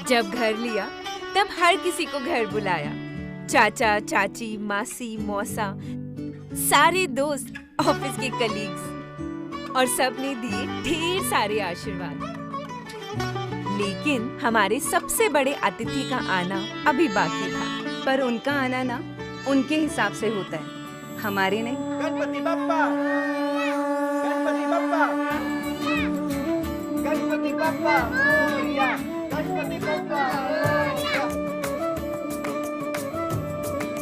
जब घर लिया तब हर किसी को घर बुलाया। चाचा, चाची, मासी, मौसा, सारे दोस्त, ऑफिस के कलीग्स और सब ने दिए ढेर सारे आशीर्वाद। लेकिन हमारे सबसे बड़े अतिथि का आना अभी बाकी था। पर उनका आना ना उनके हिसाब से होता है, हमारे नहीं। गणपति बप्पा, गणपति बप्पा, गणपति बप्पा, गणपति बप्पा,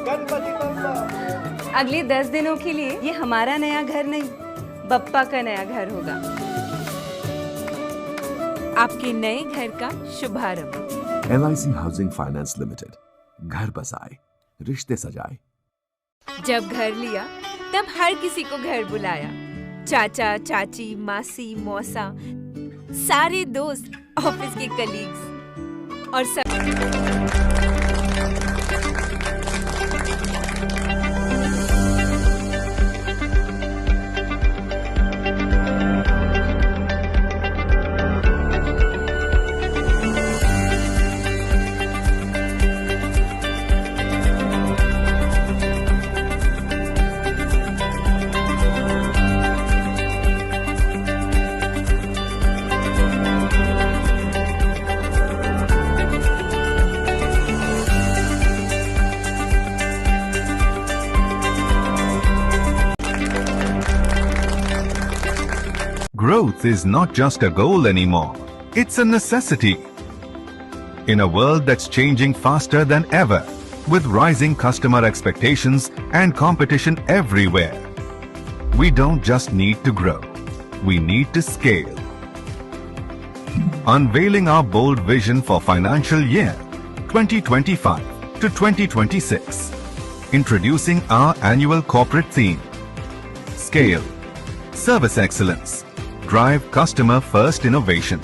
गणपति बप्पा। अगले 10 दिनों के लिए ये हमारा नया घर नहीं, बप्पा का नया घर होगा। आपके नए घर का शुभारंभ। LIC housing finance limited. घर बसाए, रिश्ते सजाए। जब घर लिया तब हर किसी को घर बुलाया। चाचा, चाची, मासी, मौसा, सारे दोस्त, ऑफिस के कलीग्स और सब। Growth is not just a goal anymore, it's a necessity. In a world that's changing faster than ever, with rising customer expectations and competition everywhere, we don't just need to grow, we need to scale. Unveiling our bold vision for financial year 2025 to 2026, introducing our annual corporate theme, Scale, Service Excellence, Drive customer-first innovation.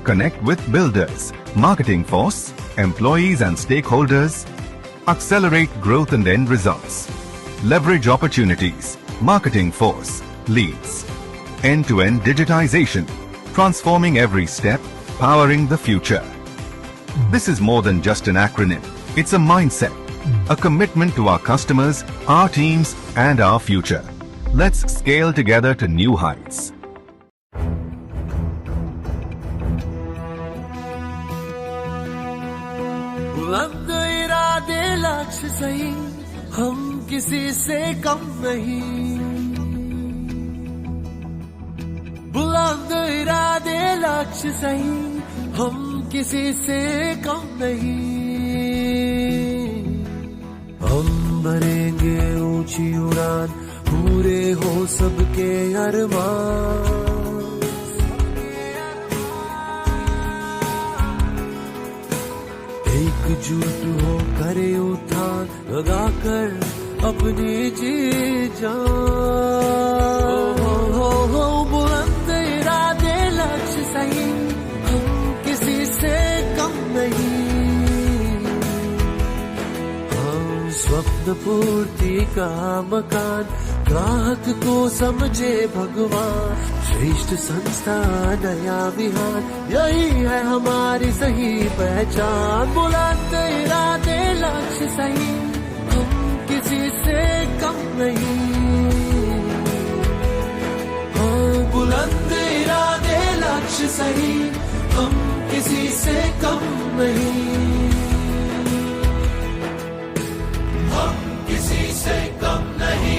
Connect with builders, marketing force, employees and stakeholders. Accelerate growth and end results. Leverage opportunities, marketing force, leads. End-to-end digitization, transforming every step, powering the future. This is more than just an acronym. It's a mindset, a commitment to our customers, our teams, and our future. Let's scale together to new heights. बुलंद इरादे लक्ष्य सही, हम किसी से कम नहीं। बुलंद इरादे लक्ष्य सही, हम किसी से कम नहीं। हम भरेंगे ऊंची उड़ान, पूरे हो सबके अरमान। एकजुट हो करे उठान, लगाकर अपनी जी जान। हो बुलंद इरादे लक्ष्य सही, हम किसी से कम नहीं। हम स्वप्न पूर्ति का मकान, ग्राहक को समझे भगवान। श्रेष्ठ संस्था नया विहान, यही है हमारी सही पहचान। बुलंद इरादे लक्ष्य सही, हम किसी से कम नहीं। हाँ, बुलंद इरादे लक्ष्य सही, हम किसी से कम नहीं। हम किसी से कम नहीं।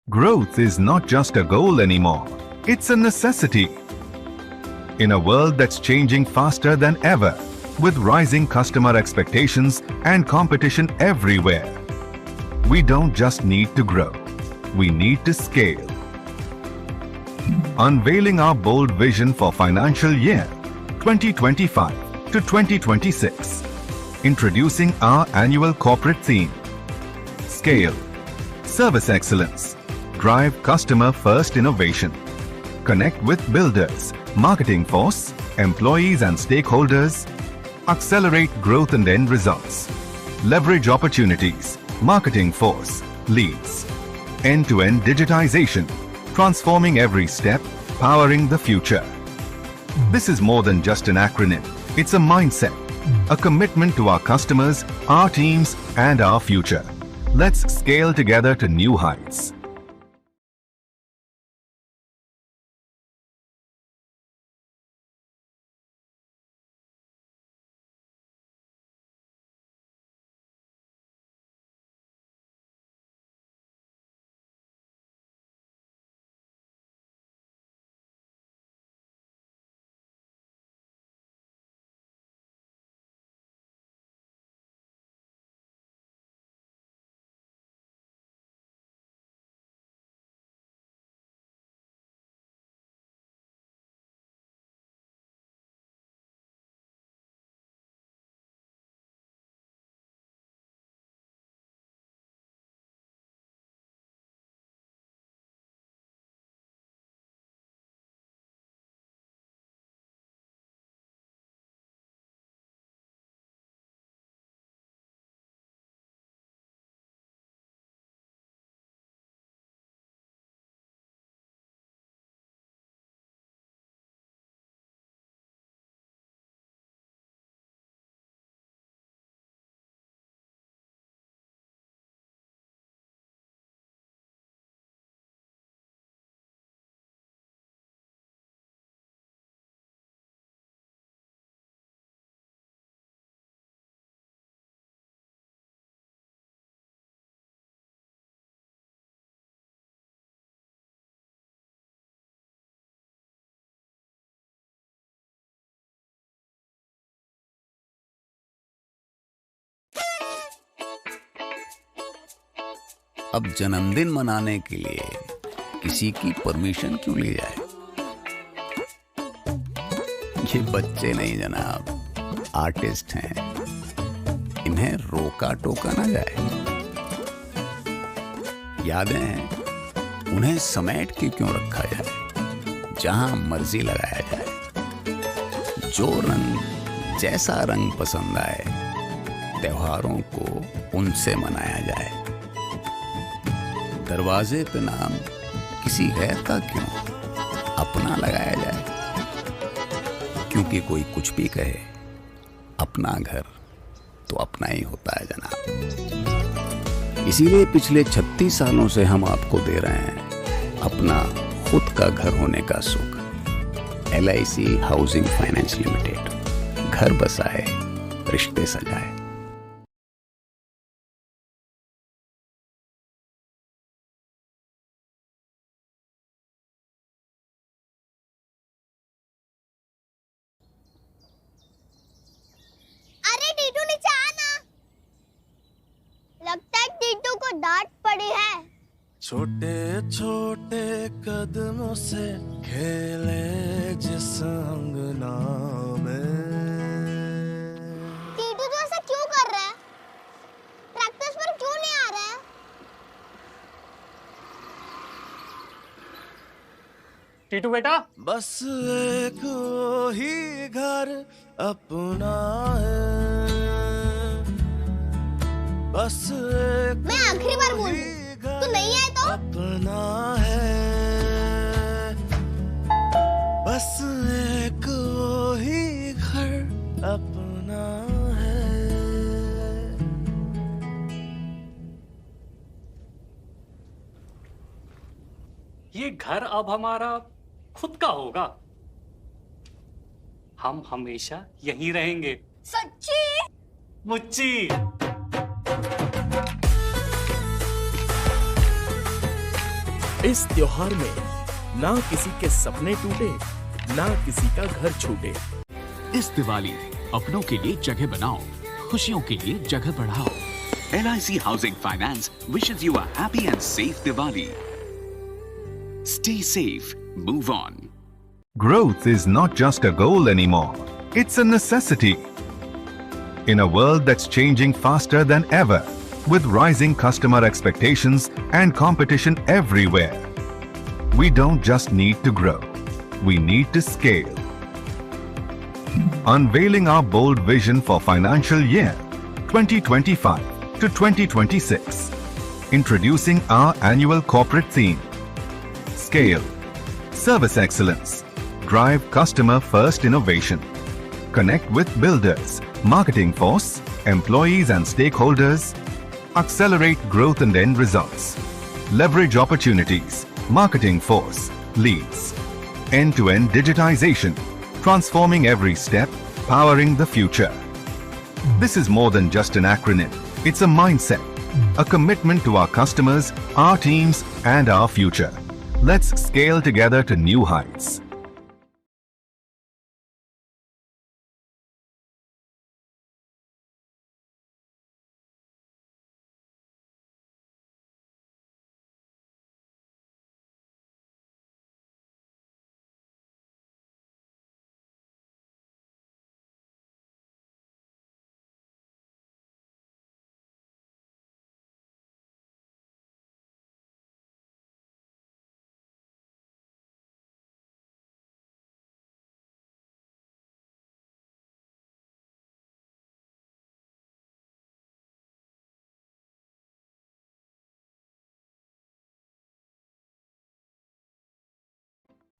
Growth is not just a goal anymore, it's a necessity. In a world that's changing faster than ever, with rising customer expectations and competition everywhere, we don't just need to grow, we need to scale. Unveiling our bold vision for financial year 2025 to 2026, introducing our annual corporate theme, Scale, Service Excellence, Drive customer-first innovation. Connect with builders, marketing force, employees and stakeholders. Accelerate growth and end results. Leverage opportunities, marketing force, leads. End-to-end digitization, transforming every step, powering the future. This is more than just an acronym. It's a mindset, a commitment to our customers, our teams, and our future. Let's scale together to new heights. अब जन्मदिन मनाने के लिए किसी की permission क्यों ली जाए? ये बच्चे नहीं जनाब, आर्टिस्ट हैं। इन्हें रोका टोका ना जाए। यादें हैं, उन्हें समेट के क्यों रखा जाए? जहां मर्जी लगाया जाए। जो रंग जैसा रंग पसंद आए, त्योहारों को उनसे मनाया जाए। दरवाजे पे नाम किसी गैर का क्यों, अपना लगाया जाए। क्योंकि कोई कुछ भी कहे, अपना घर तो अपना ही होता है जनाब। इसीलिए पिछले 36 सालों से हम आपको दे रहे हैं अपना खुद का घर होने का सुख। LIC हाउसिंग फाइनेंस लिमिटेड, घर बसाए, रिश्ते सजाए। अरे टीटू नीचे आना। लगता है टीटू को डांट पड़ी है। छोटे छोटे कदमों से खेले जिस अंगना में। टीटू तो ऐसा क्यों कर रहा है? प्रैक्टिस पर क्यों नहीं आ रहा है? टीटू बेटा, बस एक ही घर अपना है। बस एक मैं आखिरी बार बोल रही हूँ, तू नहीं आए तो? अपना है। बस एक ही घर अपना है। ये घर अब हमारा खुद का होगा। हम हमेशा यहीं रहेंगे। सच्ची? मुच्ची। इस त्योहार में ना किसी के सपने टूटे, ना किसी का घर छूटे। इस दिवाली अपनों के लिए जगह बनाओ, खुशियों के लिए जगह बढ़ाओ। LIC housing finance wishes you a happy and safe Diwali. Stay safe, move on. Growth is not just a goal anymore, it's a necessity. In a world that's changing faster than ever, with rising customer expectations and competition everywhere, we don't just need to grow, we need to scale. Unveiling our bold vision for financial year 2025 to 2026, introducing our annual corporate theme, Scale, Service excellence. Drive customer-first innovation. Connect with builders, marketing force, employees and stakeholders. Accelerate growth and end results. Leverage opportunities. Marketing force. Leads. End-to-end digitization. Transforming every step, powering the future. This is more than just an acronym. It's a mindset, a commitment to our customers, our teams, and our future. Let's scale together to new heights.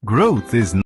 Growth is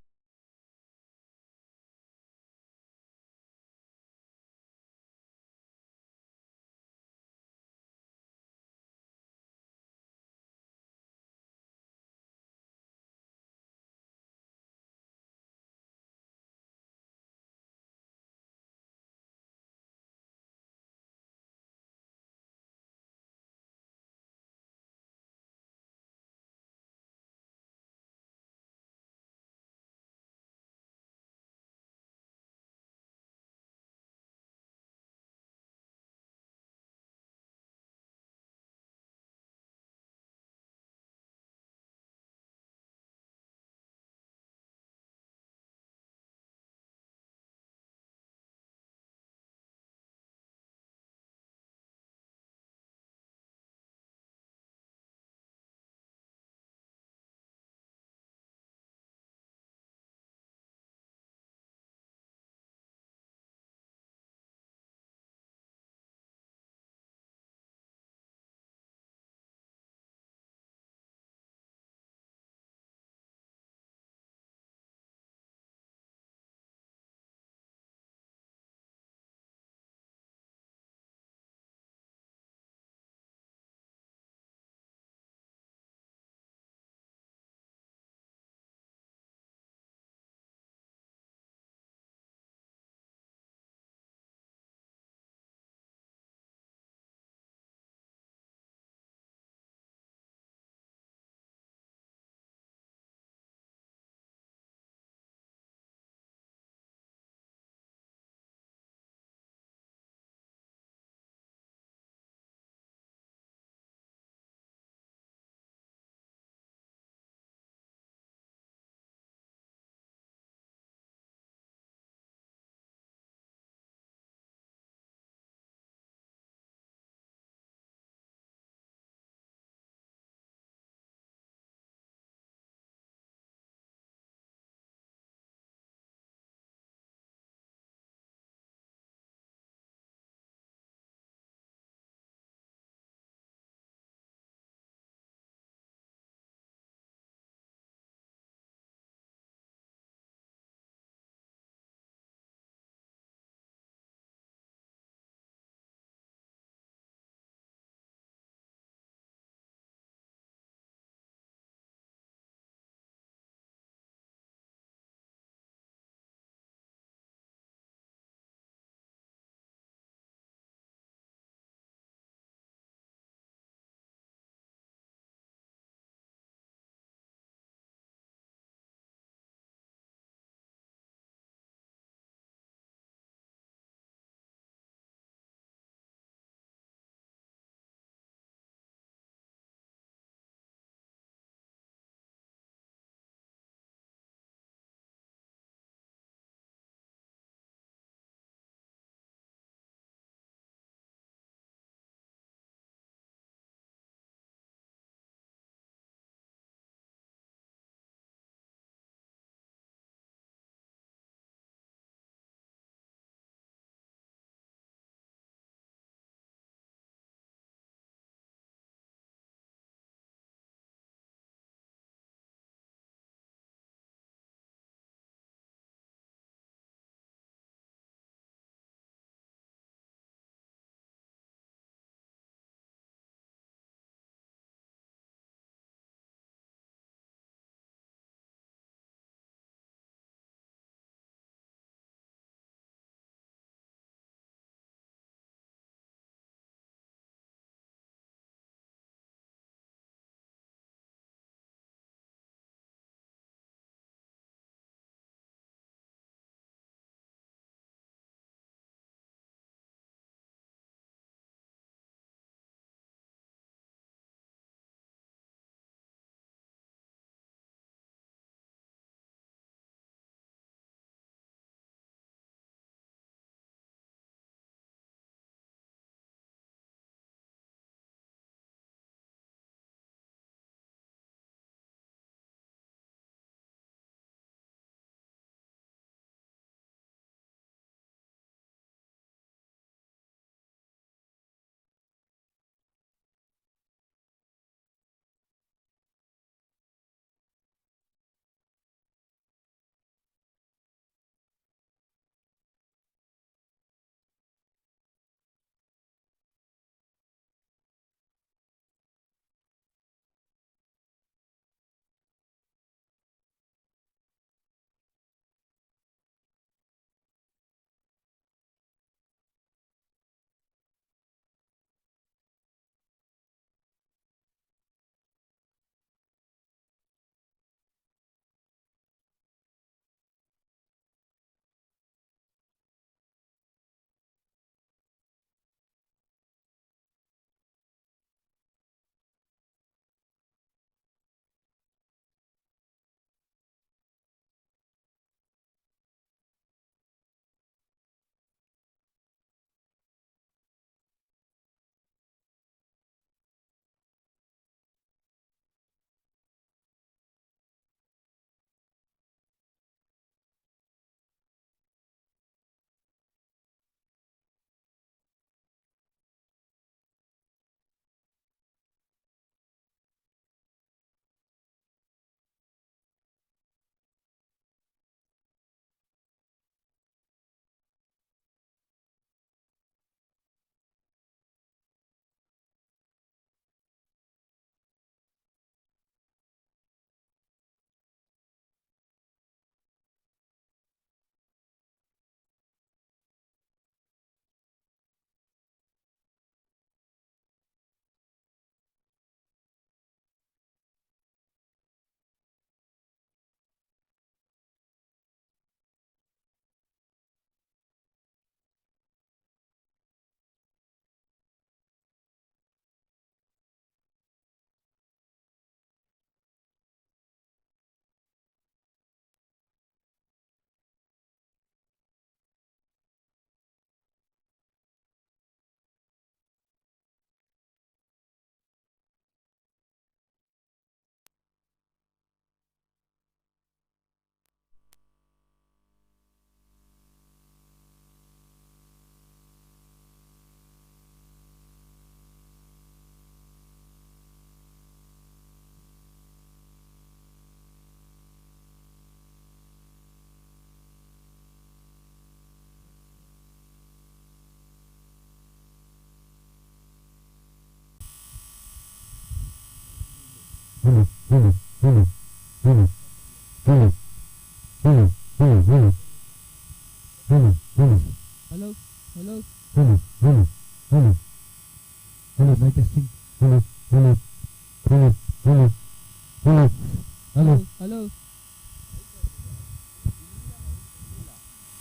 Hello, hello. Hello, my testing. Hello.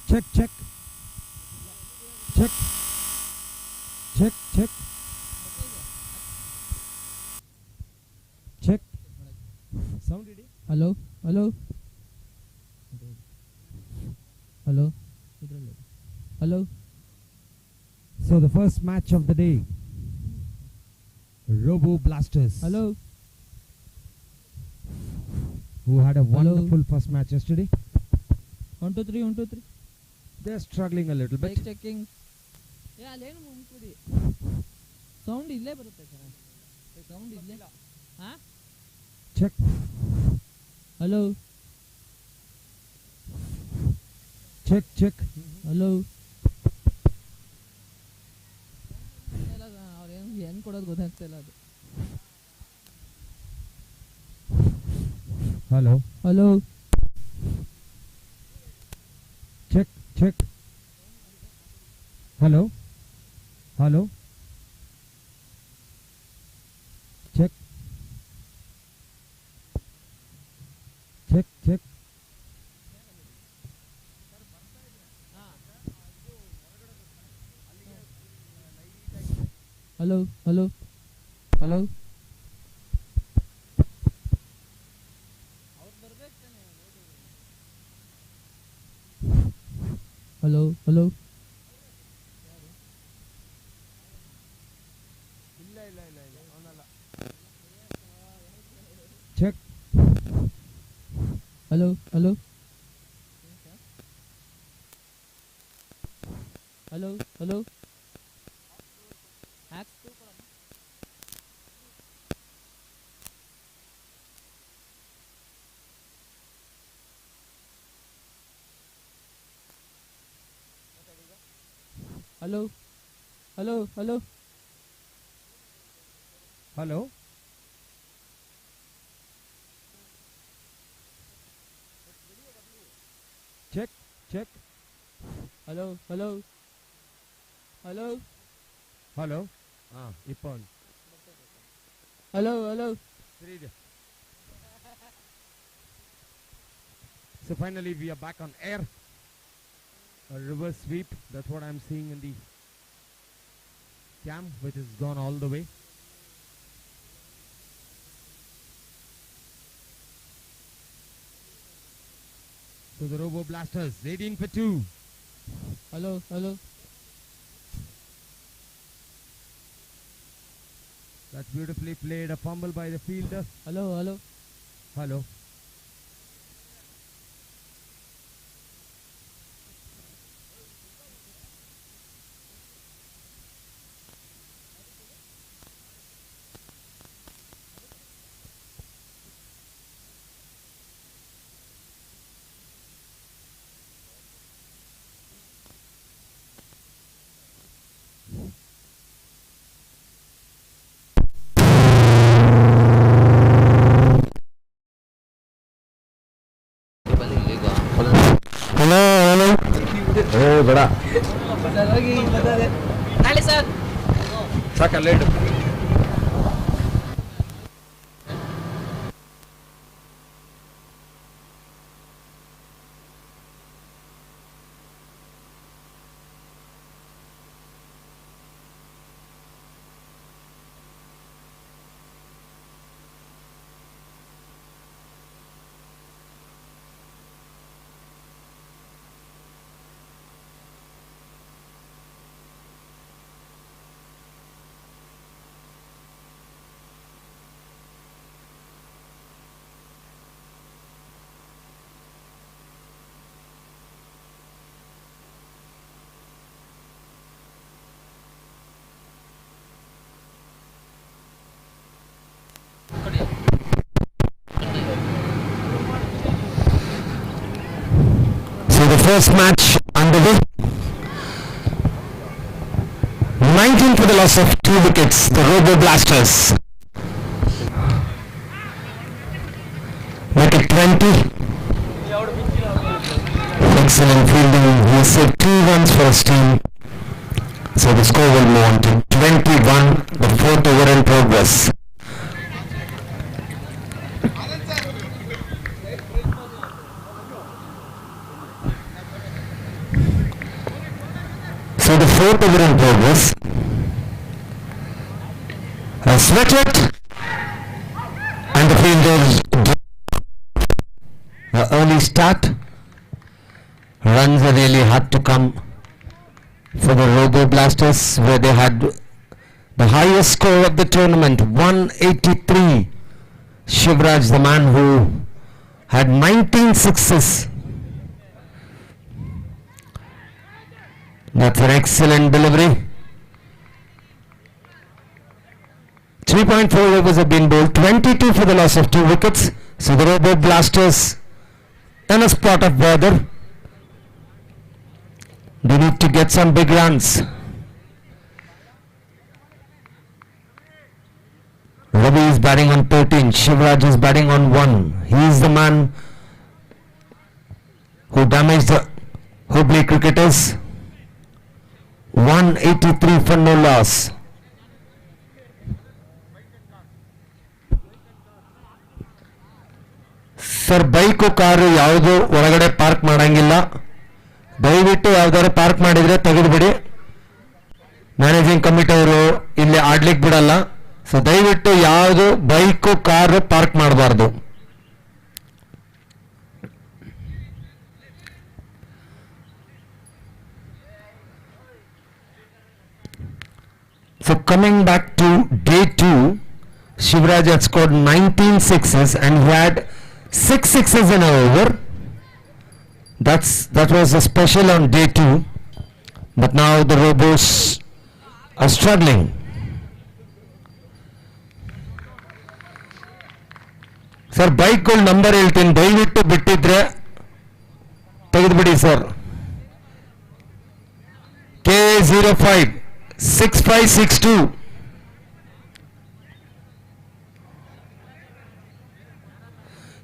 Check. Check. Sound ready? Hello. So the first match of the day, Robo Blasters. Hello. Who had a wonderful first match yesterday. 1 2 3 1 2 3. They're struggling a little bit. Checking. Yeah, sound ille barutte sir. Sound ille. Ha? Check. Hello. Check. Hello. ಏನು ಕೊಡೋದು ಗೊತ್ತಾಗ್ತಿಲ್ಲ ಅದು. Hello. Check. Hello. Check. Hello. Hello. Check. Hello. Hello. Check. Hello. Ippon. Hello. So finally we are back on air. A reverse sweep, that's what I'm seeing in the cam, which has gone all the way. So the Robo Blasters, 18 for 2. Hello. That's beautifully played, a fumble by the fielder. Hello. ಬೇಡ ನಾಳೆ sir ಸಾಕಲ್ಲ ಇಡು. The first match underway. 19 for the loss of 2 wickets, the Robo Blasters. 20. Excellent fielding. He saved 2 runs for his team. So the score will move on to 21, the 4th over in progress. So the 4th over in progress. A switch and the fielders the early start. Runs are really hard to come for the Robo Blasters, where they had the highest score of the tournament, 183. Shivraj, the man who had 19 sixes. That's an excellent delivery. 3.4 overs have been bowled, 22 for the loss of 2 wickets. So the Robo Blasters in a spot of bother. They need to get some big runs. Ravi is batting on 13. Shivraj is batting on 1. He is the man who damaged the Hubli cricketers. 183 for no loss. Sir bike car ಯಾವುದು ಒಳಗಡೆ park ಮಾಡಂಗಿಲ್ಲ. ದಯವಿಟ್ಟು ಯಾವ್ದಾದ್ರು park ಮಾಡಿದ್ರೆ ತೆಗೆದುಬಿಡಿ. Managing committee ಅವರು ಇಲ್ಲಿ ಆಡ್ಲಿಕ್ಕೆ ಬಿಡಲ್ಲ. ಸೊ ದಯವಿಟ್ಟು ಯಾವುದು ಬೈಕು ಕಾರು ಪಾರ್ಕ್ ಮಾಡಬಾರ್ದು. So coming back to day 2, Shivraj had scored 19 sixes and he had 6 sixes in an over. That was a special on day 2, but now the Robos are struggling. Sir, bike goal number 18 ದಯವಿಟ್ಟು ಬಿಟ್ಟಿದ್ರೆ ತೆಗೆದುಬಿಡಿ sir. K05 6562.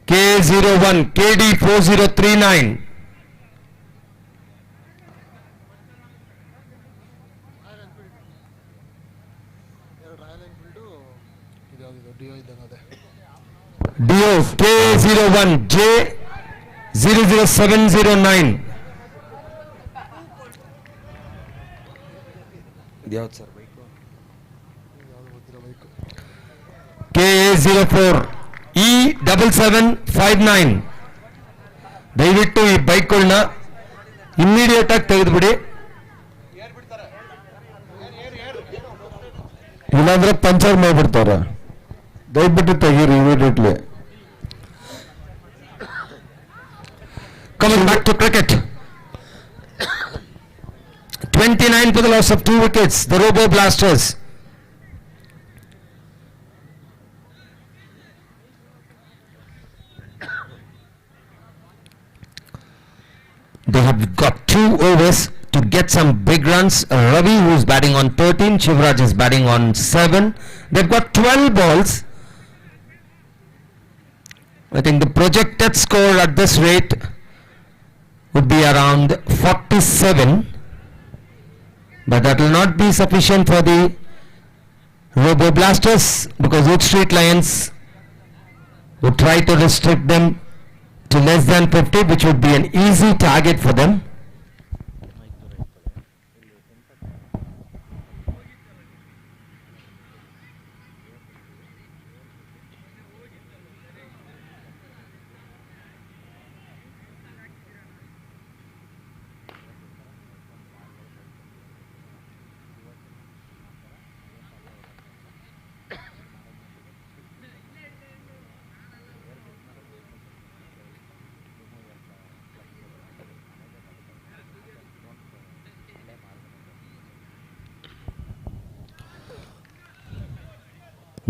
K01 KD4039. DO K01 J00709. KA04 E7759. ದಯವಿಟ್ಟು ಈ ಬೈಕ್ಗಳನ್ನ immediate ಆಗಿ ತೆಗೆದುಬಿಡಿ, ಇಲ್ಲಾಂದ್ರೆ puncture ಮಾಡಿಬಿಡ್ತಾರೆ. ದಯವಿಟ್ಟು ತೆಗೀರಿ immediately. Coming back to cricket, 29 for the loss of 2 wickets, the Robo Blasters. They have got 2 overs to get some big runs. Ravi, who is batting on 13, Shivraj is batting on 7. They've got 12 balls. I think the projected score at this rate would be around 47, but that will not be sufficient for the Robo Blasters, because Wood Street Lions would try to restrict them to less than 50, which would be an easy target for them.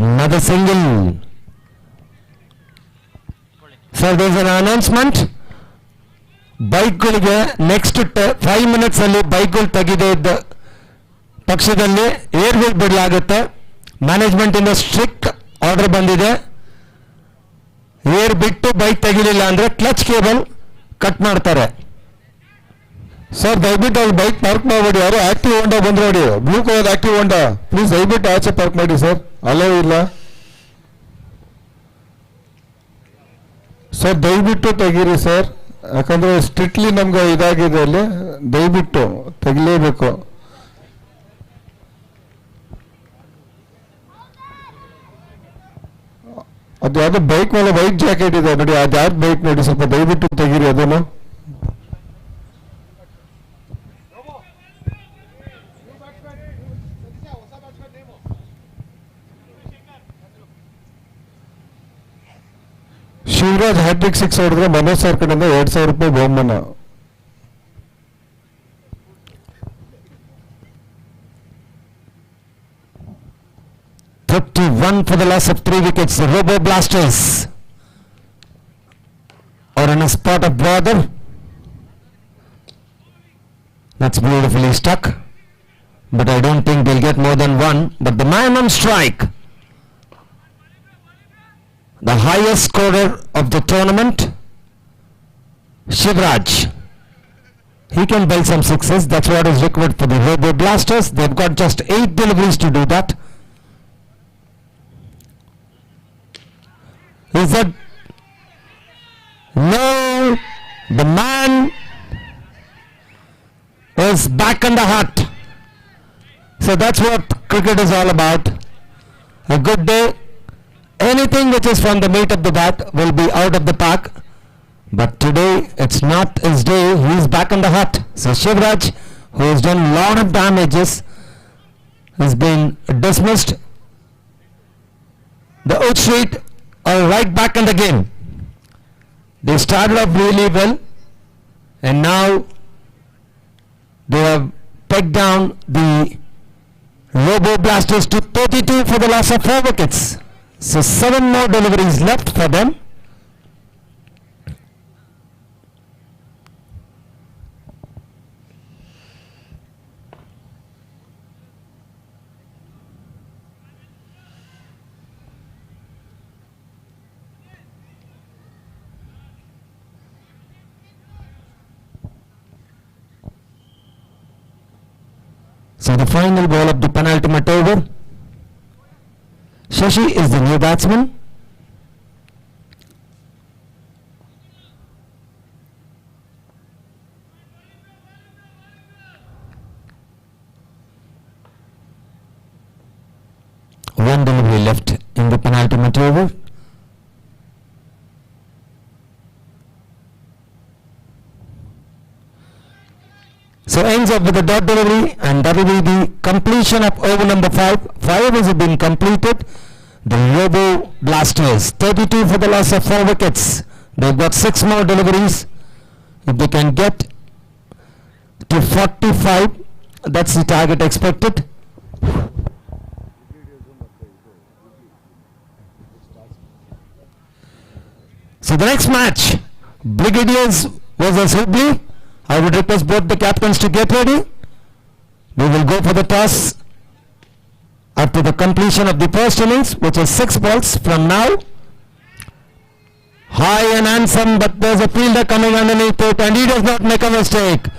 Another single. Sir, there is an announcement. ಬೈಕ್ಗಳಿಗೆ next 5 minutes ಅಲ್ಲಿ ಬೈಕ್ಗಳು ತೆಗೆದೇ ಇದ್ದ ಪಕ್ಷದಲ್ಲಿ ಏರ್ವೇಲ್ ಬಿಡಲಾಗುತ್ತೆ. Management ಇಂದ strict order ಬಂದಿದೆ. ಏರ್ ಬಿಟ್ಟು ಬೈಕ್ ತೆಗಿಲಿಲ್ಲ ಅಂದರೆ ಕ್ಲಚ್ ಕೇಬಲ್ ಕಟ್ ಮಾಡ್ತಾರೆ. ಸರ್ ದಯವಿಟ್ಟು ಅಲ್ಲಿ ಬೈಕ್ ಪಾರ್ಕ್ ಮಾಡಬೇಡಿ. ಯಾರು ಆಕ್ಟಿವ್ ಹೋಂಡಾ ಬಂದು ನೋಡಿ, blue colour active Honda, please ದಯವಿಟ್ಟು ಆಚೆ ಪಾರ್ಕ್ ಮಾಡಿ ಸರ್, ಅಲೋ ಇಲ್ಲ ಸರ್. ದಯವಿಟ್ಟು ತೆಗೀರಿ ಸರ್, ಯಾಕಂದರೆ ಸ್ಟ್ರಿಕ್ಟ್ಲಿ ನಮ್ಗೆ ಇದಾಗಿದೆ ಅಲ್ಲಿ, ದಯವಿಟ್ಟು ತೆಗಿಲೇಬೇಕು. ಅದು ಯಾವುದು ಬೈಕ್ ಮೇಲೆ ವೈಟ್ ಜಾಕೆಟ್ ಇದೆ ನೋಡಿ, ಅದು ಯಾವ್ದು ಬೈಕ್ ನೋಡಿ, ಸ್ವಲ್ಪ ದಯವಿಟ್ಟು ತೆಗೀರಿ ಅದನ್ನು. ಶಿವರಾಜ್ ಹ್ಯಾಟ್ರಿಕ್ 6 ಹೊಡೆದ್ರೆ ಮನೋಜ್ ಸರ್ ಕಡೆಯಿಂದ 2,000 ರೂಪಾಯಿ ಬಹುಮಾನ. One for the loss of 3 wickets. The Robo Blasters are in a spot of bother. That's beautifully stuck, but I don't think they'll get more than one. But the man on strike, the highest scorer of the tournament, Shivraj. He can build some sixes. That's what is required for the Robo Blasters. They've got just 8 deliveries to do that. Is that no? The man is back in the hut. So that's what cricket is all about. A good day, anything which is from the meat of the bat will be out of the park. But today it's not his day. He's back in the hut. So Shivraj, who has done a lot of damages, has been dismissed. The Oak Street are right back in the game. They started off really well, and now they have pegged down the Robo Blasters to 32 for the loss of 4 wickets. So 7 more deliveries left for them. So the final ball of the penultimate over. Shashi is the new batsman. One delivery left in the penultimate over. So ends up with a dot delivery, and that will be the completion of over number 5. 5 overs have been completed. The Robo Blasters 32 for the loss of 4 wickets. They've got 6 more deliveries. If they can get to 45, that's the target expected. So the next match, Brigadiers versus Hubli. I would request both the captains to get ready. We will go for the toss after the completion of the first innings, which is 6 balls from now. High and handsome, but there's a fielder coming underneath it, and he does not make a mistake.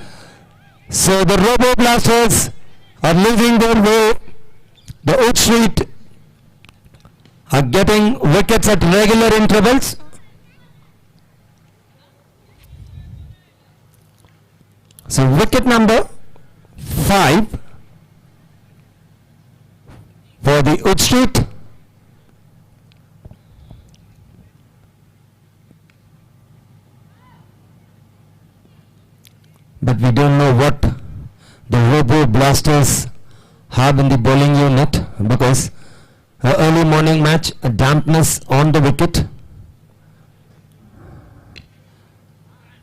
So the Robo Blasters are losing their way. The Oak Street are getting wickets at regular intervals. So wicket number 5 for the Wood Street. But we don't know what the Robo Blasters have in the bowling unit, because early morning match, a dampness on the wicket.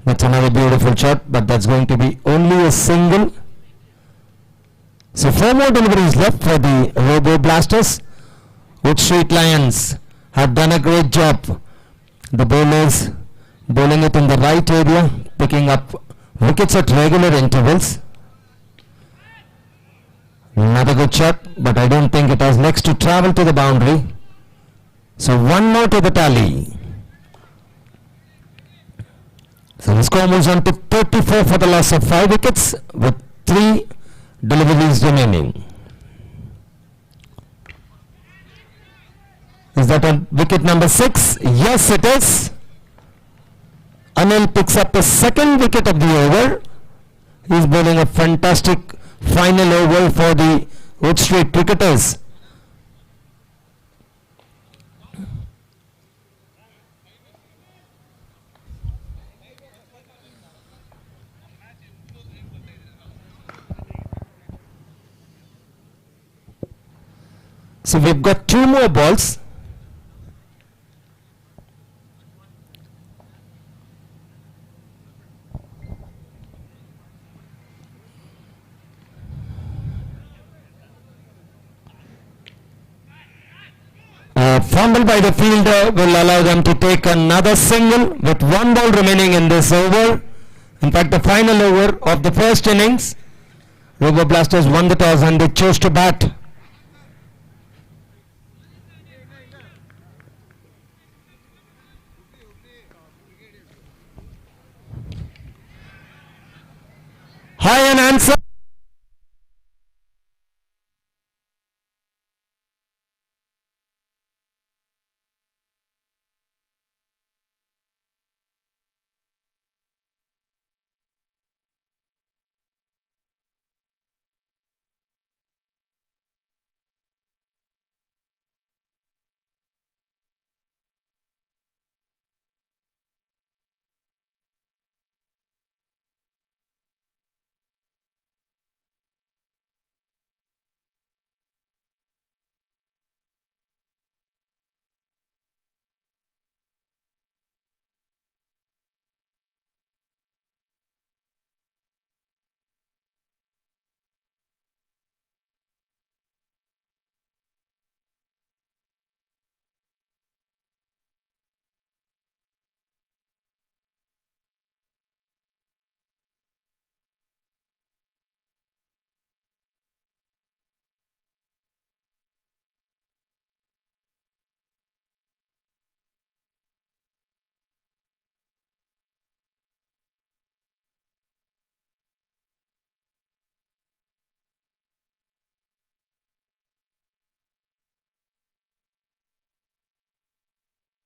That's another beautiful shot, but that's going to be only a single. So 4 more deliveries left for the Robo Blasters. Wood Street Lions have done a great job. The bowlers bowling it in the right area, picking up wickets at regular intervals. Another good shot, but I don't think it has legs to travel to the boundary. So 1 more to the tally. So the score moves on to 34 for the loss of 5 wickets with 3 deliveries remaining. Is that on wicket number 6? Yes, it is. Anil picks up the second wicket of the over. He's bowling a fantastic final over for the Wood Street cricketers. So we've got 2 more balls. Fumble by the fielder will allow them to take another single with 1 ball remaining in this over. In fact, the final over of the first innings, Robo Blasters won the toss and they chose to bat. High and answer.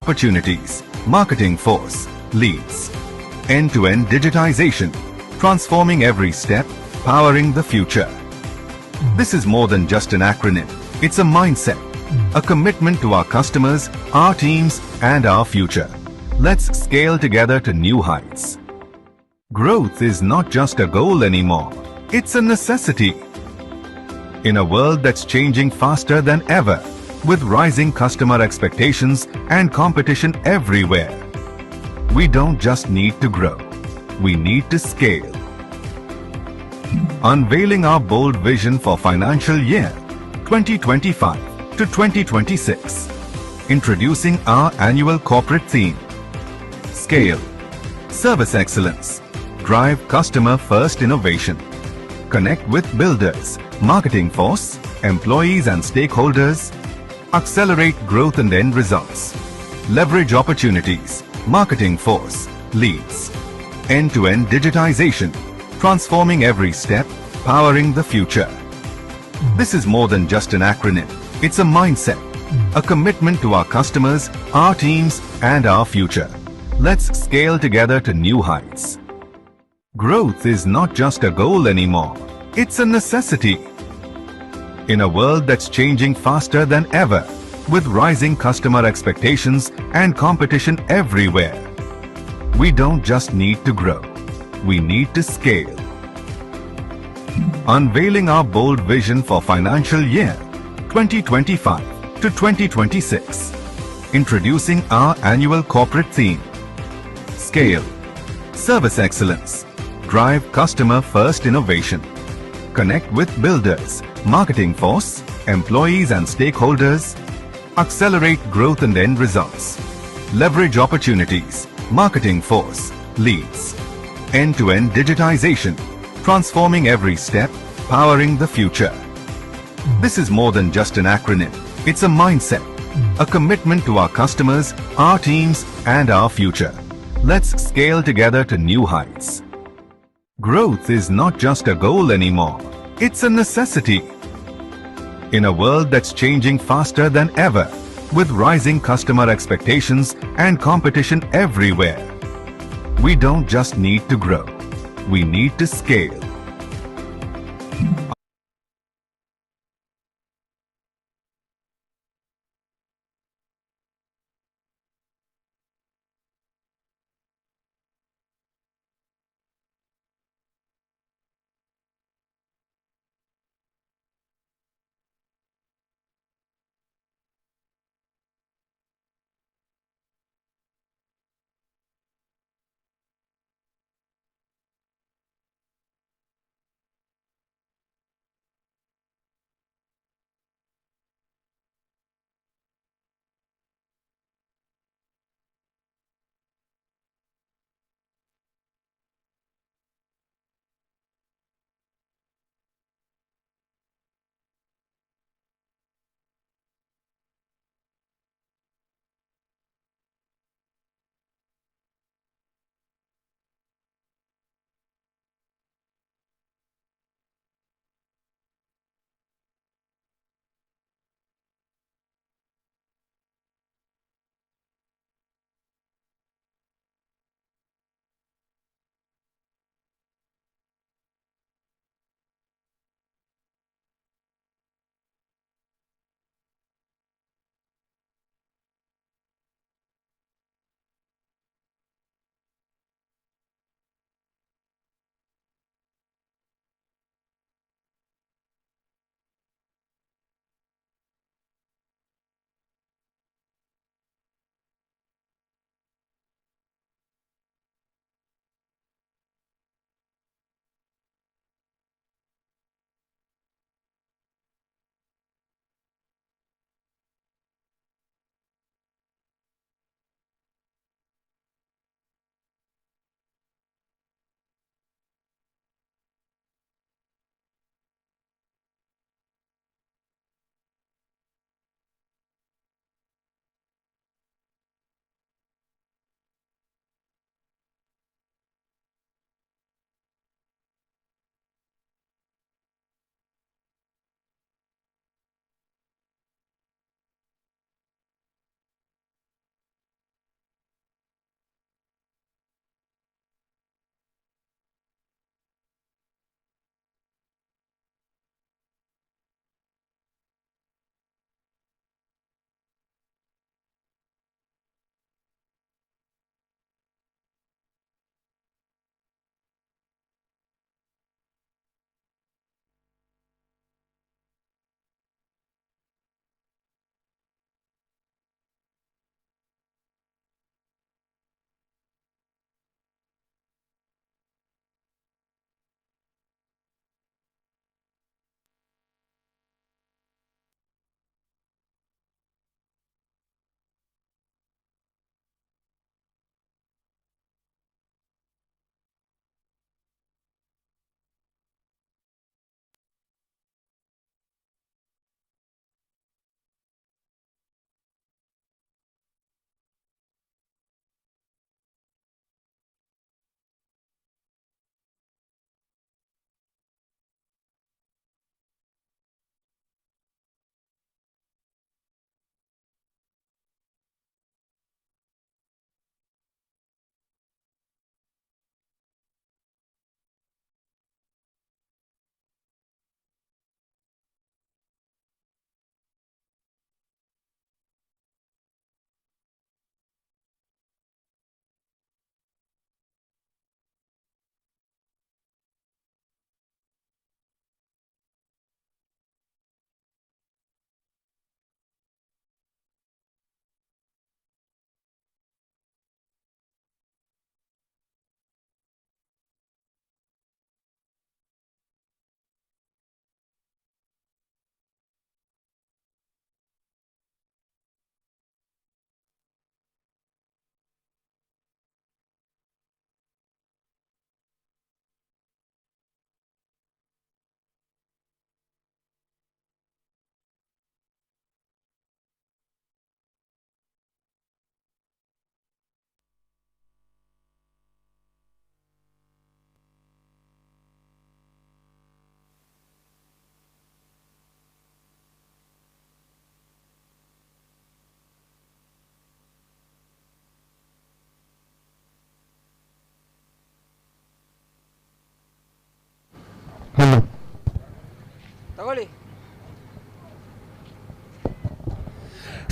Opportunities, marketing force, leads. End-to-end digitization, transforming every step, powering the future. This is more than just an acronym. It's a mindset, a commitment to our customers, our teams, and our future. Let's scale together to new heights. Growth is not just a goal anymore. It's a necessity. In a world that's changing faster than ever, with rising customer expectations and competition everywhere, we don't just need to grow, we need to scale. Unveiling our bold vision for financial year 2025 to 2026. Introducing our annual corporate theme. Scale, service excellence, drive customer-first innovation. Connect with builders, marketing force, employees and stakeholders. Accelerate growth and end results. Leverage opportunities, marketing force, leads. End-to-end digitization, transforming every step, powering the future. This is more than just an acronym. It's a mindset, a commitment to our customers, our teams, and our future. Let's scale together to new heights. Growth is not just a goal anymore. It's a necessity. In a world that's changing faster than ever, with rising customer expectations and competition everywhere, we don't just need to grow, we need to scale. Unveiling our bold vision for financial year 2025 to 2026. Introducing our annual corporate theme. Scale, service excellence, drive customer-first innovation. Connect with builders, marketing force, employees and stakeholders. Accelerate growth and end results. Leverage opportunities, marketing force, leads. End-to-end digitization, transforming every step, powering the future. This is more than just an acronym. It's a mindset, a commitment to our customers, our teams, and our future. Let's scale together to new heights. Growth is not just a goal anymore, it's a necessity. In a world that's changing faster than ever, with rising customer expectations and competition everywhere, we don't just need to grow, we need to scale.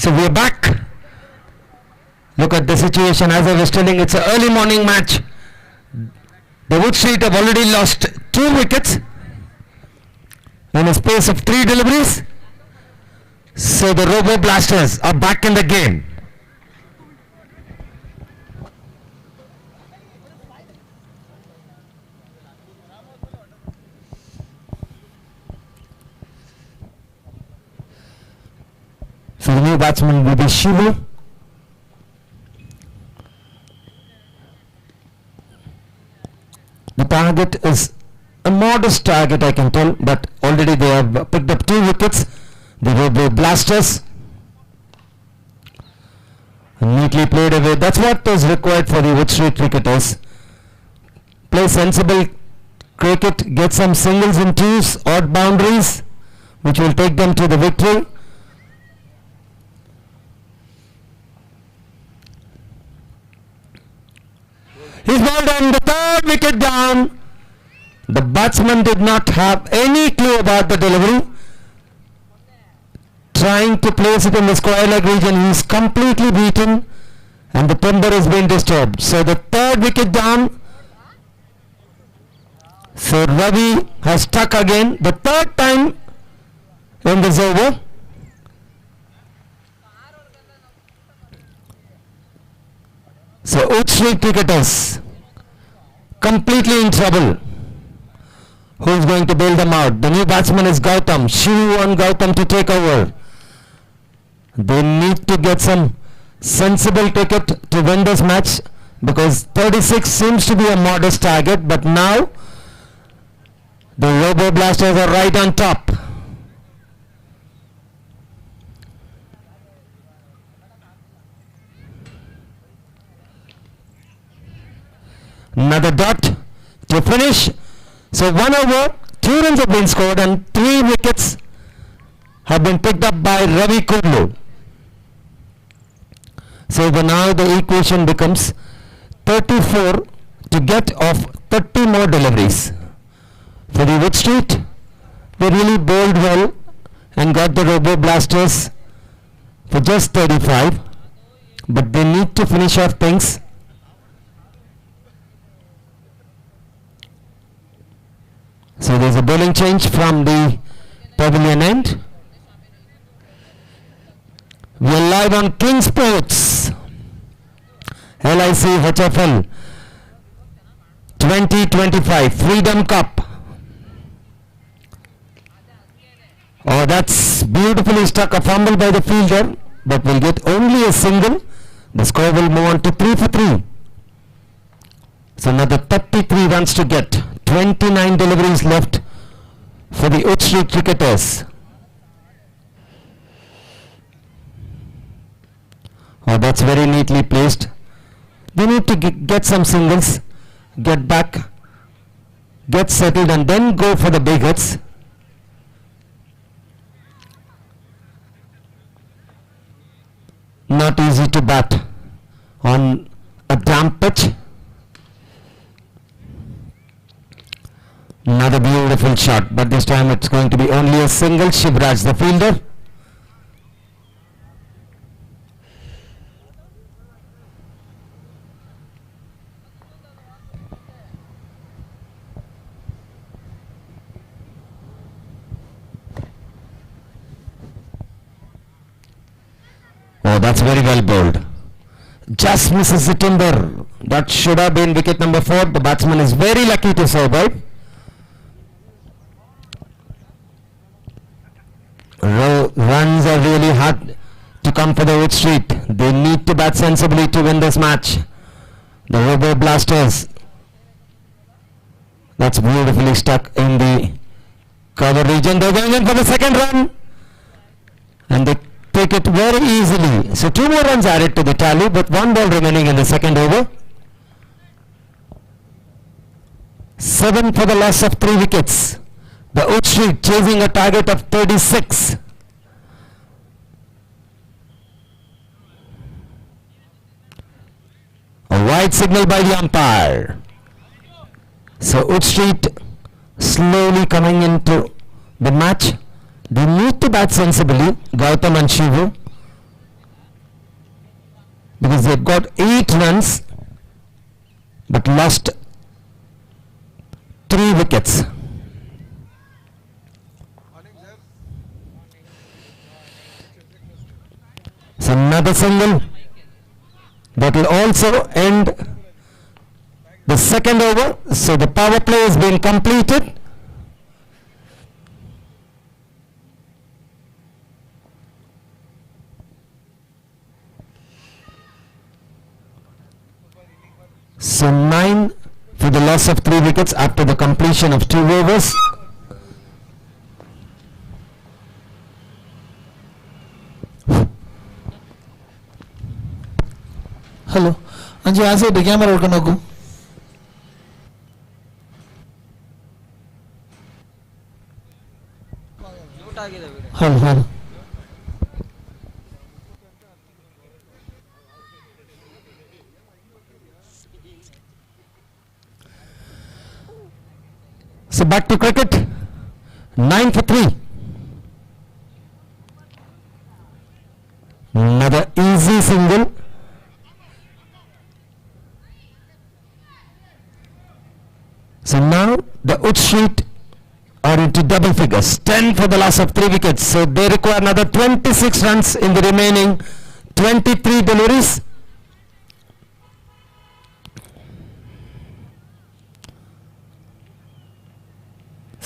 So we are back. Look at the situation. As I was telling, it's an early morning match. The Wood Street have already lost 2 wickets in a space of 3 deliveries. So the Robo Blasters are back in the game. So the new batsman will be Shivu. The target is a modest target, I can tell, but already they have picked up 2 wickets. The Robo Blasters. Neatly played away. That's what is required for the Wood Street cricketers. Play sensible cricket, get some singles and twos, odd boundaries, which will take them to the victory. He's bowled on the 3rd wicket down. The batsman did not have any clue about the delivery. Trying to place it in the square leg region, he's completely beaten and the timber has been disturbed. So the 3rd wicket down. So Ravi has struck again, the 3rd time in this over. So Wood Street cricketers completely in trouble. Who is going to bail them out? The new batsman is Gautam. Shivu and Gautam to take over. They need to get some sensible cricket to win this match, because 36 seems to be a modest target, but now the Robo Blasters are right on top. Another dot to finish. So 1 over, 2 runs have been scored and 3 wickets have been picked up by Ravi Kudlu. So now the equation becomes 34 to get off 30 more deliveries. For the Wood Street, they really bowled well and got the Robo Blasters for just 35, but they need to finish off things. So there's a bowling change from the pavilion end. We are live on King Sports, LIC HFL 2025 Freedom Cup. Oh, that's beautifully struck, a fumble by the fielder, but will get only a single. The score will move on to 3 for 3. So another 33 runs to get. 29 deliveries left for the Wood Street cricketers. Oh, that's very neatly placed. They need to get some singles, get back, get settled, and then go for the big hits. Not easy to bat on a damp pitch. Another beautiful shot, but this time it's going to be only a single. Shivraj, the fielder. Oh, that's very well bowled. Just misses the timber. That should have been wicket number 4. The batsman is very lucky to survive. Runs are really hard to come for the Wood Street. They need to bat sensibly to win this match. The Robo Blasters. That's beautifully stuck in the cover region. They're going in for the second run. And they take it very easily. So 2 more runs added to the tally, but 1 ball remaining in the second over. 7 for the loss of 3 wickets. The Wood Street chasing a target of 36. A wide signal by the umpire. So Wood Street slowly coming into the match. They need to bat sensibly, Gautam and Shivu. because they've got 8 runs but lost 3 wickets. So another single that will also end the second over. So the power play has been completed. So 9 for the loss of 3 wickets after the completion of 2 overs. Hello हाँ जी यहाँ से camera रोक नोकू hello hello So back to cricket, 9 for 3. Another easy single. So now the Wood Street are into double figures, 10 for the loss of 3 wickets. So they require another 26 runs in the remaining 23 deliveries.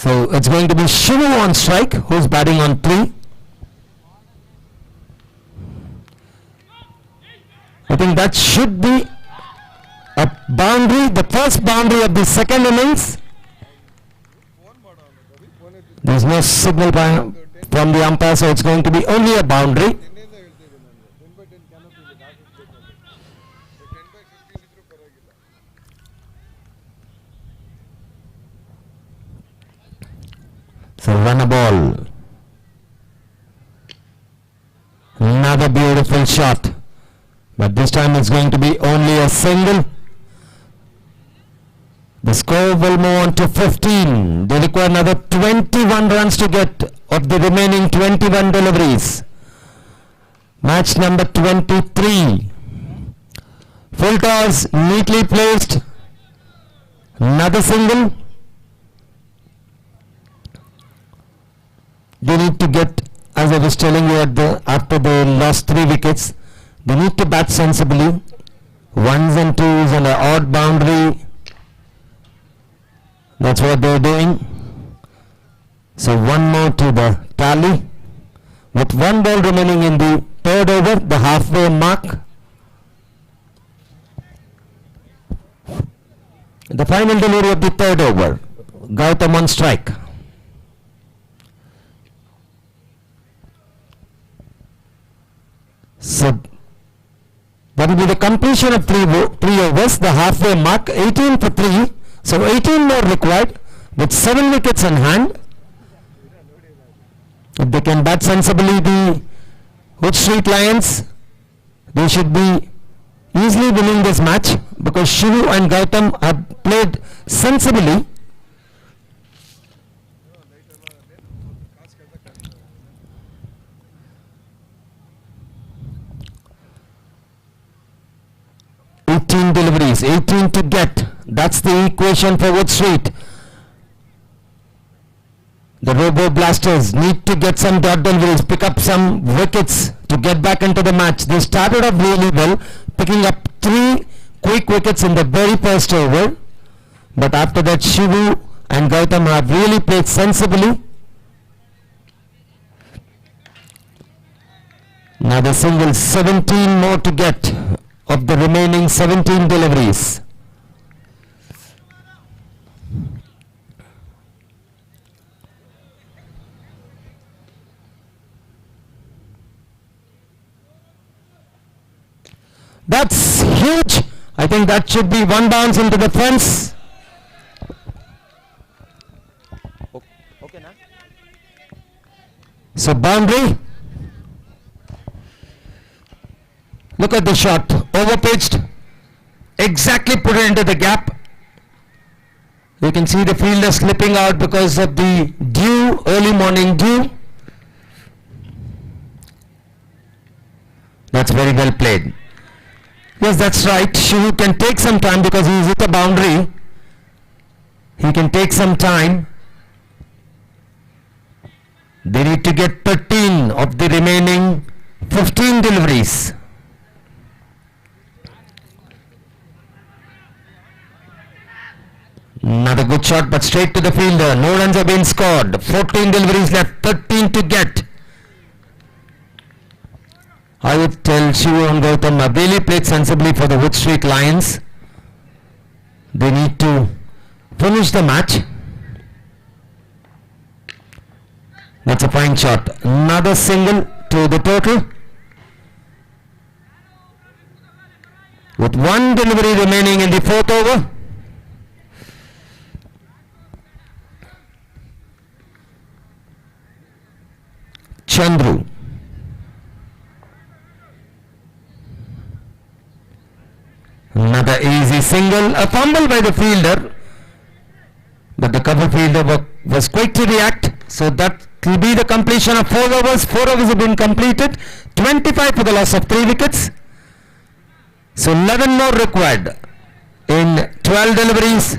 So it's going to be Shivu on strike, who's batting on 3. I think that should be a boundary, the first boundary of the second innings. There's no signal from the umpire, so it's going to be only a boundary. So run a ball. Another beautiful shot. But this time it's going to be only a single. The score will move on to 15. They require another 21 runs to get of the remaining 21 deliveries. Match number 23. Full toss neatly placed. Another single. They need to get, as I was telling you after they lost 3 wickets, they need to bat sensibly. 1s and 2s and an odd boundary. That's what they're doing. So one more to the tally. With 1 ball remaining in the 3rd over, the halfway mark. The final delivery of the 3rd over. Gautam on strike. So that will be the completion of 3 overs, the halfway mark, 18 for 3. So 18 more required with 7 wickets in hand. If they can bat sensibly, the Wood Street Lions, they should be easily winning this match because Shivu and Gautam have played sensibly. Deliveries, 18 to get. That's the equation for Wood Street. The Robo Blasters need to get some dot deliveries, pick up some wickets to get back into the match. They started off really well, picking up 3 quick wickets in the very first over. But after that, Shivu and Gautam have really played sensibly. Now the single, 17 more to get of the remaining 17 deliveries. That's huge. I think that should be 1 bounce into the fence. Okay, na? So boundary. Look at the shot, overpitched, exactly put it into the gap. You can see the fielder slipping out because of the dew, early morning dew. That's very well played. Yes, that's right. Shivu can take some time because he is at the boundary. He can take some time. They need to get 13 of the remaining 15 deliveries. Another good shot, but straight to the fielder. No runs have been scored. 14 deliveries left, 13 to get. I would tell Shivu and Gautam have really played sensibly for the Wood Street Lions. They need to finish the match. That's a fine shot. Another single to the total. With one delivery remaining in the fourth over. Chandru. Another easy single, a fumble by the fielder, but the cover fielder was quick to react, so that will be the completion of 4 overs. 4 overs have been completed, 25 for the loss of 3 wickets, so 11 more required in 12 deliveries.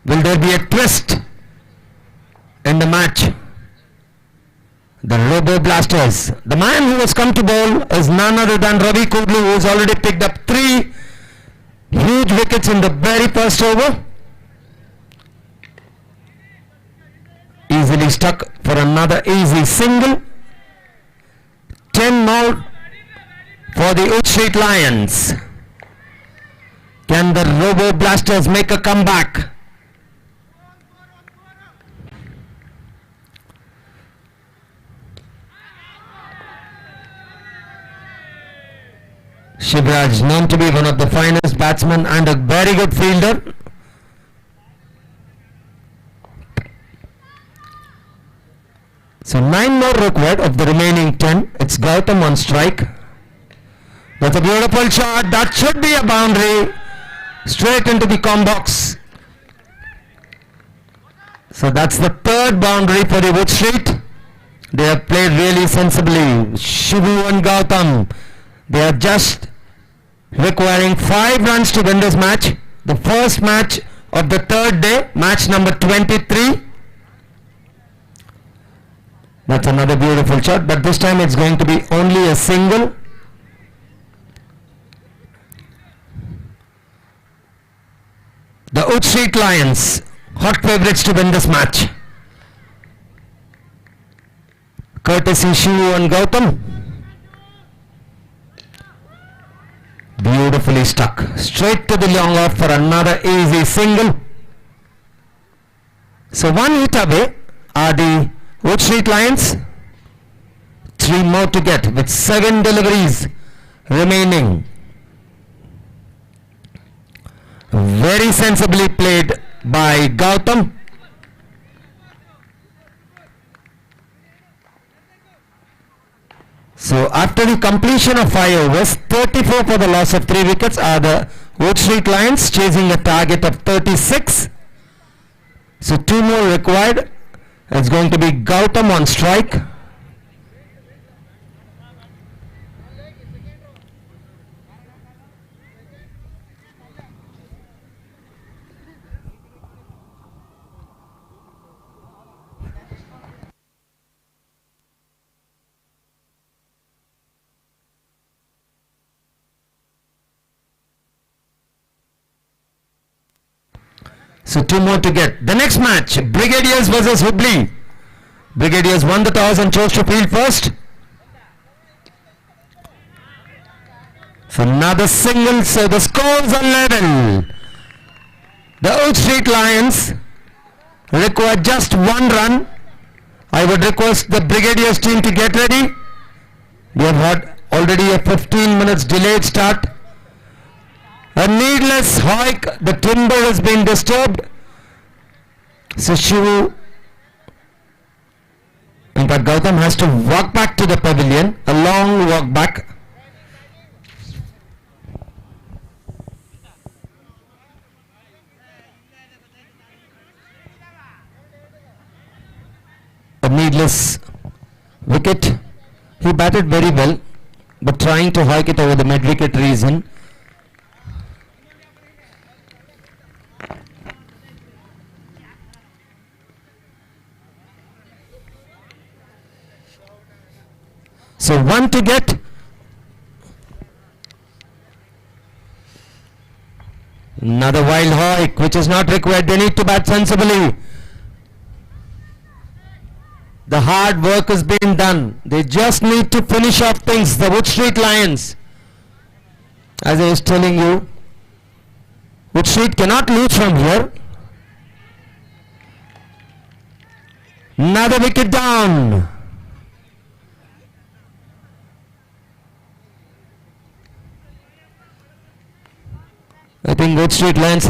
Will there be a twist in the match? The Robo Blasters. The man who has come to bowl is none other than Ravi Kudlu, who has already picked up 3 huge wickets in the very first over. Easily stuck for another easy single. 10 more for the Wood Street Lions. Can the Robo Blasters make a comeback? Shivraj, known to be one of the finest batsmen and a very good fielder. So 9 more required of the remaining 10. It's Gautam on strike. That's a beautiful shot. That should be a boundary. Straight into the com box. So that's the 3rd boundary for the Wood Street. They have played really sensibly. Shivu and Gautam. They are just requiring 5 runs to win this match. The first match of the 3rd day, match number 23. That's another beautiful shot, but this time it's going to be only a single. The Wood Street Lions, hot favourites to win this match. Courtesy Shivu and Gautam. Beautifully stuck. Straight to the long off for another easy single. So 1 hit away are the Wood Street Lions. 3 more to get with 7 deliveries remaining. Very sensibly played by Gautam. So after the completion of 5 overs, 34 for the loss of 3 wickets are the Wood Street Lions, chasing a target of 36. So 2 more required. It's going to be Gautam on strike. So 2 more to get. The next match, Brigadiers versus Hubli. Brigadiers won the toss and chose to field first. So another single, so the scores are level. The Wood Street Lions require just 1 run. I would request the Brigadiers team to get ready. We have had already a 15 minutes delayed start. A needless hike, the timber has been disturbed. So Shivu, in fact Gautam has to walk back to the pavilion, a long walk back. leadless wicket. He batted very well, but trying to hike it over the mid-wicket region. So 1 to get. Another wild hike, which is not required. They need to bat sensibly. The hard work is being done. They just need to finish off things. The Wood Street Lions, as I was telling you, Wood Street cannot lose from here. Another wicket down. I think Wood Street Lions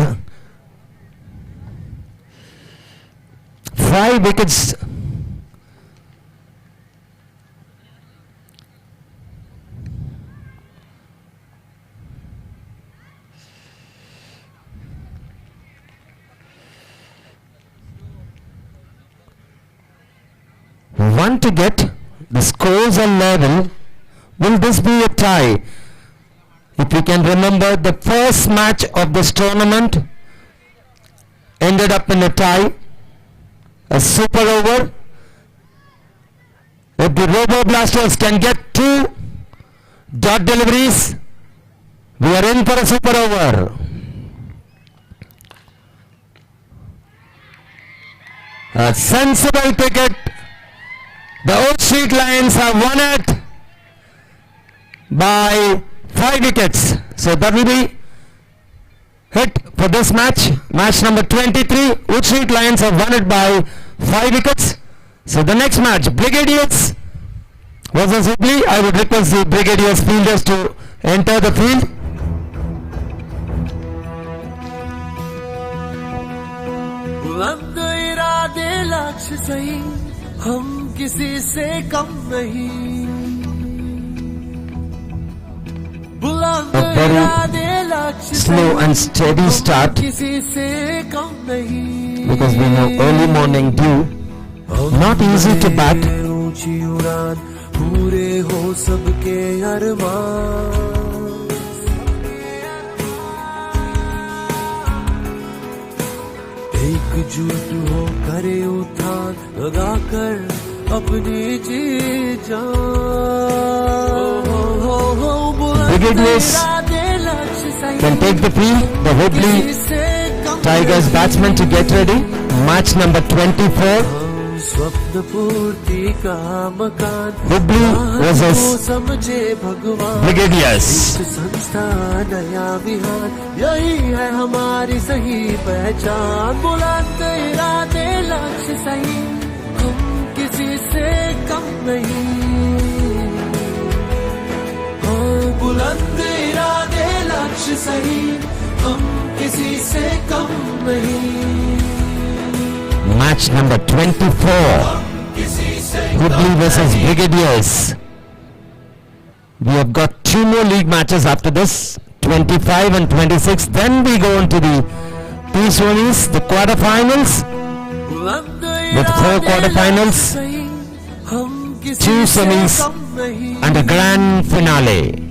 5 wickets. One to get. The scores are level. Will this be a tie? If you can remember, the first match of this tournament ended up in a tie, a super over. If the Robo Blasters can get 2 dot deliveries, we are in for a super over. A sensible cricket. The Wood Street Lions have won it by 5 wickets. So that will be it for this match. Match number 23. Wood Street Lions have won it by 5 wickets. So the next match, Brigadiers versus Hubli. I would request the Brigadiers fielders to enter the field. बुलंद इरादे लक्ष्य सही हम किसी से कम नहीं बुलंद इरादे लक्ष्य Slow and steady start, किसी से कम नहीं because we know early morning dew, not easy to bat. ऊंची उड़ान पूरे हो सबके अरमान एकजुट हो करे उठान लगाकर अपनी जी Brigadiers can take the field. The Hubli Tigers batsmen to get ready. Match number 24. स्वप्न पूर्ति का मकान Hubli versus Brigadiers. संस्था नया विहार यही है हमारी सही पहचान बुलंद इरादे लक्ष्य सही हम किसी से कम नहीं बुलंद इरादे लक्ष्य सही हम किसी से कम नहीं Match number 24. Hubli versus Brigadiers. We have got 2 more league matches after this, 25 and 26. Then we go into the T20s, the quarterfinals, with 4 quarterfinals, 2 semis, and a grand finale.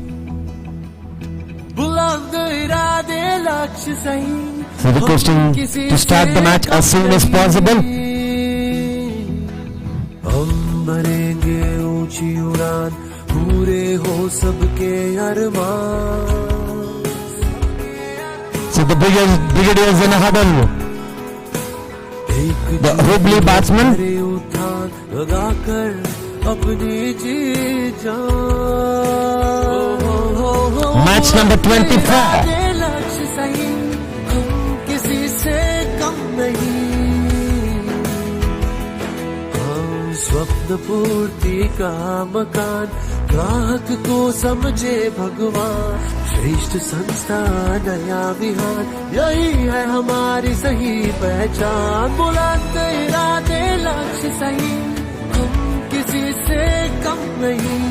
So requesting to start the match as soon as possible. हम भरेंगे ऊंची उड़ान पूरे हो सबके अरमान So the Brigadiers in a huddle. The Hubli batsman. लगाकर अपनी जी जान Match number 24. किसी से कम नहीं स्वप्न पूर्ति का मकान ग्राहक को समझे भगवान श्रेष्ठ संस्था नया विहार यही है हमारी सही पहचान बुलंद इरादे लक्ष्य सही हम किसी से कम नहीं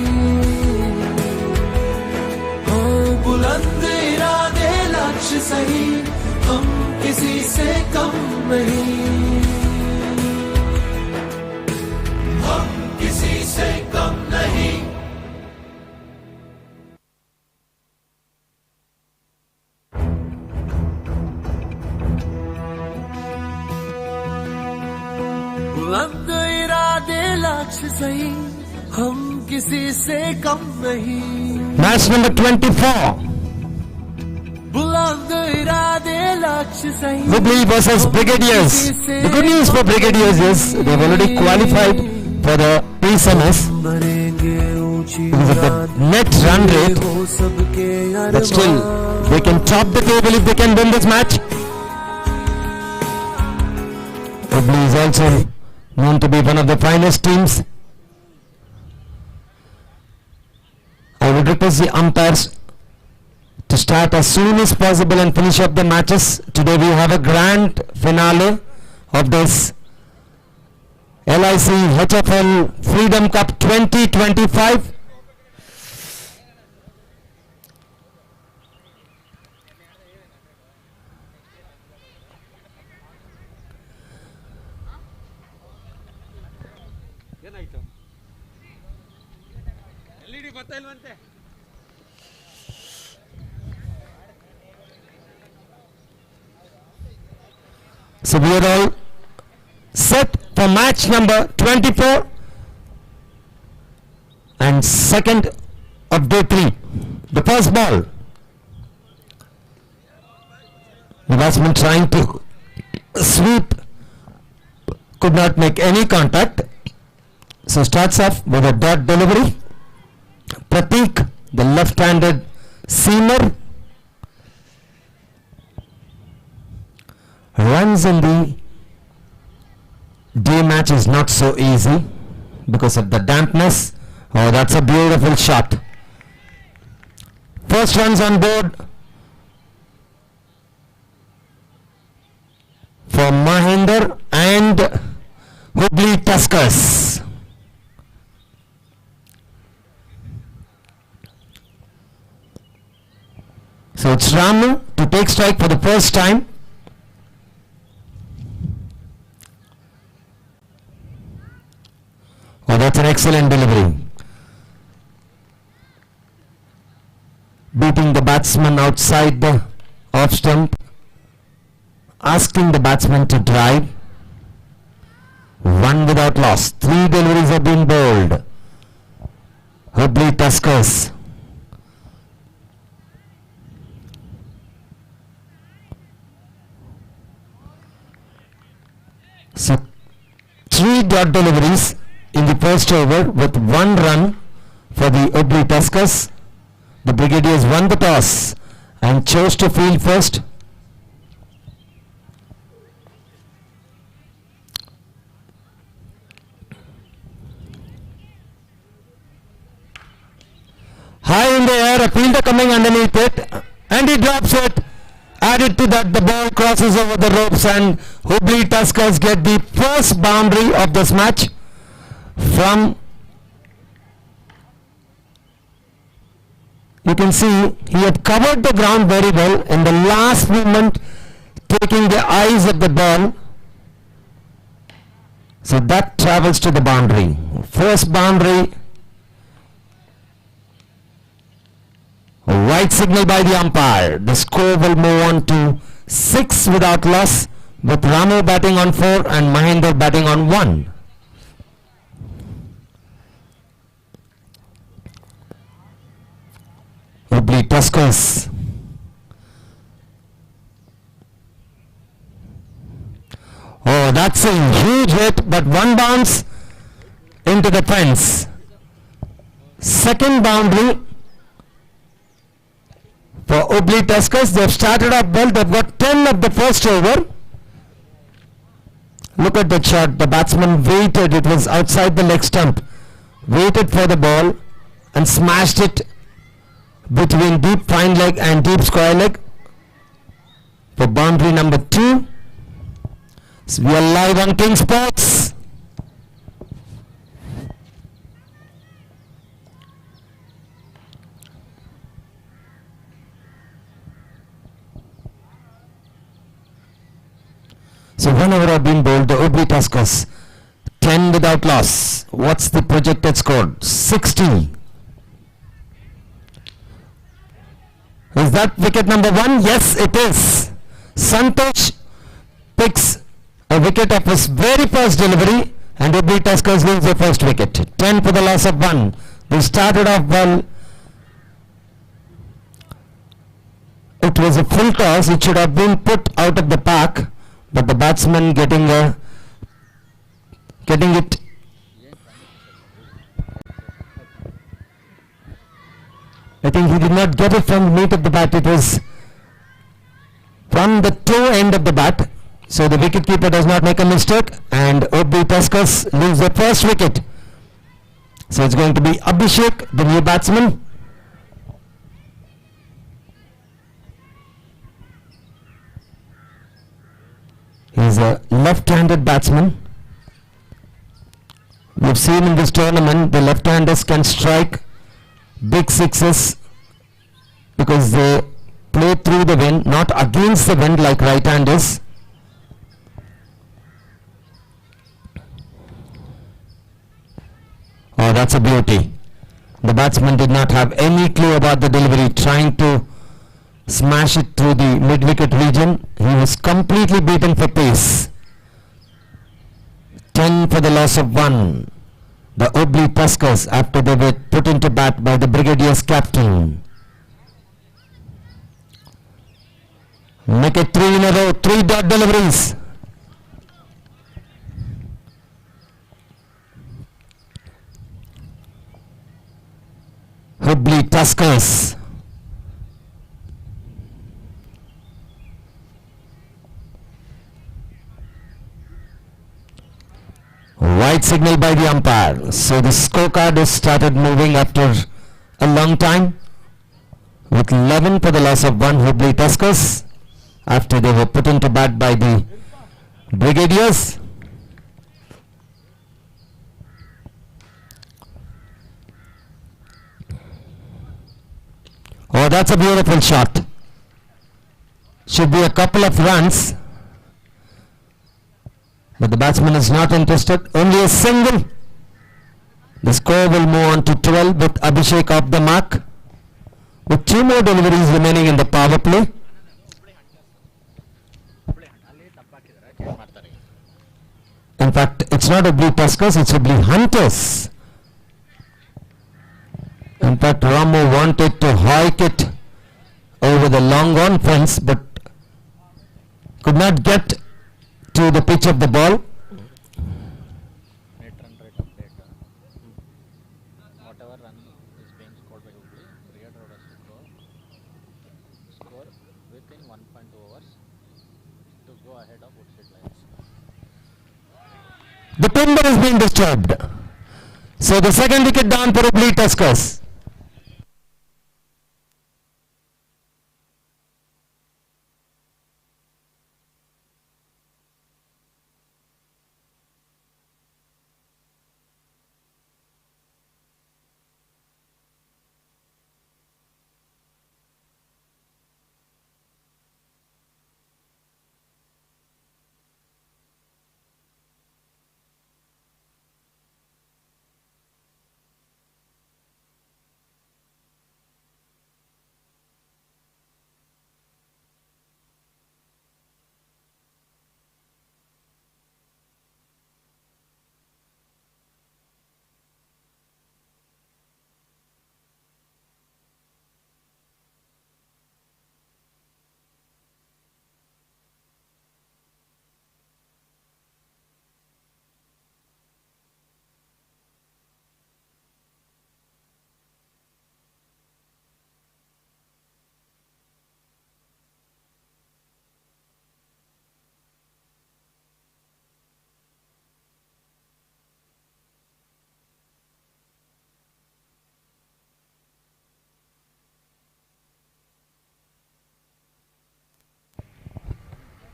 बुलंद इरादे लक्ष्य सही हम किसी से कम नहीं लक्ष्य सही हम किसी से कम नहीं Match number 24. बुलंद इरादे लक्ष्य सही Hubli versus Brigadiers. The good news for Brigadiers is they've already qualified for the pre-semis because of the net run rate. But still, they can top the table if they can win this match. Hubli is also known to be one of the finest teams. I would request the umpires to start as soon as possible and finish up the matches. Today we have a grand finale of this LIC HFL Freedom Cup 2025. So we are all set for match number 24 and second of day 3. The first ball. The batsman trying to sweep could not make any contact. So starts off with a dot delivery. Pratik, the left-handed seamer, runs in the day match is not so easy because of the dampness. Oh, that's a beautiful shot. First runs on board for Mahinder and Hubli Tuskers. So it's Ramu to take strike for the first time. Oh, that's an excellent delivery. Beating the batsman outside the off stump. Asking the batsman to drive. One without loss. 3 deliveries have been bowled. Hubli Tuskers. So 3 dot deliveries in the first over with 1 run for the Hubli Tuskers. The Brigadiers won the toss and chose to field first. High in the air, a fielder coming underneath it and he drops it. Added to that, the ball crosses over the ropes and Hubli Tuskers get the first boundary of this match from, you can see he had covered the ground very well in the last moment, taking the eyes of the ball. So that travels to the boundary. First boundary. A white signal by the umpire. The score will move on to 6 without loss, with Ramu batting on 4 and Mahinder batting on 1. Hubli Tuskers. Oh, that's a huge hit, but one bounce into the fence. Second boundary for Hubli Tuskers. They've started off well. They've got 10 of the first over. Look at that shot. The batsman waited. It was outside the leg stump. Waited for the ball and smashed it between deep fine leg and deep square leg for boundary number 2. So we are live on King Sports. So 1 over have been bowled. The Hubli Tuskers 10 without loss. What's the projected score? 60. Is that wicket number 1? Yes, it is. Santosh picks a wicket of his very first delivery. and Hubli Tuskers lose their first wicket. 10 for the loss of 1. They started off well. It was a full toss. It should have been put out of the park, but the batsman getting it. I think he did not get it from the meat of the bat. It was from the toe end of the bat. So the wicketkeeper does not make a mistake, and Hubli Tuskers lose their first wicket. So it's going to be Abhishek, the new batsman. He's a left-handed batsman. We've seen in this tournament the left-handers can strike big sixes because they play through the wind, not against the wind like right-handers. Oh, that's a beauty. The batsman did not have any clue about the delivery, trying to smash it through the mid-wicket region. He was completely beaten for pace. 10 for the loss of 1. The Hubli Tuskers after they were put into bat by the Brigadier's captain. Make it 3 in a row, 3 dot deliveries. Hubli Tuskers. White signal by the umpire. So the scorecard has started moving after a long time, with 11 for the loss of 1 Hubli Tuskers after they were put into bat by the Brigadiers. Oh, that's a beautiful shot. Should be a couple of runs. But the batsman is not interested. Only a single. The score will move on to 12 with Abhishek off the mark, with 2 more deliveries remaining in the power play. In fact, it's not Hubli Tuskers, it's Hubli Hunters. In fact, Ramo wanted to hike it over the long on fence, but could not get to the pitch of the ball. Whatever run is being scored by Hubli, Brigade Road has to score within 1.2 overs to go ahead of Woodshit Lions. The timber has been disturbed. So the second wicket down for Hubli Tuskers.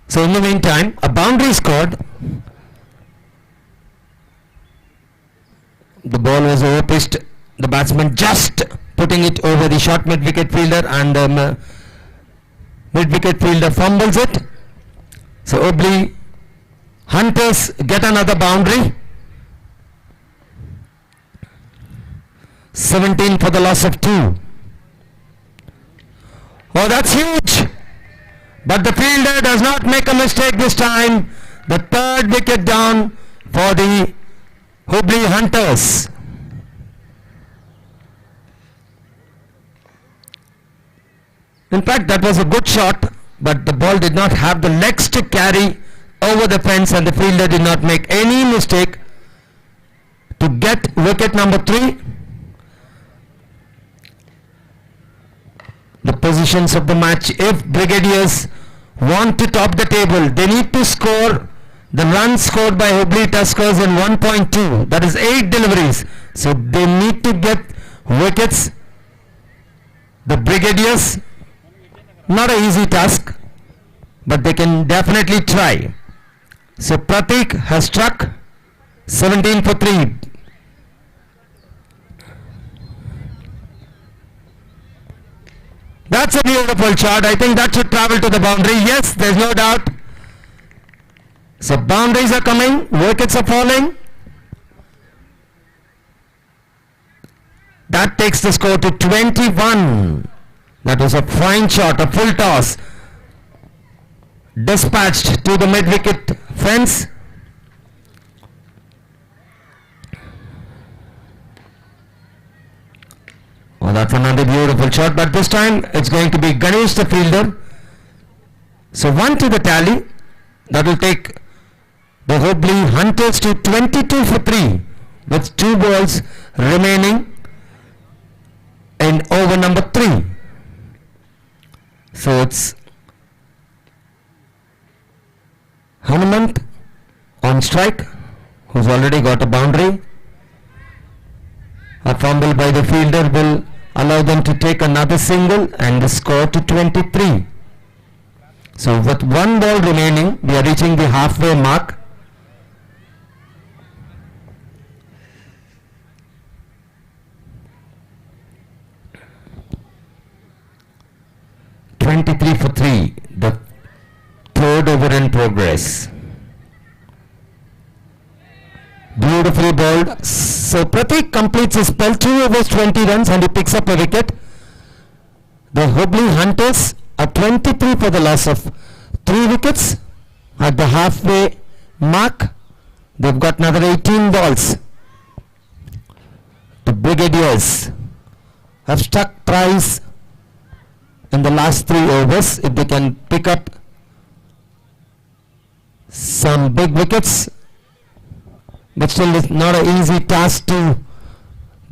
So in the meantime, a boundary scored. The ball was over pitched. The batsman just putting it over the short mid wicket fielder, and the mid wicket fielder fumbles it. So Hubli Hunters get another boundary. 17 for the loss of 2. Oh, that's huge! But the fielder does not make a mistake this time. The third wicket down for the Hubli Hunters. In fact, that was a good shot, but the ball did not have the legs to carry over the fence, and the fielder did not make any mistake to get wicket number 3. The positions of the match: if Brigadiers want to top the table, they need to score the runs scored by Hubli Tuskers in 1.2, that is 8 deliveries. So they need to get wickets. The Brigadiers, not an easy task, but they can definitely try. So Pratik has struck 17 for 3. That's a beautiful shot. I think that should travel to the boundary. Yes, there's no doubt. So boundaries are coming, wickets are falling. That takes the score to 21. That was a fine shot, a full toss. Dispatched to the mid-wicket fence. Oh, that's another beautiful shot, but this time it's going to be Ganesh the fielder. So 1 to the tally. That will take the Hubli Hunters to 22 for 3 with 2 balls remaining in over number 3. So it's Hanumant on strike, who's already got a boundary. A fumble by the fielder will allow them to take another single and the score to 23. So with 1 ball remaining, we are reaching the halfway mark. (23 for 3), the third over in progress. Beautifully bowled. So Pratik completes his spell, 2 overs 20 runs, and he picks up a wicket. The Hubli Hunters are 23 for the loss of 3 wickets. At the halfway mark, they've got another 18 balls. The Brigadiers have struck twice in the last 3 overs. If they can pick up some big wickets, but still it's not an easy task to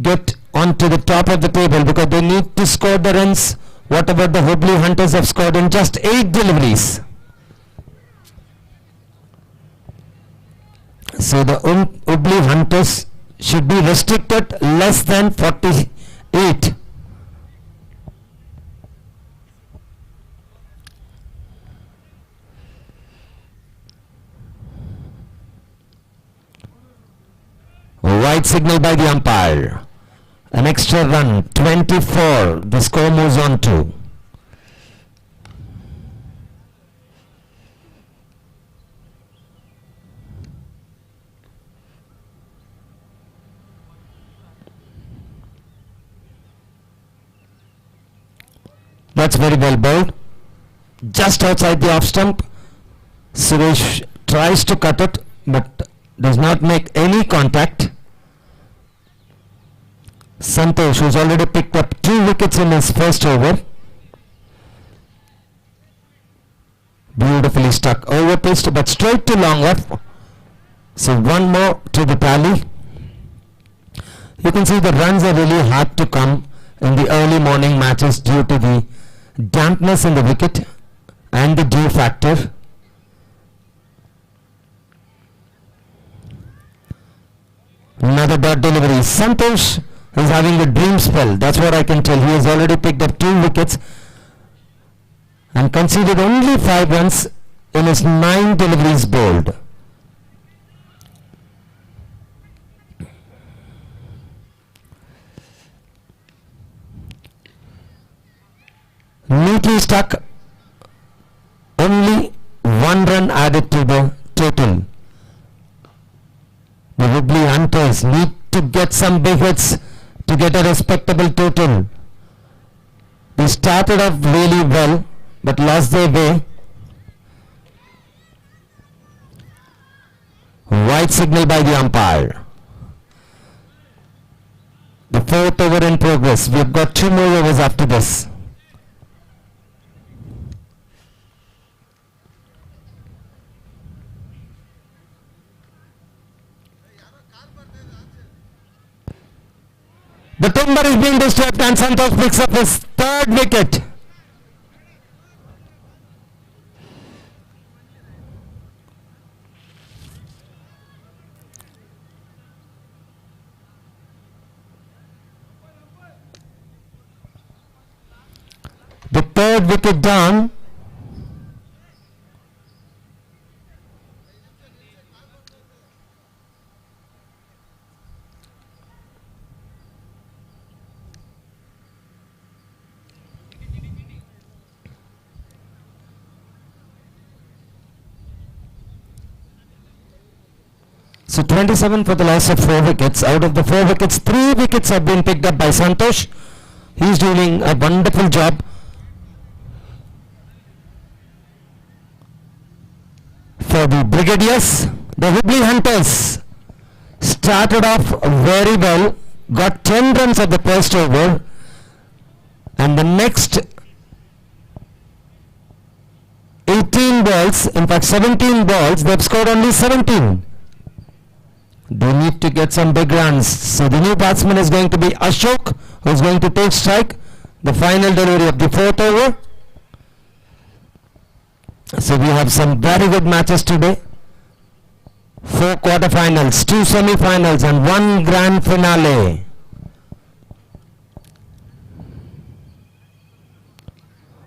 get onto the top of the table, because they need to score the runs whatever the Hubli Hunters have scored in just 8 deliveries. So the Hubli Hunters should be restricted less than 48. White signal by the umpire. An extra run, 24. The score moves on to. That's very well bowled. Just outside the off stump. Suresh tries to cut it, but does not make any contact. Santosh, who's already picked up 2 wickets in his first over. Beautifully stuck, over pitched, but straight to long off. So 1 more to the tally. You can see the runs are really hard to come in the early morning matches due to the dampness in the wicket and the dew factor. Another dot delivery. Santosh is having a dream spell. That's what I can tell. He has already picked up 2 wickets and conceded only 5 runs in his 9 deliveries bowled. Neatly stuck. Only 1 run added to the total. The Hubli Hunters need to get some big hits to get a respectable total. They started off really well, but lost their way. White signal by the umpire. fourth over in progress. We've got 2 more overs after this. The timber is being disturbed and Santosh picks up his 3rd wicket. The 3rd wicket down. So 27 for the loss of 4 wickets. Out of the 4 wickets, 3 wickets have been picked up by Santosh. He's doing a wonderful job. For the Brigadiers, the Hubli Hunters started off very well, got 10 runs at the first over, and the next 18 balls, in fact 17 balls, they've scored only 17. They need to get some big runs. So the new batsman is going to be Ashok, who is going to take strike, the final delivery of the 4th over. So we have some very good matches today. 4 quarterfinals, 2 semi-finals and 1 grand finale.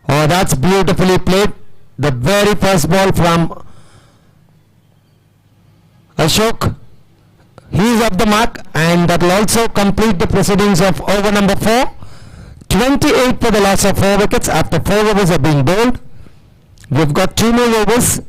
Oh, that's beautifully played. The very first ball from Ashok. He is off the mark, and that will also complete the proceedings of over number 4. 28 for the loss of 4 wickets after 4 overs are being bowled. We've got 2 more overs.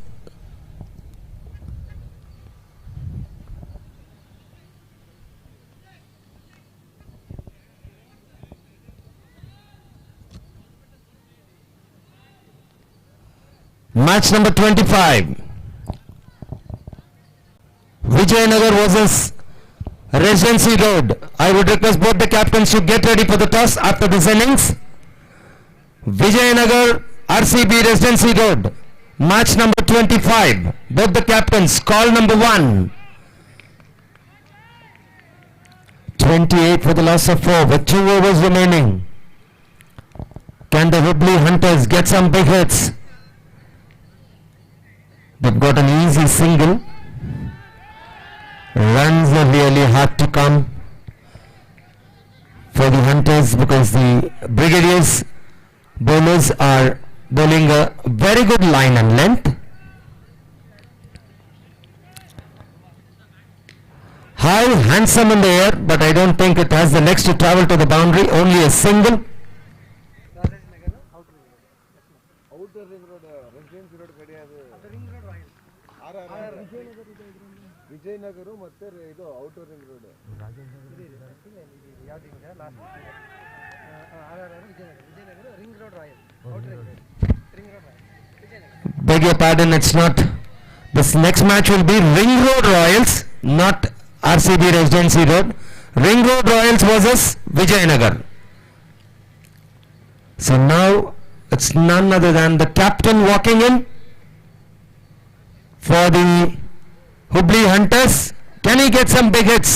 Match number 25. Vijayanagar versus Residency Road. I would request both the captains to get ready for the toss after this innings. Vijayanagar RCB Residency Road. Match number 25. Both the captains. Call number 1. 28 for the loss of 4 with 2 overs remaining. Can the Hubli Hunters get some big hits? They've got an easy single. Runs are really hard to come for the Hunters because the Brigadiers bowlers are bowling a very good line and length. High, handsome in the air, but I don't think it has the legs to travel to the boundary. Only a single. Vijayanagara ಮತ್ತೆ ಇದು outer ring road Beg your pardon, it's not. This next match will be Ring Road Royals, not RCB Residency Road. Ring Road Royals versus Vijayanagar. So now it's none other than the captain walking in for the Hubli Hunters. Can he get some big hits?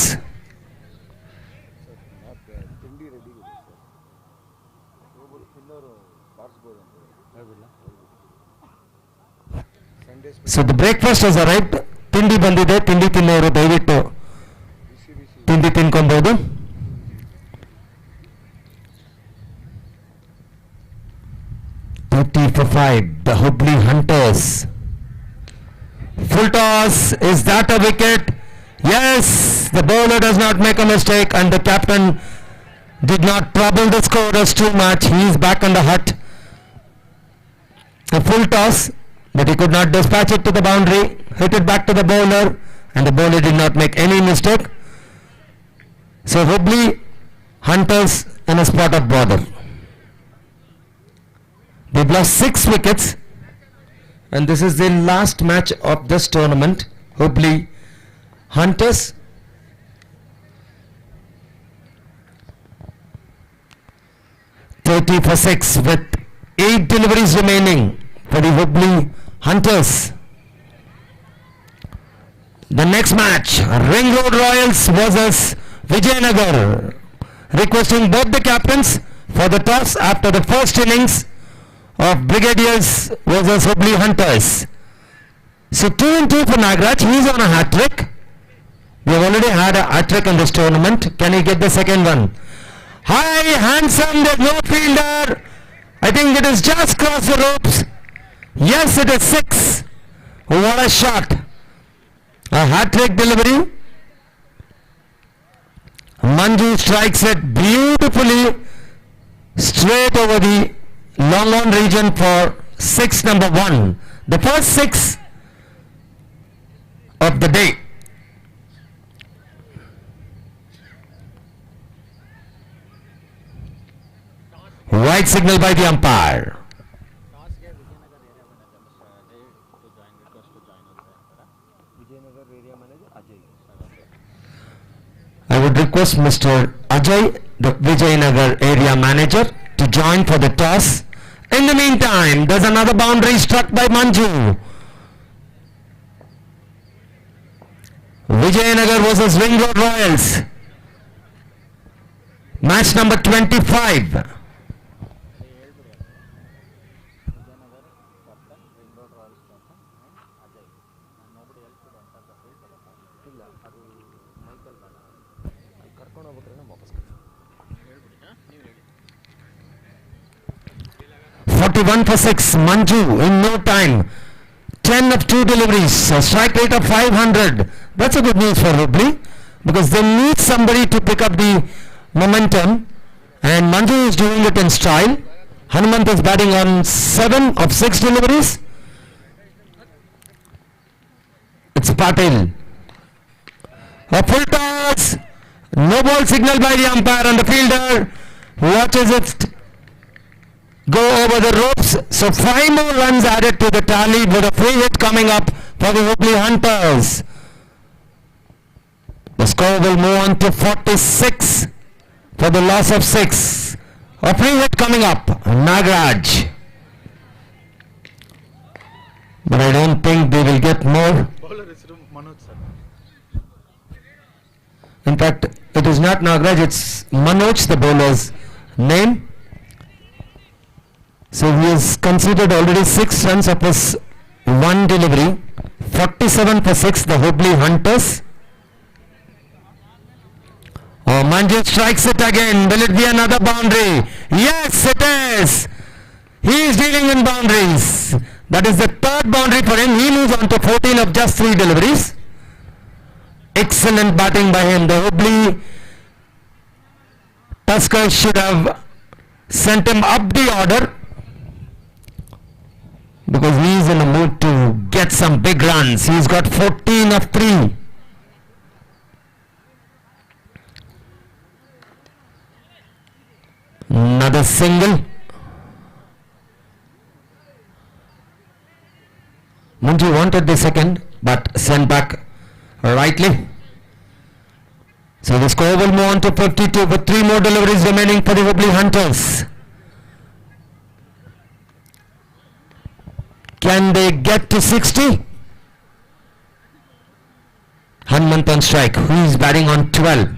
So the breakfast has arrived. Tindi bandide, tindi tinnoru dayaviಟ್ಟು ತಿಂಡಿ ತಿನ್ಕೊಬಹುದು. For 5, the Hubli Hunters. Full toss. Is that a wicket? Yes, the bowler does not make a mistake and the captain did not trouble the scorers too much. He is back on the hut. A full toss, but he could not dispatch it to the boundary. Hit it back to the bowler and the bowler did not make any mistake. So Hubli Hunters in a spot of bother. They've lost 6 wickets and this is the last match of this tournament. Hubli Hunters 30 for 6 with 8 deliveries remaining for the Hubli Hunters. The next match, Ring Road Royals versus Vijayanagar. Requesting both the captains for the toss after the first innings of Brigadiers versus Hubli Hunters. So 2-2 for Nagraj. He is on a hat trick. We have already had a hat trick in this tournament. Can he get the second one? High, handsome, there's no fielder. I think it is just crossed the ropes. Yes, it is 6. What a shot. A hat trick delivery. Manju strikes it beautifully straight over the long on region for 6 number 1. The first 6 of the day. White signal by the umpire. I would request Mr. Ajay, the Vijayanagar area manager, to join for the toss. In the meantime, there's another boundary struck by Manju. Vijayanagar versus Ring Road Royals. Match number 25. One for 6, Manju in no time. 10 of 2 deliveries, a strike rate of 500. That's a good news for Hubli because they need somebody to pick up the momentum, and Manju is doing it in style. Hanumant is batting on 7 of 6 deliveries. It's Patil. A full toss. No ball signal by the umpire, and the fielder watches it go over the ropes. So 5 more runs added to the tally with a free hit coming up for the Hubli Hunters. The score will move on to 46 for the loss of 6. A free hit coming up, Nagraj. But I don't think they will get more. In fact, it is not Nagraj, it's Manoj, the bowler's name. So he has conceded already 6 runs of his 1 delivery. 47 for 6, the Hubli Hunters. Oh, Manju strikes it again. Will it be another boundary? Yes, it is. He is dealing in boundaries. That is the 3rd boundary for him. He moves on to 14 of just 3 deliveries. Excellent batting by him. The Hubli Tuskers should have sent him up the order, because he is in a mood to get some big runs. He's got 14 of 3. Another single. Manju wanted the second, but sent back rightly. So the score will move on to 52 with 3 more deliveries remaining for the Hubli Hunters. Can they get to 60? Hanumant on strike. Who is batting on 12?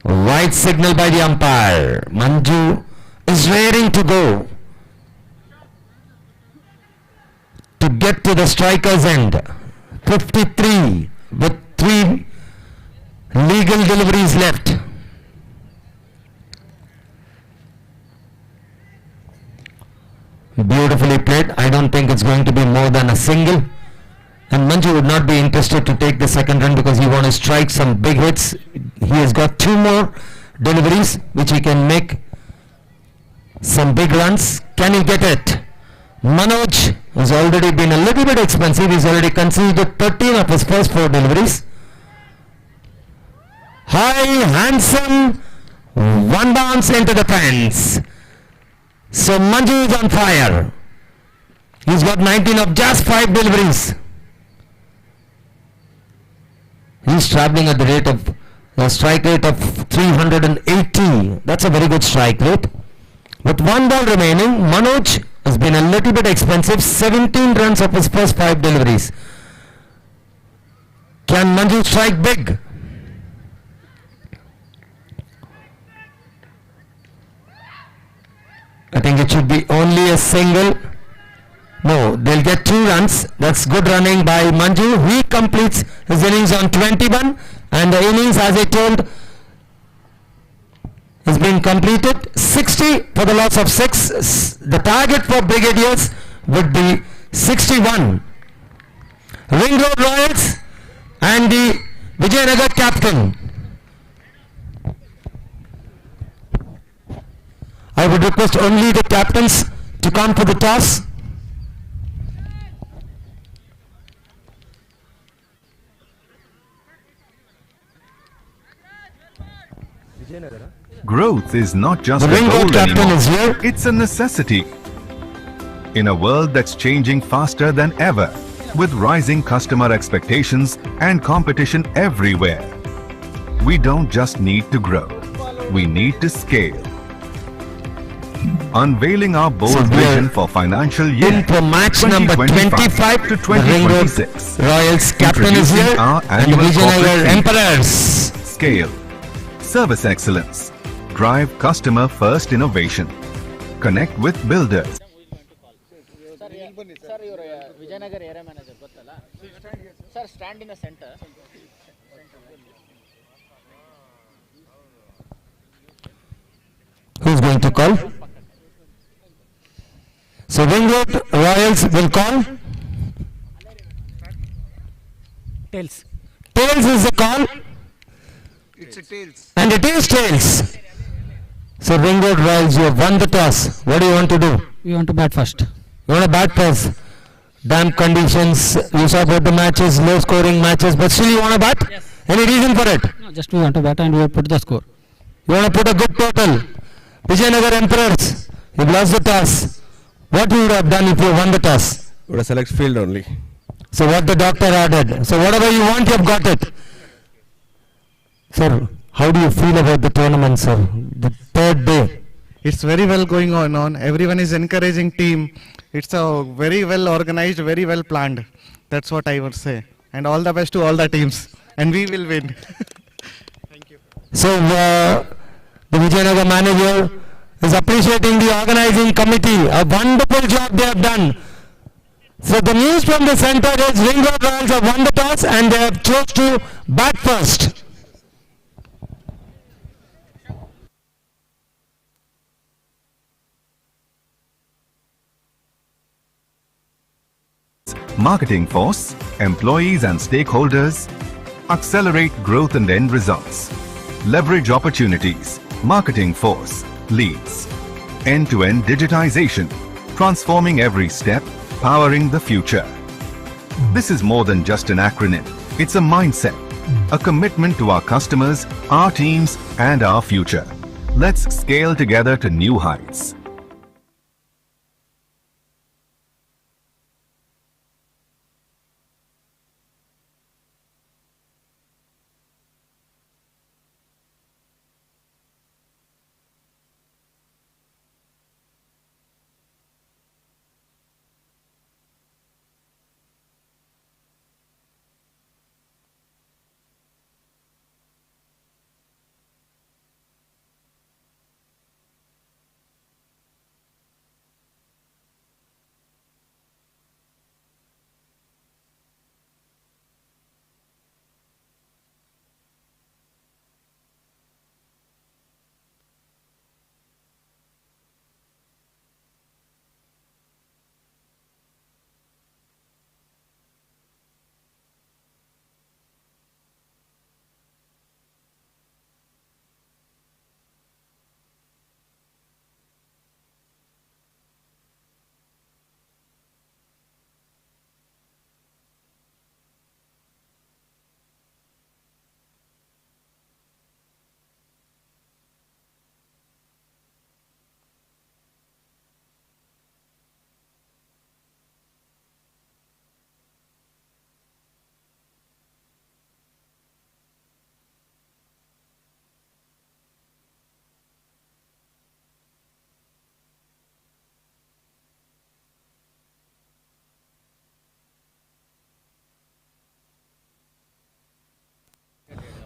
White signal by the umpire. Manju is raring to go to get to the striker's end. 53 with 3 legal deliveries left. Beautifully played. I don't think it's going to be more than a single. And Manju would not be interested to take the second run because he wants to strike some big hits. He has got 2 more deliveries which he can make some big runs. Can he get it? Manoj has already been a little bit expensive. He's already conceded 13 of his first 4 deliveries. High, handsome, 1 bounce into the fence. So Manju is on fire. He's got 19 of just 5 deliveries. He's traveling at the rate of A strike rate of 380. That's a very good strike rate. With 1 ball remaining, Manoj has been a little bit expensive. 17 runs of his first 5 deliveries. Can Manju strike big? I think it should be only a single. No, they'll get 2 runs. That's good running by Manju. He completes his innings on 21, and the innings, as I told, has been completed. 60 for the loss of 6. The target for Brigadiers would be 61. Ring Road Royals and the Vijayanagar captain. I would request only the captains to come for the toss. Growth is not just The a ring goal road captain anymore. is here. It's a necessity. In a world that's changing faster than ever, with rising customer expectations and competition everywhere, we don't just need to grow, we need to scale. Unveiling our bold So we are vision for financial year in for match number 25 to The Ring Road 2026. Royals captain is Introducing here our and the annual Vijayanagar corporate theme. Emperors. Scale, service excellence, drive customer first innovation, connect with builders. Sir, your Vijayanagar area manager, gottala? Sir, stand in the center. Who's going to call? So Ring Road Royals will call. Tails. Tails is the call. It's a tails. And it is tails. So Ring Road Royals, you have won the toss. What do you want to do? We want to bat first. You want to bat first? Damp conditions, you saw both the matches, low scoring matches, but still you want to bat? Yes. Any reason for it? No, just we want to bat and we will put the score. You want to put a good total. Vijayanagar Emperors, you've lost the toss. What you would have done if you won the toss? Would have select field only. So what the doctor ordered. So whatever you want, you have got it. Sir, how do you feel about the tournament, sir? The third day. It's very well going on. Everyone is encouraging team. It's a very well organized, very well planned. That's what I would say. And all the best to all the teams. And we will win. So the Vijayanagar manager is appreciating the organizing committee. A wonderful job they have done. So the news from the center is Ring Road Royals have won the toss and they have chose to bat first. Marketing force, employees and stakeholders, accelerate growth and end results, leverage opportunities, marketing force, leads, end-to-end digitization, transforming every step, powering the future. This is more than just an acronym, it's a mindset, a commitment to our customers, our teams and our future. Let's scale together to new heights.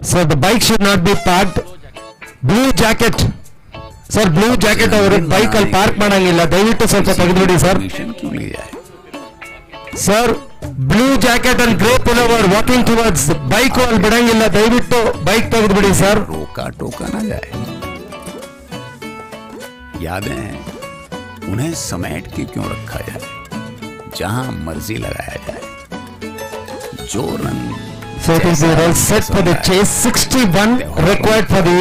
So the bike should not be parked. Blue jacket. Sir, blue jacket ಅವರು bike ಅಲ್ಲಿ park ಮಾಡಂಗಿಲ್ಲ, ದಯವಿಟ್ಟು ಸ್ವಲ್ಪ ತೆಗೆದುಬಿಡಿ sir. Sir, blue jacket and grey pullover walking towards bike ಅಲ್ಲಿ ಬಿಡಂಗಿಲ್ಲ, ದಯವಿಟ್ಟು bike ತೆಗೆದುಬಿಡಿ sir. रोका टोका ना जाए. यादें हैं, उन्हें समेट के क्यों रखा जाए, जहां मर्जी लगाया जाए. जो रंग So it is all set for the chase. 61 required for the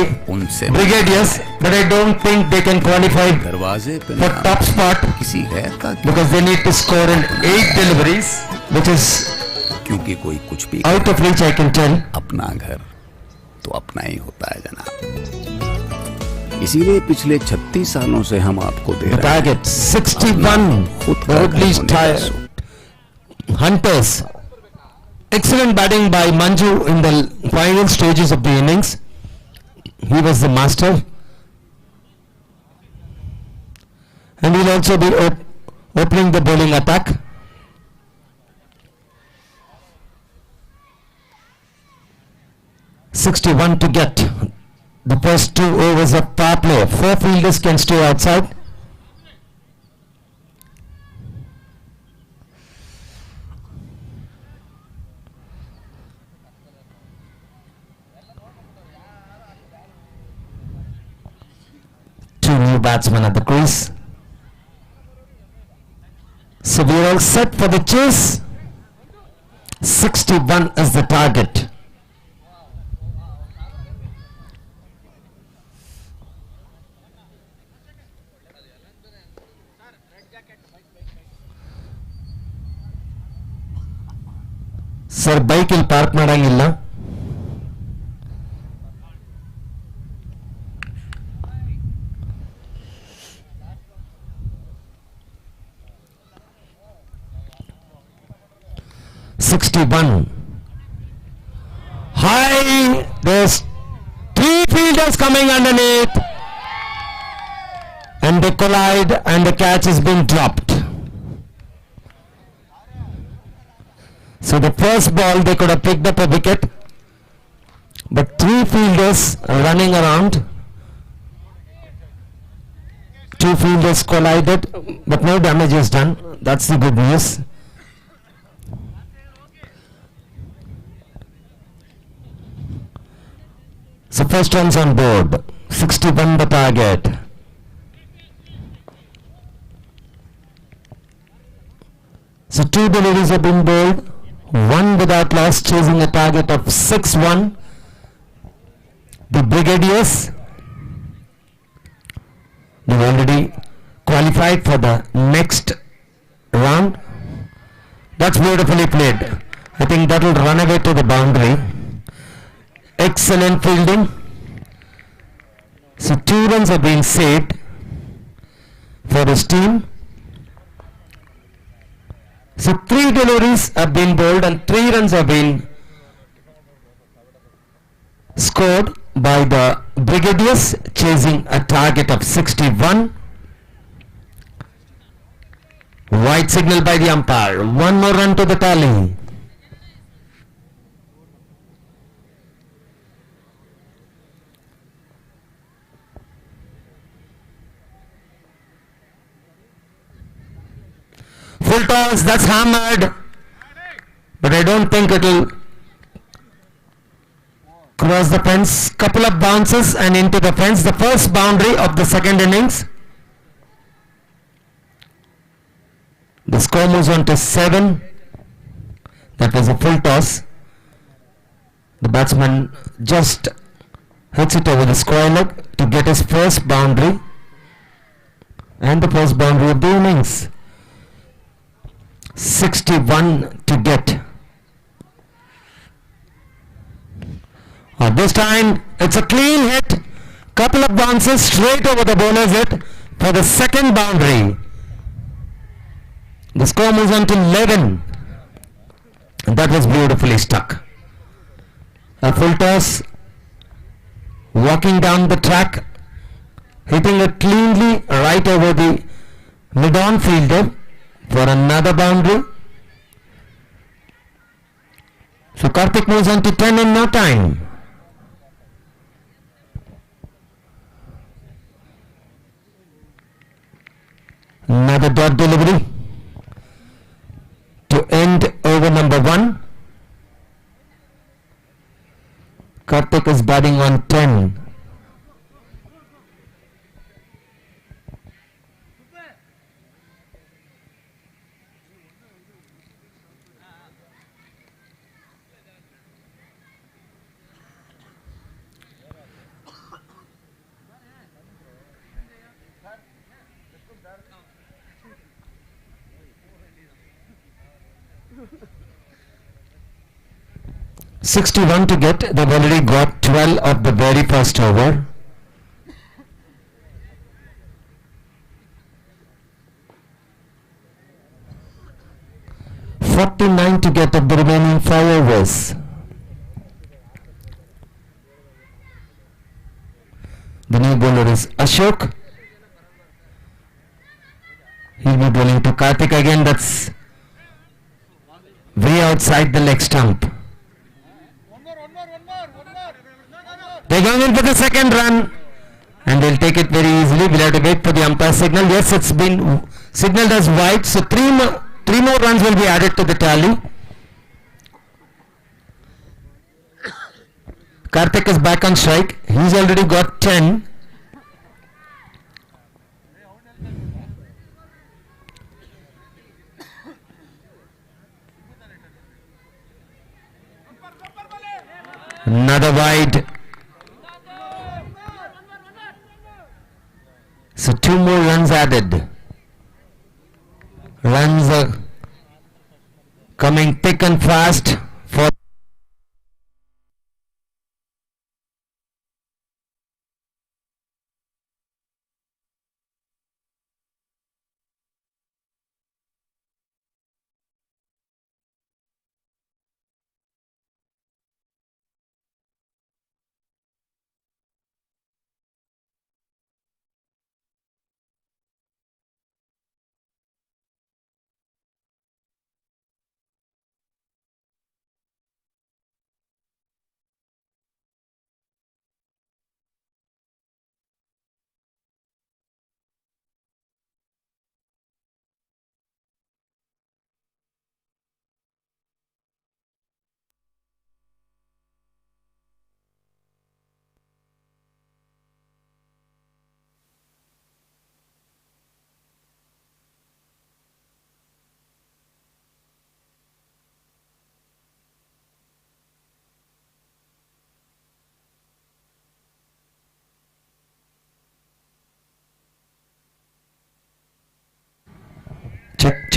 brigadiers, but I don't think they can qualify for top spot because they need to score in 8 deliveries, which is क्योंकि कोई कुछ भी out of reach, I can tell. अपना घर तो अपना ही होता है जनाब. इसीलिए पिछले 36 सालों से हम आपको दे रहे हैं. Target 61. Woodley Hunters. Excellent batting by Manju in the final stages of the innings. He was the master. And he'll also be opening the bowling attack. (61) to get the first 2 overs of power play. 4 fielders can stay outside. Two new batsmen at the crease. So we are all set for the chase. 61 is the target. Sir, bike il park ಮಾಡಂಗಿಲ್ಲ. High, there's 3 fielders coming underneath and they collide and the catch has been dropped. So the first ball they could have picked up a wicket, but 3 fielders are running around. 2 fielders collided, but no damage is done. That's the good news. So first runs on board. 61 the target. So 2 deliveries have been bowled. 1 without loss, chasing a target of 6-1. The Brigadiers, they've already qualified for the next round. That's beautifully played. I think that will run away to the boundary. Excellent fielding. So 2 runs have been saved for this team. So 3 deliveries have been bowled and 3 runs have been scored by the Brigadiers, chasing a target of 61. White signal by the umpire. 1 more run to the tally. Full toss, that's hammered, but I don't think it will cross the fence. Couple of bounces and into the fence. The first boundary of the second innings. The score moves on to 7. That was a full toss. The batsman just hits it over the square leg to get his first boundary and the first boundary of the innings. 61 to get. This time it's a clean hit. Couple of bounces straight over the bowler's head for the second boundary. The score moves on to 11. And that was beautifully stuck. A full toss, walking down the track, hitting it cleanly right over the mid-on fielder for another boundary. So Karthik moves on to 10 in no time. short delivery to end over number 1. Karthik is batting on 10. .61 to get. They've already got 12 of the very first over. .49 to get of the remaining 5 overs. The new bowler is Ashok. He'll be bowling to Karthik again. That's way outside the leg stump. They're going in for the second run and they'll take it very easily. We'll have to wait for the umpire signal. Yes, it's been signaled as wide, so three more runs will be added to the tally. Karthik is back on strike. He's already got 10. Another wide. So 2 more runs added. Runs are coming thick and fast for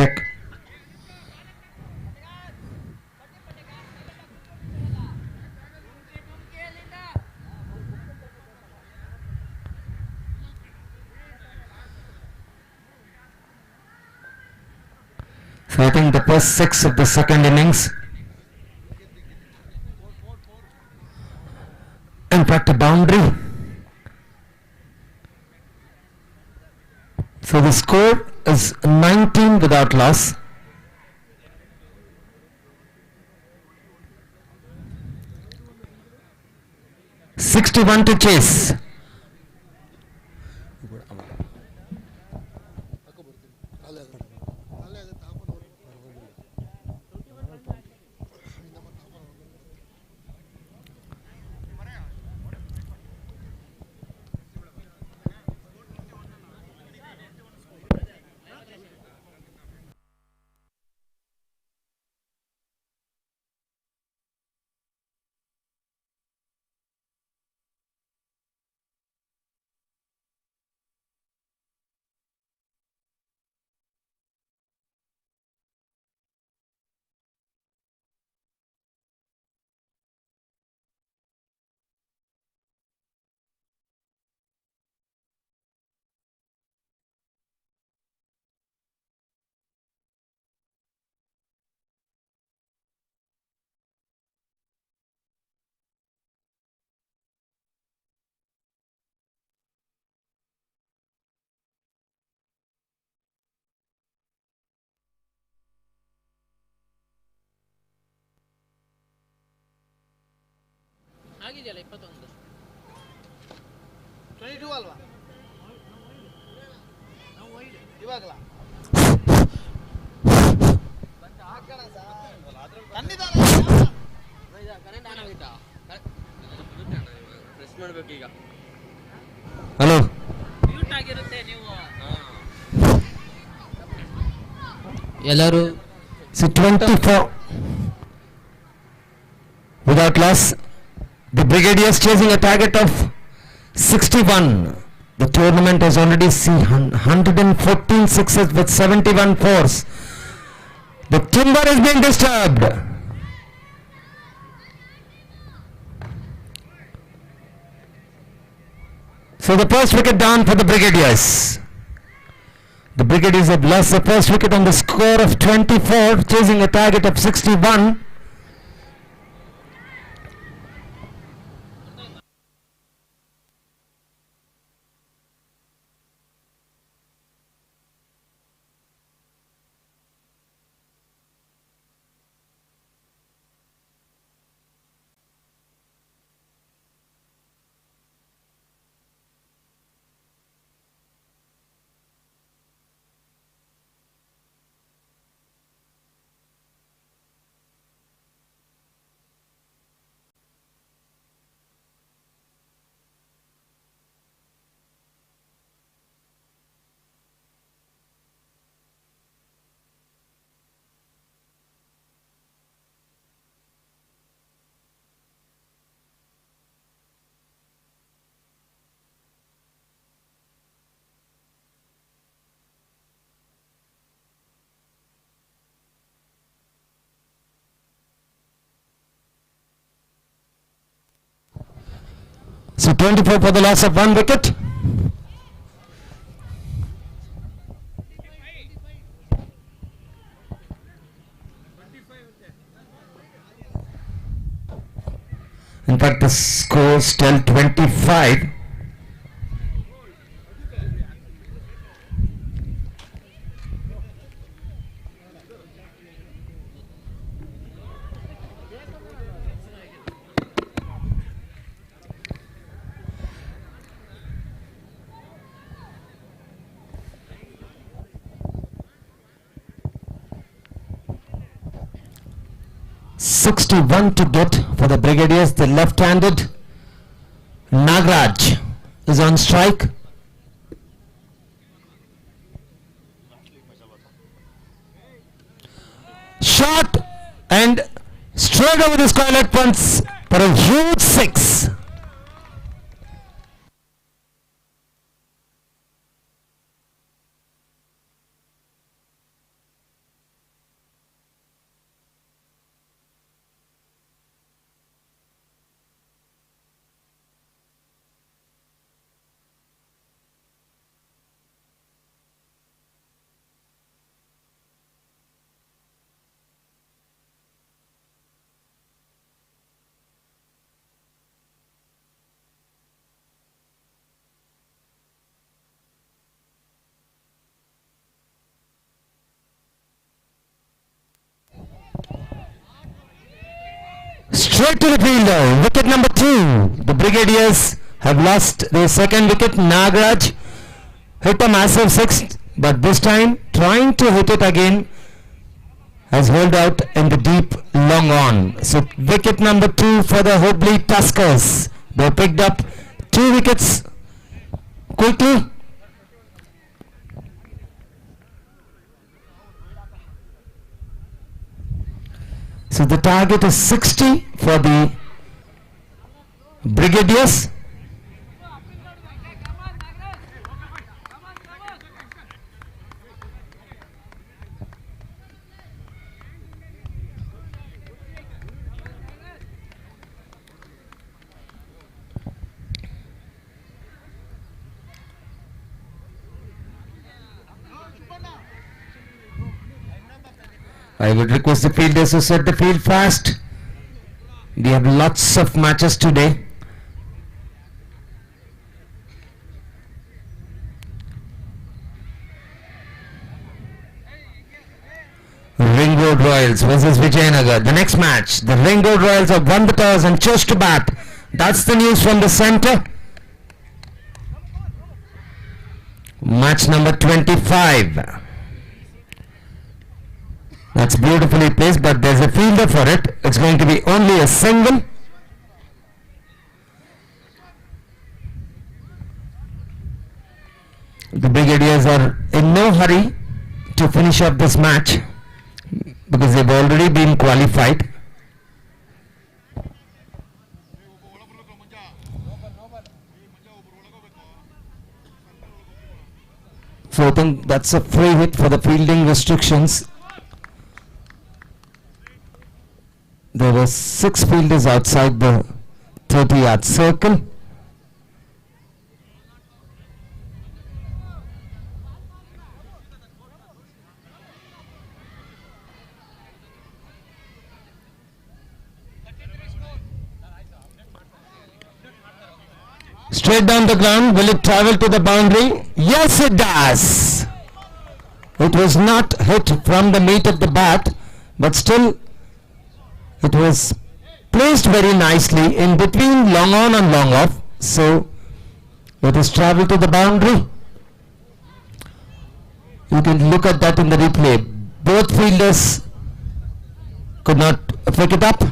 check. So I think the first 6 of the second innings. In fact, a boundary. So the score is 19 without loss. .61 to chase. ಆಗಿದೆಯಲ್ಲ 21 22 ಅಲ್ವಾ ಇವಾಗಲ Hello. ಎಲ್ಲರೂ So 24 without loss. The Brigadiers chasing a target of 61. The tournament has already seen 114 sixes with 71 fours. The timber is being disturbed. So the first wicket down for the Brigadiers. The Brigadiers have lost the first wicket on the score of 24, chasing a target of 61. So 24 for the loss of 1 wicket. In fact, the score still 25. .61 to get for the Brigadiers. The left-handed Nagraj is on strike. Shot and straight over the skylight punts for a huge 6. Straight to the fielder, wicket number 2. The Brigadiers have lost their second wicket. Nagraj hit a massive 6, but this time trying to hit it again has held out in the deep long on. So wicket number 2 for the Hubli Tuskers. They picked up 2 wickets quickly. So the target is 60 for the Brigadiers. I would request the fielders to set the field fast. We have lots of matches today. Ring Road Royals versus Vijayanagar. The next match, the Ring Road Royals have won the toss and chose to bat. That's the news from the centre. Match number 25. That's beautifully placed, but there's a fielder for it. It's going to be only a single. The Brigadiers are in no hurry to finish up this match because they've already been qualified. So I think that's a free hit for the fielding restrictions. There were 6 fielders outside the 30-yard circle. Straight down the ground. Will it travel to the boundary? Yes, it does. It was not hit from the meat of the bat, but still it was placed very nicely in between long on and long off. So it has traveled to the boundary. You can look at that in the replay. Both fielders could not pick it up.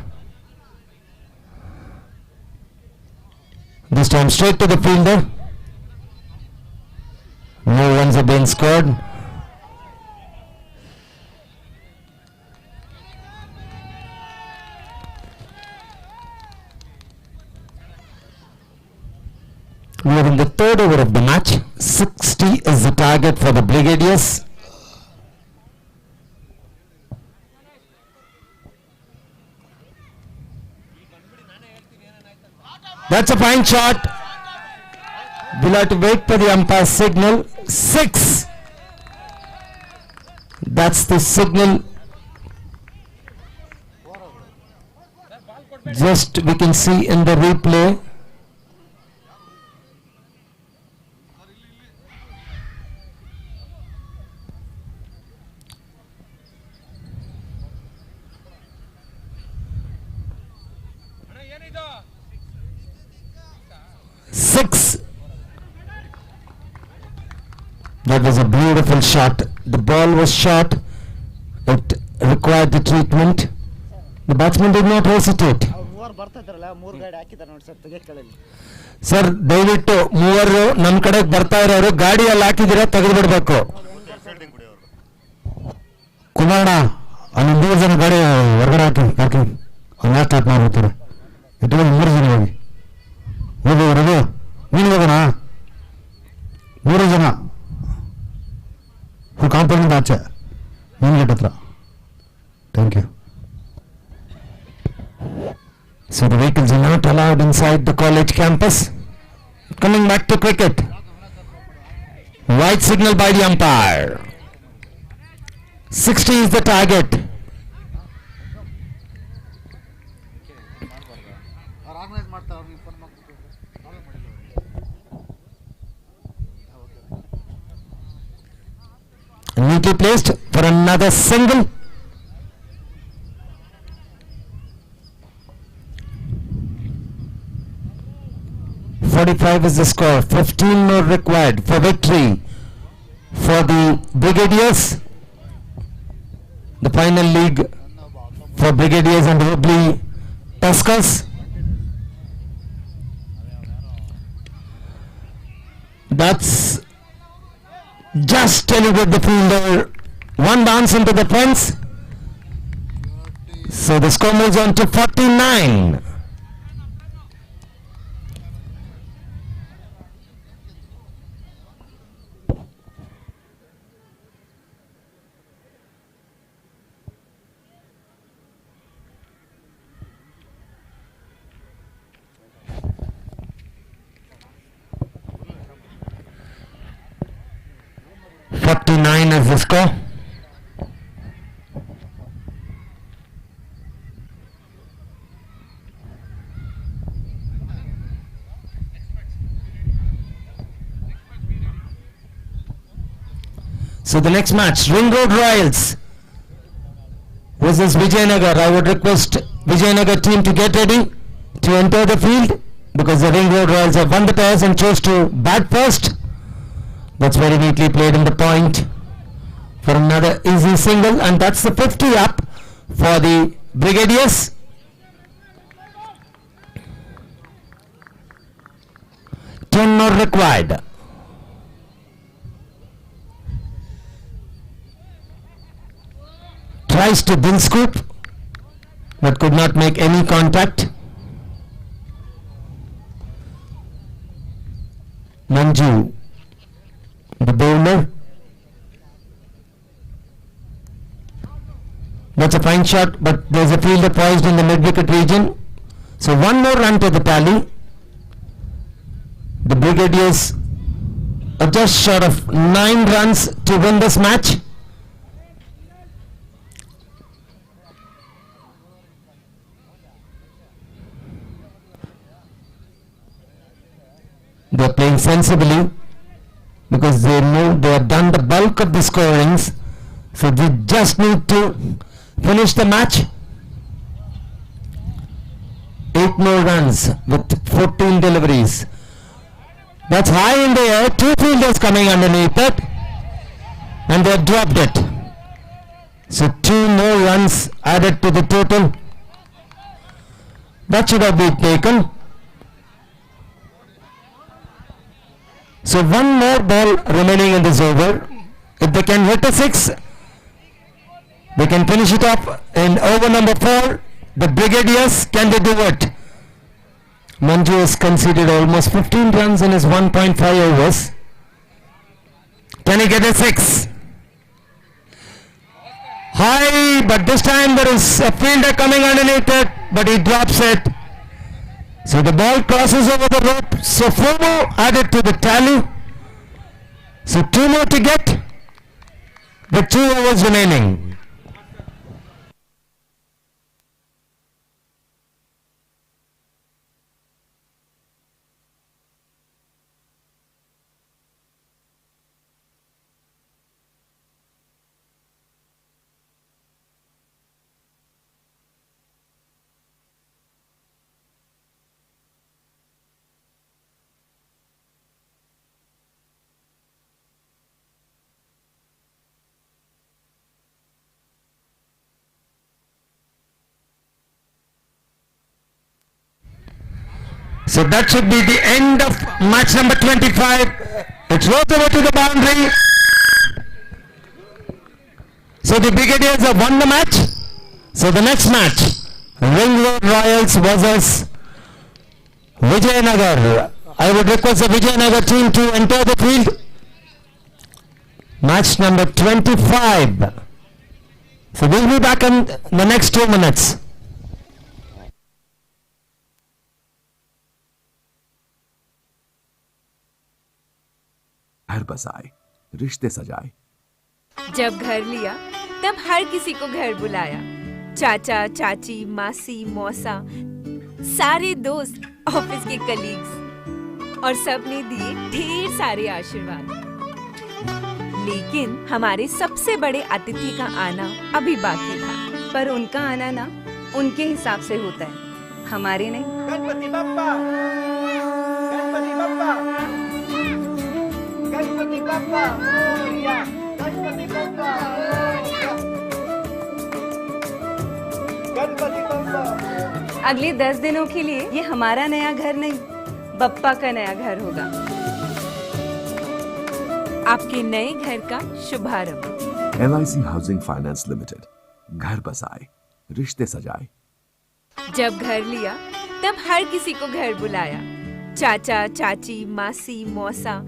This time straight to the fielder. No runs have been scored. We are in the 3rd over of the match. 60 is the target for the Brigadiers. That's a fine shot. We'll have to wait for the umpire's signal. 6. That's the signal. Just we can see in the replay. That was a beautiful shot. The ball was shot. It required the treatment. The batsman did not hesitate. Sir ದಯವಿಟ್ಟು ಮೂವರು ನಮ್ಮ ಕಡೆಗೆ ಬರ್ತಾ ಇರೋರು ಗಾಡಿಯಲ್ಲಿ ಹಾಕಿದ್ರೆ ತೆಗೆದು ಬಿಡಬೇಕು. ಕುಮಾರಣ್ಣ ಅಲ್ಲಿ 3 ಜನ ಗಾಡಿ ಹೊರಗಡೆ ಹಾಕಿ ಅವ್ರು ಸ್ಟಾರ್ಟ್ ಮಾಡ್ಬಿಡ್ತಾರೆ. ಇಟ್ಕೊಂಡು 3 ಜನ ಹೋಗಿ ಹೋಗಿ ನೀನು ಹೋಗೋಣ. 3 ಜನ ಕಾಂಪೌಂಡ್ ಆಚೆ ನೀನು ಗೇಟ್ ಹತ್ರ. Thank you. So the vehicles are not allowed inside the college campus. Coming back to cricket. White signal by the umpire. 60 is the target. Neatly placed for another single. .45 is the score. 15 more required for victory for the Brigadiers. The final league for Brigadiers and Hubli Tuskers. That's just delivered the fielder. One bounce into the fence. So the score moves on to 49. Is the score. So the next match, Ring Road Royals versus Vijayanagar. I would request Vijayanagar team to get ready to enter the field because the Ring Road Royals have won the toss and chose to bat first. That's very neatly played in the point for another easy single, and that's the 50 up for the Brigadiers. Ten more required. Tries to bill scoop, but could not make any contact. Manju, the bowler. That's a fine shot, but there's a fielder poised in the mid-wicket region. So one more run to the tally. The Brigadiers are just short of 9 runs to win this match. They are playing sensibly because they know they have done the bulk of the scorings. So they just need to finish the match. 8 more runs with 14 deliveries. That's high in the air. 2 fielders coming underneath it, and they have dropped it. So 2 more runs added to the total. That should have been taken. So 1 more ball remaining in this over. If they can hit a 6, they can finish it off in over number 4. The Brigadiers, can they do it? Manju has conceded almost 15 runs in his 1.5 overs. Can he get a 6? High, but this time there is a fielder coming underneath it, but he drops it. So the ball crosses over the rope. So 4 more added to the tally. So 2 more to get. The 2 overs remaining. So that should be the end of match number 25. It's rolled over to the boundary. So the Brigadiers have won the match. So the next match, Ring Road Royals versus Vijayanagar. I would request the Vijayanagar team to enter the field. Match number 25. So we'll be back in the next 2 minutes. घर बसाए, रिश्ते सजाए। जब घर लिया तब हर किसी को घर बुलाया। चाचा, चाची, मासी, मौसा, सारे दोस्त, ऑफिस के कलीग्स, और सब ने दिए ढेर सारे आशीर्वाद। लेकिन हमारे सबसे बड़े अतिथि का आना अभी बाकी था। पर उनका आना ना उनके हिसाब से होता है, हमारे नहीं। गणपति बप्पा, गणपति बप्पा, गणपति बप्पा, गणपति बप्पा, गणपति बप्पा। अगले 10 दिनों के लिए ये हमारा नया घर नहीं, बप्पा का नया घर होगा। आपके नए घर का शुभारंभ। LIC हाउसिंग फाइनेंस लिमिटेड, घर बसाए, रिश्ते सजाए। जब घर लिया तब हर किसी को घर बुलाया। चाचा, चाची, मासी, मौसा,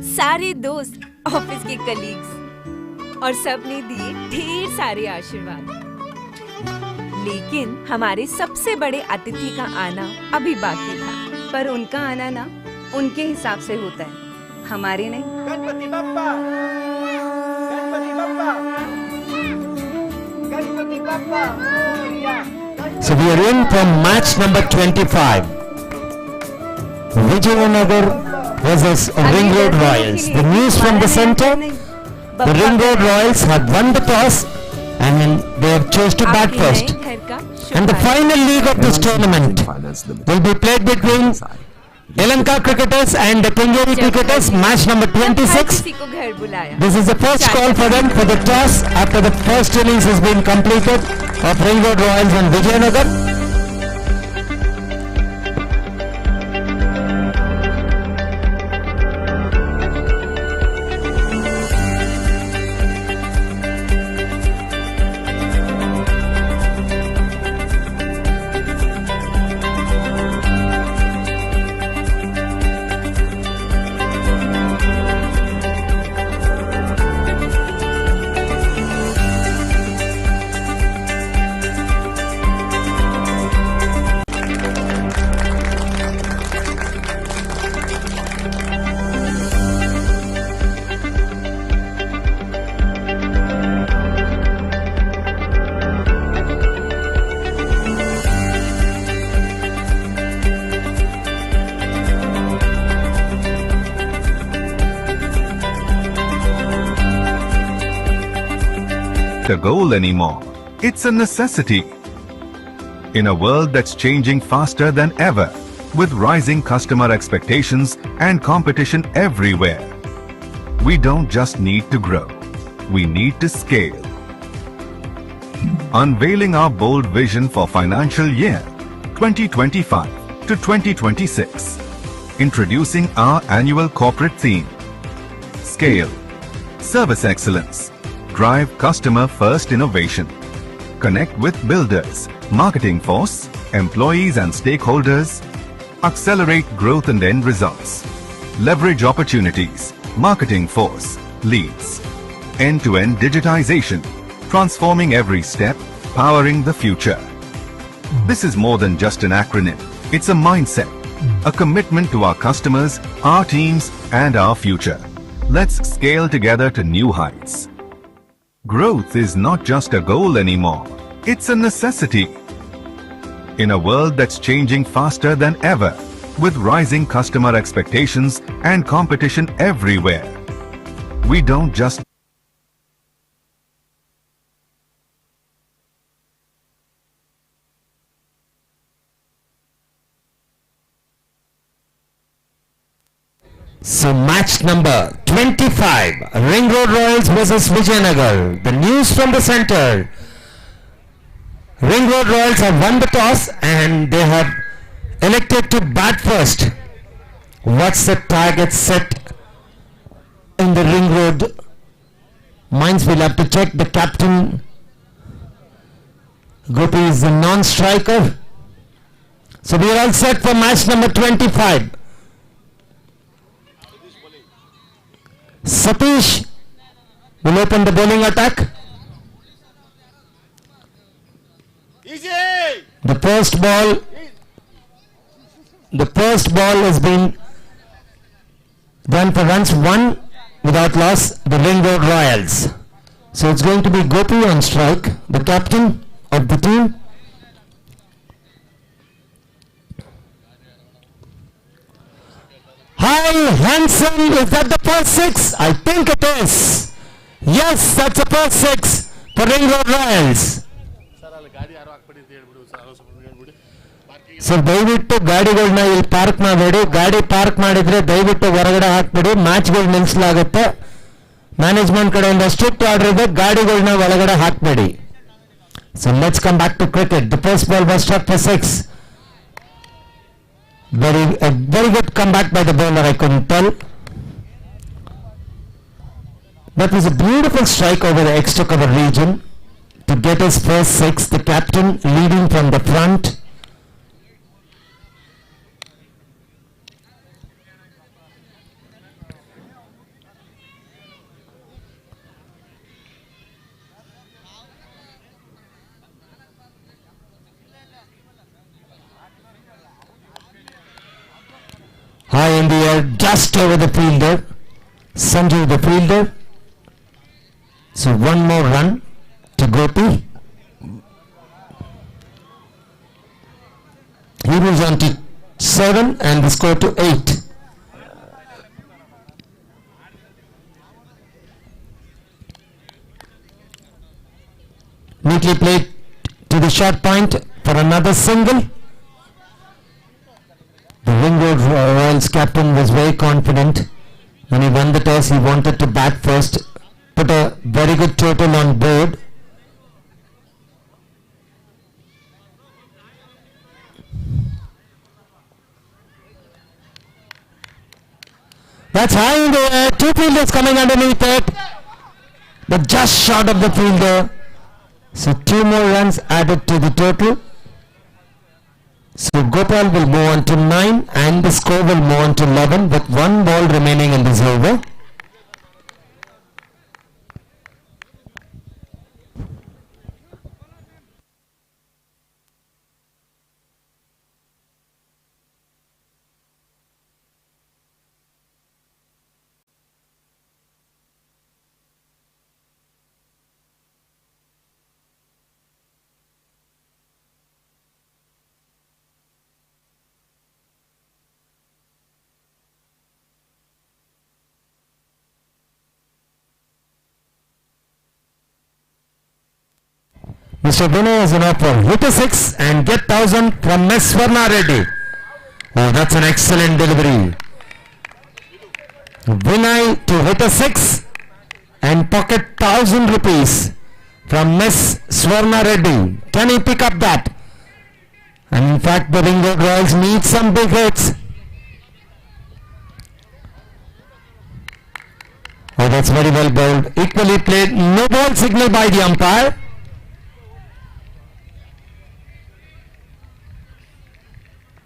सारे दोस्त, ऑफिस के कलीग्स, और सब ने दिए ढेर सारे आशीर्वाद। लेकिन हमारे सबसे बड़े अतिथि का आना अभी बाकी था। पर उनका आना ना उनके हिसाब से होता है, हमारे नहीं। Ganpati Bappa, Ganpati Bappa, Ganpati Bappa. So we are in for match number 25. Vijayanagar versus Ring Road Royals. The news from the center, the Ring Road Royals have won the toss and then they have chose to bat first. And the final leg of this tournament will be played between Elanka cricketers and the Kengeri cricketers, match number 26. This is the first call for them for the toss after the first innings has been completed of Ring Road Royals and Vijayanagar. A goal anymore. It's a necessity. In a world that's changing faster than ever, with rising customer expectations and competition everywhere, we don't just need to grow, we need to scale. Unveiling our bold vision for financial year 2025 to 2026. Introducing our annual corporate theme, Scale, Service Excellence, Drive customer-first innovation. Connect with builders, marketing force, employees and stakeholders. Accelerate growth and end results. Leverage opportunities, marketing force, leads. End-to-end digitization, transforming every step, powering the future. This is more than just an acronym. It's a mindset, a commitment to our customers, our teams, and our future. Let's scale together to new heights. Growth is not just a goal anymore, it's a necessity. In a world that's changing faster than ever, with rising customer expectations and competition everywhere, we don't just So match number 25, Ring Road Royals versus Vijayanagar. The news from the center. Ring Road Royals have won the toss and they have elected to bat first. What's the target set in the Ring Road? Mines will have to check. The captain Gopi is the non-striker. So we are all set for match number 25. Satish will open the bowling attack. The first ball has been done for runs, 1 without loss, the Ring Road Royals. So it's going to be Gopi on strike, the captain of the team. Hi, Hanson, is that the first 6? I think it is. Yes, that's the first 6 for Ring Road Royals. So ದಯವಿಟ್ಟು ಗಾಡಿಗಳನ್ನ ಇಲ್ಲಿ park ಮಾಡಬೇಡಿ. ಗಾಡಿ park ಮಾಡಿದ್ರೆ ದಯವಿಟ್ಟು ಹೊರಗಡೆ ಹಾಕ್ಬಿಡಿ. ಮ್ಯಾಚ್ಗಳು ನಿಲ್ಲಿಸಲಾಗುತ್ತೆ. Management ಕಡೆಯಿಂದ strict order ಇದೆ, ಗಾಡಿಗಳನ್ನ ಒಳಗಡೆ ಹಾಕಬೇಡಿ. So let's come back to cricket. The first ball was struck for 6. A very good comeback by the bowler, I couldn't tell. That was a beautiful strike over the extra cover region to get his first 6. The captain leading from the front. High in the air, just over the fielder. Sanju the fielder. So one more run to Gopi. He moves on to 7 and the score to 8. Neatly played to the short point for another single. The Ring Road Indians captain was very confident. When he won the toss, he wanted to bat first, put a very good total on board. That's high in the air, two fielders coming underneath it, but just short of the fielder. So 2 more runs added to the total. So Gopal will move on to 9 and the score will move on to 11 with 1 ball remaining in this over. Mr. Vinay has an offer. Hit a 6 and get 1000 from Miss Swarna Reddy. Oh, that's an excellent delivery. Vinay to hit a 6 and pocket 1000 rupees from Miss Swarna Reddy. Can he pick up that? And in fact, the Ring Road Royals need some big hits. Oh, that's very well bowled. Equally played. No ball signal by the umpire.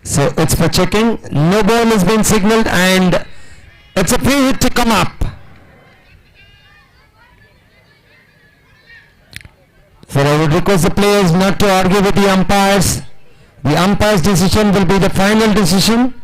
So it's for checking. No ball has been signaled and it's a free hit to come up. So I would request the players not to argue with the umpires. The umpire's decision will be the final decision.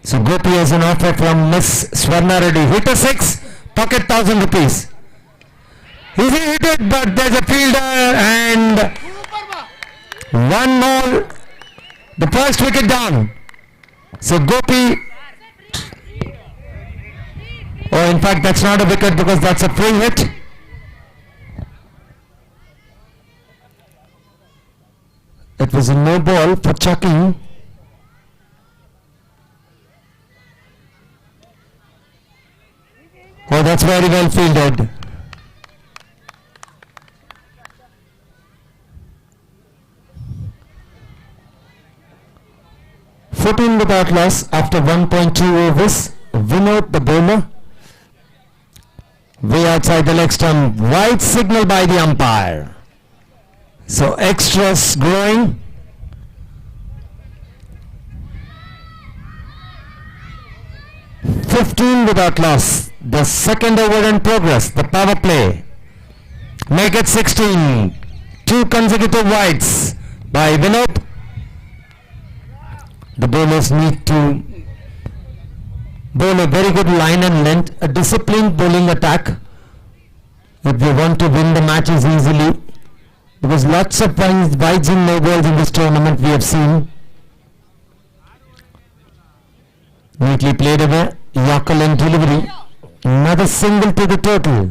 So Gopi has an offer from Miss Swarna Reddy. Hit a 6, pocket 1000 rupees. He's hit it, but there's a fielder and 1 more. The first wicket down. So Gopi. Oh, in fact, that's not a wicket because that's a free hit. It was a no ball for chucking. Oh, that's very well fielded. "14 without loss after 1.2 overs. Vinod the bowler. Way outside the leg stump. Wide signal by the umpire. So extras growing. "15 without loss. The second over in progress, the power play. Make it 16. 2 consecutive wides by Vinod. The bowlers need to bowl a very good line and length, a disciplined bowling attack if they want to win the matches easily. Because lots of wides and no balls in this tournament we have seen. Neatly played away. Yorker and delivery. Another single to the total.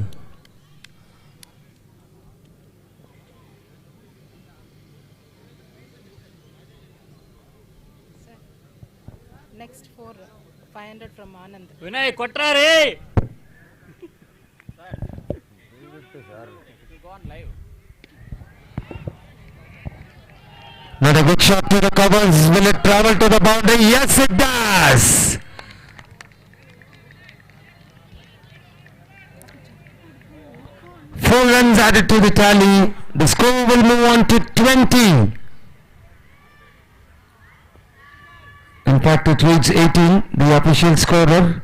Next for 500 from Anand. Vinay, Kotrari! Not a good shot to the covers. Will it travel to the boundary? Yes, it does. Four runs added to the tally. The score will move on to 20. In fact, it reads 18, the official scorer.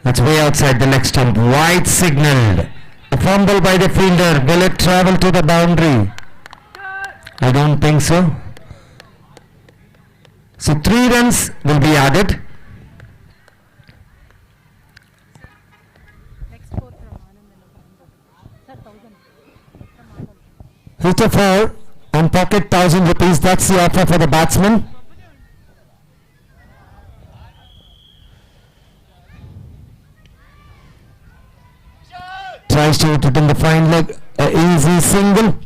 That's way outside the leg stump. Wide signaled. A fumble by the fielder. Will it travel to the boundary? I don't think so. So 3 runs will be added. Hit a 4 and pocket 1,000 rupees. That's the offer for the batsman. Tries to hit it in the fine leg. An easy single.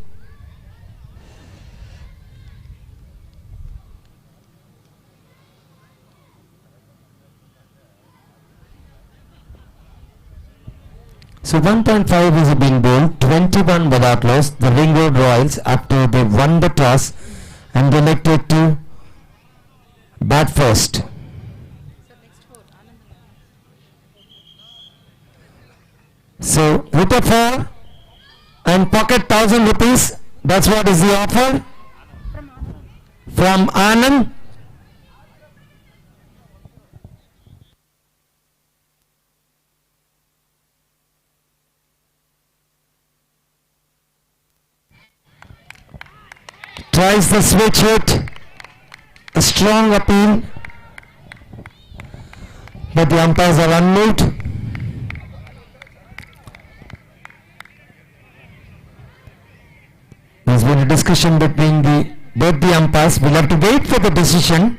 So 1.5 is being bowled, 21 without loss. The Ring Road Royals, after they won the toss and elected to bat first. So hit a 4 and pocket 1,000 rupees. That's what is the offer from Anand. Tries the switch hit, a strong appeal, but the umpires are unmoved. There's been a discussion between both the umpires. We'll have to wait for the decision.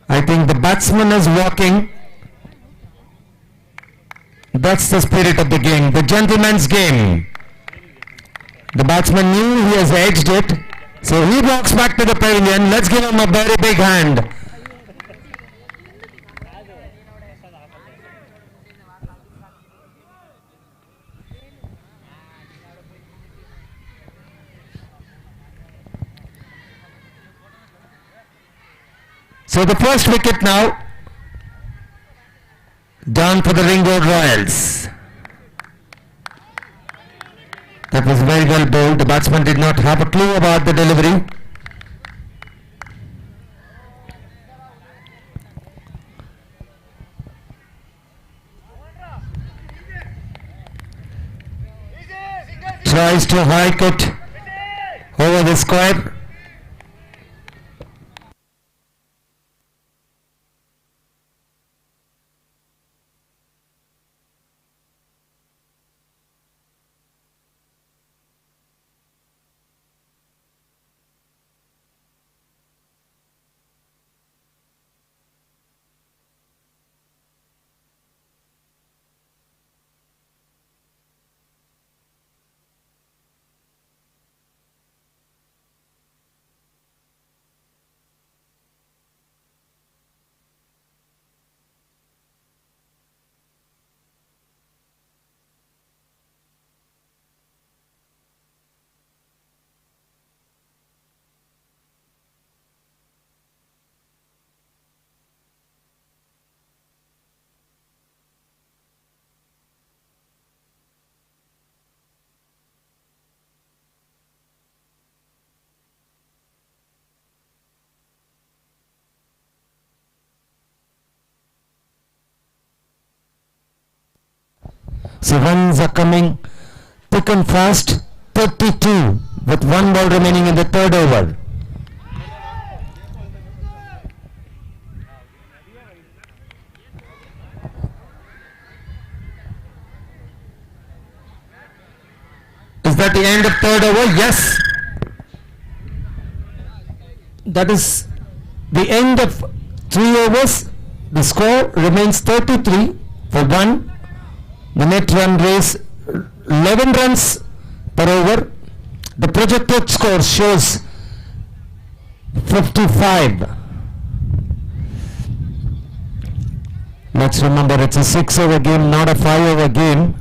I think the batsman is walking. That's the spirit of the game, the gentleman's game. The batsman knew he has edged it, so he walks back to the pavilion. Let's give him a very big hand. So the first wicket now down for the Ring Road Royals. That was very well bowled. The batsman did not have a clue about the delivery. Tries to hike it over the square. So runs are coming thick and fast. 32 with 1 ball remaining in the 3rd over. Is that the end of 3rd over? Yes. That is the end of 3 overs. The score remains 33 for 1. The net run race 11 runs per over. The projected score shows 55. Let's remember it's a 6-over game, not a 5-over game.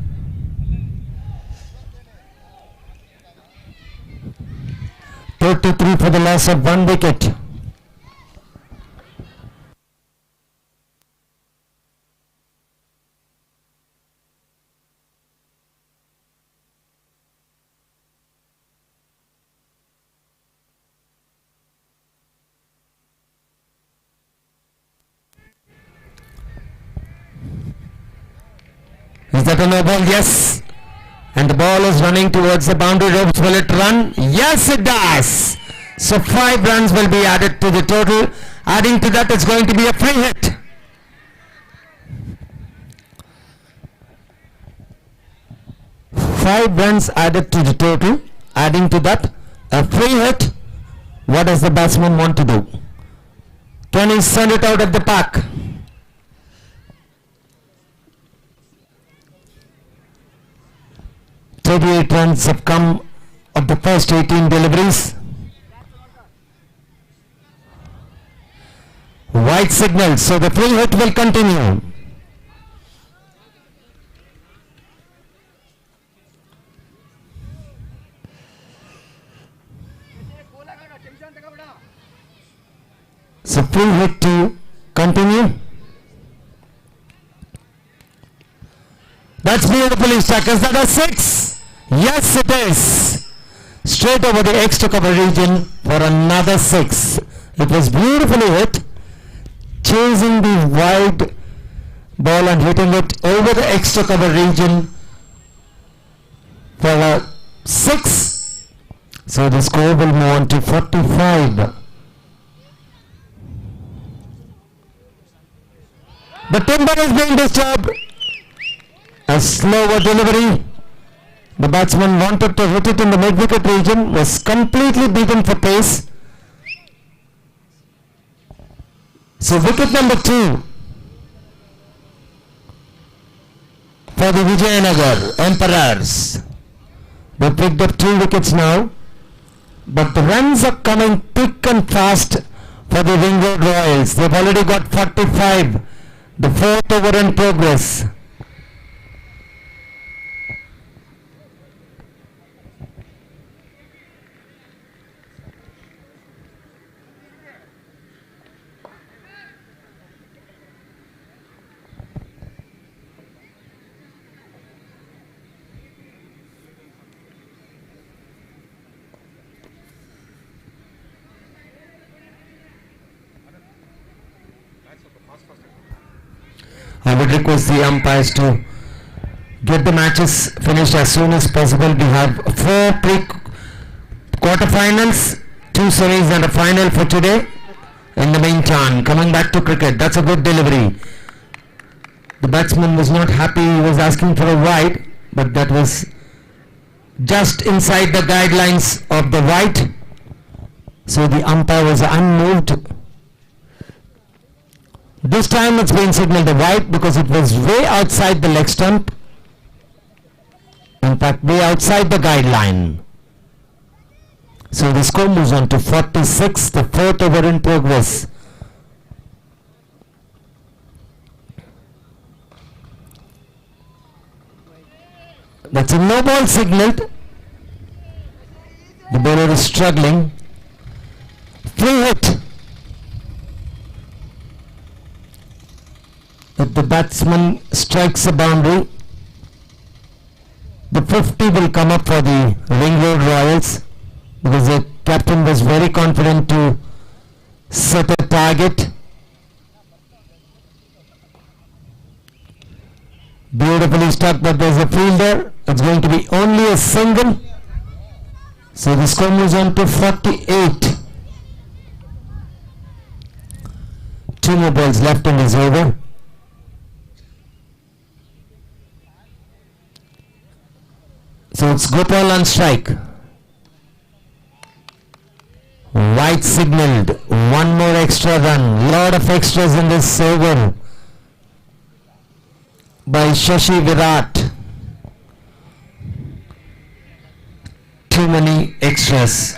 (33) for the loss of 1 wicket. Is that a no ball? Yes. And the ball is running towards the boundary ropes. Will it run? Yes, it does. So 5 runs will be added to the total. Adding to that, it's going to be a free hit. Five runs added to the total. Adding to that, a free hit. What does the batsman want to do? Can he send it out of the park? Thirty-eight runs have come of the first 18 deliveries. White signal, so the free hit will continue. So free hit to continue. That's beautifully struck. Is that a 6? Yes, it is. Straight over the extra cover region for another 6. It was beautifully hit. Chasing the wide ball and hitting it over the extra cover region for a 6. So the score will move on to 45. The timber is being disturbed. A slower delivery. The batsman wanted to hit it in the mid-wicket region, was completely beaten for pace. So wicket number 2 for the Vijayanagar Emperors. They picked up 2 wickets now, but the runs are coming thick and fast for the Ring Road Royals. They've already got 45. The 4th over in progress. I would request the umpires to get the matches finished as soon as possible. We have 4 quarterfinals, 2 semis and a final for today. In the meantime, coming back to cricket, that's a good delivery. The batsman was not happy, he was asking for a wide, but that was just inside the guidelines of the wide. So the umpire was unmoved. This time it's been signaled a wide because it was way outside the leg stump. In fact, way outside the guideline. So the score moves on to 46, the 4th over in progress. That's a no ball signaled. The bowler is struggling. Free hit. If the batsman strikes a boundary, the 50 will come up for the Ring Road Royals because the captain was very confident to set a target. Beautifully struck, but there's a fielder. It's going to be only a single. So the score moves on to 48. 2 more balls left in this over. So it's Gopal on strike. White signaled. 1 more extra run. Lot of extras in this over by Shashi Virat. Too many extras.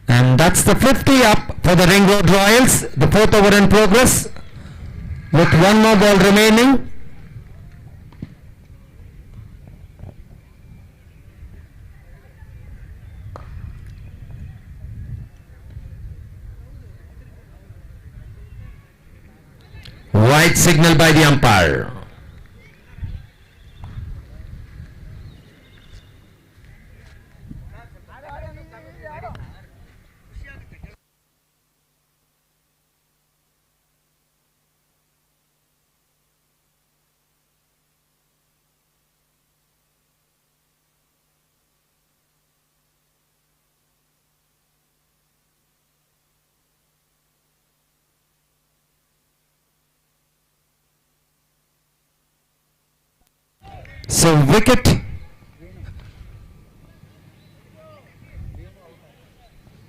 And that's the 50 up for the Ring Road Royals. The 4th over in progress with 1 more ball remaining. White signal by the umpire. So wicket.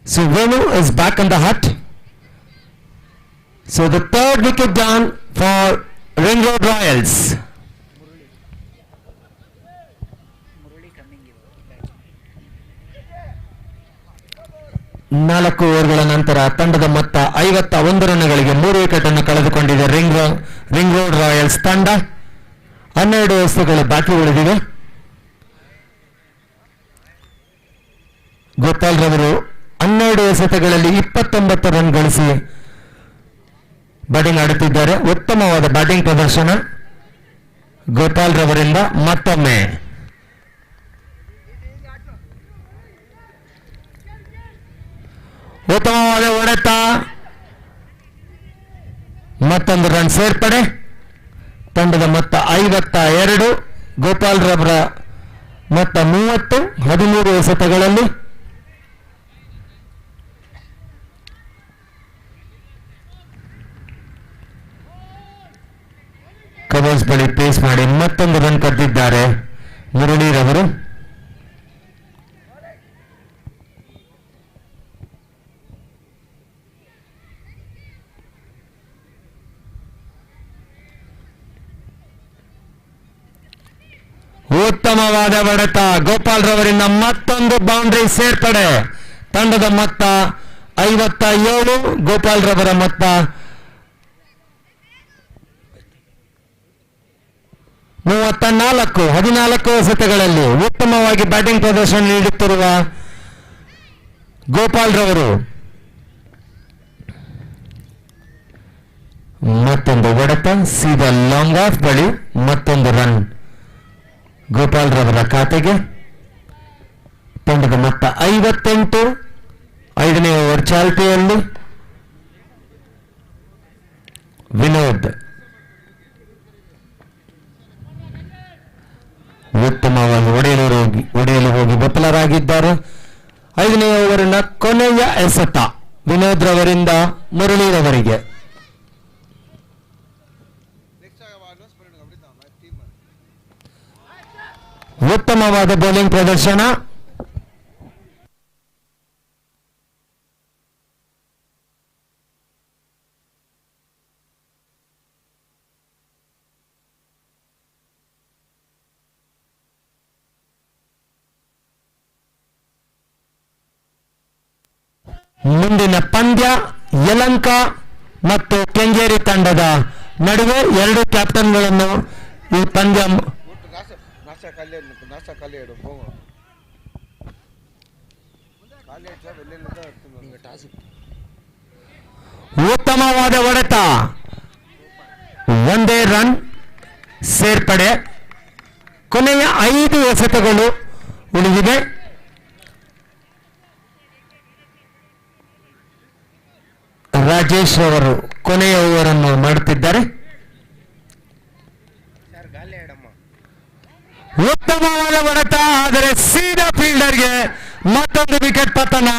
So Venu is back in the hut. So the third wicket down for Ring Road Royals. ನಾಲ್ಕು ಓವರ್ಗಳ ನಂತರ ತಂಡದ ಮೊತ್ತ 51 ರನ್ಗಳಿಗೆ 3 wicket ಅನ್ನು ಕಳೆದುಕೊಂಡಿದೆ ring road Royals ತಂಡ. 12 ಎಸೆತಗಳು ಬಾಕಿ ಉಳಿದಿವೆ. ಗೋಪಾಲ್ ರವರು 12 ಎಸೆತಗಳಲ್ಲಿ 29 ರನ್ ಗಳಿಸಿ ಬ್ಯಾಟಿಂಗ್ ಆಡುತ್ತಿದ್ದಾರೆ. ಉತ್ತಮವಾದ ಬ್ಯಾಟಿಂಗ್ ಪ್ರದರ್ಶನ ಗೋಪಾಲ್ ರವರಿಂದ ಮತ್ತೊಮ್ಮೆ. ಉತ್ತಮವಾದ ಹೊಡೆತ, ಮತ್ತೊಂದು ರನ್ ಸೇರ್ಪಡೆ. ತಂಡದ ಮೊತ್ತ 52, ಗೋಪಾಲ್ ರವರ ಮೊತ್ತ 30, 13 ಎಸೆತಗಳಲ್ಲಿ. ಕವರ್ಸ್ ಬಳಿ ಪೇಸ್ ಮಾಡಿ ಮತ್ತೊಂದು ರನ್ ಕದ್ದಿದ್ದಾರೆ ಮುರಳೀರವರು. ಉತ್ತಮವಾದ ಹೊಡೆತ, ಗೋಪಾಲ್ ರವರಿಂದ ಮತ್ತೊಂದು ಬೌಂಡ್ರಿ ಸೇರ್ಪಡೆ. ತಂಡದ ಮೊತ್ತ 57, ಗೋಪಾಲ್ ರವರ ಮೊತ್ತ 34. 14 ಎಸೆತಗಳಲ್ಲಿ ಉತ್ತಮವಾಗಿ ಬ್ಯಾಟಿಂಗ್ ಪ್ರದರ್ಶನ ನೀಡುತ್ತಿರುವ ಗೋಪಾಲ್ ರವರು ಮತ್ತೊಂದು ಹೊಡೆತ, ಸೀದಾ ಲಾಂಗ್ ಆಫ್ ಬಳಿ ಮತ್ತೊಂದು ರನ್ ಗೋಪಾಲ್ ರವರ ಖಾತೆಗೆ. ತಂಡದ ಮೊತ್ತ 58. 5ನೇ ಓವರ್ ಚಾಲ್ತಿಯಲ್ಲಿ ವಿನೋದ್ ಉತ್ತಮವಾಗಿ ಹೊಡೆಯಲು ಹೋಗಿ ವಿಫಲರಾಗಿದ್ದಾರೆ. 5ನೇ ಓವರಿನ ಕೊನೆಯ ಎಸೆತ ವಿನೋದ್ ರವರಿಂದ ಮುರಳೀರವರಿಗೆ. ಉತ್ತಮವಾದ ಬೌಲಿಂಗ್ ಪ್ರದರ್ಶನ. ಮುಂದಿನ ಪಂದ್ಯ ಯಲಂಕ ಮತ್ತು ಕೆಂಗೇರಿ ತಂಡದ ನಡುವೆ. 2 ಕ್ಯಾಪ್ಟನ್ಗಳನ್ನು ಈ ಪಂದ್ಯ ಉತ್ತಮವಾದ ಹೊಡೆತ, ಒಂದೇ ರನ್ ಸೇರ್ಪಡೆ. ಕೊನೆಯ 5 ಎಸೆತಗಳು ಉಳಿದಿವೆ. ರಾಜೇಶ್ ಅವರು ಕೊನೆಯ ಓವರ್ ಅನ್ನು ಮಾಡುತ್ತಿದ್ದಾರೆ. ಉತ್ತಮವಾದ ಹೊಡೆತ, ಆದರೆ ಸೀದಾ ಫೀಲ್ಡರ್ಗೆ ಮತ್ತೊಂದು ವಿಕೆಟ್ ಪತನ.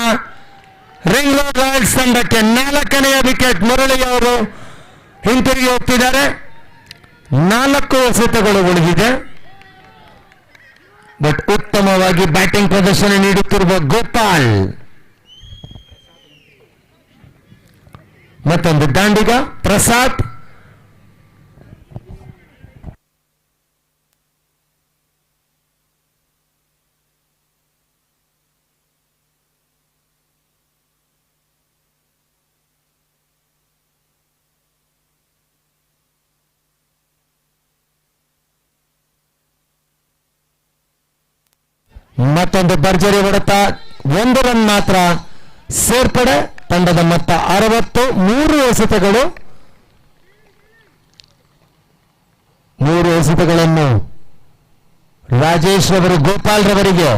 ರಿಂಗ್ ರೋಡ್ ರಾಯಲ್ಸ್ ತಂಡಕ್ಕೆ 4ನೇ ವಿಕೆಟ್. ಮುರಳಿ ಅವರು ಹಿಂತಿರುಗಿ ಹೋಗ್ತಿದ್ದಾರೆ. 4 ಎಸೆತಗಳು ಉಳಿದಿದೆ. ಬಟ್ ಉತ್ತಮವಾಗಿ ಬ್ಯಾಟಿಂಗ್ ಪ್ರದರ್ಶನ ನೀಡುತ್ತಿರುವ ಗೋಪಾಲ್. ಮತ್ತೊಂದು ದಾಂಡಿಗ ಪ್ರಸಾದ್. ಮತ್ತೊಂದು ಭರ್ಜರಿ ಹೊಡೆತ, 1 ರನ್ ಮಾತ್ರ ಸೇರ್ಪಡೆ. ತಂಡದ ಮೊತ್ತ 60. 3 ಎಸೆತಗಳು. 3 ಎಸೆತಗಳನ್ನು ರಾಜೇಶ್ ಅವರು ಗೋಪಾಲ್ ರವರಿಗೆ.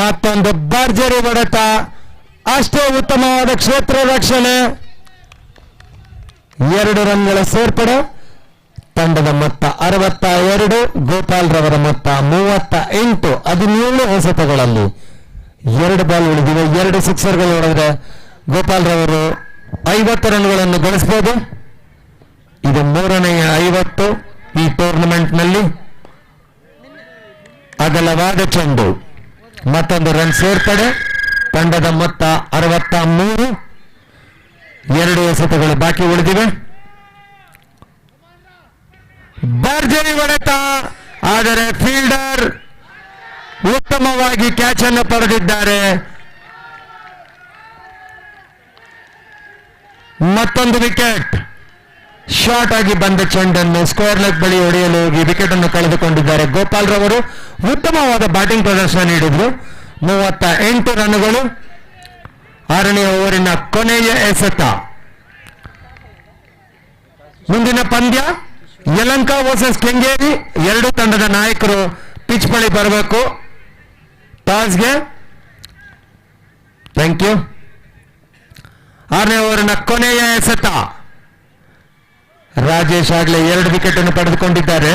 ಮತ್ತೊಂದು ಭರ್ಜರಿ ಹೊಡೆತ, ಅಷ್ಟೇ ಉತ್ತಮವಾದ ಕ್ಷೇತ್ರ ರಕ್ಷಣೆ. 2 ರನ್ಗಳ ಸೇರ್ಪಡೆ. ತಂಡದ ಮೊತ್ತ 62, ಗೋಪಾಲ್ ರವರ ಮೊತ್ತ 38. 17 ಎಸೆತಗಳಲ್ಲಿ 2 ಬಾಲ್ ಉಳಿದಿವೆ. 2 ಸಿಕ್ಸರ್ಗಳು ಹೊಡೆದ್ರೆ ಗೋಪಾಲ್ ರವರು 50 ರನ್ಗಳನ್ನು ಗಳಿಸಬಹುದು. ಇದು 350 ಈ ಟೂರ್ನಮೆಂಟ್ನಲ್ಲಿ. ಅಗಲವಾದ ಚೆಂಡು, ಮತ್ತೊಂದು ರನ್ ಸೇರ್ಪಡೆ. ತಂಡದ ಮೊತ್ತ 63. 2 ಎಸೆತಗಳು ಬಾಕಿ ಉಳಿದಿವೆ. ಭರ್ಜರಿ ಹೊಡೆತ, ಆದರೆ ಫೀಲ್ಡರ್ ಉತ್ತಮವಾಗಿ ಕ್ಯಾಚ್ ಅನ್ನು ಪಡೆದಿದ್ದಾರೆ. ಮತ್ತೊಂದು ವಿಕೆಟ್. ಶಾರ್ಟ್ ಆಗಿ ಬಂದ ಚೆಂಡನ್ನು ಸ್ಕೋರ್ ಲೆಗ್ ಬಳಿ ಹೊಡೆಯಲು ಹೋಗಿ ವಿಕೆಟ್ ಅನ್ನು ಕಳೆದುಕೊಂಡಿದ್ದಾರೆ. ಗೋಪಾಲ್ ರವರು ಉತ್ತಮವಾದ ಬ್ಯಾಟಿಂಗ್ ಪ್ರದರ್ಶನ ನೀಡಿದ್ರು. 38 ರನ್ಗಳು. 6ನೇ ಓವರಿನ ಕೊನೆಯ ಎಸೆತ. ಮುಂದಿನ ಪಂದ್ಯ ಯಲಂಕ ವರ್ಸಸ್ ಕೆಂಗೇರಿ. ಎರಡು ತಂಡದ ನಾಯಕರು ಪಿಚ್ ಬಳಿ ಬರಬೇಕು ಟಾಸ್ಗೆ. Thank you. 6ನೇ ಓವರಿನ ಕೊನೆಯ ಎಸೆತ. ರಾಜೇಶ್ ಆಗ್ಲೇ 2 ವಿಕೆಟ್ ಅನ್ನು ಪಡೆದುಕೊಂಡಿದ್ದಾರೆ.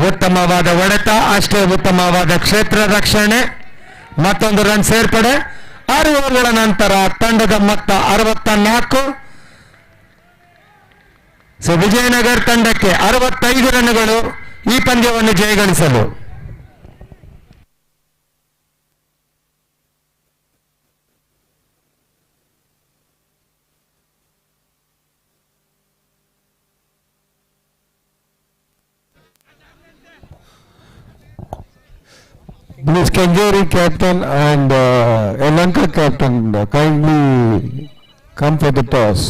ಉತ್ತಮವಾದ ಹೊಡೆತ, ಅಷ್ಟೇ ಉತ್ತಮವಾದ ಕ್ಷೇತ್ರ ರಕ್ಷಣೆ. ಮತ್ತೊಂದು ರನ್ ಸೇರ್ಪಡೆ. 6 ಓವರ್ಗಳ ನಂತರ ತಂಡದ ಮೊತ್ತ 64. ಸೊ ವಿಜಯನಗರ ತಂಡಕ್ಕೆ 65 ರನ್ಗಳು ಈ ಪಂದ್ಯವನ್ನು ಜಯಗಳಿಸಲು. Please Kengeri captain and Ylanka captain kindly come for the toss.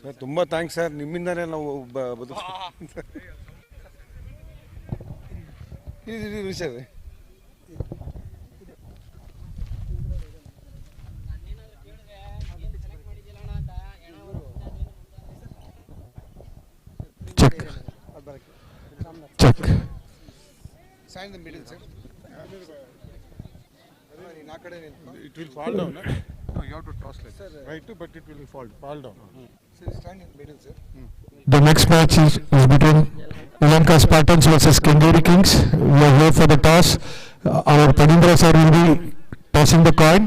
Sir ತುಂಬ ಥ್ಯಾಂಕ್ಸ್ ಸರ್, ನಿಮ್ಮಿಂದನೇ ನಾವು sir. Check. Sign the middle, sir. It will fall down. No, you have to toss like this. Right, but it will fall down. Sir, stand in middle, sir. The next match is between Lanka Spartans versus Kengeri Kings. We are here for the toss. Our Padindra sir will be tossing the coin.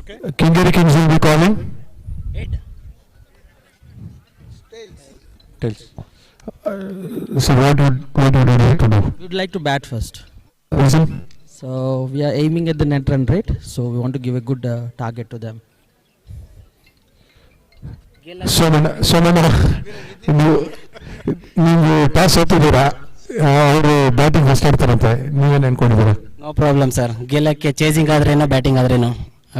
Okay. Kengeri Kings will be calling. Tails. So what would you like to do? We would like to bat first. Reason? So we are aiming at the net run rate. So we want to give a good target to them. ನೀವು toss ಸೋತಿದ್ದೀರಾ, ಅವರು batting first ಆಡ್ತಾರಂತೆ, ನೀವೇನು ಅನ್ಕೊಂಡಿದ್ದೀರಾ? No problem sir. ಗೆಲ್ಲಕ್ಕೆ chasing ಆದ್ರೇನೋ batting ಆದ್ರೇನೋ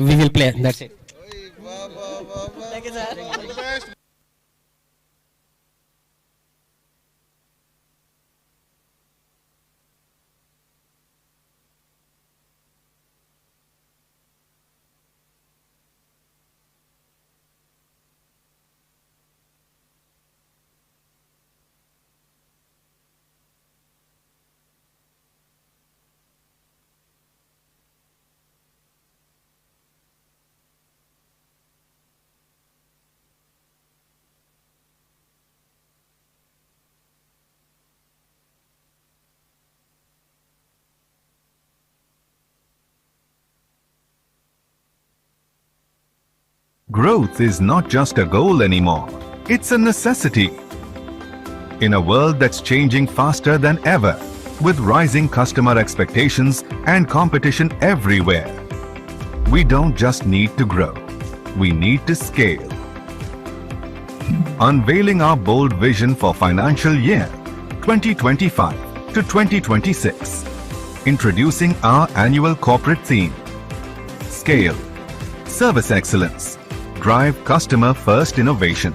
we will play. That's it. Thank you sir. Growth is not just a goal anymore, it's a necessity. In a world that's changing faster than ever, with rising customer expectations and competition everywhere, we don't just need to grow, we need to scale. Unveiling our bold vision for financial year 2025 to 2026, introducing our annual corporate theme, Scale, Service Excellence, Drive Customer-First Innovation,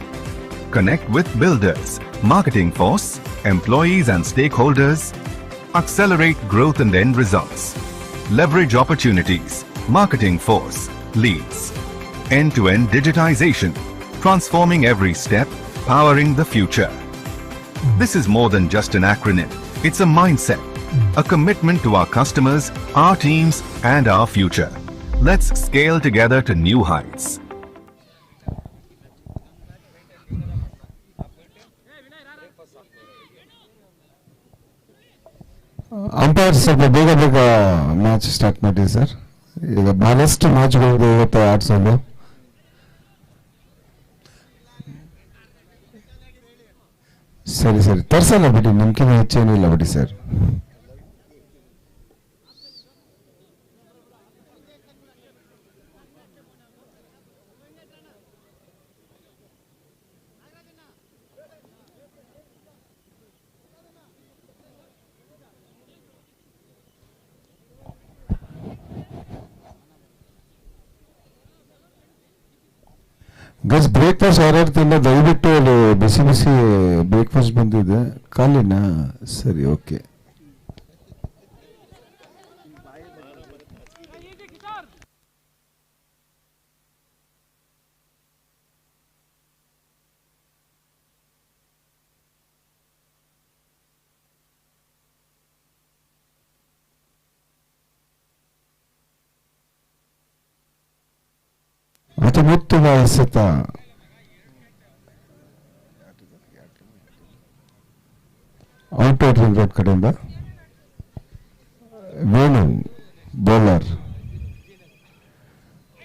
Connect with Builders, Marketing Force, Employees and Stakeholders, Accelerate Growth and End Results, Leverage Opportunities, Marketing Force, Leads, End-to-End Digitization, Transforming every step, powering the future. This is more than just an acronym. It's a mindset, a commitment to our customers, our teams, and our future. Let's scale together to new heights. Umpire ಸ್ವಲ್ಪ ಬೇಗ ಬೇಗ match start ಮಾಡಿ sir. ಈಗ ಬಹಳಷ್ಟು ಮ್ಯಾಚ್ಗಳಿದೆ ಇವತ್ತು ಆಡ್ಸೋದು. ಸರಿ ಸರಿ ತರ್ಸಲ್ಲ ಬಿಡಿ, ನಮ್ಗಿಂತ ಹೆಚ್ಚೇನಿಲ್ಲ ಬಿಡಿ ಸರ್. ಗಸ್ ಬ್ರೇಕ್ಫಾಸ್ಟ್ ಯಾರ್ಯಾರು ತಿನ್ನ ದಯವಿಟ್ಟು ಅದು ಬಿಸಿ ಬಿಸಿ ಬ್ರೇಕ್ಫಾಸ್ಟ್ ಬಂದಿದೆ ಖಾಲಿನಾ? ಸರಿ ಓಕೆ. ಅತಿ ಮುತ್ತುವ ಎಸೆತ ಔಟ್ ರಿಂಗ್ ರೋಡ್ ಕಡೆಯಿಂದ Venu bowler.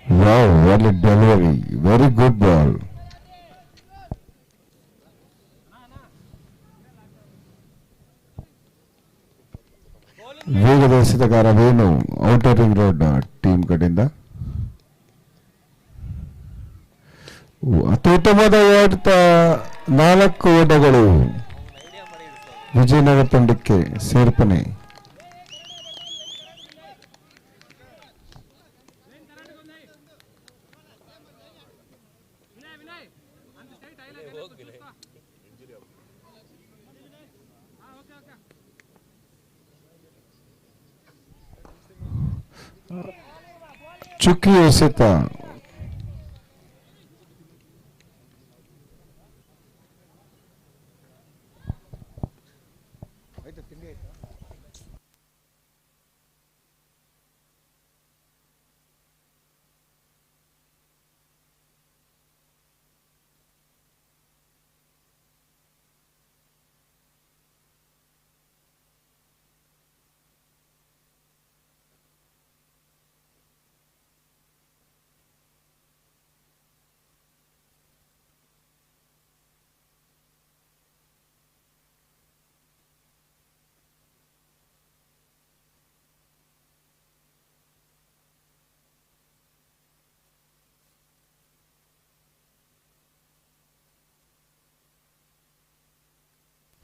Wow, what a delivery, very good ball. ವೇಗದ ಎಸೆತಗಾರ Venu out ring road team ಕಡೆಯಿಂದ. ಅತ್ಯುತ್ತಮವಾದ ಓಟ, 4 ಓಟಗಳು ವಿಜಯನಗರ ತಂಡಕ್ಕೆ ಸೇರ್ಪಡೆ. ಚುಕ್ಕಿ ಎಸೆತ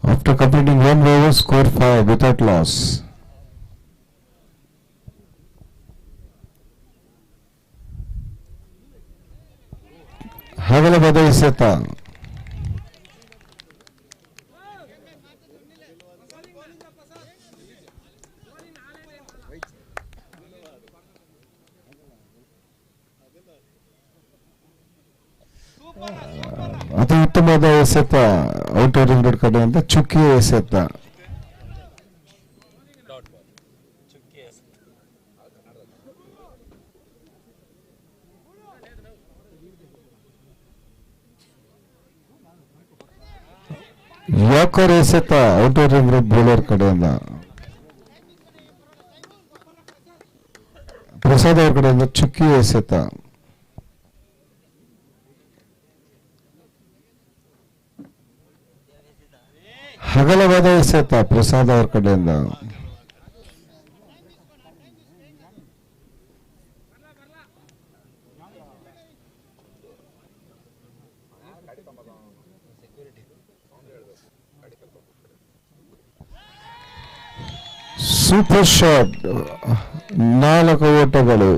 after completing 1 over, score 5 without loss. ಹಗಲವಾದ ಎಸೆತ ಅತಿ ಉತ್ತಮವಾದ ಎಸೆತ ಔಟ್ ರಿಂಗ್ ರೋಡ್ ಕಡೆಯಿಂದ ಚುಕ್ಕಿ ಎಸೆತ. ಯಾಕರ್ ಎಸೆತ ಔಟ್ ರಿಂಗ್ ರೋಡ್ ಬೌಲರ್ ಕಡೆಯಿಂದ. ಪ್ರಸಾದ್ ಅವ್ರ ಕಡೆಯಿಂದ ಚುಕ್ಕಿ ಎಸೆತ. ಹಗಲವಾದ ಎಸೆತ ಪ್ರಸಾದ್ ಅವ್ರ ಕಡೆಯಿಂದ. Super shot, 4 ಓಟಗಳು.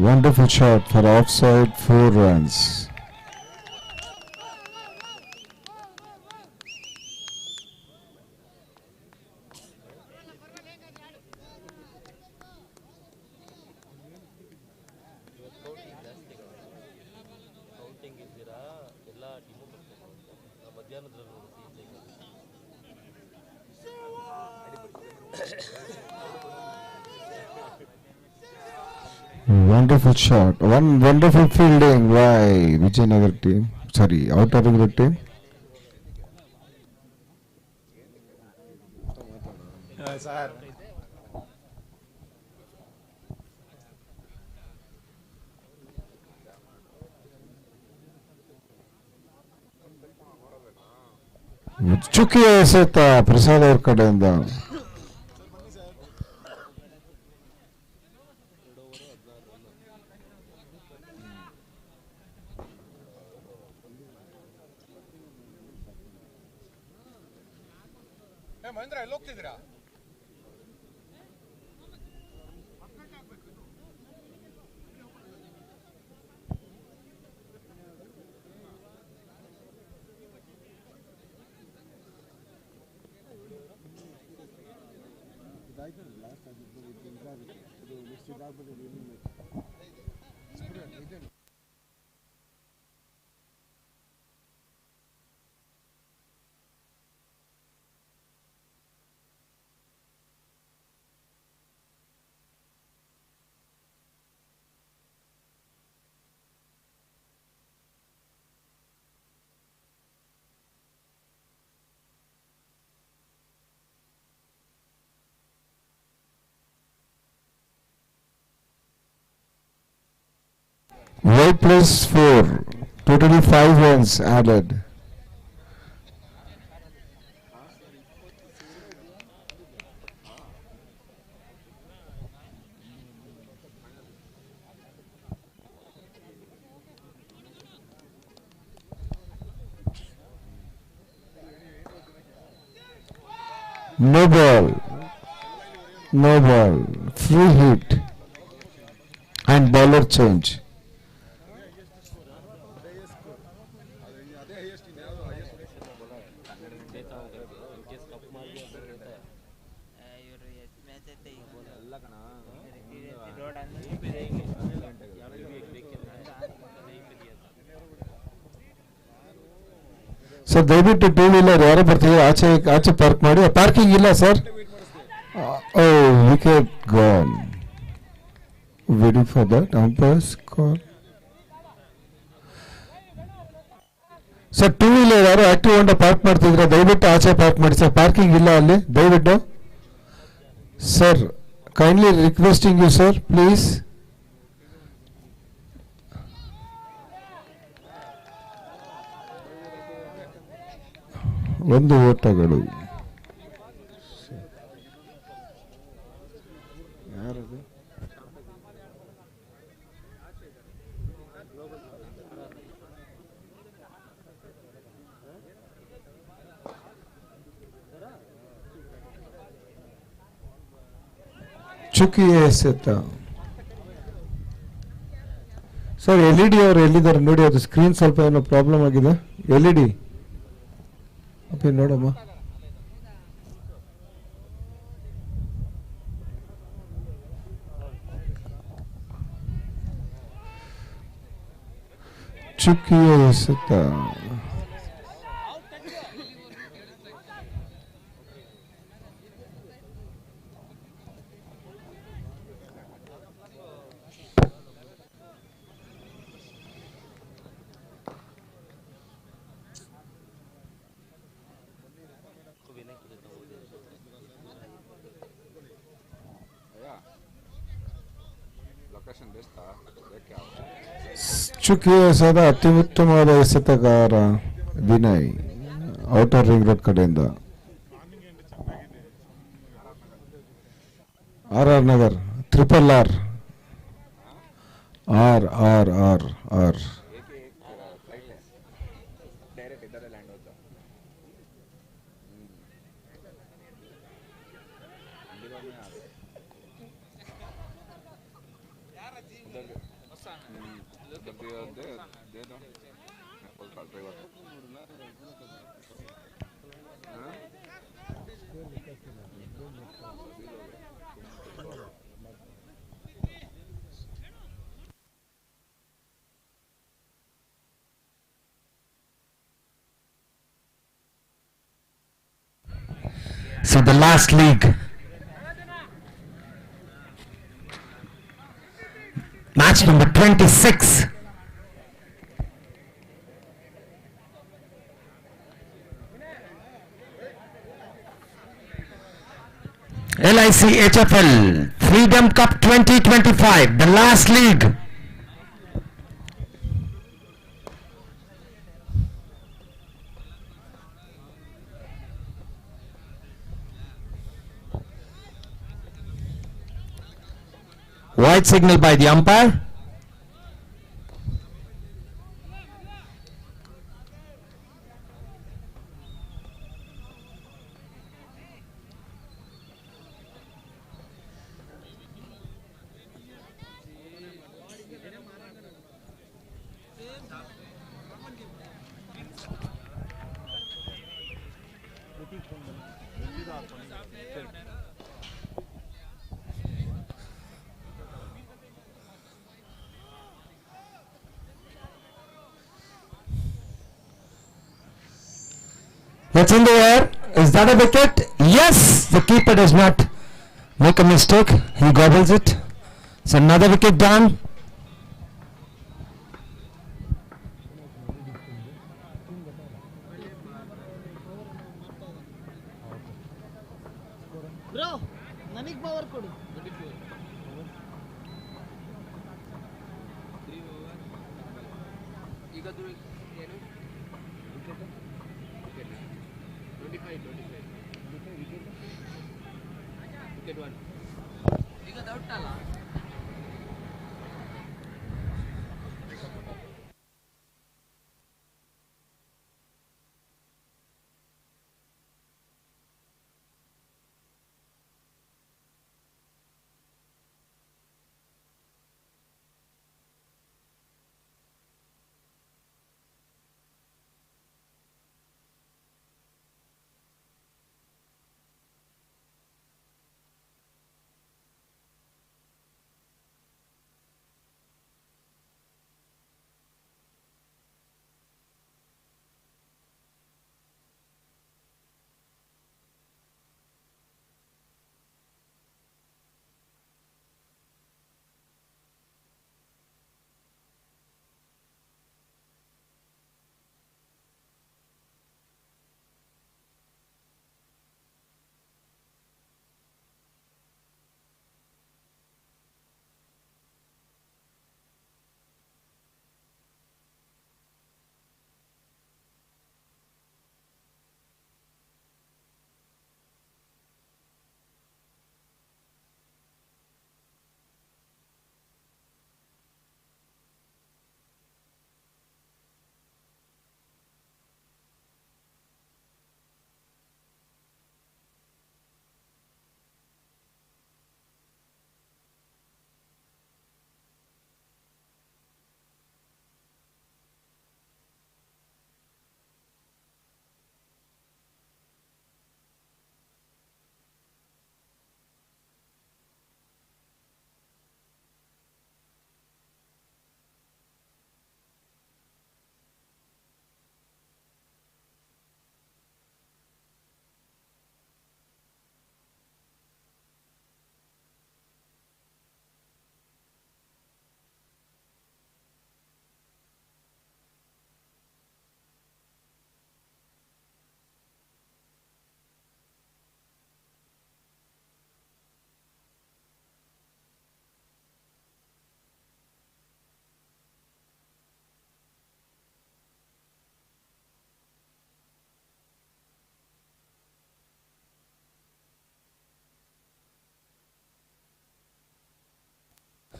Wonderful shot for offside, 4 runs. Wonderful shot. One wonderful fielding by Vijayanagar team. Sorry, outer ring road team. Sir. ಚುಕ್ಕಿ ಎಸೆತ ಪ್ರಸಾದ್ ಅವ್ರ ಕಡೆಯಿಂದ. ಮಹೇಂದ್ರ ಎಲ್ಲಿ ಹೋಗ್ತಿದ್ದೀರಾ? White plus 4. Totally 5 runs added. No ball. No ball. Free hit. And bowler change. Sir ದಯವಿಟ್ಟು two wheeler ಯಾರು ಬರ್ತೀವಿ ಆಚೆ ಆಚೆ ಪಾರ್ಕ್ ಮಾಡಿ. ಪಾರ್ಕಿಂಗ್ ಇಲ್ಲ sir. Oh wicket gone. Waiting for that umpire's call. Sir two wheeler ಯಾರು Activa Honda park ಮಾಡ್ತಿದ್ರೆ ದಯವಿಟ್ಟು ಆಚೆ ಪಾರ್ಕ್ ಮಾಡಿ ಸರ್. ಪಾರ್ಕಿಂಗ್ ಇಲ್ಲ ಅಲ್ಲಿ ದಯವಿಟ್ಟು. Sir kindly requesting you sir please. ಒಂದು ಓಟಗಳು. ಯಾರದು? ಚುಕ್ಕಿ ಎಸೆತ. ಸರ್ LED ಅವರು ಎಲ್ಲಿದ್ದಾರೆ ನೋಡಿ, ಅದು ಸ್ಕ್ರೀನ್ ಸ್ವಲ್ಪ ಏನೋ ಪ್ರಾಬ್ಲಮ್ ಆಗಿದೆ. LED ಓಕೆ ನೋಡಮ್ಮ. ಚುಕ್ಕಿಯ ಎಸೆತ. ಚುಕ್ಕಿ ಎಸೆದ ಅತ್ಯುತ್ತಮವಾದ ಎಸೆತಗಾರ ವಿನಯ್, ಔಟರ್ ರಿಂಗ್ ರೋಡ್ ಕಡೆಯಿಂದ. RR Nagar RRR RRR. So the last league, Match number 26. LIC HFL Freedom Cup 2025, the last league. White signal by the umpire. That's in the air. Is that a wicket? Yes! The keeper does not make a mistake. He gobbles it. It's another wicket down. Bro ನನಗೆ power ಕೊಡು ಈಗ ಏನು 25 wicket 1 ಈಗ doubt ಅಲ್ಲ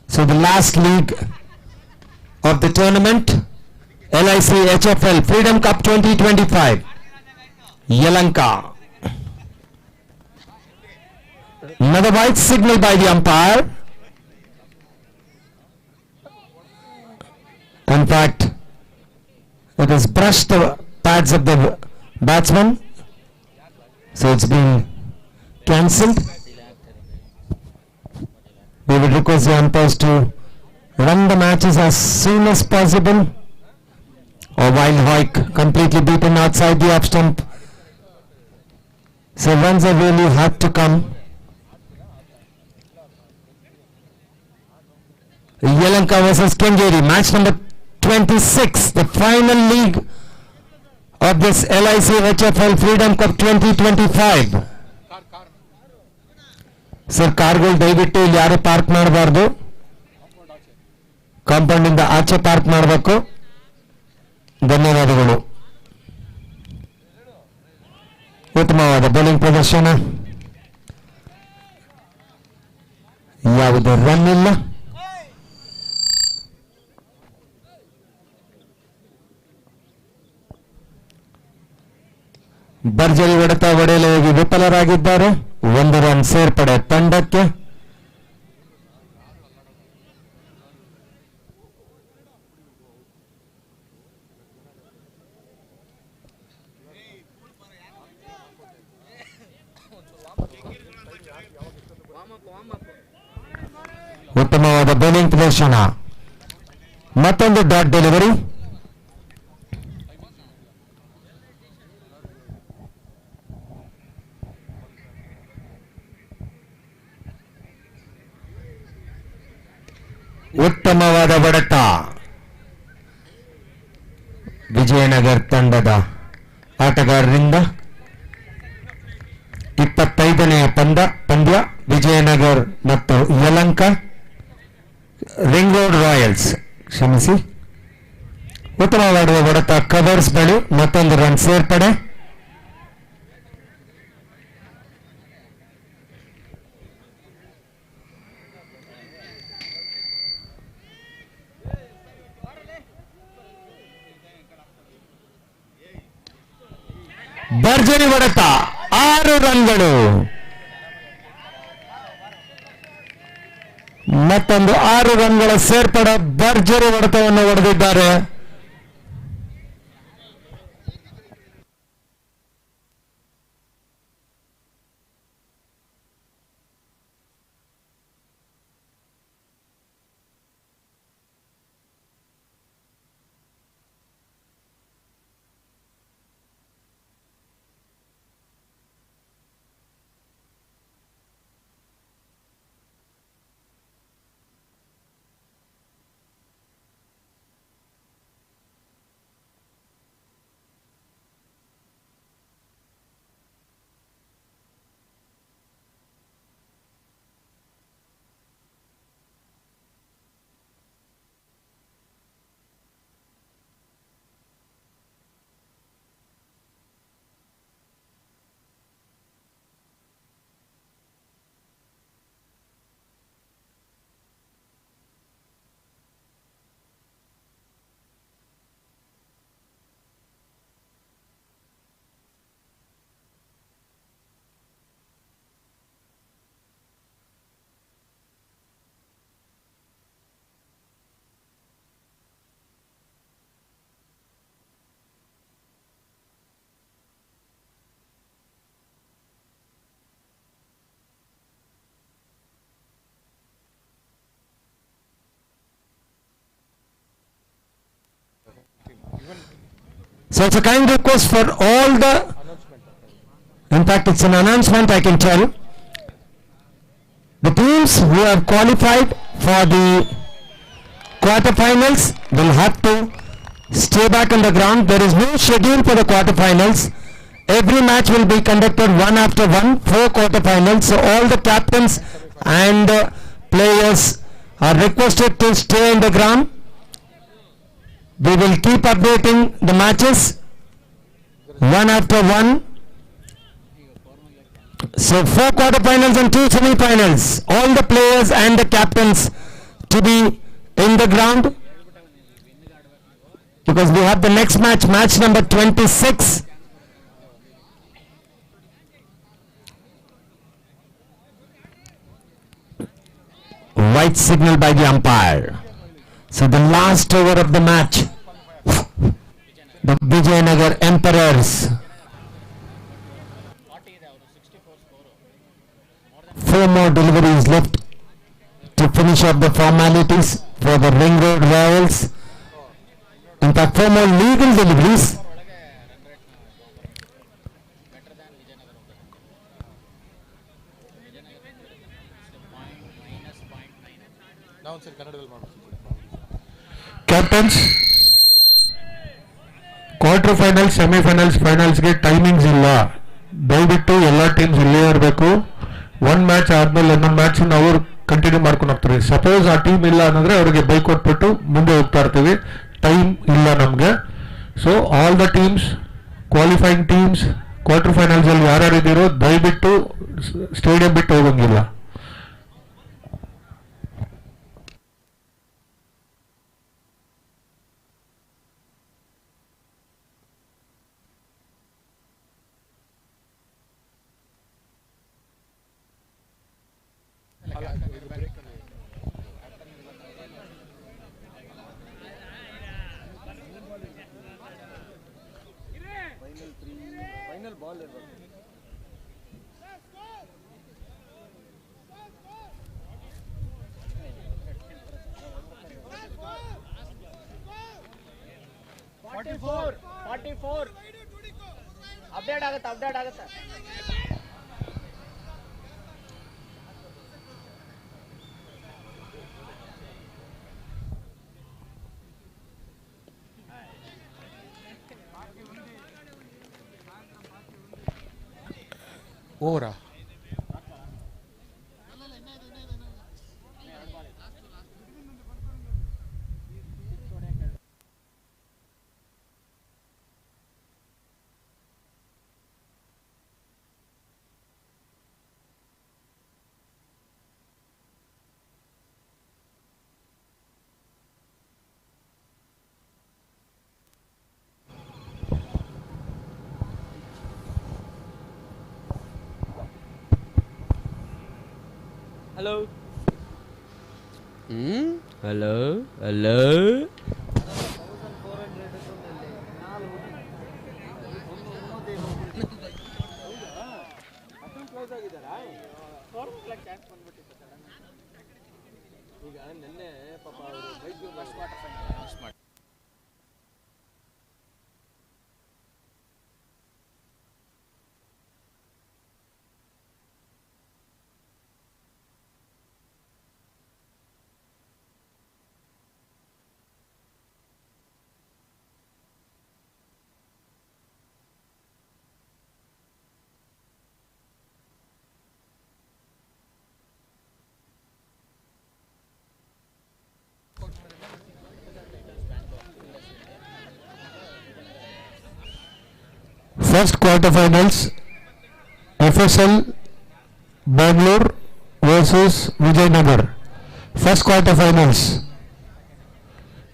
So the last league of the tournament, LIC HFL Freedom Cup 2025, Yelanka. Another white signal by the umpire. In fact, it has brushed the pads of the batsman, so it's been cancelled. We would request the umpires to run the matches as soon as possible, or while Hoik completely beaten outside the off stump. So runs are really hard to come. Yelanka versus Kengeri, match number 26, the final league of this LIC HFL Freedom Cup 2025. Sir ಕಾರ್ಗಳು ದಯವಿಟ್ಟು ಇಲ್ಲಿ ಯಾರು park ಮಾಡಬಾರ್ದು, compound ಇಂದ ಆಚೆ park ಮಾಡಬೇಕು. ಧನ್ಯವಾದಗಳು. ಉತ್ತಮವಾದ ಬೌಲಿಂಗ್ ಪ್ರದರ್ಶನ, ಯಾವುದೇ ರನ್ ಇಲ್ಲ. ಭರ್ಜರಿ ಹೊಡೆತ ಹೊಡೆಯಲು ಹೋಗಿ ವಿಫಲರಾಗಿದ್ದಾರೆ. 1 ರನ್ ಸೇರ್ಪಡೆ ತಂಡಕ್ಕೆ. ಉತ್ತಮವಾದ ಬೌಲಿಂಗ್ ಪ್ರದರ್ಶನ, ಮತ್ತೊಂದು ಡಾಟ್ ಡೆಲಿವರಿ. ಉತ್ತಮವಾದ ಹೊಡೆತ. ವಿಜಯನಗರ್ ತಂಡದ ಆಟಗಾರರಿಂದ 25ನೆಯ ಪಂದ್ಯ ವಿಜಯನಗರ್ ಮತ್ತು ಯಲಂಕ ರಿಂಗ್ ರೋಡ್ ರಾಯಲ್ಸ್, ಕ್ಷಮಿಸಿ. ಉತ್ತಮವಾದ ಹೊಡೆತ ಕವರ್ಸ್ ಬಳಿ, ಮತ್ತೊಂದು ರನ್ ಸೇರ್ಪಡೆ. ಭರ್ಜರಿ ಹೊಡೆತ, 6 ರನ್ಗಳು. ಮತ್ತೊಂದು 6 ರನ್ಗಳ ಸೇರ್ಪಡೆ. ಭರ್ಜರಿ ಹೊಡೆತವನ್ನು ಹೊಡೆದಿದ್ದಾರೆ. So it's a kind request for all the, in fact it's an announcement I can tell. The teams who have qualified for the quarterfinals will have to stay back on the ground. There is no schedule for the quarterfinals. Every match will be conducted one after one, 4 quarterfinals. So all the captains and players are requested to stay on the ground. We will keep updating the matches one after one. So 4 quarterfinals and 2 semi-finals. All the players and the captains to be in the ground, because we have the next match, match number 26. White signal by the umpire. So the last over of the match, the Vijayanagar Emperors, 4 more deliveries left to finish up the formalities for the Ring Road Royals. In fact, 4 more legal deliveries. ನಾವು ಒಂದ್ಸರಿ ಕನ್ನಡದಲ್ಲಿ ಮಾಡ್ತೀವಿ. Captains, quarter finals, semifinals, ಫೈನಲ್ಸ್ಗೆ timings ಇಲ್ಲ. ದಯವಿಟ್ಟು ಎಲ್ಲ teams ಇಲ್ಲೇ ಇರಬೇಕು. ಒಂದು ಮ್ಯಾಚ್ ಆದಮೇಲೆ ಇನ್ನೊಂದು ಮ್ಯಾಚ್ ನಾವು ಕಂಟಿನ್ಯೂ ಮಾಡ್ಕೊಂಡು ಹೋಗ್ತೀವಿ. ಸಪೋಸ್ ಆ ಟೀಮ್ ಇಲ್ಲ ಅನ್ನೋದ್ರೆ ಅವರಿಗೆ ಬೈ ಕೊಟ್ಬಿಟ್ಟು ಮುಂದೆ ಹೋಗ್ತಾ ಇರ್ತೀವಿ. ಟೈಮ್ ಇಲ್ಲ ನಮಗೆ. So all the teams, qualifying teams, quarter ಫೈನಲ್ಸಲ್ಲಿ ಯಾರ್ಯಾರು ಇದ್ದೀರೋ ದಯವಿಟ್ಟು ಸ್ಟೇಡಿಯಂ ಬಿಟ್ಟು ಹೋಗಂಗಿಲ್ಲ. ಫೈನಲ್ ಬಾಲ್ ಇರಬೇಕು. ಅಪ್ಡೇಟ್ ಆಗುತ್ತೆ. ಓವರಾ? Hello. Hello. Hello. ಈಗ ನಿನ್ನೆ ಪಾಪ ಅವರು Mysuru First quarterfinals, FSL Bangalore versus Vijaynagar. First quarterfinals.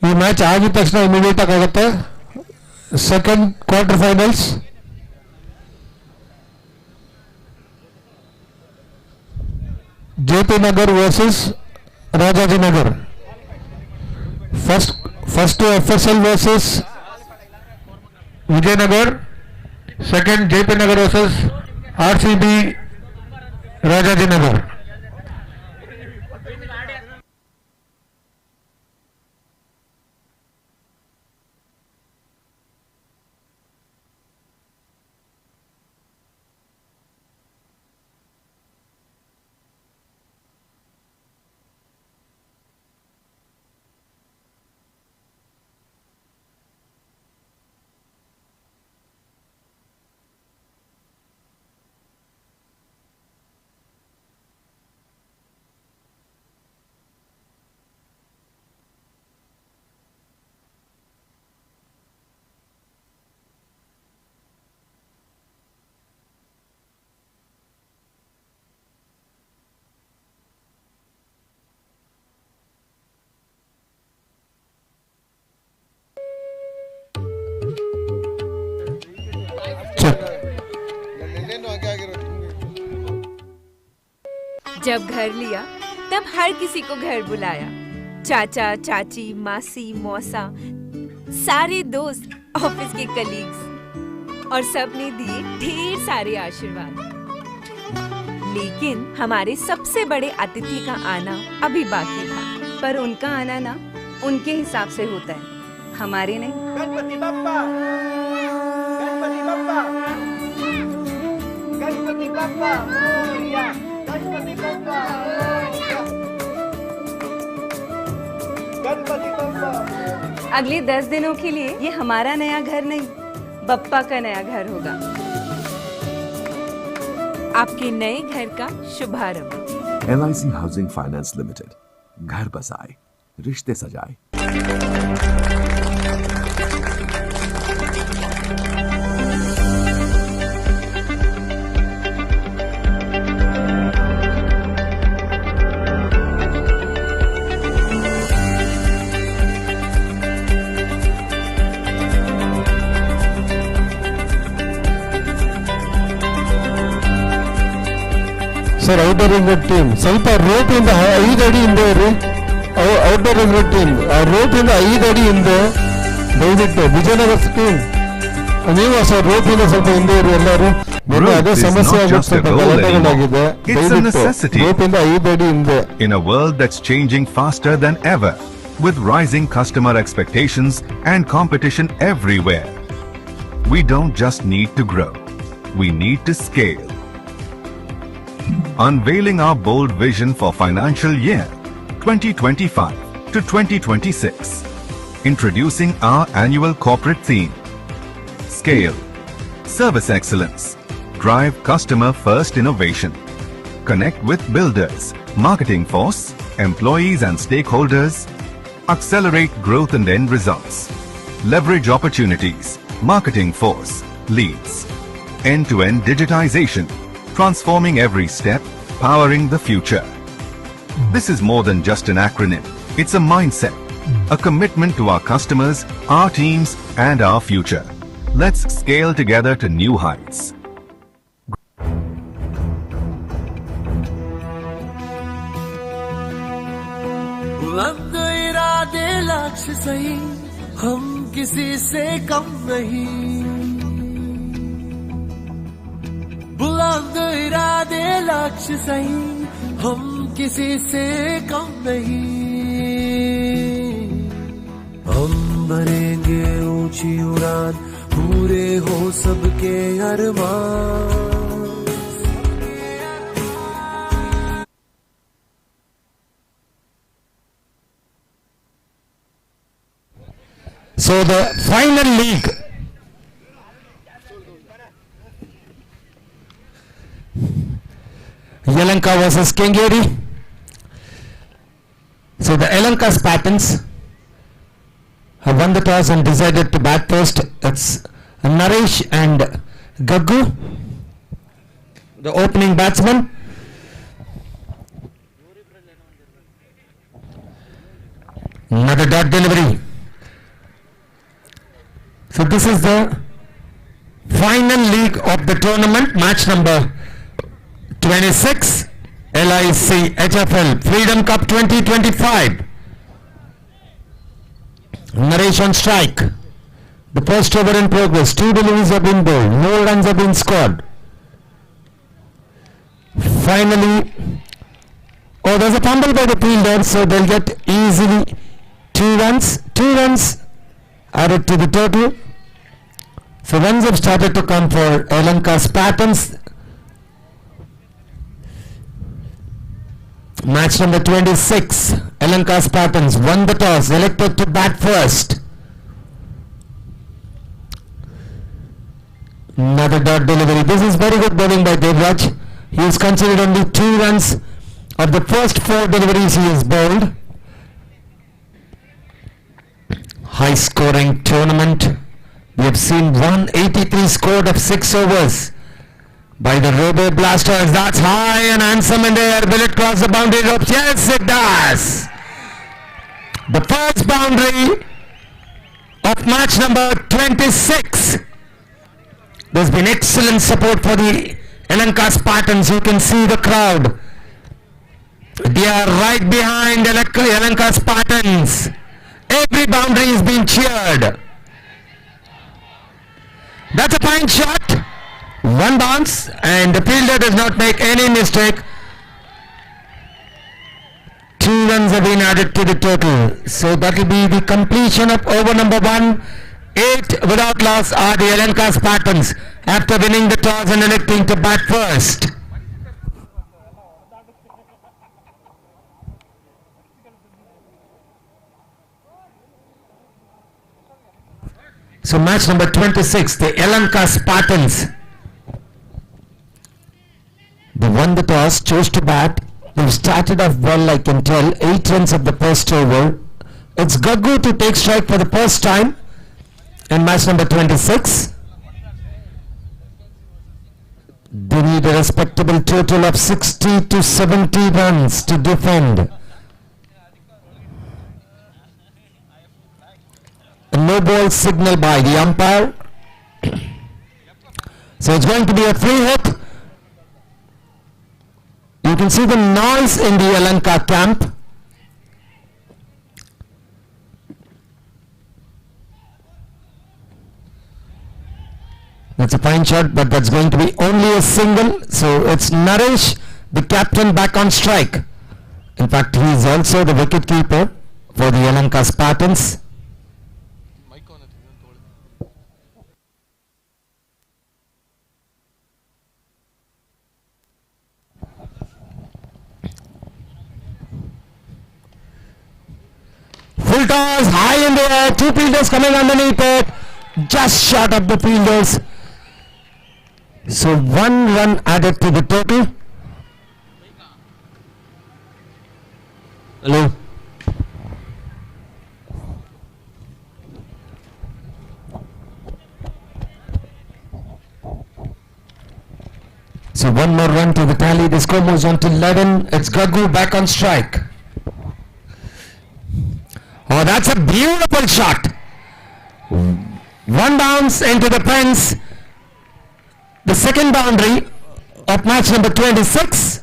ಈ ಮ್ಯಾಚ್ ಆಗಿದ ತಕ್ಷಣ ಇಮಿಡಿಯೇಟ್ ಆಗುತ್ತೆ. Second quarter finals JP Nagar versus Rajajinagar. First FSL versus Vijaynagar. Second JP Nagar versus RCB Rajajinagar. जब घर लिया तब हर किसी को घर बुलाया। चाचा, चाची, मासी, मौसा, सारे दोस्त, ऑफिस के कलीग्स और सब ने दिए ढेर सारे आशीर्वाद। लेकिन हमारे सबसे बड़े अतिथि का आना अभी बाकी था। पर उनका आना ना उनके हिसाब से होता है, हमारे नहीं। गणपति बप्पा, गणपति बप्पा, गणपति बप्पा मोरया, गणपति बप्पा मोरया। गणपति बप्पा अगले 10 दिनों के लिए ये हमारा नया घर नहीं, बप्पा का नया घर होगा। आपके नए घर का शुभारंभ। LIC हाउसिंग फाइनेंस लिमिटेड, घर बसाए रिश्ते सजाए। ಸರ್ ಔಟ್ಡೋರ್ ರಿಂಗ್ ಟೀಮ್ ಸ್ವಲ್ಪ ರೋಪ್ ಇಂದ 5 ಅಡಿ ಹಿಂದೆ ಇರಿ. ಔಟ್ಡೋರ್ ರಿಂಗ್ ಟೀಮ್ ಆ ರೋಪ್ ಇಂದ 5 ಅಡಿ ಹಿಂದೆ ದಯವಿಟ್ಟು ವಿಜಯನಗರ ಟೀಮ್ ನೀವು ಸರ್ ರೋಪ್ ಇಂದ ಸ್ವಲ್ಪ ಹಿಂದೆ ಇರಿ ಎಲ್ಲರೂ. ಅದೇ ಸಮಸ್ಯೆ ಗಲಾಟೆಗಳಾಗಿದೆ. ರೋಪ್ ಇಂದ 5 ಅಡಿ ಹಿಂದೆ. In a world that's changing faster than ever, with rising customer expectations and competition everywhere, we don't just need to grow, we need to scale. Unveiling our bold vision for financial year 2025 to 2026. Introducing our annual corporate theme. Scale. Service excellence. Drive customer first innovation. Connect with builders, marketing force, employees and stakeholders. Accelerate growth and end results. Leverage opportunities. Marketing force. Leads. End-to-end digitization. Transforming every step, powering the future. This is more than just an acronym. It's a mindset, a commitment to our customers, our teams, and our future. Let's scale together to new heights. बुलंद इरादे लक्ष्य सही, हम किसी से कम नहीं। बुलंद इरादे लक्ष्य सही, हम किसी से कम नहीं। हम भरेंगे ऊंची उड़ान, पूरे हो सबके अरमान। So the final league Yelahanka versus Kengeri. So the Yelahanka Spartans have won the toss and decided to bat first. It's Naresh and Gaggu, the opening batsman. Another dot delivery. So this is the final league of the tournament, match number 26, LIC HFL Freedom Cup 2025. Naresh on strike. The first over in progress. 2 deliveries have been bowled. No runs have been scored. Finally, there's a fumble by the fielder, so they'll get easily 2 runs. 2 runs added to the total. So runs have started to come for Yelahanka Spartans. Match number 26, Yelahanka Spartans won the toss, elected to bat first. Another dot delivery. This is very good bowling by Devraj. He has considered only 2 runs of the first 4 deliveries he has bowled. High scoring tournament. We have seen 183 scored of 6 overs by the Robo Blasters. That's high and handsome in the air. Will it cross the boundary rope? Yes, it does. The first boundary of match number 26. There's been excellent support for the Yelahanka Spartans. You can see the crowd. They are right behind Yelahanka Spartans. Every boundary is being cheered. That's a fine shot. 1 bounce and the fielder does not make any mistake. 2 runs have been added to the total. So that will be the completion of over number 1. 8 without loss are the Yelahanka Spartans after winning the toss and electing to bat first. So match number 26, the Elanka Spartans. They won the toss, chose to bat. They've started off well, I can tell. 8 runs of the first over. It's Gaggu to take strike for the first time in match number 26. They need a respectable total of 60 to 70 runs to defend. A no ball signal by the umpire. So it's going to be a free hit. You can see the noise in the Elanka camp. That's a fine shot, but that's going to be only a single. So it's Naresh, the captain, back on strike. In fact, he is also the wicket keeper for the Elanka Spartans. Full toss, high in the air, 2 fielders coming underneath it, just short of the fielders. So 1 run added to the total. Hello. So 1 more run to the tally. The score moves on to 11. It's Gaggu back on strike. Oh, that's a beautiful shot. 1 bounce into the fence. The second boundary of match number 26.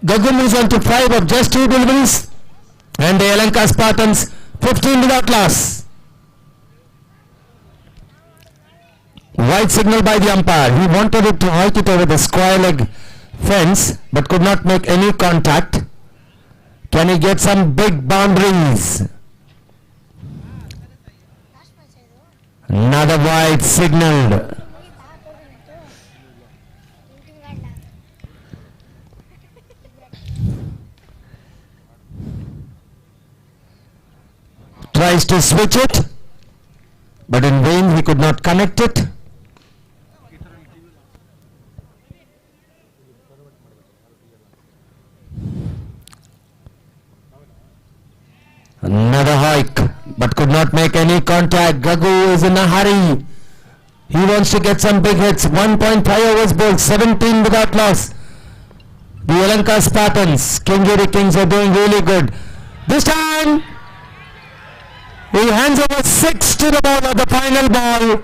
Gaggu moves on to 5 of just 2 deliveries. And the Elanka Spartans 15 without loss. Wide signal by the umpire. He wanted it to hike it over the square leg fence but could not make any contact. Can he get some big boundaries? Another wide signaled. Tries to switch it, but in vain, he could not connect it. Another hike, but could not make any contact. Gaggu is in a hurry. He wants to get some big hits. 1.5 overs bowled, 17 without loss. The Elanka Spartans, Kingiri Kings, are doing really good. This time, he hands over 6 to the bowler, the final ball,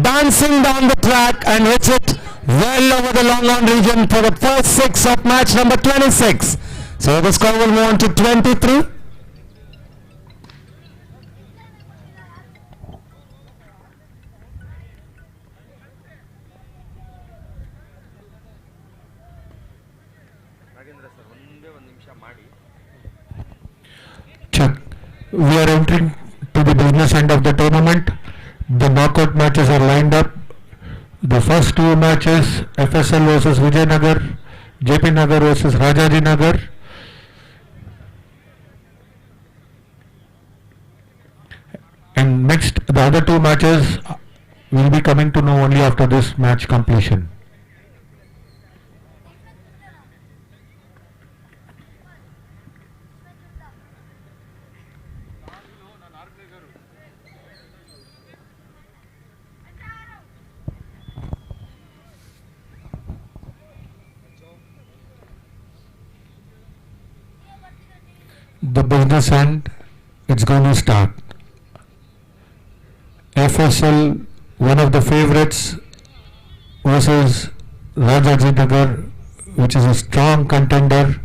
dancing down the track and hits it well over the long on region for the first 6 of match number 26. So the score will move on to 23. Check. We are entering to the business end of the tournament. The knockout matches are lined up. The first 2 matches, FSL versus Vijayanagar, JP Nagar versus Rajaji Nagar. And next, the other 2 matches will be coming to know only after this match completion. The business end, it's going to start. FSL, one of the favorites, versus Rajaji Nagar, which is a strong contender.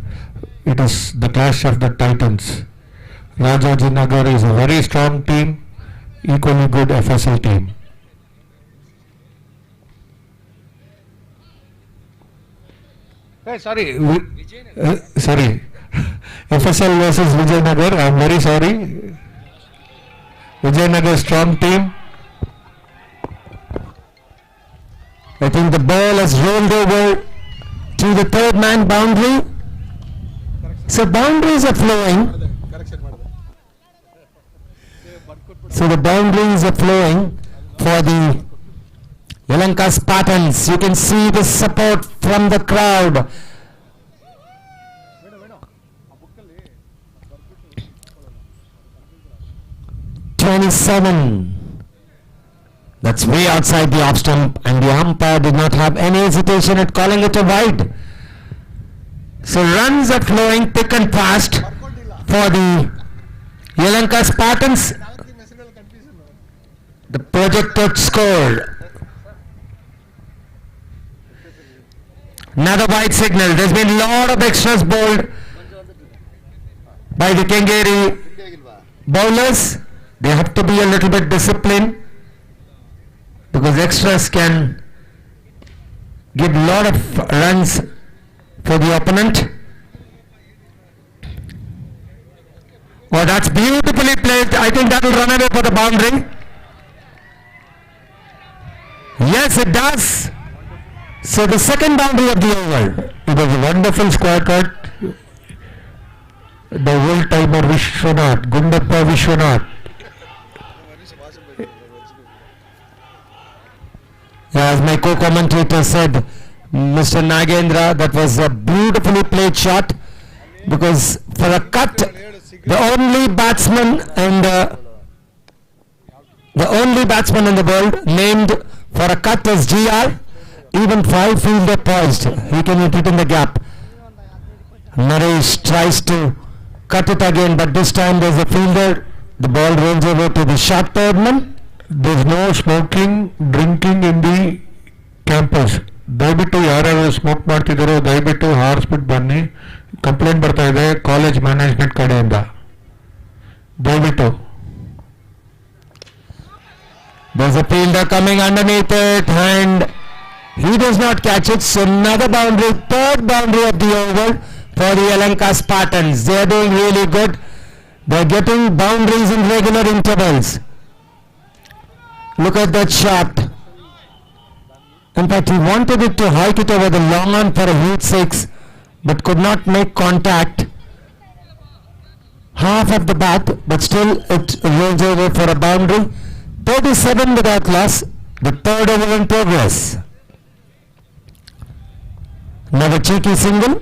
It is the clash of the titans. Rajaji Nagar is a very strong team, equally good FSL team. Hey, sorry. Sorry. FSL versus Vijayanagar. I am very sorry. Vijayanagar strong team. I think the ball has rolled over to the 3rd man boundary. So boundaries are flowing. So the boundaries are flowing for the Yalanka Spartans. You can see the support from the crowd. "27." That's way outside the off stump, and the umpire did not have any hesitation at calling it a wide. So runs are flowing thick and fast for the Yalanka Spartans. The projected score. Another wide signal. There's been a lot of extras bowled by the Kengeri bowlers. They have to be a little bit disciplined because extras can give a lot of runs for the opponent. Oh, that's beautifully played. I think that will run away for the boundary. Yes, it does. So the second boundary of the over. It was a wonderful square cut. The old timer Vishwanath, Gundappa Vishwanath. As my co-commentator said, Mr. Nagendra, that was a beautifully played shot, because for a cut, the only batsman in the world named for a cut is GR. Even 5 fielder poised, he can hit it in the gap. Naresh tries to cut it again, but this time there's a fielder. The ball rolls over to the short third man. There's no smoking, drinking in the campus. ದಯವಿಟ್ಟು ಯಾರ್ಯಾರು smoke ಮಾಡ್ತಿದ್ದಾರೋ ದಯವಿಟ್ಟು ಹಾರಿಸ್ಬಿಟ್ಟು ಬನ್ನಿ. Complaint ಬರ್ತಾ ಇದೆ college management ಕಡೆಯಿಂದ. ದಯವಿಟ್ಟು. There's a fielder coming underneath it and he does not catch it. So another boundary, third boundary of the over for the Yalanka Spartans. They are doing really good. They're getting boundaries in regular intervals. Look at that shot. In fact, he wanted it to hike it over the long on for a huge 6, but could not make contact. Half of the bat, but still it rolls over for a boundary. 37 without loss. The third over in progress. Another cheeky single.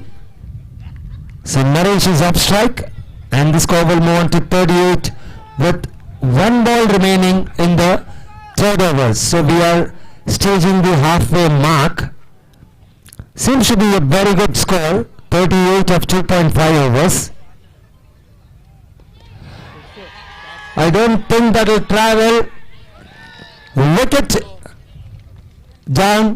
So Naresh is off strike, and the score will move on to 38 with one ball remaining in the third over. So we are staging the halfway mark. Seems to be a very good score, 38 of 2.5 overs. I don't think that will travel. Wicket down.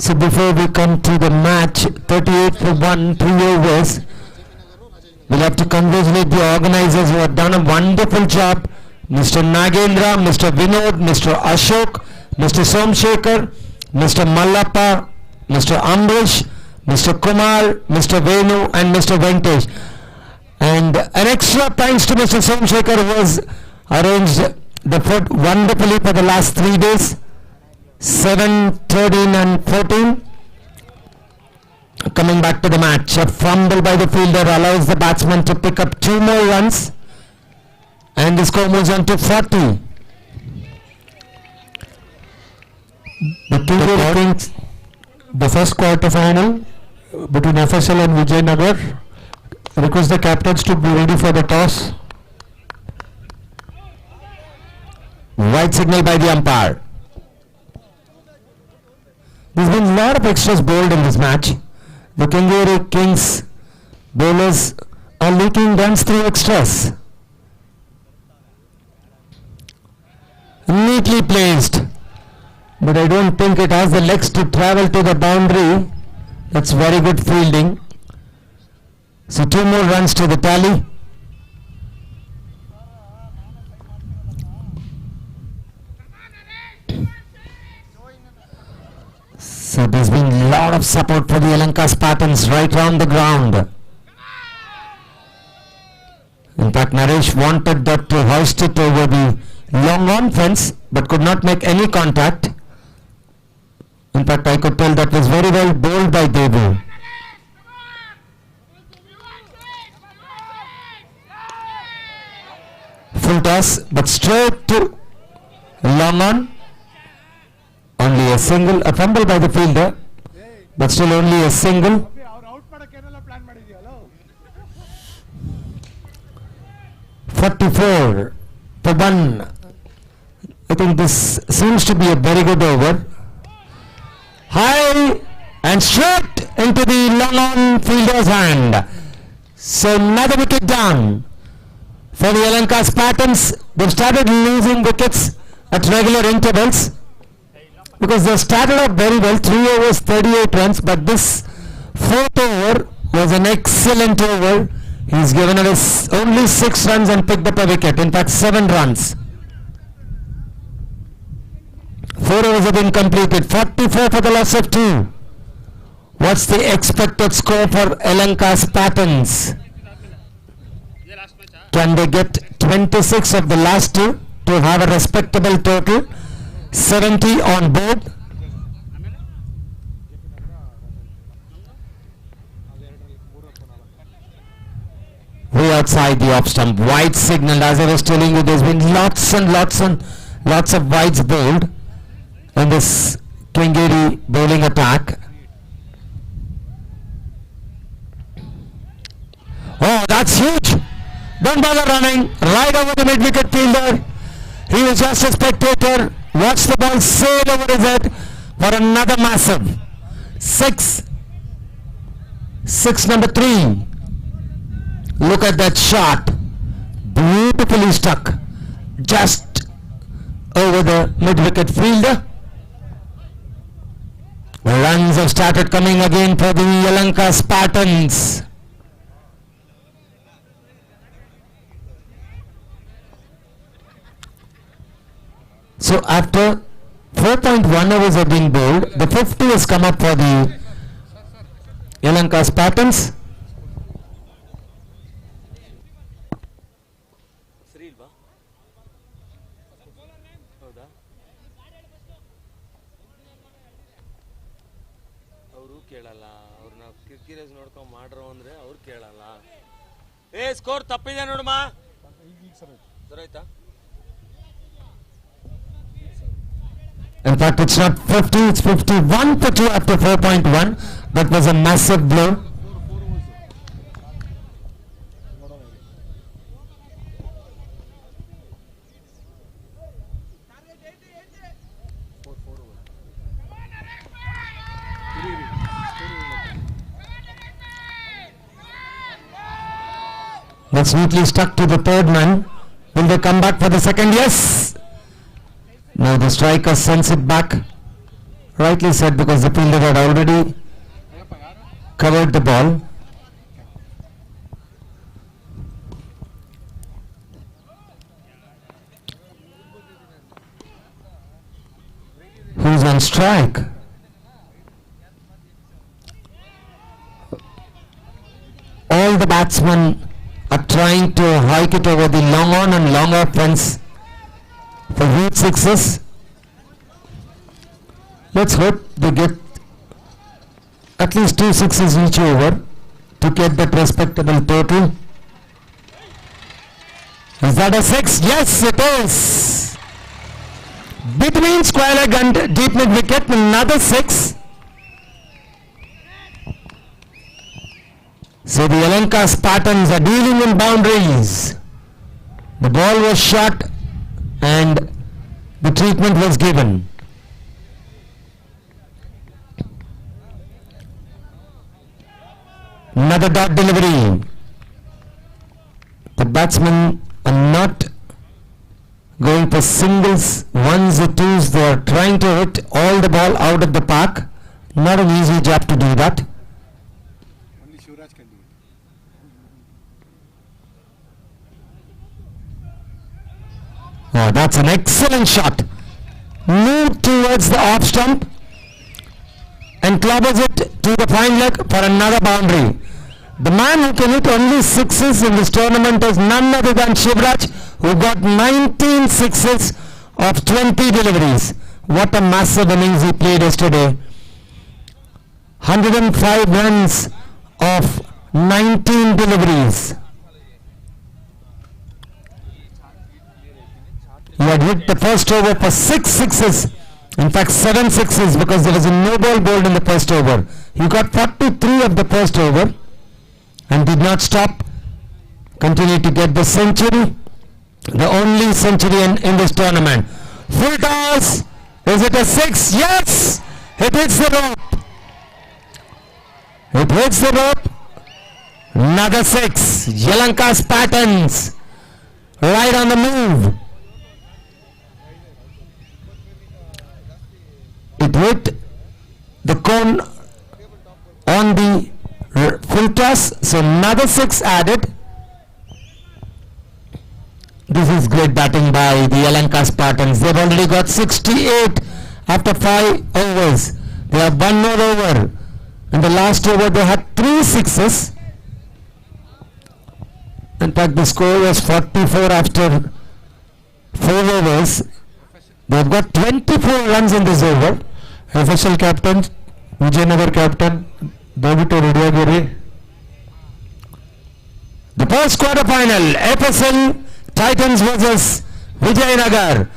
So before we come to the match, 38 for 1, 3 overs, we'll have to congratulate the organizers who have done a wonderful job. Mr. Nagendra, Mr. Vinod, Mr. Ashok, Mr. Somshekar, Mr. Mallappa, Mr. Ambrish, Mr. Kumar, Mr. Venu and Mr. Venkatesh. And an extra thanks to Mr. Somshekar who has arranged the food wonderfully for the last 3 days. 7, 13 and 14. Coming back to the match, a fumble by the fielder allows the batsman to pick up 2 more runs and the score moves on to 40. The first quarter final between FSL and Vijaynagar. Request the captains to be ready for the toss. White signal by the umpire. There's been a lot of extras bowled in this match. The Kengeri Kings bowlers are leaking runs through extras. Neatly placed, but I don't think it has the legs to travel to the boundary. That's very good fielding. So 2 more runs to the tally. So there's been a lot of support for the Lanka Spartans right around the ground. In fact, Naresh wanted that to hoist it over the long on fence, but could not make any contact. In fact, I could tell that was very well bowled by Devu. Full toss, but straight to long on. Only a single, a fumble by the fielder, but still only a single. 44 for 1. I think this seems to be a very good over. High and straight into the long on fielder's hand. So another wicket down for the Lanka Spartans. They've started losing wickets at regular intervals because they started off very well, 3 overs 38 runs, but this 4th over was an excellent over. He's given away only 6 runs and picked up a wicket, in fact 7 runs. 4 overs have been completed, 44 for the loss of 2. What's the expected score for Lanka Spartans? Can they get 26 of the last 2 to have a respectable total? 70 on board. Way outside the off stump, wide signal. As I was telling you, there's been lots of wides bowled in this Kengeri bowling attack. Oh, that's huge! Don't bother running, right over the mid-wicket fielder. He was just a spectator. Watch the ball sail over his head for another massive. 6 number 3. Look at that shot. Beautifully struck. Just over the mid-wicket fielder. Runs have started coming again for the Lanka Spartans. So after 4.1 overs have been bowled, the 50 has come up for the Lanka Spartans. Score ತಪ್ಪಿದೆ ನೋಡಮ್ಮ ಸರಿ ಆಯ್ತಾ In fact, it's not 50, it's 51 for 2 after 4.1. That was a massive blow. That's neatly stuck to the third man. Will they come back for the second? Yes! Now the striker sends it back. Rightly said, because the fielder had already covered the ball. Who's on strike? All the batsmen are trying to hike it over the long on and long off fence for huge sixes. Let's hope they get at least 2 sixes each over to get that respectable total. Is that a 6? Yes, it is. Between square leg and deep mid wicket, another 6. So the Lanka Spartans are dealing in boundaries. The ball was shot and the treatment was given. Another dot delivery. The batsmen are not going for singles, ones or twos. They are trying to hit all the ball out of the park. Not an easy job to do that. Only Shivraj can do it. Oh, that's an excellent shot. Move towards the off stump. and clobbers it to the fine leg for another boundary. The man who can hit only sixes in this tournament is none other than Shivraj, who got 19 sixes of 20 deliveries. What a massive innings he played yesterday. 105 runs of 19 deliveries. He had hit the first over for 6 sixes. In fact, 7 sixes, because there was a no ball bowled in the first over. He got 43 of the first over and did not stop. Continued to get the century. The only century in this tournament. Full toss. Is it a 6? Yes! It hits the rope. It hits the rope. Another 6. Yalanka's patterns. Right on the move. It hit the cone on the full toss. So another 6 added. This is great batting by the Yalanka Spartans. They've already got 68 after 5 overs. They have one more over. In the last over they had 3 sixes. In fact, the score was 44 after 4 overs. They've got 24 runs in this over. Official captain, Vijayanagar captain, Davito Rudiagiri. The first quarter-final, FSL Titans versus Vijayanagar.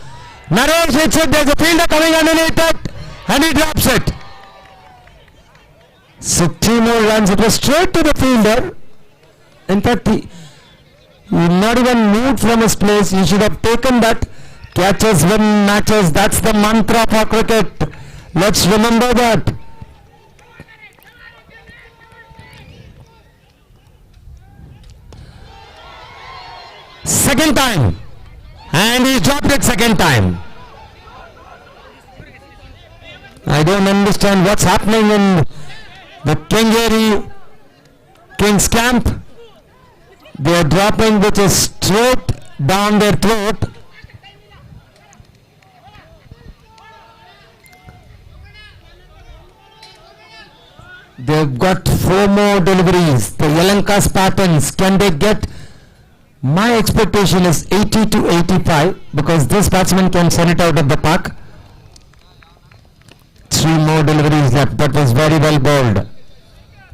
Naresh hits it, there's a fielder coming underneath it, and he drops it. So 2 more runs, it was straight to the fielder. In fact, he not even moved from his place. He should have taken that. Catches win matches, that's the mantra for cricket. Let's remember that. Second time, and he dropped it second time. I don't understand what's happening in the Kengeri Kings camp. They are dropping which is straight down their throat. They've got 4 more deliveries. The Yalanka Spartans, can they get? My expectation is 80 to 85 because this batsman can send it out of the park. 3 more deliveries left. That was very well bowled.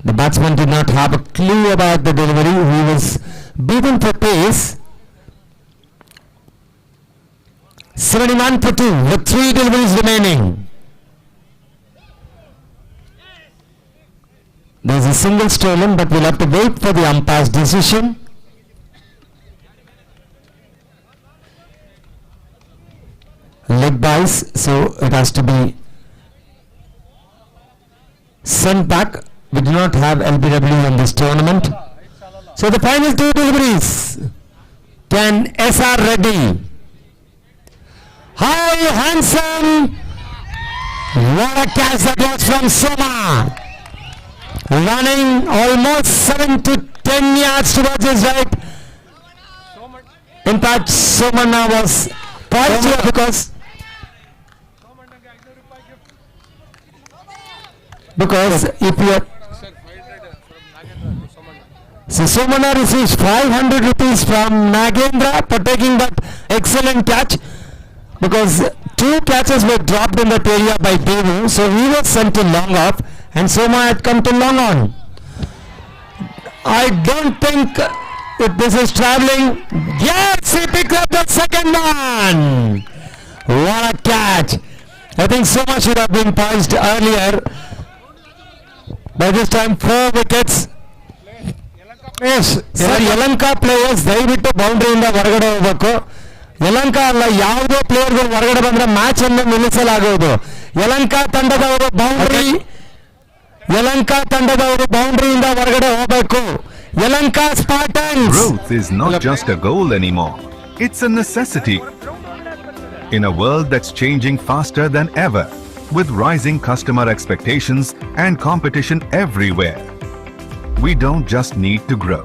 The batsman did not have a clue about the delivery. He was beaten for pace. 71 for 2 with 3 deliveries remaining. There's a single stolen, but we'll have to wait for the umpire's decision. Leg byes, so it has to be sent back. We do not have LBW in this tournament. So the final 2 deliveries. Can SR Reddy? How handsome! What a catch that was from Soma! Running almost 7 to 10 yards towards his right. In fact, Somana was positive because if you are, so Somana receives 500 rupees from Nagendra for taking that excellent catch, because 2 catches were dropped in that area by Devu, so he was sent to long off and Soma had come to long on. I don't think if this is travelling. Yes, he picked up the second one. What a catch. I think Soma should have been punched earlier. By this time 4 wickets. Yes, Yalanka players ದಯವಿಟ್ಟು ಬೌಂಡ್ರಿಯಿಂದ ಹೊರಗಡೆ ಹೋಗಬೇಕು. ಯಲಂಕ ಅಲ್ಲ, ಯಾವುದೇ ಪ್ಲೇಯರ್ಗಳು ಹೊರಗಡೆ ಬಂದ್ರೆ match ಅನ್ನು ನಿಲ್ಲಿಸಲಾಗುವುದು. ಯಲಂಕ ತಂಡದವರು ಬೌಂಡ್ರಿಯಿಂದ ಹೊರಗಡೆ ಹೋಗಬೇಕು. Yalanka Spartans. Growth is not just a goal anymore. It's a necessity. In a world that's changing faster than ever, with rising customer expectations and competition everywhere, we don't just need to grow.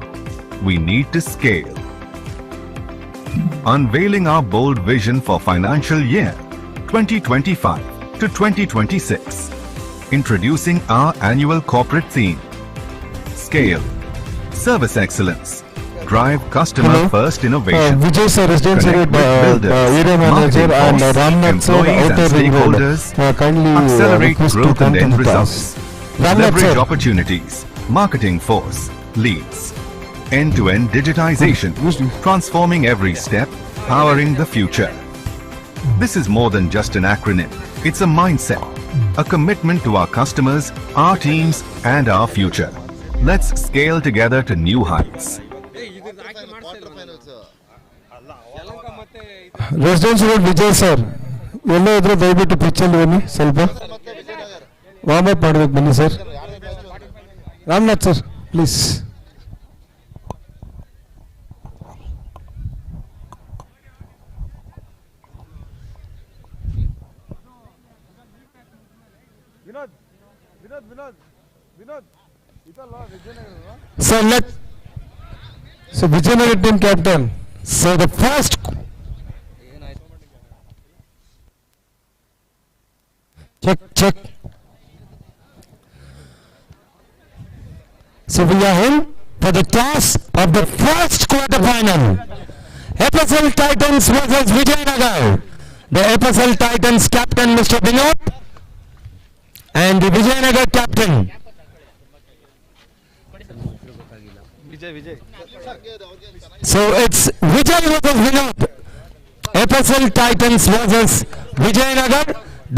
We need to scale. Unveiling our bold vision for financial year 2025 to 2026. Introducing our annual corporate theme. Scale. Service excellence. Drive customer-first innovation. Vijay sir, Resident Connect with builders, area manager, marketing and force, Ramnath sir, employees and outer ring road. stakeholders. Kindly Accelerate request to growth come and to end the results. task. Ramnath Leverage sir. opportunities. Marketing force. Leads. End-to-end digitization. Transforming every step. Powering the future. This is more than just an acronym. It's a mindset. A commitment to our customers, our teams, and our future. Let's scale together to new heights. Residence road Vijay sir ಎಲ್ಲೋ ಇದ್ರೆ ದಯವಿಟ್ಟು ಪಿಚ್ಚಲ್ಲಿ ಬನ್ನಿ ಸ್ವಲ್ಪ warm up ಮಾಡ್ಬೇಕು ಬನ್ನಿ sir Ramanath sir please Sir, so Vijayanagar team captain. So the first. Check. So we are in for the toss of the first quarter final. FSL Titans versus Vijayanagar. The FSL Titans captain Mr. Vinod and the Vijayanagar captain. So it's Vijay versus Vinod. FSL Titans versus Vijayanagar.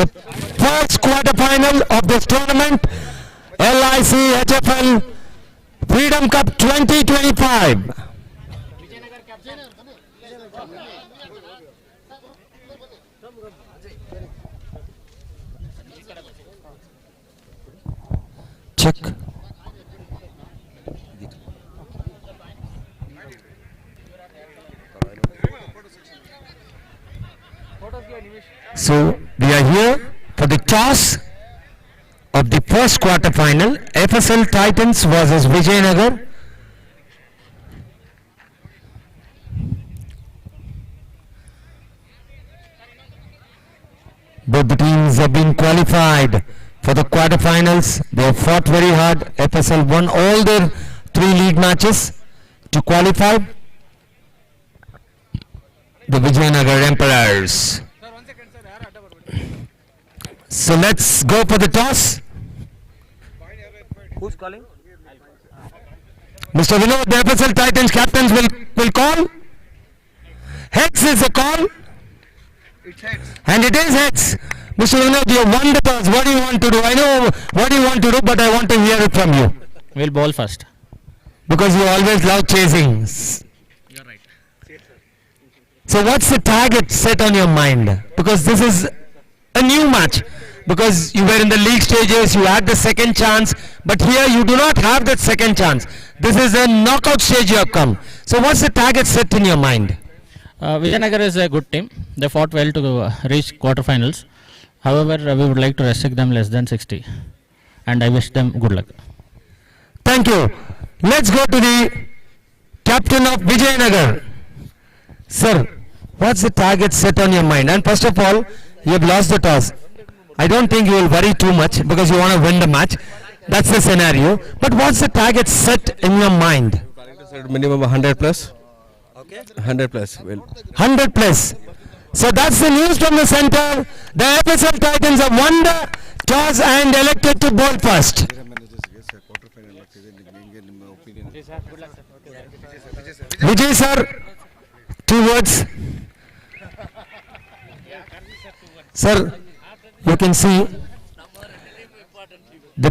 The first quarter final of this tournament. LIC HFL Freedom Cup 2025. Check. So we are here for the toss of the first quarter final. FSL Titans versus Vijayanagar. Both the teams have been qualified for the quarterfinals. They have fought very hard. FSL won all their 3 league matches to qualify. The Vijayanagar Emperors. So let's go for the toss. Who's calling? Mr. Vinod, the FSL Titans captains will call. Heads is the call. It's heads. And it is heads. Mr. Vinod, you won the toss. What do you want to do? I know what you want to do, but I want to hear it from you. We'll bowl first. Because you always love chasing. You're right. So what's the target set on your mind? Because this is a new match. Because you were in the league stages, you had the second chance, but here you do not have that second chance. This is a knockout stage you have come. So what's the target set in your mind? Vijayanagar is a good team. They fought well to reach quarterfinals. However, we would like to restrict them less than 60. And I wish them good luck. Thank you. Let's go to the captain of Vijayanagar. Sir, what's the target set on your mind? And first of all, you have lost the toss. I don't think you will worry too much because you want to win the match. That's the scenario. But what's the target set in your mind? Minimum 100 plus. Okay. 100 plus. Well. 100 plus. So that's the news from the center. The FSL Titans have won the toss and elected to bowl first. Vijay sir, 2 words. Sir, you can see the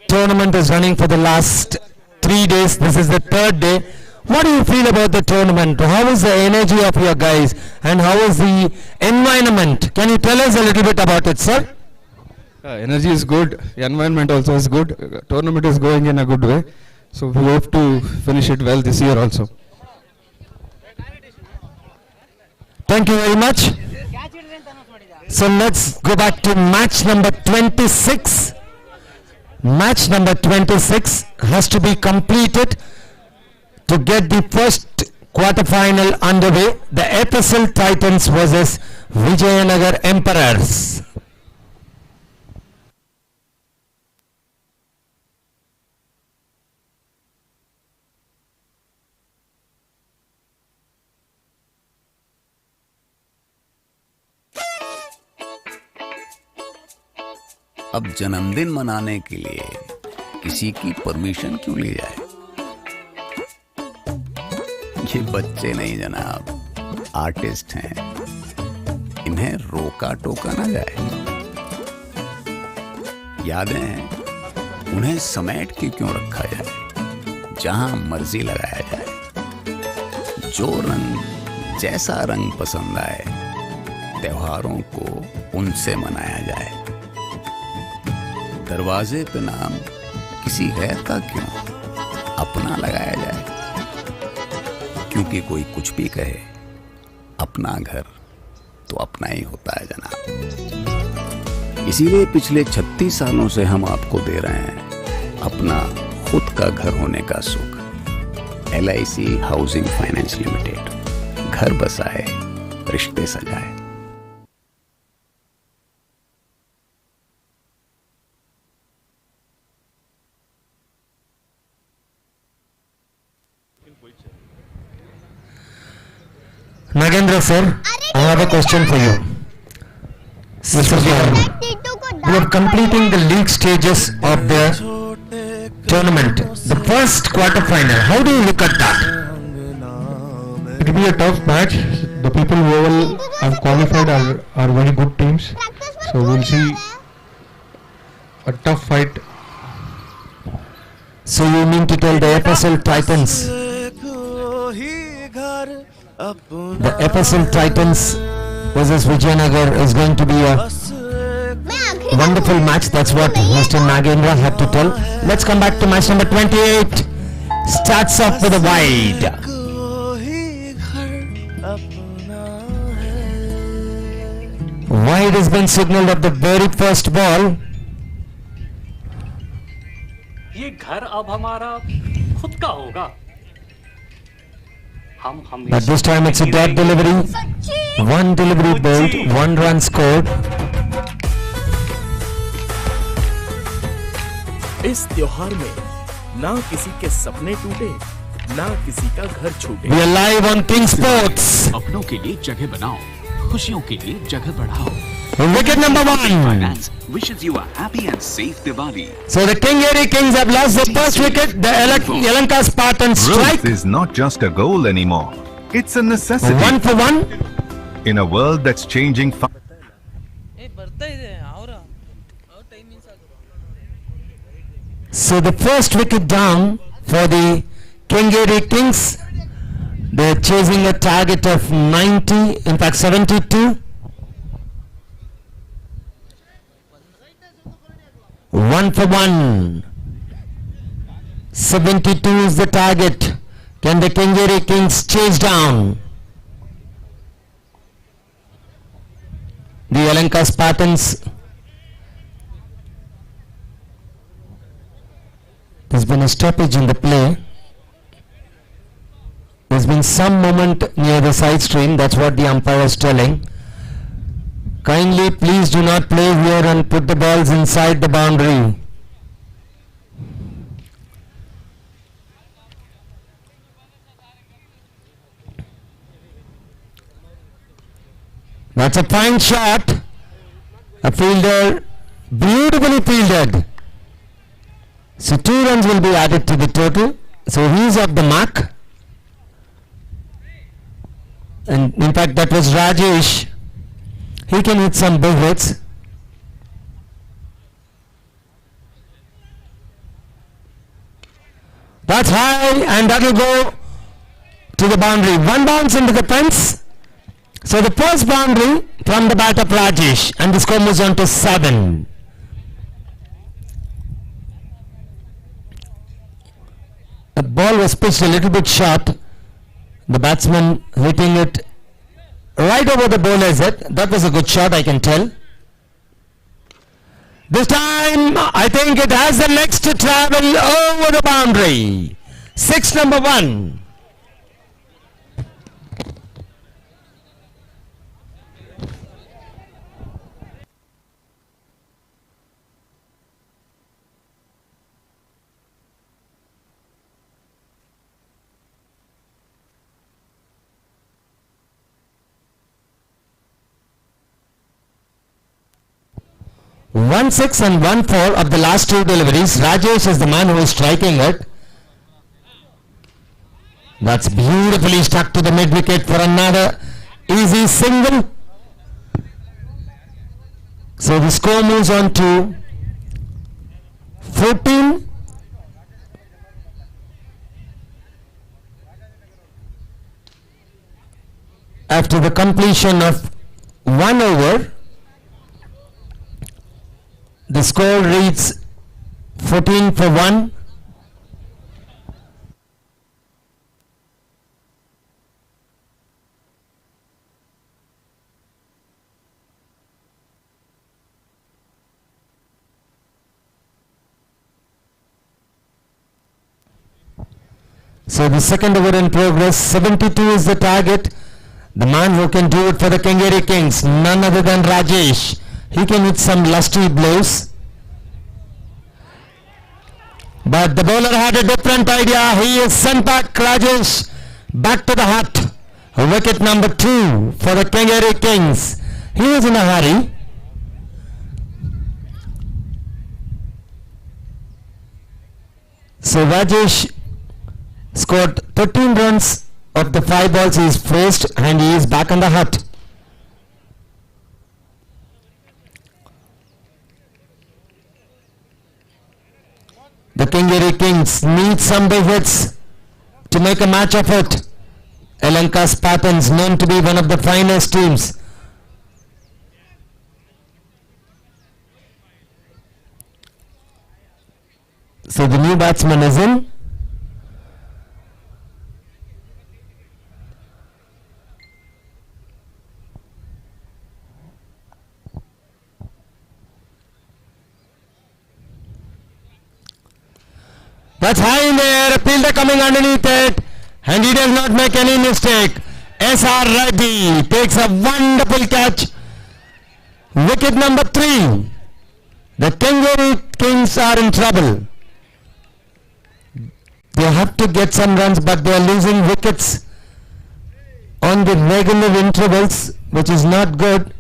tournament is running for the last 3 days. This is the 3rd day. What do you feel about the tournament? How is the energy of your guys and how is the environment? Can you tell us a little bit about it, sir? Energy is good. Environment also is good. Tournament is going in a good way. So we hope to finish it well this year also. Thank you very much. So let's go back to match number 26. Match number 26 has to be completed to get the first quarterfinal underway. The FSL Titans versus Vijayanagar Emperors. अब जन्मदिन मनाने के लिए किसी की permission क्यों ली जाए? ये बच्चे नहीं जनाब, आर्टिस्ट हैं, इन्हें रोका टोका ना जाए। यादें हैं, उन्हें समेट के क्यों रखा जाए? जहां मर्जी लगाया जाए। जो रंग जैसा रंग पसंद आए, त्योहारों को उनसे मनाया जाए। दरवाजे पे नाम किसी गैर का क्यों अपना लगाया जाए? क्योंकि कोई कुछ भी कहे, अपना घर तो अपना ही होता है जनाब। इसीलिए पिछले 36 सालों से हम आपको दे रहे हैं अपना खुद का घर होने का सुख। LIC हाउसिंग फाइनेंस लिमिटेड, घर बसाए, रिश्ते सजाए। Nagendra sir, I have a question for you. Mr. We are completing the league stages of the tournament. The first quarter-final. How do you look at that? It will be a tough match. The people who will have qualified are very good teams. So we'll see a tough fight. So you mean to tell the FSL Titans? The FSL Titans versus Vijayanagar is going to be a wonderful match. That's what Mr. Nagendra had to tell. Let's come back to match number 28. Starts off with a wide. Wide has been signaled at the very first ball. ये घर अब हमारा खुद का होगा। But this time it's a dead delivery. One delivery bowled, 1 run scored. इस त्योहार में ना किसी के सपने टूटे, ना किसी का घर छूटे। We are live on King Sports. अपनों के लिए जगह बनाओ, खुशियों के लिए जगह बढ़ाओ। Wicket number 1. Finance wishes you a happy and safe Diwali. So the Kingeri Kings have lost the first wicket. The Yelanka Spartans strike. Growth is not just a goal anymore. It's a necessity. 1 for 1. In a world that's changing So the first wicket down for the Kingeri Kings. They're chasing a target of 90, in fact 72. 1 for 1. 72 is the target. Can the Kingeri Kings chase down the Yelanka Spartans? There's been a stoppage in the play. There's been some movement near the side stream. That's what the umpire is telling. Kindly please do not play here and put the balls inside the boundary. That's a fine shot. A fielder beautifully fielded. So 2 runs will be added to the total. So he's off the mark. And in fact that was Rajesh. He can hit some big hits. That's high and that will go to the boundary. 1 bounce into the fence. So the first boundary from the bat of Rajesh, and the score moves on to 7. The ball was pitched a little bit short. The batsman hitting it right over the bowler's head. That was a good shot, I can tell. This time, I think it has the legs to travel over the boundary. 6 number 1. 1-6 and 1-4 of the last two deliveries. Rajesh is the man who is striking it. That's beautifully stuck to the mid wicket for another easy single. So the score moves on to 14. After the completion of 1 over, the score reads 14 for 1. So the second over in progress, 72 is the target. The man who can do it for the Kengeri Kings, none other than Rajesh. He can hit some lusty blows. But the bowler had a different idea. He is sent back Rajesh back to the hut. Wicket number 2 for the Kengeri Kings. He was in a hurry. So Rajesh scored 13 runs of the 5 balls he is faced, and he is back on the hut. The Kengeri Kings need some big hits to make a match of it. Lanka Spartans, known to be one of the finest teams. So the new batsman is in. That's high in the air, a fielder coming underneath it, and he does not make any mistake. S.R. Reddy takes a wonderful catch. Wicket number 3. The Kengeri Kings are in trouble. They have to get some runs, but they are losing wickets on the regular intervals, which is not good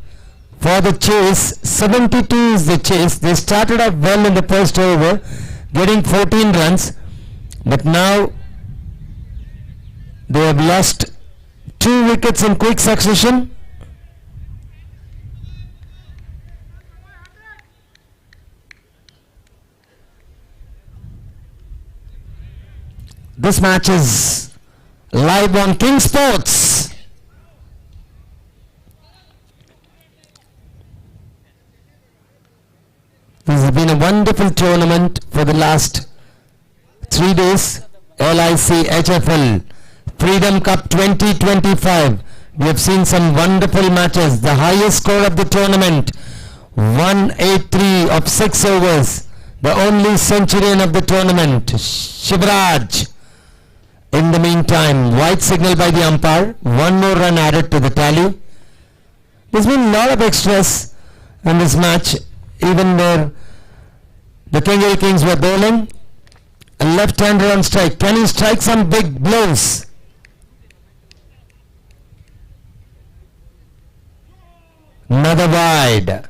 for the chase. 72 is the chase. They started off well in the first over, getting 14 runs, but now they have lost 2 wickets in quick succession. This match is live on King Sports. This has been a wonderful tournament for the last 3 days. LIC HFL Freedom Cup 2025. We have seen some wonderful matches. The highest score of the tournament, 183 of 6 overs. The only centurion of the tournament, Shivraj. In the meantime, white signal by the umpire. 1 more run added to the tally. There's been a lot of extras in this match, even where the Kengeri Kings were bowling. A left-hander on strike. Can he strike some big blows? Another wide.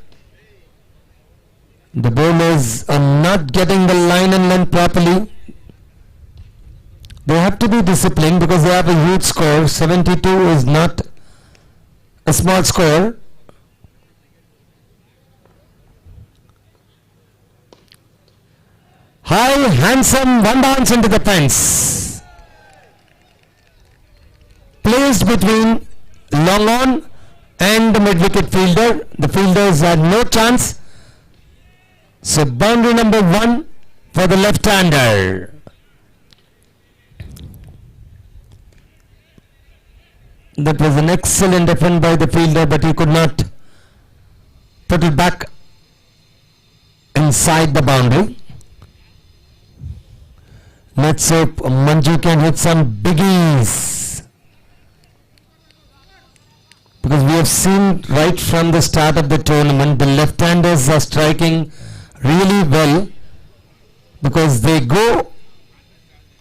The bowlers are not getting the line and length properly. They have to be disciplined because they have a huge score. 72 is not a small score. High, handsome, one bounce into the fence. Placed between long on and the mid-wicket fielder. The fielders had no chance. So boundary number 1 for the left-hander. That was an excellent defend by the fielder, but he could not put it back inside the boundary. Let's hope Manju can hit some biggies. Because we have seen right from the start of the tournament, the left-handers are striking really well because they go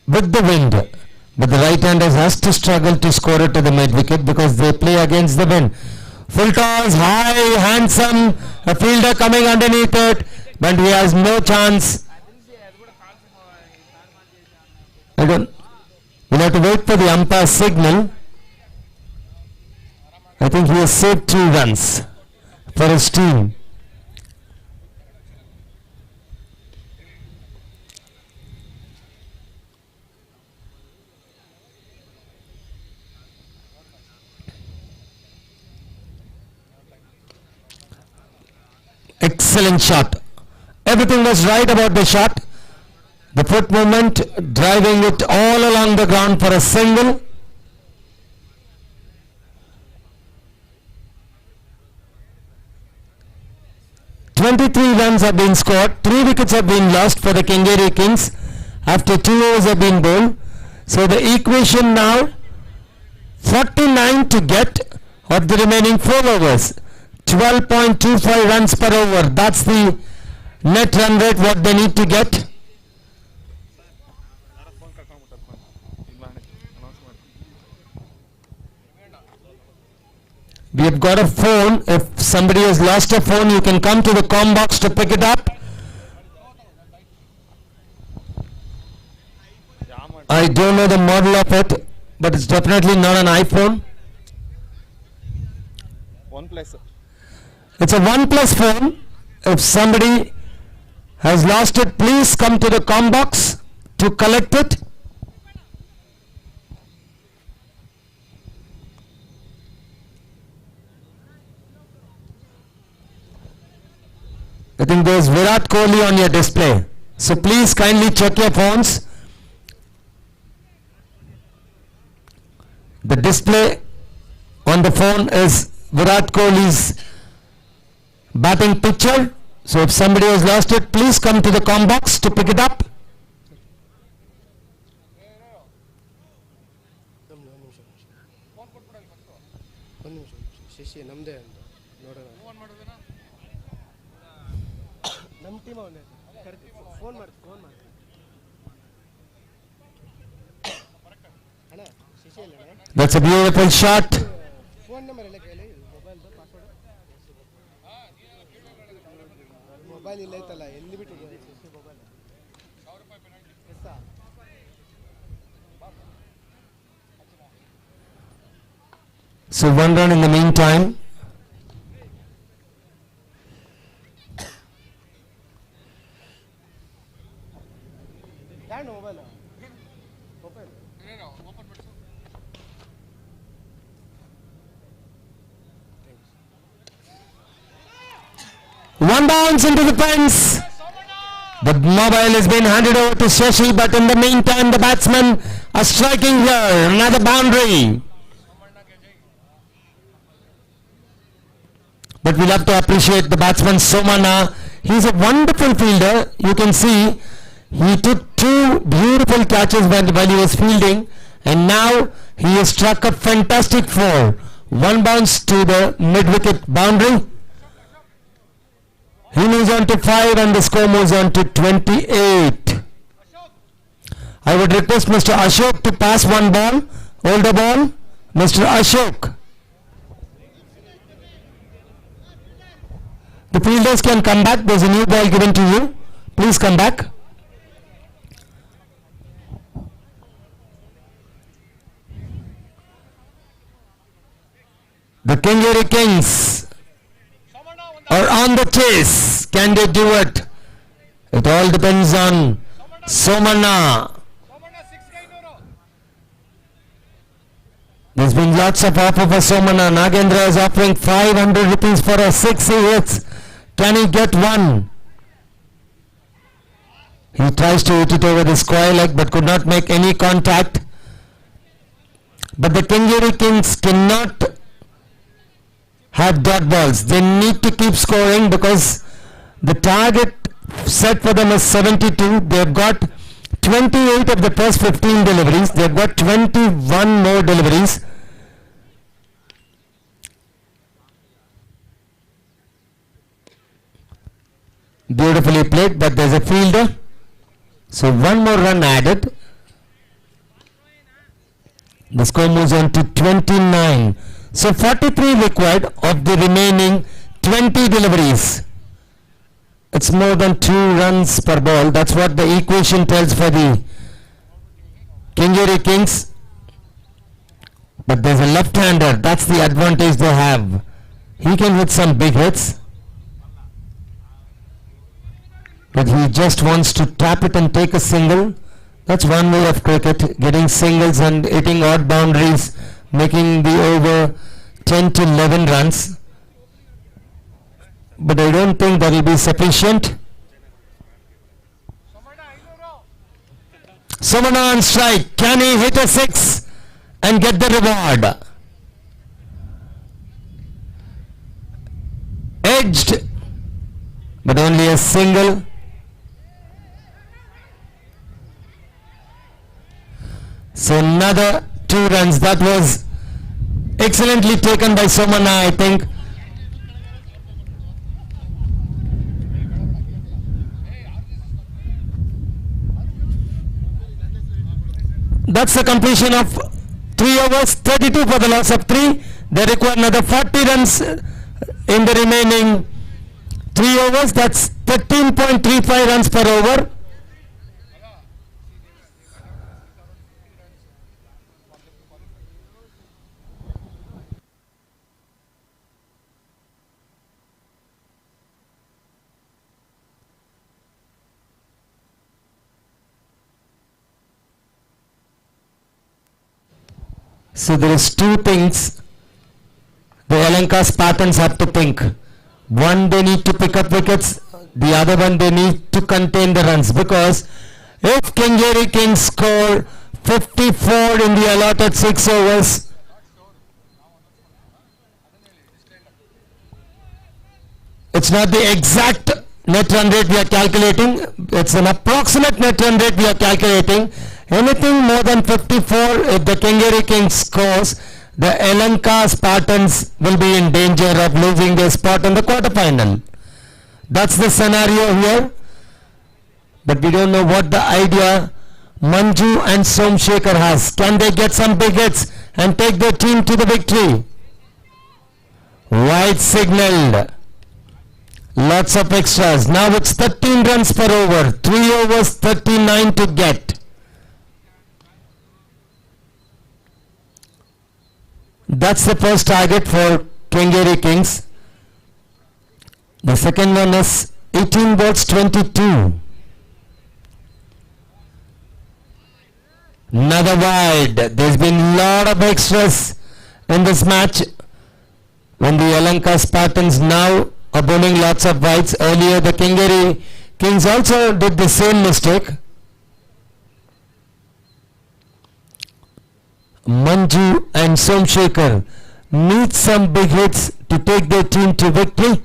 with the wind. But the right-handers has to struggle to score it to the mid-wicket because they play against the wind. Full toss, high, handsome. A fielder coming underneath it, but he has no chance. We'll have to wait for the umpire signal. I think he has saved 2 runs for his team. Excellent shot. Everything was right about the shot. The foot movement, driving it all along the ground for a single. "23 runs have been scored. 3 wickets have been lost for the Kengeri Kings after 2 overs have been bowled. So the equation now, 49 to get of the remaining 4 overs. 12.25 runs per over. That's the net run rate what they need to get. We have got a phone. If somebody has lost a phone, you can come to the comm box to pick it up. I don't know the model of it, but it's definitely not an iPhone. OnePlus. It's a OnePlus phone. If somebody has lost it, please come to the comm box to collect it. I think there's Virat Kohli on your display. So please kindly check your phones. The display on the phone is Virat Kohli's batting picture. So if somebody has lost it, please come to the comm box to pick it up. That's a beautiful shot. So 1 run in the meantime. One bounce into the fence. The mobile has been handed over to Shashi, but in the meantime the batsmen are striking here. Another boundary. But we'll have to appreciate the batsman Somana. He's a wonderful fielder. You can see he took 2 beautiful catches while he was fielding, and now he has struck a fantastic 4. 1 bounce to the mid-wicket boundary. He moves on to 5 and the score moves on to 28. I would request Mr. Ashok to pass 1 ball, older ball. Mr. Ashok. The fielders can come back. There's a new ball given to you. Please come back. The Kengeri Kings are on the chase. Can they do it? It all depends on Somana. There's been lots of offer for Somana. Nagendra is offering 500 rupees for a 6 he hits. Can he get 1? He tries to hit it over the square leg but could not make any contact. But the Kengeri Kings cannot have dot balls. They need to keep scoring because the target set for them is 72. They've got 28 of the first 15 deliveries. They've got 21 more deliveries. Beautifully played, but there's a fielder. So 1 more run added. The The score moves on to 29. So 43 required of the remaining 20 deliveries. It's more than 2 runs per ball. That's what the equation tells for the Kengeri Kings. But there's a left-hander. That's the advantage they have. He can hit some big hits. But he just wants to tap it and take a single. That's one way of cricket, getting singles and hitting odd boundaries, making the over 10 to 11 runs. But I don't think that will be sufficient. Somana on strike. Can he hit a 6 and get the reward? Edged, but only a single. So another 2 runs. That was excellently taken by Somana, I think. That's the completion of 3 overs, 32 for the loss of 3. They require another 40 runs in the remaining 3 overs. That's 13.35 runs per over. So there is 2 things the Lanka Spartans have to think. One, they need to pick up wickets. The other one, they need to contain the runs. Because if Kengeri Kings score 54 in the allotted 6 overs, it's not the exact net run rate we are calculating. It's an approximate net run rate we are calculating. Anything more than 54, if the Kengeri Kings scores, the Lanka Spartans will be in danger of losing their spot in the quarterfinal. That's the scenario here. But we don't know what the idea Manju and Somshekhar has. Can they get some big hits and take their team to the victory? Wide signaled. Lots of extras. Now it's 13 runs per over. 3 overs, 39 to get. That's the first target for Kengeri Kings. The second one is 18 balls, 22. Another wide. There's been a lot of extras in this match. When the Lanka Spartans now are bowling lots of wides. Earlier the Kengeri Kings also did the same mistake. Manju and Somshekhar need some big hits to take their team to victory.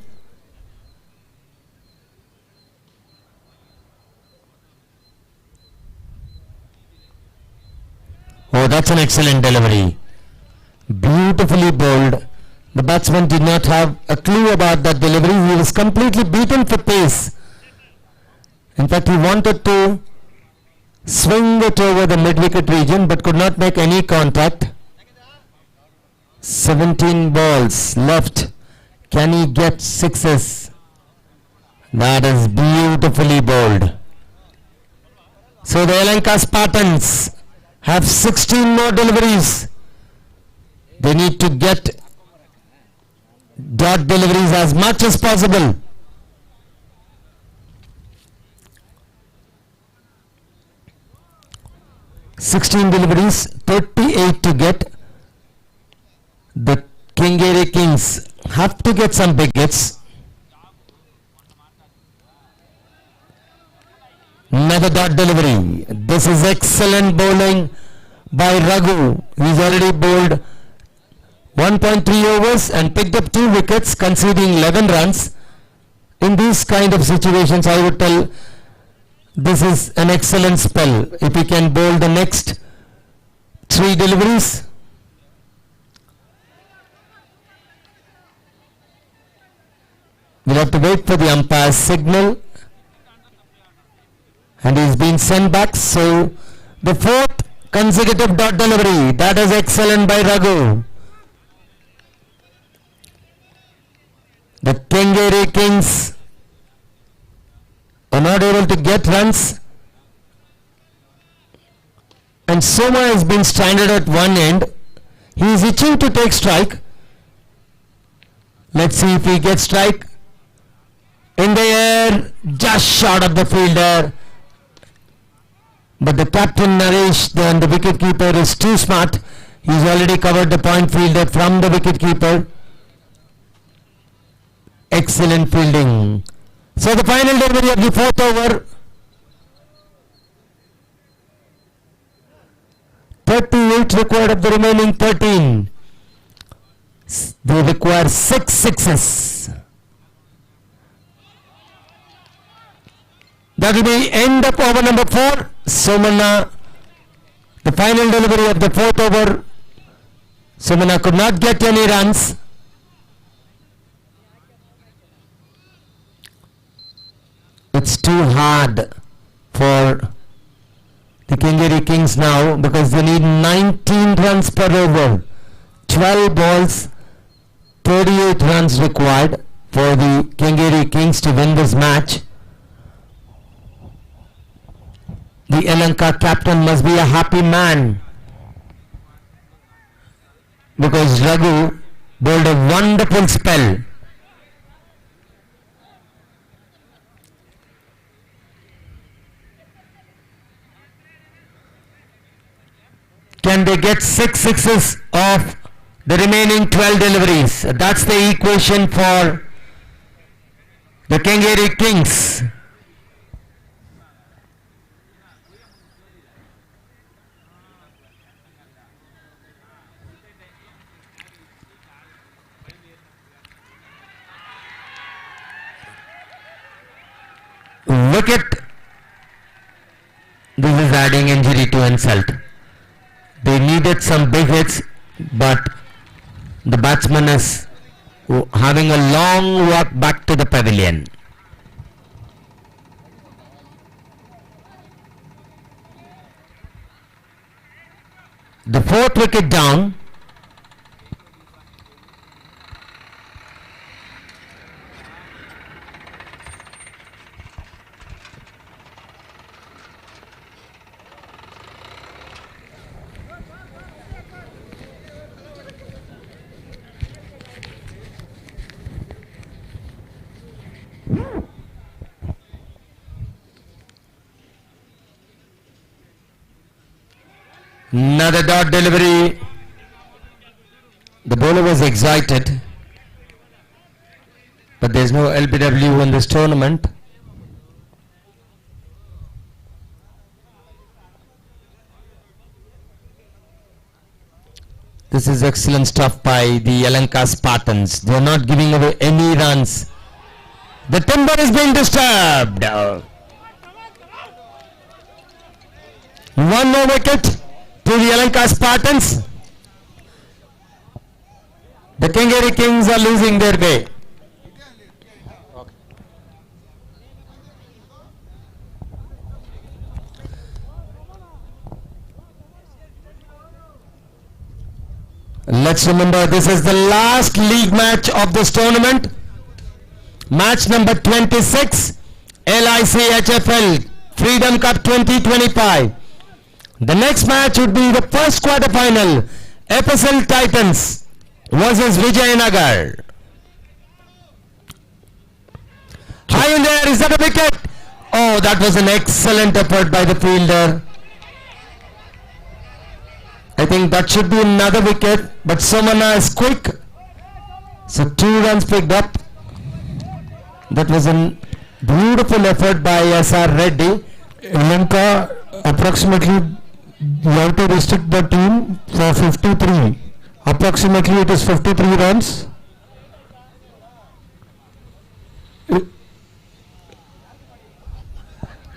Oh, that's an excellent delivery. Beautifully bowled. The batsman did not have a clue about that delivery. He was completely beaten for pace. In fact, he wanted to swing it over the mid-wicket region but could not make any contact. 17 balls left. Can he get 6s? That is beautifully bowled. So the Lanka Spartans have 16 more deliveries. They need to get dot deliveries as much as possible. (16 deliveries, 38 to get. The Kengeri Kings have to get some big hits. Another dot delivery. This is excellent bowling by Raghu. He's already bowled 1.3 overs and picked up 2 wickets, conceding 11 runs. In these kind of situations, I would tell this is an excellent spell. If he can bowl the next 3 deliveries. We'll have to wait for the umpire's signal. And he's been sent back. So the 4th consecutive dot delivery. That is excellent by Raghu. The Kengeri Kings are not able to get runs. And Soma has been stranded at one end. He is itching to take strike. Let's see if he gets strike. In the air, just short of the fielder. But the captain Naresh, the wicketkeeper, is too smart. He's already covered the point fielder from the wicketkeeper. Excellent fielding. So the final delivery of the fourth over. 38 required of the remaining 13. They require 6 sixes. That will be end of over number 4. Somana, the final delivery of the fourth over. Somana could not get any runs. It's too hard for the Kengeri Kings now because they need 19 runs per over. 12 balls, 38 runs required for the Kengeri Kings to win this match. The Lanka captain must be a happy man because Raghu bowled a wonderful spell. Can they get 6 sixes of the remaining 12 deliveries? That's the equation for the Kengeri Kings. Wicket. This is adding injury to insult. They needed some big hits, but the batsman is having a long walk back to the pavilion. The fourth wicket down. Another dot delivery. The bowler was excited, but there is no LBW in this tournament. This is excellent stuff by the Lanka Spartans. They are not giving away any runs. The timber is being disturbed. One more wicket to the Lanka Spartans. The Kengeri Kings are losing their way. Let's remember, this is the last league match of this tournament. Match number 26, LIC HFL Freedom Cup 2025. The next match would be the first quarter final, FSL Titans versus Vijayanagar. High in there, is that a wicket? Oh, that was an excellent effort by the fielder. I think that should be another wicket, but Somana is quick. So 2 runs picked up. That was a beautiful effort by S.R. Reddy. Lanka approximately, you have to restrict the team for 53. Approximately it is 53 runs.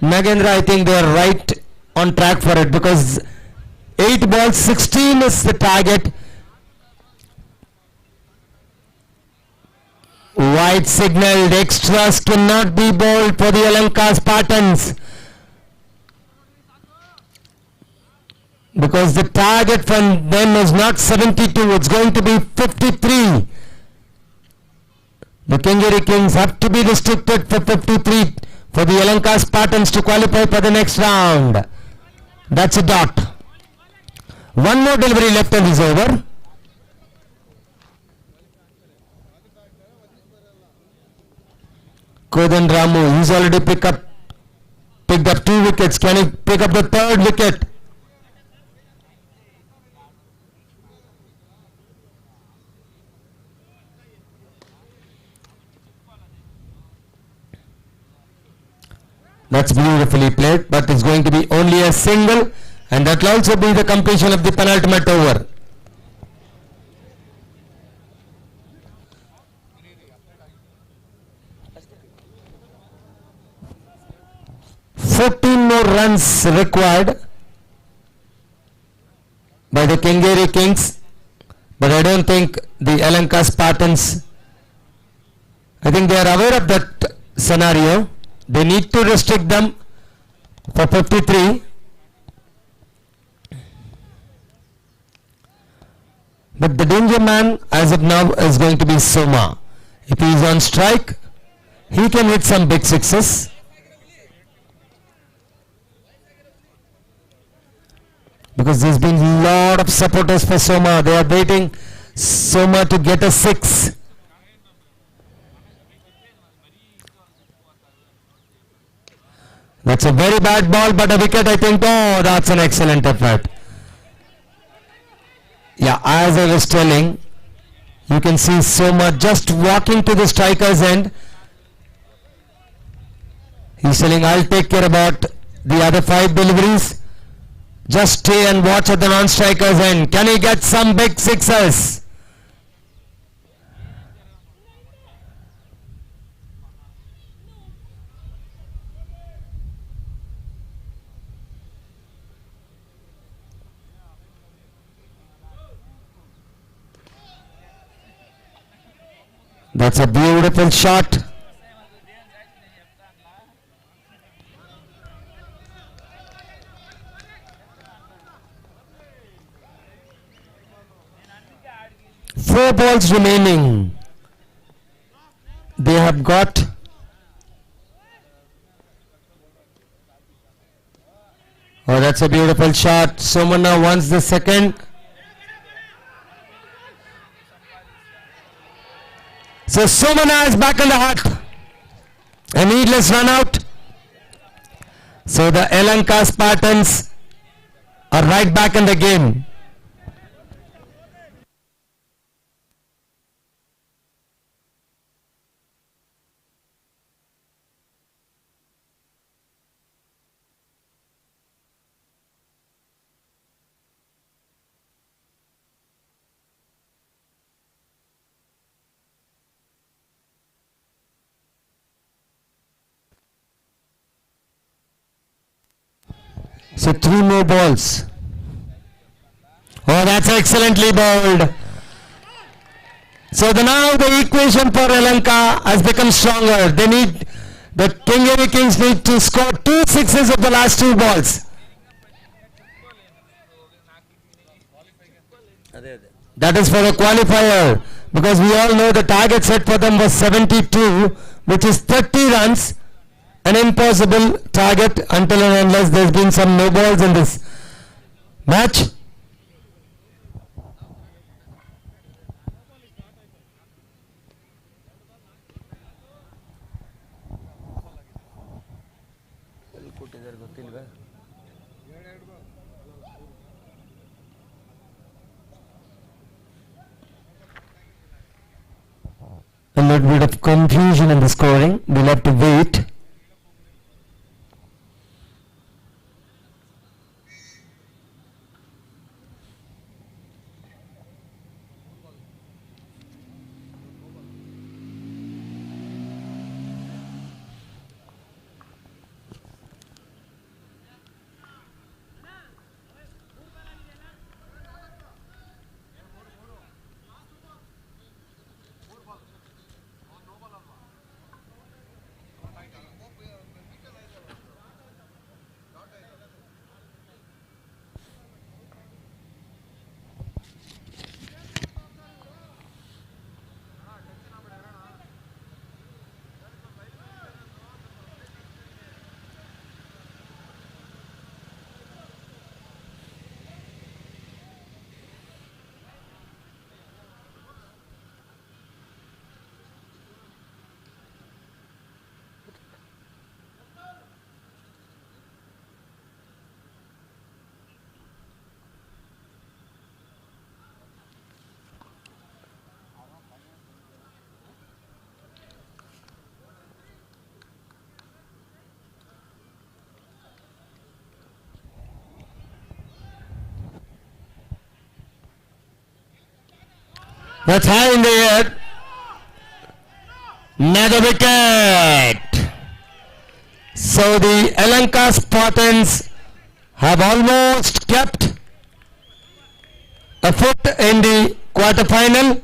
Nagendra, I think they are right on track for it because 8 balls, 16 is the target. White signaled, extras cannot be bowled for the Lanka Spartans. because the target from them is not 72, it's going to be 53. The Kengeri Kings have to be restricted for 53 for the Lanka Spartans to qualify for the next round. That's a dot. One more delivery left and is over. Kodan Ramu, he's already picked up 2 wickets. Can he pick up the 3rd wicket? That's beautifully played, but it's going to be only a single, and that will also be the completion of the penultimate over. More runs required by the Kengeri Kings, but I don't think the Lanka Spartans, I think they are aware of that scenario. They need to restrict them for 53. But the danger man as of now is going to be Soma. If he is on strike, he can hit some big sixes. Because there's been a lot of supporters for Soma. They are waiting Soma to get a 6. That's a very bad ball, but a wicket, I think. Oh, that's an excellent effort. Yeah, as I was telling, you can see Soma just walking to the striker's end. He's telling, I'll take care about the other 5 deliveries. Just stay and watch at the non-striker's end. Can he get some big sixes? That's a beautiful shot. Four balls remaining. They have got that's a beautiful shot. Somana wants the second. So Somana is back in the hut. A needless run out. So the Lanka Spartans are right back in the game. So 3 more balls. Oh, that's excellently bowled. So now the equation for Lanka has become stronger. They need, the Kengeri Kings need to score 2 sixes of the last 2 balls. That is for the qualifier, because we all know the target set for them was 72, which is 30 runs. An impossible target until and unless there's been some no balls in this match. A little bit of confusion in the scoring. We'll have to wait. That's high in the air. Another wicket. So the Lanka Spartans have almost kept a foot in the quarter-final.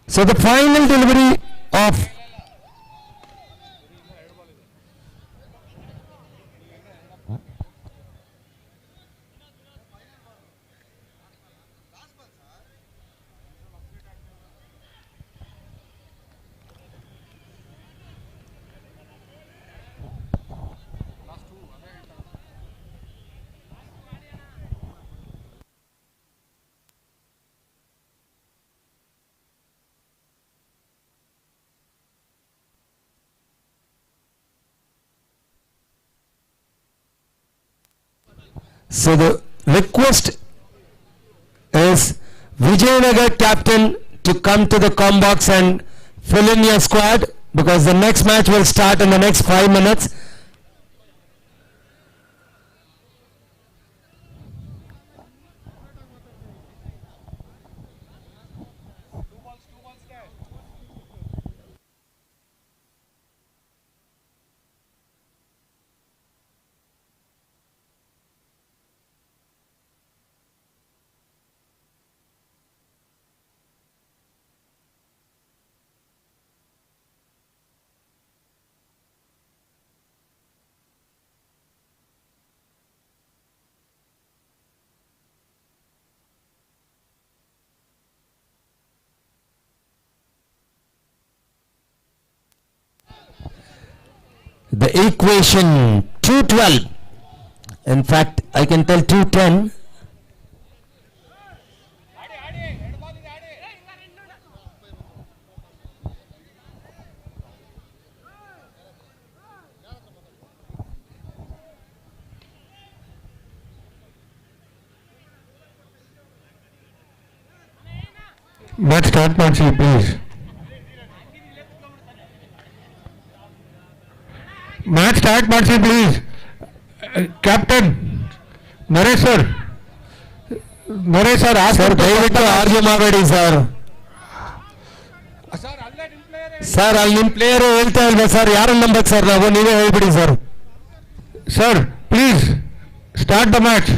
So the final delivery of so the request is Vijayanagar captain to come to the com box and fill in your squad, because the next match will start in the next 5 minutes. The equation 212, in fact I can tell 210. Match start, Mansi, please. Match start, Mansi, please. Captain, Naresh sir. Naresh sir, ask Sir, ದಯವಿಟ್ಟು argue ಮಾಡಬೇಡಿ sir. Sir ಅಲ್ಲಿ ನಿಮ್ಮ player ಹೇಳ್ತಾ ಇಲ್ವಾ sir, ಯಾರನ್ನ ನಂಬಕ್ sir ನಾವು, ನೀವೇ ಹೇಳ್ಬಿಡಿ sir. Sir, please start the match.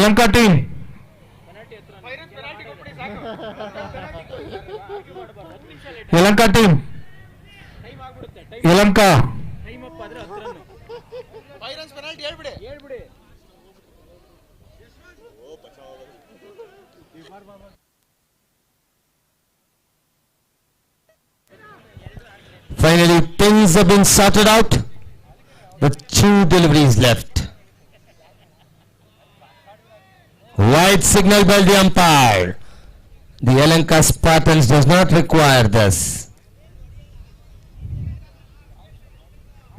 Lanka team. Lanka team. Lanka. Finally things have been sorted out with 2 deliveries left. Wide signal by the umpire. The Lanka Spartans does not require this.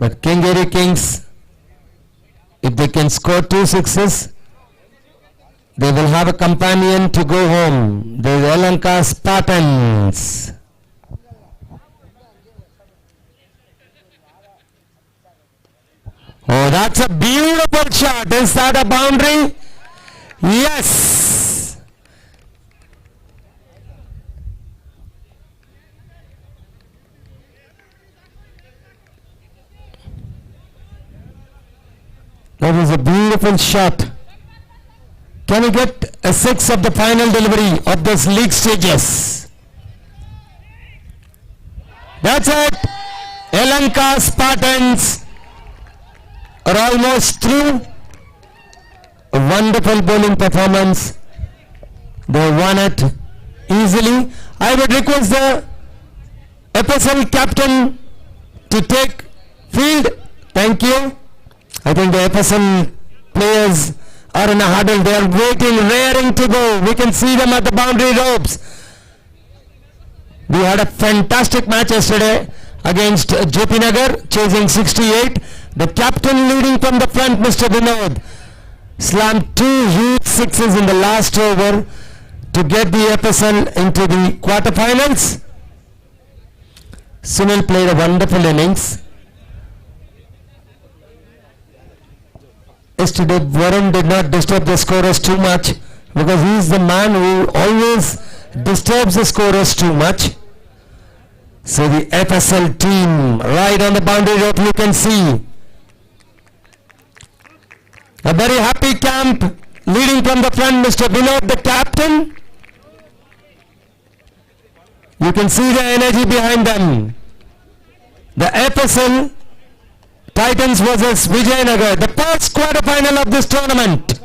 But Kingeri Kings, if they can score 2 sixes, they will have a companion to go home. The Lanka Spartans. Oh, that's a beautiful shot. Is that a boundary? Yes. That was a beautiful shot. Can you get a 6 of the final delivery of this league stages? That's it. Lanka Spartans are almost through. A wonderful bowling performance. They won it easily. I would request the FSL captain to take field. Thank you. I think the FSL players are in a huddle. They are waiting, raring to go. We can see them at the boundary ropes. We had a fantastic match yesterday against JP Nagar, chasing 68. The captain leading from the front, Mr. Vinod. slammed 2 huge sixes in the last over to get the FSL into the quarterfinals. Sunil played a wonderful innings. Yesterday, Varun did not disturb the scorers too much because he is the man who always disturbs the scorers too much. So the FSL team right on the boundary rope, you can see a very happy camp leading from the front, Mr. Vinod, the captain. You can see the energy behind them. The FSL Titans versus Vijayanagar, the first quarterfinal of this tournament.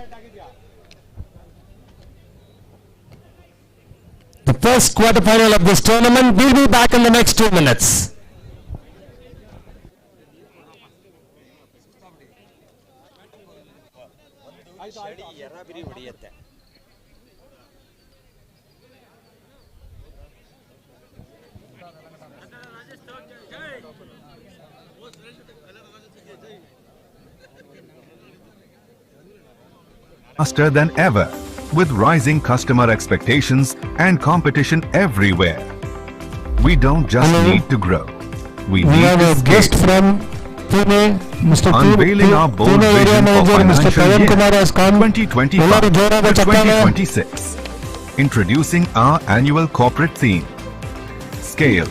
The first quarterfinal of this tournament. We'll be back in the next 2 minutes. Faster than ever, with rising customer expectations and competition everywhere. We don't just need to grow. We need have to a scale. guest from Pune, Mr. Unveiling our bold Pune area vision for manager, Mr. financial Pavan year Kumar has come. 2025 to Jora ka chakka hai. 2026. Introducing our annual corporate theme. Scale.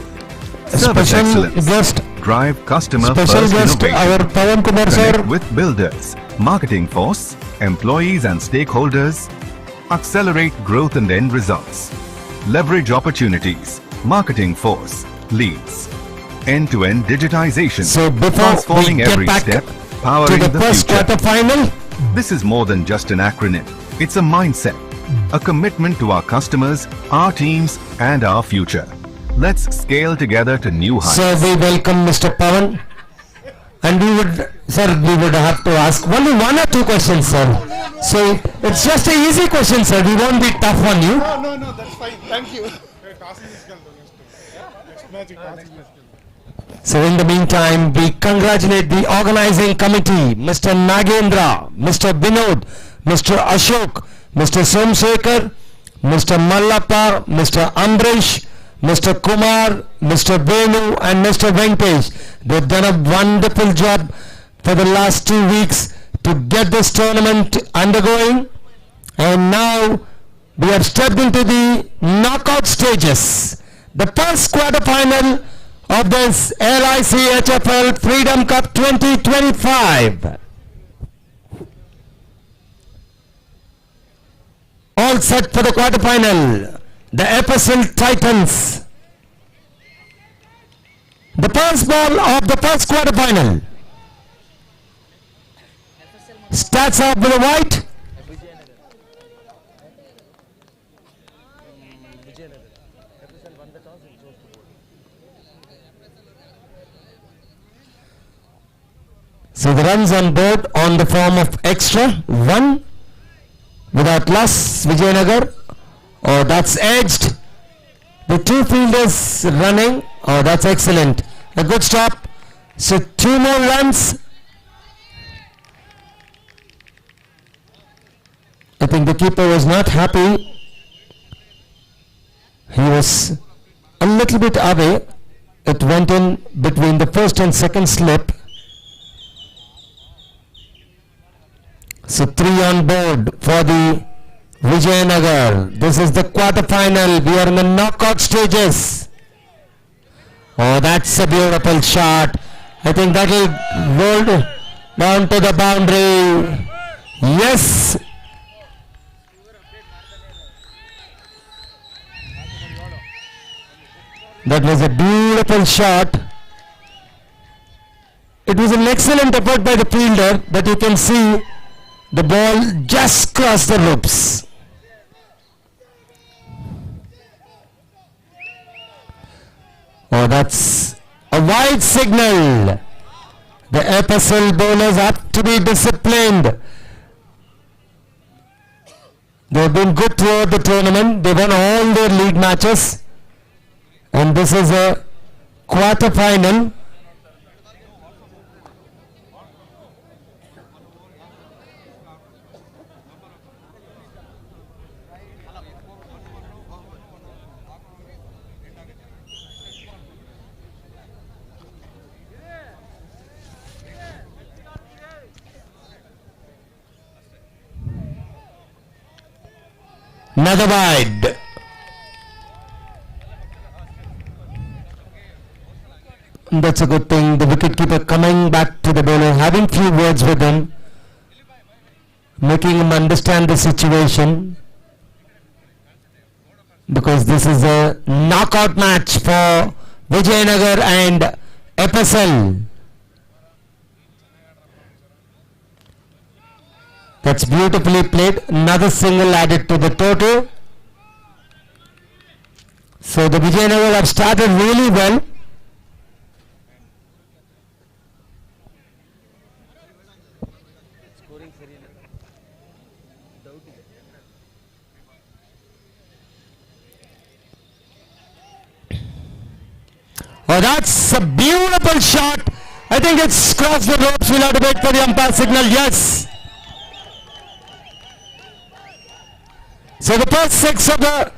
Service Special excellence. guest, Drive customer special first guest, innovation. our Pavan Kumar Connect sir. with builders, marketing force, employees and stakeholders. Accelerate growth and end results. Leverage opportunities. Marketing force. Leads. End-to-end digitization. So before transforming we get every back step, to powering the the first future. quarterfinal, This is more than just an acronym. It's a mindset, a commitment to our customers, our teams, and our future. Let's scale together to new heights. so we welcome Mr. Pavan. And we would have to ask only 1 or 2 questions, sir. So it's just an easy question, sir. We won't be tough on you. No, that's fine. Thank you. So in the meantime, we congratulate the organizing committee, Mr. Nagendra, Mr. Vinod, Mr. Ashok, Mr. Somsekhar, Mr. Mallappa, Mr. Ambrish, Mr. Kumar, Mr. Venu and Mr. Venkatesh. They've done a wonderful job for the last 2 weeks to get this tournament undergoing. And now we have stepped into the knockout stages. The first quarterfinal of this LIC HFL Freedom Cup 2025. All set for the quarterfinal. The FSL Titans. The first ball of the first quarterfinal. Starts off with a white. So the runs on board on the form of extra 1 without loss, Vijayanagar. Oh, that's edged. The 2 fielders running. Oh, that's excellent. A good stop. So 2 more runs. I think the keeper was not happy. He was a little bit away. It went in between the first and second slip. So 3 on board for the Vijayanagar. This is the quarterfinal. We are in the knockout stages. Oh, that's a beautiful shot. I think that will roll down to the boundary. Yes. That was a beautiful shot. It was an excellent effort by the fielder, but you can see the ball just crossed the ropes. Oh, that's a wide signal. The FSL bowlers have to be disciplined. They've been good throughout the tournament. They won all their league matches. And this is a quarter-final. Another wide. That's a good thing. The wicketkeeper coming back to the bowler, having few words with him, making him understand the situation, because this is a knockout match for Vijayanagar and FSL. That's beautifully played. Another single added to the total. So the Vijayanagar have started really well. Oh, that's a beautiful shot. I think it's crossed the ropes. We'll have to wait for the umpire signal. Yes. So the first 6 of the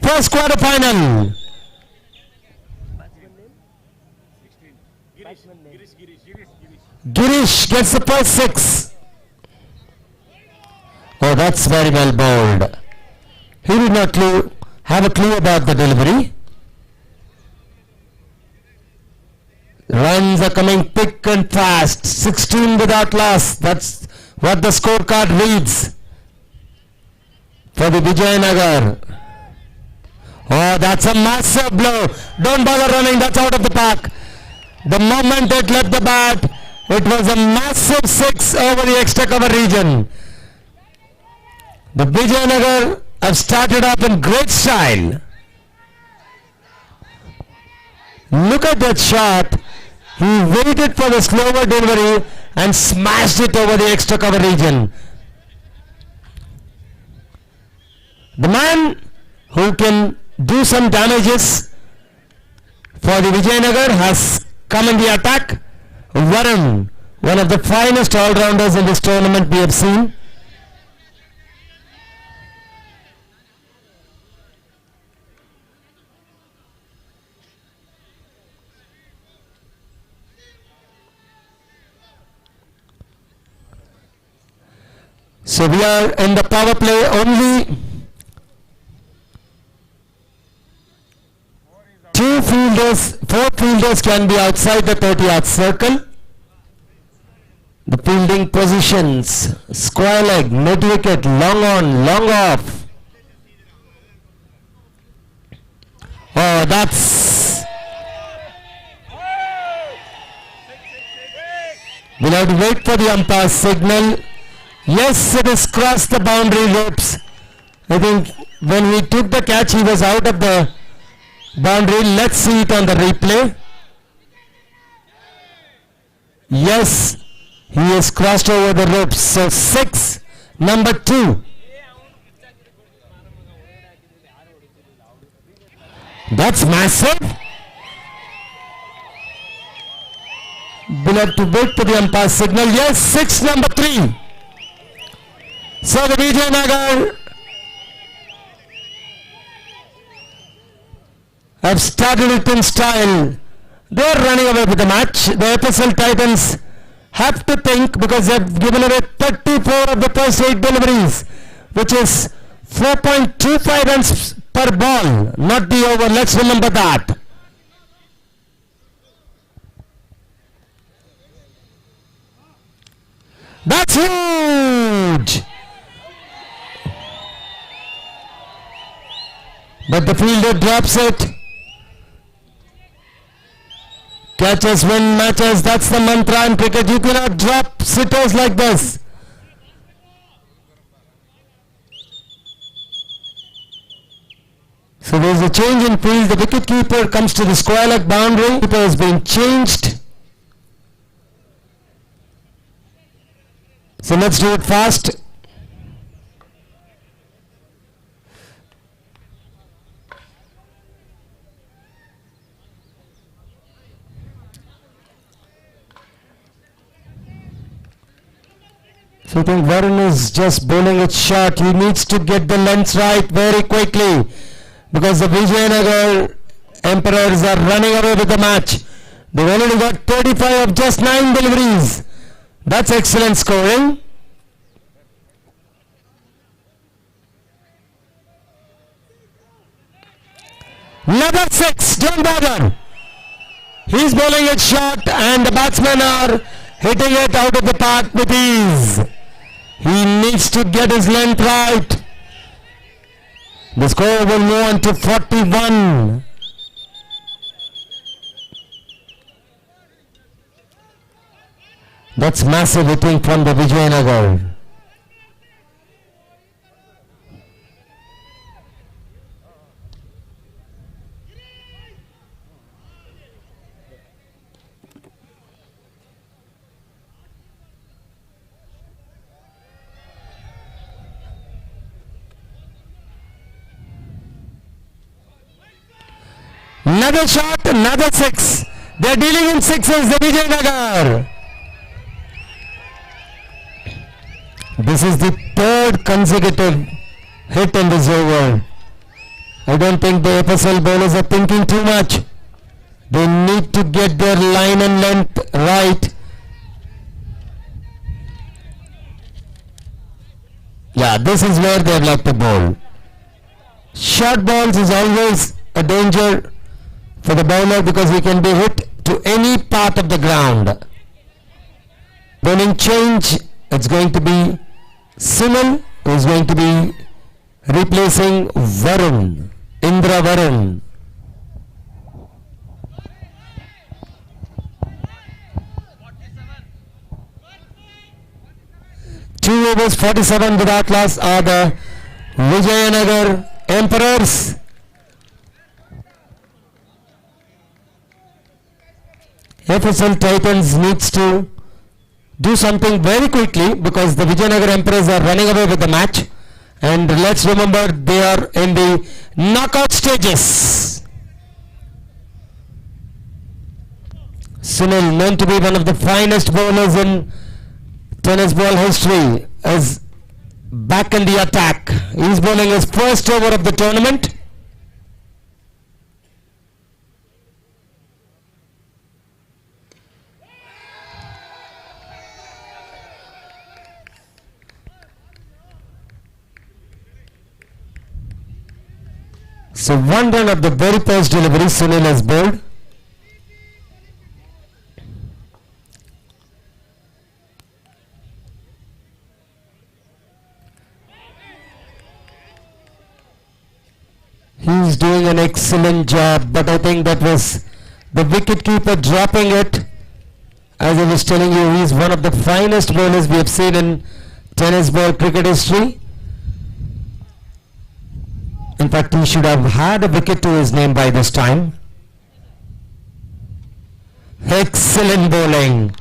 first quarter final. Girish gets the first 6. Oh, that's very well bowled. He did not have a clue about the delivery. Runs are coming thick and fast. 16 without loss. That's what the scorecard reads for the Vijayanagar. Oh, that's a massive blow. Don't bother running. That's out of the park. The moment it left the bat, it was a massive 6 over the extra cover region. The Vijayanagar have started off in great style. Look at that shot. He waited for the slower delivery and smashed it over the extra cover region. The man who can do some damages for the Vijayanagar has come in the attack. Varun, one of the finest all-rounders in this tournament we have seen. So we are in the power play. Only 4 fielders can be outside the 30-yard circle. The fielding positions: square leg, mid wicket, long on, long off. Oh, that's... We'll have to wait for the umpire's signal. Yes, it has crossed the boundary ropes. I think when we took the catch, he was out of the boundary. Let's see it on the replay. Yes, he has crossed over the ropes. So 6, number 2. That's massive. We'll have to wait for the umpire signal. Yes, 6, number 3. So the Vijayanagar have started it in style. They are running away with the match. The FSL Titans have to think, because they have given away 34 of the first 8 deliveries, which is 4.25 runs per ball, not the over. Let's remember that. That's huge. But the fielder drops it. Catches win matches. That's the mantra in cricket. You cannot drop sitters like this. So there is a change in field. The wicket keeper comes to the square leg boundary. Keeper has been changed. So let's do it fast. So I think Varun is just bowling it short. He needs to get the length right very quickly, because the Vijayanagar Emperors are running away with the match. They've already got 35 of just 9 deliveries. That's excellent scoring. Another 6, don't bother. He's bowling it short and the batsmen are hitting it out of the park with ease. He needs to get his length right. The score will move on to 41. That's massive hitting from the Vijayanagar. Another shot, another 6. They're dealing in 6s, the Vijayanagar. This is the third consecutive hit in this over. I don't think the FSL bowlers are thinking too much. They need to get their line and length right. Yeah, this is where they like to bowl. Short balls is always a danger for the bowler because he can be hit to any part of the ground. Bowling change, it's going to be Sunil who is going to be replacing Varun, Indra Varun. Two overs 47 without loss are the Vijayanagar Emperors. FSL Titans needs to do something very quickly because the Vijayanagar Emperors are running away with the match, and let's remember they are in the knockout stages. Sunil, known to be one of the finest bowlers in tennis ball history, is back in the attack. He's bowling his first over of the tournament. So one run of the very first delivery Sunil has bowled. He's doing an excellent job, but I think that was the wicketkeeper dropping it. As I was telling you, he's one of the finest bowlers we have seen in tennis ball cricket history. In fact, he should have had a wicket to his name by this time. Excellent bowling.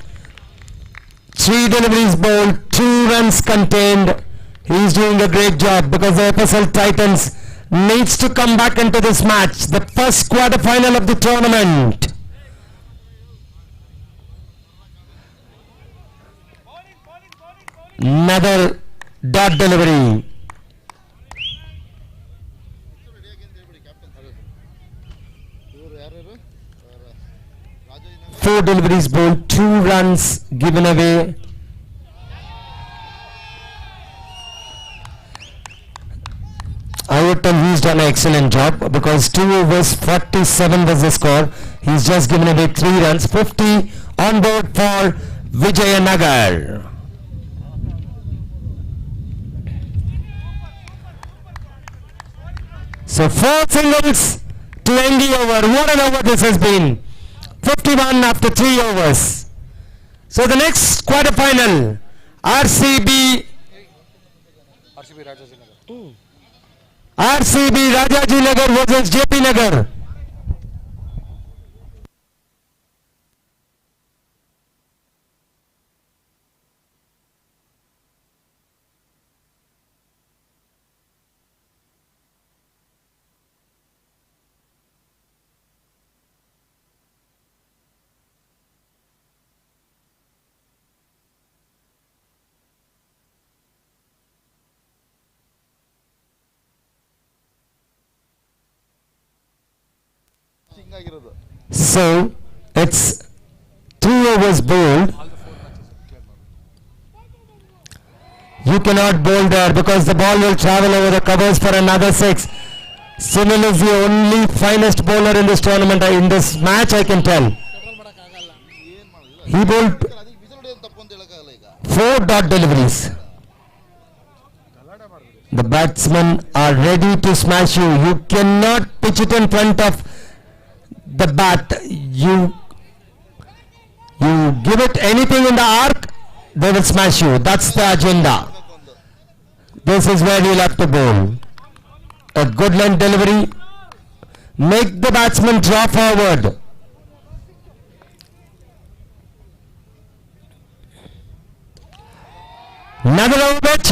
3 deliveries bowled, 2 runs contained. He's doing a great job because the FSL Titans needs to come back into this match, the first quarter final of the tournament. Another dot delivery. 4 deliveries bowled, 2 runs given away. I would tell he's done an excellent job because 2 overs 47 was the score. He's just given away 3 runs, 50 on board for Vijayanagar. So 4 singles to end the over. What an over this has been. 51 after 3 overs. So the next quarter final, RCB Rajaji Nagar versus JP Nagar. So it's 2 overs bowled. You cannot bowl there because the ball will travel over the covers for another 6. Sunil is the only finest bowler in this tournament, in this match, I can tell. He bowled 4 dot deliveries. The batsmen are ready to smash you. You cannot pitch it in front of the bat. You give it anything in the arc, they will smash you. That's the agenda. This is where you'll have to bowl. A good length delivery. Make the batsman draw forward. Another over pitch.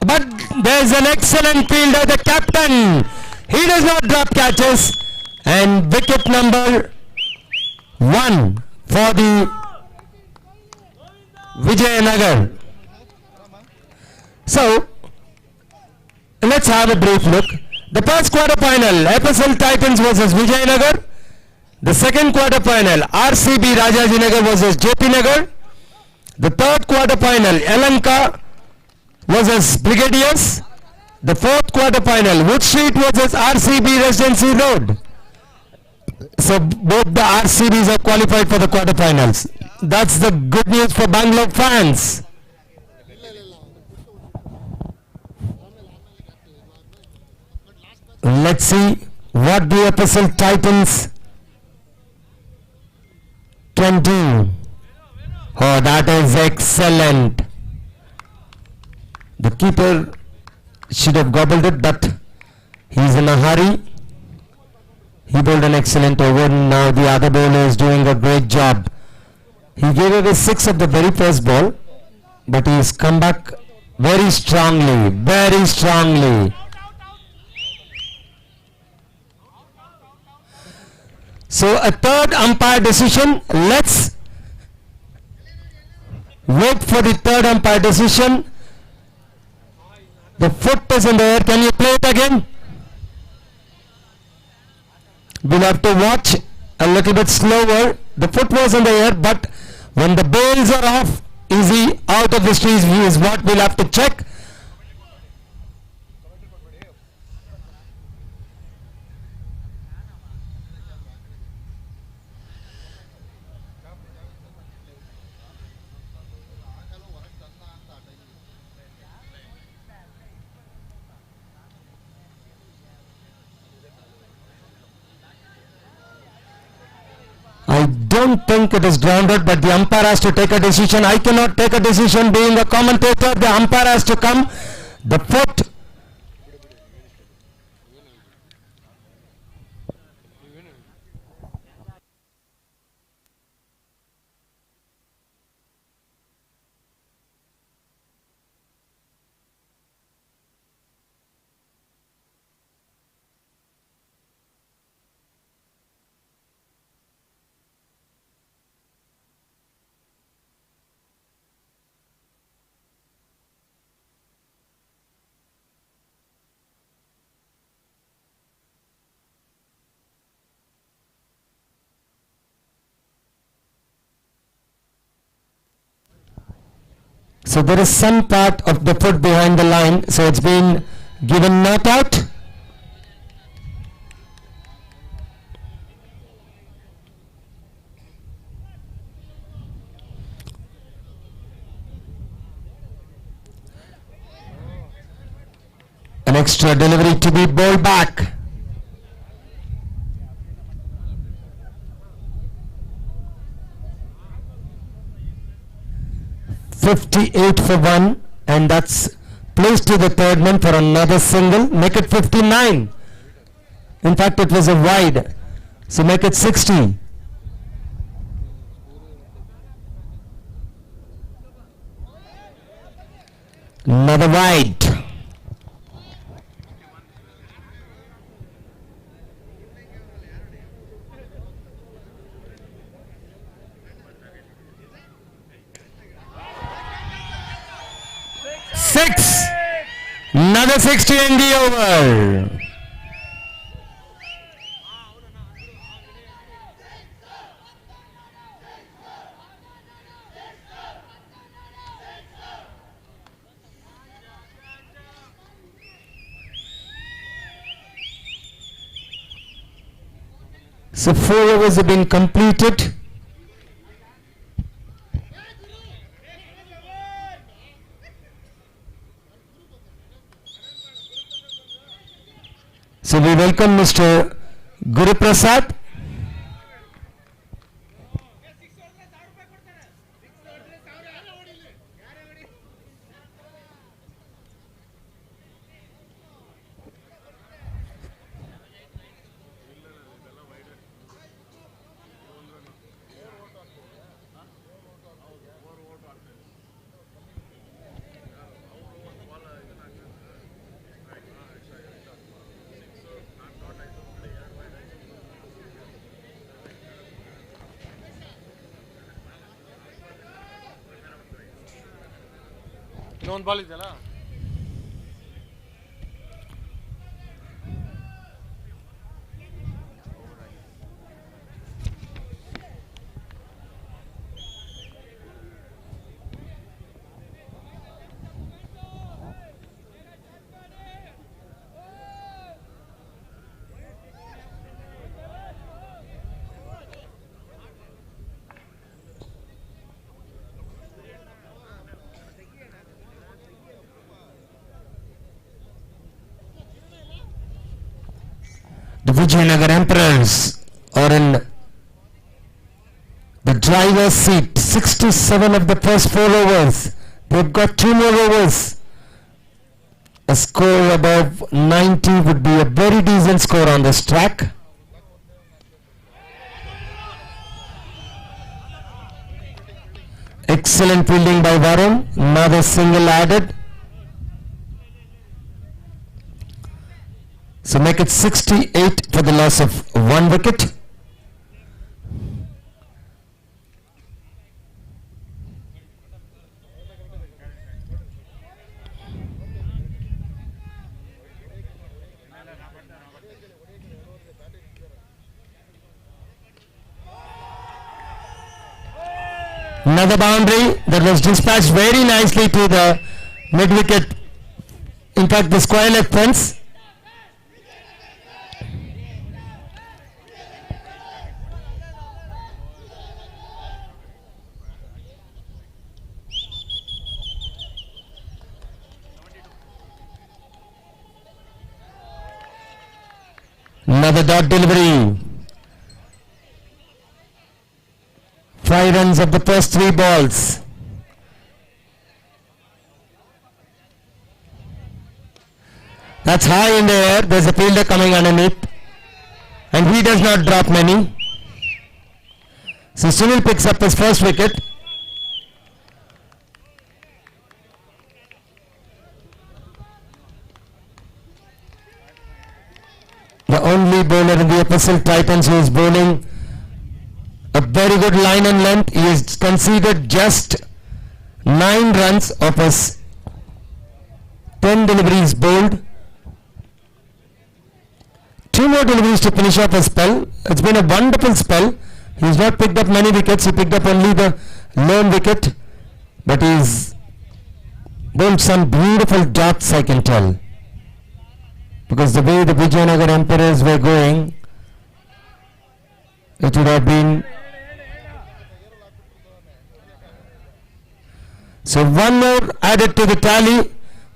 But there's an excellent fielder, the captain. He does not drop catches. And wicket number 1 for the Vijayanagar. So, let's have a brief look. The first quarter final, FSL Titans versus Vijayanagar. The second quarter final, RCB Rajajinagar versus JP Nagar. The third quarter final, Elanka versus Brigadiers. The fourth quarter final, Wood Street versus RCB Residency Road. So both the RCBs have qualified for the quarterfinals. That's the good news for Bangalore fans. Let's see what the FSL Titans can do. Oh, that is excellent. The keeper should have gobbled it, but he's in a hurry. He bowled an excellent over. Now the other bowler is doing a great job. He gave away 6 of the very first ball, but he's come back very strongly, very strongly. So a third umpire decision. Let's wait for the third umpire decision. The foot is in the air. Can you play it again? We'll have to watch a little bit slower. The foot was in the air, but when the bails are off, is he out of the trees is what we'll have to check. I don't think it is grounded, but the umpire has to take a decision. I cannot take a decision being a commentator. The umpire has to come. The foot. So there is some part of the foot behind the line, so it's been given not out. An extra delivery to be bowled back. $58 for 1, and that's placed to the third man for another single. Make it 59. In fact, it was a wide, so make it 60. Another wide. Six. Another 60 in the over. So 4 overs have been completed. So we welcome Mr. Guru Prasad. ಇನ್ನೊಂದು ball ಇದೆಯಲ್ಲ. The Vijayanagar Emperors are in the driver's seat. 67 of the first 4 overs. They've got 2 more overs. A score above 90 would be a very decent score on this track. Excellent fielding by Varun. Another single added. So make it 68 for the loss of 1 wicket. Another boundary that was dispatched very nicely to the mid wicket. In fact, the square leg fence. Another dot delivery. 5 runs of the first 3 balls. That's high in the air. There's a fielder coming underneath. And he does not drop many. So Sunil picks up his first wicket. The only bowler in the FSL Titans who is bowling a very good line and length. He has conceded just 9 runs of his 10 deliveries bowled. 2 more deliveries to finish off his spell. It's been a wonderful spell. He's not picked up many wickets. He picked up only the lone wicket. But he's bowled some beautiful dots, I can tell. Because the way the Vijayanagar Emperors were going, it would have been. So 1 more added to the tally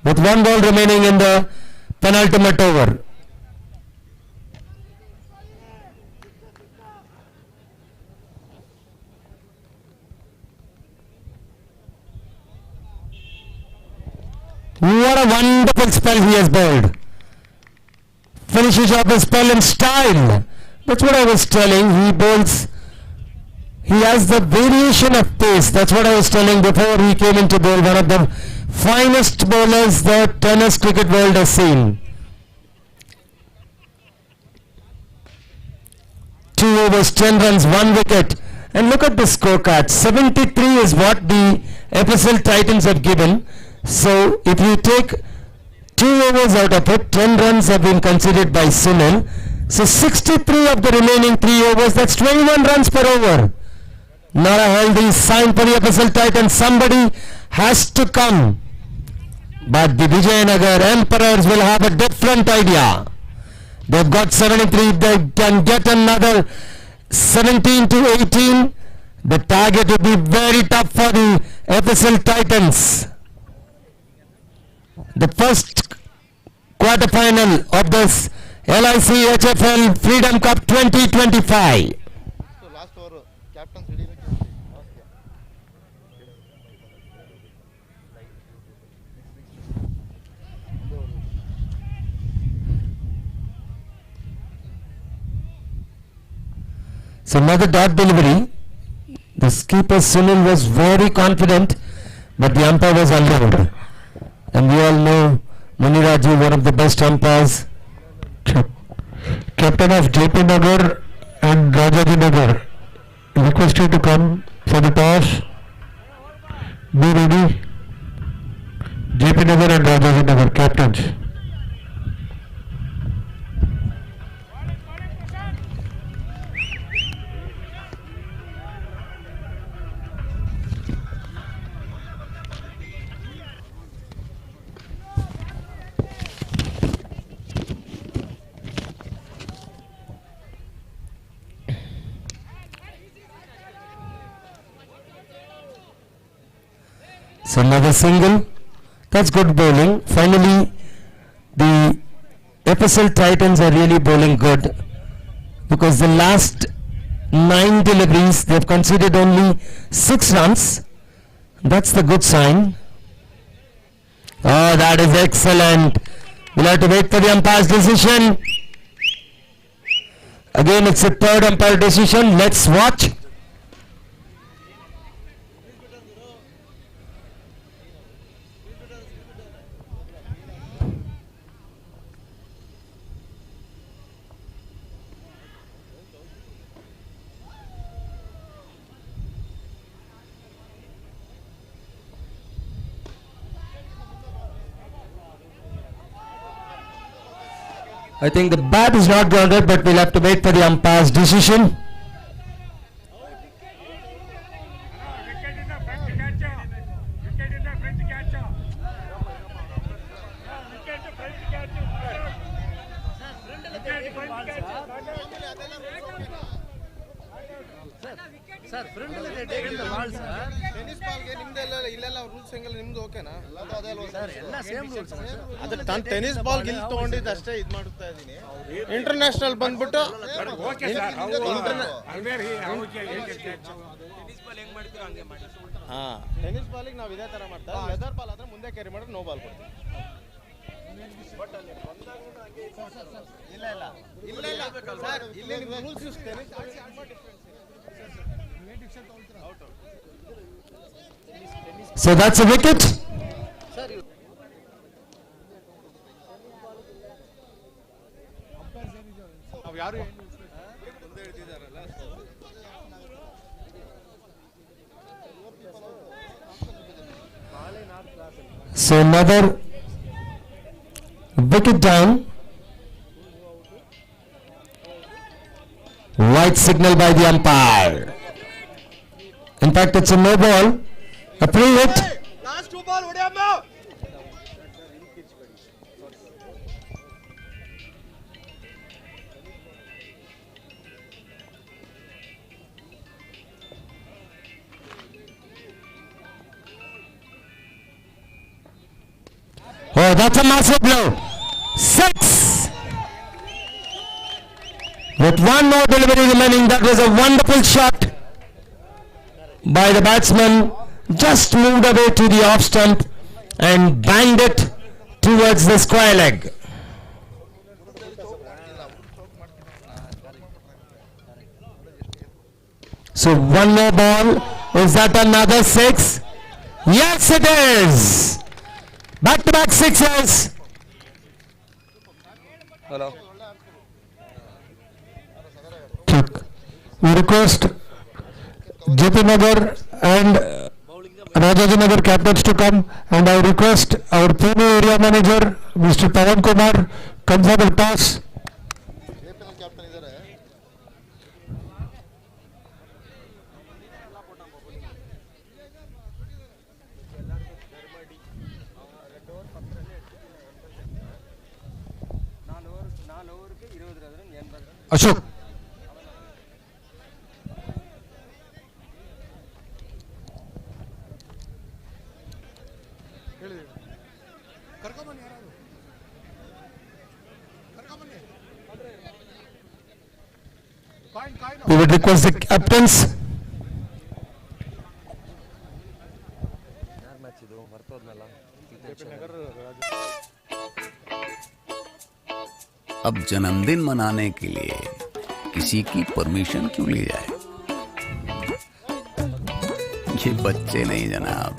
with 1 ball remaining in the penultimate over. What a wonderful spell he has bowled. Finishes off the spell in style. That's what I was telling. He bowls. He has the variation of pace. That's what I was telling before he came into bowl. One of the finest bowlers the tennis cricket world has seen. 2 overs, 10 runs, 1 wicket. And look at the scorecard. 73 is what the FSL Titans have given. So if you take 2 overs out of it, 10 runs have been considered by Sunil. So 63 of the remaining 3 overs, that's 21 runs per over. Not a healthy sign for the FSL Titans. Somebody has to come. But the Vijayanagar Emperors will have a different idea. They've got 73. They can get another 17 to 18. The target will be very tough for the FSL Titans. The first quarterfinal of this LIC HFL Freedom Cup 2025. So another dot delivery. The skipper Sunil was very confident, but the umpire was unruled. And we all know Muniraju, one of the best umpires. Captain of JP Nagar and Rajaji Nagar, request you to come for the toss. Be ready. JP Nagar and Rajaji Nagar, captains. So another single. That's good bowling. Finally, the FSL Titans are really bowling good, because the last 9 deliveries they've conceded only 6 runs. That's the good sign. Oh, that is excellent. We'll have to wait for the umpire's decision. Again, it's a third umpire decision. Let's watch. I think the bat is not grounded, but we'll have to wait for the umpire's decision. Sir, front all they taken the ball, sir. Tennis ball ge nimdella illela rules engala nimdu okay na? Sir, ella same rules sir. Adu tennis ball gil togondid ashte id ಮಾಡುತ್ತಾ ಇದೀನಿ. International ಬಂದ್ಬಿಟ್ಟು okay sir. Tennis ball ಹೆಂಗ್ ಮಾಡ್ತೀರೋ ಹಂಗೆ ಮಾಡಿ. ಹಾ, tennis ball ಗೆ ನಾವು ಇದೇ ತರ ಮಾಡ್ತಾ ಲೆದರ್ ಬಾಲ್ ಆದ್ರೆ ಮುಂದೆ ಕ್ಯಾರಿ ಮಾಡಿದ್ರೆ ನೋ ಬಾಲ್ ಕೊಡ್ತೀವಿ. ಬಟ್ ಅಲ್ಲಿ ಬಂದಾಗ ಹಂಗೆ ಇಲ್ಲ ಸರ್ ಇಲ್ಲಿ ನಿಮ್ಮ ರೂಲ್ಸ್ ಯೂಸ್ ಟೆನ್ನಿಸ್ ಬಾಲ್ ತುಂಬಾ ಡಿಫರೆನ್ಸ್ ಇದೆ. So that's a wicket. So another wicket down. White signal by the umpire. In fact, it's a no ball. A free hit. Last 2 ball ಹೊಡೆಯಮ್ಮ. Oh, that's a massive blow. 6. With one more delivery remaining, that was a wonderful shot by the batsman. Just moved away to the off stump and banged it towards the square leg. So one more ball. Is that another 6? Yes, it is. Back-to-back 6s. Hello. We request JP Nagar and Rajaji Nagar captains to come, and I request our Pune area manager Mr. Pawan Kumar come for the toss. Ashok. We would request the captains. अब जन्मदिन मनाने के लिए किसी की permission क्यों ली जाए? ये बच्चे नहीं जनाब,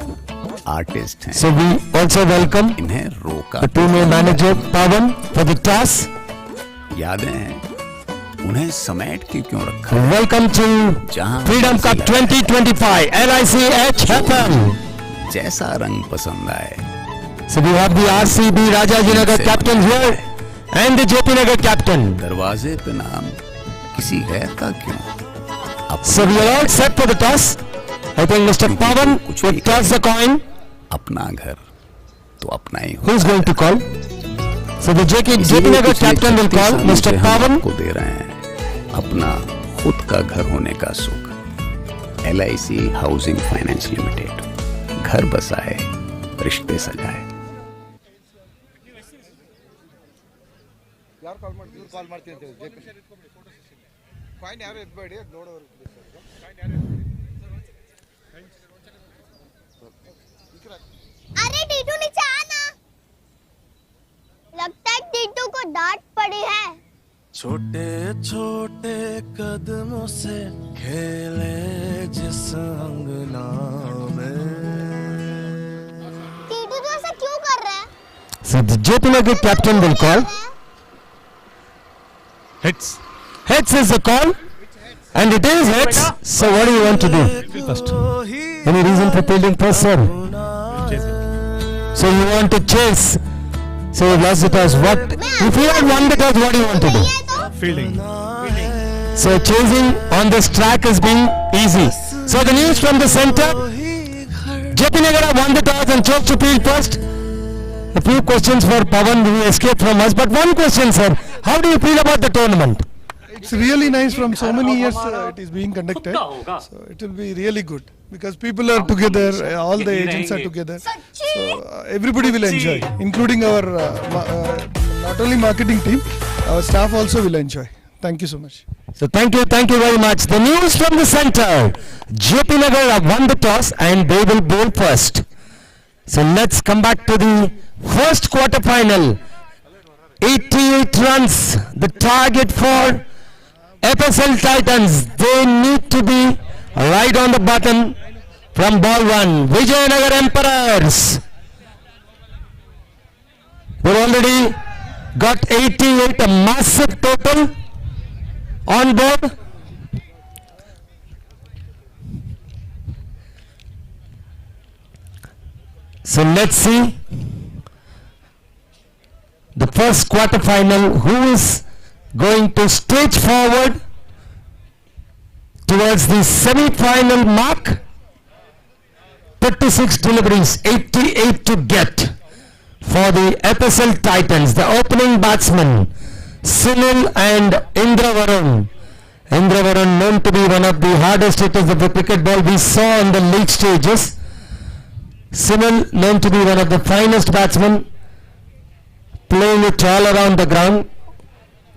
आर्टिस्ट हैं। So we also welcome इन्हें रोका the team manager Pawan for the toss. यादें हैं, उन्हें समेट के क्यों रखा? Welcome to Freedom Cup 2025 LICH FM. जैसा रंग पसंद आए। So we have the RCB Rajajinagar captain here and the JP Nagar captain. दरवाजे पे नाम किसी गैर का क्यों? So we are all set for the toss. I think Mr. Pawan will toss the coin. अपना घर तो अपना ही हो। Who is going to call? So the JP Nagar captain will call Mr. Pawan. को दे रहे हैं अपना खुद का घर होने का सुख। LIC हाउसिंग फाइनेंस लिमिटेड, घर बसाए रिश्ते सजाए। ಯಾರು ಕಾಲ್ ಮಾಡ್ತೀವಿ? ಇವ್ರು ಕಾಲ್ ಮಾಡ್ತೀವಿ ಅಂತ ಹೇಳಿ ಫೈನ್ ಯಾರು ಎದ್ಬೇಡಿ, ನೋಡೋರು अरे टीटू नीचे आना, लगता है टीटू को डांट पड़ी है। छोटे छोटे कदमों से खेले जिस अंगना में। टीटू तो ऐसा क्यों कर रहा है? So the JP Nagar captain will call. Heads. Heads is the call. And it is heads. So what do you want to do? First. Any reason for fielding first, sir? So you want to chase. So you lost the toss. What? If you had won the toss, what do you want to do? Fielding. So chasing on this track is being easy. So the news from the center. JP Nagar won the toss and chose to field first. A few questions for Pawan who escaped from us. But one question, sir. How do you feel about the tournament? It's really nice. From so many years it is being conducted, so it will be really good because people are together, all the agents are together, so everybody will enjoy, including our not only marketing team, our staff also will enjoy. Thank you so much. So thank you very much. The news from the center. JP Nagar have won the toss and they will bowl first. So let's come back to the first quarter final. 88 runs, the target for FSL Titans. They need to be right on the button from ball one. Vijayanagar Emperors. We've already got 88, a massive total on board. So let's see the first quarter final, who is going to stage forward towards the semi-final mark. 36 deliveries, 88 to get for the FSL Titans. The opening batsmen, Sunil and Indra Varun. Indra Varun known to be one of the hardest hitters of the cricket ball we saw in the late stages. Sunil known to be one of the finest batsmen, playing it all around the ground.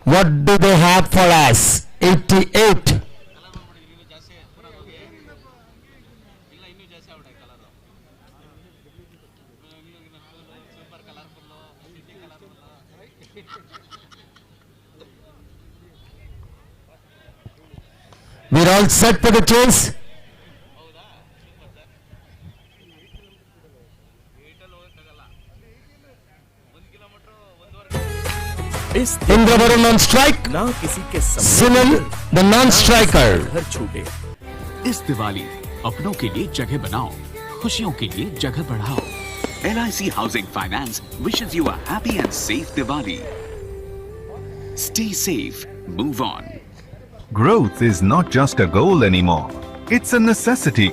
What do they have for us? 88. We're all set for the chase. Indra Varun on strike. ना किसी के Sunil the non-striker. घर छूटे। इस दिवाली अपनों के लिए जगह बनाओ, खुशियों के लिए जगह बढ़ाओ। LIC Housing Finance wishes you a happy and safe Diwali. Stay safe, move on. Growth is not just a goal anymore, it's a necessity.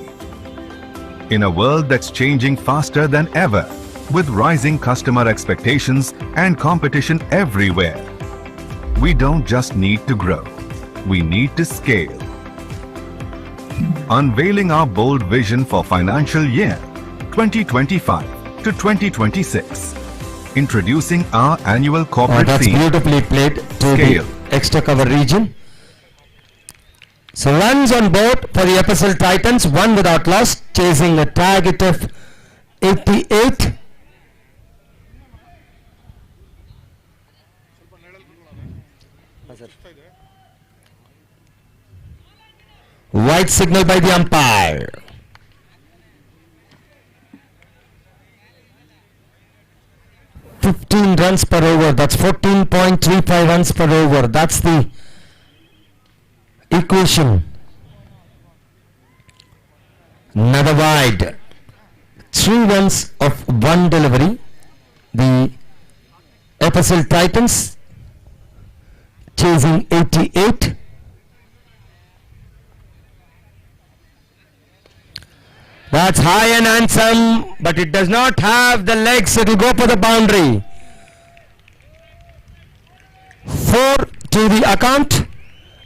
In a world that's changing faster than ever, with rising customer expectations and competition everywhere, We don't just need to grow, we need to scale. Unveiling our bold vision for financial year 2025 to 2026. Introducing our annual corporate that's theme. beautifully played to Scale. the extra cover region. So runs on board for the FSL Titans, one without loss, chasing a target of 88. White signal by the umpire. (15 runs per over). That's 14.35 runs per over. That's the equation. Another wide. 3 runs of 1 delivery. The FSL Titans chasing 88. That's high and handsome, but it does not have the legs. It will go for the boundary. 4 to the account,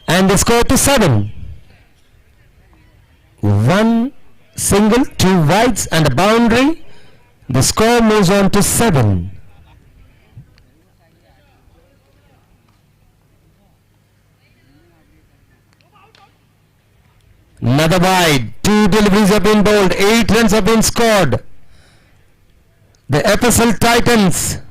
and the score to 7. 1 single, 2 wides, and a boundary. The score moves on to 7. Another wide. 2 deliveries have been bowled. 8 runs have been scored. The FSL Titans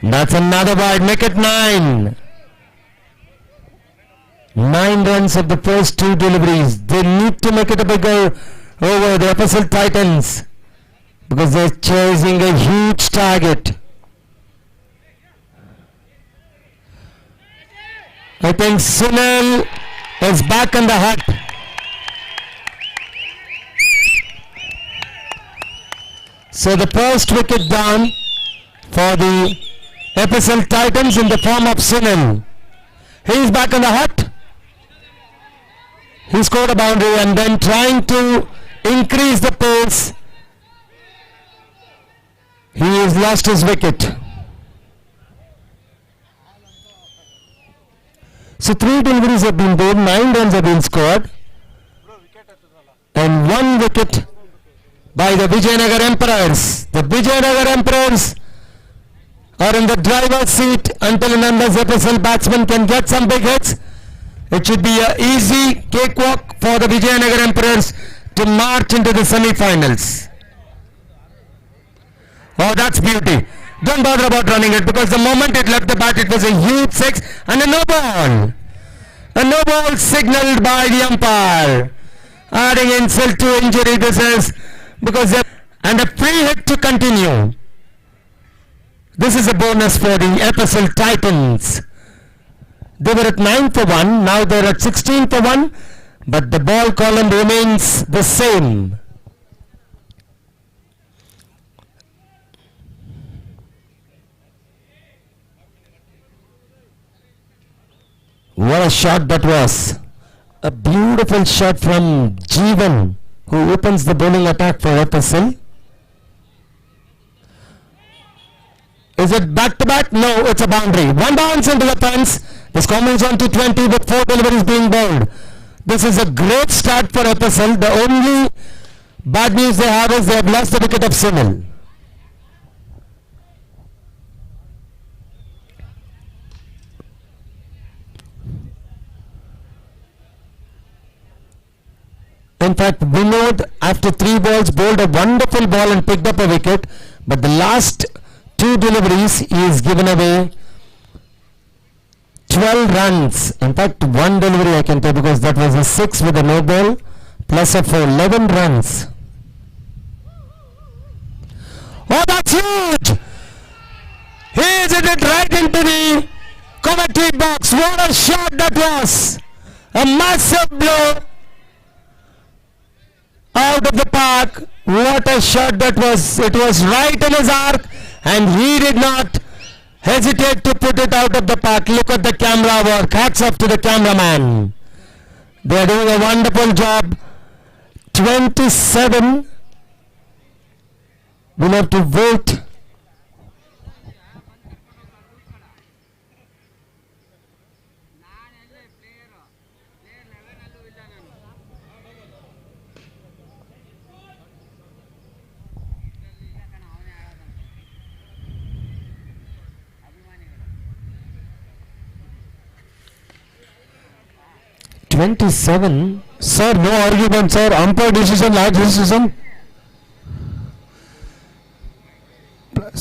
that's another wide. Make it 9. 9 runs of the first 2 deliveries. They need to make it a bigger over, the FSL Titans, because they're chasing a huge target. I think Sunil is back in the hut. So the first wicket down for the FSL Titans in the form of Sunil. He is back in the hut. He scored a boundary and then trying to increase the pace. He has lost his wicket. So 3 deliveries have been bowled, 9 runs have been scored, and 1 wicket by the Vijayanagar Emperors. The Vijayanagar Emperors are in the driver's seat until and unless FSL batsmen can get some big hits. It should be an easy cakewalk for the Vijayanagar Emperors to march into the semi-finals. Oh, that's beauty. Don't bother about running it, because the moment it left the bat, it was a huge 6 and a no ball. A no ball signaled by the umpire. Adding insult to injury, this is because and a free hit to continue. This is a bonus for the FSL Titans. They were at 9 for 1, now they're at 16 for 1, but the ball column remains the same. What a shot that was. A beautiful shot from Jeevan, who opens the bowling attack for FSL. Is it back to back? No, it's a boundary. 1 bounce into the fence. The score moves on to 20 with 4 deliveries being bowled. This is a great start for FSL. The only bad news they have is they have lost the wicket of Sunil. In fact, Vinod, after 3 balls, bowled a wonderful ball and picked up a wicket. But the last 2 deliveries, he is given away 12 runs. In fact, 1 delivery I can tell, because that was a 6 with a no ball, plus a 4, 11 runs. Oh, that's huge! He hit it right into the commentary box. What a shot that was! A massive blow out of the park. What a shot that was. It was right in his arc and he did not hesitate to put it out of the park. Look at the camera work. Hats off to the cameraman. They are doing a wonderful job. 27 We'll have to wait. Sir, no argument, sir. Umpire decision, large decision.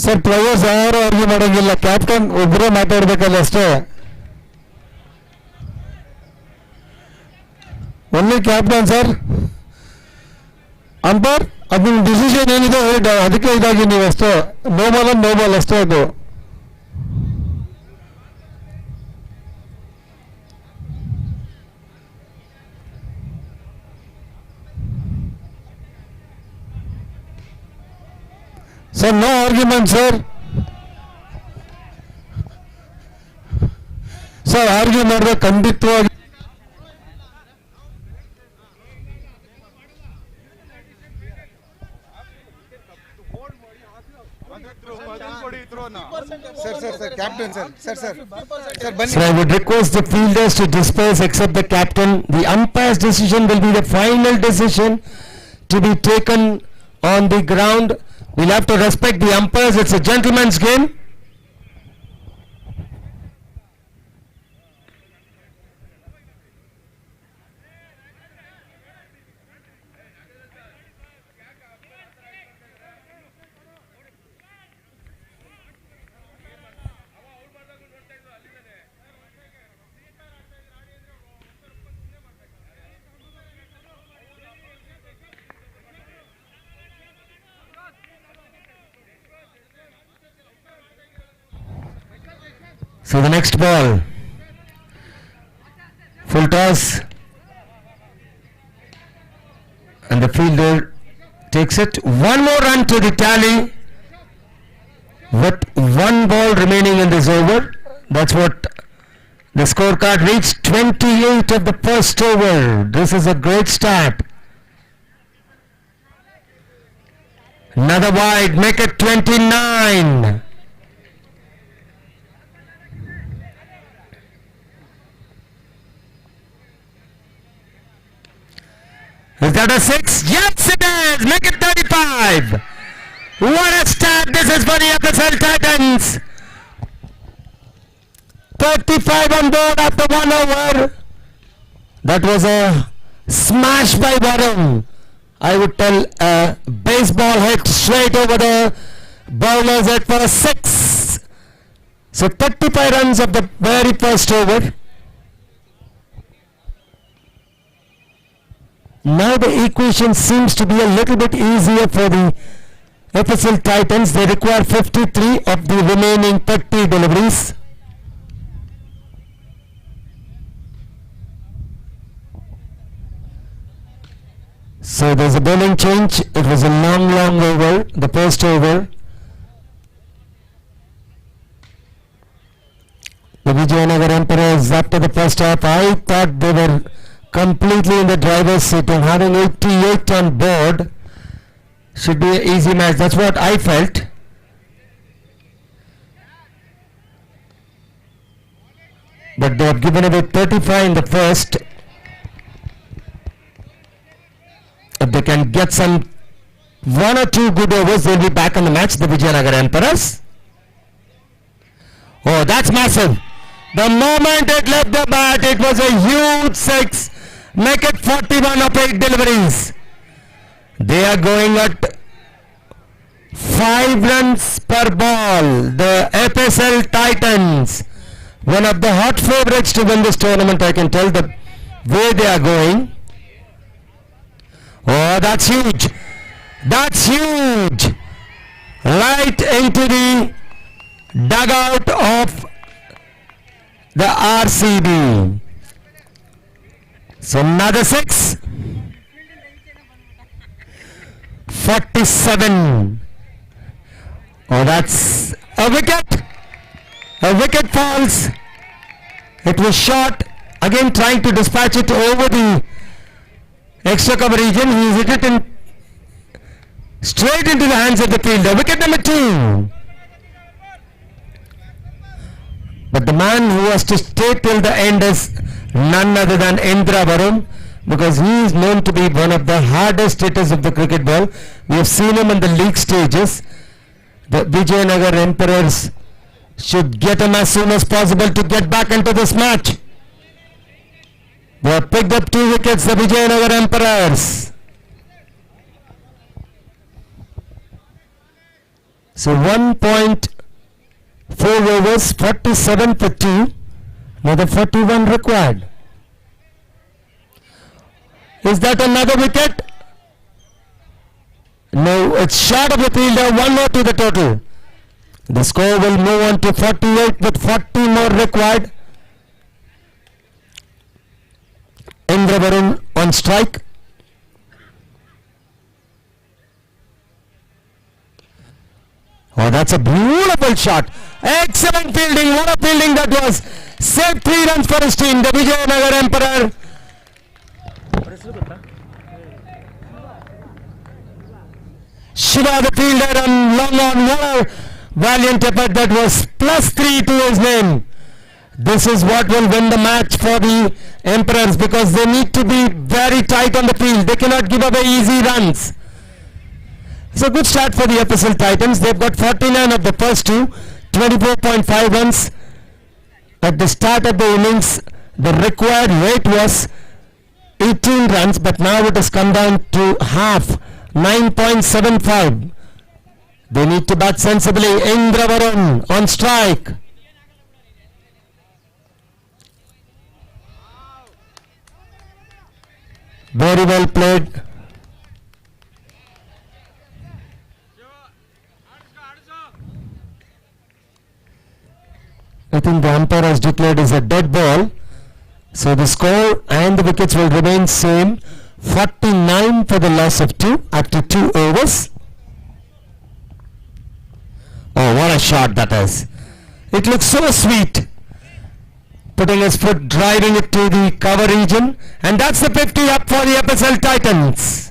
Sir, players ಯಾರು argue ಮಾಡೋಂಗಿಲ್ಲ, captain ಒಬ್ಬರೇ ಮಾತಾಡ್ಬೇಕಲ್ಲ ಅಷ್ಟೇ. Only captain sir. Umpire ಅದನ್ನ decision ಏನಿದೆ ಅದಕ್ಕೆ ಇದಾಗಿ ನೀವು ಅಷ್ಟೇ. ನೋ ಬಾಲ್ ಅಷ್ಟೇ ಅದು. Sir no argument sir. Sir argue ಮಾಡಿದ್ರೆ ಖಂಡಿತವಾಗಿ Sir, I would request the fielders to disperse except the captain. The umpire's decision will be the final decision to be taken on the ground. We'll have to respect the umpires. It's a gentleman's game. So the next ball, full toss, and the fielder takes it. One more run to the tally with one ball remaining in this over. That's what the scorecard reached. 28 of the first over. This is a great start. Another wide, make it 29. Is that a 6? Yes it is! Make it 35! What a start this is for the FSL Titans! 35 on board after 1 over. That was a smash by Varun. I would tell a baseball hit straight over the bowler's head for a 6. So 35 runs of the very first over. Now the equation seems to be a little bit easier for the FSL Titans. They require 53 of the remaining 30 deliveries. So there's a bowling change. It was a long over, the first over. The Vijayanagar Emperors after the first half, I thought they were completely in the driver's seat, and having 88 on board should be an easy match. That's what I felt. But they have given away 35 in the first. If they can get some 1 or 2 good overs, they'll be back in the match, the Vijayanagar Emperors. Oh, that's massive. The moment it left the bat, it was a huge 6. Make it 41 of 8 deliveries. They are going at 5 runs per ball. The FSL Titans, one of the hot favorites to win this tournament, I can tell the way they are going. Oh, that's huge. That's huge. Right into the dugout of the RCB. So another 6. 47. Oh, that's a wicket. A wicket falls. It was short. Again trying to dispatch it over the extra cover region. He hit it in Straight into the hands of the fielder. Wicket number 2. But the man who has to stay till the end is none other than Indra Varun, because he is known to be one of the hardest hitters of the cricket ball. We have seen him in the league stages. The Vijayanagar Emperors should get him as soon as possible to get back into this match. They have picked up 2 wickets, the Vijayanagar Emperors. So 1.4 overs, 47 for 2, another 41 required. Is that another wicket? No, it's short of the fielder, 1 more to the total. The score will move on to 48 with 40 more required. Indra Varun on strike. Oh, that's a beautiful shot. Excellent fielding. What a fielding that was. Saved 3 runs for his team, the Vijayanagar Emperor. Shiva the fielder and long on. What a valiant effort that was. +3 to his name. This is what will win the match for the Emperors, because they need to be very tight on the field. They cannot give away easy runs. It's a good start for the FSL Titans. They've got 49 of the first 2, 24.5 runs. At the start of the innings, the required rate was 18 runs, but now it has come down to half, 9.75. They need to bat sensibly. Indra Varun on strike. Very well played. I think the umpire has declared is a dead ball. So the score and the wickets will remain same. 49 for the loss of 2 after 2 overs. Oh, what a shot that is. It looks so sweet. Putting his foot, driving it to the cover region. And that's the 50 up for the FSL Titans.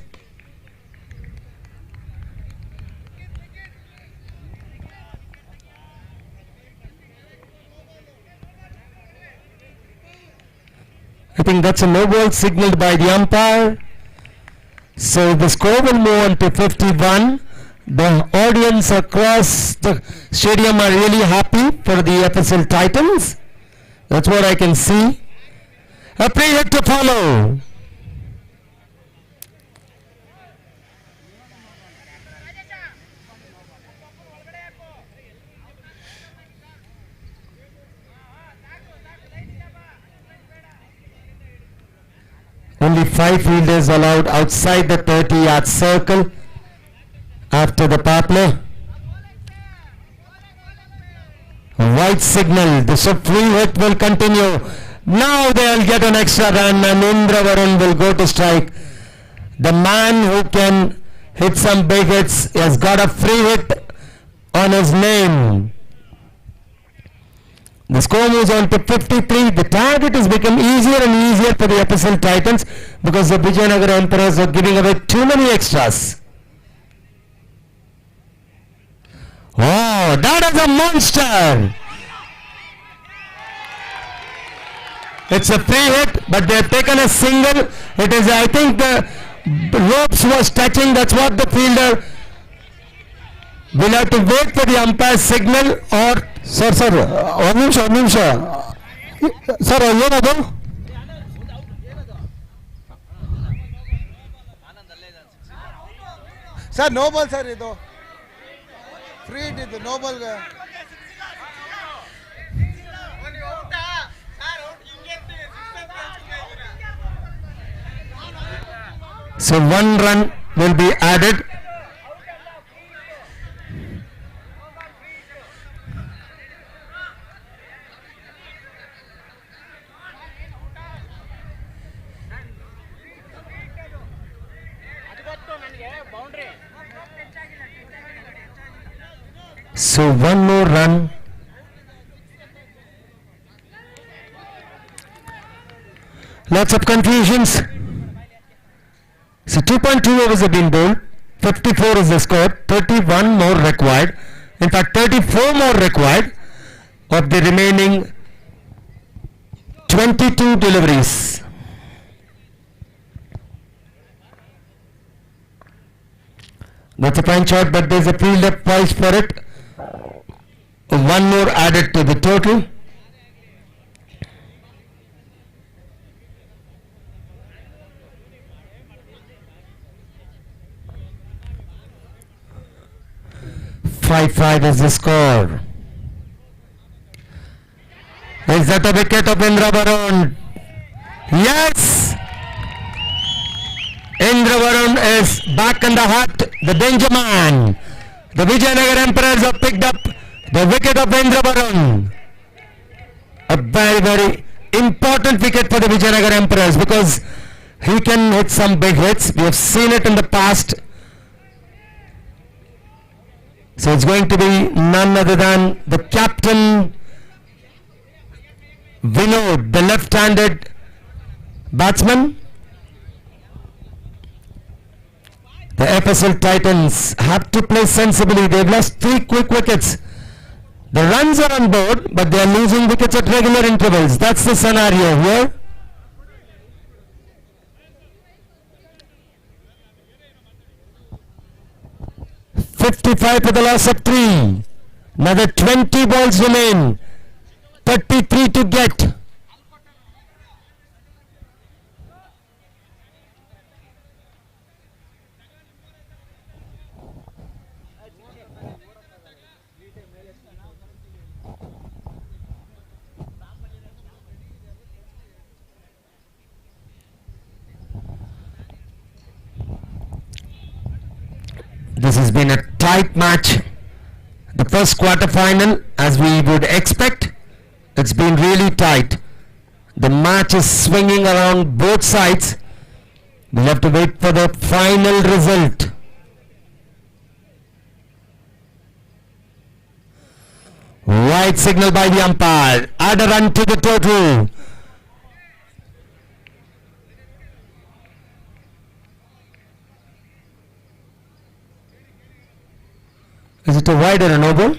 I think that's a no ball signaled by the umpire. So the score will move on to 51. The audience across the stadium are really happy for the FSL Titans. That's what I can see. A free hit to follow. Only 5 fielders allowed outside the 30-yard circle after the power play. White signal. The free hit will continue. Now they'll get an extra run and Indra Varun will go to strike. The man who can hit some big hits has got a free hit on his name. The score moves on to 53. The target has become easier and easier for the FSL Titans because the Vijayanagar Emperors are giving away too many extras. Oh, that is a monster! It's a free hit, but they have taken a single. It is, I think the ropes was touching. That's what the fielder will have to wait for the umpire's signal or... Sir, one ನಿಮಿಷ sir ಏನದು sir no ball sir ಇದು free hit ಇದು no ball So 1 run will be added. So 1 more run. Lots of confusions. So 2.2 overs have been bowled. 54 is the score. 31 more required. In fact, 34 more required of the remaining 22 deliveries. That's a fine shot, but there's a fielder prize for it. One more added to the total. Five is the score. Is that a wicket of Indra Varun? Yes! Indra Varun is back in the hut. The danger man. The Vijayanagar Emperors have picked up the wicket of Indra Varun. A very, very important wicket for the Vijayanagar Emperors because he can hit some big hits. We have seen it in the past. So it's going to be none other than the captain Vinod, the left-handed batsman. The FSL Titans have to play sensibly. They've lost 3 quick wickets. The runs are on board, but they are losing wickets at regular intervals. That's the scenario here. $55 for the loss of 3. Another 20 balls remain. 33 to get. This has been a tight match. The first quarter final, as we would expect, it's been really tight. The match is swinging around both sides. We'll have to wait for the final result. Wide signal by the umpire. Add a run to the total. Is it a wide or a no ball?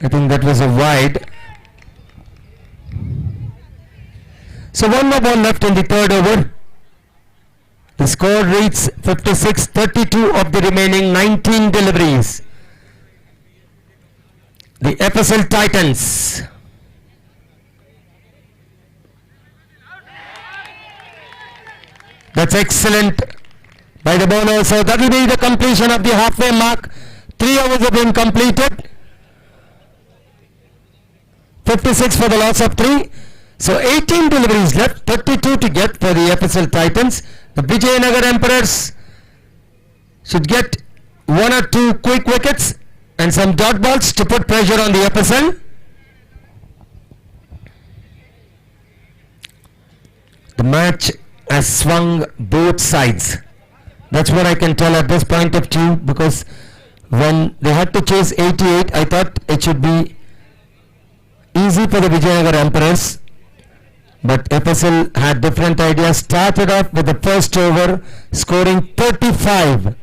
I think that was a wide. So one more ball left in the third over. The score reads 56-32 of the remaining 19 deliveries. The FSL Titans. That's excellent by the bowler. So that will be the completion of the halfway mark. 3 overs have been completed. 56 for the loss of 3. So 18 deliveries left, 32 to get for the FSL Titans. The Vijayanagar Emperors should get 1 or 2 quick wickets and some dot balls to put pressure on the FSL. The match has swung both sides. That's what I can tell at this point of view, because when they had to chase 88, I thought it should be easy for the Vijayanagar Emperors, but FSL had different ideas. Started off with the first over scoring 35,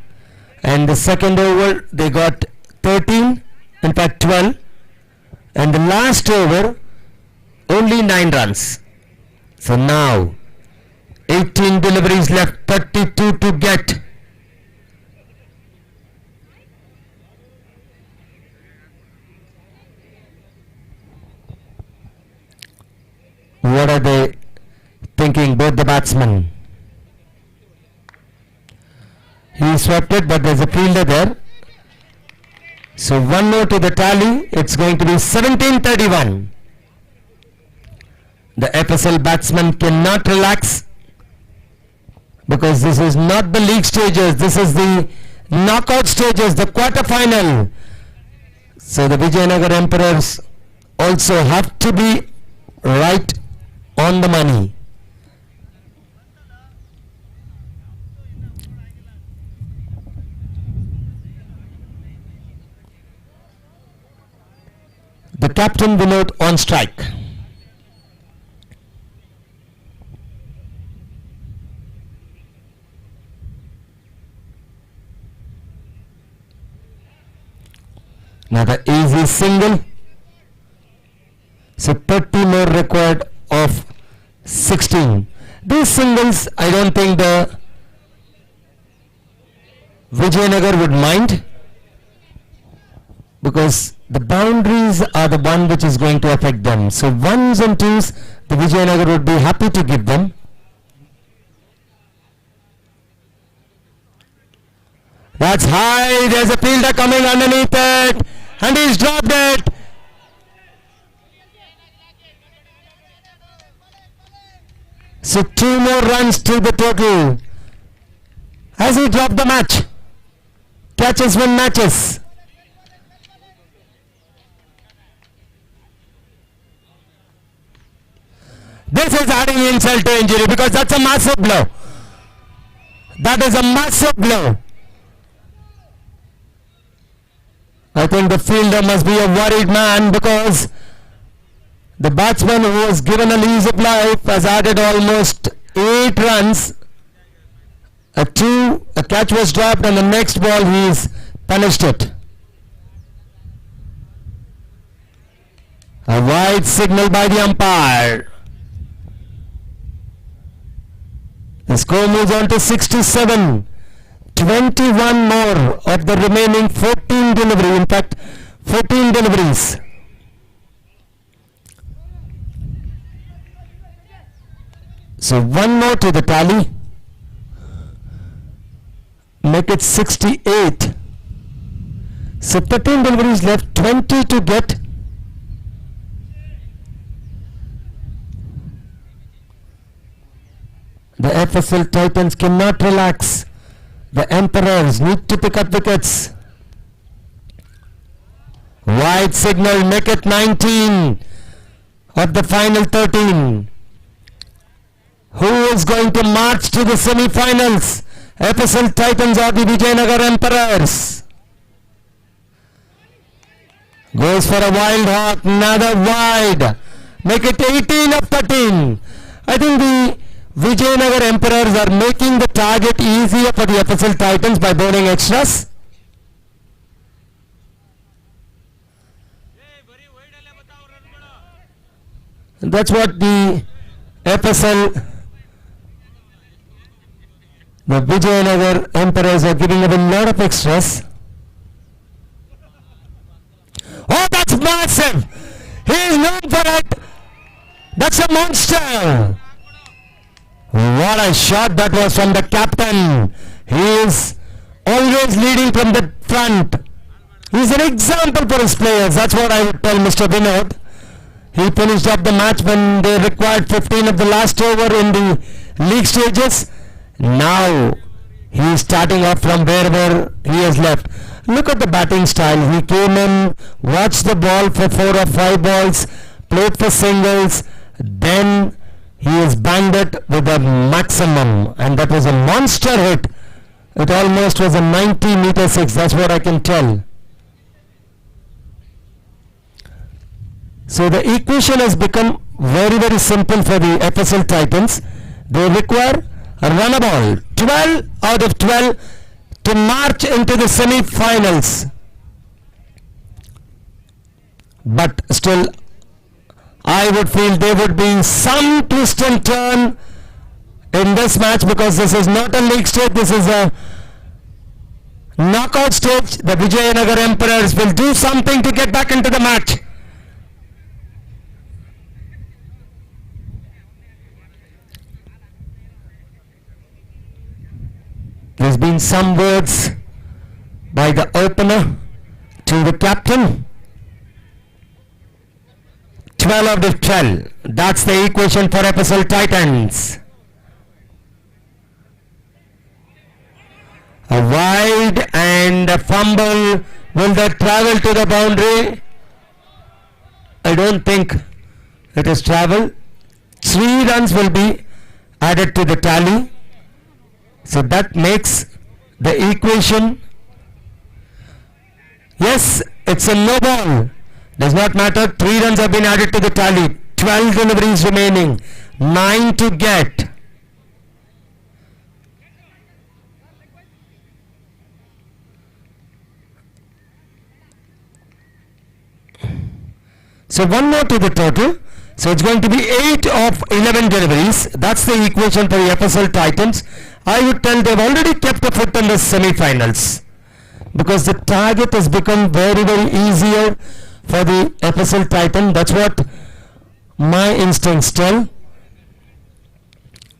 and the second over they got 13, in fact 12, and the last over only 9 runs. So now 18 deliveries left, 32 to get. What are they thinking, both the batsmen? He swept it, but there's a fielder there. So 1 more to the tally. It's going to be 17-31. The FSL batsmen cannot relax, because this is not the league stages, this is the knockout stages, the quarter final. So the Vijayanagar Emperors also have to be right on the money. The captain Vinod on strike. Another easy single. So 30 more required of 16. These singles, I don't think the Vijayanagar would mind, because the boundaries are the one which is going to affect them. So ones and twos, the Vijayanagar would be happy to give them. That's high. There's a fielder coming underneath it, and he's dropped it. So 2 more runs to the total. Has he dropped the match? Catches win matches. This is adding insult to injury, because that's a massive blow. That is a massive blow. I think the fielder must be a worried man, because the batsman who was given a lease of life has added almost 8 runs. A catch was dropped, and the next ball he's punished it. A wide signal by the umpire. The score moves on to 6-7. 21 more of the remaining 14 delivery. In fact, 14 deliveries. So 1 more to the tally. Make it 68. So 13 deliveries left, 20 to get. The FSL Titans cannot relax. The Emperors need to pick up wickets. Wide signal, make it 19 of the final 13. Who is going to march to the semi-finals? FSL Titans or the Vijayanagar Emperors? Goes for a wild hawk, another wide. Make it 18 of 13. I think the Vijayanagar Emperors are making the target easier for the FSL Titans by bowling extras. That's what the FSL, the Vijayanagar Emperors are giving them a lot of extras. Oh, that's massive! He is known for it! That's a monster! What a shot that was from the captain. He is always leading from the front. He is an example for his players. That's what I would tell Mr. Vinod. He finished up the match when they required 15 of the last over in the league stages. Now he is starting off from wherever he has left. Look at the batting style. He came in, watched the ball for 4 or 5 balls, played for singles, then he has banged it with a maximum, and that was a monster hit. It almost was a 90-meter 6, that's what I can tell. So the equation has become very, very simple for the FSL Titans. They require a runner ball, 12 out of 12 to march into the semi-finals. But still, I would feel there would be some twist and turn in this match, because this is not a league stage, this is a knockout stage. The Vijayanagar Emperors will do something to get back into the match. There's been some words by the opener to the captain. 12 out of 12. That's the equation for FSL Titans. A wide and a fumble. Will that travel to the boundary? I don't think it is travel. 3 runs will be added to the tally. So that makes the equation. Yes, it's a no ball. Does not matter. 3 runs have been added to the tally. 12 deliveries remaining. 9 to get. So one more to the total. So it's going to be 8 of 11 deliveries. That's the equation for the FSL Titans. I would tell they've already kept a foot in the semi-finals, because the target has become very, very easier for the FSL Titan. That's what my instincts tell.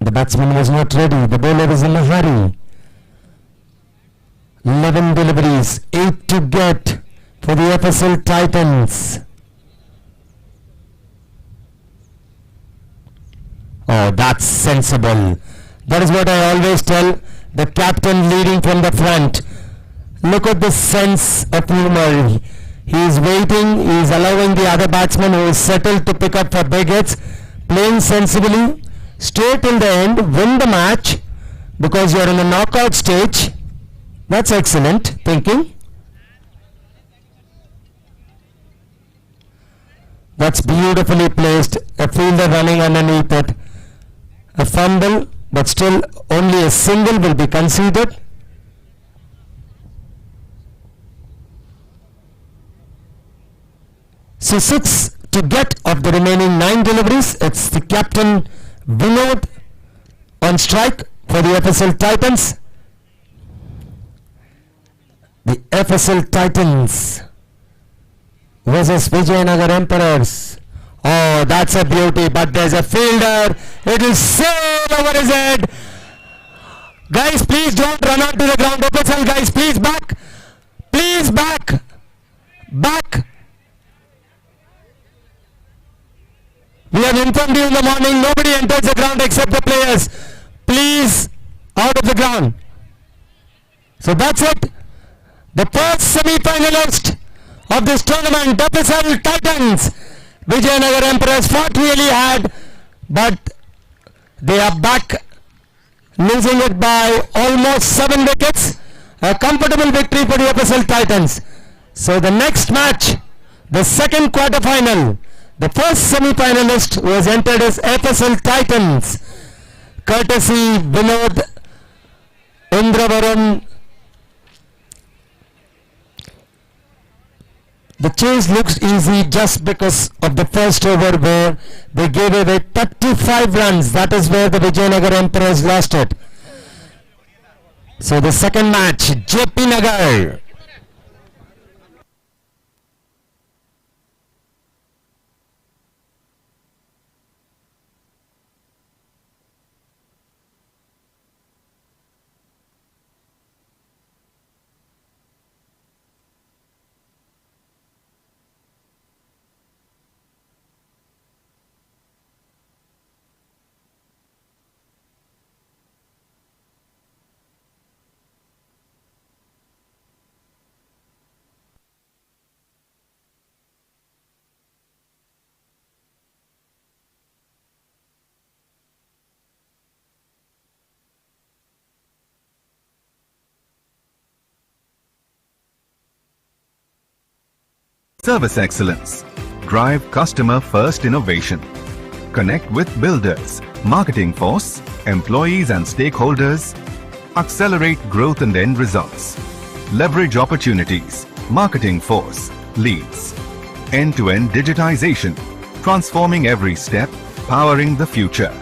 The batsman was not ready. The bowler is in a hurry. 11 deliveries, 8 to get for the FSL Titans. Oh, that's sensible. That is what I always tell. The captain leading from the front. Look at the sense of humor. He is waiting. He is allowing the other batsman who is settled to pick up for big hits. Playing sensibly. Stay till the end. Win the match. Because you are in the knockout stage. That's excellent thinking. That's beautifully placed. A fielder running underneath it. A fumble, but still only a single will be conceded. So 6 to get of the remaining 9 deliveries. It's the captain Vinod on strike for the FSL Titans. The FSL Titans versus Vijayanagar Emperors. Oh, that's a beauty, but there's a fielder. It will sail over his head. Guys, please don't run onto the ground. FSL guys, please back. Please back. Back. We have informed you in the morning, nobody enters the ground except the players. Please, out of the ground. So that's it. The first semi-finalist of this tournament, FSL Titans. Vijayanagar Emperors fought really hard, but they are back, losing it by almost 7 wickets. A comfortable victory for the FSL Titans. So the next match, the second quarter final, the first semi-finalist was entered as FSL Titans, courtesy Vinod Indravaram. The chase looks easy just because of the first over where they gave away 35 runs. That is where the Vijayanagar Emperors lost it. So the second match, JP Nagar. Service excellence. Drive customer-first innovation. Connect with builders, marketing force, employees and stakeholders. Accelerate growth and end results. Leverage opportunities, marketing force, leads. End-to-end digitization. Transforming every step, powering the future.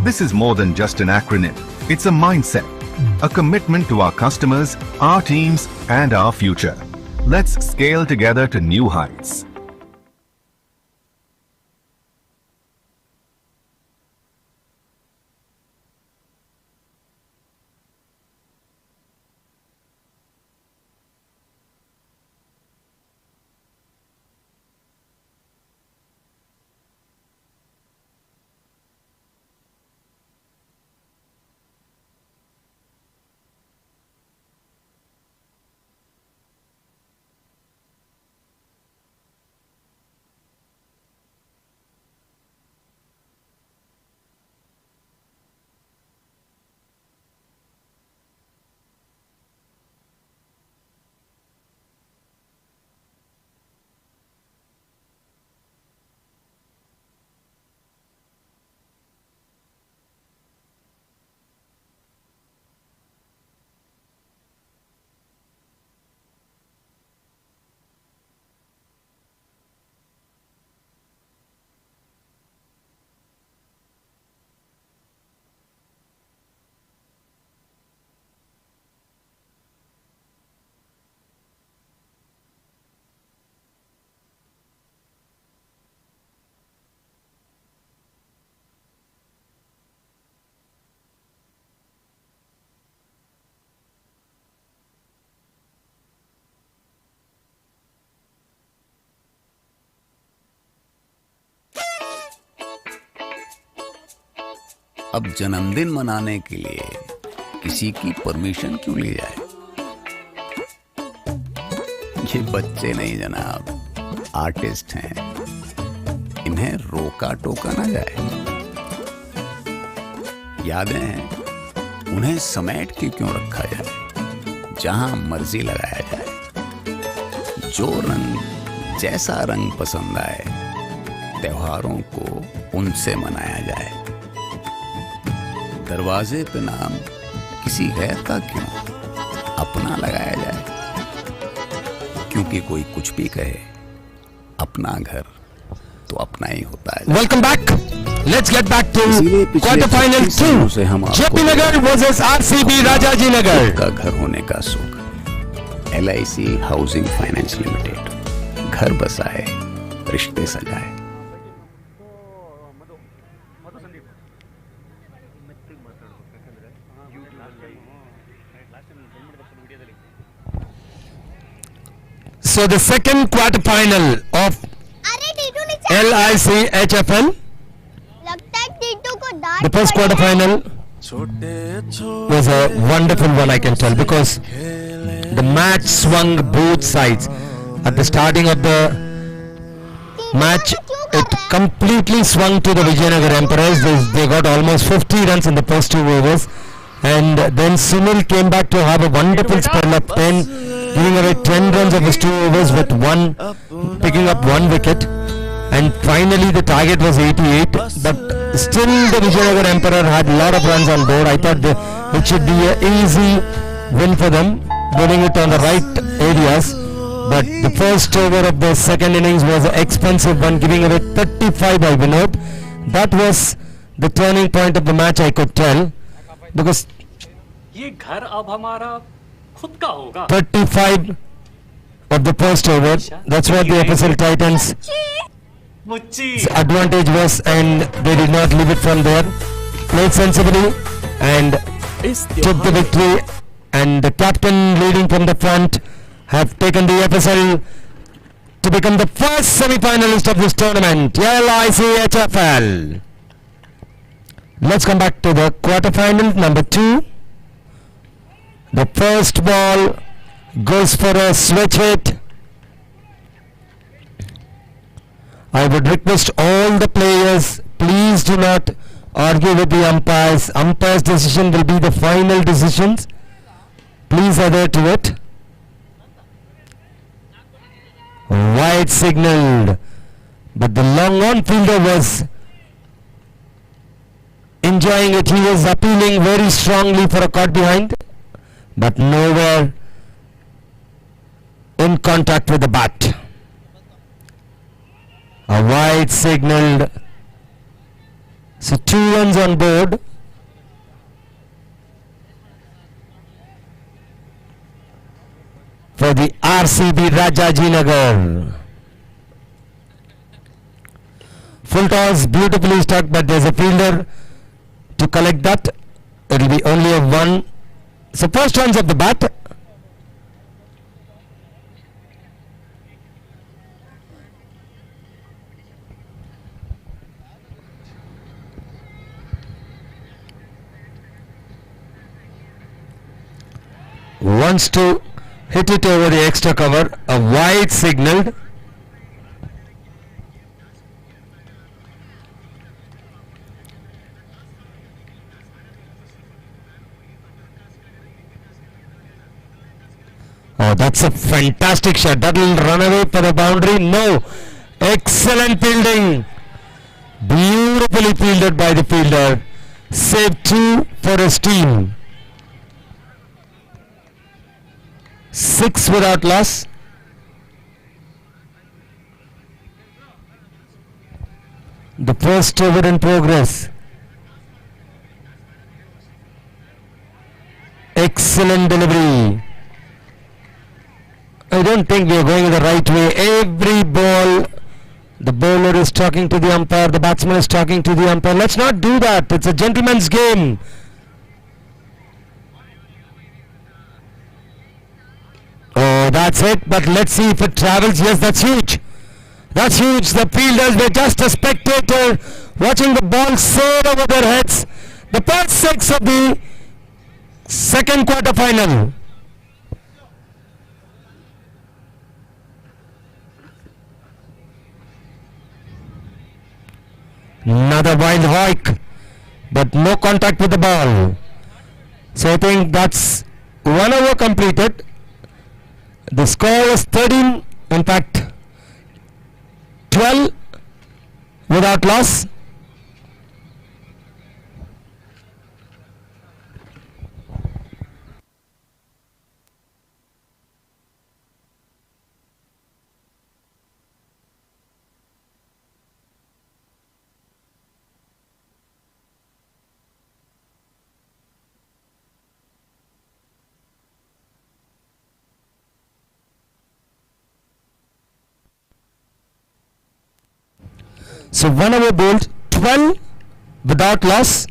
This is more than just an acronym. It's a mindset, a commitment to our customers, our teams, and our future. Let's scale together to new heights. अब जन्मदिन मनाने के लिए किसी की permission क्यों ली जाए? ये बच्चे नहीं जनाब, आर्टिस्ट हैं, इन्हें रोका टोका ना जाए। यादें हैं, उन्हें समेट के क्यों रखा जाए? जहां मर्जी लगाया जाए, जो रंग जैसा रंग पसंद आए, त्योहारों को उनसे मनाया जाए। दरवाजे पे नाम किसी गैर का क्यों अपना लगाया जाए? क्योंकि कोई कुछ भी कहे, अपना घर तो अपना ही होता है। Welcome back. Let's get back to quarter final 2. JP Nagar versus RCB Rajaji Nagar. का घर होने का सुख। LIC हाउसिंग फाइनेंस लिमिटेड, घर बसाए, रिश्ते सजाए। So the second quarter final of LIC HFL. लगता है टीटू को डांट The first quarter final was a wonderful one, I can tell, because the match swung both sides. At the starting of the match, it completely swung to the Vijayanagar Emperors. They got almost 50 runs in the first 2 overs, and then Sunil came back to have a wonderful spell up 10, giving away 10 runs of his 2 overs with picking up 1 wicket. And finally the target was 88, but still the Vijayanagar Emperor had a lot of runs on board. I thought it should be an easy win for them, bowling it on the right areas. But the first over of the second innings was an expensive one, giving away 35 by Vinod. That was the turning point of the match, I could tell, because ये घर अब हमारा खुद का होगा। 35 of the first over, that's what the FSL Titans advantage was, and they did not leave it from there. Played sensibly and took the victory, and the captain leading from the front have taken the FSL to become the first semi-finalist of this tournament, LIC HFL. Let's come back to the quarter-final number 2. The first ball goes for a switch hit. I would request all the players, please do not argue with the umpires. Umpire's decision will be the final decisions. Please adhere to it. Wide signaled, but the long on fielder was enjoying it. He was appealing very strongly for a caught behind, but nowhere in contact with the bat. A wide signaled, so 2 runs on board. For the RCB Rajaji Nagar. Full toss, beautifully struck, but there's a fielder to collect that. It will be only a 1. So first runs of the bat. Wants to hit it over the extra cover, a wide signaled. Oh, that's a fantastic shot. That will run away for the boundary. No. Excellent fielding. Beautifully fielded by the fielder. Save 2 for his team. 6 without loss. The first over in progress. Excellent delivery. I don't think we are going the right way. Every ball, the bowler is talking to the umpire, the batsman is talking to the umpire. Let's not do that. It's a gentleman's game. Oh, that's it. But let's see if it travels. Yes, that's huge. That's huge. The fielders were just a spectator watching the ball sail over their heads. The first 6 of the second quarter final. Another wild hike, but no contact with the ball. So I think that's 1 over completed. The score is 13, in fact 12 without loss. So 1 over bowled, 12 without loss.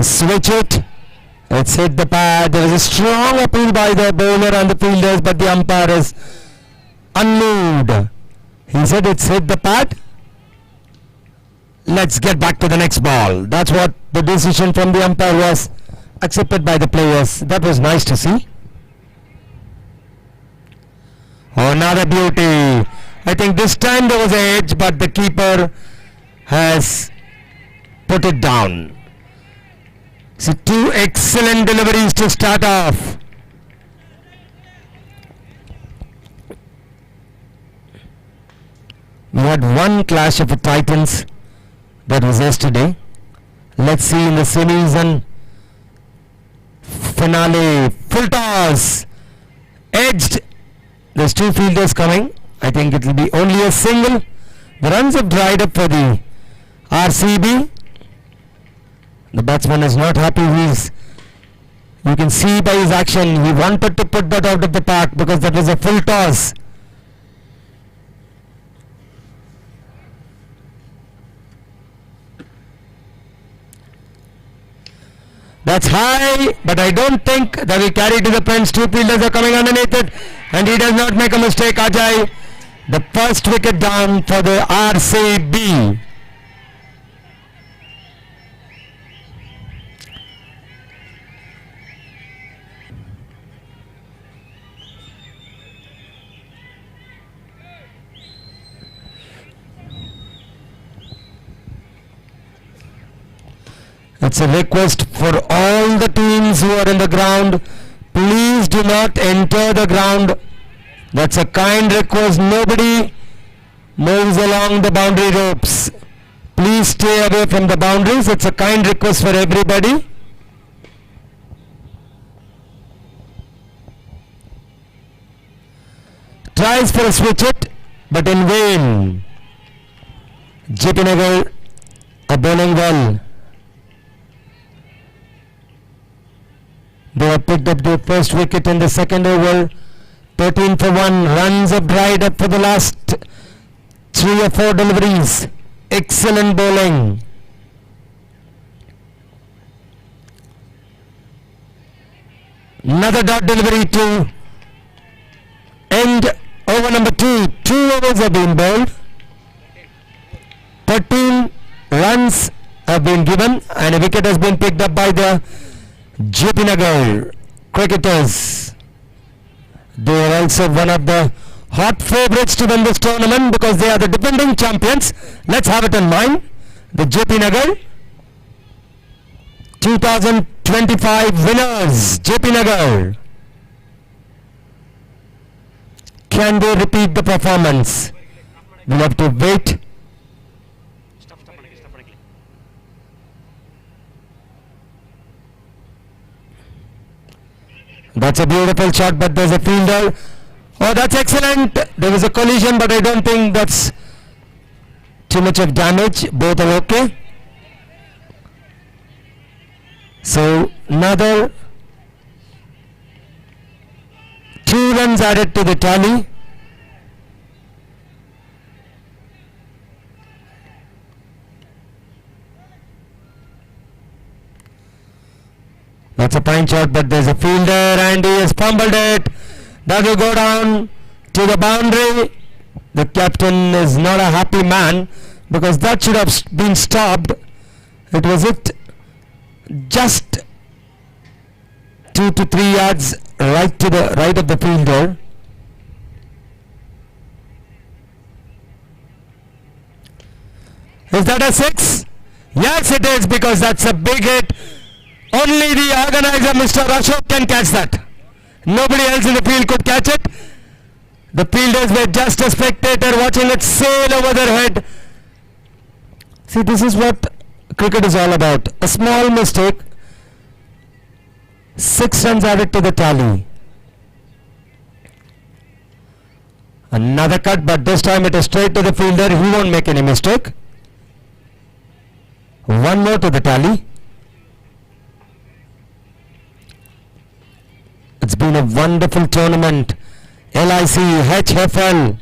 Switch it. It's hit the pad. There was a strong appeal by the bowler and the fielders, but the umpire is unmoved. He said it's hit the pad. Let's get back to the next ball. That's what the decision from the umpire was, accepted by the players. That was nice to see. Oh, another beauty. I think this time there was an edge, but the keeper has put it down. So 2 excellent deliveries to start off. We had one clash of the Titans, that was yesterday. Let's see in the semis and finale. Full toss, edged. There's 2 fielders coming. I think it will be only a single. The runs have dried up for the RCB. The batsman is not happy. You can see by his action, he wanted to put that out of the park because that was a full toss. That's high, but I don't think that will carry to the fence. 2 fielders are coming underneath it, and he does not make a mistake. Ajay, the first wicket down for the RCB. It's a request for all the teams who are in the ground. Please do not enter the ground. That's a kind request. Nobody moves along the boundary ropes. Please stay away from the boundaries. It's a kind request for everybody. Tries for a switch it, but in vain. JP Nagar are bowling well. They have picked up their first wicket in the second over. 13 for 1. Runs have dried up for the last 3 or 4 deliveries. Excellent bowling. Another dot delivery to end over number 2. 2 overs have been bowled. 13 runs have been given and a wicket has been picked up by the JP Nagar cricketers. They are also one of the hot favorites to win this tournament because they are the defending champions. Let's have it in mind. The JP Nagar 2025 winners, JP Nagar. Can they repeat the performance? We'll have to wait. That's a beautiful shot, but there's a fielder. Oh, that's excellent. There was a collision, but I don't think that's too much of damage. Both are okay. So another 2 runs added to the tally. That's a fine shot, but there's a fielder and he has fumbled it. That will go down to the boundary. The captain is not a happy man because that should have been stopped. It was it just 2 to 3 yards right to the right of the fielder. Is that a 6? Yes, it is, because that's a big hit. Only the organizer, Mr. Ashok, can catch that. Nobody else in the field could catch it. The fielders were just a spectator watching it sail over their head. See, this is what cricket is all about. A small mistake, 6 runs added to the tally. Another cut, but this time it is straight to the fielder. He won't make any mistake. One more to the tally. It's been a wonderful tournament. LIC, HFL.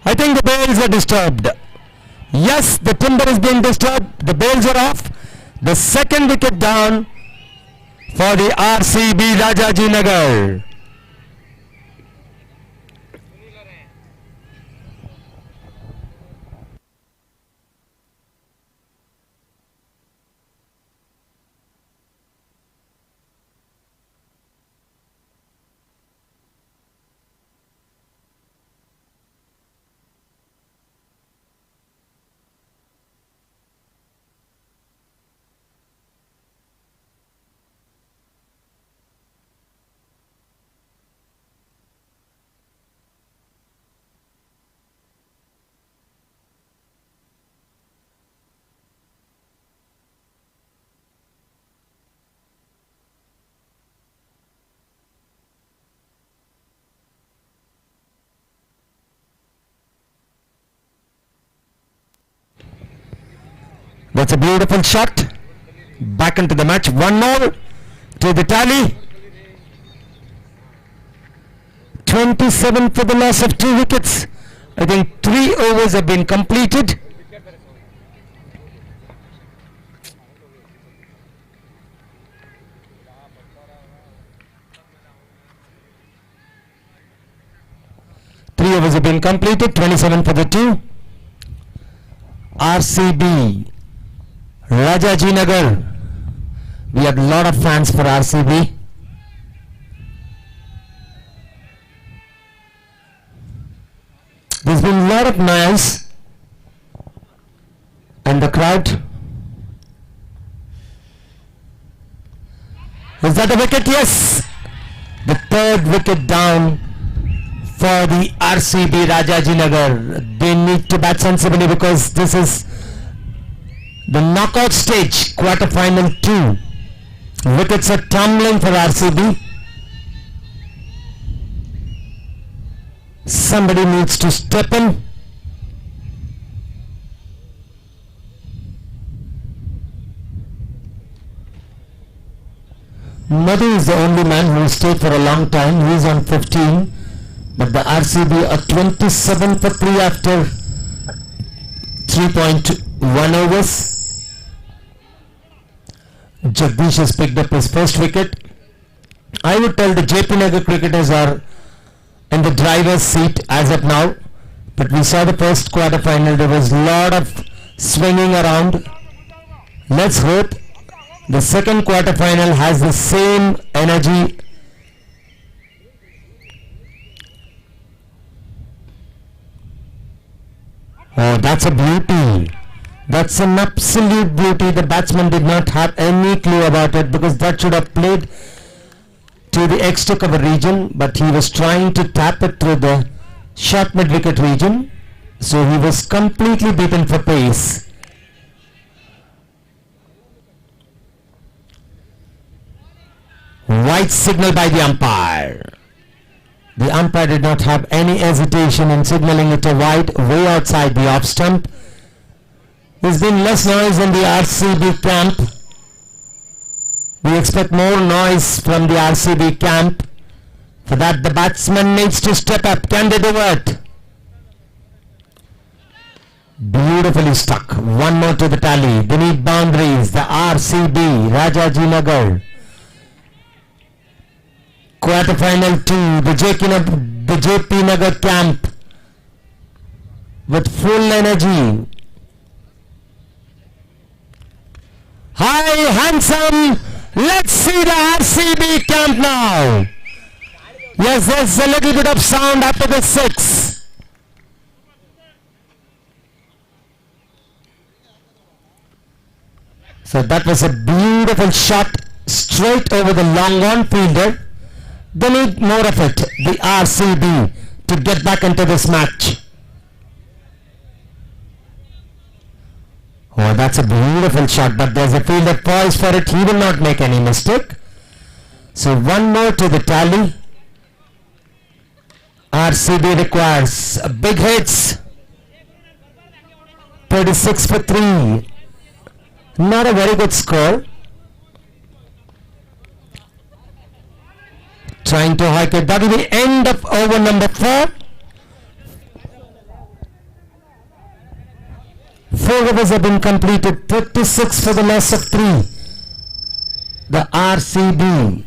I think the bails are disturbed. Yes, the timber is being disturbed. The bails are off. The second wicket down for the RCB Rajajinagar. That's a beautiful shot. Back into the match. 1-0 to the tally. 27 for the loss of 2 wickets. I think 3 overs have been completed. Three overs have been completed. 27 for the 2. RCB Rajajinagar. We have a lot of fans for RCB. There's been a lot of noise in the crowd. Is that a wicket? Yes! The third wicket down for the RCB Rajajinagar. They need to bat sensibly because this is the knockout stage, quarter-final 2. Wickets are tumbling for RCB. Somebody needs to step in. Madhu is the only man who will stay for a long time. He is on 15. But the RCB are 27 for 3 after 3.1 overs. Jagdish has picked up his first wicket. I would tell the JP Nagar cricketers are in the driver's seat as of now. But we saw the first quarter final. There was a lot of swinging around. Let's hope the second quarter final has the same energy. Oh, that's a beauty. That's an absolute beauty. The batsman did not have any clue about it because that should have played to the extra cover region, but he was trying to tap it through the short mid-wicket region. So he was completely beaten for pace. White signal by the umpire. The umpire did not have any hesitation in signalling it a wide way outside the off stump. There's been less noise in the RCB camp. We expect more noise from the RCB camp. For that, the batsman needs to step up. Can they do it? Beautiful beautifully struck. One more to the tally. Beneath boundaries, the RCB, Rajajinagar. Quarterfinal 2, the JP Nagar camp with full energy. Hi, handsome. Let's see the RCB camp now. Yes, there's a little bit of sound after the 6. So that was a beautiful shot straight over the long on fielder. They need more of it, the RCB, to get back into this match. Oh, that's a beautiful shot, but there's a fielder poised for it. He will not make any mistake. So one more to the tally. RCB requires big hits. 36 for 3. Not a very good score. Trying to hike it. That will be end of over number 4. 4 overs have been completed. 36 for the loss of 3. The RCB,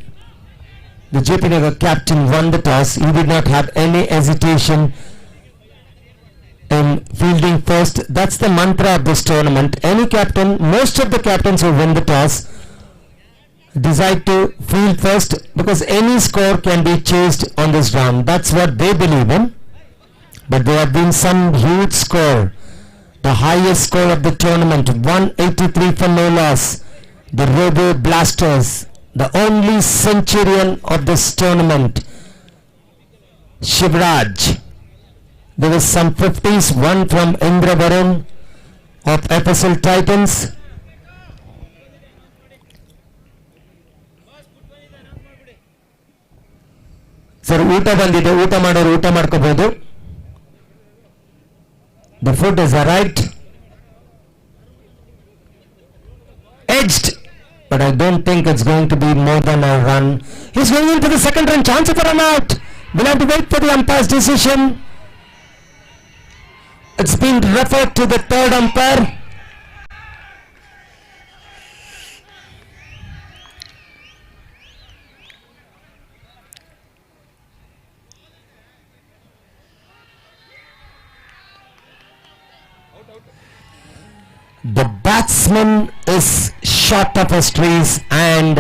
the JP Nagar captain, won the toss. He did not have any hesitation in fielding first. That's the mantra of this tournament. Any captain, most of the captains who win the toss decide to field first because any score can be chased on this round. That's what they believe in. But there have been some huge score. The highest score of the tournament, 183 for no loss. The Robo Blasters, the only centurion of this tournament, Shivraj. There was some 50s, one from Indra Varun of FSL Titans. Sir, ಊಟ ಬಂದಿದೆ, ಊಟ ಮಾಡೋರು ಊಟ ಮಾಡ್ಕೋಬಹುದು. The food is arrived. Edged, but I don't think it's going to be more than a run. He's going into the second run, chance of a run out. We'll have to wait for the umpire's decision. It's been referred to the third umpire. The batsman is short of his crease and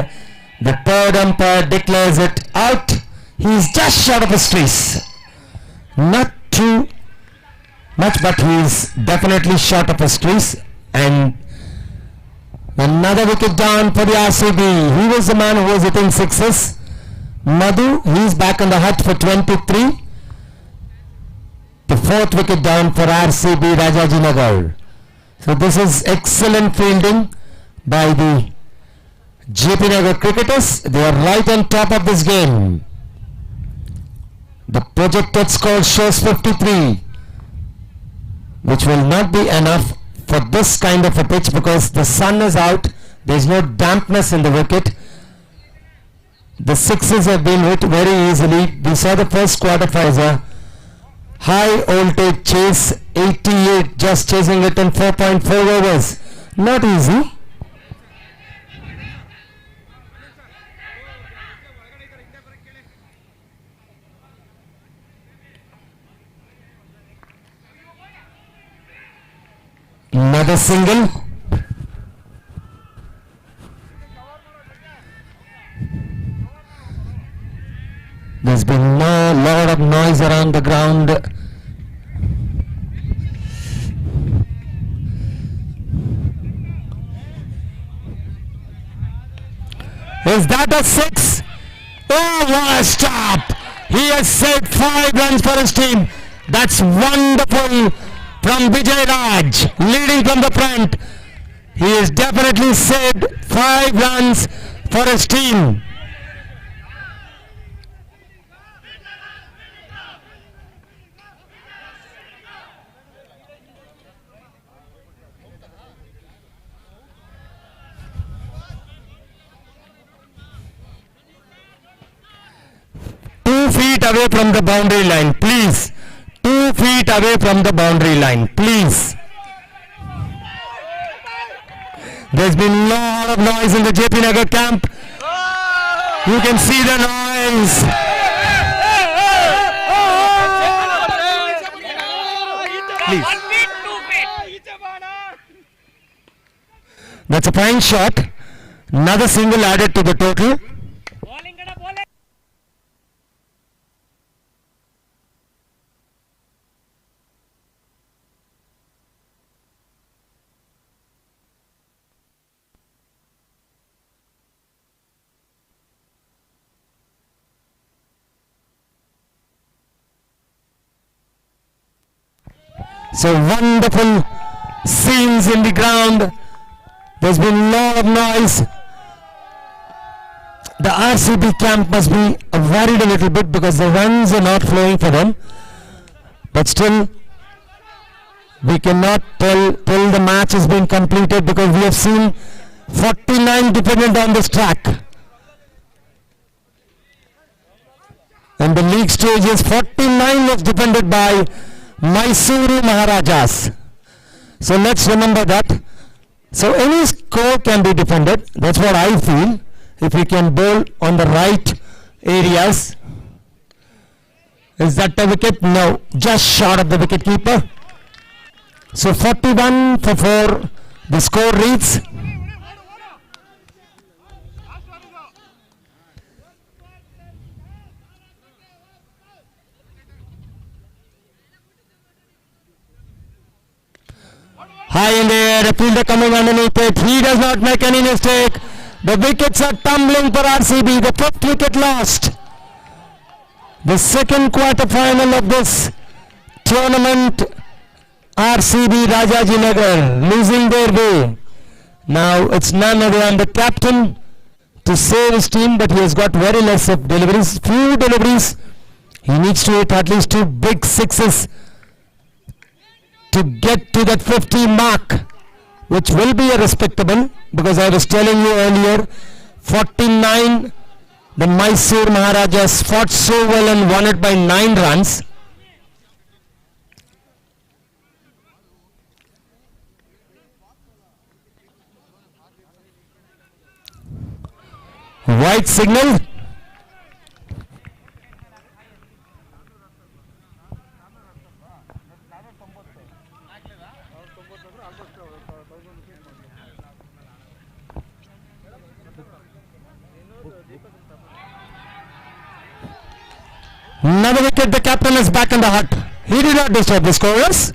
the third umpire declares it out. He is just short of his crease. Not too much, but he is definitely short of his crease. And another wicket down for the RCB. He was the man who was hitting sixes. Madhu, he is back on the hut for 23. The fourth wicket down for RCB Rajajinagar. So this is excellent fielding by the JP Nagar cricketers. They are right on top of this game. The projected score shows 53, which will not be enough for this kind of a pitch because the sun is out. There is no dampness in the wicket. The sixes have been hit very easily. We saw the first quarterfinal. High voltage chase, 88, just chasing it in 4.4 overs. Not easy. Another single. There's been a lot of noise around the ground. Is that a 6? Oh, what a stop! He has saved 5 runs for his team. That's wonderful from Vijay Raj, leading from the front. He has definitely saved 5 runs for his team. Away from the boundary line, please. 2 feet away from the boundary line, please. There's been a lot of noise in the JP Nagar camp. You can see the noise. Please. That's a fine shot. Another single added to the total. So wonderful scenes in the ground. There's been a lot of noise. The RCB camp must be worried a little bit because the runs are not flowing for them. But still, we cannot tell till the match has been completed because we have seen 49 defended on this track. And the league stage is 49 was defended by Mysuru Maharajas. So let's remember that. So any score can be defended. That's what I feel. If we can bowl on the right areas. Is that the wicket? No. Just short of the wicket keeper. So 41 for 4. The score reads. High in the air, a fielder coming underneath it. He does not make any mistake. The wickets are tumbling for RCB. The 5th wicket lost. The second quarter final of this tournament, RCB Rajaji Nagar losing their way. Now it's none other than the captain to save his team, but he has got very less of deliveries. Few deliveries. He needs to hit at least 2 big sixes to get to that 50 mark, which will be a respectable, because I was telling you earlier, 49, the Mysore Maharajas fought so well and won it by 9 runs. White signal. Another wicket, the captain is back in the hut. He did not disturb the scorers.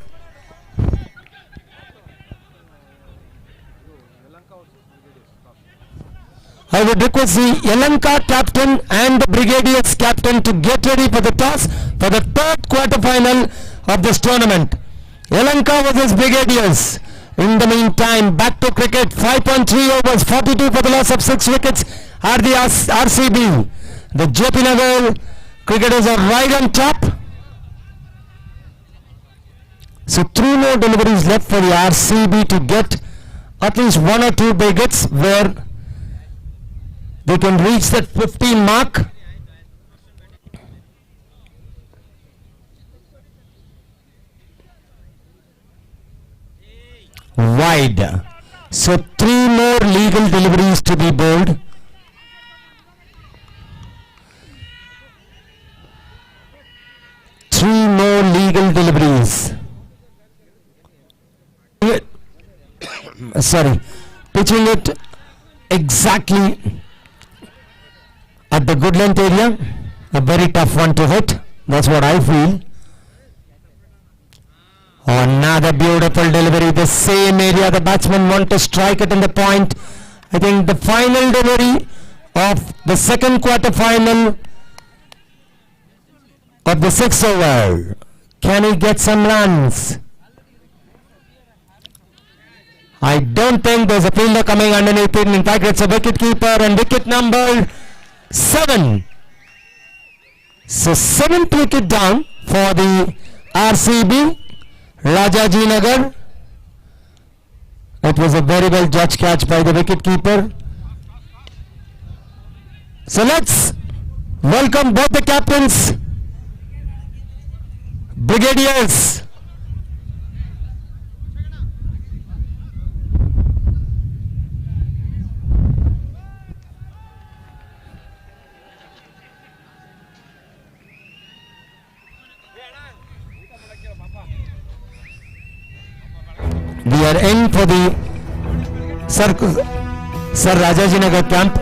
I would request the Yelanka captain and the Brigadiers captain to get ready for the toss for the 3rd quarter final of this tournament. Yelanka versus Brigadiers. In the meantime, back to cricket. 5.3 overs, 42 for the loss of 6 wickets are the RCB. The JP Nagar cricketers are right on top. So 3 more deliveries left for the RCB to get at least 1 or 2 wickets where they can reach that 50 mark. Wide. So 3 more legal deliveries to be bowled. Three more legal deliveries. Sorry, pitching it exactly at the good length area. A very tough one to hit. That's what I feel. Another beautiful delivery. The same area. The batsman want to strike it in the point. I think the final delivery of the second quarter final of the 6th over. Can he get some runs? I don't think there's a fielder coming underneath it. In fact, it's a wicket keeper and wicket number 7. So 7th wicket down for the RCB Rajaji Nagar. It was a very well judged catch by the wicket keeper. So let's welcome both the captains. Brigadiers. We are in for the Sir Rajajinagar camp.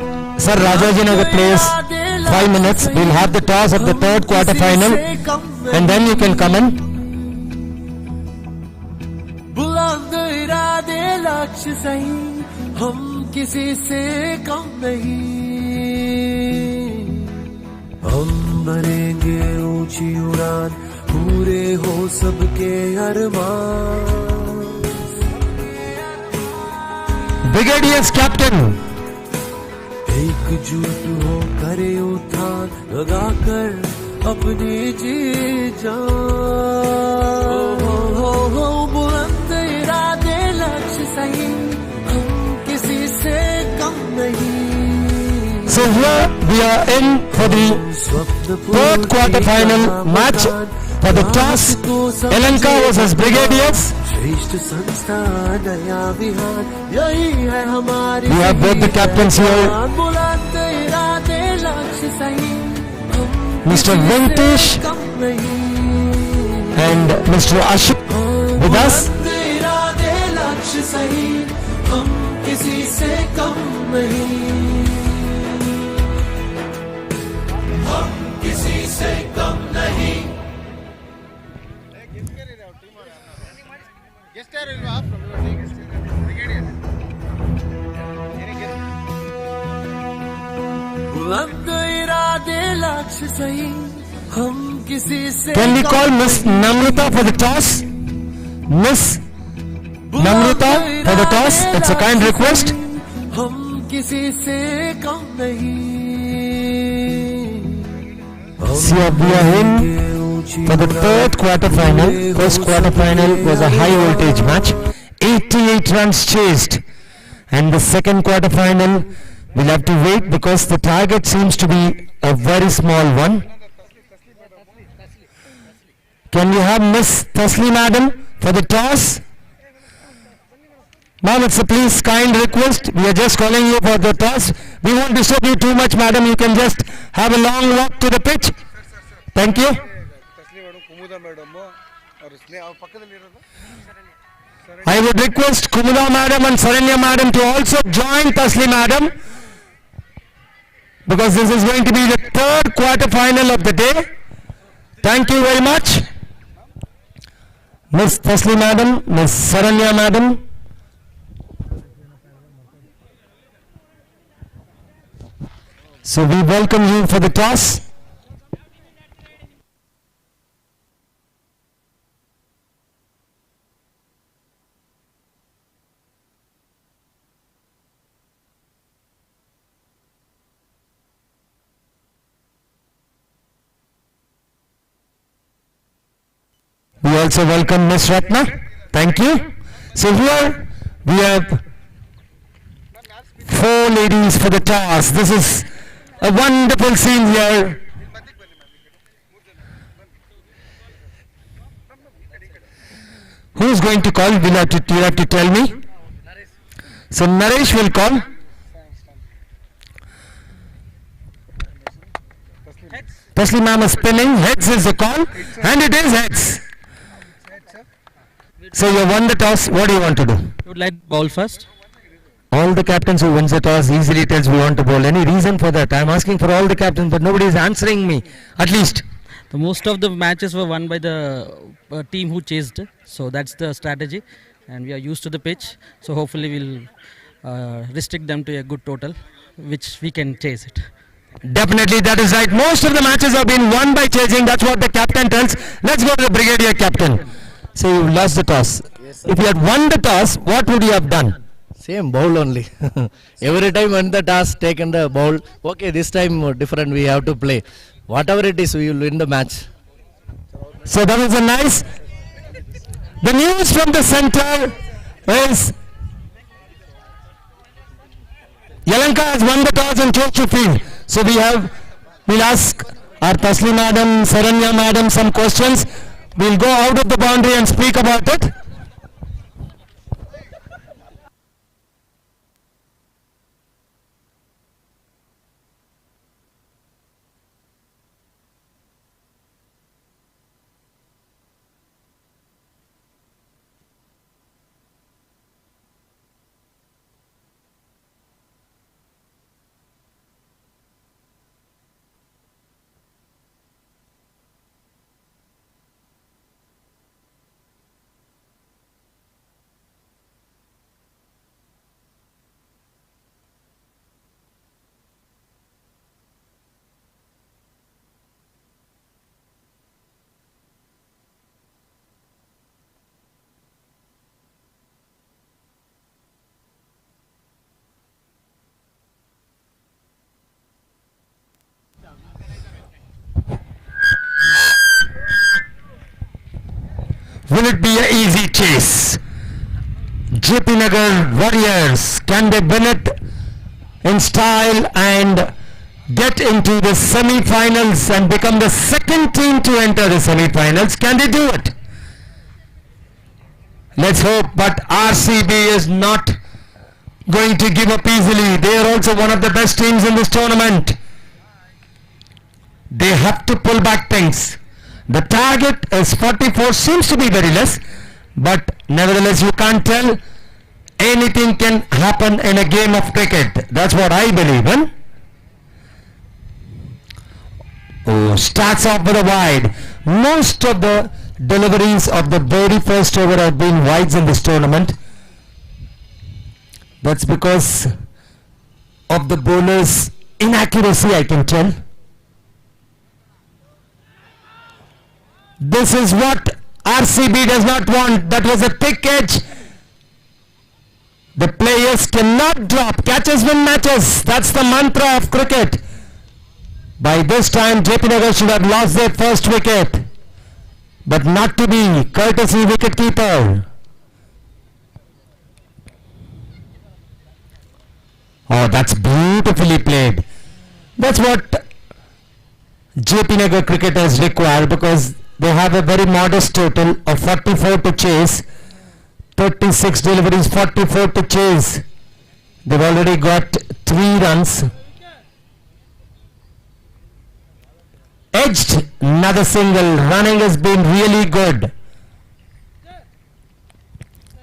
Sir Rajajinagar plays 5 minutes. We'll have the toss at the third quarter final, and then you can come in. बुलंद इरादे लक्ष्य सही हम किसी से कम नहीं हम भरेंगे ऊंची उड़ान पूरे हो सबके अरमान Brigadier's captain. एकजुट हो करे उठान लगाकर अपनी जी जान हो बुलंद इरादे लक्ष्य सही हम किसी से कम नहीं So here we are in for the third quarter final match for the toss. Elanka versus Brigadiers. श्रेष्ठ संस्था नया विहार यही है हमारी We have both the captains here. बुलंद इरादे लक्ष्य सही Mr. Venkatesh and Mr. Ashok with us. बुलंद इरादे लक्ष्य सही हम किसी से कम नहीं हम किसी से कम नहीं बुलंद इरादे लक्ष्य सही हम किसी से Can we call Miss Namrata for the toss? Miss Namrata for the toss. It's a kind request. हम किसी से कम नहीं So we are in for the third quarter final. First quarter final was a high voltage match. 88 runs chased. And the second quarter final, we'll have to wait because the target seems to be a very small one. Can we have Miss Tasli Madam for the toss? Ma'am, it's a please kind request. We are just calling you for the toss. We won't disturb you too much, madam. You can just have a long walk to the pitch. Thank you. I would request Kumuda madam and Saranya madam to also join Tasli madam, because this is going to be the third quarter final of the day. Thank you very much. Miss Tasli madam, Miss Saranya madam. So we welcome you for the toss. We also welcome Miss Ratna. Thank you. So here we have 4 ladies for the toss. This is a wonderful scene here. Who's going to call? You'll have to tell me. So Naresh will call. Tasli ma'am is spinning. Heads is the call, and it is heads. So you won the toss. What do you want to do? You would like ball first? All the captains who wins the toss easily tells we want to bowl. Any reason for that? I'm asking for all the captains, but nobody is answering me. At least. The most of the matches were won by the team who chased. So that's the strategy, and we are used to the pitch. So hopefully we'll restrict them to a good total, which we can chase it. Definitely, that is right. Most of the matches have been won by chasing. That's what the captain tells. Let's go to the brigadier captain. So you lost the toss. If you had won the toss, what would you have done? Same bowl only. Every time when the task taken the bowl, okay, this time different we have to play. Whatever it is, we will win the match. So that was a nice. The news from the center is Yelanka has won the toss and chose to field. So we'll ask our Tasli madam, Saranya madam some questions. We'll go out of the boundary and speak about it. Will it be an easy chase? JP Nagar Warriors, can they win it in style and get into the semi-finals and become the second team to enter the semi-finals? Can they do it? Let's hope, but RCB is not going to give up easily. They are also one of the best teams in this tournament. They have to pull back things. The target is 44, seems to be very less, but nevertheless you can't tell. Anything can happen in a game of cricket. That's what I believe in. Oh, starts off with a wide. Most of the deliveries of the very first over have been wides in this tournament. That's because of the bowler's inaccuracy, I can tell. This is what RCB does not want. That was a thick edge. The players cannot drop. Catches win matches. That's the mantra of cricket. By this time, JP Nagar should have lost their first wicket. But not to be, courtesy wicketkeeper. Oh, that's beautifully played. That's what JP Nagar cricketers require, because they have a very modest total of 44 to chase. 36 deliveries, 44 to chase. They've already got 3 runs. Edged, another single. Running has been really good.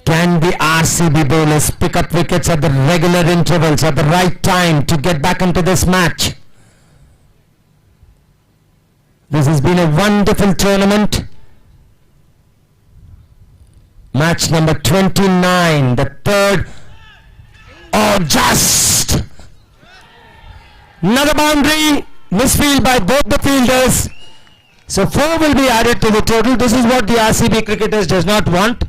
Can the RCB bowlers pick up wickets at the regular intervals at the right time to get back into this match? This has been a wonderful tournament. Match number 29, the third. Oh, just another boundary. Misfield by both the fielders. So 4 will be added to the total. This is what the RCB cricketers does not want.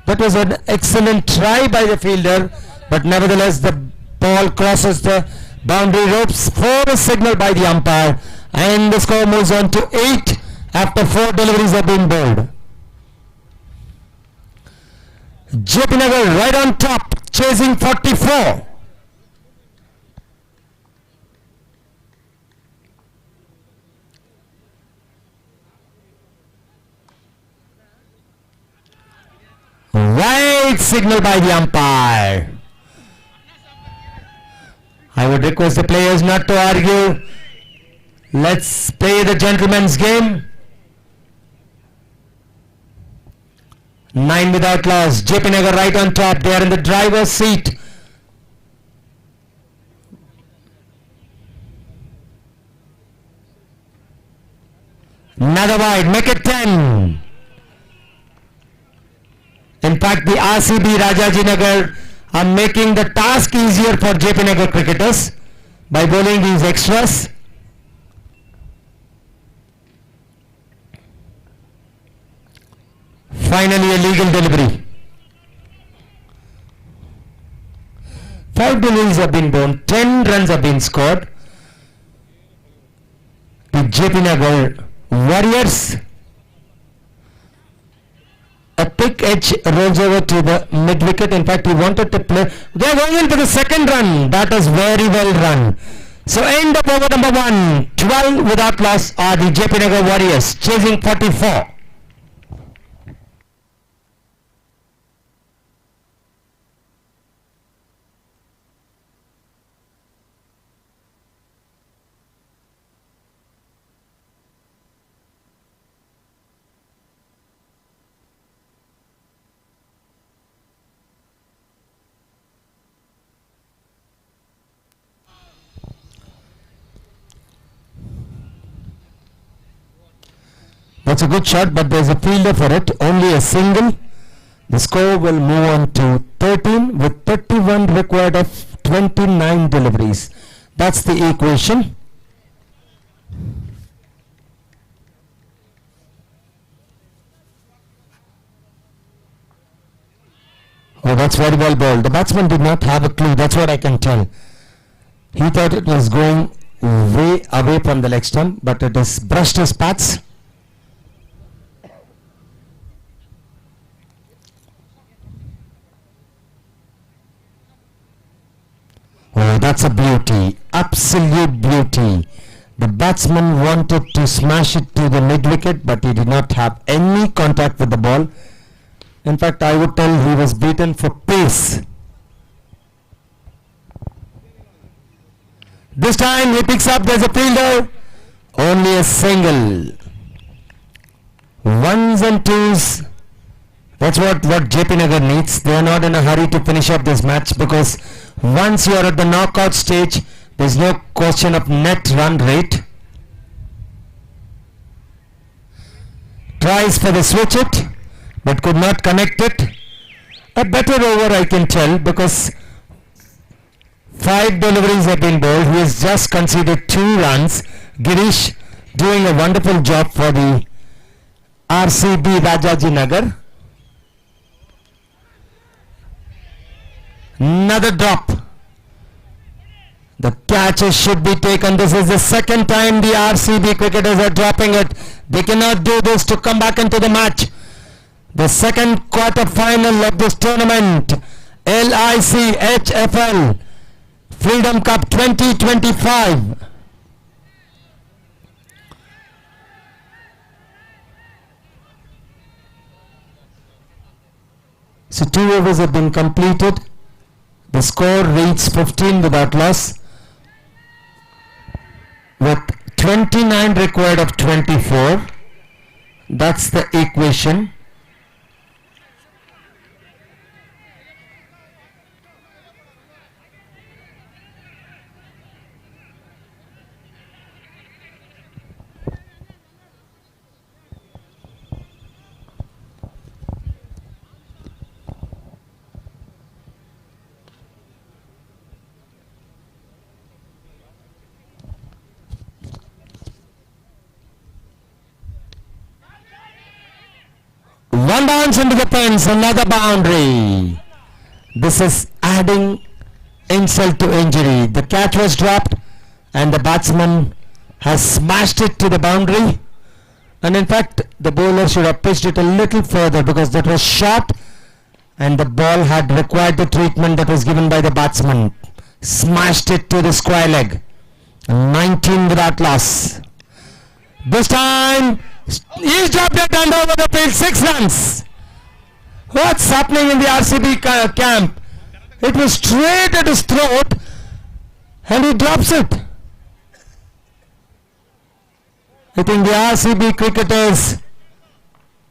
That was an excellent try by the fielder, but nevertheless the ball crosses the boundary ropes. 4 is signaled by the umpire, and the score moves on to 8 after 4 deliveries have been bowled. JP Nagar right on top, chasing 44. Right signal by the umpire. I would request the players not to argue. Let's play the gentleman's game. 9 without loss. JP Nagar right on top. They are in the driver's seat. Another wide. Make it 10. In fact, the RCB Rajaji Nagar are making the task easier for JP Nagar cricketers by bowling these extras. Finally, a legal delivery. 5 deliveries have been bowled, 10 runs have been scored. The JP Nagar Warriors. A thick edge rolls over to the mid wicket. In fact, he wanted to play. They are going in for the second run. That was very well run. So end of over number 1. 12 without loss are the JP Nagar Warriors, chasing 44. That's a good shot, but there's a fielder for it. Only a single. The score will move on to 13 with 31 required of 29 deliveries. That's the equation. Oh, that's very well bowled. The batsman did not have a clue. That's what I can tell. He thought it was going way away from the leg stump, but it has brushed his pads. Oh, that's a beauty. Absolute beauty. The batsman wanted to smash it to the mid wicket, but he did not have any contact with the ball. In fact, I would tell he was beaten for pace. This time he picks up, there's a fielder. Only a single. Ones and twos. That's what JP Nagar needs. They are not in a hurry to finish up this match, because once you are at the knockout stage, there's no question of net run rate. Tries for the switch it, but could not connect it. A better over, I can tell, because 5 deliveries have been bowled. He has just conceded 2 runs. Girish doing a wonderful job for the RCB Rajaji Nagar. Another drop. The catches should be taken. This is the second time the RCB cricketers are dropping it. They cannot do this to come back into the match. The second quarter final of this tournament, LIC HFL Freedom Cup 2025. So 2 overs have been completed. The score reads 15 without loss, with 29 required of 24. That's the equation. One bounce into the fence, another boundary. This is adding insult to injury. The catch was dropped and the batsman has smashed it to the boundary. And in fact, the bowler should have pitched it a little further, because that was short and the ball had required the treatment that was given by the batsman. Smashed it to the square leg. 19 without loss. This time, he's dropped it and over the field, 6 runs. What's happening in the RCB camp? It was straight at his throat and he drops it. I think the RCB cricketers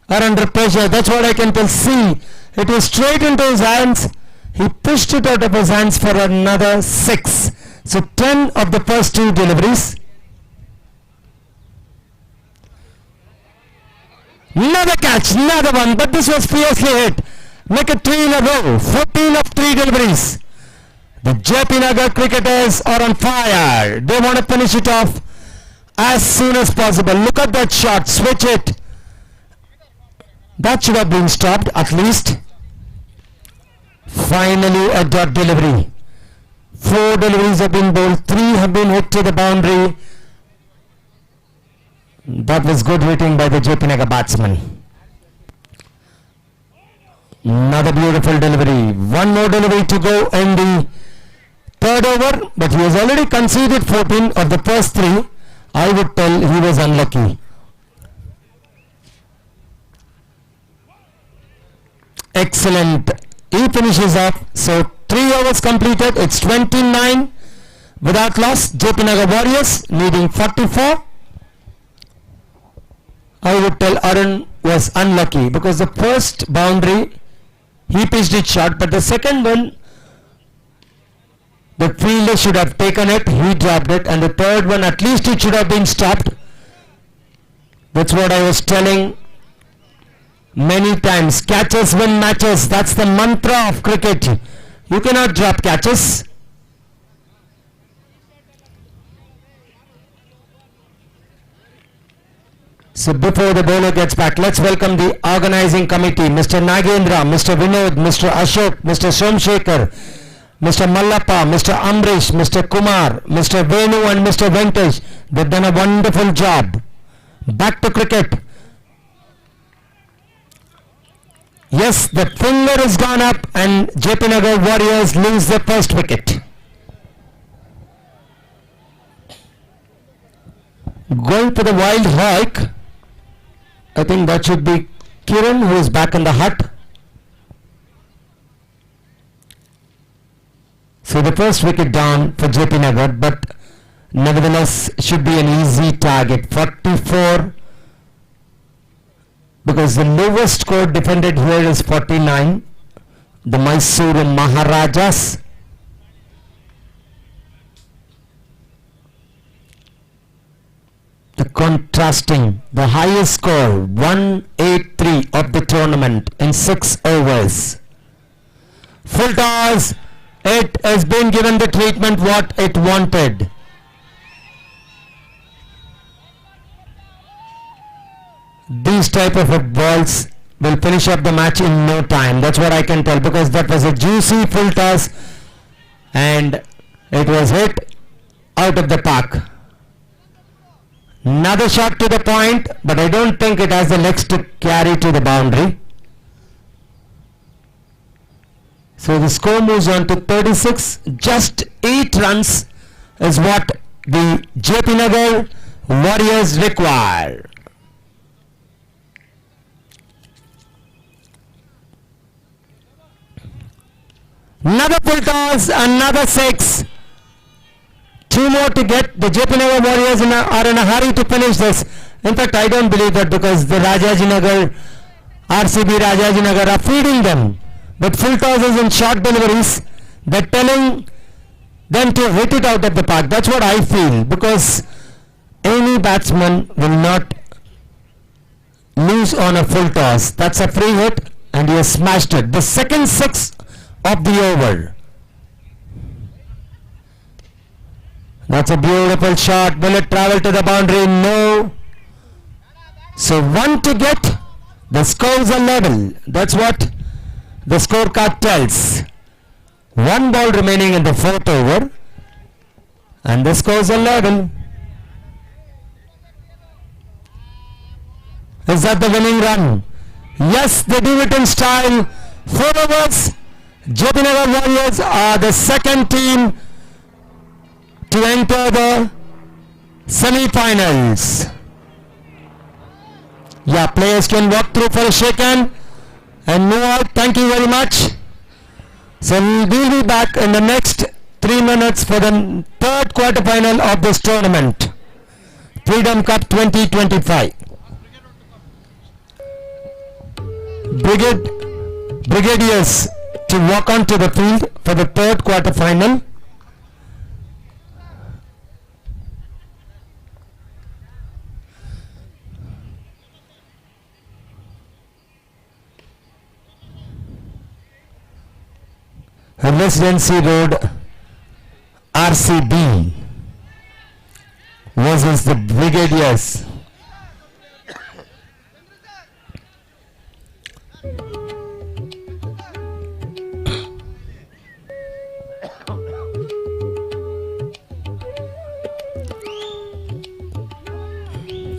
are under pressure. That's what I can tell. See, it was straight into his hands. He pushed it out of his hands for another 6. So 10 of the first 2 deliveries. Another catch, another one, but this was fiercely hit. Make it 3 in a row, 14 of 3 deliveries. The JP Nagar cricketers are on fire. They want to finish it off as soon as possible. Look at that shot, switch it. That should have been stopped at least. Finally a dot delivery. 4 deliveries have been bowled, 3 have been hit to the boundary. That was good hitting by the JP Nagar batsman. Another beautiful delivery. 1 more delivery to go in the 3rd over, but he has already conceded 14 of the first 3. I would tell he was unlucky. Excellent. He finishes off. So 3 overs completed. It's 29 without loss. JP Nagar Warriors needing 44. I would tell Arun was unlucky, because the first boundary he pitched it short, but the second one the fielder should have taken it, he dropped it, and the third one at least it should have been stopped. That's what I was telling many times. Catches win matches. That's the mantra of cricket. You cannot drop catches. So before the bowler gets back, let's welcome the organizing committee, Mr. Nagendra, Mr. Vinod, Mr. Ashok, Mr. Somshekhar, Mr. Mallappa, Mr. Amrish, Mr. Kumar, Mr. Venu and Mr. Venkatesh. They've done a wonderful job. Back to cricket. Yes, the finger has gone up and JP Nagar Warriors lose the first wicket. for the wild hike. I think that should be Kiran, who is back in the hut. So the first wicket down for JP Nagar, but nevertheless should be an easy target. 44, because the lowest score defended here is 49. The Mysore Maharajas. The contrasting, the highest score 183 of the tournament in 6 overs. Full toss. It has been given the treatment what it wanted. These type of balls will finish up the match in no time. That's what I can tell, because that was a juicy full toss and it was hit out of the park. Another shot to the point, but I don't think it has the legs to carry to the boundary. So the score moves on to 36. Just 8 runs is what the JP Nagar Warriors require. Another full toss, another 6. 2 more to get. The JP Nagar Warriors are in a hurry to finish this. In fact, I don't believe that, because the Rajajinagar, RCB Rajajinagar are feeding them. But full tosses and short deliveries, they're telling them to hit it out of the park. That's what I feel, because any batsman will not lose on a full toss. That's a free hit and he has smashed it. The second 6 of the over. That's a beautiful shot. Will it travel to the boundary? No. So 1 to get. The scores are level. That's what the scorecard tells. 1 ball remaining in the 4th over and the scores are level. Is that the winning run? Yes, they do it in style. 4 overs. JP Nagar Warriors are the second team to enter the semi-finals. Yeah, players can walk through for a shake hand and move out. Thank you very much. So we'll be back in the next 3 minutes for the 3rd quarter-final of this tournament, Freedom Cup 2025. Brigadiers to walk onto the field for the 3rd quarter-final. Residency Road RCB versus the Brigadiers.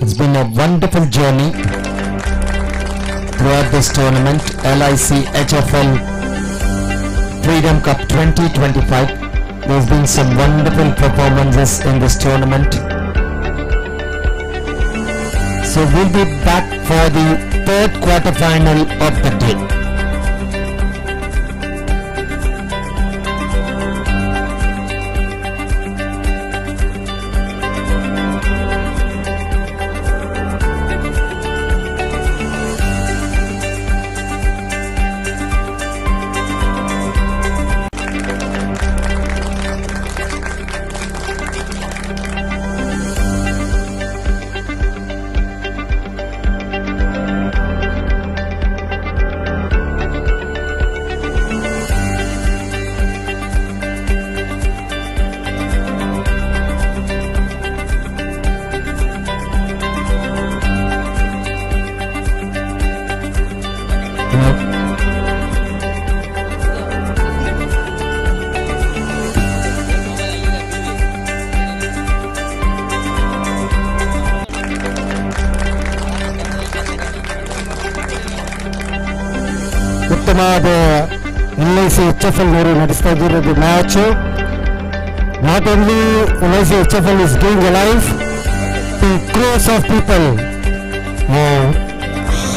It's been a wonderful journey throughout this tournament, LIC HFL Freedom Cup 2025. There's been some wonderful performances in this tournament. So we'll be back for the 3rd quarter-final of the day. ಉತ್ತಮವಾದ LIC HFL ಅವರು ನಡೆಸ್ತಾ ಇದ್ದಿರೋದು match. Not only LIC HFL is doing a life, to crores of people,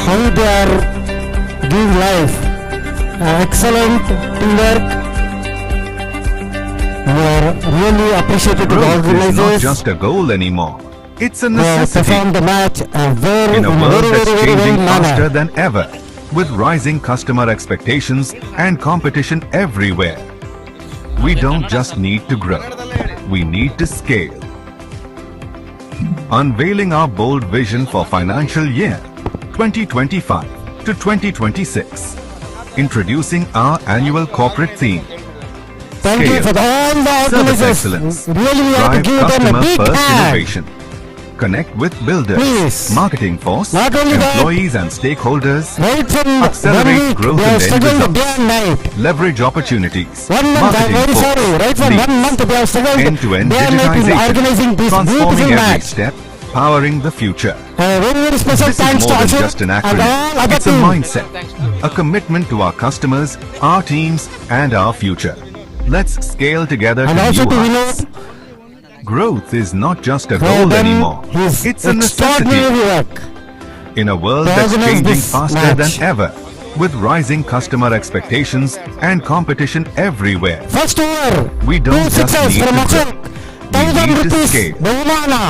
how they are giving life, excellent teamwork. We are really appreciated to the Growth is not organizers. just a goal anymore. It's a They necessity. performed the match In a world that's changing faster than ever, with rising customer expectations and competition everywhere. We don't just need to grow, we need to scale. Unveiling our bold vision for financial year 2025 to 2026. Introducing our annual corporate theme. Thank you for all the Service organizers. excellence. Really, we have to Drive give them a customer big first hand. innovation. Connect with builders, Please. marketing force, Not only that, employees and stakeholders. Right from Accelerate 1 week, growth they and have end struggled day results. and night. Leverage opportunities. 1 month, I'm marketing very force, sorry. Right from leads, 1 month, they have struggled end-to-end day and night in digitization, organizing this transforming beautiful every match. step, powering the future. Very, very special This thanks is to more than Ashok just an and all acronym. other It's a team. mindset, a commitment to our customers, our teams, and our future. Let's scale together And to also new to heights. Growth is not just a For goal them, anymore. his It's a necessity. extraordinary work. In a world to that's organize changing this faster match. than ever, with rising customer expectations and competition everywhere. First over, We don't two just sixes need from to Ashok. grow. We 1,000 need to rupees, scale. Bahumana.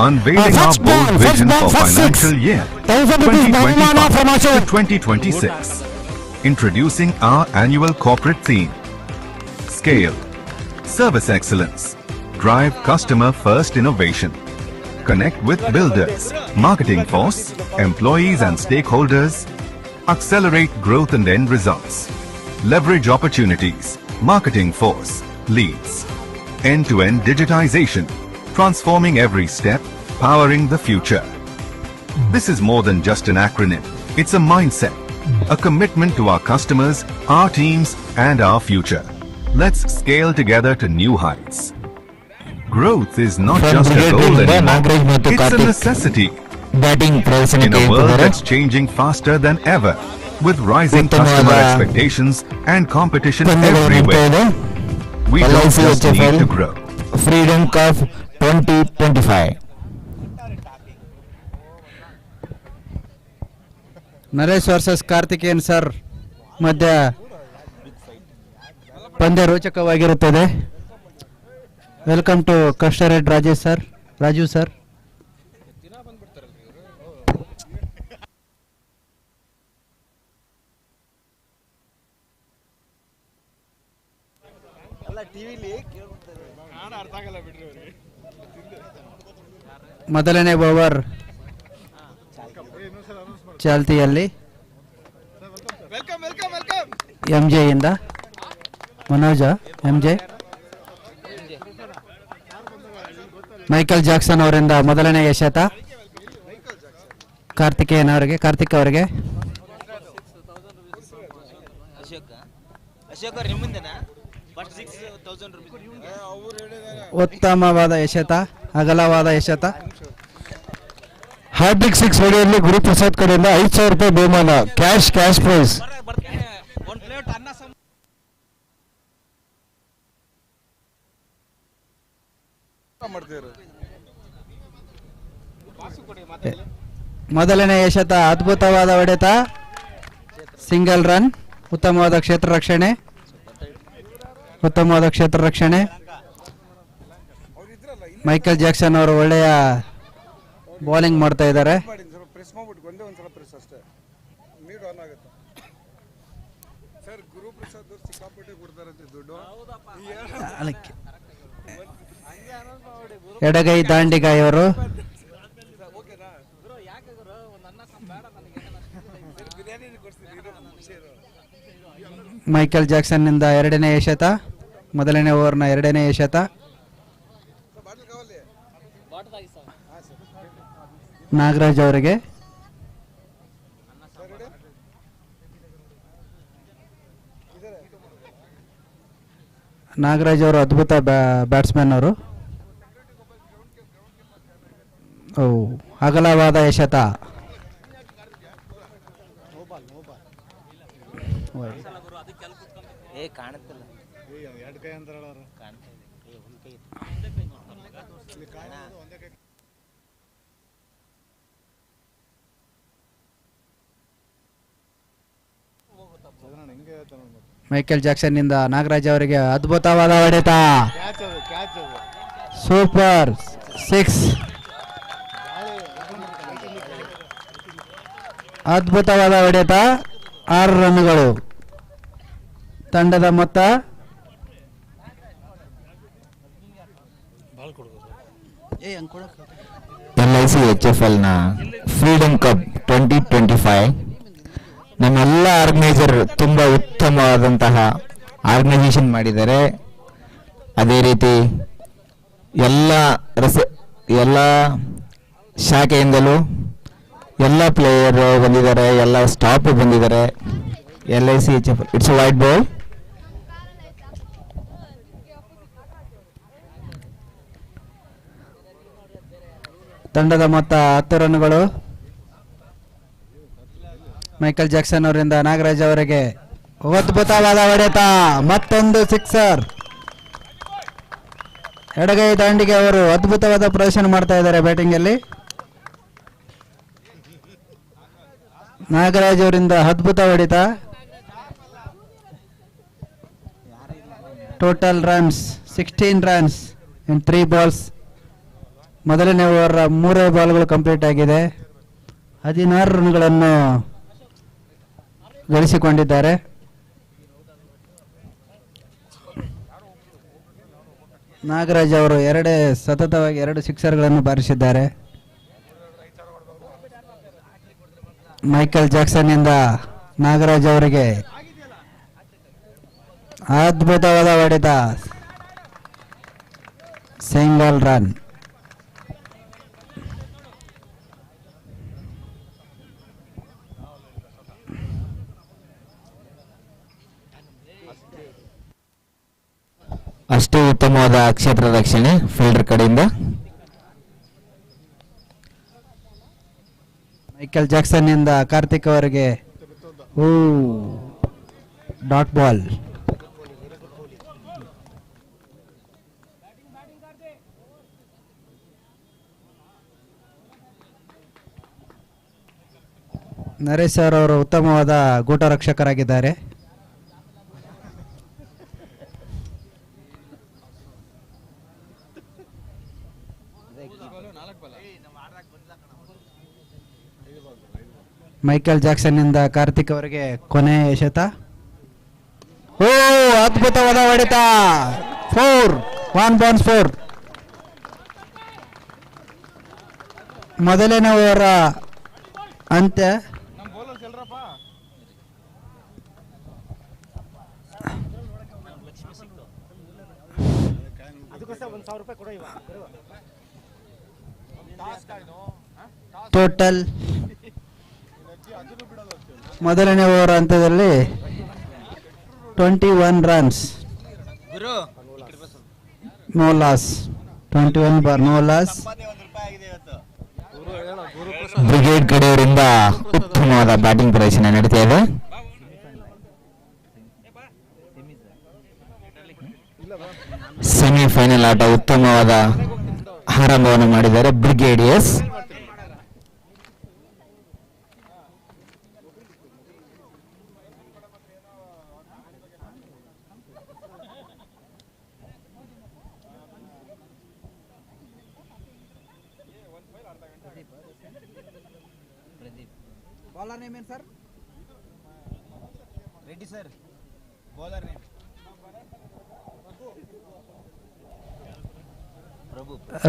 Unveiling our First bold ball, vision first ball, for first six. financial year 1,000 rupees Bahumana from 2025 to Ashok. 2026. Introducing our annual corporate theme. Scale. Service excellence. Drive customer first innovation. Connect with builders, marketing force, employees and stakeholders. Accelerate growth and end results. Leverage opportunities, marketing force, leads. End-to-end digitization, transforming every step, powering the future. This is more than just an acronym. It's a mindset, a commitment to our customers, our teams, and our future. Let's scale together to new heights. Growth is not From just a brigade goal team, anymore. Nagraj ಮತ್ತು It's a Karthik necessity. Batting ಪ್ರದರ್ಶನ In a world that's changing faster than ever, with rising customer expectations and competition everywhere. We don't just need to grow. Freedom cup 2025. Naresh versus Karthikeyan sir ಮಧ್ಯ ಪಂದ್ಯ ರೋಚಕವಾಗಿರುತ್ತದೆ. Welcome to ಕಸ್ಟರೇಟ್ Rajeev sir. ಮೊದಲನೇ over ಚಾಲ್ತಿಯಲ್ಲಿ MJ ಇಂದ Manoja MJ Michael Jackson ಅವರಿಂದ ಮೊದಲನೇ ಎಸೆತ ಕಾರ್ತಿಕ್ ಅವರಿಗೆ ಉತ್ತಮವಾದ ಎಸೆತ, ಅಗಲವಾದ ಎಸೆತ. ಹಾರ್ದಿಕ್ 6 ಹೊಡೆಯಲು ಗುರುಪ್ರಸಾದ್ ಕಡೆಯಿಂದ 5,000 ರೂಪಾಯಿ ಬಹುಮಾನ. Cash prize. ಮೊದಲನೇ ಎಸೆತ ಅದ್ಭುತವಾದ ಹೊಡೆತ, ಸಿಂಗಲ್ ರನ್. ಉತ್ತಮವಾದ ಕ್ಷೇತ್ರ ರಕ್ಷಣೆ. ಮೈಕಲ್ ಜಾಕ್ಸನ್ ಅವರು ಒಳ್ಳೆಯ ಬೌಲಿಂಗ್ ಮಾಡ್ತಾ ಇದ್ದಾರೆ. ಎಡಗೈ ದಾಂಡಿಗಾಯಿ ಅವರು ಮೈಕಲ್ ಜಾಕ್ಸನ್ ನಿಂದ ಎರಡನೇ ಎಸೆತ, ಮೊದಲನೇ ಓವರ್ನ ಎರಡನೇ ಎಸೆತ. ನಾಗರಾಜ್ ಅವರಿಗೆ ನಾಗರಾಜ್ ಅವರು ಅದ್ಭುತ ಬ್ಯಾಟ್ಸ್ಮನ್ ಅವರು. ಅಗಲವಾದ ಎಸೆತ. ಮೈಕೆಲ್ ಜಾಕ್ಸನ್ ನಿಂದ ನಾಗರಾಜ್ ಅವರಿಗೆ ಅದ್ಭುತವಾದ ಹೊಡೆತ. ಸೂಪರ್ 6. ಅದ್ಭುತವಾದ ಹೊಡೆತ. 6 ರನ್ಗಳು. ತಂಡದ ಮೊತ್ತ LIC HFL ನ ಫ್ರೀಡಮ್ ಕಪ್ 2025 ನಮ್ಮೆಲ್ಲ ಆರ್ಗನೈಸರ್ ತುಂಬ ಉತ್ತಮವಾದಂತಹ ಆರ್ಗನೈಸೇಷನ್ ಮಾಡಿದ್ದಾರೆ. ಅದೇ ರೀತಿ ಎಲ್ಲ ಶಾಖೆಯಿಂದಲೂ ಎಲ್ಲ ಪ್ಲೇಯರ್ ಬಂದಿದ್ದಾರೆ, ಎಲ್ಲ ಸ್ಟಾಫ್ ಬಂದಿದ್ದಾರೆ. LIC HFL it's white ball. ತಂಡದ ಮೊತ್ತ 10 ರನ್ಗಳು. ಮೈಕೆಲ್ ಜಾಕ್ಸನ್ ಅವರಿಂದ ನಾಗರಾಜ್ ಅವರಿಗೆ ಅದ್ಭುತವಾದ ಹೊಡೆತ. ಮತ್ತೊಂದು 6. ಎಡಗೈ ದಾಂಡಿಗೆ ಅವರು ಅದ್ಭುತವಾದ ಪ್ರದರ್ಶನ ಮಾಡ್ತಾ ಇದ್ದಾರೆ ಬ್ಯಾಟಿಂಗ್ ಅಲ್ಲಿ. ನಾಗರಾಜ್ ಅವರಿಂದ ಅದ್ಭುತ ಹೊಡೆತ. ಟೋಟಲ್ ರನ್ಸ್ 16 ರನ್ಸ್ ಇನ್ 3 ಬಾಲ್ಸ್. ಮೊದಲನೇ ಓವರ್ 3 ಬಾಲ್ಗಳು ಕಂಪ್ಲೀಟ್ ಆಗಿದೆ. 16 ರನ್ಗಳನ್ನು ಗಳಿಸಿಕೊಂಡಿದ್ದಾರೆ. ನಾಗರಾಜ್ ಅವರು ಸತತವಾಗಿ 2 ಸಿಕ್ಸರ್ಗಳನ್ನು ಬಾರಿಸಿದ್ದಾರೆ. ಮೈಕೆಲ್ ಜಾಕ್ಸನ್ ಇಂದ ನಾಗರಾಜ್ ಅವರಿಗೆ ಅದ್ಭುತವಾದ ಹೊಡೆತ. Single run. ಅಷ್ಟೇ ಉತ್ತಮವಾದ ಕ್ಷೇತ್ರ ರಕ್ಷಣೆ ಫೀಲ್ಡರ್ ಕಡೆಯಿಂದ. ಮೈಕೆಲ್ ಜಾಕ್ಸನ್ ನಿಂದ ಕಾರ್ತಿಕ್ ಅವರಿಗೆ ಡಾಟ್ ಬಾಲ್. ನರೇಶ್ ಸರ್ ಅವರು ಉತ್ತಮವಾದ ಗೂಟ ರಕ್ಷಕರಾಗಿದ್ದಾರೆ. ಮೈಕೆಲ್ ಜಾಕ್ಸನ್ ನಿಂದ ಕಾರ್ತಿಕ್ ಅವರಿಗೆ ಕೊನೆಯ ಎಸೆತ. ಅದ್ಭುತವಾದ ಹೊಡೆತ. 4. 1 ಬೌನ್ಸ್ 4. ಮೊದಲನೇ ಓವರ್ ಅಂತ್ಯ. ಟೋಟಲ್ ಮೊದಲನೇ ಓವರ್ ಹಂತದಲ್ಲಿ 21 ರನ್ಸ್, ನೋ ಲಾಸ್. 21 ಬಾರ್ ನೋ ಲಾಸ್. ಬ್ರಿಗೇಡ್ ಕಡೆಯವರಿಂದ ಉತ್ತಮವಾದ ಬ್ಯಾಟಿಂಗ್ ಪ್ರದರ್ಶನ ನಡೀತಾ ಇದೆ. ಸೆಮಿಫೈನಲ್ ಆಟ ಉತ್ತಮವಾದ ಆರಂಭವನ್ನು ಮಾಡಿದ್ದಾರೆ ಬ್ರಿಗೇಡಿಯರ್ಸ್. ಬೌಲರ್ ನೇಮ್ ಏನು sir? Reddy sir. Bowler name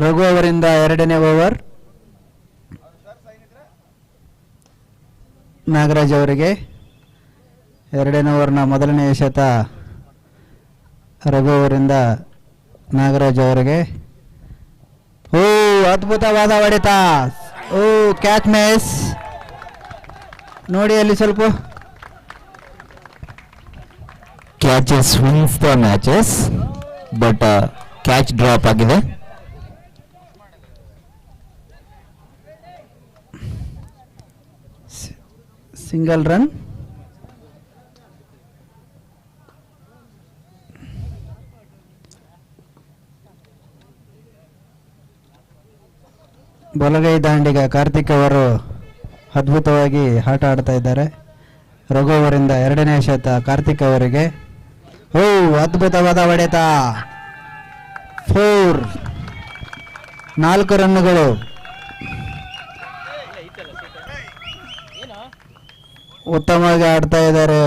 Raghu ಅವರಿಂದ ಎರಡನೇ ಓವರ್. ನಾಗರಾಜ್ ಅವರಿಗೆ ಎರಡನೇ ಓವರ್ನ ಮೊದಲನೇ ಎಸೆತ ರಘು ಅವರಿಂದ ನಾಗರಾಜ್ ಅವರಿಗೆ. ಅದ್ಭುತವಾದ ಹೊಡೆತ. Catch miss. ನೋಡಿ ಅಲ್ಲಿ ಸ್ವಲ್ಪ. Catches wins the matches, but catch drop ಆಗಿದೆ. Single run. ಬಲಗೈ ದಾಂಡಿಗ ಕಾರ್ತಿಕ್ ಅವರು ಅದ್ಭುತವಾಗಿ ಆಟ ಆಡ್ತಾ ಇದ್ದಾರೆ. ರಘು ಅವರಿಂದ ಎರಡನೇ ಶತ ಕಾರ್ತಿಕ್ ಅವರಿಗೆ. ಓ ಅದ್ಭುತವಾದ ಹೊಡೆತ. 4 4 ರನ್ನುಗಳು. ಉತ್ತಮವಾಗಿ ಆಡ್ತಾ ಇದ್ದಾರೆ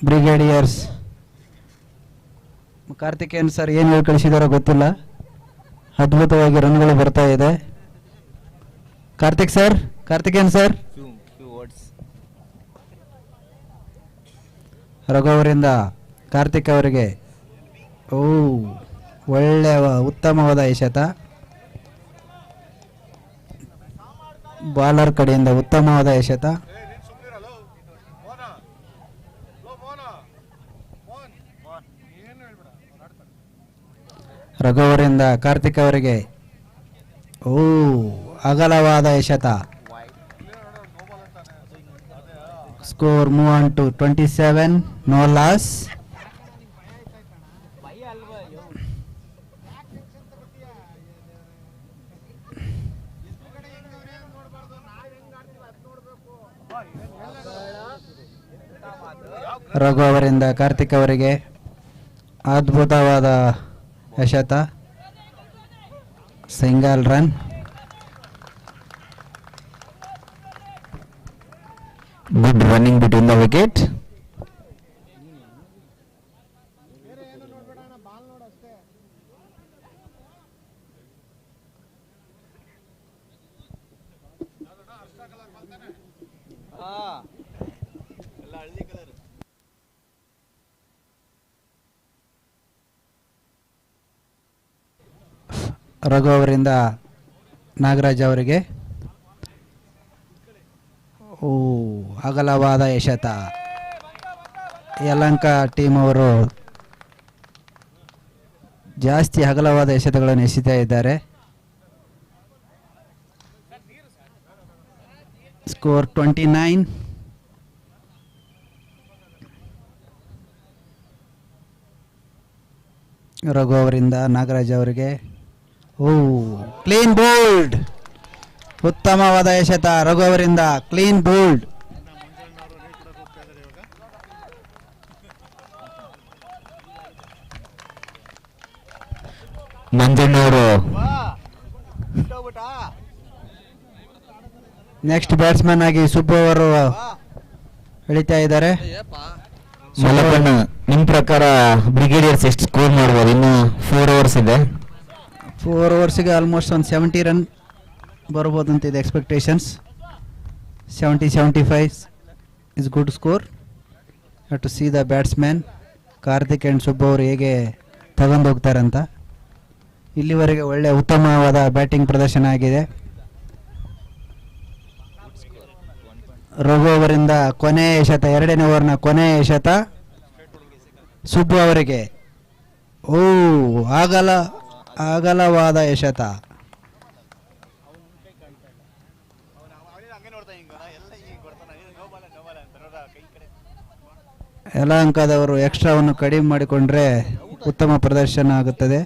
ಬ್ರಿಗೇಡಿಯರ್ಸ್. ಕಾರ್ತಿಕೇಯನ್ ಸರ್ ಏನು ಹೇಳಿ ಕಳಿಸಿದಾರೋ ಗೊತ್ತಿಲ್ಲ. ಅದ್ಭುತವಾಗಿ ರನ್ಗಳು ಬರ್ತಾ ಇದೆ. ಕಾರ್ತಿಕೇಯನ್ ಸರ್ ರಘು ಅವರಿಂದ ಕಾರ್ತಿಕ್ ಅವರಿಗೆ ಒಳ್ಳೆಯ ಉತ್ತಮವಾದ ಎಸೆತ. ಬಾಲರ್ ಕಡೆಯಿಂದ ಉತ್ತಮವಾದ ಎಸೆತ. ರಘು ಅವರಿಂದ ಕಾರ್ತಿಕ್ ಅವರಿಗೆ ಅಗಲವಾದ ಎಸೆತ. Score move on to 27, no loss. Raghu ಅವರಿಂದ ಕಾರ್ತಿಕ್ ಅವರಿಗೆ ಅದ್ಭುತವಾದ ಎಸೆತ, single run. Good running between the wicket. Raghu ಅವರಿಂದ ನಾಗರಾಜ್ ಅವರಿಗೆ ಅಗಲವಾದ ಎಸೆತ. ಯಲಹಂಕ ಟೀಮ್ ಅವರು ಜಾಸ್ತಿ ಅಗಲವಾದ ಎಸೆತಗಳನ್ನು ಎಸೆತಾ ಇದ್ದಾರೆ. ಸ್ಕೋರ್ 29. ರಘು ಅವರಿಂದ ನಾಗರಾಜ್ ಅವರಿಗೆ ಕ್ಲೀನ್ ಬೋಲ್ಡ್. ಉತ್ತಮವಾದ ಎಸೆತ ರಘು ಅವರಿಂದ, ಕ್ಲೀನ್ ಬೋಲ್ಡ್. ನಂಜಣ್ಣವರು ನೆಕ್ಸ್ಟ್ ಬ್ಯಾಟ್ಸ್ಮನ್ ಆಗಿ ಸುಬ್ಬು ಅವರು ಇಳಿತಾ ಇದ್ದಾರೆ. ಮಲಪಣ್ಣ, ನಿಮ್ಮ ಪ್ರಕಾರ ಬ್ರಿಗೇಡಿಯರ್ಸ್ ಎಷ್ಟು ಸ್ಕೋರ್ ಮಾಡ್ಬೋದು? ಇನ್ನು 4 ಓವರ್ಸ್ ಇದೆ. 4 ಓವರ್ಸ್ಗೆ ಆಲ್ಮೋಸ್ಟ್ ಒಂದು 70 ರನ್ ಬರ್ಬೋದು ಅಂತ ಇದೆ expectations. 70-75 is good score. Have to see the batsman Karthik and Subbu ಅವರು ಹೇಗೆ ತಗೊಂಡು ಹೋಗ್ತಾರಂತ. ಇಲ್ಲಿವರೆಗೆ ಒಳ್ಳೆಯ ಉತ್ತಮವಾದ ಬ್ಯಾಟಿಂಗ್ ಪ್ರದರ್ಶನ ಆಗಿದೆ. ರಘು ಅವರಿಂದ ಕೊನೆಯ ಎಸೆತ, ಎರಡನೇ ಓವರ್ನ ಕೊನೆಯ ಎಸೆತ ಸುಬ್ಬು ಅವರಿಗೆ. ಅಗಲವಾದ ಎಸೆತ. ಯಲಹಂಕದವರು ಎಕ್ಸ್ಟ್ರಾವನ್ನು ಕಡಿಮೆ ಮಾಡಿಕೊಂಡ್ರೆ ಉತ್ತಮ ಪ್ರದರ್ಶನ ಆಗುತ್ತದೆ.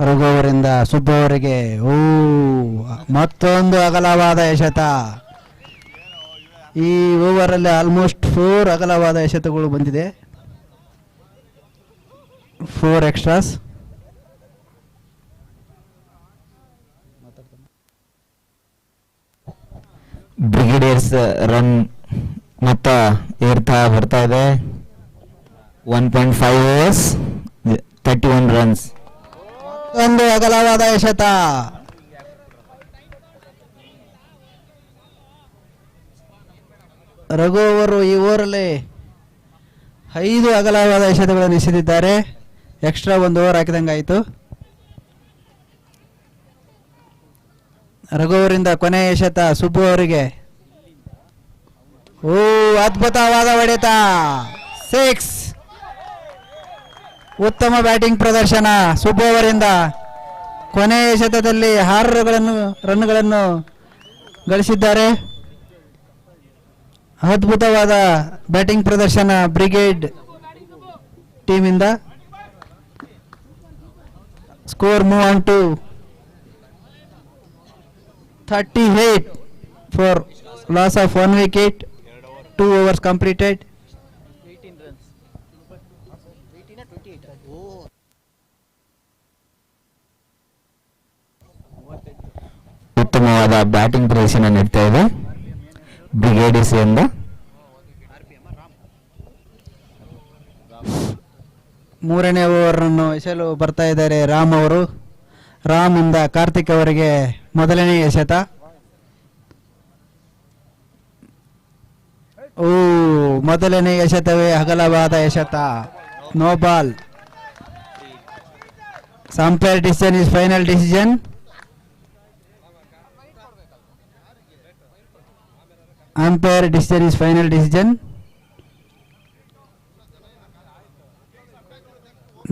ರಘು ಅವರಿಂದ ಸುಬ್ಬು ಅವರಿಗೆ ಮತ್ತೊಂದು ಅಗಲವಾದ ಎಸೆತ. ಈ ಓವರಲ್ಲಿ ಆಲ್ಮೋಸ್ಟ್ 4 ಅಗಲವಾದ ಎಸೆತಗಳು ಬಂದಿದೆ, 4 ಎಕ್ಸ್ಟ್ರಾಸ್. ಬ್ರಿಗೇಡಿಯರ್ಸ್ ರನ್ ಮೊತ್ತ ಏರ್ತಾ ಬರ್ತಾ ಇದೆ. 1.5 ಓವರ್ಸ್, 31 ರನ್ಸ್. ಒಂದು ಅಗಲವಾದ ಎಸೆತ. ರಘು ಅವರು ಈ ಓವರಲ್ಲಿ 5 ಅಗಲವಾದ ಎಸೆತಗಳನ್ನು ಎಸೆದಿದ್ದಾರೆ. ಎಕ್ಸ್ಟ್ರಾ 1 ಓವರ್ ಹಾಕಿದಂಗೆ ಆಯಿತು. ರಘು ಅವರಿಂದ ಕೊನೆಯ ಎಸೆತ ಸುಬ್ಬು ಅವರಿಗೆ. ಅದ್ಭುತವಾದ ಹೊಡೆತ, 6. ಉತ್ತಮ ಬ್ಯಾಟಿಂಗ್ ಪ್ರದರ್ಶನ ಸುಬ್ಬು ಅವರಿಂದ. ಕೊನೆಯ ಎಸೆತದಲ್ಲಿ 6 ರನ್ಗಳನ್ನು ಗಳಿಸಿದ್ದಾರೆ. ಅದ್ಭುತವಾದ ಬ್ಯಾಟಿಂಗ್ ಪ್ರದರ್ಶನ ಬ್ರಿಗೇಡ್ ಟೀಮಿಂದ. Score move on to 38 for loss of 1 wicket. 2 overs completed. 18 runs. 18 or 28? Oh. ಉತ್ತಮವಾದ ಬ್ಯಾಟಿಂಗ್ ಪ್ರದರ್ಶನ ನೀಡ್ತಾ ಇದೆ ಬ್ರಿಗೇಡಿಯರ್ಸ್ ಇಂದ. ಮೂರನೇ ಓವರನ್ನು ಎಸೆಯಲು ಬರ್ತಾ ಇದ್ದಾರೆ ರಾಮ್ ಅವರು. ರಾಮ್ ಇಂದ ಕಾರ್ತಿಕ್ ಅವರಿಗೆ ಮೊದಲನೇ ಎಸೆತ. ಓ, ಮೊದಲನೇ ಎಸೆತವೇ ಅಗಲವಾದ ಎಸೆತ. No ball. Umpire decision is final decision. Umpire decision is final decision.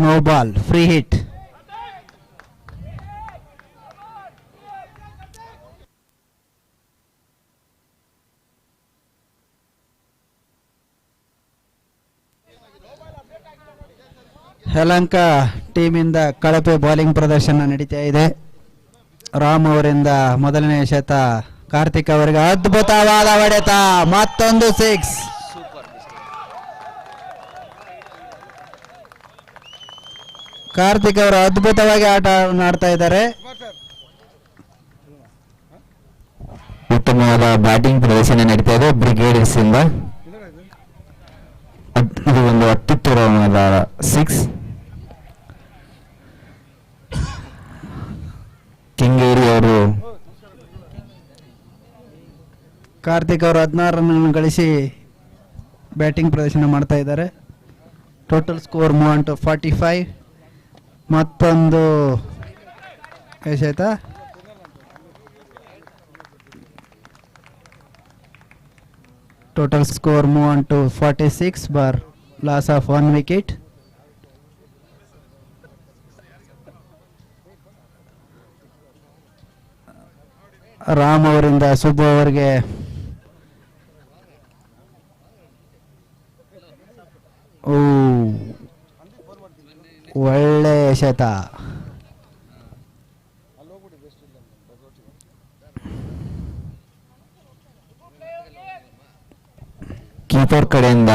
No ball, free hit. Yelahanka ಟೀಮಿಂದ ಕಳಪೆ ಬೌಲಿಂಗ್ ಪ್ರದರ್ಶನ ನಡೀತಾ ಇದೆ. ರಾಮ್ ಅವರಿಂದ ಮೊದಲನೇ ಎಸೆತ. ಕಾರ್ತಿಕ್ ಅವರಿಗೆ ಅದ್ಭುತವಾದ ಹೊಡೆತ. ಮತ್ತೊಂದು 6. ಕಾರ್ತಿಕ್ ಅವರು ಅದ್ಭುತವಾಗಿ ಆಟ ಆಡ್ತಾ ಇದ್ದಾರೆ. ಉತ್ತಮವಾದ ಬ್ಯಾಟಿಂಗ್ ಪ್ರದರ್ಶನ ನಡೀತಾ ಇದೆ ಬ್ರಿಗೇಡಿಯರ್ಸ್ ಇಂದ. ಇದು ಒಂದು ಅತ್ಯುತ್ತಮವಾದ 6. ಕೆಂಗೇರಿ ಅವರು ಕಾರ್ತಿಕ್ ಅವರು 16 ರನ್ ಗಳಿಸಿ ಬ್ಯಾಟಿಂಗ್ ಪ್ರದರ್ಶನ ಮಾಡ್ತಾ ಇದ್ದಾರೆ. Total score move on to 45. ಮತ್ತೊಂದು ಎಸೆತ. Total score move on to 46 ಬಾರ್ ಲಾಸ್ ಆಫ್ 1 ವಿಕೆಟ್. ರಾಮ್ ಅವರಿಂದ ಸುಬ್ಬು ಅವರಿಗೆ ಒಳ್ಳೆ ಎಸೆತ. ಕೀಪರ್ ಕಡೆಯಿಂದ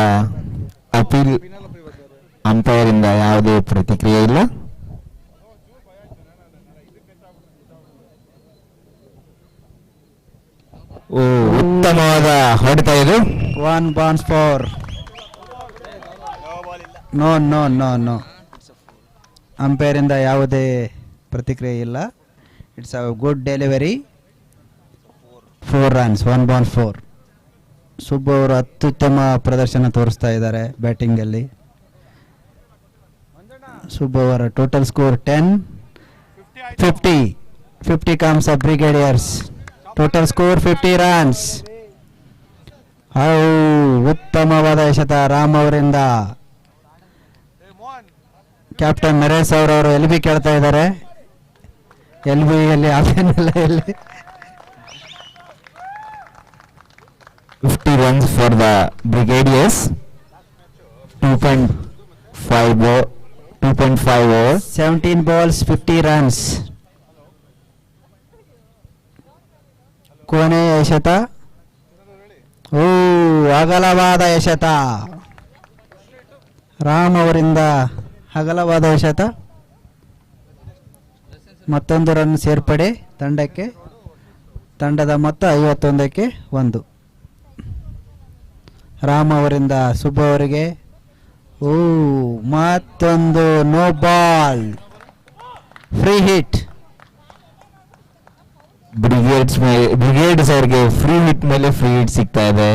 ಅಪೀಲ್. ಅಂಪೈರ್ ಇಂದ ಯಾವುದೇ ಪ್ರತಿಕ್ರಿಯೆ ಇಲ್ಲ. ಉತ್ತಮವಾದ ಹೊಡೆತ ಇದು. 1 bounce four. No no no no. Umpire ಇಂದ ಯಾವುದೇ ಪ್ರತಿಕ್ರಿಯೆ ಇಲ್ಲ. It's a good delivery. 4 runs, 1 ball 4. Subbu ಅವರು ಅತ್ಯುತ್ತಮ ಪ್ರದರ್ಶನ ತೋರಿಸ್ತಾ ಇದ್ದಾರೆ ಬ್ಯಾಟಿಂಗ್ ಅಲ್ಲಿ. ಸುಬ್ಬು ಅವರ total score 10. 50 comes up brigadiers. Total score 50 runs. ಉತ್ತಮವಾದ ಎಸೆತ ರಾಮ್ ಅವರಿಂದ. ಕ್ಯಾಪ್ಟನ್ ನರೇಶ್ ಅವರು ಎಲ್ ಬಿ ಕೇಳ್ತಾ ಇದ್ದಾರೆ. ಎಲ್ ಬಿ ಅಲ್ಲಿ ಆಪ್ಷನ್ ಎಲ್ಲಿ. 50 runs for the Brigadiers. 2.5 overs. 17 balls, 50 runs. ಕೊನೆಯ ಎಸೆತ. ಅಗಲವಾದ ಎಸೆತ. ರಾಮ್ ಅವರಿಂದ ಅಗಲವಾದ ಎಸೆತ. ಮತ್ತೊಂದು ರನ್ ಸೇರ್ಪಡೆ ತಂಡಕ್ಕೆ. ತಂಡದ ಮೊತ್ತ 51ಕ್ಕೆ 1. ರಾಮ್ ಅವರಿಂದ ಸುಬ್ಬು ಅವರಿಗೆ ಮತ್ತೊಂದು no ball, free hit. Brigades ಅವರಿಗೆ ಫ್ರೀ ಹಿಟ್ ಮೇಲೆ ಫ್ರೀ ಹಿಟ್ ಸಿಗ್ತಾ ಇದೆ.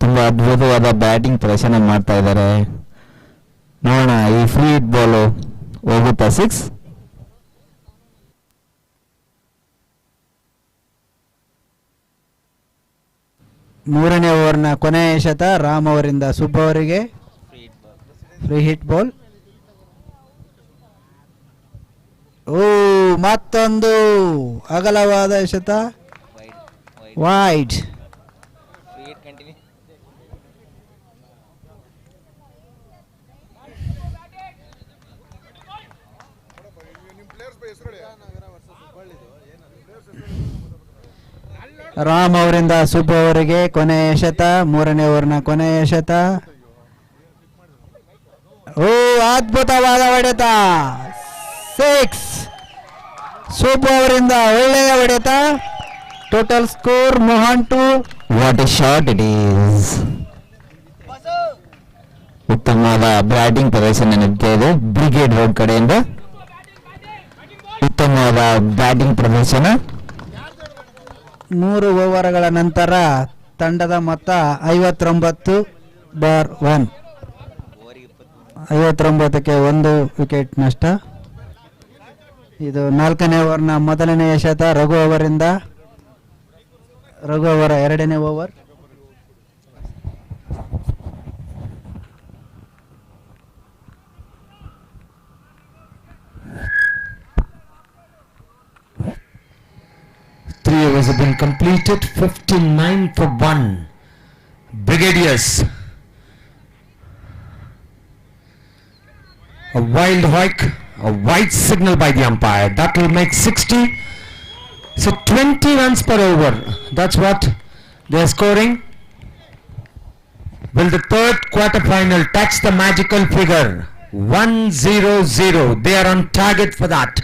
ತುಂಬಾ ಅದ್ಭುತವಾದ ಬ್ಯಾಟಿಂಗ್ ಪ್ರದರ್ಶನ ಮಾಡ್ತಾ ಇದ್ದಾರೆ. ನೋಡೋಣ ಈ ಫ್ರೀ ಹಿಟ್ ಬಾಲ್ ಹೋಗುತ್ತಾ 6. ಮೂರನೇ ಓವರ್ನ ಕೊನೆಯ ಎಸೆತ ರಾಮ್ ಅವರಿಂದ ಸುಬ್ಬು ಅವರಿಗೆ ಫ್ರೀ ಹಿಟ್ ಬಾಲ್. ಮತ್ತೊಂದು ಅಗಲವಾದ ಎಸೆತ, ವೈಡ್. ರಾಮ್ ಅವರಿಂದ ಸುಬ್ಬು ಅವರಿಗೆ ಕೊನೆಯ ಎಸೆತ, ಮೂರನೇ ಓವರ್ನ ಕೊನೆಯ ಎಸೆತ. ಓ, ಅದ್ಭುತವಾದ ಹೊಡೆತ, 6. ಸುಬ್ಬು ಅವರಿಂದ ಒಳ್ಳೆಯ ಹೊಡೆತ. Total score Mohan 2. What A shot it is. ಉತ್ತಮವಾದ ಬ್ಯಾಟಿಂಗ್ ಪ್ರದರ್ಶನ ನಡೀತಾ ಇದೆ ಬ್ರಿಗೇಡ್ ರೋಡ್ ಕಡೆಯಿಂದ. ಉತ್ತಮವಾದ ಬ್ಯಾಟಿಂಗ್ ಪ್ರದರ್ಶನ. 3 ಓವರ್ಗಳ ನಂತರ ತಂಡದ ಮೊತ್ತ 59/1. 59ಕ್ಕೆ 1 ವಿಕೆಟ್ ನಷ್ಟ. ಇದು 4ನೇ ಓವರ್ನ ಮೊದಲನೇ ಎಸೆತ ರಘು ಅವರಿಂದ. ರಘು ಅವರ 2ನೇ over. Three overs have been completed. 59 for 1. Brigadiers. A wild hike, a white signal by the umpire. That will make 60. So 20 runs per over. That's what they are scoring. Will the third quarter-final touch the magical figure? 1-0-0. They are on target for that.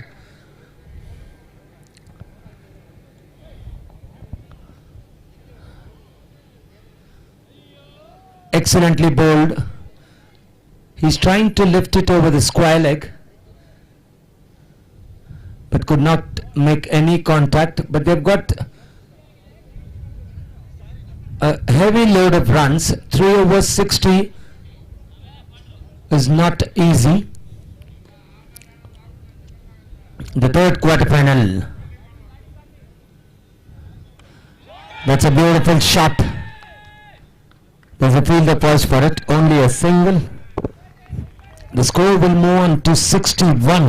Excellently bowled. He's trying to lift it over the square leg, but could not make any contact. But they've got a heavy load of runs. 3 over 60 is not easy. The third quarter-final. That's a beautiful shot. There's a fielder pause for it. Only a single. The score will move on to 61.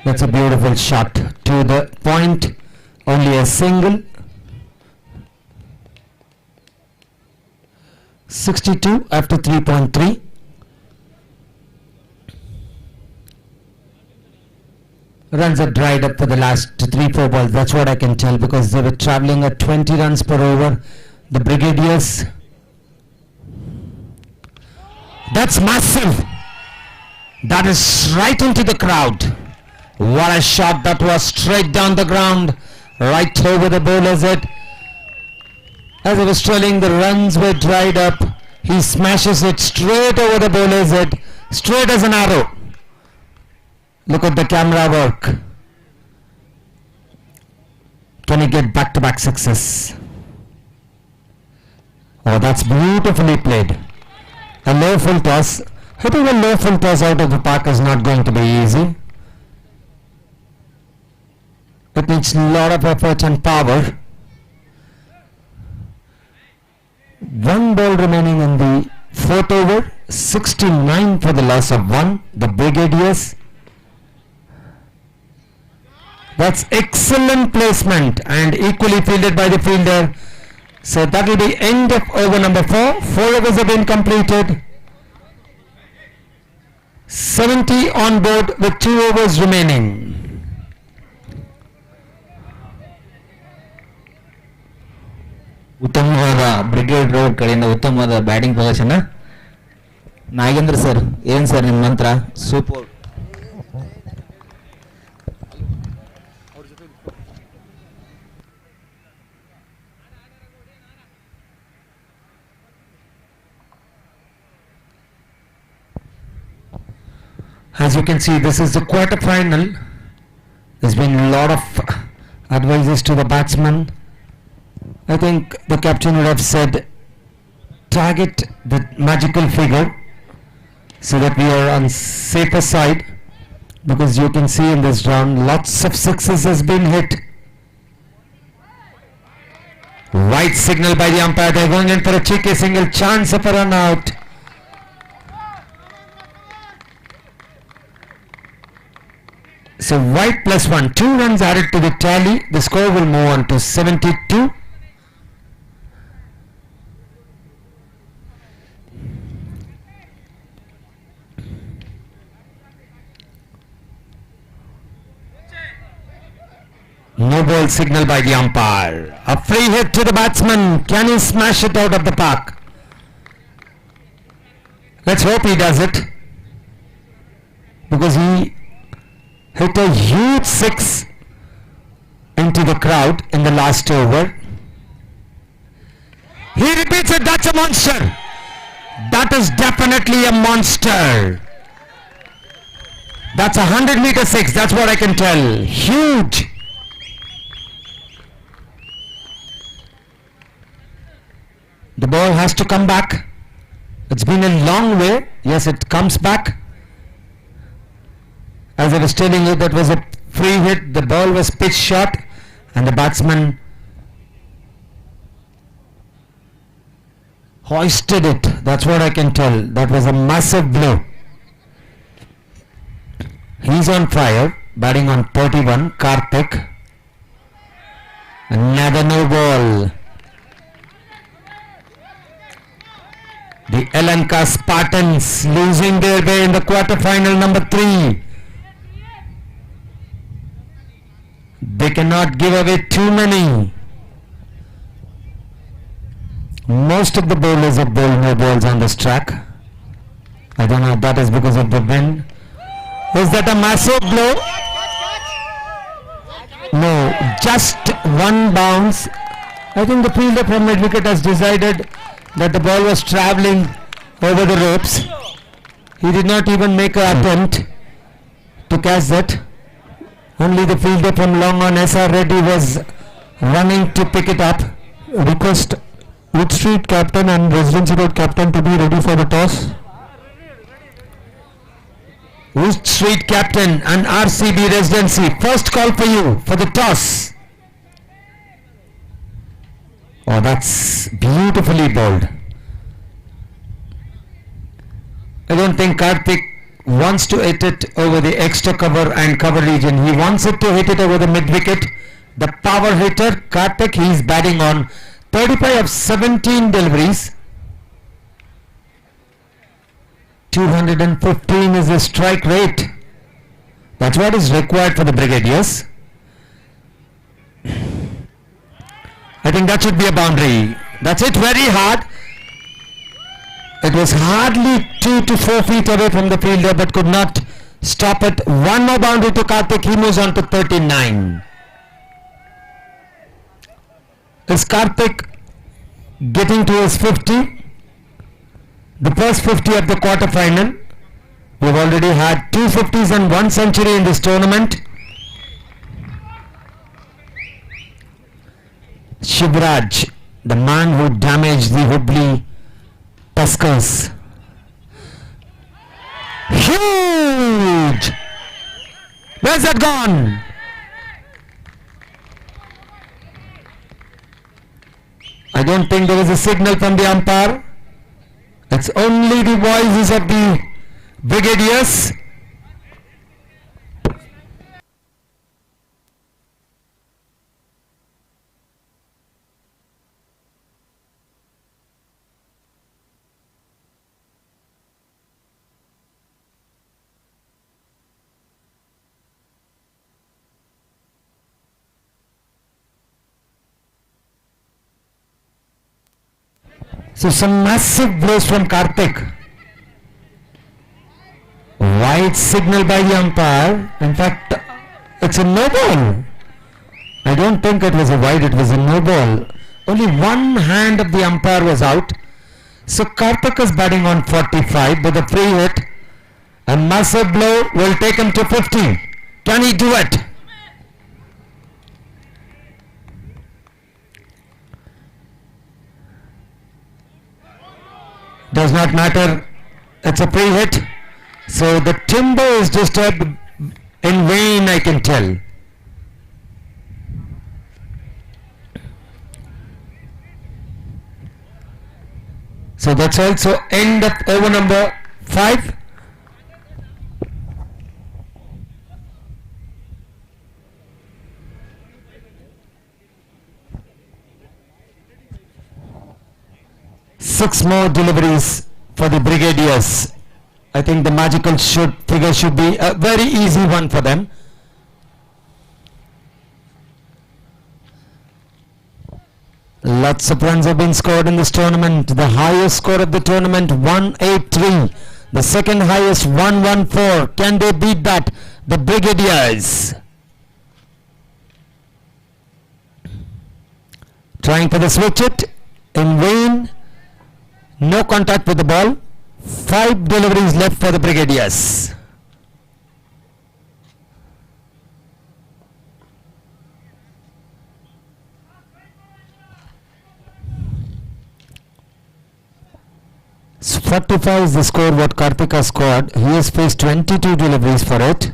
That's a beautiful shot to the point. Only a single. 62 after 3.3. Runs are dried up for the last 3-4 balls. That's what I can tell, because they were travelling at 20 runs per over. The Brigadiers. That's massive. That is right into the crowd. What a shot that was, straight down the ground, right over the bowler's head. As he was trailing, the runs were dried up. He smashes it straight over the bowler's head, straight as an arrow. Look at the camera work. Can he get back-to-back success? Oh, that's beautifully played. A low full toss. Hitting a low full toss out of the park is not going to be easy. It needs a lot of effort and power. 1 ball remaining in the 4th over. 69 for the loss of 1. The Brigadiers. That's excellent placement and equally fielded by the fielder. So that will be end of over number 4. 4 overs have been completed. 70 on board with 2 overs remaining. ಉತ್ತಮವಾದ brigade road ಕಡೆಯಿಂದ ಉತ್ತಮವಾದ batting ಪ್ರದರ್ಶನ. Nagendra sir, ಏನು sir ನಿಮ್ಮ ಮಂತ್ರ? Super. As you can see, this is the quarter-final. There's been a lot of advices to the batsman. I think the captain would have said, target the magical figure so that we are on safer side, because you can see in this round lots of sixes has been hit. White signal by the umpire. They're going in for a cheeky single, chance of a run out. So white plus 1, 2 runs added to the tally. The score will move on to 72. ball signal by the umpire. A free hit to the batsman. Can he smash it out of the park? Let's hope he does it, because he hit a huge six into the crowd in the last over. He repeats it. That's a monster. That is definitely a monster. That's 100-meter six. That's what I can tell. Huge. The ball has to come back. It's been a long way. Yes, it comes back. As I was telling you, that was a free hit. The ball was pitch short and the batsman hoisted it. That's what I can tell. That was a massive blow. He's on fire, batting on 31, Karthik. Another no ball. The Lanka Spartans losing their way in the quarter-final number 3. They cannot give away too many. Most of the bowlers have bowled no balls on this track. I don't know if that is because of the wind. Is that a massive blow? No, just one bounce. I think the fielder from mid-wicket has decided that the ball was travelling over the ropes. He did not even make an attempt to catch that. Only the fielder from long on SR Reddy was running to pick it up. Request Wood Street captain and Residency Road captain to be ready for the toss. Wood Street captain and RCB Residency, first call for you for the toss. Oh, that's beautifully bowled. I don't think Karthik wants to hit it over the extra cover and cover region. He wants it to hit it over the mid-wicket. The power hitter, Karthik, he's batting on 35 of 17 deliveries. 215 is the strike rate. That's what is required for the Brigadiers. I think that should be a boundary. That's it, very hard. It was hardly 2 to 4 feet away from the fielder, but could not stop it. One more boundary to Karthik. He moves on to 39. Is Karthik getting to his 50? The first 50 of the quarter final. We've already had 2 50s and 1 century in this tournament. Shivraj, the man who damaged the Hubli Tuskers. Huge! Where's that gone? I don't think there is a signal from the umpire. It's only the voices of the Brigadiers. So some massive blows from Karthik. Wide signal by the umpire. In fact, it's a no ball. I don't think it was a wide, it was a no ball. Only one hand of the umpire was out. So Karthik is batting on 45 with a free hit. A massive blow will take him to 50. Can he do it? Does not matter. It's a free hit. So the timber is disturbed in vain, I can tell. So that's also end of over number 5. Six more deliveries for the Brigadiers. I think the magical figure should be a very easy one for them. Lots of runs have been scored in this tournament. The highest score of the tournament, 183. The second highest, 114. Can they beat that? The Brigadiers. Trying for the switch it. In vain. No contact with the ball. 5 deliveries left for the Brigadiers. So 45 is the score what Karthika scored. He has faced 22 deliveries for it.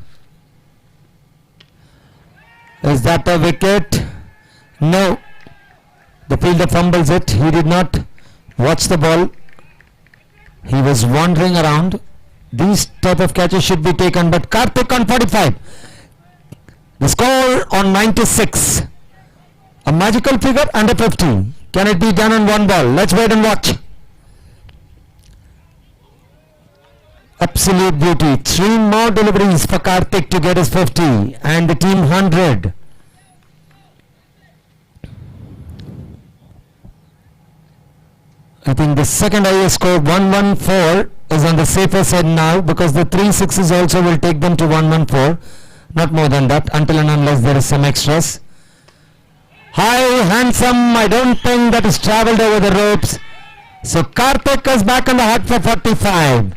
Is that a wicket? No. The fielder fumbles it. He did not watch the ball. He was wandering around. These type of catches should be taken, but Karthik on 45. The score on 96. A magical figure under 50. Can it be done on one ball? Let's wait and watch. Absolute beauty. 3 more deliveries for Karthik to get his 50 and the team 100. I think the second highest score 114 is on the safer side now, because the 3 sixes also will take them to 114. Not more than that, until and unless there is some extras. High, handsome, I don't think that is travelled over the ropes. So Karthik is back on the hut for 45.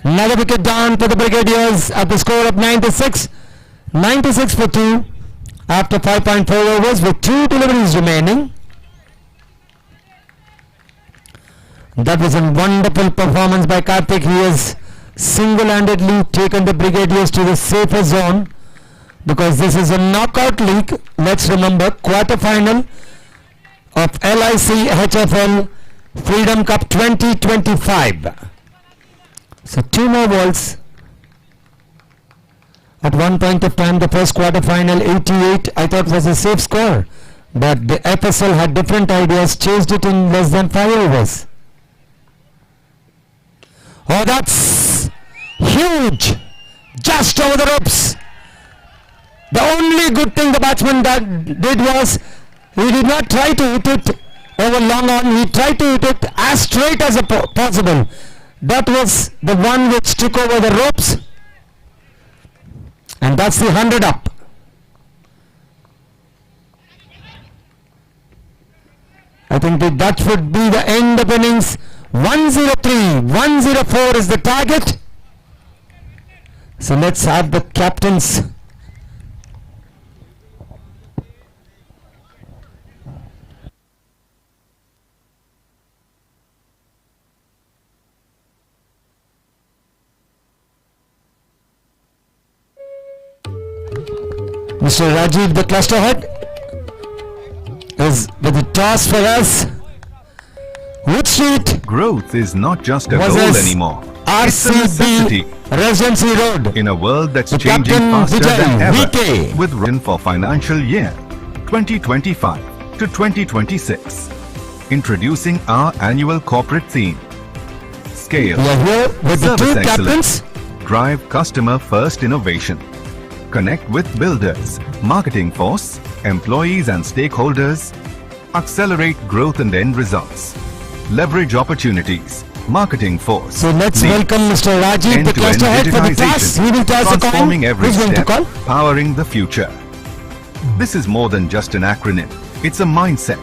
Another wicket down for the Brigadiers at the score of 96. 96 for 2 after 5.4 overs with 2 deliveries remaining. That was a wonderful performance by Karthik. He has single-handedly taken the Brigadiers to the safer zone, because this is a knockout league. Let's remember, quarter-final of LIC HFL Freedom Cup 2025. So 2 more balls. At one point of time, the first quarter final 88 I thought was a safe score, but the FSL had different ideas, chased it in less than 5 overs. Oh, that's huge! Just over the ropes. The only good thing the batsman did was he did not try to hit it over long on. He tried to hit it as straight as possible. That was the one which took over the ropes, and that's the 100 up. I think that would be the end of innings. 103, 104 is the target. So let's have the captains. Mr. Rajiv, the cluster head, is with the toss for us. Wood Street. Growth is not just a goal Versus anymore. It's a necessity. RCB Residency Road. In a world that's The changing captain, faster than Vijay, ever, VK. with vision for financial year 2025 to 2026. Introducing our annual corporate theme. Scale. We are here with the Service two excellence. captains. Drive customer first innovation. Connect with builders, marketing force, employees and stakeholders. Accelerate growth and end results. Leverage opportunities. Marketing force. So let's Lead. welcome Mr. Rajiv, the End-to-end cluster head, for the toss. digitization, He will toss a coin. transforming every Who's going to step, call? powering the future. This is more than just an acronym. It's a mindset,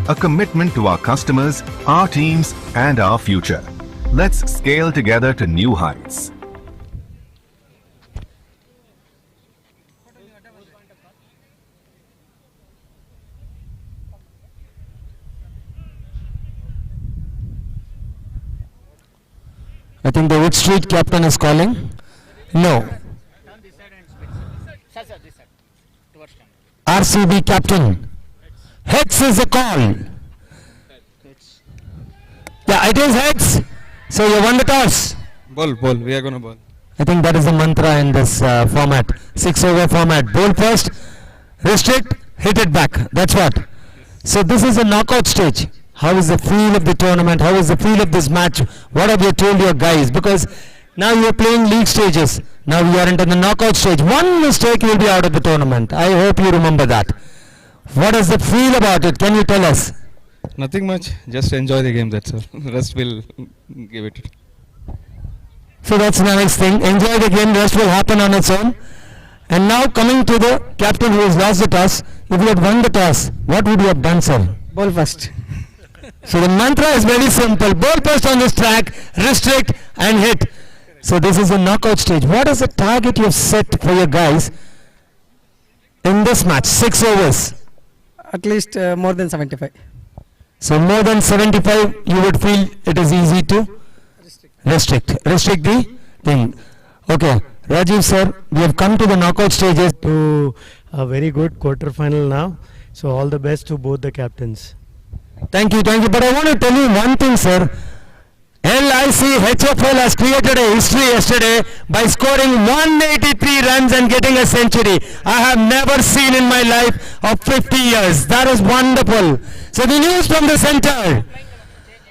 a commitment to our customers, our teams, and our future. Let's scale together to new heights. I think the Wood Street captain is calling. No. RCB captain. Heads is a call. Yeah, it is heads. So you won the toss. Ball. We are gonna ball. I think that is the mantra in this format. 6 over format. Bowl first, restrict, hit it back. That's what. So this is a knockout stage. How is the feel of the tournament? How is the feel of this match? What have you told your guys? Because now you are playing league stages. Now you are into the knockout stage. One mistake, you will be out of the tournament. I hope you remember that. What is the feel about it? Can you tell us? Nothing much. Just enjoy the game. That's all. Rest will give it. So that's the nice thing. Enjoy the game. Rest will happen on its own. And now coming to the captain who has lost the toss. If you had won the toss, what would you have done, sir? Ball first. So the mantra is very simple. Ball first on this track, restrict and hit. So this is the knockout stage. What is the target you have set for your guys in this match? 6 overs. At least more than 75. So more than 75, you would feel it is easy to restrict the thing. Okay, Rajiv sir, we have come to the knockout stages. To a very good quarter final now. So all the best to both the captains. Thank you. But I want to tell you one thing, sir. LIC HFL has created a history yesterday by scoring 183 runs and getting a century. I have never seen in my life of 50 years. That is wonderful. So the news from the center.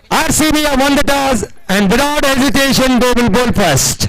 RCB have won the toss and without hesitation they will bowl first.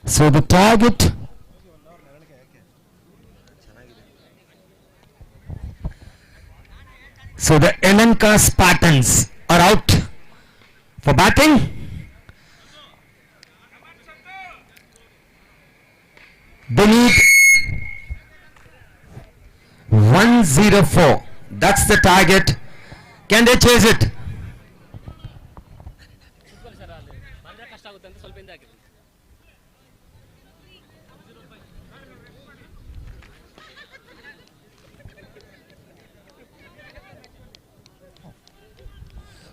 So the target so the Elanka Spartans are out for batting. They need 104. That's the target. Can they chase it?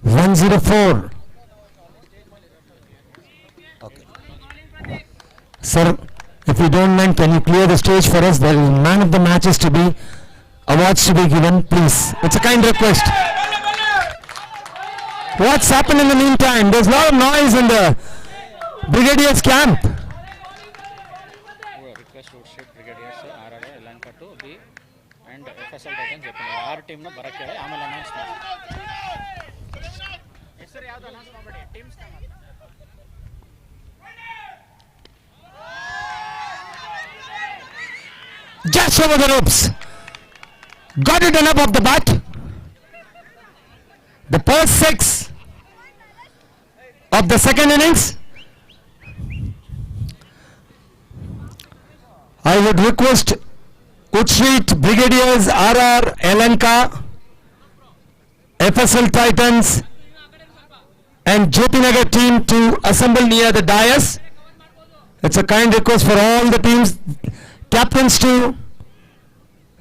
One 104. Okay. Sir, if you don't mind, can you clear the stage for us? There is man of the matches to be, awards to be given, please. It's a kind request. What's happened in the meantime? There's a lot of noise in the Brigadiers camp. Request to shift Brigadiers, RR, Elanka to B and FSL Titans. Our team no barak kya hai, आमेल announce ಮಾಡಿ. ಹೆಸರು ಯಾವುದು announce ಮಾಡಬೇಡಿ, teams ನ ಮಾಡಿ. Just over the ropes. Got it enough of the bat. The first 6 of the second innings. I would request Utshreet, Brigadiers, RR, Elanka, FSL Titans and Jyotinagar team to assemble near the dais. It's a kind request for all the teams, captains to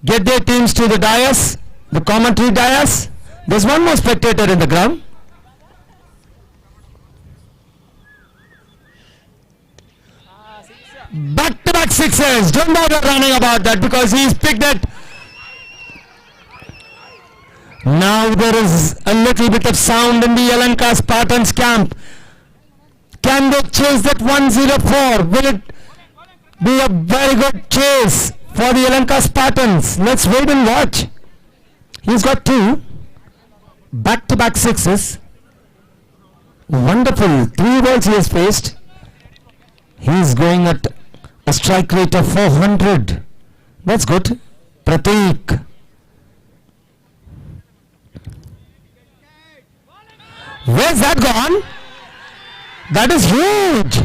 get their teams to the dais, the commentary dais. There's one more spectator in the ground. Back-to-back sixes. Don't bother running about that because he's picked it. Now there is a little bit of sound in the Elanka Spartans camp. Can they chase that 104? Will it be a very good chase for the Elanka Spartans? Let's wait and watch. He's got 2 back-to-back sixes. Wonderful. 3 balls he has faced. He's going at a strike rate of 400. That's good. Prateek. Where's that gone? That is huge.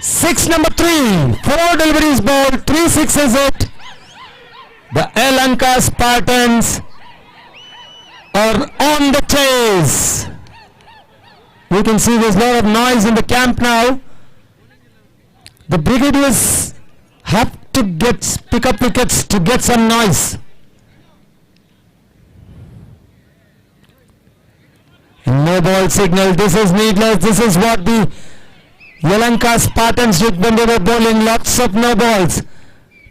6 number 3. 4 deliveries bowled. 3 sixes hit. The Elanka Spartans are on the chase. You can see there's a lot of noise in the camp now. The Brigadiers have to pick up wickets to get some noise. No ball signal. This is needless. This is what the Yalanka Spartans did when they were bowling lots of no balls.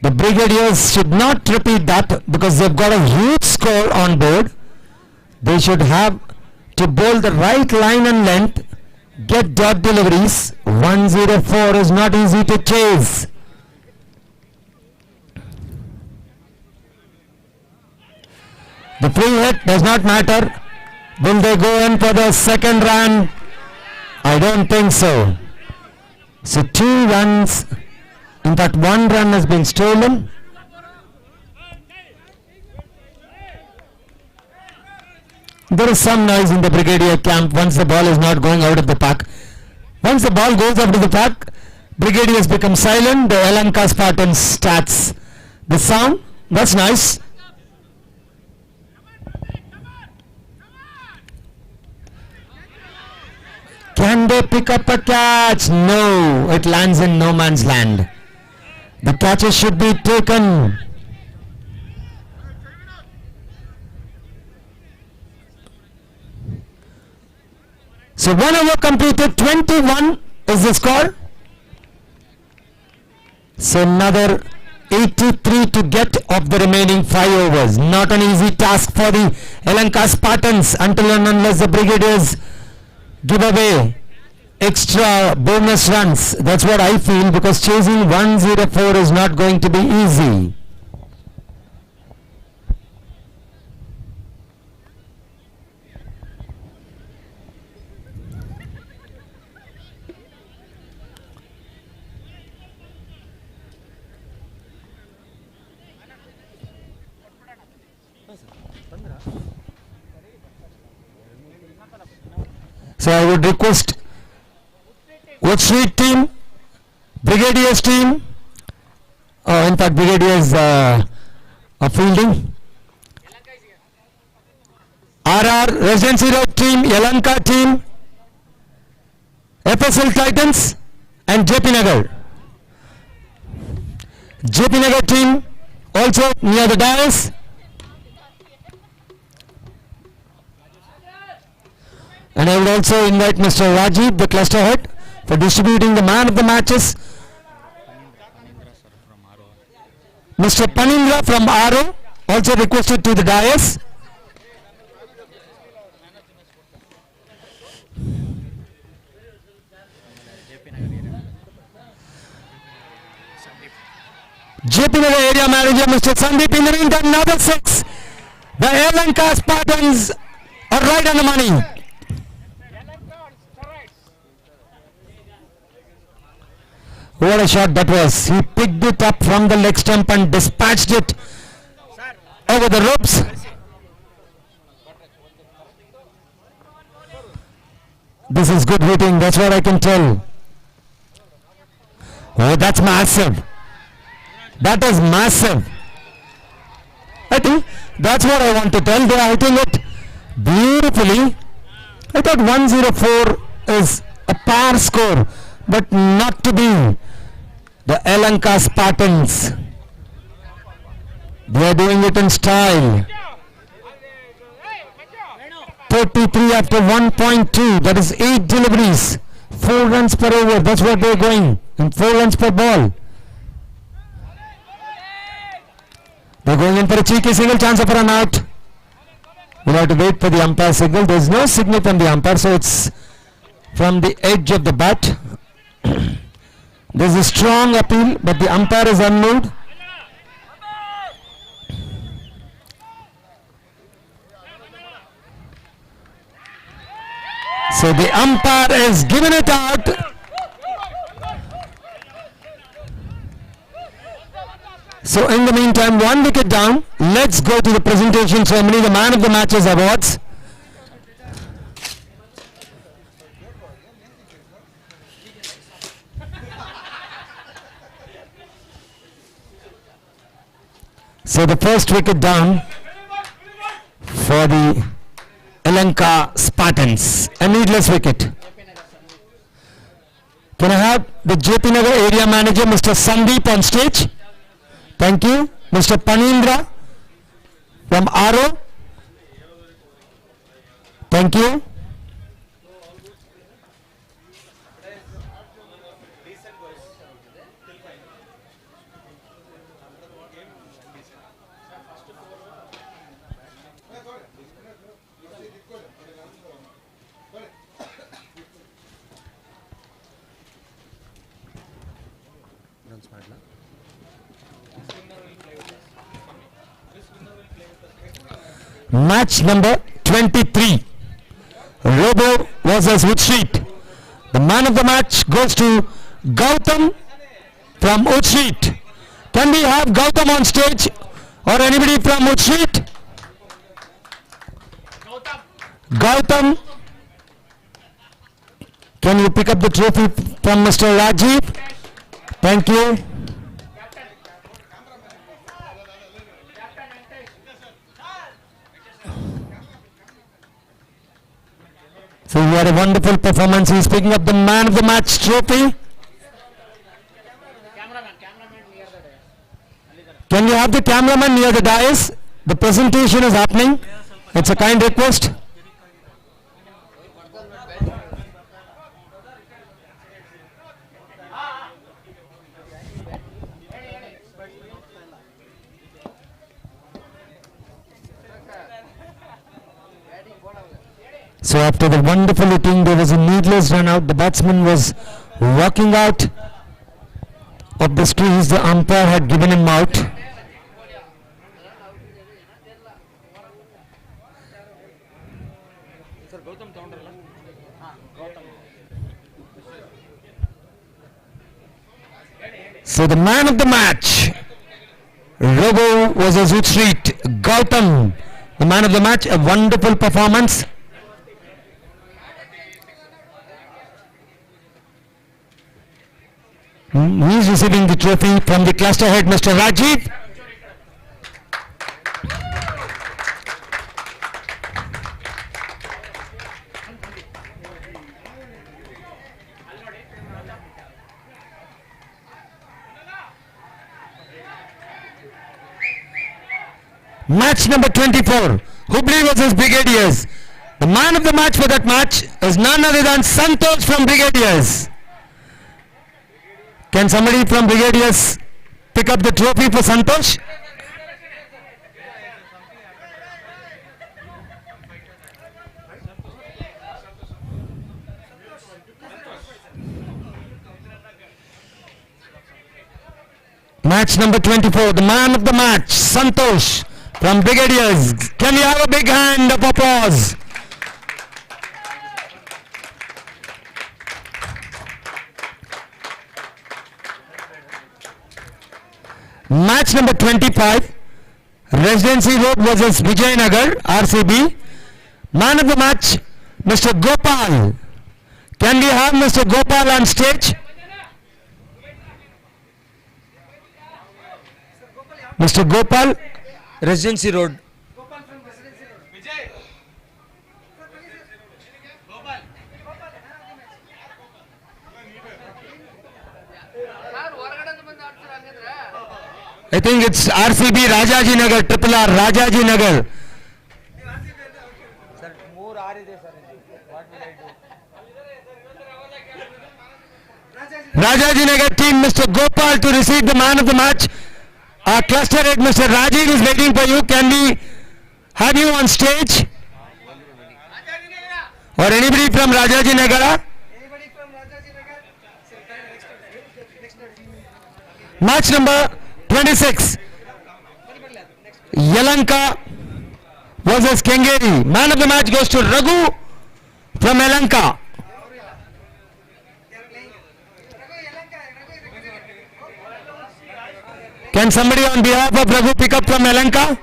The Brigadiers should not repeat that because they've got a huge score on board. They should have to bowl the right line and length, get dot deliveries. 104 is not easy to chase. The free hit does not matter. Will they go in for the second run? I don't think so. So 2 runs. In fact, 1 run has been stolen. There is some noise in the Brigadier camp once the ball is not going out of the park. Once the ball goes out of the park, Brigadiers become silent. The Yalanka Spartans starts the sound. That's nice. Can they pick up a catch? No, it lands in no man's land. The catches should be taken. So 1 over completed, 21 is the score. So another 83 to get of the remaining 5 overs. Not an easy task for the Yalanka Spartans until and unless the Brigadiers give away extra bonus runs. That's what I feel, because chasing 104 is not going to be easy. So I would request Wood Street team, Brigadiers team, in fact Brigadiers are fielding, RR Residency Road team, Yalanka team, FSL Titans and JP Nagar. JP Nagar team also near the dais. And I would also invite Mr. Rajiv, the cluster head, for distributing the man of the matches. Mr. Panindra from RO also requested to the dais. JP Nagar area manager Mr. Sandeep. In the meantime, another 6. The Yalanka Spartans are right on the money. What a shot that was. He picked it up from the leg stump and dispatched it over the ropes. This is good hitting, that's what I can tell. Oh, that's massive. That is massive. I think that's what I want to tell. They are hitting it beautifully. I thought 104 is a par score, but not to be. The Yalanka Spartans, they are doing it in style. 33 after 1.2, that is 8 deliveries, 4 runs per over, that's what they are going, and 4 runs per ball. They are going in for a cheeky single, chance of a run out. We'll have to wait for the umpire signal. There is no signal from the umpire, so it's from the edge of the bat. There's a strong appeal, but the umpire is unmoved. So the umpire has given it out. So in the meantime, 1 wicket down. Let's go to the presentation ceremony, the man of the matches awards. So the first wicket down for the Yalanka Spartans. A needless wicket. Can I have the JP Nagar area manager, Mr. Sandeep, on stage? Thank you. Mr. Panindra from RO. Thank you. Match number 23, Robo versus Wood Street. The man of the match goes to Gautam from Wood Street. Can we have Gautam on stage or anybody from Wood Street? Gautam, can you pick up the trophy from Mr. Rajiv? Thank you. So you had a wonderful performance. He is picking up the man of the match trophy. Can you have the cameraman near the dais? The presentation is happening. It's a kind request. So after the wonderful hitting, there was a needless run out. The batsman was walking out of the crease. The umpire had given him out. So the man of the match, Robo versus Wood Street, Gautam, the man of the match, a wonderful performance. He is receiving the trophy from the cluster head, Mr. Rajiv. Match number 24, Hubli versus Brigadiers. The man of the match for that match is none other than Santosh from Brigadiers. Can somebody from Brigadiers pick up the trophy for Santosh? Match number 24, the man of the match, Santosh from Brigadiers. Can you have a big hand of applause? Match number 25, Residency Road versus Vijayanagar, RCB. Man of the match, Mr. Gopal. Can we have Mr. Gopal on stage? Mr. Gopal, Residency Road. I think it's RCB Rajaji Nagar, Triple R, Rajaji Nagar. Rajaji Nagar team, Mr. Gopal to receive the man of the match. Our cluster head, Mr. Rajiv, is waiting for you. Can we have you on stage? Or anybody from Rajaji Nagar? Match number 26, Yalanka versus Kengeri. Man of the match goes to Raghu from Yalanka. Can somebody on behalf of Raghu pick up from Yalanka?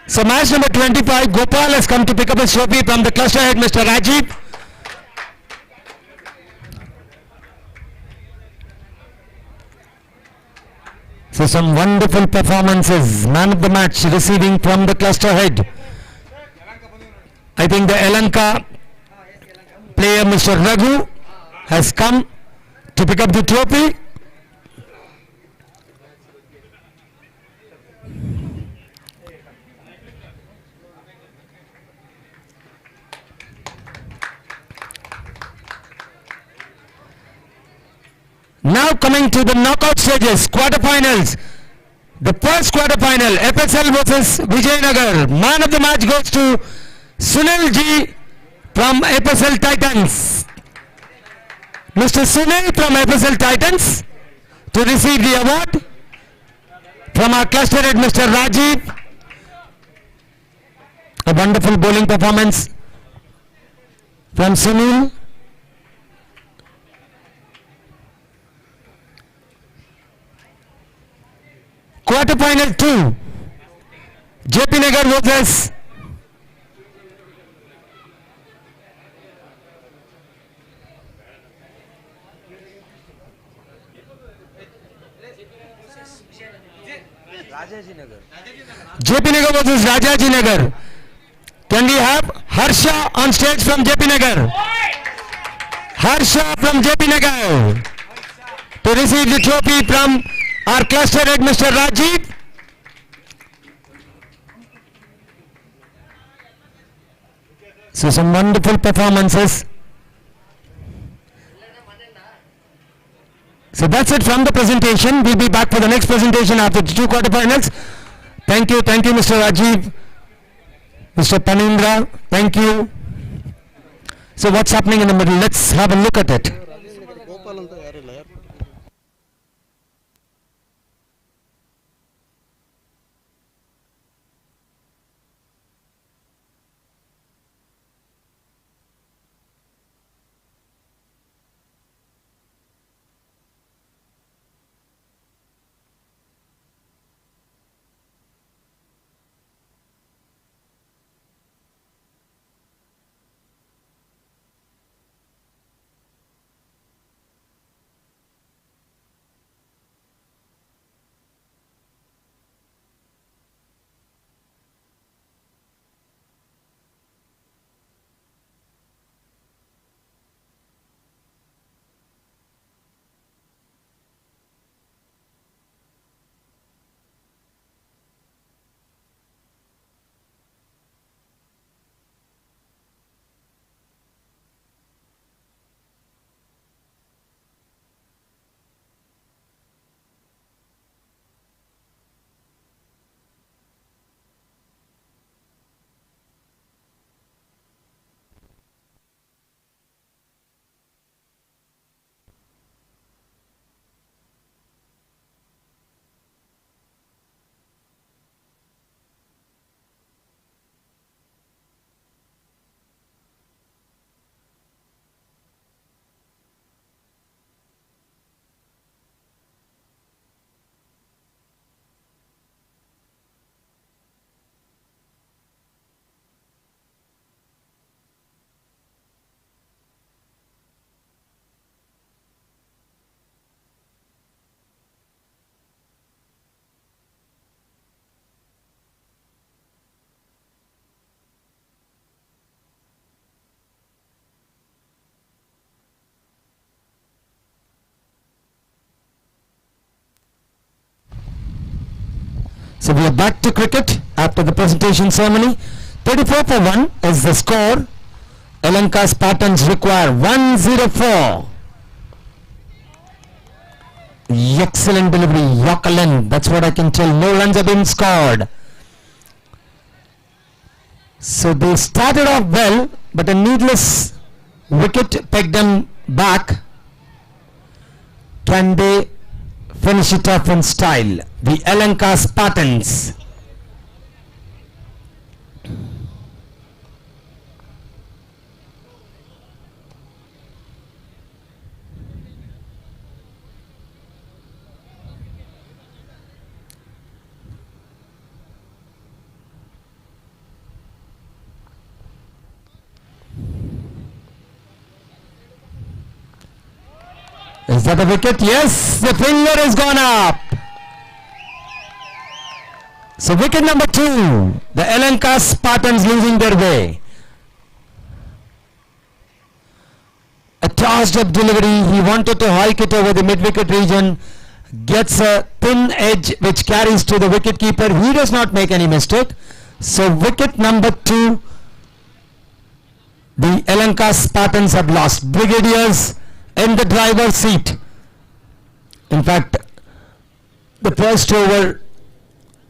So match number 25, Gopal has come to pick up his trophy from the cluster head, Mr. Rajiv. So So some wonderful performances. Man of the match receiving from the cluster head. I think the Elanka player Mr. Raghu has come to pick up the trophy. Now coming to the knockout stages, quarterfinals. The first quarterfinal, FSL versus Vijayanagar. Man of the match goes to Sunil G from FSL Titans. Mr. Sunil from FSL Titans to receive the award from our cluster head Mr. Rajiv. A wonderful bowling performance from Sunil. Quarterfinal 2, JP Nagar versus JP Nagar versus Rajaji Nagar. Can we have Harsha on stage from JP Nagar? Harsha from JP Nagar to receive the trophy from our cluster head Mr. Rajiv. So some wonderful performances. So that's it from the presentation. We'll be back for the next presentation after the 2 quarterfinals. Thank you Mr. Rajiv, Mr. Panindra, thank you. So what's happening in the middle? Let's have a look at it. So we are back to cricket after the presentation ceremony. 34 for 1 is the score. Elanka Spartans require 104. Excellent delivery, Yokalan. That's what I can tell. No runs have been scored. So they started off well, but a needless wicket pegged them back. Can they finish it off in style? The Elanka Spartans. Is that a wicket? Yes, the finger has gone up. So wicket number 2, the Lanka Spartans losing their way. A tossed up delivery, he wanted to hike it over the mid-wicket region, gets a thin edge which carries to the wicket keeper. He does not make any mistake. So wicket number 2, the Lanka Spartans have lost. Brigadiers in the driver's seat. In fact, the first over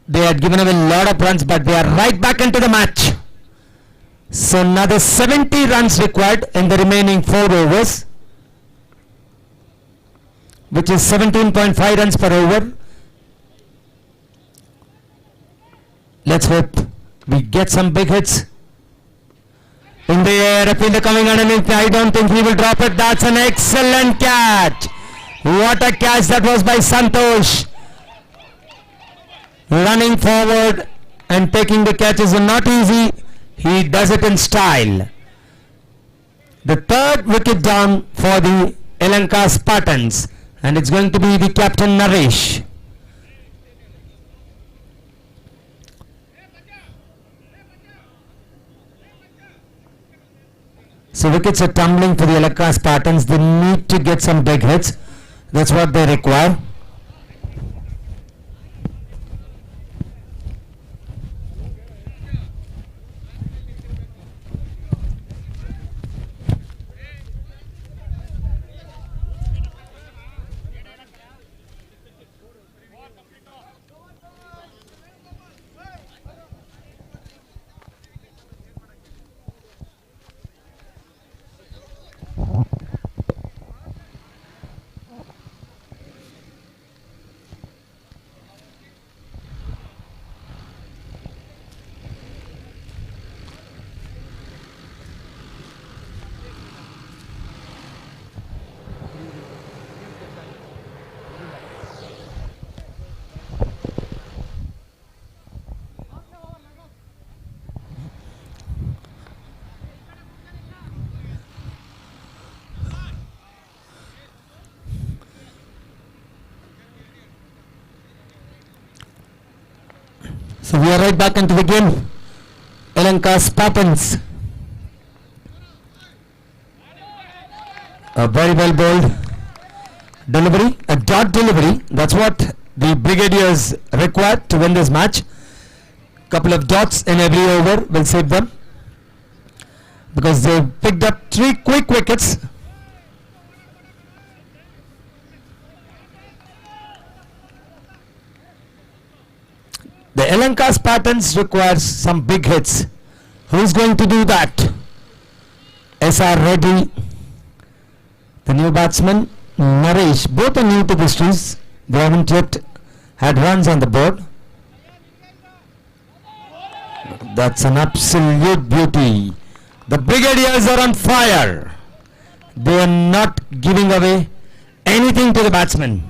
they had given away a lot of runs, but they are right back into the match. So another 70 runs required in the remaining 4 overs, which is 17.5 runs per over. Let's hope we get some big hits. In the air, a fielder coming underneath. I don't think he will drop it. That's an excellent catch. What a catch that was by Santosh. Running forward and taking the catch is not easy. He does it in style. The 3rd wicket down for the Lanka Spartans, and it's going to be the captain Naresh. So wickets are tumbling for the Lanka Spartans. They need to get some big hits. That's what they require. So we are right back into the game. Lanka Spartans. A very well bowled delivery, a dot delivery. That's what the Brigadiers require to win this match. Couple of dots in every over will save them, because they picked up 3 quick wickets. The Lanka Spartans requires some big hits. Who is going to do that? SR Reddy, the new batsman, Naresh. Both are new to the streets. They haven't yet had runs on the board. That's an absolute beauty. The Brigadiers are on fire. They are not giving away anything to the batsmen.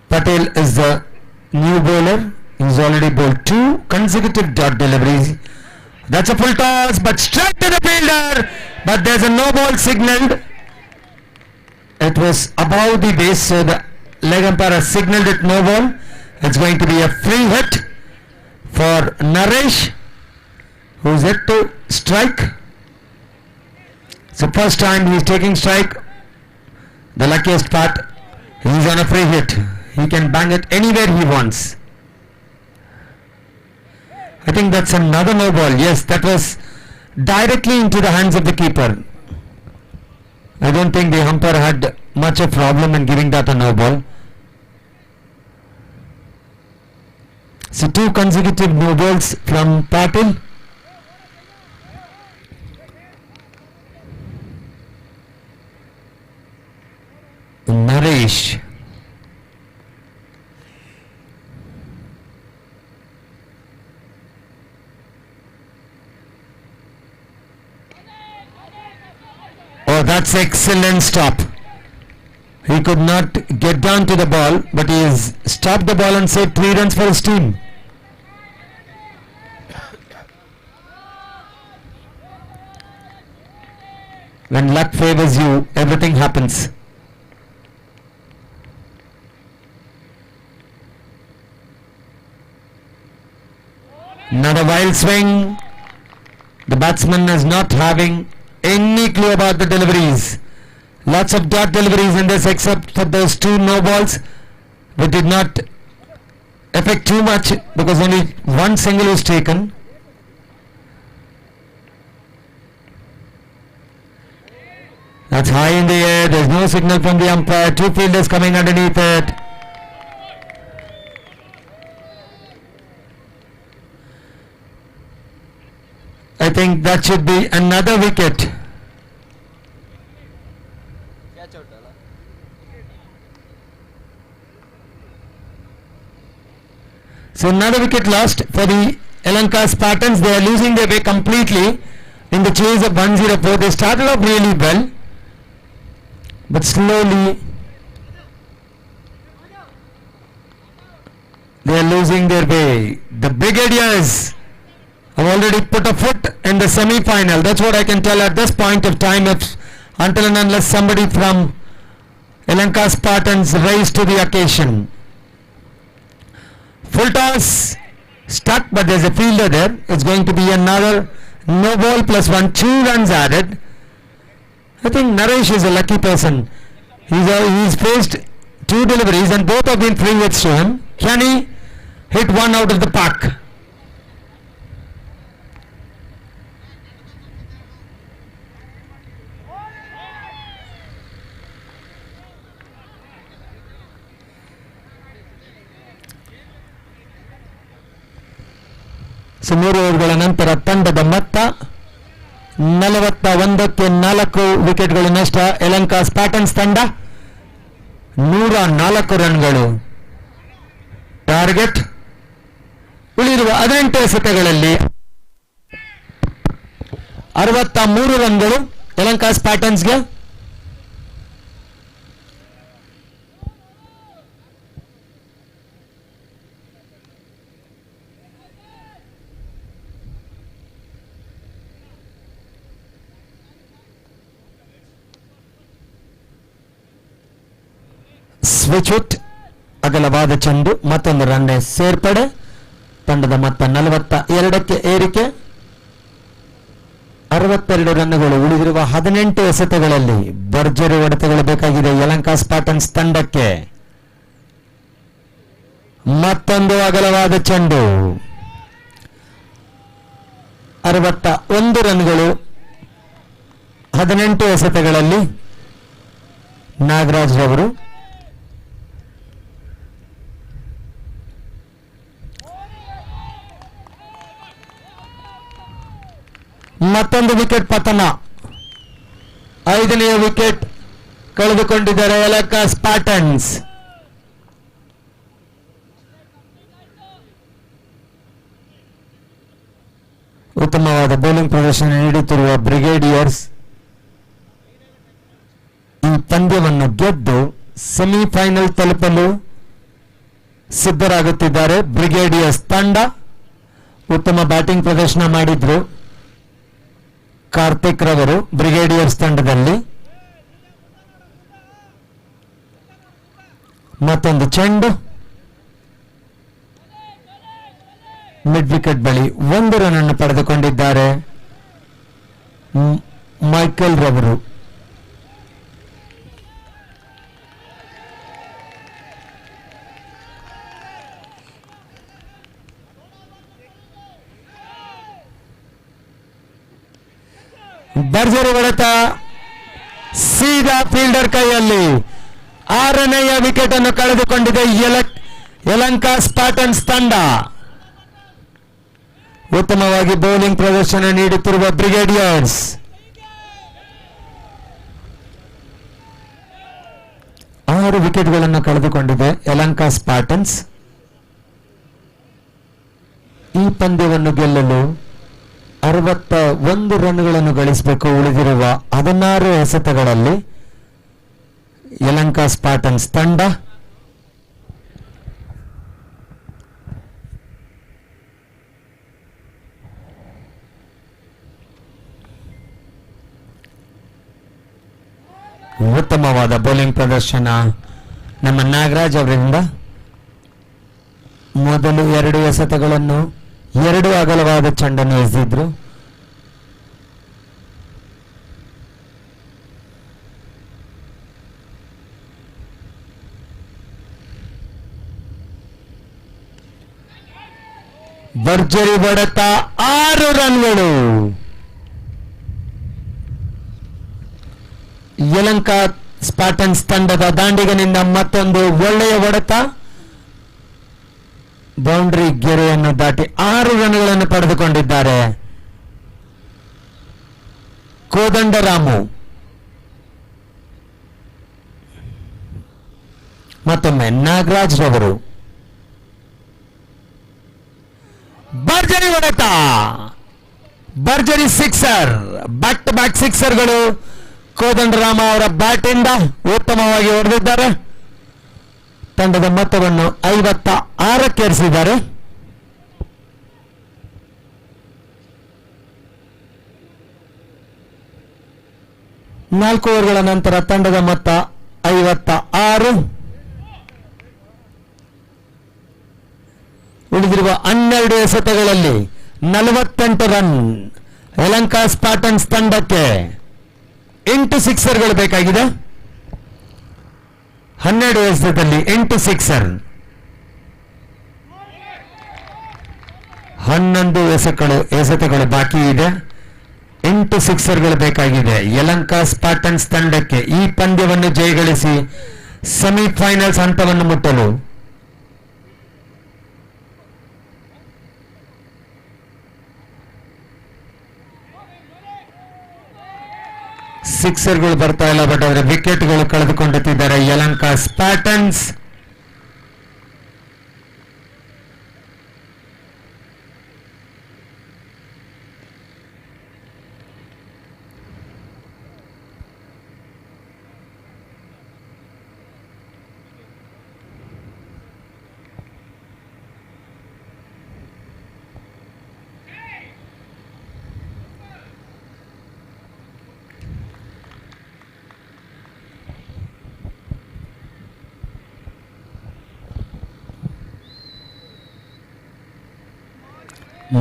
Patel is the new bowler. He's already bowled 2 consecutive dot deliveries. That's a full toss, but straight to the fielder. But there's a no ball signaled. It was above the base, so the leg umpire has signaled it no ball. It's going to be a free hit for Naresh, who's yet to strike. It's the first time he's taking strike. The luckiest part, he's on a free hit. He can bang it anywhere he wants. I think that's another no ball. Yes, that was directly into the hands of the keeper. I don't think the umpire had much of a problem in giving that a no ball. So 2 consecutive no balls from Patil. Naresh. Oh, that's excellent stop. He could not get down to the ball, but he has stopped the ball and saved 3 runs for his team. When luck favors you, everything happens. Another wild swing. The batsman is not having any clue about the deliveries. Lots of dot deliveries in this except for those two no balls, which did not affect too much because only one single was taken. That's high in the air. There's no signal from the umpire. Two fielders coming underneath it. I think that should be another wicket. So another wicket lost for the Lanka Spartans. They are losing their way completely in the chase of 104. They started off really well, but slowly they are losing their way. The Brigadiers have already put a foot in the semi-final. That's what I can tell at this point of time, until and unless somebody from Lanka Spartans rise to the occasion. Full toss, stuck, but there's a fielder there. It's going to be another no ball plus 1, 2 runs added. I think Naresh is a lucky person. He's faced 2 deliveries and both have been free hits to him. Can he hit one out of the park? So 3 ಓವರ್ಗಳ ನಂತರ ತಂಡದ ಮೊತ್ತ 41ಕ್ಕೆ 4 ವಿಕೆಟ್ಗಳು ನಷ್ಟ. ಯಲಹಂಕ ಸ್ಪಾರ್ಟನ್ಸ್ ತಂಡ 104 ರನ್ಗಳು target. ಉಳಿದಿರುವ 18 ಎಸೆತಗಳಲ್ಲಿ 63 ರನ್ಗಳು Yelahanka ಸ್ಪಾರ್ಟನ್ಸ್ಗೆ. Switch out, ಅಗಲವಾದ ಚೆಂಡು, ಮತ್ತೊಂದು run ಸೇರ್ಪಡೆ. ತಂಡದ ಮೊತ್ತ 42ಕ್ಕೆ ಏರಿಕೆ. 62 ರನ್ಗಳು. ಉಳಿದಿರುವ 18 ಎಸೆತಗಳಲ್ಲಿ ಭರ್ಜರಿ ಹೊಡೆತಗಳು ಬೇಕಾಗಿದೆ ಯಲಹಂಕ ಸ್ಪಾರ್ಟನ್ಸ್ ತಂಡಕ್ಕೆ. ಮತ್ತೊಂದು ಅಗಲವಾದ ಚೆಂಡು. 61 ರನ್ಗಳು 18 ಎಸೆತಗಳಲ್ಲಿ. ನಾಗರಾಜ್ ರವರು ಮತ್ತೊಂದು ವಿಕೆಟ್ ಪತನ. 5ನೇ ವಿಕೆಟ್ ಕಳೆದುಕೊಂಡಿದ್ದಾರೆ ಯಲಹಂಕ ಸ್ಪಾರ್ಟನ್ಸ್. ಉತ್ತಮವಾದ ಬೌಲಿಂಗ್ ಪ್ರದರ್ಶನ ನೀಡುತ್ತಿರುವ ಬ್ರಿಗೇಡಿಯರ್ಸ್ ಈ ಪಂದ್ಯವನ್ನು ಗೆದ್ದು ಸೆಮಿಫೈನಲ್ ತಲುಪಲು ಸಿದ್ಧರಾಗುತ್ತಿದ್ದಾರೆ. ಬ್ರಿಗೇಡಿಯರ್ಸ್ ತಂಡ ಉತ್ತಮ ಬ್ಯಾಟಿಂಗ್ ಪ್ರದರ್ಶನ ಮಾಡಿದ್ರು ಕಾರ್ತಿಕ್ ರವರು ಬ್ರಿಗೇಡಿಯರ್ಸ್ ತಂಡದಲ್ಲಿ. ಮತ್ತೊಂದು ಚೆಂಡು ಮಿಡ್ ವಿಕೆಟ್ ಬಳಿ 1 ರನ್ ಅನ್ನು ಪಡೆದುಕೊಂಡಿದ್ದಾರೆ ಮೈಕಲ್ ರವರು. ಭರ್ಜರಿ ಹೊಡೆತ ಸೀದಾ ಫೀಲ್ಡರ್ ಕೈಯಲ್ಲಿ. 6ನೆಯ ವಿಕೆಟ್ ಅನ್ನು ಕಳೆದುಕೊಂಡಿದೆ ಯಲಹಂಕ ಸ್ಪಾರ್ಟನ್ಸ್ ತಂಡ. ಉತ್ತಮವಾಗಿ ಬೌಲಿಂಗ್ ಪ್ರದರ್ಶನ ನೀಡುತ್ತಿರುವ ಬ್ರಿಗೇಡಿಯರ್ಸ್ 6 ವಿಕೆಟ್ಗಳನ್ನು ಕಳೆದುಕೊಂಡಿದೆ ಯಲಹಂಕ ಸ್ಪಾರ್ಟನ್ಸ್. ಈ ಪಂದ್ಯವನ್ನು ಗೆಲ್ಲಲು 61 ರನ್ಗಳನ್ನು ಗಳಿಸಬೇಕು. ಉಳಿದಿರುವ 16 ಎಸೆತಗಳಲ್ಲಿ ಯಲಹಂಕ ಸ್ಪಾರ್ಟನ್ಸ್ ತಂಡ ಪ್ರದರ್ಶನ ನಮ್ಮ ನಾಗರಾಜ್ ಅವರಿಂದ. ಮೊದಲು 2 ಎಸೆತಗಳನ್ನು 2 ಅಗಲವಾದ ಚೆಂಡನ್ನು ಎಸೆದಿದ್ರು. ಭರ್ಜರಿ ಹೊಡೆತ, 6 ರನ್ಗಳು. ಯಲಹಂಕ ಸ್ಪಾಟನ್ಸ್ ತಂಡದ ದಾಂಡಿಗನಿಂದ ಮತ್ತೊಂದು ಒಳ್ಳೆಯ ಹೊಡೆತ. ಬೌಂಡ್ರಿ ಗೆರೆಯನ್ನು ದಾಟಿ 6 ರನ್ಗಳನ್ನು ಪಡೆದುಕೊಂಡಿದ್ದಾರೆ ಕೋದಂಡರಾಮು. ಮತ್ತೊಮ್ಮೆ ನಾಗರಾಜ್ ರವರು ಭರ್ಜರಿ ಹೊಡೆತ, ಭರ್ಜರಿ ಸಿಕ್ಸರ್. ಬ್ಯಾಕ್ ಟು ಬ್ಯಾಕ್ ಸಿಕ್ಸರ್ಗಳು ಕೋದಂಡರಾಮ ಅವರ ಬ್ಯಾಟ್ ಇಂದ ಉತ್ತಮವಾಗಿ ಹೊಡೆದಿದ್ದಾರೆ. ತಂಡದ ಮೊತ್ತವನ್ನು 56ಕ್ಕೆ ಏರಿಸಿದ್ದಾರೆ. ನಾಲ್ಕು ಓವರ್ಗಳ ನಂತರ ತಂಡದ ಮೊತ್ತ 56. ಉಳಿದಿರುವ 12 ಎಸೆತಗಳಲ್ಲಿ 48 ರನ್. ಯಲಹಂಕ ಸ್ಪಾಟನ್ಸ್ ತಂಡಕ್ಕೆ 8 ಸಿಕ್ಸರ್ಗಳು ಬೇಕಾಗಿದೆ. 12 ಎಸೆತದಲ್ಲಿ 8 ಸಿಕ್ಸರ್. 11 ಎಸೆತಗಳು ಬಾಕಿ ಇದೆ. 8 ಸಿಕ್ಸರ್ಗಳು ಬೇಕಾಗಿದೆ ಯಲಹಂಕ ಸ್ಪಾಟನ್ಸ್ ತಂಡಕ್ಕೆ ಈ ಪಂದ್ಯವನ್ನು ಜಯಗಳಿಸಿ ಸೆಮಿಫೈನಲ್ಸ್ ಹಂತವನ್ನು ಮುಟ್ಟಲು. ಸಿಕ್ಸರ್ಗಳು ಬರ್ತಾ ಇಲ್ಲ, ಬಟ್ ಅವರ ವಿಕೆಟ್ಗಳು ಕಳೆದುಕೊಂಡಿದ್ದಾರೆ ಯಲಹಂಕ ಸ್ಪಾಟನ್ಸ್.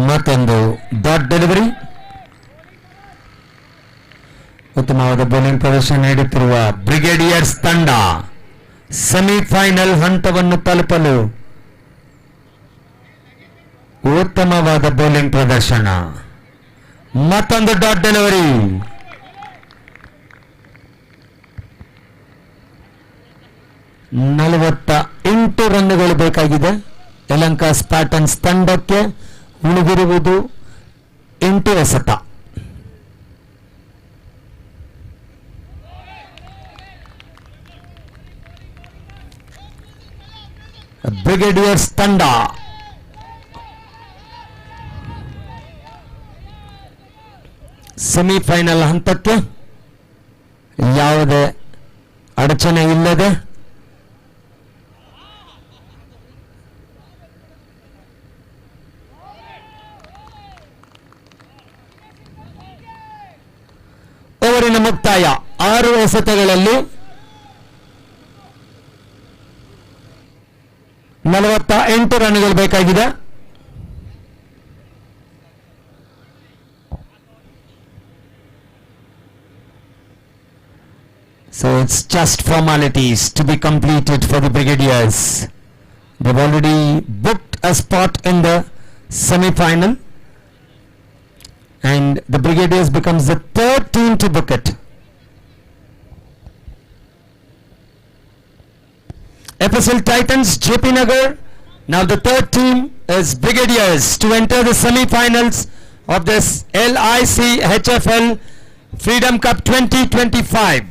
ಮತ್ತೊಂದು ಡಾಟ್ ಡೆಲಿವರಿ. ಉತ್ತಮವಾದ ಬೌಲಿಂಗ್ ಪ್ರದರ್ಶನ ನೀಡುತ್ತಿರುವ ಬ್ರಿಗೇಡಿಯರ್ಸ್ ತಂಡ ಸೆಮಿಫೈನಲ್ ಹಂತವನ್ನು ತಲುಪಲು ಉತ್ತಮವಾದ ಬೌಲಿಂಗ್ ಪ್ರದರ್ಶನ. ಮತ್ತೊಂದು ಡಾಟ್ ಡೆಲಿವರಿ. ನಲವತ್ತ 8 ರನ್ಗಳು ಬೇಕಾಗಿದೆ ಯಲಹಂಕ ಸ್ಪಾಟನ್ಸ್ ತಂಡಕ್ಕೆ. ಉಳಿದಿರುವುದು 8 ಎಸೆತ. ಬ್ರಿಗೇಡಿಯರ್ಸ್ ತಂಡ ಸೆಮಿಫೈನಲ್ ಹಂತಕ್ಕೆ ಯಾವುದೇ ಅಡಚಣೆ ಇಲ್ಲದೆ ಓವರಿನ ಮುಕ್ತಾಯ. 6 ಎಸೆತಗಳಲ್ಲಿ 48 ರನ್ಗಳು ಬೇಕಾಗಿದೆ. So it's just formalities to be completed for the Brigadiers. They've already booked a spot in the semi-final. And the Brigadiers becomes the 3rd team to book it. FSL Titans, JP Nagar. Now the 3rd team is Brigadiers to enter the semi-finals of this LIC HFL Freedom Cup 2025.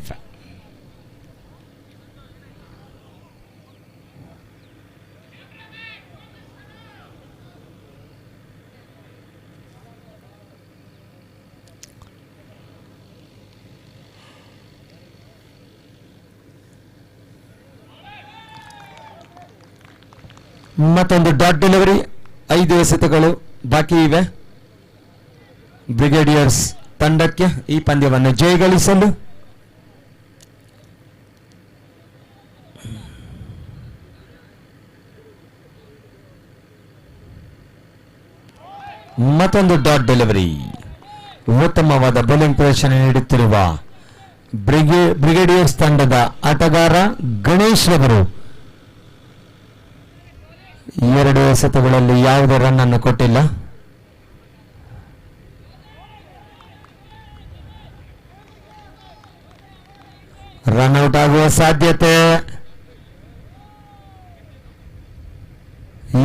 ಮತ್ತೊಂದು dot delivery. 5 ಎಸೆತಗಳು ಬಾಕಿ ಇವೆ ಬ್ರಿಗೇಡಿಯರ್ಸ್ ತಂಡಕ್ಕೆ ಈ ಪಂದ್ಯವನ್ನು ಜಯಗಳಿಸಲು. ಮತ್ತೊಂದು dot delivery. ಉತ್ತಮವಾದ bowling ಪ್ರದರ್ಶನ ನೀಡುತ್ತಿರುವ ಬ್ರಿಗೇಡಿಯರ್ಸ್ ತಂಡದ ಆಟಗಾರ ಗಣೇಶ್ ರವರು 2 ಎಸೆತಗಳಲ್ಲಿ ಯಾವುದೇ ರನ್ ಅನ್ನು ಕೊಟ್ಟಿಲ್ಲ. ರನ್ಔಟ್ ಆಗುವ ಸಾಧ್ಯತೆ.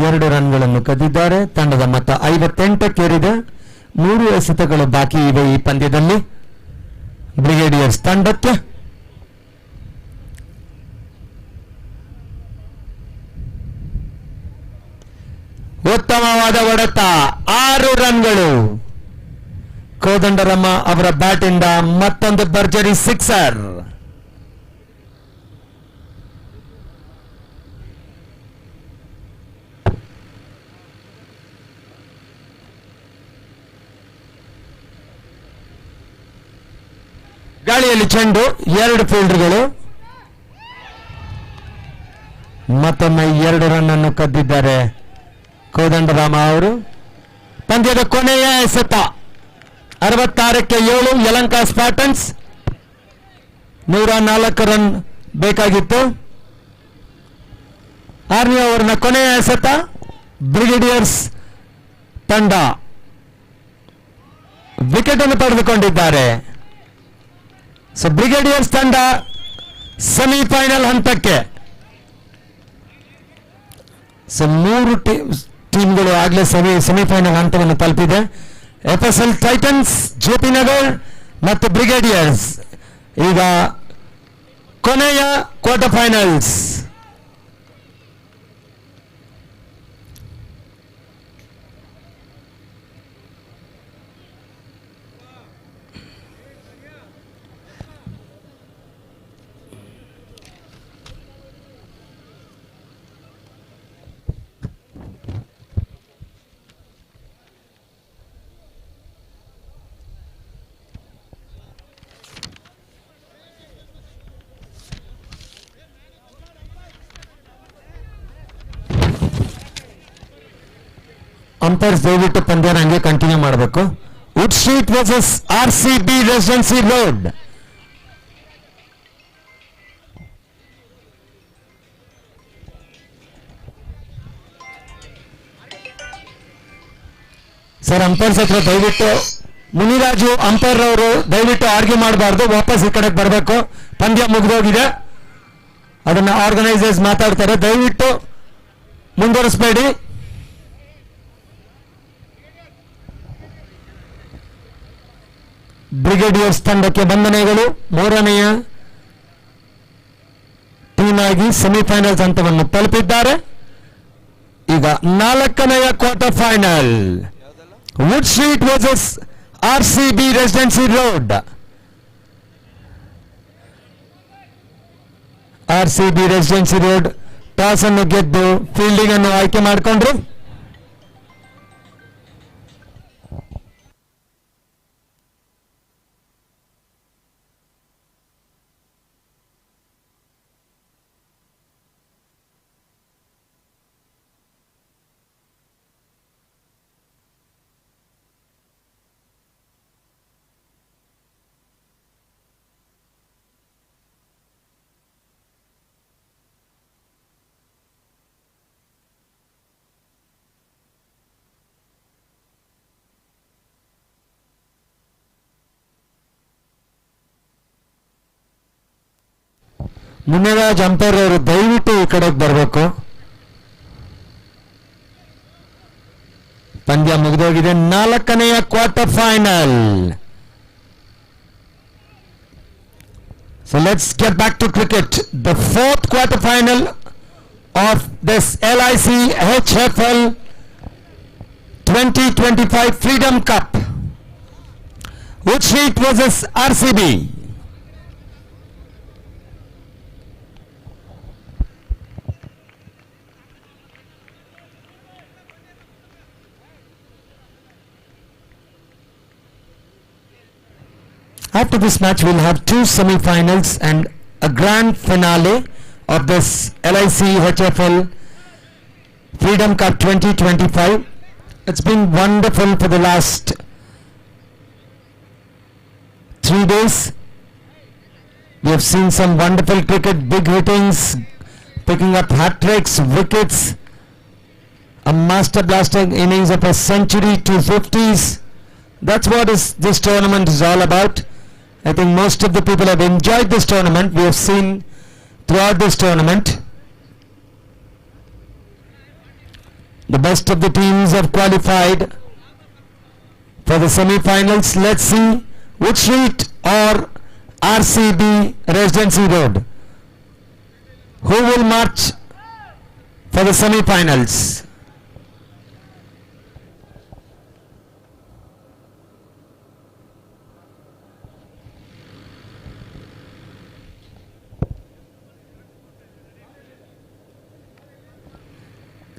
2 ರನ್ಗಳನ್ನು ಕದ್ದಿದ್ದಾರೆ. ತಂಡದ ಮೊತ್ತ 58ಕ್ಕೇರಿದೆ. 3 ಎಸೆತಗಳು ಬಾಕಿ ಇವೆ ಈ ಪಂದ್ಯದಲ್ಲಿ ಬ್ರಿಗೇಡಿಯರ್ಸ್ ತಂಡಕ್ಕೆ. ಉತ್ತಮವಾದ ಹೊಡೆತ, 6 ರನ್ಗಳು. ಕೋದಂಡರಾಮ ಅವರ ಬ್ಯಾಟ್ ಇಂದ ಮತ್ತೊಂದು ಭರ್ಜರಿ ಸಿಕ್ಸರ್. ಗಾಳಿಯಲ್ಲಿ ಚೆಂಡು, 2 ಫೀಲ್ಡರ್ಗಳು. ಮತ್ತೊಮ್ಮೆ 2 ರನ್ ಅನ್ನು ಕದ್ದಿದ್ದಾರೆ ಕೋದಂಡರಾಮ ಅವರು. ಪಂದ್ಯದ ಕೊನೆಯ ಎಸೆತ 66ಕ್ಕೆ 7 ಯಲಹಂಕ ಸ್ಪಾರ್ಟನ್ಸ್. 104 ರನ್ ಬೇಕಾಗಿತ್ತು. 6ನೇ ಓವರ್ನ ಕೊನೆಯ ಎಸೆತ. ಬ್ರಿಗೇಡಿಯರ್ಸ್ ತಂಡ ವಿಕೆಟ್ ಅನ್ನು ಪಡೆದುಕೊಂಡಿದ್ದಾರೆ. ಸೊ ಬ್ರಿಗೇಡಿಯರ್ಸ್ ತಂಡ ಸೆಮಿಫೈನಲ್ ಹಂತಕ್ಕೆ. ಸೊ 3 ಟೀಮ್ಗಳು ಆಗಲೇ ಸೆಮಿಫೈನಲ್ ಹಂತವನ್ನು ತಲುಪಿದೆ. FSL ಟೈಟನ್ಸ್, JP ನಗರ್ ಮತ್ತು ಬ್ರಿಗೇಡಿಯರ್ಸ್ ಈಗ ಕೊನೆಯ ಕ್ವಾರ್ಟರ್ ಫೈನಲ್ಸ್. ಅಂಪೈರ್ಸ್ ದಯವಿಟ್ಟು ಪಂದ್ಯನ ಹಂಗೆ ಕಂಟಿನ್ಯೂ ಮಾಡಬೇಕು. Wood street versus RCB residency Road. Sir umpires ಹತ್ರ ದಯವಿಟ್ಟು ಮುನಿರಾಜು ಅಂಪೈರ್ ಅವರು ದಯವಿಟ್ಟು ಆರ್ಗ್ಯೂ ಮಾಡಬಾರ್ದು, ವಾಪಸ್ ಈ ಕಡೆಗೆ ಬರಬೇಕು. ಪಂದ್ಯ ಮುಗಿದೋಗಿದೆ, ಅದನ್ನ ಆರ್ಗನೈಸರ್ಸ್ ಮಾತಾಡ್ತಾರೆ, ದಯವಿಟ್ಟು ಮುಂದುವರಿಸಬೇಡಿ. ಬ್ರಿಗೇಡಿಯರ್ಸ್ ತಂಡಕ್ಕೆ ವಂದನೆಗಳು. 3ನೆಯ ಟೀಮ್ ಆಗಿ ಸೆಮಿಫೈನಲ್ಸ್ ಹಂತವನ್ನು ತಲುಪಿದ್ದಾರೆ. ಈಗ 4ನೆಯ quarter final. Wood street versus RCB residency road. RCB residency road toss ಅನ್ನು ಗೆದ್ದು ಫೀಲ್ಡಿಂಗ್ ಅನ್ನು ಆಯ್ಕೆ ಮಾಡಿಕೊಂಡ್ರು. ಮುನಿರಾಜ್ ಅಂಪೈರ್ ಅವರು ದಯವಿಟ್ಟು ಈ ಕಡೆಗೆ ಬರಬೇಕು. ಪಂದ್ಯ ಮುಗಿದೋಗಿದೆ. 4ನೆಯ quarter final. So let's get back to cricket. The 4th quarter final of this LIC HFL 2025 Freedom Cup. Wood Street versus RCB. After this match, we'll have 2 semi-finals and a grand finale of this LIC HFL Freedom Cup 2025. It's been wonderful for the last 3 days. We have seen some wonderful cricket, big hittings, picking up hat-tricks, wickets, a master blaster innings of a century, 250s. That's what this tournament is all about. I think most of the people have enjoyed this tournament. We have seen throughout this tournament. The best of the teams have qualified for the semi-finals. Let's see Wood Street or RCB Residency Road. Who will march for the semi-finals?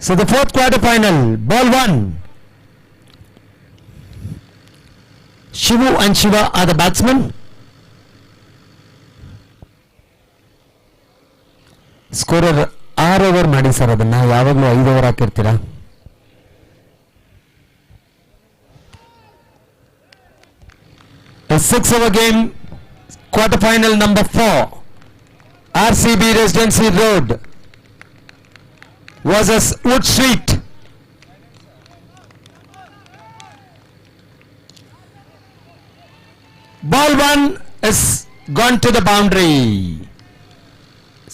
So the fourth quarter final, ball 1. Shivu and Shiva are the batsmen. Scorer 6 over ಮಾಡಿ sir, ಅದನ್ನ ಯಾವಾಗಲೂ 5 over ಹಾಕಿರ್ತೀರಾ? A 6-over game, quarter final number 4, RCB Residency Road versus Wood Street. Ball 1 is gone to the boundary.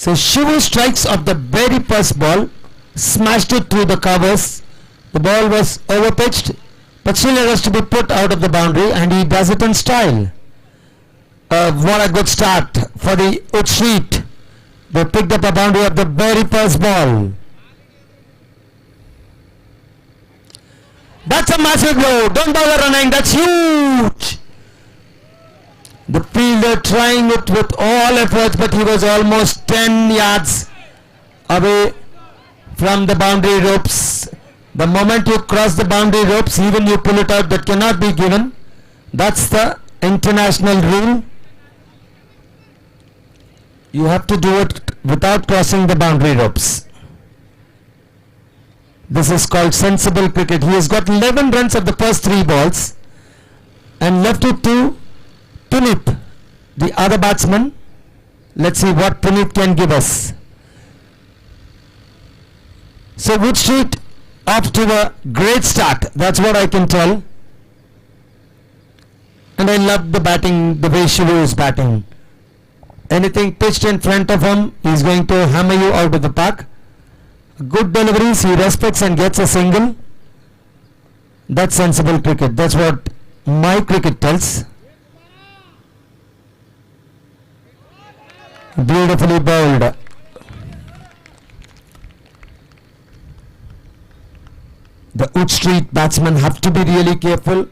So Shivu strikes of the very first ball, smashed it through the covers. The ball was overpitched, but still it has to be put out of the boundary, and he does it in style. What a good start for the Wood Street. They picked up a boundary of the very first ball. That's a massive blow. Don't bother running. That's huge. The fielder trying it with all efforts, but he was almost 10 yards away from the boundary ropes. The moment you cross the boundary ropes, even you pull it out, that cannot be given. That's the international rule. You have to do it without crossing the boundary ropes. This is called sensible cricket. He has got 11 runs of the first 3 balls and left it to Puneet, the other batsman. Let's see what Puneet can give us. So Wood Street off to a great start. That's what I can tell. And I love the batting, the way Shivu is batting. Anything pitched in front of him, he's going to hammer you out of the park. Good deliveries, he respects and gets a single. That's sensible cricket. That's what my cricket tells. Beautifully bowled. The Wood Street batsmen have to be really careful.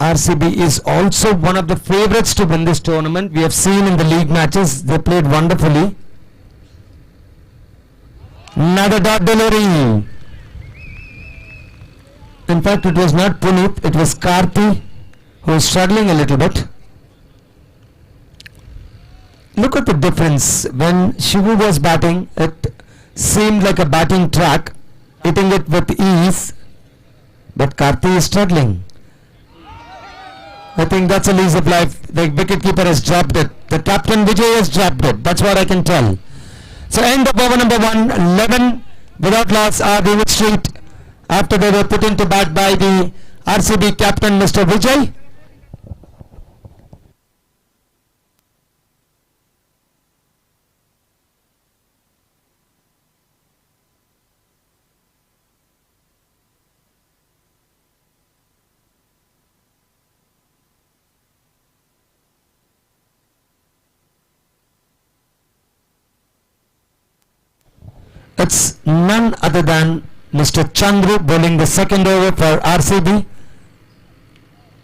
RCB is also one of the favourites to win this tournament. We have seen in the league matches, they played wonderfully. Another dot delivery. In fact, it was not Puneet, it was Karthi who was struggling a little bit. Look at the difference. When Shivu was batting, it seemed like a batting track, hitting it with ease, but Karthi is struggling. I think that's a lease of life. The wicketkeeper has dropped it. The captain Vijay has dropped it. That's what I can tell. So end of over number 1, 11 without loss are the Wood Street after they were put into bat by the RCB captain Mr. Vijay. It's none other than Mr. Chandru bowling the second over for RCB.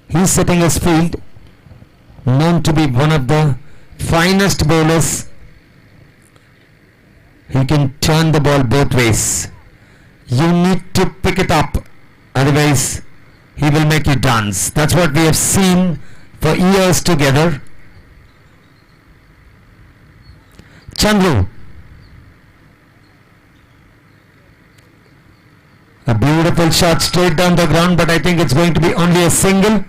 He's setting his field, known to be one of the finest bowlers. He can turn the ball both ways. You need to pick it up, otherwise he will make you dance. That's what we have seen for years together. Chandru Wild shot straight down the ground, but I think it's going to be only a single.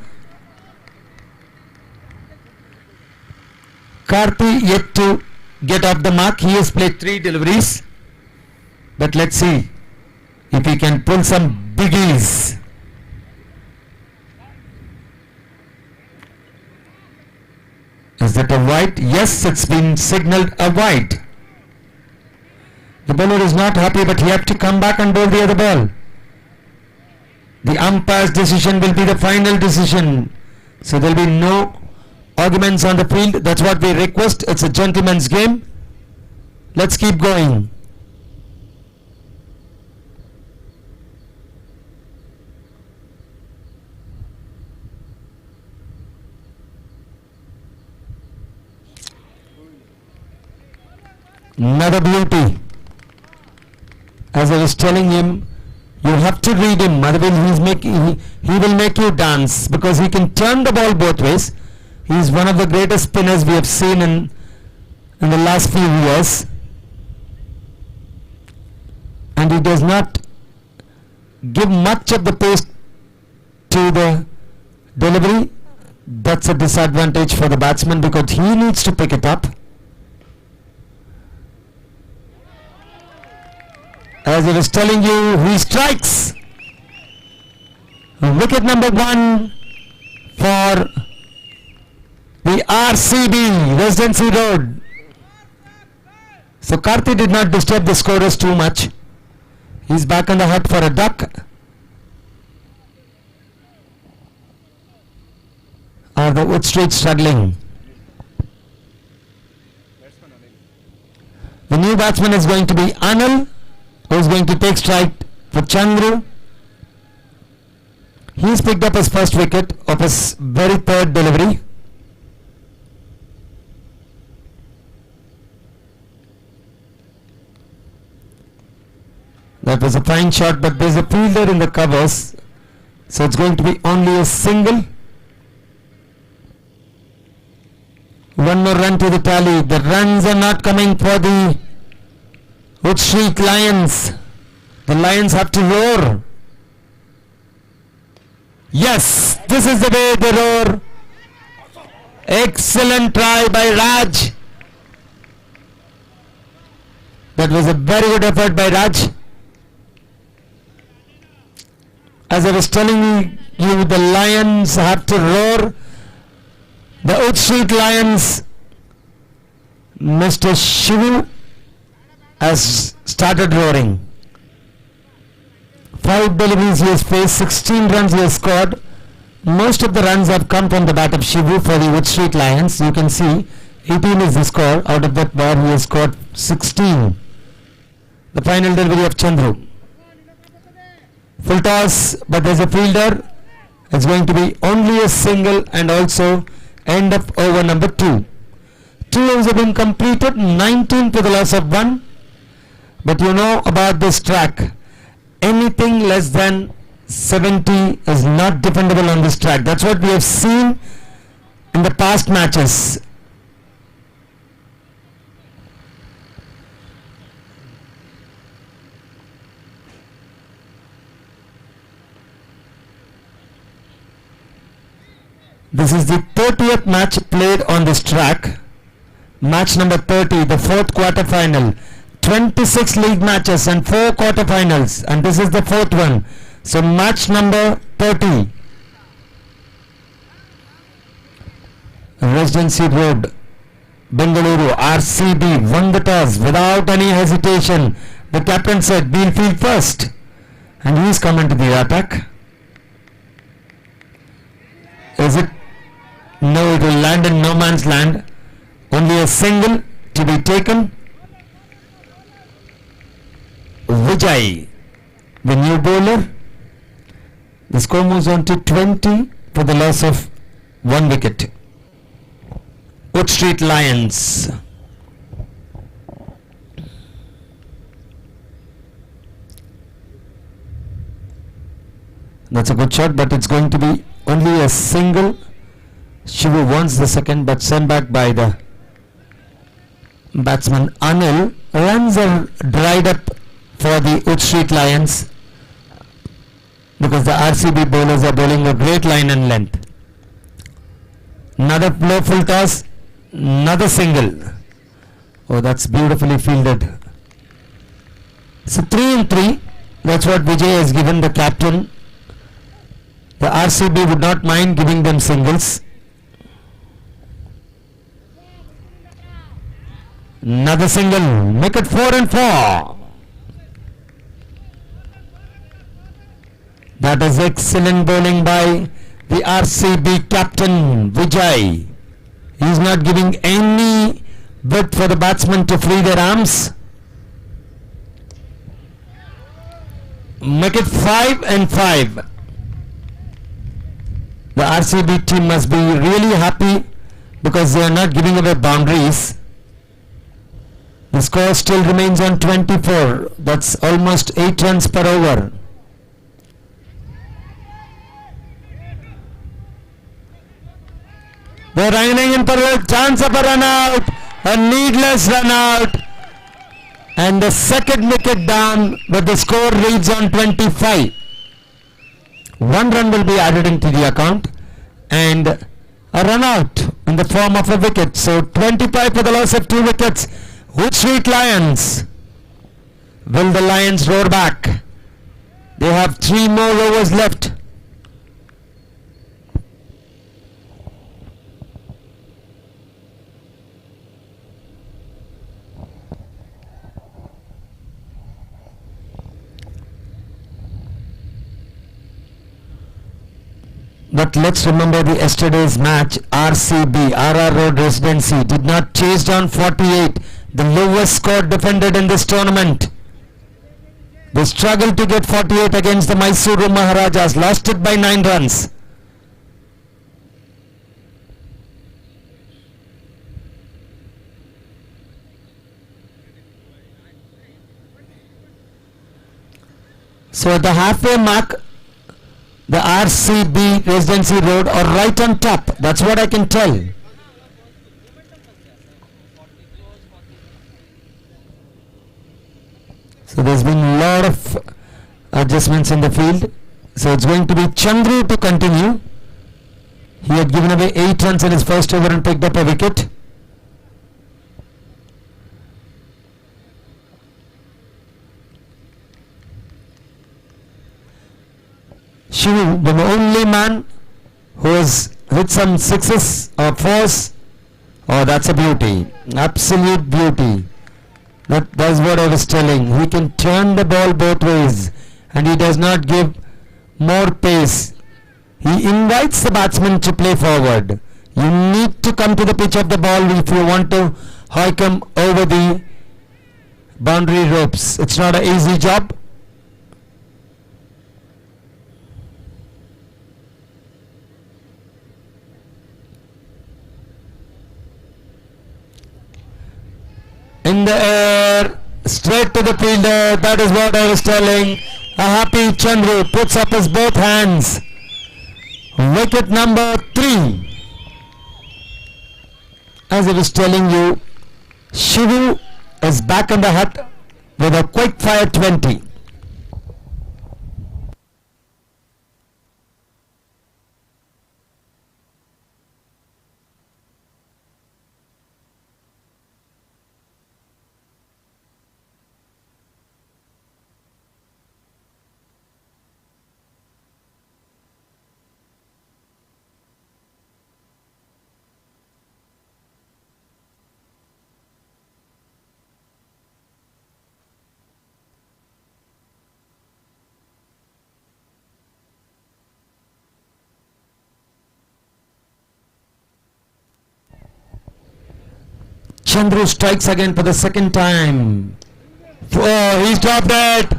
Karthi yet to get off the mark. He has played 3 deliveries. But let's see if he can pull some biggies. Is that a wide? Yes, it's been signaled a wide. The bowler is not happy, but he has to come back and bowl the other ball. The umpire's decision will be the final decision. So there will be no arguments on the field. That's what we request. It's a gentleman's game. Let's keep going. Another beauty. As I was telling him, you have to read him, otherwise he will make you dance, because he can turn the ball both ways. He is one of the greatest spinners we have seen in the last few years. And he does not give much of the pace to the delivery. That's a disadvantage for the batsman, because he needs to pick it up. As I was telling you, he strikes. Wicket number 1 for the RCB, Residency Road. So Karthi did not disturb the scorers too much. He's back on the hut for a duck. Are the Wood Street struggling? The new batsman is going to be Anil, who is going to take strike for Chandru. He's picked up his first wicket of his very third delivery. That was a fine shot, but there's a fielder in the covers, so it's going to be only a single. One more run to the tally. The runs are not coming for the Wood Street Lions. The Lions have to roar. Yes, this is the way they roar. Excellent try by Raj. That was a very good effort by Raj. As I was telling you, the Lions have to roar. The Wood Street Lions, Mr. Shivu has started roaring. 5 deliveries he has faced, 16 runs he has scored. Most of the runs have come from the bat of Shivu for the Wood Street Lions. You can see 18 is the score. Out of that bar he has scored 16. The final delivery of Chandru. Full toss, but there's a fielder. It's going to be only a single and also end of over number 2. 2 overs have been completed, 19 for the loss of 1. But you know about this track, anything less than 70 is not defendable on this track. That's what we have seen in the past matches. This is the 30th match played on this track. Match number 30, the 4th quarter final. 26 league matches and 4 quarterfinals, and this is the 4th one. So match number 30. Residency Road, Bangalore, RCB won the toss without any hesitation. The captain said, "We'll field first," and he's come into the attack. Is it? No, it will land in no man's land. Only a single to be taken. Vijay, the new bowler. The score moves on to 20 for the loss of 1 wicket. Wood Street Lions. That's a good shot, but it's going to be only a single. Shivu wants the second, but sent back by the batsman Anil. Runs are dried up for the Wood Street Lions. because the RCB bowlers are bowling a great line and length. Another low full toss, another single. Oh, that's beautifully fielded. So 3 and 3. That's what Vijay has given the captain. The RCB would not mind giving them singles. Another single. Make it 4 and 4. That is excellent bowling by the RCB captain Vijay. He is not giving any width for the batsmen to free their arms. Make it 5 and 5. The RCB team must be really happy because they are not giving away boundaries. The score still remains on 24. That's almost 8 runs per over. They're running in for a chance of a run out, a needless run out, and the second wicket down, but the score reads on 25. 1 run will be added into the account and a run out in the form of a wicket. So 25 for the loss of 2 wickets. Which sweet Lions? Will the Lions roar back? They have 3 more overs left. But let's remember the yesterday's match. RCB, RR Road Residency, did not chase down 48, the lowest score defended in this tournament. They struggled to get 48 against the Mysuru Maharajas, lost it by 9 runs. So at the halfway mark, the RCB Residency Road are right on top. That's what I can tell. So there's been a lot of adjustments in the field. So it's going to be Chandru to continue. He had given away 8 runs in his first over and picked up a wicket. Shivu, the only man who has hit some 6s or 4s. Oh, that's a beauty. Absolute beauty. That's what I was telling. He can turn the ball both ways and he does not give more pace. He invites the batsman to play forward. You need to come to the pitch of the ball if you want to hike him over the boundary ropes. It's not an easy job. In the air, straight to the fielder. That is what I was telling. A happy Chandru puts up his both hands. Wicket number 3. As I was telling you, Shivu is back in the hut with a quick fire 20. Chandru strikes again for the second time. Oh, he's dropped it.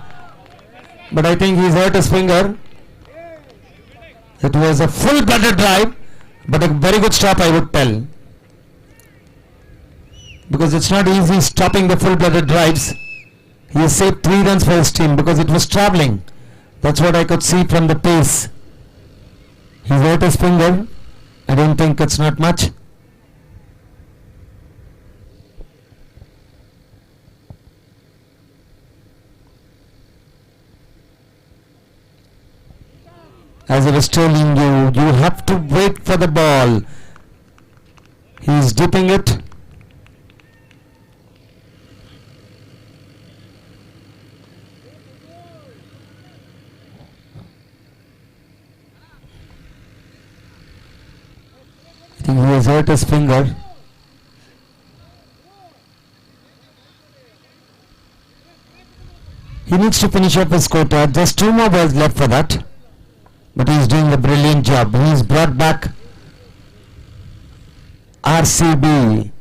But I think he's hurt his finger. It was a full-blooded drive, but a very good stop, I would tell. Because it's not easy stopping the full-blooded drives. He has saved 3 runs for his team because it was travelling. That's what I could see from the pace. He's hurt his finger. I don't think it's not much. As I was telling you, you have to wait for the ball. He's dipping it. I think he has hurt his finger. He needs to finish up his quota. Just 2 more balls left for that. But he's doing a brilliant job. He's brought back RCB.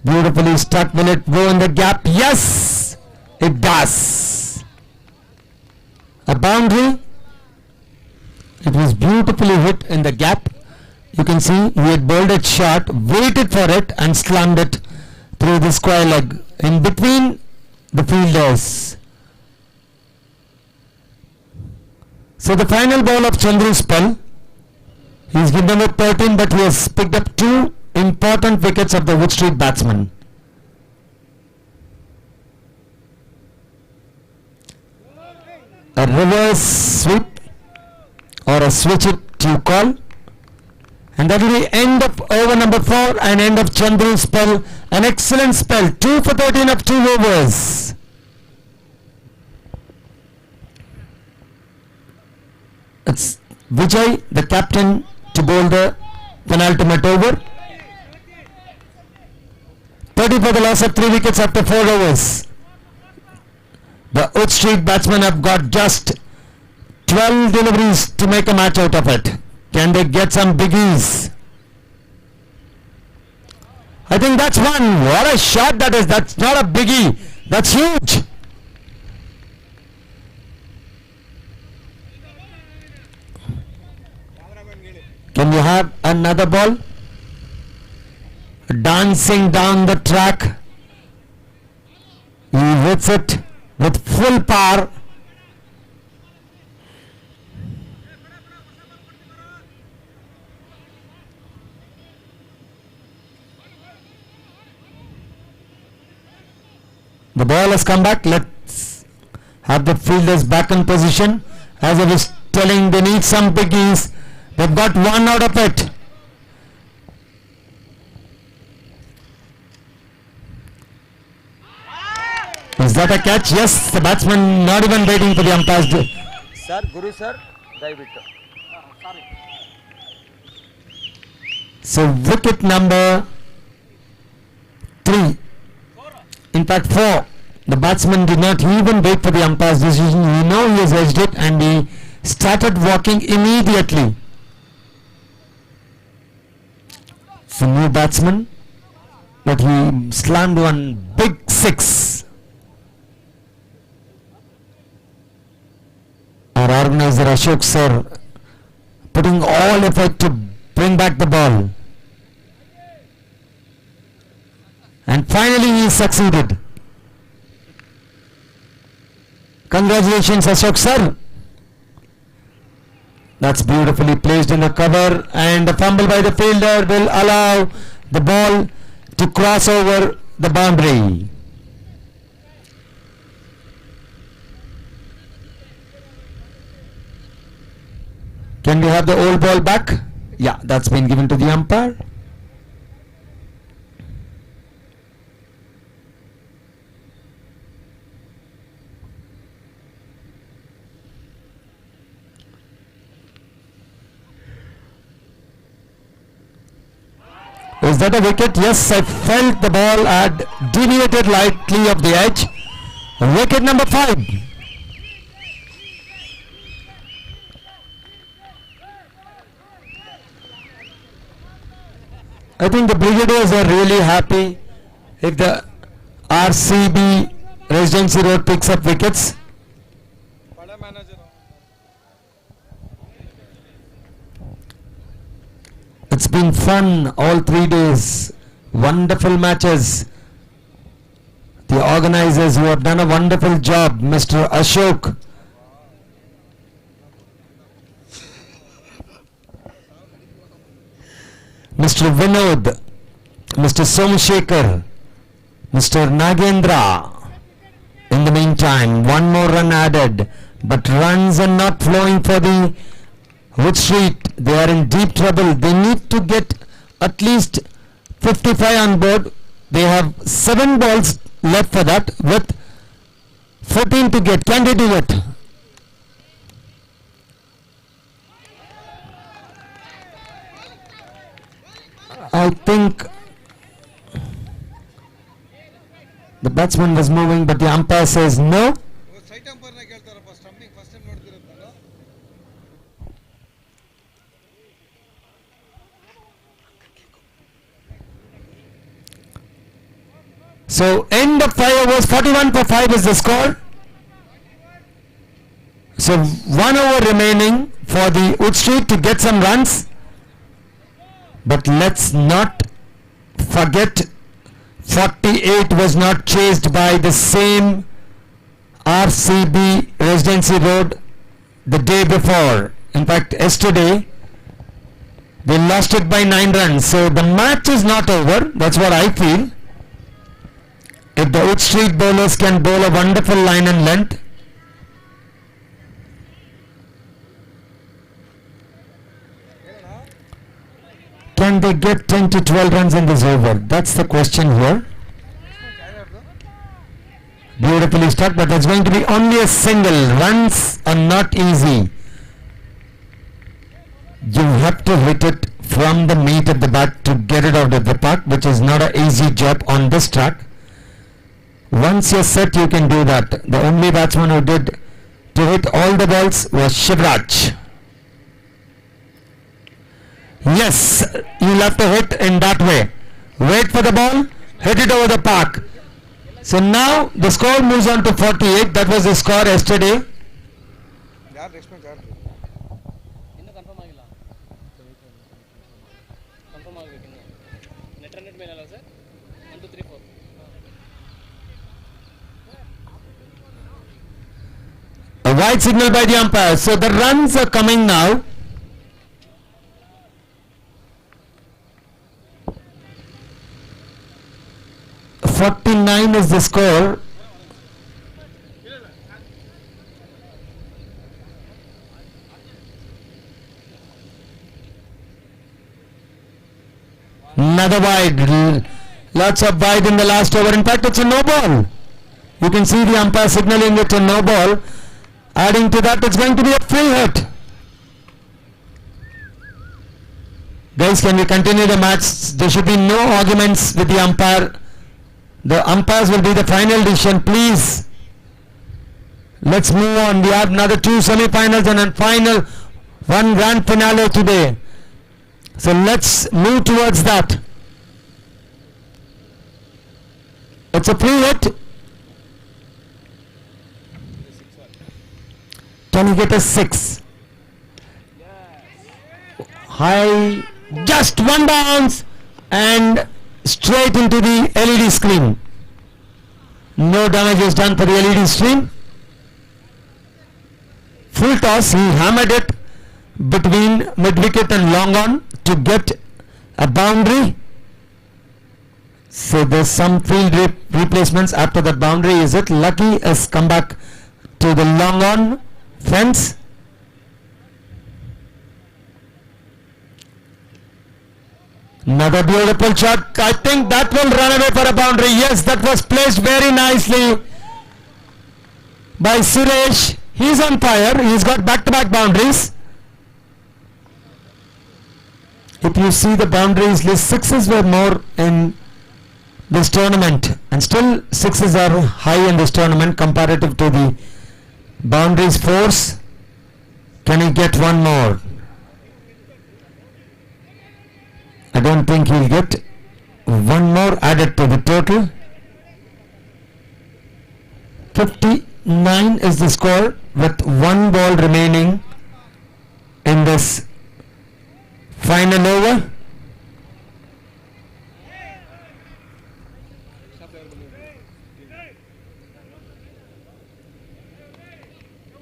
Beautifully stuck. Will it go in the gap? Yes! It does. A boundary. It was beautifully hit in the gap. You can see he had bowled it short, waited for it and slammed it through the square leg in between the fielders. So the final ball of Chandru's spell, he's given with 13, but he has picked up 2 important wickets of the Wood Street batsman. A reverse sweep or a switch it you call, and that will be end of over number 4 and end of Chandru's spell. An excellent spell, 2 for 13 of 2 overs. It's Vijay, the captain, to bowl the penultimate over. 30 for the loss of 3 wickets after 4 overs. The Wood Street batsmen have got just 12 deliveries to make a match out of it. Can they get some biggies? I think that's one. What a shot that is. That's not a biggie. That's huge. Can you have another ball? Dancing down the track. He hits it with full power. The ball has come back. Let's have the fielders back in position. As I was telling, they need some biggies. They've got 1 out of it. Is that a catch? Yes, the batsman not even waiting for the umpire's. Sir, Guru sir, Daivittu. So wicket number 3. In fact 4. The batsman did not even wait for the umpire's decision. He know he has edged it and he started walking immediately. It's a new batsman, but he slammed one big 6. Our organizer Ashok sir putting all effort to bring back the ball. And finally he succeeded. Congratulations Ashok sir. That's beautifully placed in the cover, and the fumble by the fielder will allow the ball to cross over the boundary. Can we have the old ball back? Yeah, that's been given to the umpire. Is that a wicket? Yes, I felt the ball had deviated lightly off the edge. Wicket number 5. I think the Brigadiers are really happy if the RCB Residency Road picks up wickets. It's been fun all 3 days. Wonderful matches. The organizers who have done a wonderful job, Mr. Ashok, Mr. Vinod, Mr. Somashekar, Mr. Nagendra. In the meantime, 1 more run added, but runs are not flowing for the Wood Street, they are in deep trouble. They need to get at least 55 on board. They have 7 balls left for that with 14 to get. Can they do it? I think the batsman was moving, but the umpire says no. So end of 5 overs, 41 for 5 is the score. So 1 over remaining for the Wood Street to get some runs. But let's not forget 48 was not chased by the same RCB Residency Road the day before. In fact, yesterday they lost it by 9 runs. So the match is not over. That's what I feel. If the Wood Street bowlers can bowl a wonderful line and length, can they get 10 to 12 runs in this over? That's the question here. Beautifully struck, but that's going to be only a single. Runs are not easy. You have to hit it from the meat of the bat to get it out of the park, which is not an easy job on this track. Once you're set, you can do that. The only batsman who did to hit all the balls was Shivraj. Yes, you'll have to hit in that way. Wait for the ball, hit it over the park. So now the score moves on to 48. That was the score yesterday. A wide signal by the umpire. So the runs are coming now. .49 is the score. Another wide. Lots of wide in the last over. In fact, it's a no ball. You can see the umpire signaling it a no ball. Adding to that, it's going to be a free hit. Guys, can we continue the match? There should be no arguments with the umpire. The umpires will be the final decision. Please, let's move on. We have another 2 semi-finals and a final 1 grand finale today. So let's move towards that. It's a free hit. Can you get a 6? High, just 1 bounce and straight into the LED screen. No damage is done for the LED screen. Full toss, he hammered it between mid-wicket and long on to get a boundary. So there's some field replacements after that boundary. Is it lucky has come back to the long on fence? Another beautiful shot. I think that will run away for a boundary. Yes, that was placed very nicely by Suresh. He's on fire. He's got back-to-back boundaries. If you see the boundaries list, 6s were more in this tournament, and still 6s are high in this tournament comparative to the boundaries. 4s. Can he get 1 more? I don't think he'll get 1 more added to the total. 59 is the score with 1 ball remaining in this final over.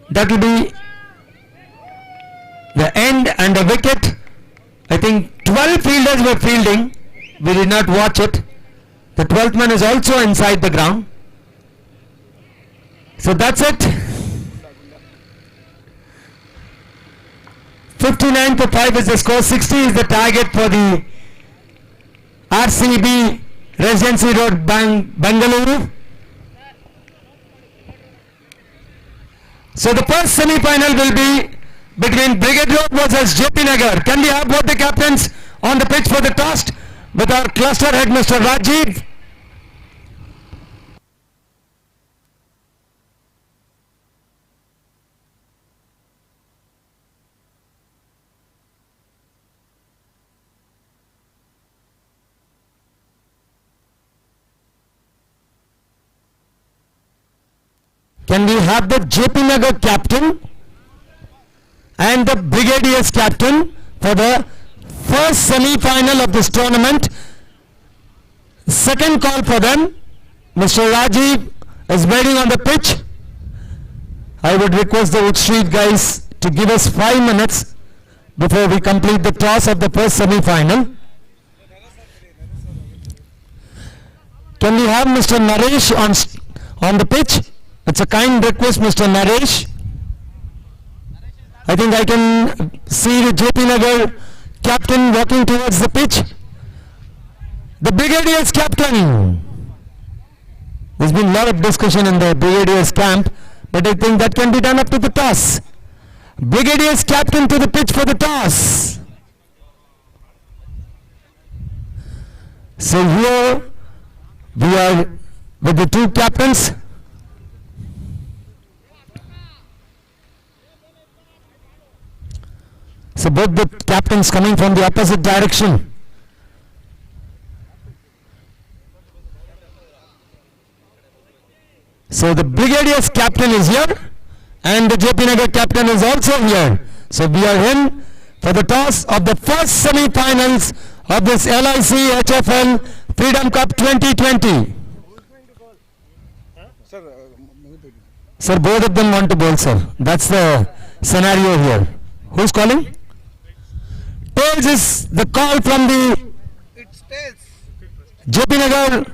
That will be the end and the wicket. I think 12 fielders were fielding. We did not watch it. The 12th man is also inside the ground. So that's it. 50 59-5 is the score. 60 is the target for the RCB Residency Road, Bangalore. So the first semi-final will be between Brigade Road versus JP Nagar. Can we have both the captains on the pitch for the toss with our cluster head, Mr. Rajiv? Can we have the JP Nagar captain and the Brigadiers captain for the first semi-final of this tournament? Second call for them. Mr. Rajiv is waiting on the pitch. I would request the Wood Street guys to give us 5 minutes before we complete the toss of the first semi-final. Can we have Mr. Naresh on the pitch? It's a kind request, Mr. Naresh. I think I can see the JP Nagar captain walking towards the pitch. The Brigadiers captain. There's been a lot of discussion in the Brigadiers camp, but I think that can be done up to the toss. Brigadiers captain to the pitch for the toss. So here we are with the two captains. So both the captains coming from the opposite direction. So the Brigadiers captain is here and the JP Nagar captain is also here. So we are in for the toss of the first semi-finals of this LIC HFL Freedom Cup 2020. Sir, both of them want to bowl, sir. That's the scenario here. Who's calling? Tails is the call from the JP Nagar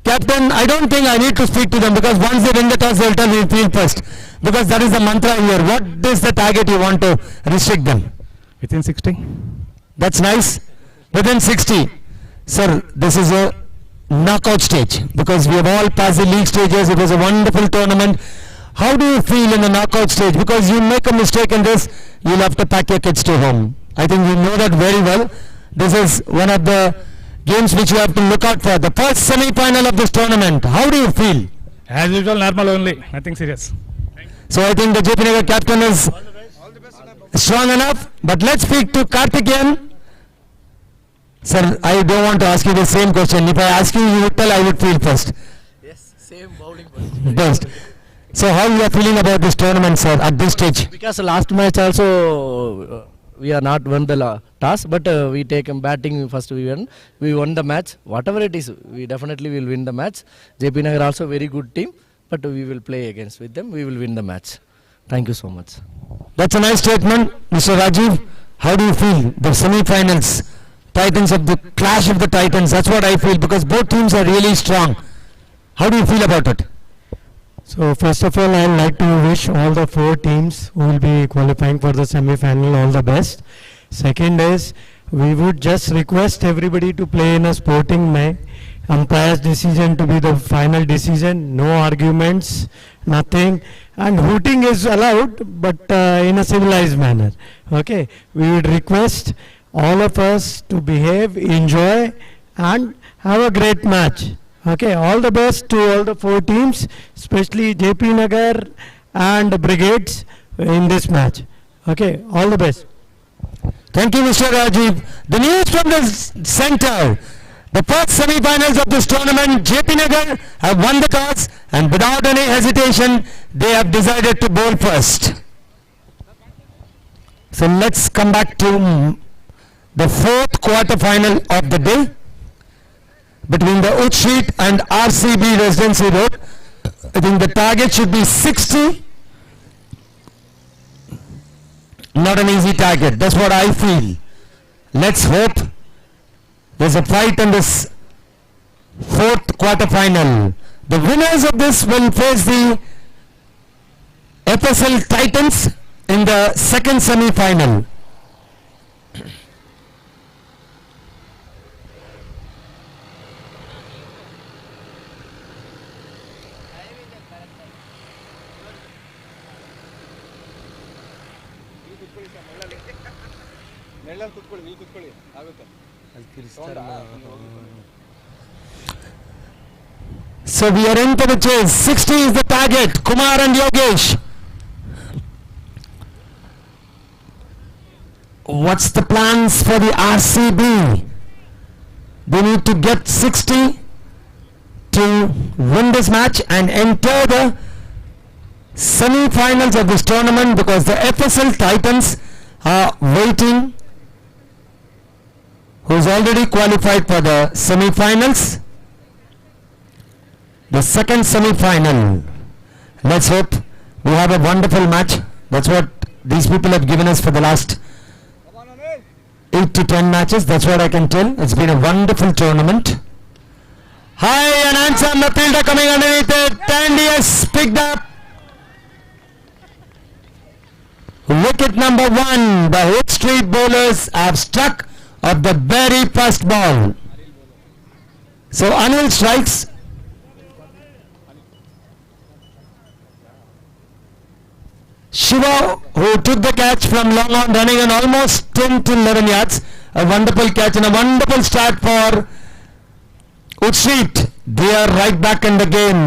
captain. I don't think I need to speak to them because once they win the toss, they'll tell me field first. Because that is the mantra here. What is the target you want to restrict them? Within 60. That's nice. Within 60. Sir, this is a knockout stage because we have all passed the league stages. It was a wonderful tournament. How do you feel in the knockout stage? Because you make a mistake in this, you'll have to pack your kids to home. I think we know that very well. This is one of the games which you have to look out for. The first semi-final of this tournament. How do you feel? As usual, normal only. Nothing serious. So I think the JP Nagar captain is strong enough. But let's speak to Karthikeyan. Sir, I don't want to ask you the same question. If I ask you, you would tell I would feel first. Yes, same bowling first. So how you are feeling about this tournament, sir, at this stage? Because last match also we are not won the toss, but we take batting first. We won the match. Whatever it is, we definitely will win the match. JP Nagar also very good team, but we will play against with them. We will win the match. Thank you so much. That's a nice statement, Mr. Rajiv. How do you feel? The semi-finals, Titans of the clash of the Titans. That's what I feel because both teams are really strong. How do you feel about it? So first of all, I'd like to wish all the 4 teams who will be qualifying for the semi-final all the best. Second is, we would just request everybody to play in a sporting way. Umpire's decision to be the final decision, no arguments, nothing. And hooting is allowed, but in a civilized manner. Okay, we would request all of us to behave, enjoy and have a great match. Okay, all the best to all the 4 teams, especially JP Nagar and Brigades in this match. Okay, all the best. Thank you, Mr. Rajiv. The news from the center. The first semi-finals of this tournament, JP Nagar have won the toss and without any hesitation, they have decided to bowl first. So let's come back to the 4th quarter final of the day between the Wood Street and RCB Residency Road. I think the target should be 60. Not an easy target. That's what I feel. Let's hope there's a fight in this 4th quarter final. The winners of this will face the FSL Titans in the 2nd semi-final. ನೆಳ್ಳಲ್ಲಿ ಕುತ್ಕೊಳ್ಳಿ, ಇಲ್ಲಿ ಕುತ್ಕೊಳ್ಳಿ, ಆಗುತ್ತೆ. So we are into the chase. 60 is the target. Kumar and Yogesh. What's the plans for the RCB? They need to get 60 to win this match and enter the semi-finals of this tournament, because the FSL Titans are waiting, who's already qualified for the semi-finals. The second semi-final. Let's hope we have a wonderful match. That's what these people have given us for the last 8 to 10 matches. That's what I can tell. It's been a wonderful tournament. High and handsome, the fielder coming underneath it, and he has picked up wicket number 1. The Hood Street bowlers have struck of the very first ball. So Anil strikes. Shiva, who took the catch from long on, running on almost 10 to 11 yards. A wonderful catch and a wonderful start for Wood Street. They are right back in the game.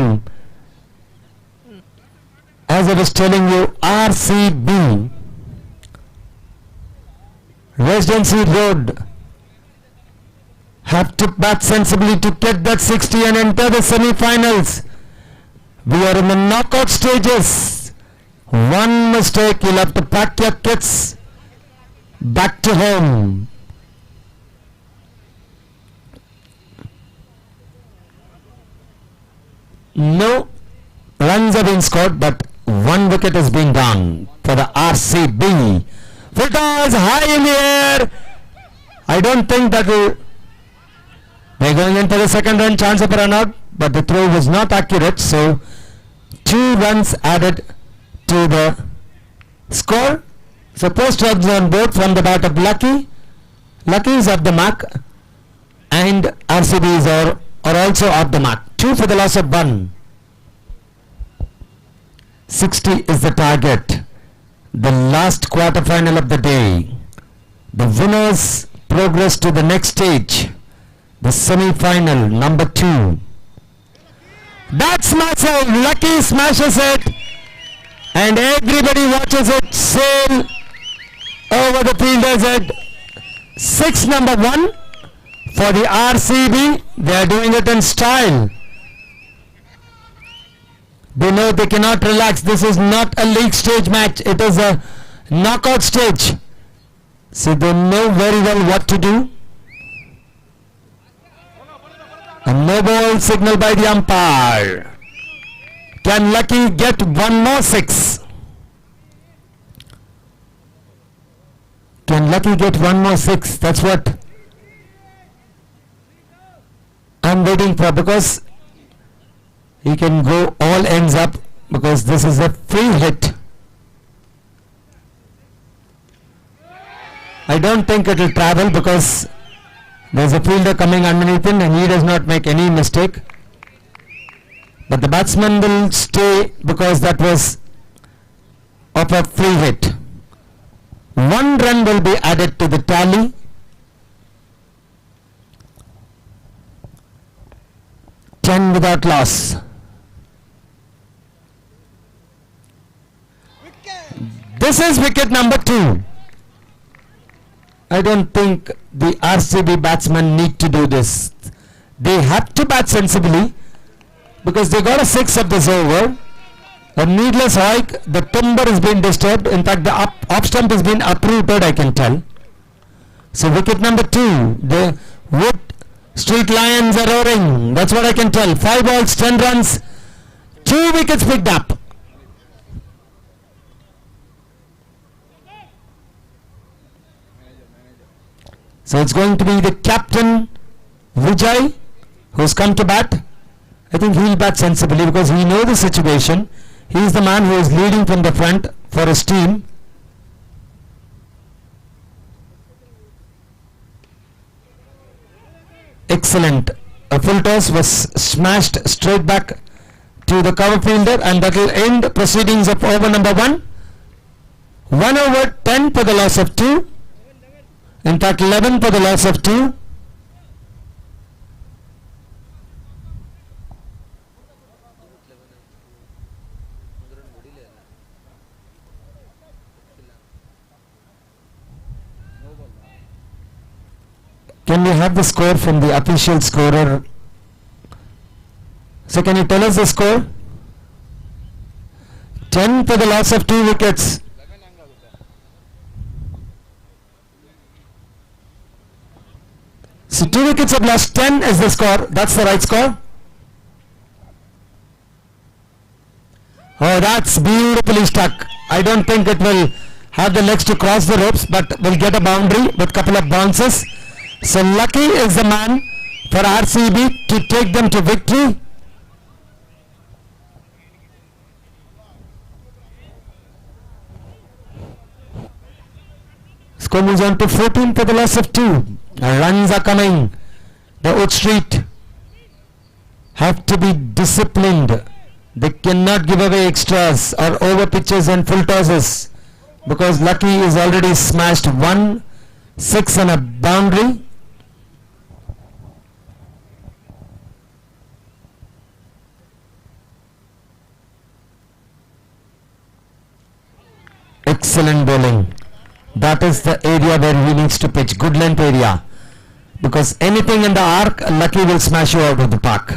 As I was telling you, RCB, Residency Road, have to bat sensibly to get that 60 and enter the semi-finals. We are in the knockout stages. One mistake, you'll have to pack your kits back to home. No runs have been scored, but 1 wicket has been down for the RCB. Full toss high in the air. I don't think that they're going in for the second run, chance of a run out, but the throw was not accurate, so 2 runs added to the score. So post runs on board from the bat of Lucky. Lucky is off the mark, and RCBs are also off the mark. 2 for the loss of 1. 60 is the target. The last quarter final of the day. The winners progress to the next stage, the semi-final, number 2. That's massive. Lucky smashes it, and everybody watches it sail over the fielder's head. 6 number 1 for the RCB. They are doing it in style. They know they cannot relax. This is not a league stage match. It is a knockout stage. So they know very well what to do. A no ball signal by the umpire. Can Lucky get 1 more 6? Can Lucky get 1 more 6? That's what I'm waiting for, because he can go all ends up, because this is a free hit. I don't think it will travel, because there's a fielder coming underneath him and he does not make any mistake. But the batsman will stay, because that was of a free hit. 1 run will be added to the tally. Ten without loss. This is wicket number 2. I don't think the RCB batsmen need to do this. They have to bat sensibly, because they got a 6 of this over. A needless hike, the timber has been disturbed. In fact, the off stump has been uprooted, I can tell. So wicket number 2, the Wood Street Lions are roaring. That's what I can tell. 5 balls, 10 runs, 2 wickets picked up. So it's going to be the captain, Vijay, who's come to bat. I think he'll bat sensibly, because he knows the situation. He is the man who is leading from the front for his team. Excellent. A full toss was smashed straight back to the cover fielder, and that will end proceedings of over number 1. 1 over 10 for the loss of 2. In fact, 11 for the loss of 2. Can we have the score from the official scorer? So can you tell us the score? 10 for the loss of 2 wickets. So 2 wickets have lost, 10 is the score. That's the right score. Oh, that's beautifully stuck. I don't think it will have the legs to cross the ropes, but will get a boundary with couple of bounces. So Lucky is the man for RCB to take them to victory. Score moves on to 14 for the loss of 2. Runs are coming. The Wood Street have to be disciplined. They cannot give away extras or over pitches and full tosses, because Lucky is already smashed 1, 6 and a boundary. Excellent bowling. That is the area where he needs to pitch. Good length area. Because anything in the arc, Lucky will smash you out of the park.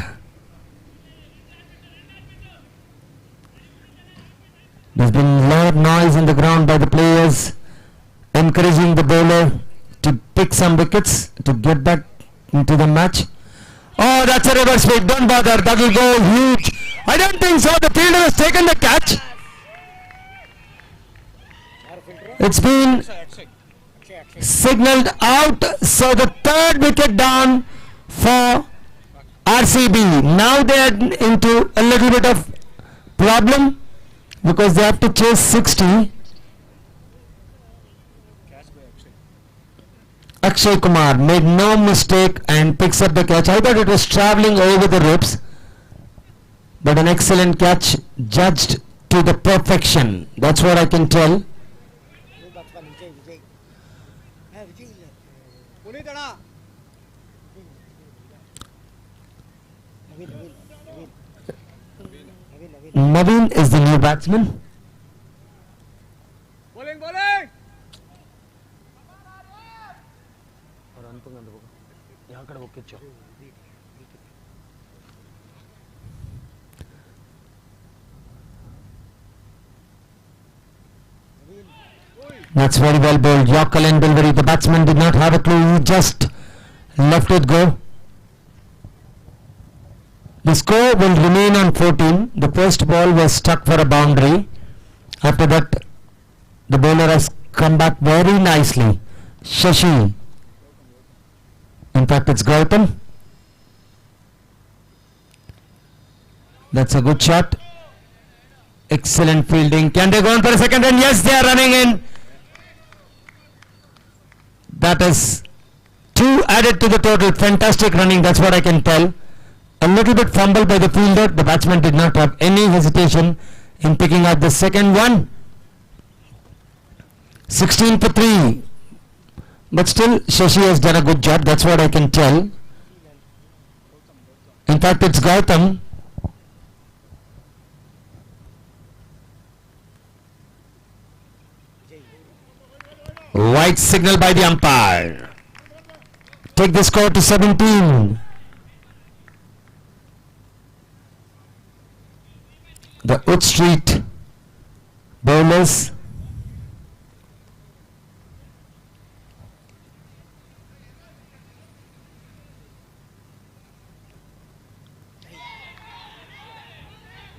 There's been a lot of noise in the ground by the players, encouraging the bowler to pick some wickets to get back into the match. Oh, that's a reverse sweep. Don't bother. That will go huge. I don't think so. The fielder has taken the catch. It's been signaled out. So the third wicket down for RCB. Now they are into a little bit of problem because they have to chase 60. Akshay Kumar made no mistake and picks up the catch. I thought it was travelling over the ropes, but an excellent catch, judged to the perfection. That's what I can tell. Naveen is the new batsman. That's very well bowled. Yorker and delivery. The batsman did not have a clue. He just left it go. The score will remain on 14. The first ball was struck for a boundary. After that, the bowler has come back very nicely. Shashi. In fact, it's Gautam. That's a good shot. Excellent fielding. Can they go on for a second run? Yes, they are running in. That is 2 added to the total. Fantastic running. That's what I can tell. A little bit fumble by the fielder. The batsman did not have any hesitation in picking up the second one. 16 for 3. But still, Shashi has done a good job. That's what I can tell. In fact, it's Gautam. White signal by the umpire. Take the score to 17. The Wood Street bowlers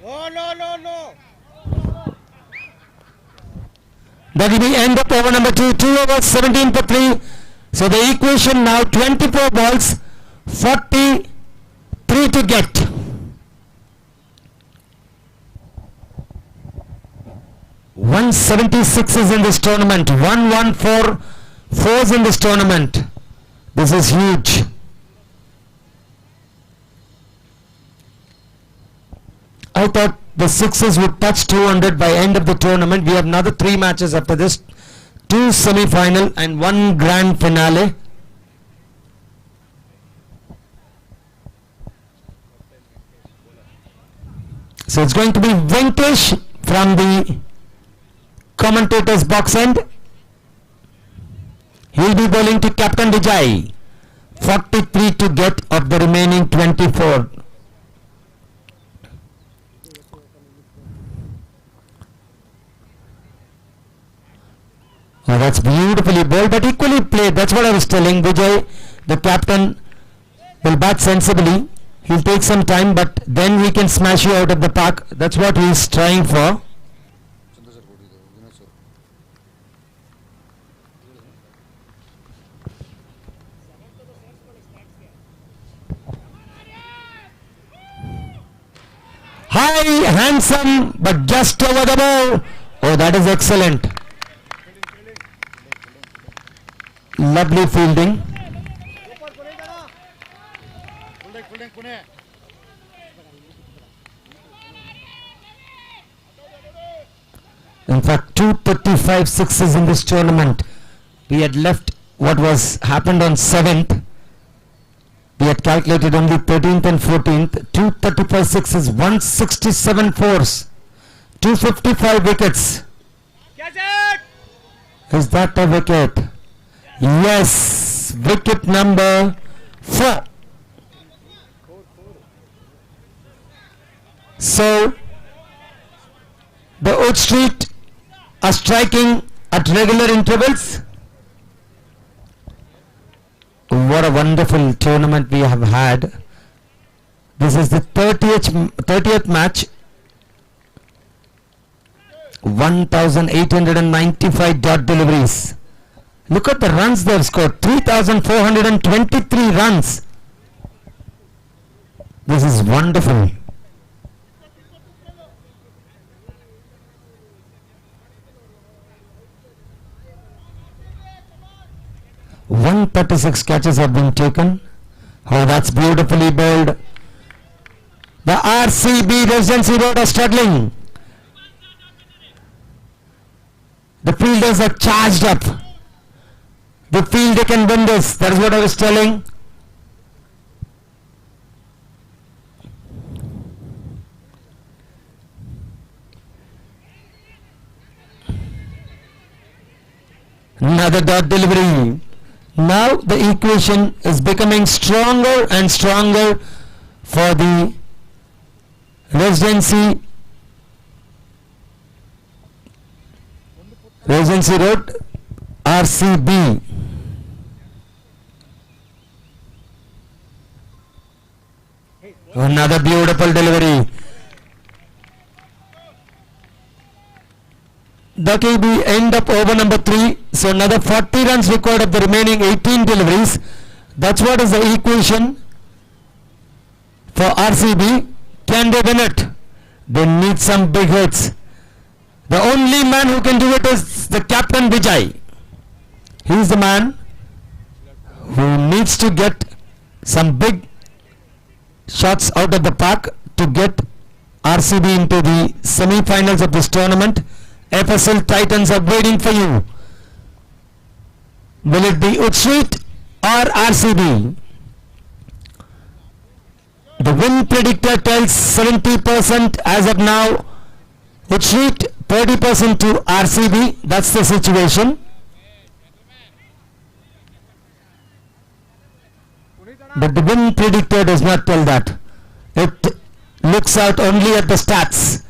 No. that will be end of over number 2. 2 overs, 17 for 3. So the equation now 24 balls, 43 to get. $176 in this tournament. 114 in this tournament. This is huge. I thought the sixes would touch 200 by end of the tournament. We have another 3 matches after this, 2 semi-final and 1 grand finale. So it's going to be Venkesh from the commentator's box end. He'll be bowling to Captain Vijay. 43 to get of the remaining 24. Oh, that's beautifully bowled, but equally played. That's what I was telling. Vijay, the captain, will bat sensibly. He'll take some time, but then he can smash you out of the park. That's what he's trying for. High, handsome, but just over the ball. Oh, that is excellent. Lovely fielding. In fact, 235 sixes in this tournament. We had left what was happened on 7th. We had calculated only 13th and 14th. 235 sixes, 167 fours, 255 wickets. Is that a wicket? Yes, wicket number 4. So, the Wood Street are striking at regular intervals. What a wonderful tournament we have had. This is the 30th match. 1,895 dot deliveries. Look at the runs they have scored. 3,423 runs. This is wonderful. One 36 catches have been taken. Oh, that's beautifully bowled. The RCB Regency Road are struggling. The fielders are charged up. They feel they can win this. That is what I was telling. Another dot delivery. Now the equation is becoming stronger and stronger for the Regency Road RCB. Another beautiful delivery. That will be end of over number 3. So another 40 runs required of the remaining 18 deliveries. That's what is the equation for RCB. Can they win it? They need some big hits. The only man who can do it is the captain Vijay. He is the man who needs to get some big shots out of the park to get RCB into the semi-finals of this tournament. FSL Titans are waiting for you. Will it be Wood Street or RCB? The win predictor tells 70% as of now. Wood Street, 30% to RCB. That's the situation. But the win predictor does not tell that. It looks out only at the stats.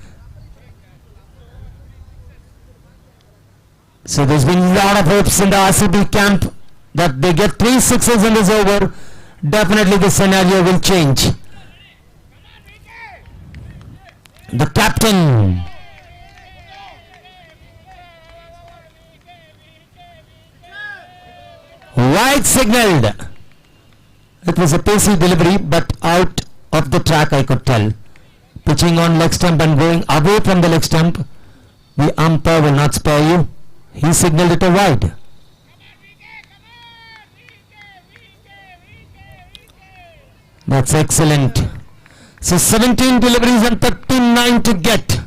So there's been a lot of hopes in the RCB camp that they get 3 sixes in this over. Definitely the scenario will change. The captain. Wide signaled. It was a pacey delivery, but out of the track I could tell. Pitching on leg stump and going away from the leg stump. The umpire will not spare you. He signaled it a wide. That's excellent. So 17 deliveries and 39 to get.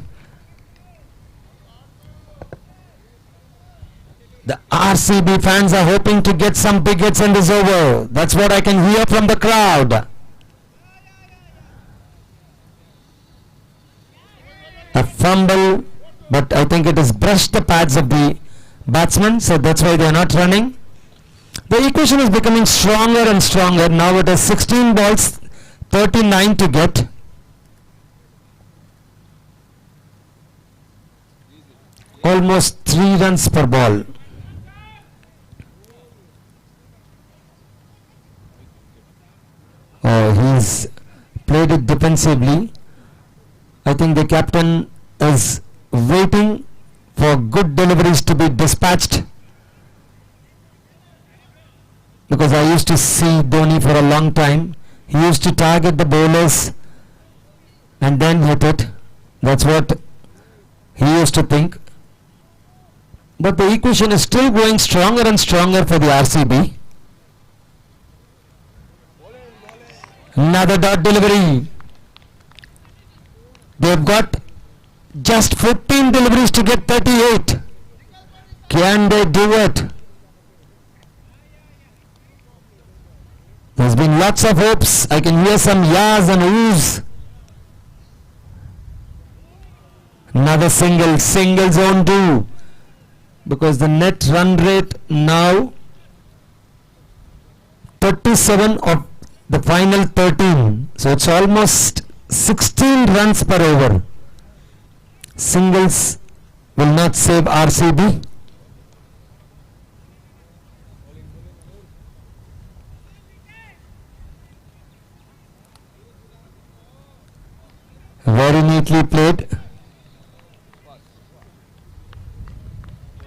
The RCB fans are hoping to get some big hits in this over. That's what I can hear from the crowd. A fumble, but I think it has brushed the pads of the batsman, so that's why they are not running. The equation is becoming stronger and stronger. Now it is 16 balls, 39 to get. Almost 3 runs per ball. Oh, he's played it defensively. I think the captain is waiting for good deliveries to be dispatched. Because I used to see Dhoni for a long time. He used to target the bowlers and then hit it. That's what he used to think. But the equation is still going stronger and stronger for the RCB. Another dot delivery. They've got just 15 deliveries to get 38. Can they do it? There's been lots of hopes. I can hear some yas and oohs. Another single zone do. Because the net run rate now 37 of the final 13. So it's almost 16 runs per over. Singles will not save RCB. Very neatly played.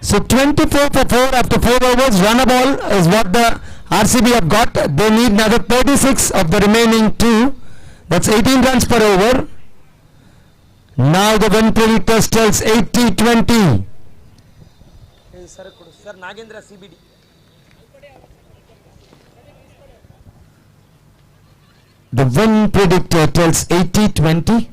So 24 for 4 after 4 overs. Run a ball is what the RCB have got. They need another 36 of the remaining 2. That's 18 runs per over. Now the win predictor tells 80-20. Sir, Nagendra CBD. The win predictor tells 80-20.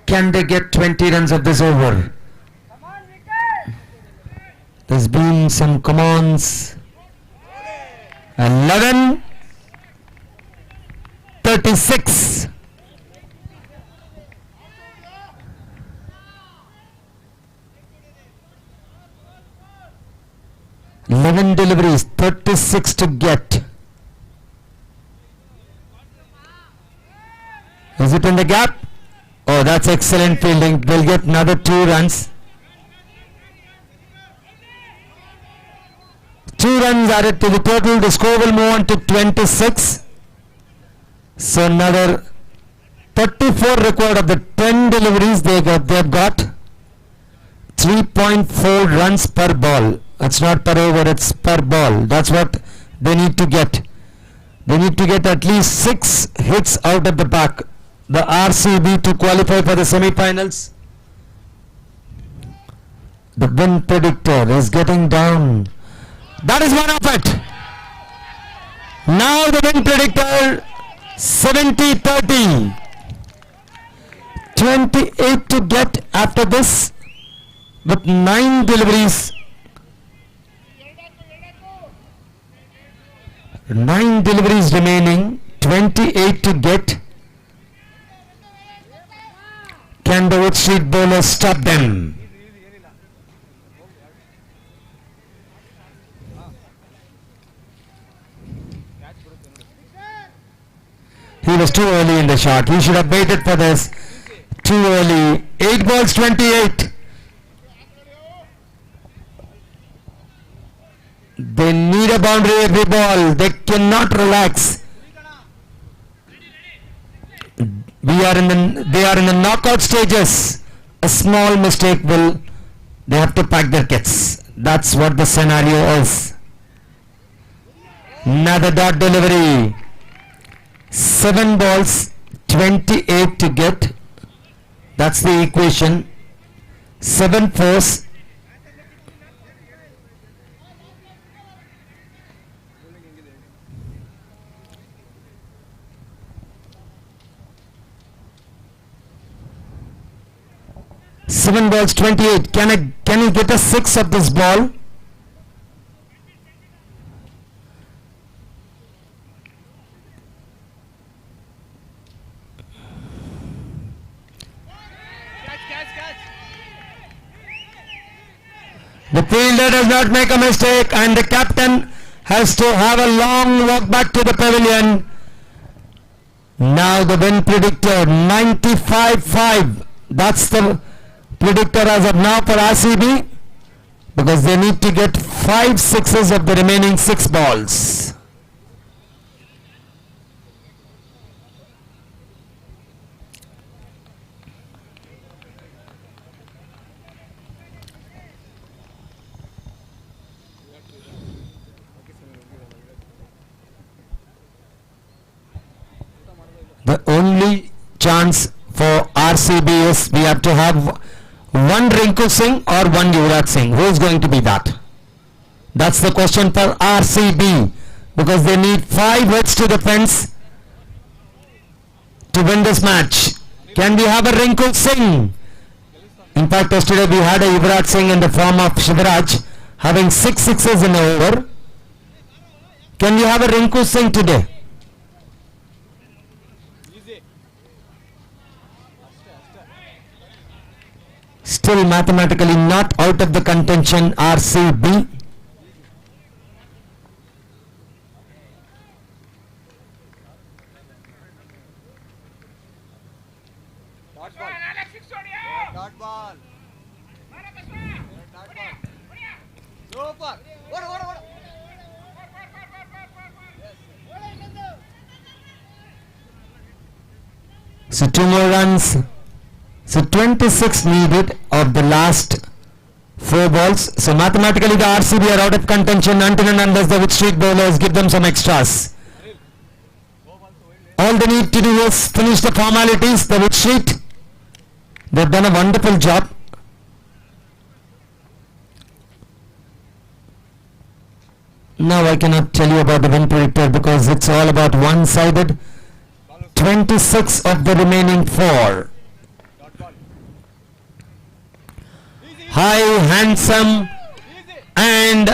Can they get 20 runs of this over? There's been some commands. 11, 36. Deliveries, 36 to get. Is it in the gap? Oh, that's excellent fielding. They'll get another 2 runs. 2 runs added to the total. The score will move on to 26. So another 34 required of the 10 deliveries they've got. 3.4 runs per ball. That's not per over, it's per ball. That's what they need to get. They need to get at least 6 hits out of the back. The RCB to qualify for the semi-finals. The win predictor is getting down. That is one of it. Now the win predictor 70-30. 28 to get after this with 9 deliveries. 9 deliveries remaining. 28 to get. Can the Wood Street bowlers stop them? He was too early in the shot. He should have waited for this. Too early. 8 balls, 28. They need a boundary every ball. They cannot relax. They are in the knockout stages. A small mistake they have to pack their kits. That's what the scenario is. Another dot delivery. 7 balls, 28 to get. That's the equation. 7 fours. 7 balls, 28. Can he get a 6 of this ball? The fielder does not make a mistake, and the captain has to have a long walk back to the pavilion. Now the win predictor 95-5. That's the predictor as of now for RCB, because they need to get 5 sixes of the remaining 6 balls. The only chance for RCB is we have to have one Rinku Singh or one Yuvraj Singh. Who is going to be that? That's the question for RCB, because they need 5 hits to the fence to win this match. Can we have a Rinku Singh? In fact, yesterday we had a Yuvraj Singh in the form of Shivraj having 6 sixes in an over. Can we have a Rinku Singh today? Still mathematically not out of the contention, RCB. Dot ball. Super. So 2 more runs. So 26 needed of the last 4 balls. So mathematically the RCB are out of contention until and unless the Wood Street bowlers give them some extras. All they need to do is finish the formalities. The Wood Street, they've done a wonderful job. Now I cannot tell you about the win predictor because it's all about one-sided. 26 of the remaining 4. High, handsome, and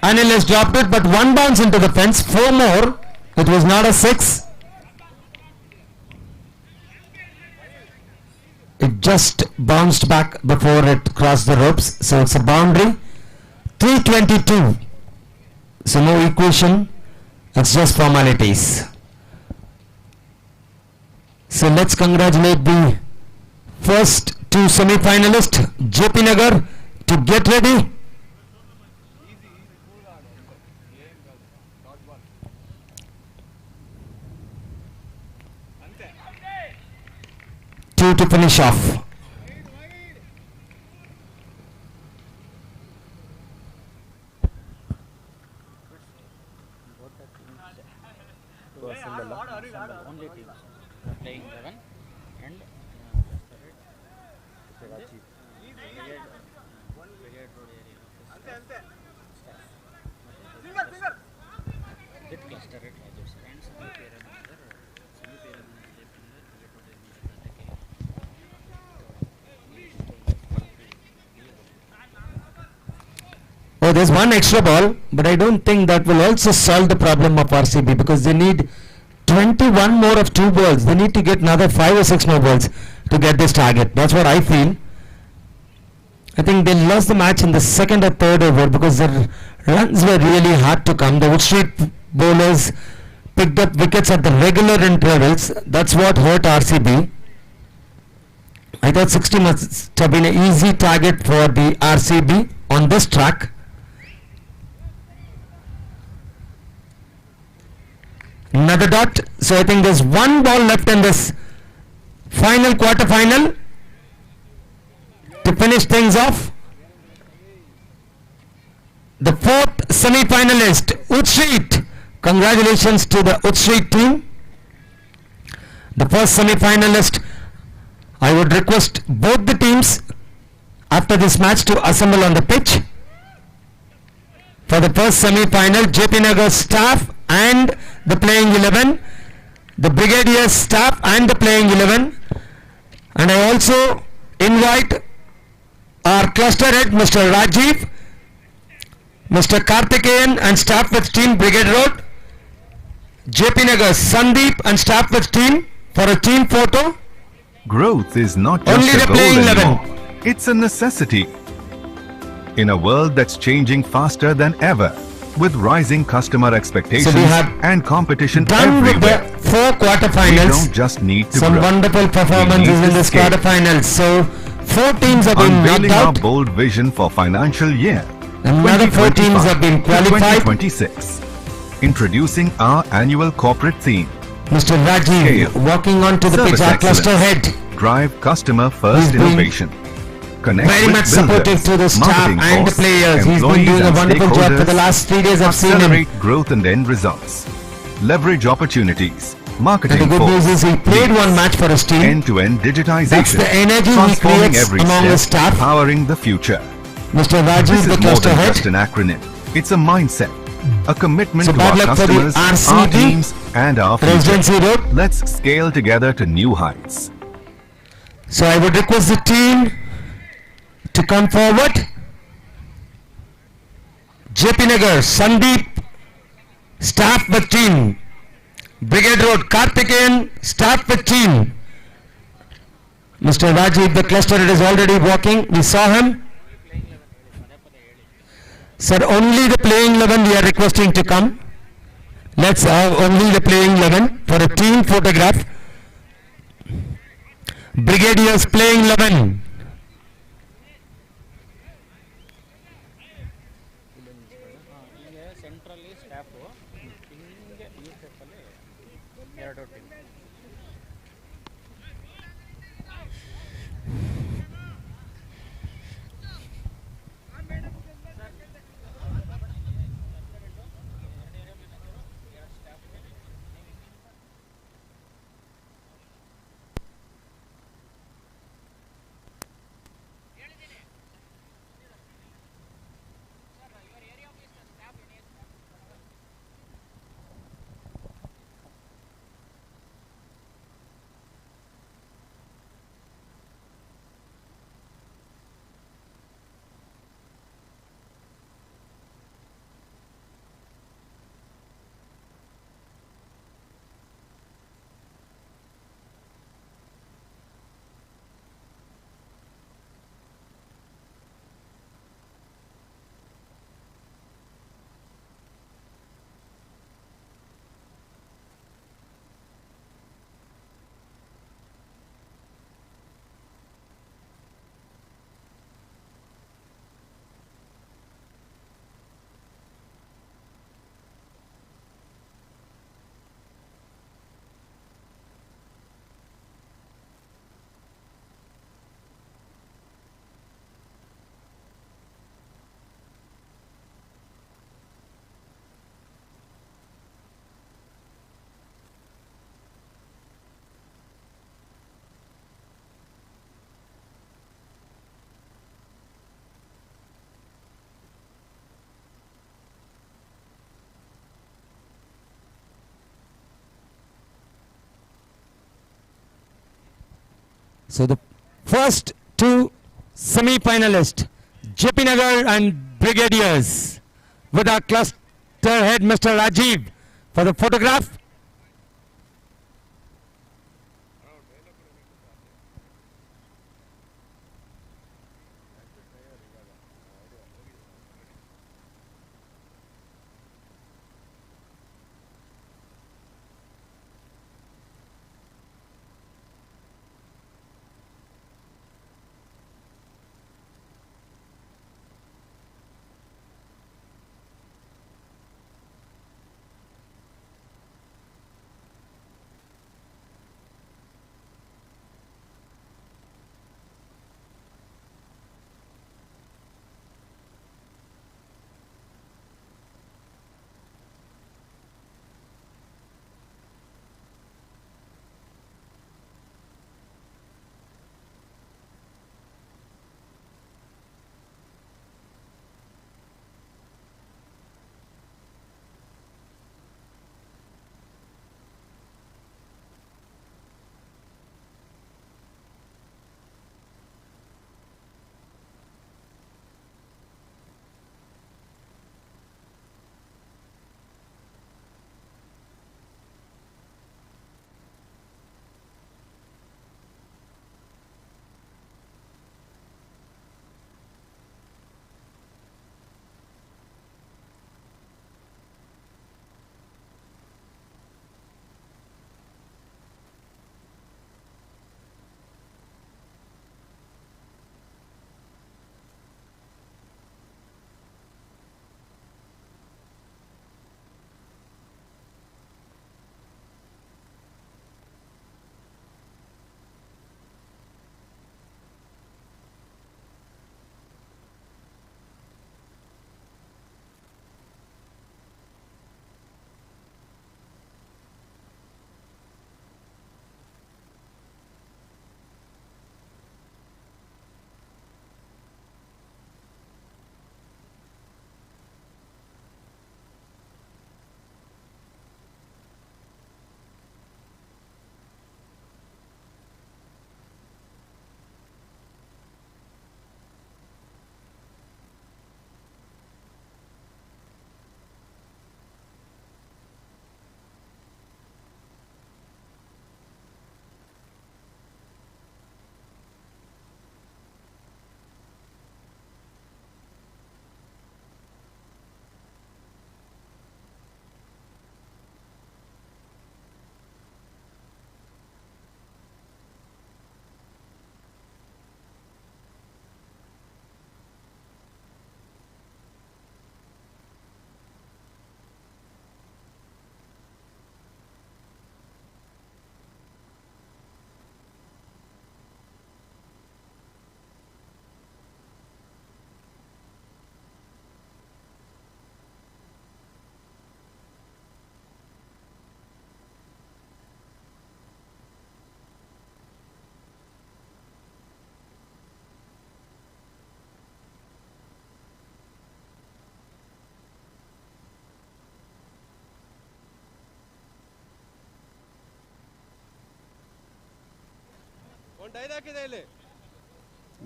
Anil has dropped it, but 1 bounce into the fence, 4 more. It was not a 6. It just bounced back before it crossed the ropes, so it's a boundary. 322. So no equation, it's just formalities. So let's congratulate the first 2 semi-finalists, JP Nagar, to get ready. Two to finish off. Only teams playing 11 and with cluster at Rajers and semi-parent Oh, there's one extra ball, but I don't think that will also solve the problem of RCB because they need 21 more of 2 balls. They need to get another 5 or 6 more balls to get this target. That's what I feel. I think they lost the match in the 2nd or 3rd over because their runs were really hard to come. The Wood Street bowlers picked up wickets at the regular intervals. That's what hurt RCB. I thought 60 must have been an easy target for the RCB on this track. Another dot. So I think there's 1 ball left in this final quarter-final to finish things off. The 4th semi-finalist, Wood Street. Congratulations to the Wood Street team. The first semi-finalist, I would request both the teams after this match to assemble on the pitch. For the first semi-final, JP Nagar staff and the playing 11, the Brigadier staff and the playing 11, and I also invite our cluster head, Mr. Rajiv, Mr. Karthikeyan and staff with team, Brigade Road, JP Nagar, Sandeep and staff with team for a team photo. Growth is not just Only a the goal playing anymore. 11. It's a necessity. In a world that's changing faster than ever, with rising customer expectations and competition Done everywhere, with the 4 we quarterfinals. don't just need to Some grow. wonderful performances We need in to this scale. quarterfinals. So 4 teams have been Unveiling knocked our out. bold vision for financial year Another 4 teams have been 2025 to qualified. 2026. Introducing our annual corporate theme. Mr. Rajiv Scale. walking onto the pitch, Service our cluster excellence. head. Drive customer first He's been innovation. Connect Very with much builders, supportive to the staff marketing and the force, players. He's been employees doing a and wonderful job for the stakeholders. last 3 days. I've seen him. Accelerate growth and end results. Leverage opportunities. Marketing And the good force. news is he played one match for his team. End-to-end digitization. That's the energy he transforming creates every among step, his staff. powering the future. Mr. This Rajiv, is the more cluster than head. just an acronym. It's a mindset, a commitment So to bad our luck for the customers, our RCB, teams, and our Presidency future. Road. Let's scale together to new heights. So I would request the team to come forward. JP Nagar, Sandeep, staff with team. Brigade Road, Karthikeyan, staff with team. Mr. Rajiv, the cluster head is already walking. We saw him. Sir, only the playing 11 we are requesting to come. Let's have only the playing 11 for a team photograph. Brigadiers playing 11. ಸೆಂಟ್ರಲ್ಲಿ staff ಹಿಂಗೆ ಈ ಸ್ಟೆಪ್ಪಲ್ಲಿ ಎರಡು team So the first 2 semi-finalists, JP Nagar and Brigadiers, with our cluster head Mr. Rajiv for the photograph.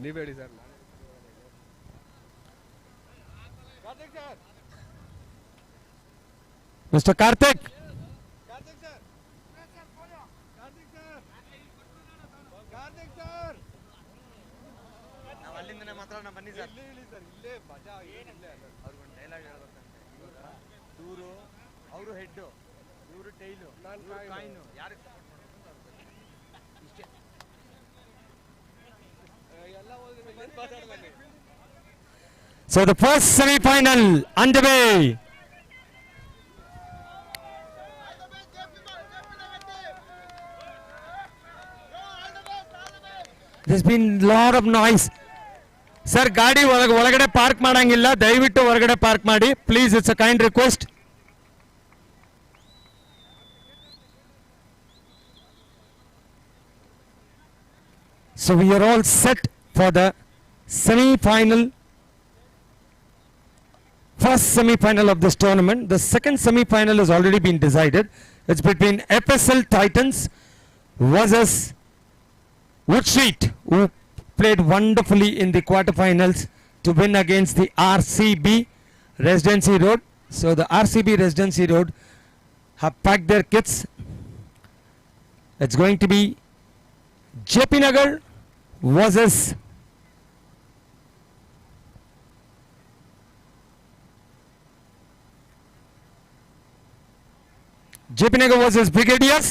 ನೀವ್ ಹೇಳಿ sir. Mr. Karthik. ಅಲ್ಲಿಂದನೇ ಮಾತಾಡೋಣ ಬನ್ನಿ sir. ಇಲ್ಲೇ ಮಜಾ ಅವ್ರಿಗೊಂದು ಡೈಲಾಗ್ ಹೇಳ್ಬೇಕಂತೆ. ಇವರು ಅವರು ಹೆಡ್ಡು, ಇವರು ಟೈಲು, ಕಾಯಿನು. ಯಾರಿಗೆ ಸಪೋರ್ಟ್ ಮಾಡೋದು ಇಷ್ಟೇ. ಎಲ್ಲ ಹೋಗಿ. So the first semi-final underway. There's been lot of noise. Sir, ಗಾಡಿ ಒಳಗಡೆ ಪಾರ್ಕ್ ಮಾಡಂಗಿಲ್ಲ, ದಯವಿಟ್ಟು ಹೊರಗಡೆ ಪಾರ್ಕ್ ಮಾಡಿ please. It's a kind request. So we are all set for the semi-final. First semi-final of this tournament. The second semi-final has already been decided. It's between FSL Titans versus Wood Street, who played wonderfully in the quarterfinals to win against the RCB Residency Road. So the RCB Residency Road have packed their kits. It's going to be JP Nagar versus JP Nagar versus Brigadiers,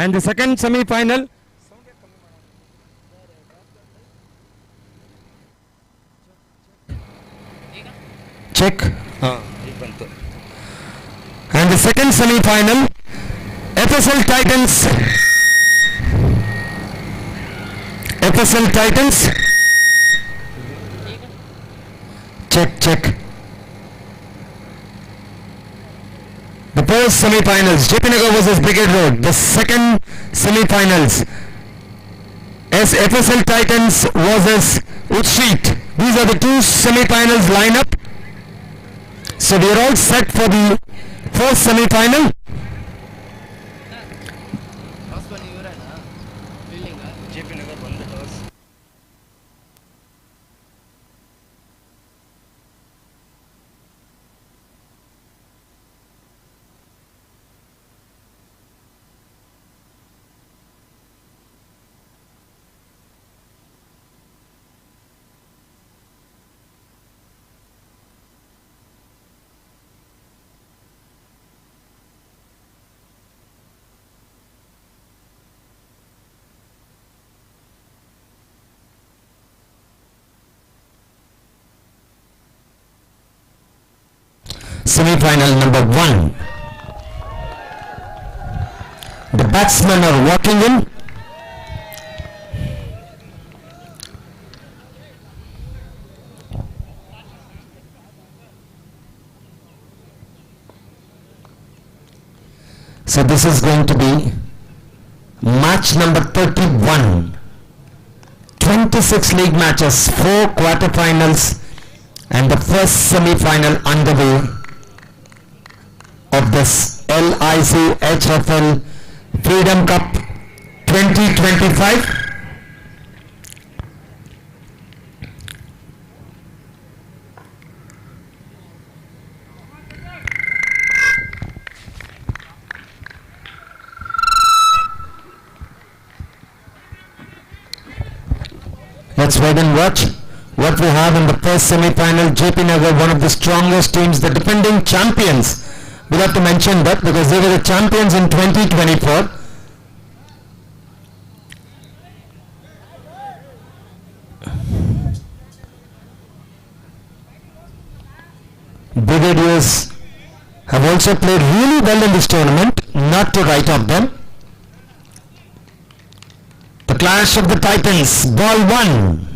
and the second semi-final check. And the second semi-final, FSL Titans, check. The first semi-finals, JP Nagar versus Brigade Road. The second semi-finals, FSL Titans versus Wood Street. These are the two semi-finals lineup. So we are all set for the first semi-final. Semi-final number 1. The batsmen are walking in. So this is going to be match number 31. 26 league matches, 4 quarterfinals, and the first semi-final underway of this LIC HFL Freedom Cup 2025. Let's wait and watch what we have in the first semi-final. JP Nagar, one of the strongest teams, the defending champions. We'll have to mention that because they were the champions in 2024. Brigadiers have also played really well in this tournament, not to write off them. The clash of the Titans, ball 1.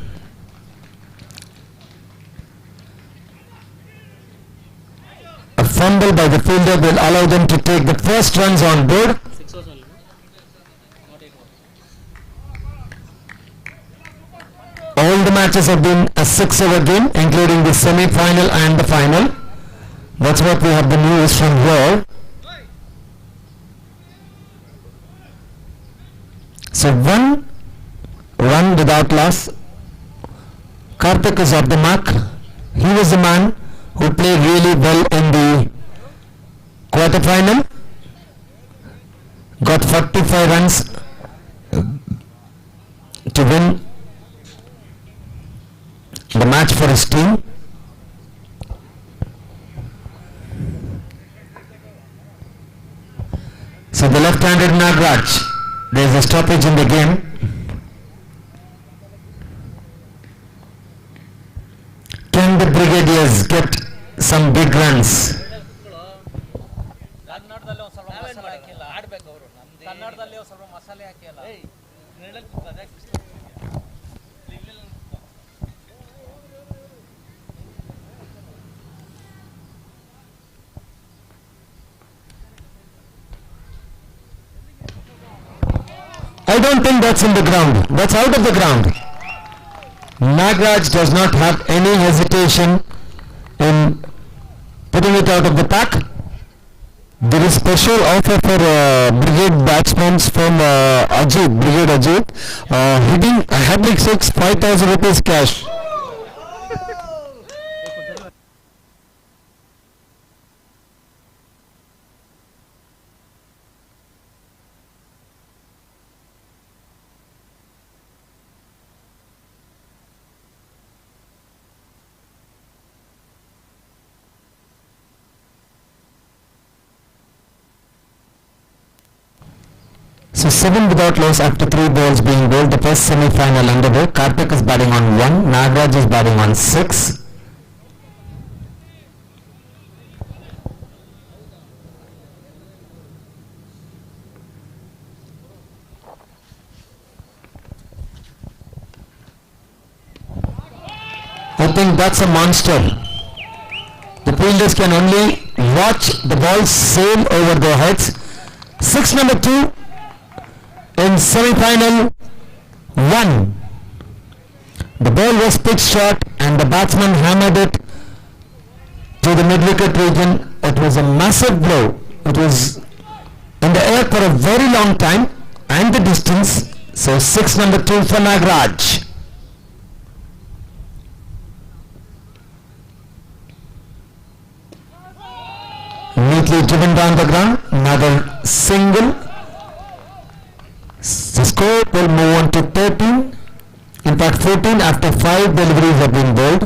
A fumble by the fielder will allow them to take the first runs on board. All the matches have been a 6-over game, including the semi-final and the final. That's what we have the news from here. So one without loss. Karthik is off the mark. He was the man who played really well in the quarterfinal. Got 45 runs to win the match for his team. So the left-handed Nagraj, there is a stoppage in the game. Can the Brigadiers get some big runs? I don't think that's in the ground. That's out of the ground. Nagraj does not have any hesitation in putting it out of the pack. There is special offer for brigade batsmen from Ajit, Brigade Ajit, hitting hat-trick 6, 5,000 rupees cash. So 7 without loss after 3 balls being bowled. The first semi-final underway. Karthik is batting on 1. Nagraj is batting on 6. I think that's a monster. The fielders can only watch the ball sail over their heads. 6 number 2 in semi-final 1. The ball was pitched short and the batsman hammered it to the mid-wicket region. It was a massive blow. It was in the air for a very long time and the distance. So 6 number 2 for Nagraj. Neatly driven down the ground. Another single. The score will move on to 13. In fact 14 after 5 deliveries have been bowled.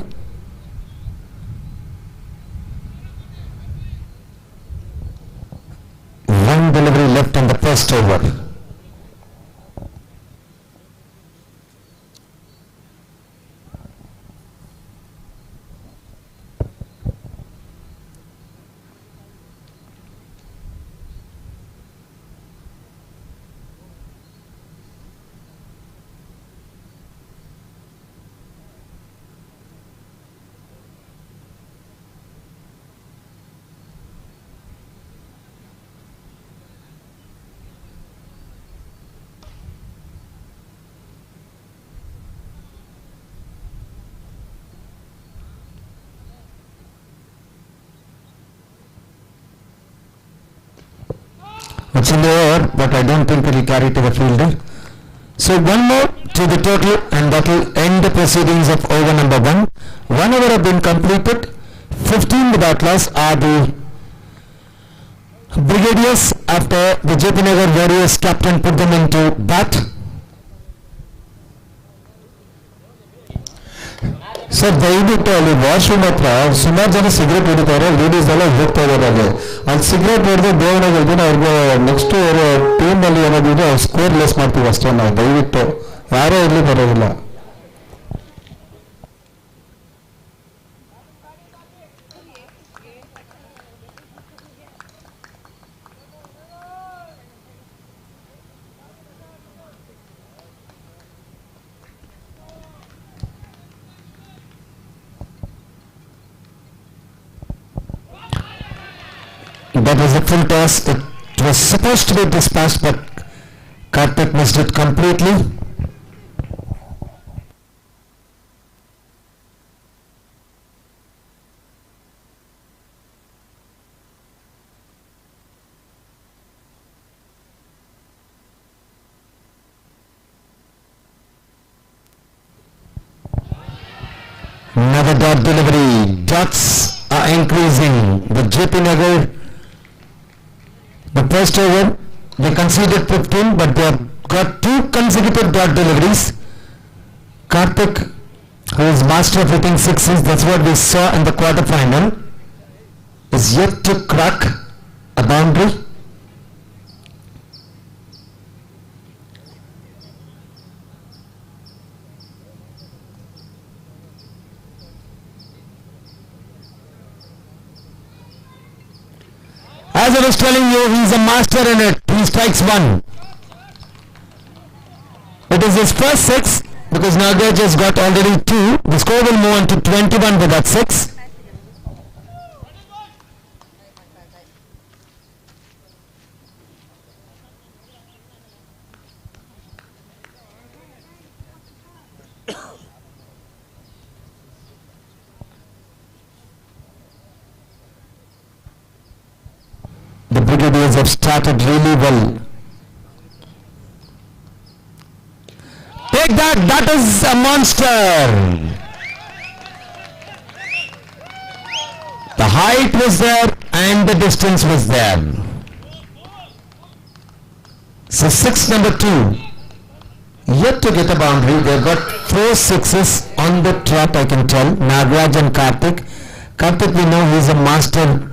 One delivery left in the first over. It's in the air, but I don't think it will carry to the fielder. So one more to the total and that will end the proceedings of over number 1. 1 over have been completed. 15 without loss are the Brigadiers after the JP Nagar Warriors captain put them into bat. Sir ದಯವಿಟ್ಟು ಅಲ್ಲಿ washroom ಹತ್ರ ಸುಮಾರು ಜನ cigarette ಹೊಡಿತಾರೆ, ladies ಎಲ್ಲ ಹೋಗ್ತಾ ಇದ್ದಾರೆ ಅಲ್ಲಿ. ಅಲ್ಲಿ ಸಿಗರೇಟ್ ಹೊಡೆದು ದೇವರಾಗಿರ್ತೀನಿ ಅವ್ರಿಗೆ ನೆಕ್ಸ್ಟ್ ಟೀಮಲ್ಲಿ ಏನಾದ್ರು ಸ್ಕೋರ್ ಲೆಸ್ ಮಾಡ್ತೀವಿ ಅಷ್ಟೇ ನಾವು. ದಯವಿಟ್ಟು ಯಾರೇ ಇಲ್ಲಿ ಬರೋದಿಲ್ಲ. That was a full toss. It was supposed to be dispatched, but Karthik missed it completely. Another dot delivery. Dots are increasing. The JP Nagar, the first over, they conceded 15, but they have got 2 consecutive dot deliveries. Karthik, who is master of hitting sixes, that's what we saw in the quarterfinal, is yet to crack a boundary. As I was telling you, he's a master in it. He strikes 1. It is his first 6 because Nagaraj has got already 2. The score will move on to 21 with that 6. The Brigadiers have started really well. Take that, that is a monster. The height was there and the distance was there. So 6 number 2, yet to get a boundary. They've got 4 sixes on the trot, I can tell. Nagaraj and Karthik. Karthik, we know he's a master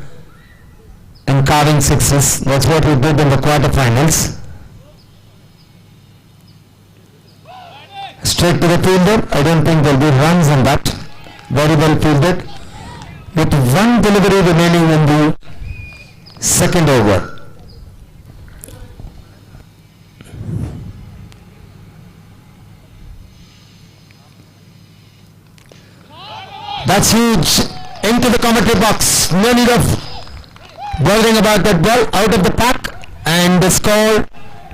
in carving sixes. That's what we did in the quarterfinals. Straight to the fielder. I don't think there'll be runs on that. Very well fielded. With 1 delivery remaining in the second over. That's huge. Into the commentary box. No need of bothering about that ball. Out of the pack. And the score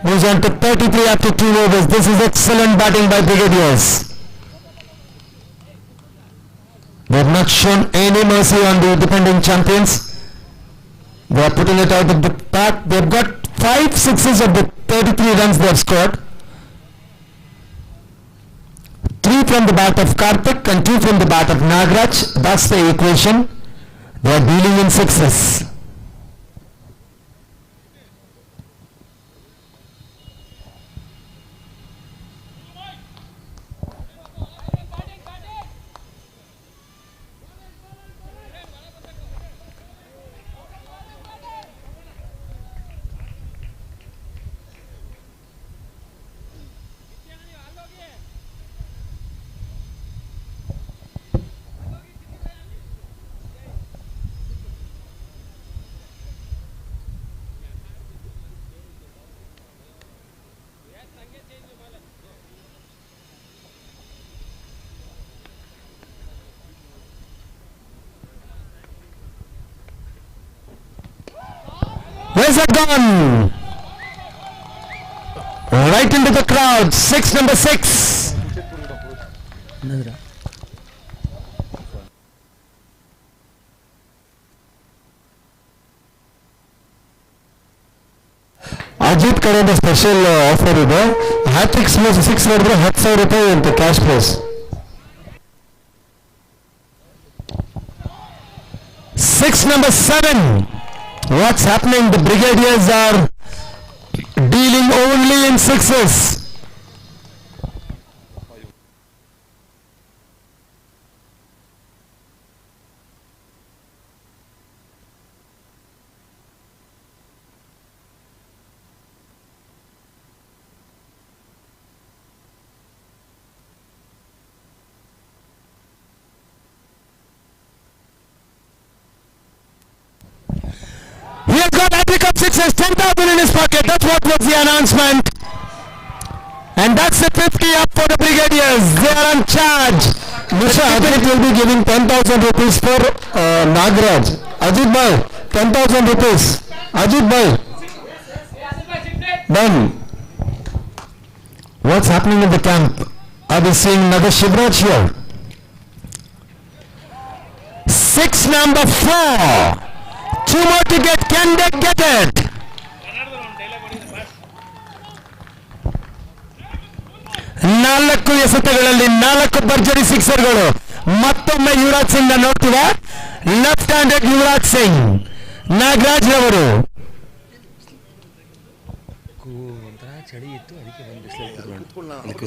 moves on to 33 after 2 overs. This is excellent batting by Brigadiers. They have not shown any mercy on the defending champions. They are putting it out of the pack. They have got 5 sixes of the 33 runs they have scored. 3 from the bat of Karthik and 2 from the bat of Nagaraj. That's the equation. They are dealing in sixes. Where's that gone? Right into the crowd. 6 number 6. Ajit ಕಡೆಯಿಂದ special offer ಇದೆ. Hat trick 6 ನೋಡಿದ್ರೆ 10,000 ರೂಪಾಯಿ ಅಂತ cash prize. 6 number 7. What's happening? The Brigadiers are dealing only in sixes. He has got every cup sixes, 10,000 in his pocket. That's what was the announcement. And that's the 50 up for the Brigadiers. They are on charge. Mr. Ajit will be giving 10,000 rupees for Nagaraj. Ajit bhai, 10,000 rupees. Ajit bhai. Done. What's happening in the camp? Are we seeing another Shivraj here? 6 number 4. 2 more to get. Can they get it? ನಾಲ್ಕು ಎಸೆತಗಳಲ್ಲಿ 4 ಭರ್ಜರಿ ಸಿಕ್ಸರ್ಗಳು. ಮತ್ತೊಮ್ಮೆ ಯುವರಾಜ್ ಸಿಂಗ್ ನೋಡ್ತೀರಾ, left handed Yuvraj Singh. Nagaraj ರವರು ಚಳಿ ಇತ್ತು, ಅದಕ್ಕೆ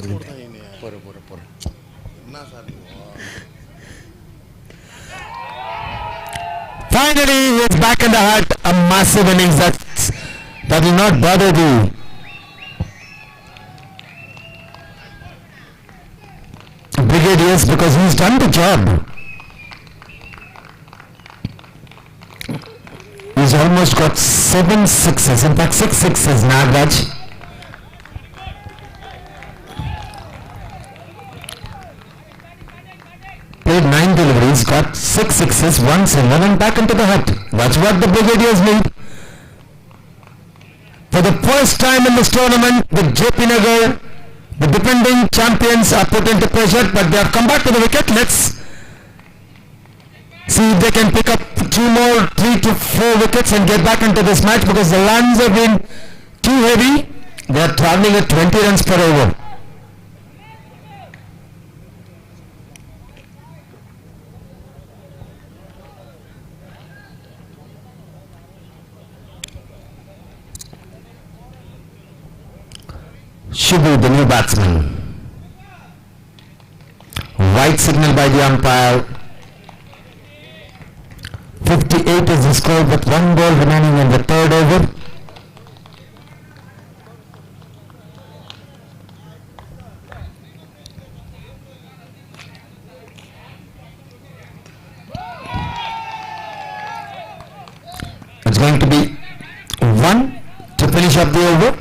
finally he is back in the hut. A massive innings that will not bother the Brigadiers because he's done the job. He's almost got 7 sixes, in fact 6 sixes, Nagraj. Played 9 deliveries, got 6 sixes, 1 single and back into the hut. That's what the Brigadiers need. For the first time in this tournament, the JP Nagar, the defending champions, are put into pressure, but they have come back to the wicket. Let's see if they can pick up 2 more, 3 to 4 wickets and get back into this match because the runs have been too heavy. They are traveling at 20 runs per over. Shibu, the new batsman. White signal by the umpire. 58 is the score with 1 ball remaining in the third over. It's going to be 1 to finish up the over.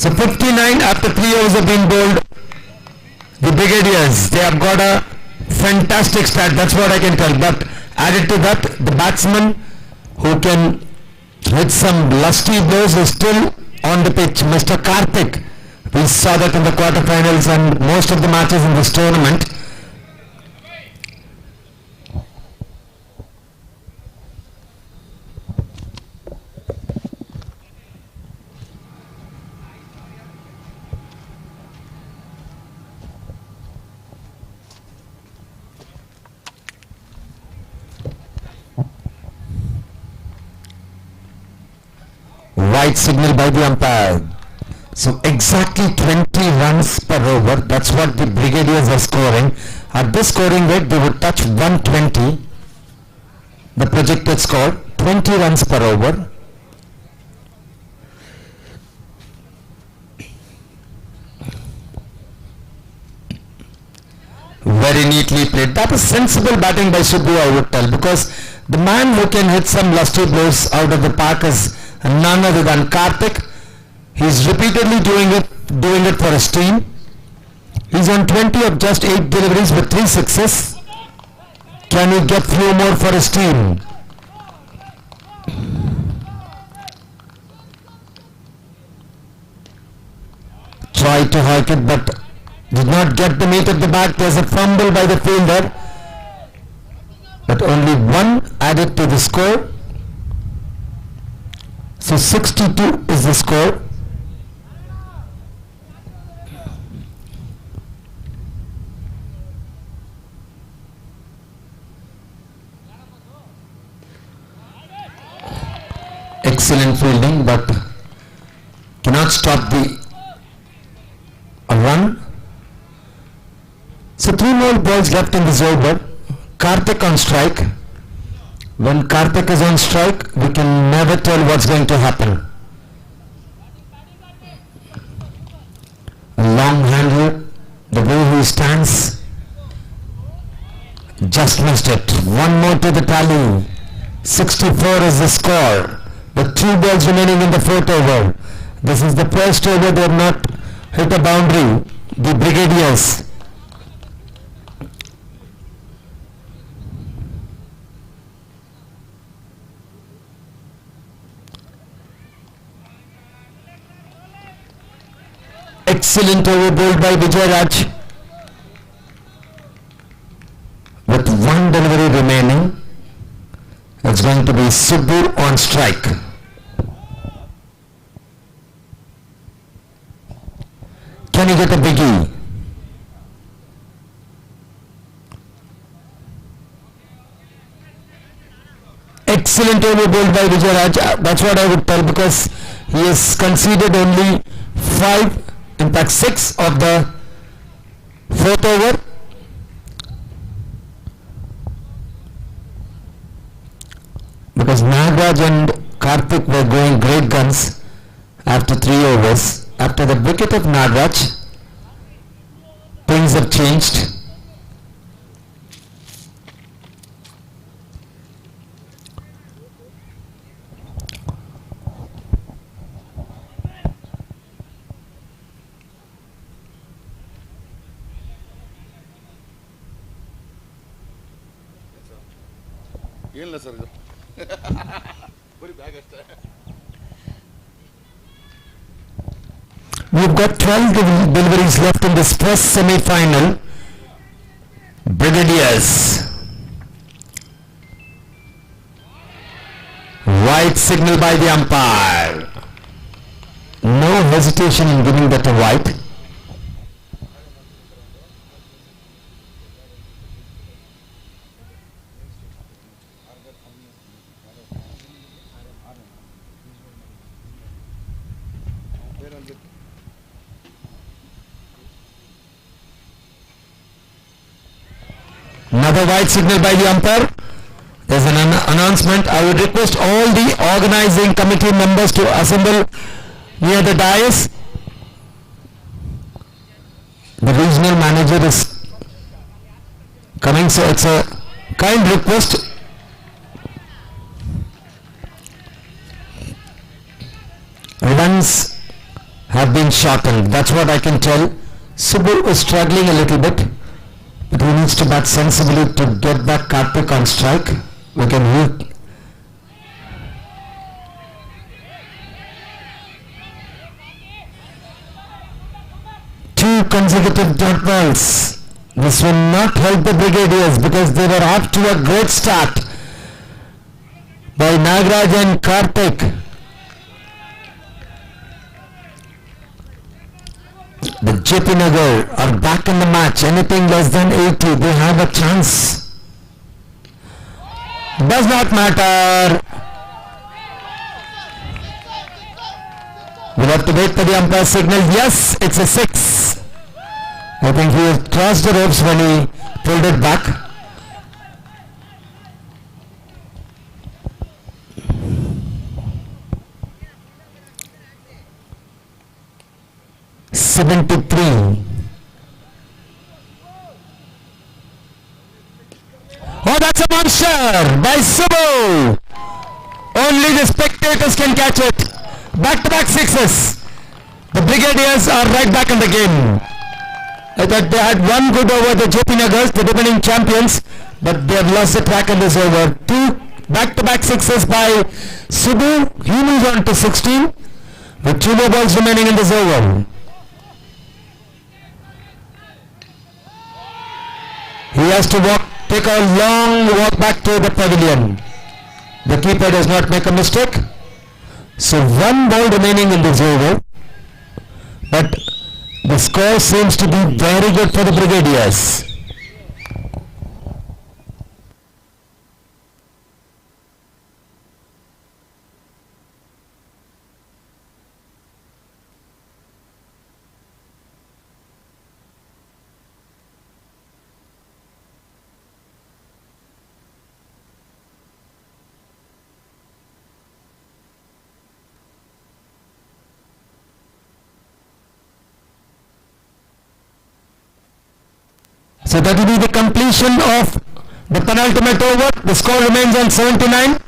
So 59 after 3 overs have been bowled. The Brigadiers, they have got a fantastic start, that's what I can tell. But added to that, the batsman who can hit some lusty blows is still on the pitch, Mr. Karthik. We saw that in the quarterfinals and most of the matches in this tournament. White signal by the umpire. So exactly 20 runs per over. That's what the Brigadiers are scoring. At this scoring rate, they would touch 120. The projected score, 20 runs per over. Very neatly played. That is sensible batting by Subbu, I would tell, because the man who can hit some lusty blows out of the park is none other than Karthik. He's repeatedly doing it for his team. He's on 20 of just 8 deliveries with 3 sixes. Can he get few more for his team? Tried to hike it but did not get the meat of the bat. There's a fumble by the fielder. But only 1 added to the score. So 62 is the score. Excellent fielding, but cannot stop the run. So 3 more balls left in this over. Karthik on strike. When Karthik is on strike, we can never tell what's going to happen. A long handle, the way he stands, just missed it. 1 more to the tally. 64 is the score. With 2 balls remaining in the 4th over. This is the first over they have not hit a boundary. The Brigadiers. Excellent over bowled by Vijay Raj. With 1 delivery remaining, it's going to be Subbu on strike. Can he get a biggie? excellent over bowled by Vijay Raj. That's what I would tell, because he has conceded only 5, in fact 6 of the 4th over. Because Nagaraj and Karthik were going great guns after 3 overs. After the wicket of Nagaraj, things have changed. ಏನಿಲ್ಲ sir ಇದು ಬರೀ bag ಅಷ್ಟೇ. We've got 12 deliveries left in this first semi-final. Brigadiers. White signal by the umpire. No hesitation in giving that a white. Another white signal by the umpire. There's an announcement. I would request all the organizing committee members to assemble near the dais. The regional manager is coming, so it's a kind request. Runs have been shortened. That's what I can tell. Subbu is struggling a little bit, but he needs to bat sensibly to get back Karthik on strike. We can hear. Two consecutive dot balls. This will not help the Brigadiers because they were off to a great start by Nagaraj and Karthik. The JP Nagar are back in the match. Anything less than 80, they have a chance. Does not matter. We'll have to wait for the umpire signal. Yes, it's a 6. I think he crossed the ropes when he pulled it back. '73. Oh, that's a monster by Subbu. Only the spectators can catch it. Back-to-back sixes. The Brigadiers are right back in the game. I thought they had one good over the JP Nagars, the defending champions, but they have lost the track in this over. 2 back-to-back sixes by Subbu. He moves on to 16 with 2 more balls remaining in this over. He has to take a long walk back to the pavilion. The keeper does not make a mistake. So 1 ball remaining in this over. But the score seems to be very good for the Brigadiers. So that will be the completion of the penultimate over. The score remains on 79.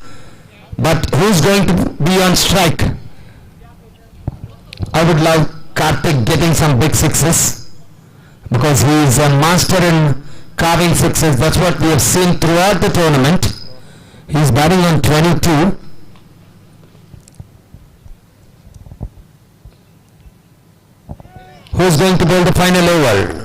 But who's going to be on strike? I would love Karthik getting some big sixes, because he is a master in carving sixes. That's what we have seen throughout the tournament. He's batting on 22. Who's going to bowl the final over?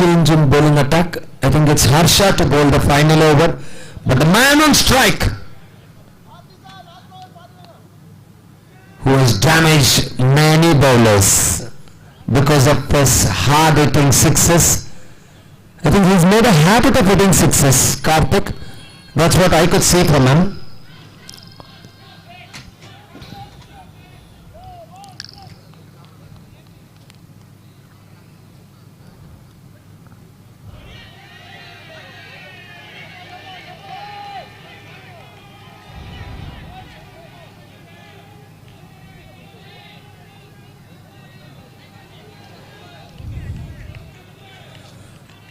Change in bowling attack. I think it's Harsha to bowl the final over. But the man on strike, who has damaged many bowlers because of his hard hitting sixes. I think he's made a habit of hitting sixes, Karthik. That's what I could see from him.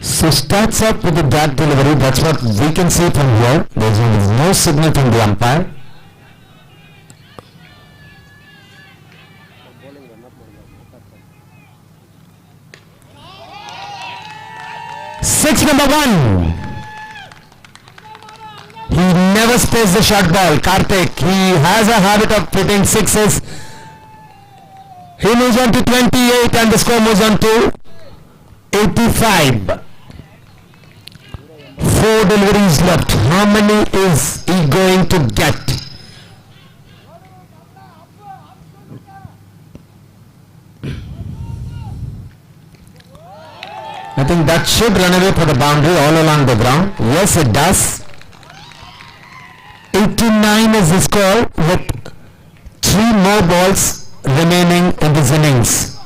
So starts up with the dart delivery. That's what we can see from here. There's no signal from the umpire. Six number 1. He never spares the short ball. Karthik, he has a habit of hitting sixes. He moves on to 28 and the score moves on to 85. 4 deliveries left. How many is he going to get? I think that should run away for the boundary all along the ground. Yes, it does. 89 is the score with 3 more balls remaining in this innings.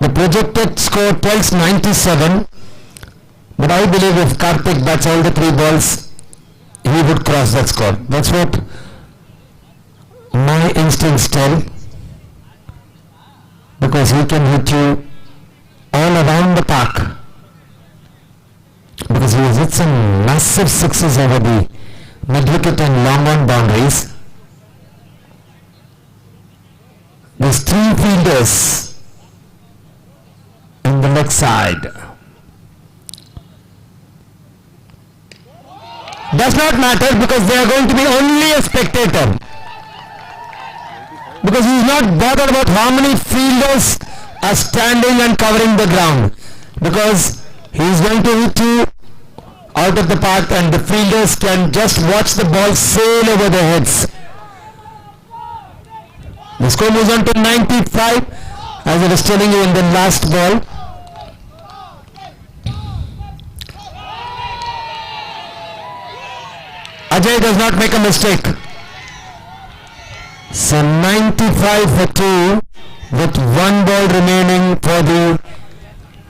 The projected score tells 97. But I believe if Karthik bats all the 3 balls, he would cross that score. That's what my instincts tell. Because he can hit you all around the park. Because he has hit some massive sixes over the mid-wicket and long-on boundaries. There's 3 fielders in the leg side. Does not matter because they are going to be only a spectator. Because he is not bothered about how many fielders are standing and covering the ground. Because he is going to hit you out of the park and the fielders can just watch the ball sail over their heads. The score moves on to 95 as I was telling you in the last ball. Ajay does not make a mistake. So 95 for 2 with 1 ball remaining for the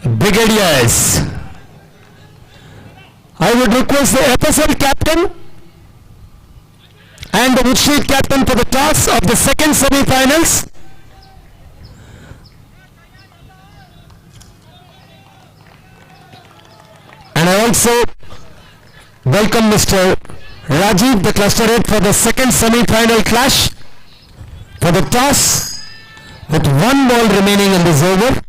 Brigadiers. I would request the FSL captain and the Woodstreet captain for the toss of the second semi-finals. And I also welcome Mr. Rajiv, the cluster head, for the second semi-final clash for the toss with 1 ball remaining in this over.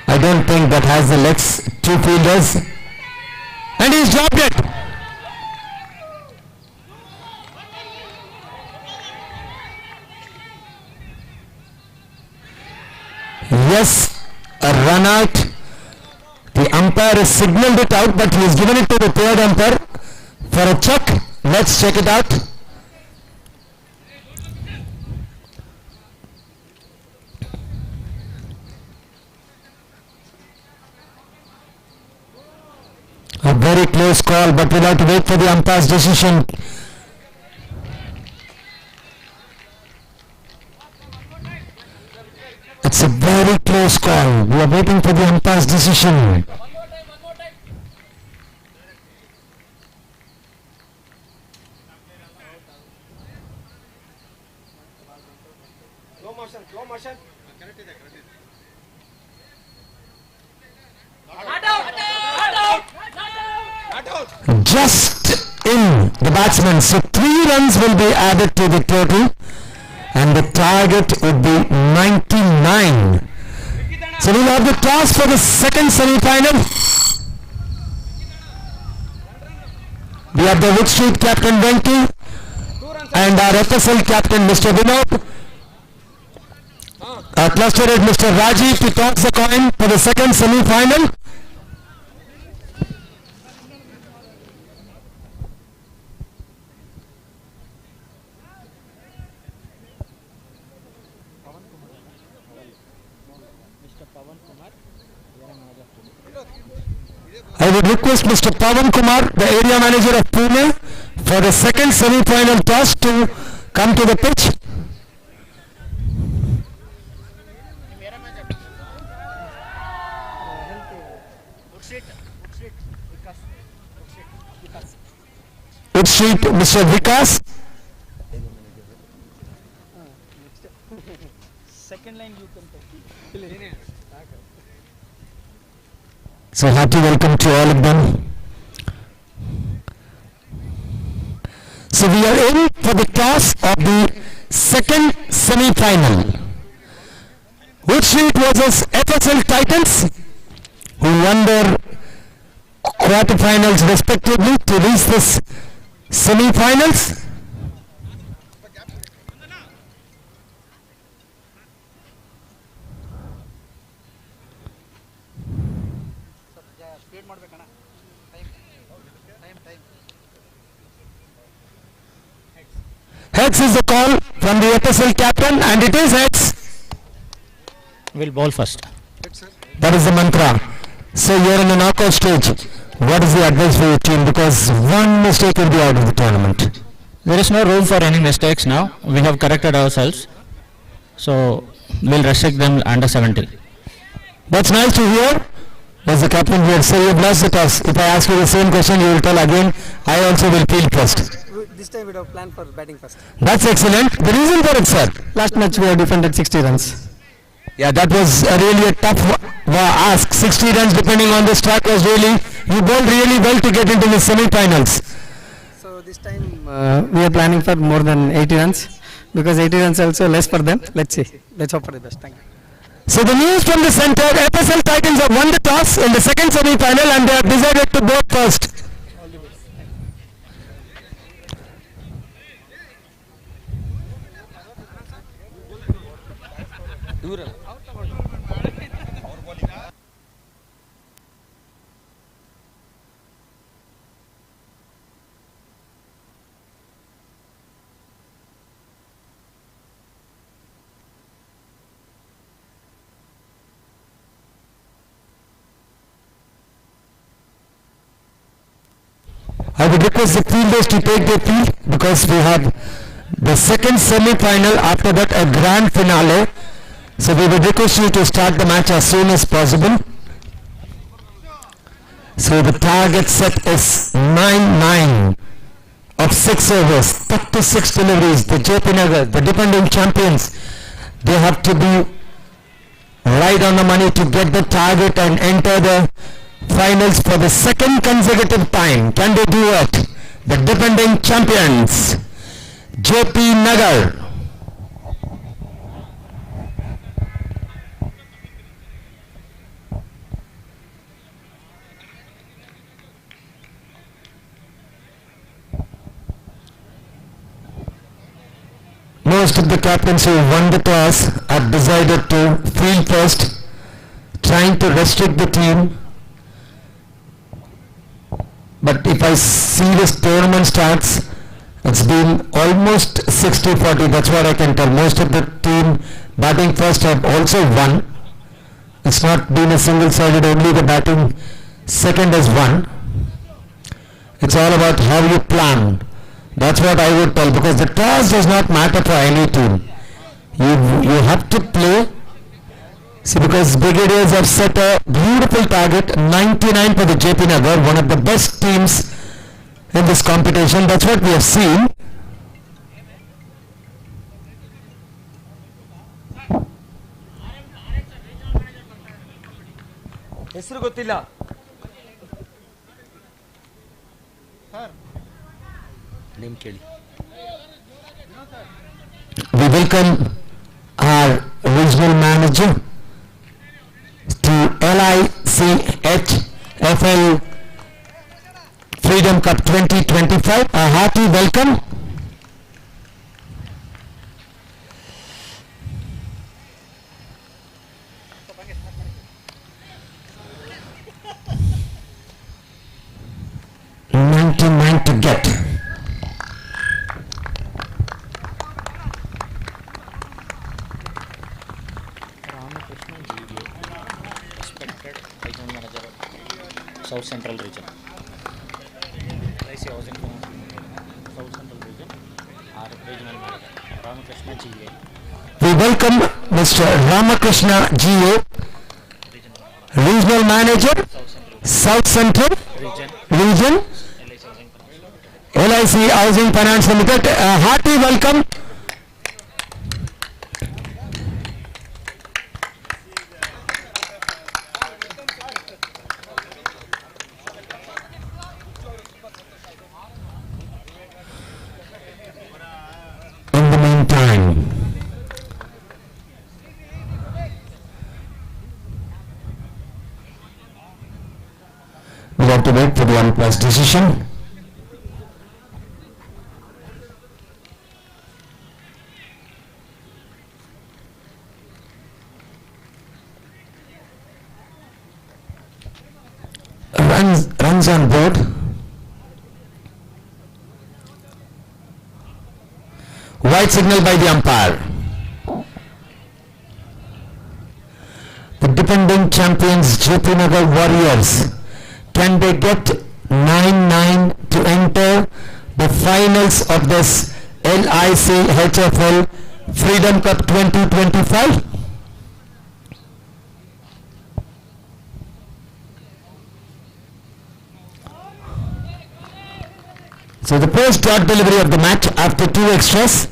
I don't think that has the legs, 2 fielders, and he's dropped it. Yes, a run out. The umpire has signaled it out, but he has given it to the 3rd umpire for a check. Let's check it out. A very close call, but we'll have to wait for the umpire's decision. It's a very close call. We are waiting for the umpire's decision. Slow motion. Just in the batsman. So 3 runs will be added to the total. And the target would be 99. So we'll have the toss for the second semi-final. The We have the Wood Street captain Venki and our FSL captain Mr. Vinod. Our cluster head Mr. Rajiv to toss the coin for the second semi-final. I would request Mr. Pavan Kumar, the area manager of Pune, for the second semi-final toss to come to the pitch. Wood Street, Mr. Vikas. Second line you can take. So hearty welcome to all of them. So we are in for the toss of the second semi-final. Wood Street versus FSL Titans, who won their quarterfinals respectively to reach this semi-finals. Heads is the call from the FSL captain, and it is heads. We'll ball first. That is the mantra. So you're in the knockout stage. What is the advice for your team? Because one mistake will be out of the tournament. There is no room for any mistakes now. We have corrected ourselves. So we'll restrict them under 70. That's nice to hear. As the captain here, so you've lost the toss. If I ask you the same question, you will tell again, I also will field first. This time we have planned for batting first. That's excellent. The reason for it, sir? Last match we have defended 60 runs. Yeah, that was really a tough ask. 60 runs depending on the start was really, you bowled really well to get into the semi-finals. So this time we are planning for more than 80 runs because 80 runs also less for them. Let's see. Let's hope for the best. Thank you. So the news from the center, FSL Titans have won the toss in the second semi-final and they have decided to bowl first. I would request the fielders to take their field because we have the second semi-final, after that a grand finale. So we would request you to start the match as soon as possible. So the target set is 9-9 of 6 overs, 36 deliveries. The JP Nagar, the defending champions, they have to be right on the money to get the target and enter the finals for the second consecutive time. Can they do it? The defending champions, JP Nagar. Most of the captains who won the toss have decided to field first, trying to restrict the team. But if I see this tournament starts, it's been almost 60-40, that's what I can tell. Most of the team batting first have also won. It's not been a single-sided, only the batting second has won. It's all about how you plan. That's what I would tell, because the toss does not matter for any team. You have to play. See, because Brigadiers have set a beautiful target, 99 for the JP Nagar, one of the best teams in this competition. That's what we have seen. ಹೆಸರು ಗೊತ್ತಿಲ್ಲ Name ಕೇಳಿ. We welcome our regional manager to LICHFL Freedom Cup 2025. A hearty welcome. To get. Ramakrishna GA, respected regional manager, South Central region. LIC Housing Finance Limited, South Central region, our regional manager, Ramakrishna GA. We welcome Mr. Ramakrishna GA, regional manager, South Central region. LIC Housing Finance Limited. A hearty welcome. In the meantime, we have to wait for the umpire's decision. Runs on board. White signal by the umpire. The defending champions JP Nagar Warriors, can they get 9-9 to enter the finals of this LIC HFL Freedom Cup 2025? So the post dot delivery of the match after 2 extras.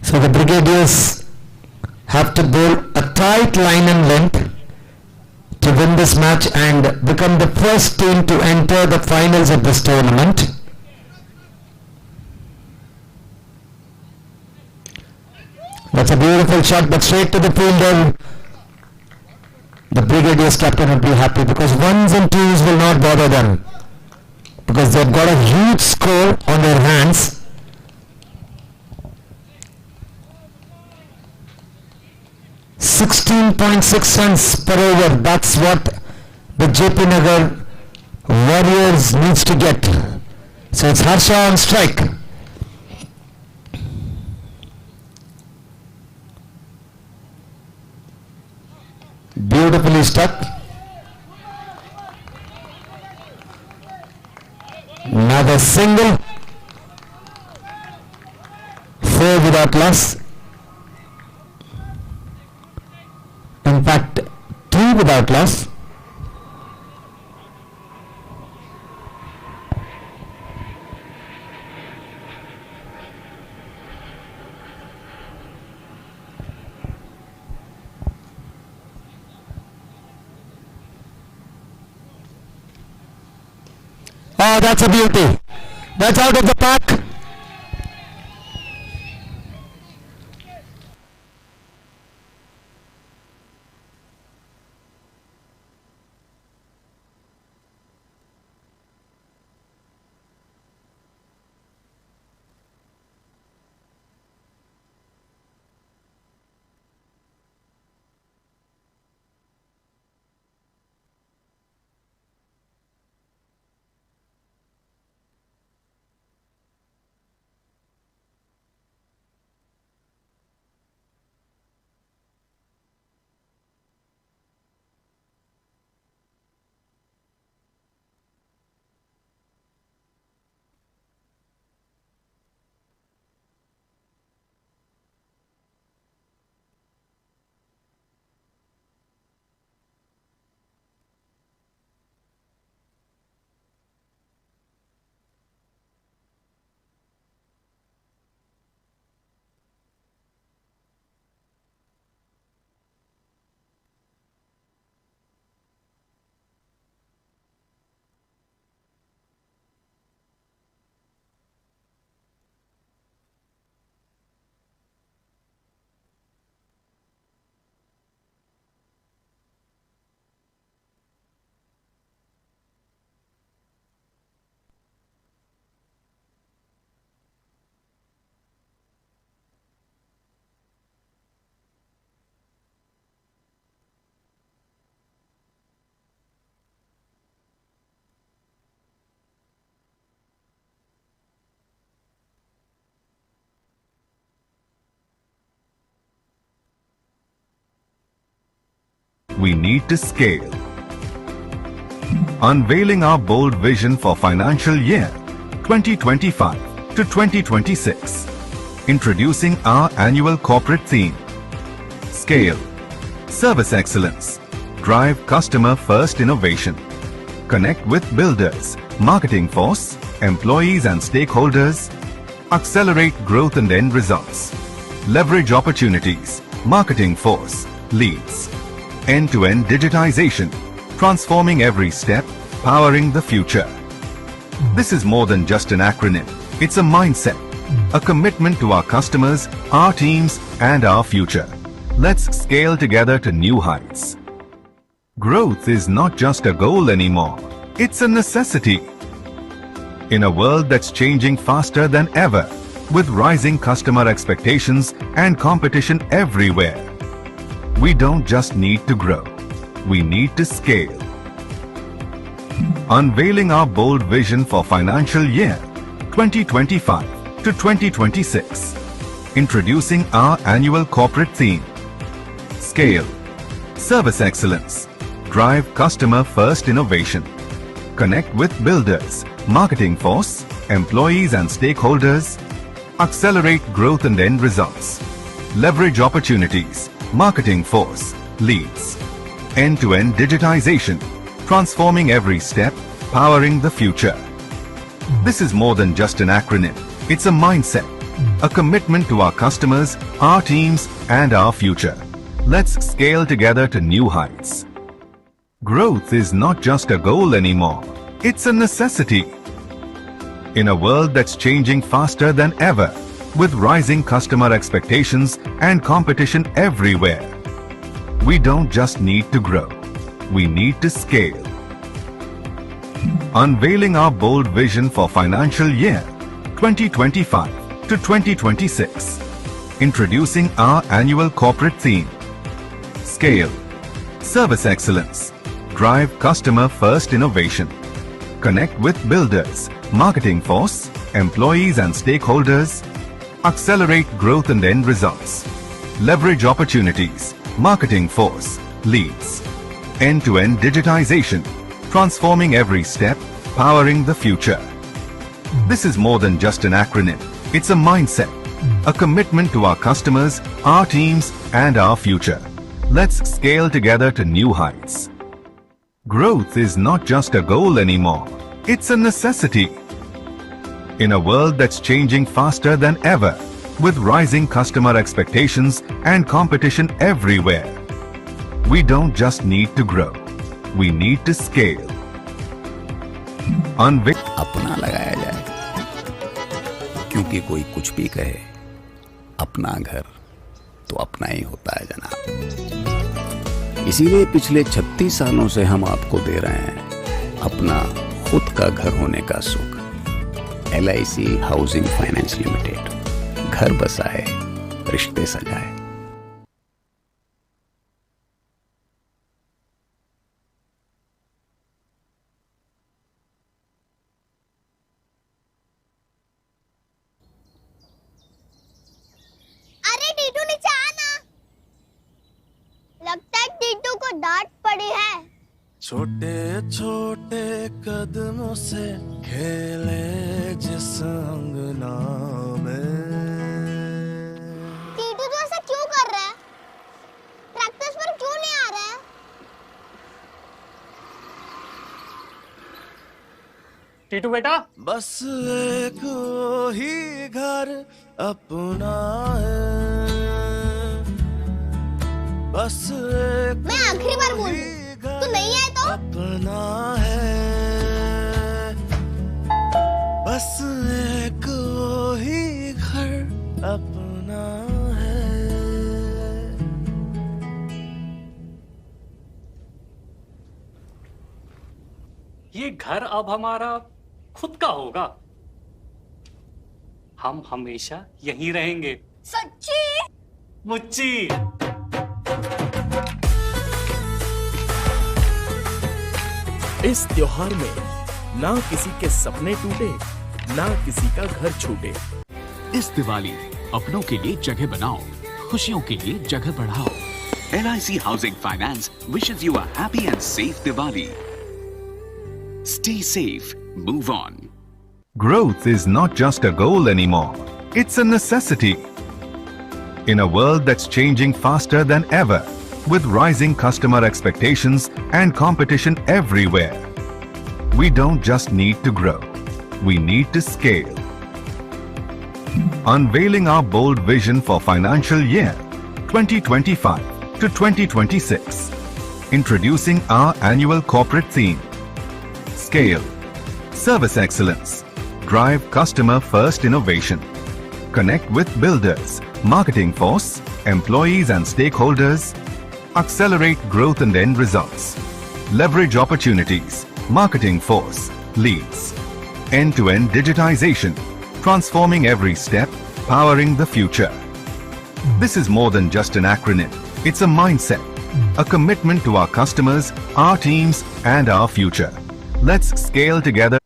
So the Brigadiers have to bowl a tight line and length to win this match and become the first team to enter the finals of this tournament. That's a beautiful shot, but straight to the fielder. The Brigadiers captain would be happy because 1s and 2s will not bother them because they've got a huge score on their hands. .6 runs per over, that's what the JP Nagar Warriors needs to get. So it's Harsha on strike. Beautifully stuck. Another single. 4 without loss. In fact, 3 without loss. Oh, that's a beauty. That's out of the park. we need to scale. Unveiling our bold vision for financial year 2025 to 2026. Introducing our annual corporate theme. Scale. Service excellence. Drive customer-first innovation. Connect with builders, marketing force, employees and stakeholders. Accelerate growth and end results. Leverage opportunities. Marketing force. Leads. End-to-end digitization. Transforming every step, powering the future. This is more than just an acronym. It's a mindset, a commitment to our customers, our teams, and our future. Let's scale together to new heights. Growth is not just a goal anymore. It's a necessity. In a world that's changing faster than ever, with rising customer expectations and competition everywhere, we don't just need to grow. We need to scale. Unveiling our bold vision for financial year 2025 to 2026. Introducing our annual corporate theme. Scale. Service excellence. Drive customer-first innovation. Connect with builders, marketing force, employees and stakeholders. Accelerate growth and end results. Leverage opportunities, marketing force, leads. End-to-end digitization, transforming every step, powering the future. This is more than just an acronym. It's a mindset, a commitment to our customers, our teams, and our future. Let's scale together to new heights. Growth is not just a goal anymore. It's a necessity. In a world that's changing faster than ever, with rising customer expectations and competition everywhere, we don't just need to grow. We need to scale. Unveiling our bold vision for financial year 2025 to 2026. Introducing our annual corporate theme. Scale. Service excellence. Drive customer-first innovation. Connect with builders, marketing force, employees and stakeholders. Accelerate growth and end results. Leverage opportunities, marketing force, leads. End-to-end digitization, transforming every step, powering the future. This is more than just an acronym. It's a mindset, a commitment to our customers, our teams, and our future. Let's scale together to new heights. Growth is not just a goal anymore. It's a necessity. In a world that's changing faster than ever, with rising customer expectations and competition everywhere, we don't just need to grow. We need to scale. अपना लगाया जाए, क्योंकि कोई कुछ भी कहे, अपना घर तो अपना ही होता है जनाब। इसीलिए पिछले 36 सालों से हम आपको दे रहे हैं अपना खुद का घर होने का सुख। LIC हाउसिंग फाइनेंस लिमिटेड, घर बसाए, रिश्ते सजाए। अरे टीटू नीचे आना। लगता है टीटू को डांट पड़ी है। छोटे छोटे कदमों से खेले जिस अंगना में। टीटू तो ऐसा क्यों कर रहा है? प्रैक्टिस पर क्यों नहीं आ रहा है? टीटू बेटा, बस एक ही घर अपना है, बस एक मैं आखिरी बार बोल दूं, तू नहीं आए तो? अपना है, बस एक ही घर अपना है। ये घर अब हमारा खुद का होगा। हम हमेशा यहीं रहेंगे। सच्ची? मुच्ची। इस त्योहार में ना किसी के सपने टूटे, ना किसी का घर छूटे। इस दिवाली अपनों के लिए जगह बनाओ, खुशियों के लिए जगह बढ़ाओ। LIC Housing Finance wishes you a happy and safe Diwali. Stay safe, move on. Growth is not just a goal anymore, it's a necessity. In a world that's changing faster than ever, with rising customer expectations and competition everywhere, we don't just need to grow, we need to scale. Unveiling our bold vision for financial year 2025 to 2026, introducing our annual corporate theme, Scale, Service Excellence, Drive Customer-First Innovation, Connect with Builders, Marketing Force, Employees and Stakeholders, Accelerate Growth and End Results, Leverage Opportunities, Marketing Force, Leads, End-to-End Digitization, Transforming every step, powering the future. This is more than just an acronym. It's a mindset, a commitment to our customers, our teams, and our future. Let's scale together.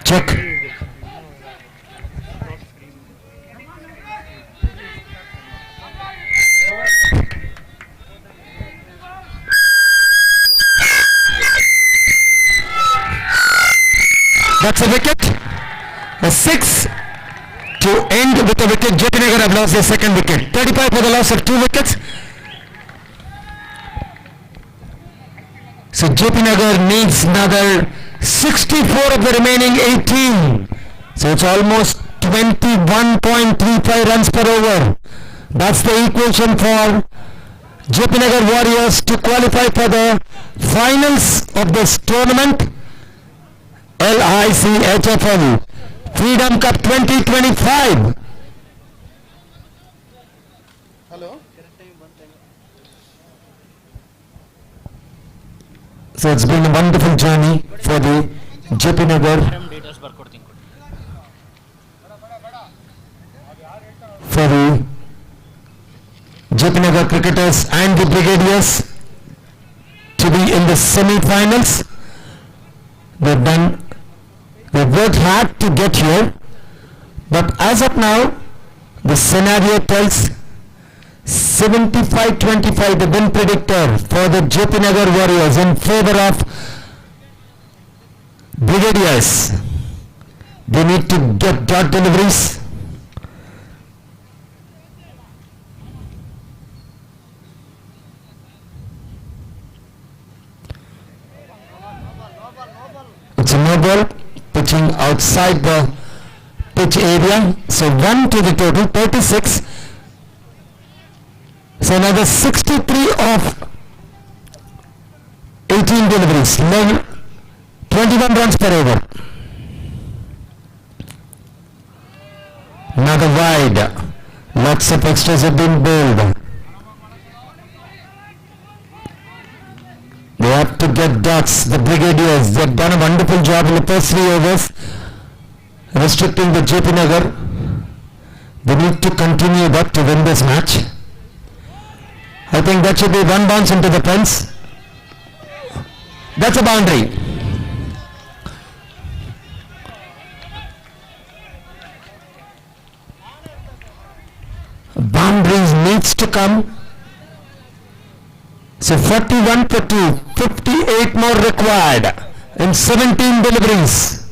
Check. That's a wicket. A 6 to end with a wicket. JP Nagar have lost their second wicket. 35 for the loss of 2 wickets. So JP Nagar needs another 64 of the remaining 18. So it's almost 21.35 runs per over. That's the equation for JP Nagar Warriors to qualify for the finals of this tournament. LIC HFL Freedom Cup 2025. Hello? So it's been a wonderful journey for the JP Nagar, for the JP Nagar cricketers and the brigadiers to be in the semi-finals. They've worked hard to get here, but as of now, the scenario tells 75-25, the win predictor for the JP Nagar Warriors in favor of brigadiers. They need to get dot deliveries. It's a no ball, pitching outside the pitch area. So 1 to the total, 36. So another 63 of 18 deliveries, 21 runs per over. Another wide, lots of extras have been bowled. They have to get dots, the brigadiers. They've done a wonderful job in the first 3 overs, restricting the JP Nagar. They need to continue that to win this match. I think that should be 1 bounce into the fence. That's a boundary. Boundaries needs to come. So 41 for 2, 58 more required in 17 deliveries.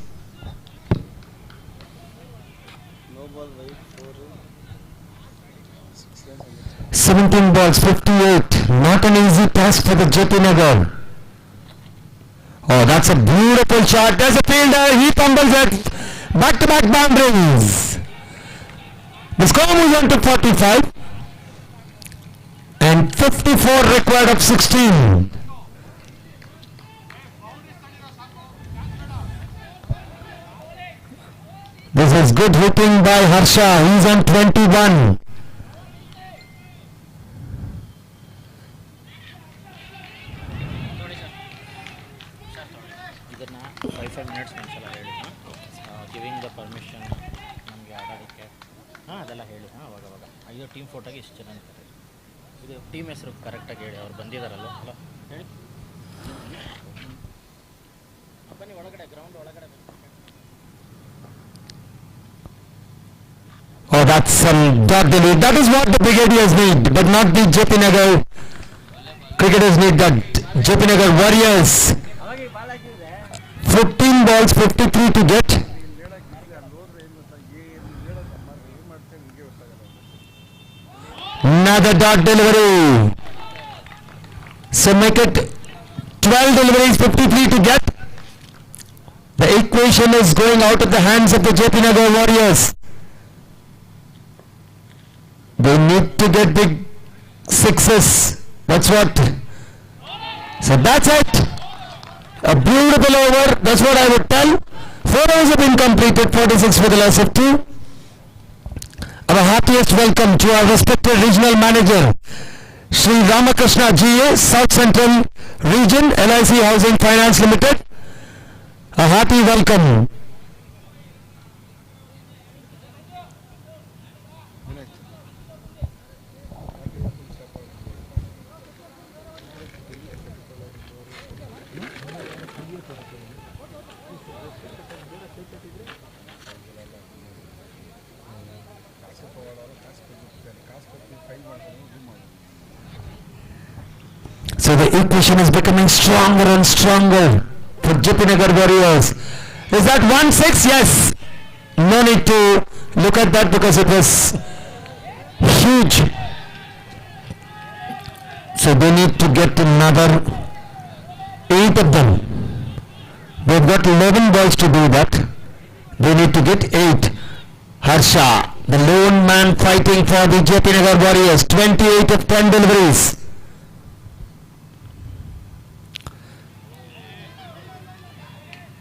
17 balls, 58. Not an easy task for the JP Nagar. Oh, that's a beautiful shot. There's a fielder. He fumbles it. Back-to-back boundaries. The score moves on to 45. And 54 required of 16. is good hitting by Harsha. He's on 21. ಇದನ್ನ 5 minutes ಒಂದ್ಸಲ ಹೇಳಿ giving the permission ನಮಗೆ ಆಡೋದಕ್ಕೆ ಅದೆಲ್ಲ ಹೇಳಿ ಅವಾಗ ಇದು team ಫೋಟೋಗೆ ಇಷ್ಟು ಜನ ಅಂತಾರೆ ಇದು ಟೀಮ್ ಹೆಸರು ಕರೆಕ್ಟಾಗಿ ಹೇಳಿ ಅವ್ರು ಬಂದಿದ್ದಾರಲ್ಲ ಅಲ್ಲ ಹೇಳಿ ಬನ್ನಿ ಒಳಗಡೆ ಗ್ರೌಂಡ್ ಒಳಗಡೆ Oh, that's some dot delete. That is what the Brigadiers need, but not the JP Nagar cricketers need that. JP Nagar Warriors. 15 balls, 53 to get. Another dot delivery. So make it 12 deliveries, 53 to get. The equation is going out of the hands of the JP Nagar Warriors. They need to get big sixes. That's what. So that's it. A beautiful over. That's what I would tell. 4 overs have been completed. 46 for the loss of 2. Our heartiest welcome to our respected regional manager, Sri Ramakrishna GA, South Central Region, LIC Housing Finance Limited. A hearty welcome. So the equation is becoming stronger and stronger for JP Nagar Warriors. Is that 1-6? Yes. No need to look at that because it was huge. So they need to get another 8 of them. They've got 11 balls to do that. They need to get 8. Harsha, the lone man fighting for the JP Nagar Warriors, 28 of 10 deliveries.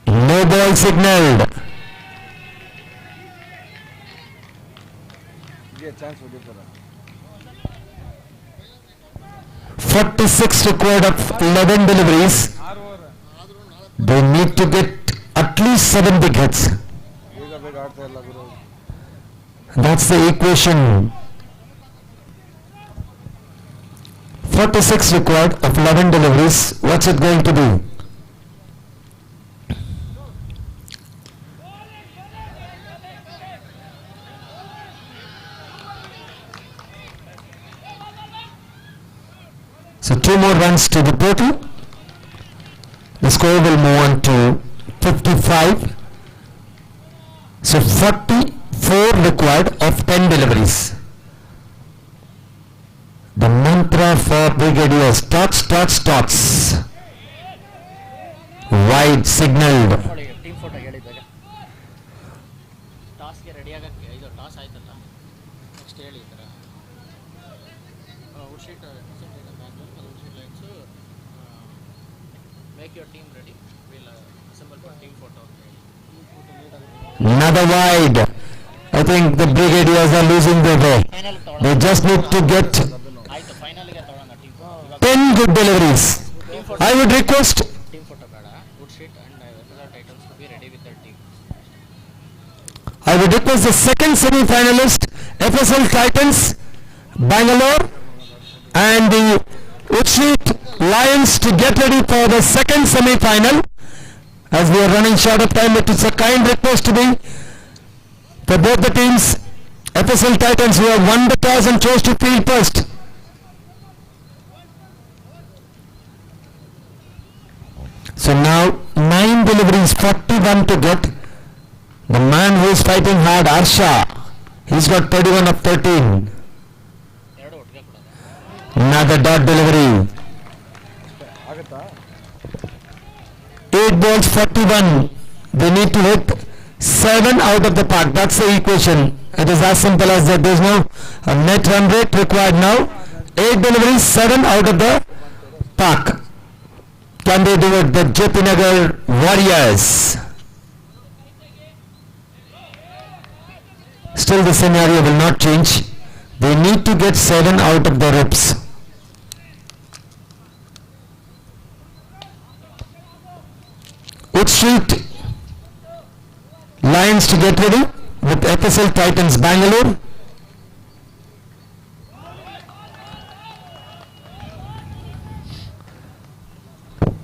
No ball signaled. 46 required of 11 deliveries. They need to get at least 7 big hits. That's the equation. 46 required of 11 deliveries. What's it going to be? So 2 more runs to the total. The score will move on to 55. So 44 required of 10 deliveries. The mantra for Brigadiers, tots, tots, tots. Wide signaled. Team photo ಹೇಳಿದ್ದಾಗ ಟಾಸ್ಗೆ ready ಆಗೋಕ್ಕೆ ಇದು toss ಆಯ್ತಲ್ಲ next ಹೇಳಿ ಈ ಥರ wood street wood street lines make your team ready will assemble for team photo ಅಂತ ಹೇಳಿ Another wide. I think the Brigadiers are losing their way. They just need to get 10 good deliveries. I would request team photo ಬೇಡ wood street and result items to be ready with their team I would request the second semi-finalist, FSL Titans, Bangalore, and the Uchit Lions to get ready for the second semi-final. As we are running short of time, it is a kind request to me for both the teams. FSL Titans who have won the toss and chose to field first. So now 9 deliveries, 41 to get. The man who is fighting hard, Harsha, he's got 31 of 13. Another dot delivery. 8 balls, 41. They need to hit 7 out of the park. That's the equation. It is as simple as that. There's no net run rate required now. 8 deliveries, 7 out of the park. Can they do it? The JP Nagar Warriors. Still the scenario will not change. They need to get 7 out of the ropes. Wood Street Lions to get ready with FSL Titans Bangalore.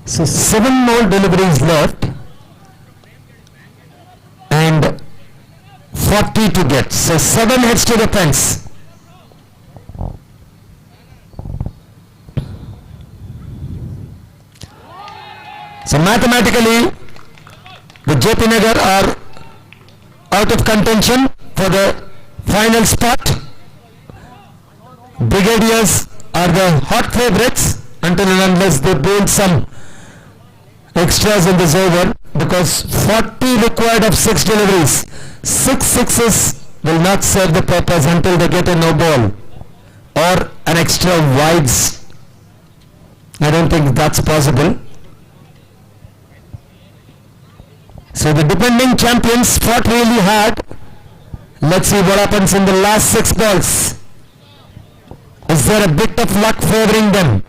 So 7 more deliveries left and 40 to get. So 7 heads to the fence. So mathematically the JP Nagar are out of contention for the final spot. Brigadiers are the hot favorites until and unless they build some extras in this over, because 40 required of 6 deliveries. 6 sixes will not serve the purpose until they get a no ball or an extra wides. I don't think that's possible. So the defending champions fought really hard. Let's see what happens in the last 6 balls. Is there a bit of luck favoring them?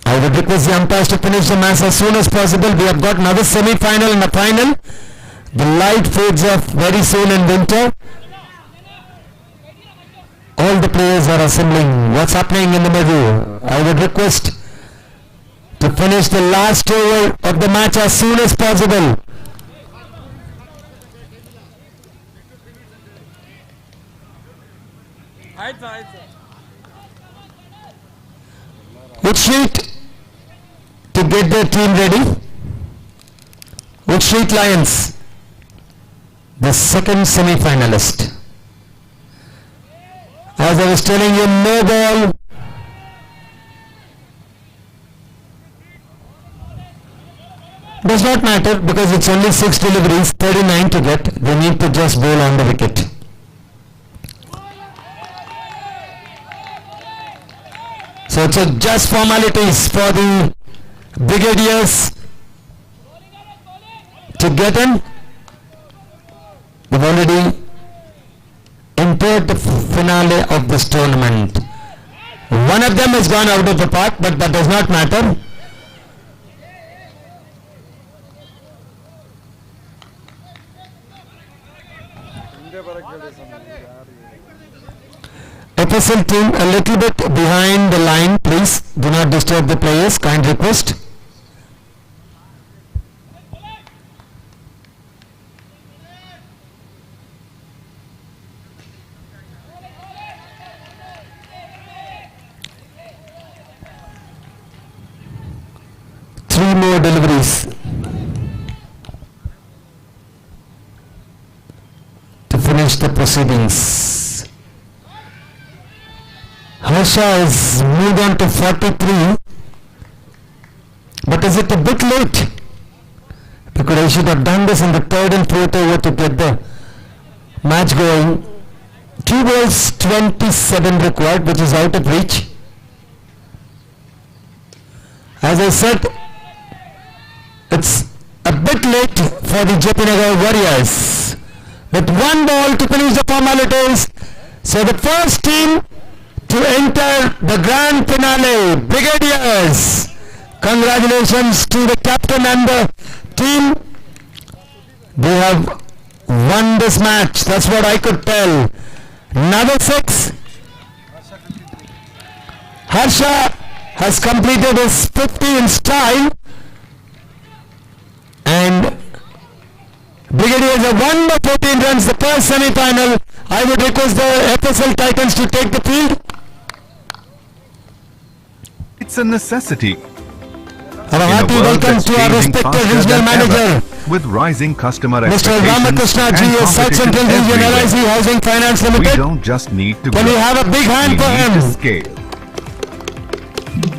I would request the umpires to finish the match as soon as possible. We have got another semi-final and a final. The light fades off very soon in winter. All the players are assembling. What's happening in the middle? I would request to finish the last over of the match as soon as possible. Wood Street to get their team ready. Wood Street Lions, the second semi-finalist. As I was telling you, no ball. Does not matter because it's only 6 deliveries, 39 to get. They need to just bowl on the wicket. So it's just formalities for the Brigadiers to get in. They've already entered the finale of this tournament. One of them has gone out of the park, but that does not matter. FSL team a little bit behind the line, please. Do not disturb the players, kind request. Three more deliveries to finish the proceedings. Harsha has moved on to 43, but is it a bit late? Because I should have done this in the 3rd and 4th over to get the match going. 2 balls, 27 required, which is out of reach. As I said, it's a bit late for the JP Nagar Warriors. With 1 ball to finish the formalities, so the first team to enter the grand finale, Brigadiers. Congratulations to the captain and the team. They have won this match, that's what I could tell. Another 6. Harsha has completed his 50 in style, and Brigadiers have won the 14 runs, the first semi-final. I would request the FSL Titans to take the field. It's a necessity. A hearty welcome to our respected regional manager, with rising customer Mr. expectations Ramakrishna and G, South Central competition Region everywhere. LIC Housing Finance Limited. We don't just need to Can grow. we have a big hand We for need him? to scale.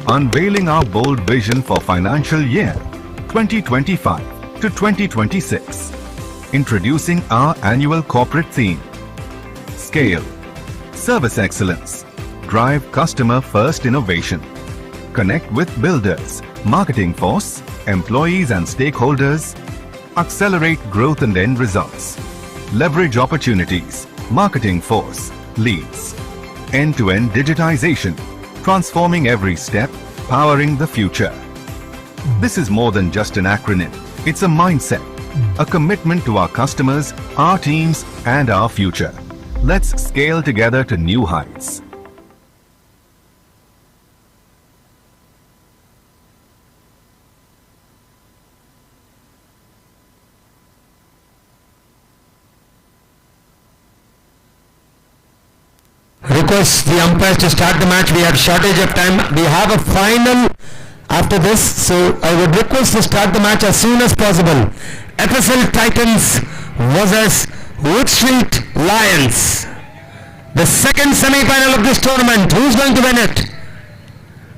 Unveiling our bold vision for financial year 2025 to 2026. Introducing our annual corporate theme. Scale. Service excellence. Drive customer first innovation. Connect with builders, marketing force, employees and stakeholders. Accelerate growth and end results. Leverage opportunities. Marketing force. Leads. End-to-end digitization. Transforming every step. Powering the future. This is more than just an acronym. It's a mindset. A commitment to our customers, our teams, and our future. Let's scale together to new heights. Request the umpires to start the match. We have shortage of time. We have a final after this, so I would request to start the match as soon as possible. FSL Titans versus Wood Street Lions. The second semi-final of this tournament. Who's going to win it?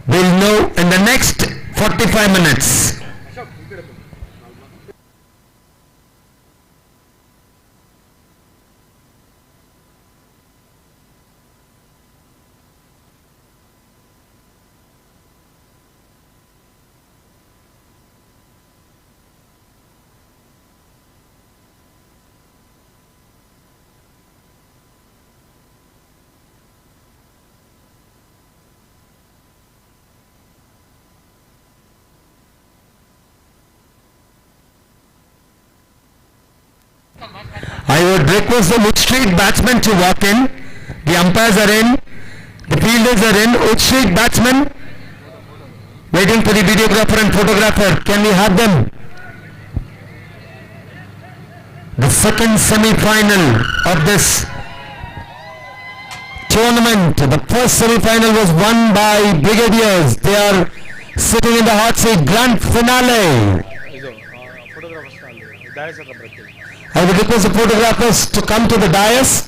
We'll know in the next 45 minutes. I would request the Wood Street batsmen to walk in. The umpires are in. The fielders are in. Wood Street batsmen waiting for the videographer and photographer. Can we have them? The second semi-final of this tournament. The first semi-final was won by Brigadiers. They are sitting in the hot seat. Grand finale. I would request the photographers to come to the dais.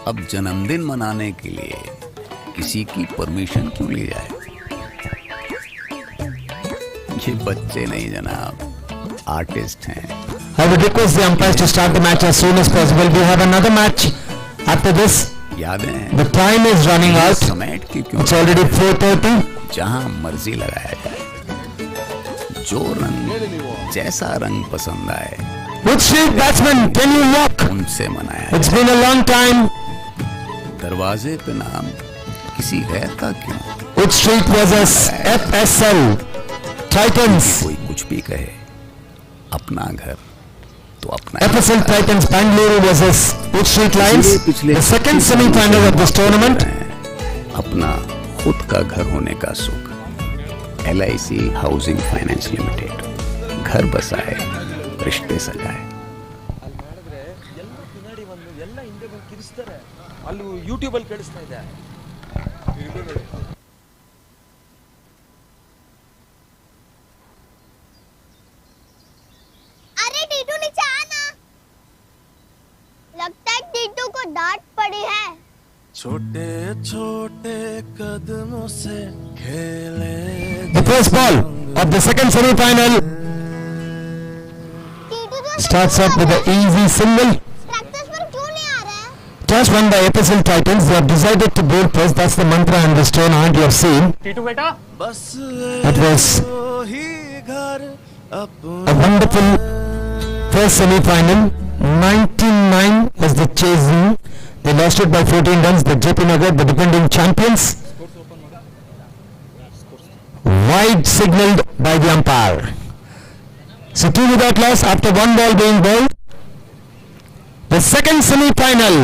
अब जन्मदिन मनाने के लिए किसी की permission क्यों ली जाए? ये बच्चे नहीं जनाब, आर्टिस्ट हैं. I would request the umpires to start the match as soon as possible. We have another match after this. यादें. The time is running out. समेट के क्यों? It's already 4:30. जहाँ मर्जी लगाया जाए, जो रंग जैसा रंग पसंद आए. Wood Street batsman, can you walk? उनसे मनाया. It's been a long time. दरवाजे पे नाम किसी गैर का क्यों? Wood Street versus FSL Titans. कोई कुछ भी कहे, अपना घर तो अपना. FSL Titans Bangalore versus Wood Street Lions. The second semi-final of this tournament. अपना खुद का घर होने का सुख. LIC housing finance limited. घर बसाए, रिश्ते सजाए. ಅಲ್ಲಿ ಯೂಟ್ಯೂಬ್ ಅಲ್ಲಿ ಕೇಳಿಸ್ತಾ ಇದೆ. अरे टीटू नीचे आना. लगता है टीटू को डांट पड़ी है. छोटे छोटे कदमों से खेले. The first ball of the second semi-final starts up with an easy single. Toss won by FSL Titans. They have decided to bowl first. That's the mantra and the stone art you have seen. It was a wonderful first semi-final. 99 was the chasing. They lost it by 14 runs. The JP Nagar, the defending champions, wide signalled by the umpire. So 2 without loss after one ball being bowled. The second semi-final,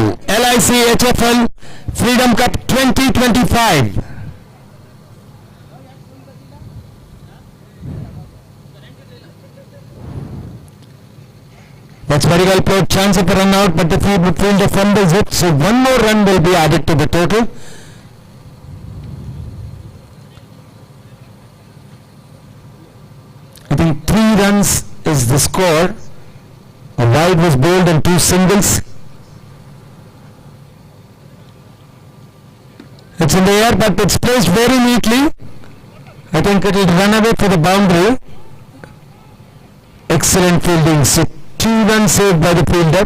LIC HFL Freedom Cup 2025. That's very well played. Chance of a run out, but the fielder fumbles it. So one more run will be added to the total. I think 3 runs is the score. A wide was bowled and 2 singles. It's in the air, but it's placed very neatly. I think it will run away for the boundary. Excellent fielding. So 2 runs saved by the fielder.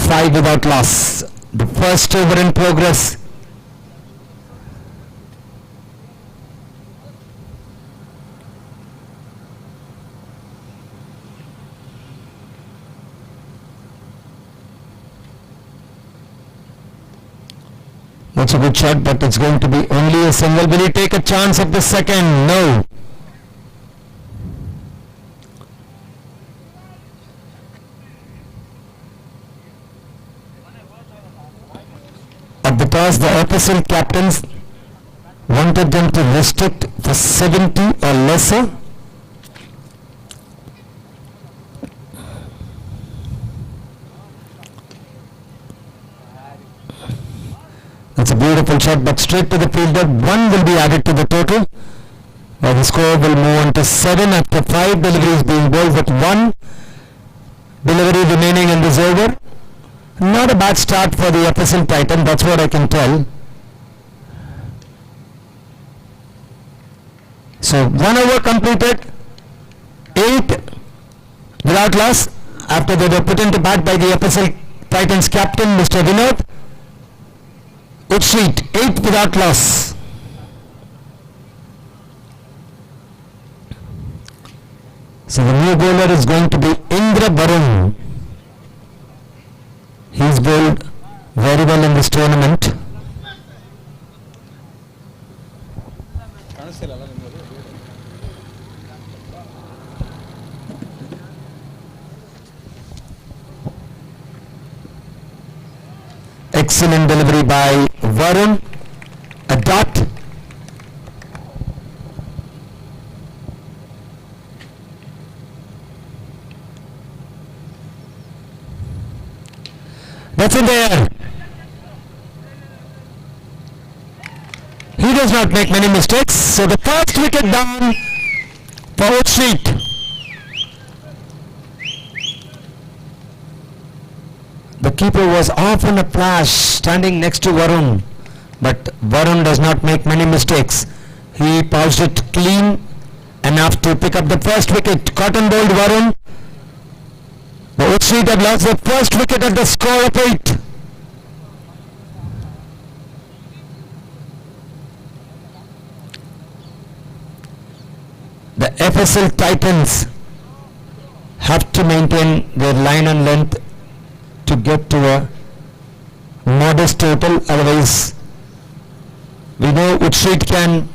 Five without loss. The first over in progress. That's a good shot, but it's going to be only a single. Will he take a chance of the second? No. At the toss, the FSL captains wanted them to restrict for 70 or lesser. That's a beautiful shot, but straight to the fielder. 1 will be added to the total. The score will move on to 7 after 5 deliveries being bowled, with 1 delivery remaining in this over. Not a bad start for the FSL Titan, that's what I can tell. So 1 over completed, 8 without loss after they were put into bat by the FSL Titans captain Mr. Vinod. Utsheet, 8 without loss. So the new bowler is going to be Indra Barun. He's bowled very well in this tournament. Excellent delivery by Varun. A dot. That's in there. He does not make many mistakes. So the first wicket down for Utsheet. The keeper was off on a flash standing next to Varun, but Varun does not make many mistakes. He pounced it clean enough to pick up the first wicket. Cotton bowled Varun. The Utsheet have lost the first wicket at the score of 8. The FSL Titans have to maintain their line and length to get to a modest total, otherwise we know Utsheet can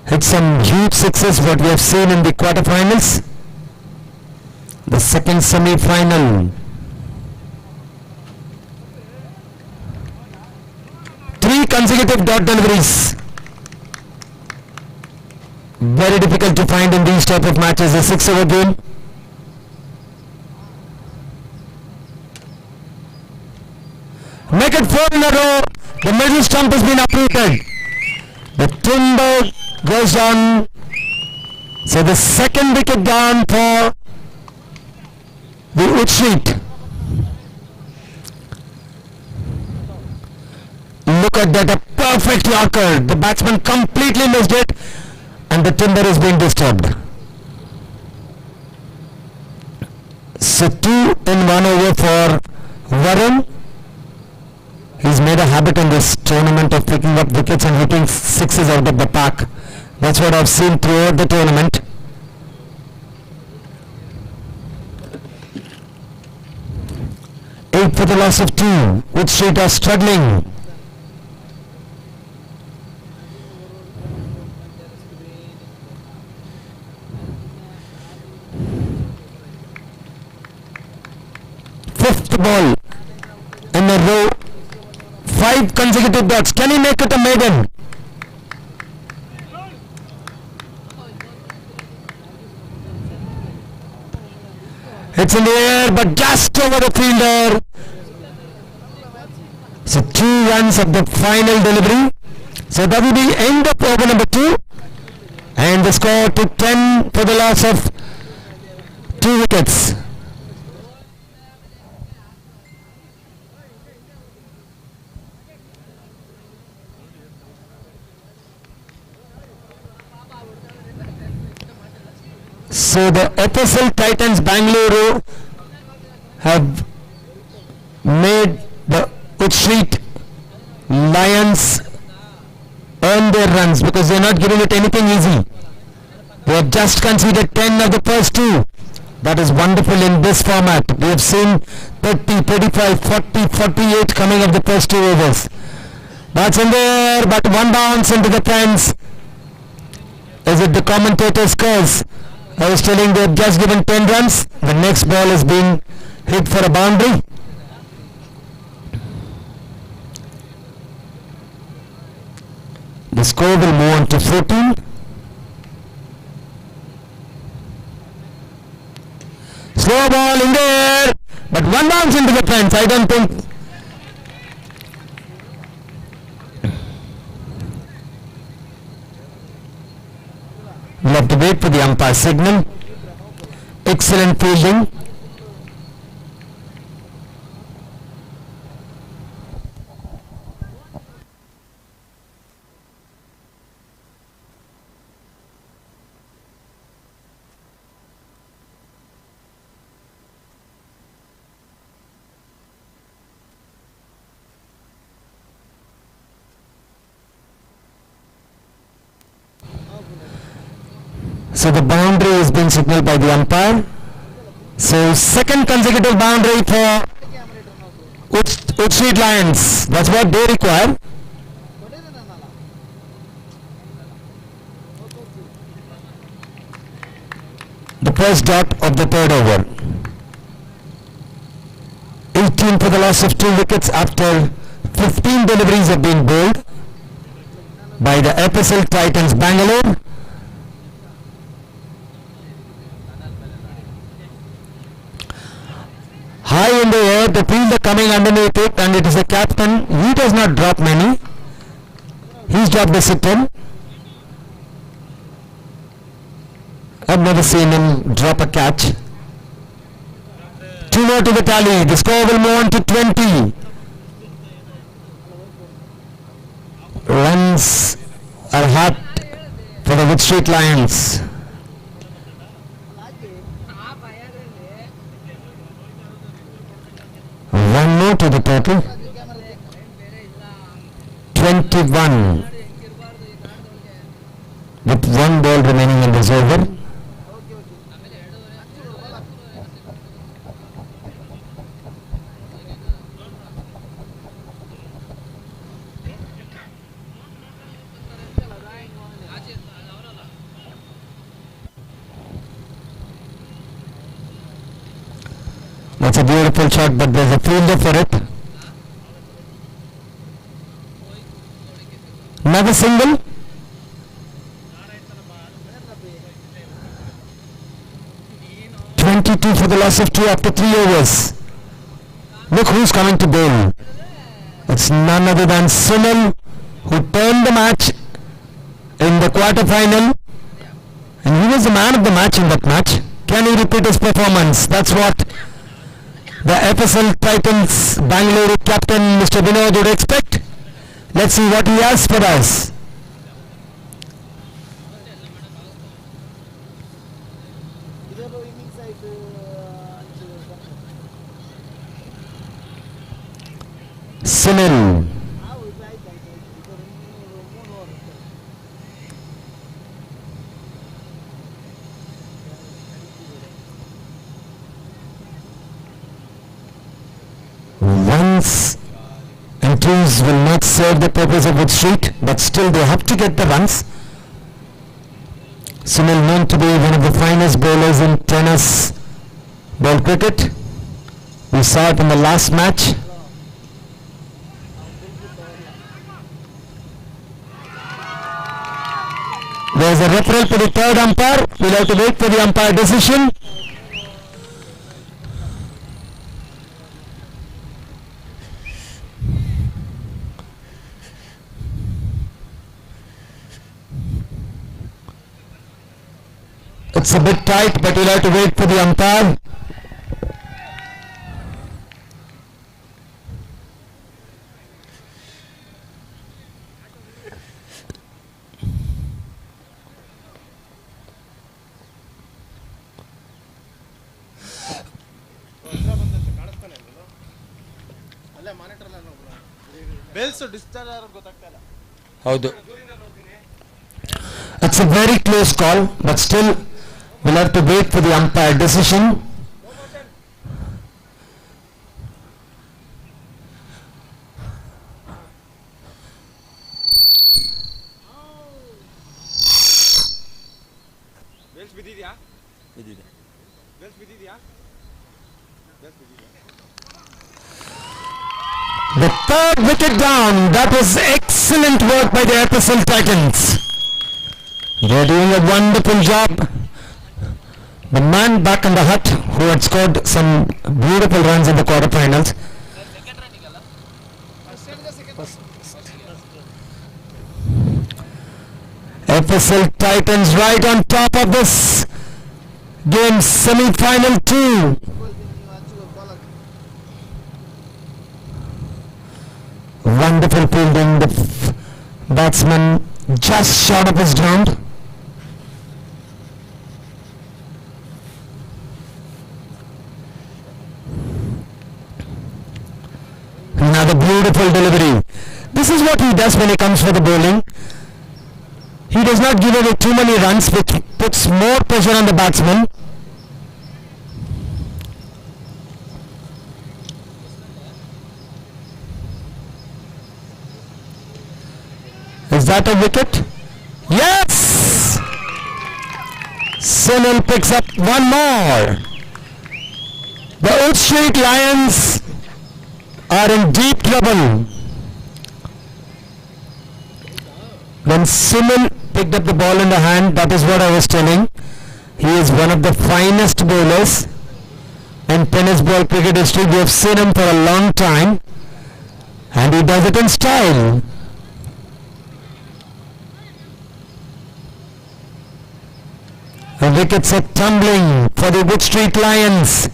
hit some huge sixes, what we have seen in the quarterfinals. The second semi-final. 3 consecutive dot deliveries. Very difficult to find in these type of matches, a 6-over game. Make it 4 in a row. The middle stump has been uprooted. The timber goes down. So the second wicket down for the Utsheet. Look at that, a perfect yorker. The batsman completely missed it and the timber is being disturbed. So 2 in 1 over for Varun. He's made a habit in this tournament of picking up wickets and hitting sixes out of the park. That's what I've seen throughout the tournament. Eight for the loss of 2. Utsheet are struggling. Fifth ball in a row. 5 consecutive dots. Can he make it a maiden? It's in the air, but just over the fielder. So 2 runs of the final delivery. So that will be end of over number 2. And the score to 10 for the loss of 2 wickets. So the FSL Titans Bangalore have made the Utsheet Lions earn their runs because they are not giving it anything easy. They have just conceded 10 of the first 2. That is wonderful in this format. We have seen 30, 35, 40, 48 coming of the first 2 overs. That's in there, but one bounce into the fence. Is it the commentator's curse? I was telling they have just given 10 runs. The next ball is being hit for a boundary. The score will move on to 14. Slow ball in there, but one bounce into the fence. I don't think. We'll have to wait for the umpire signal. Excellent fielding. So the boundary has been signaled by the umpire. So second consecutive boundary for Wood Street Lions. That's what they require. The first dot of the third over. 18 for the loss of 2 wickets after 15 deliveries have been bowled by the FSL Titans Bangalore. High in the air, the fielder coming underneath it, and it is the captain. He does not drop many. He's dropped the sit-in. I've never seen him drop a catch. 2 more to the tally. The score will move on to 20. Runs are hot for the Wood Street Lions. One more to the total. 21 with 1 ball remaining in this over. That's a beautiful shot, but there's a fielder for it. Another single. $22 for the loss of 2 after 3 overs. Look who's coming to bowl. It's none other than Sunil, who turned the match in the quarter-final, and he was the man of the match in that match. Can he repeat his performance? That's what the FSL Titans Bangalore captain Mr. Vinod would expect. Let's see what he has for us. Sunil. Ones and twos will not serve the purpose of Wood Street, but still they have to get the runs. Sunil, known to be one of the finest bowlers in tennis ball cricket. We saw it in the last match. There's a referral to the third umpire. We'll have to wait for the umpire decision. It's a bit tight, but we'll have to wait for the umpire. It's a very close call, but still We'll have to wait for the umpire decision. The third wicket down. That was excellent work by the FSL Titans. They're doing a wonderful job. The man back in the hut who had scored some beautiful runs in the quarterfinals. FSL Titans right on top of this game, semi-final 2. Wonderful fielding, the batsman just short of his ground. Another beautiful delivery. This is what he does when he comes for the bowling. He does not give away too many runs, which puts more pressure on the batsman. Is that a wicket? Yes! Sunil picks up one more. The Wood Street Lions are in deep trouble. When Sunil picked up the ball in the hand, that is what I was telling. He is one of the finest bowlers in tennis ball cricket history. We have seen him for a long time, and he does it in style. The wickets are tumbling for the Wood Street Lions.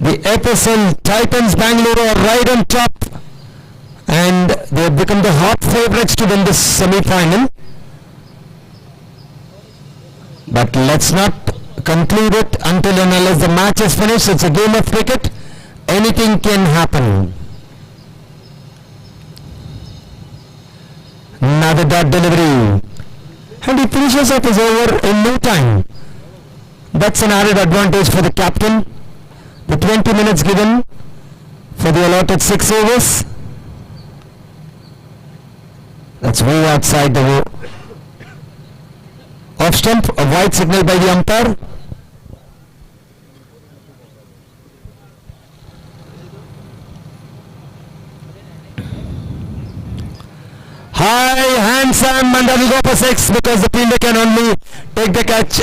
The FSL Titans Bangalore are right on top, and they have become the hot favourites to win this semi-final. But let's not conclude it until and unless the match is finished. It's a game of cricket. Anything can happen. Another dot delivery. And he finishes up his over in no time. That's an added advantage for the captain. The 20 minutes given for the allotted 6 overs. That's way outside the off stump. A white signal by the umpire. High, handsome, and that will go for 6 because the fielder can only take the catch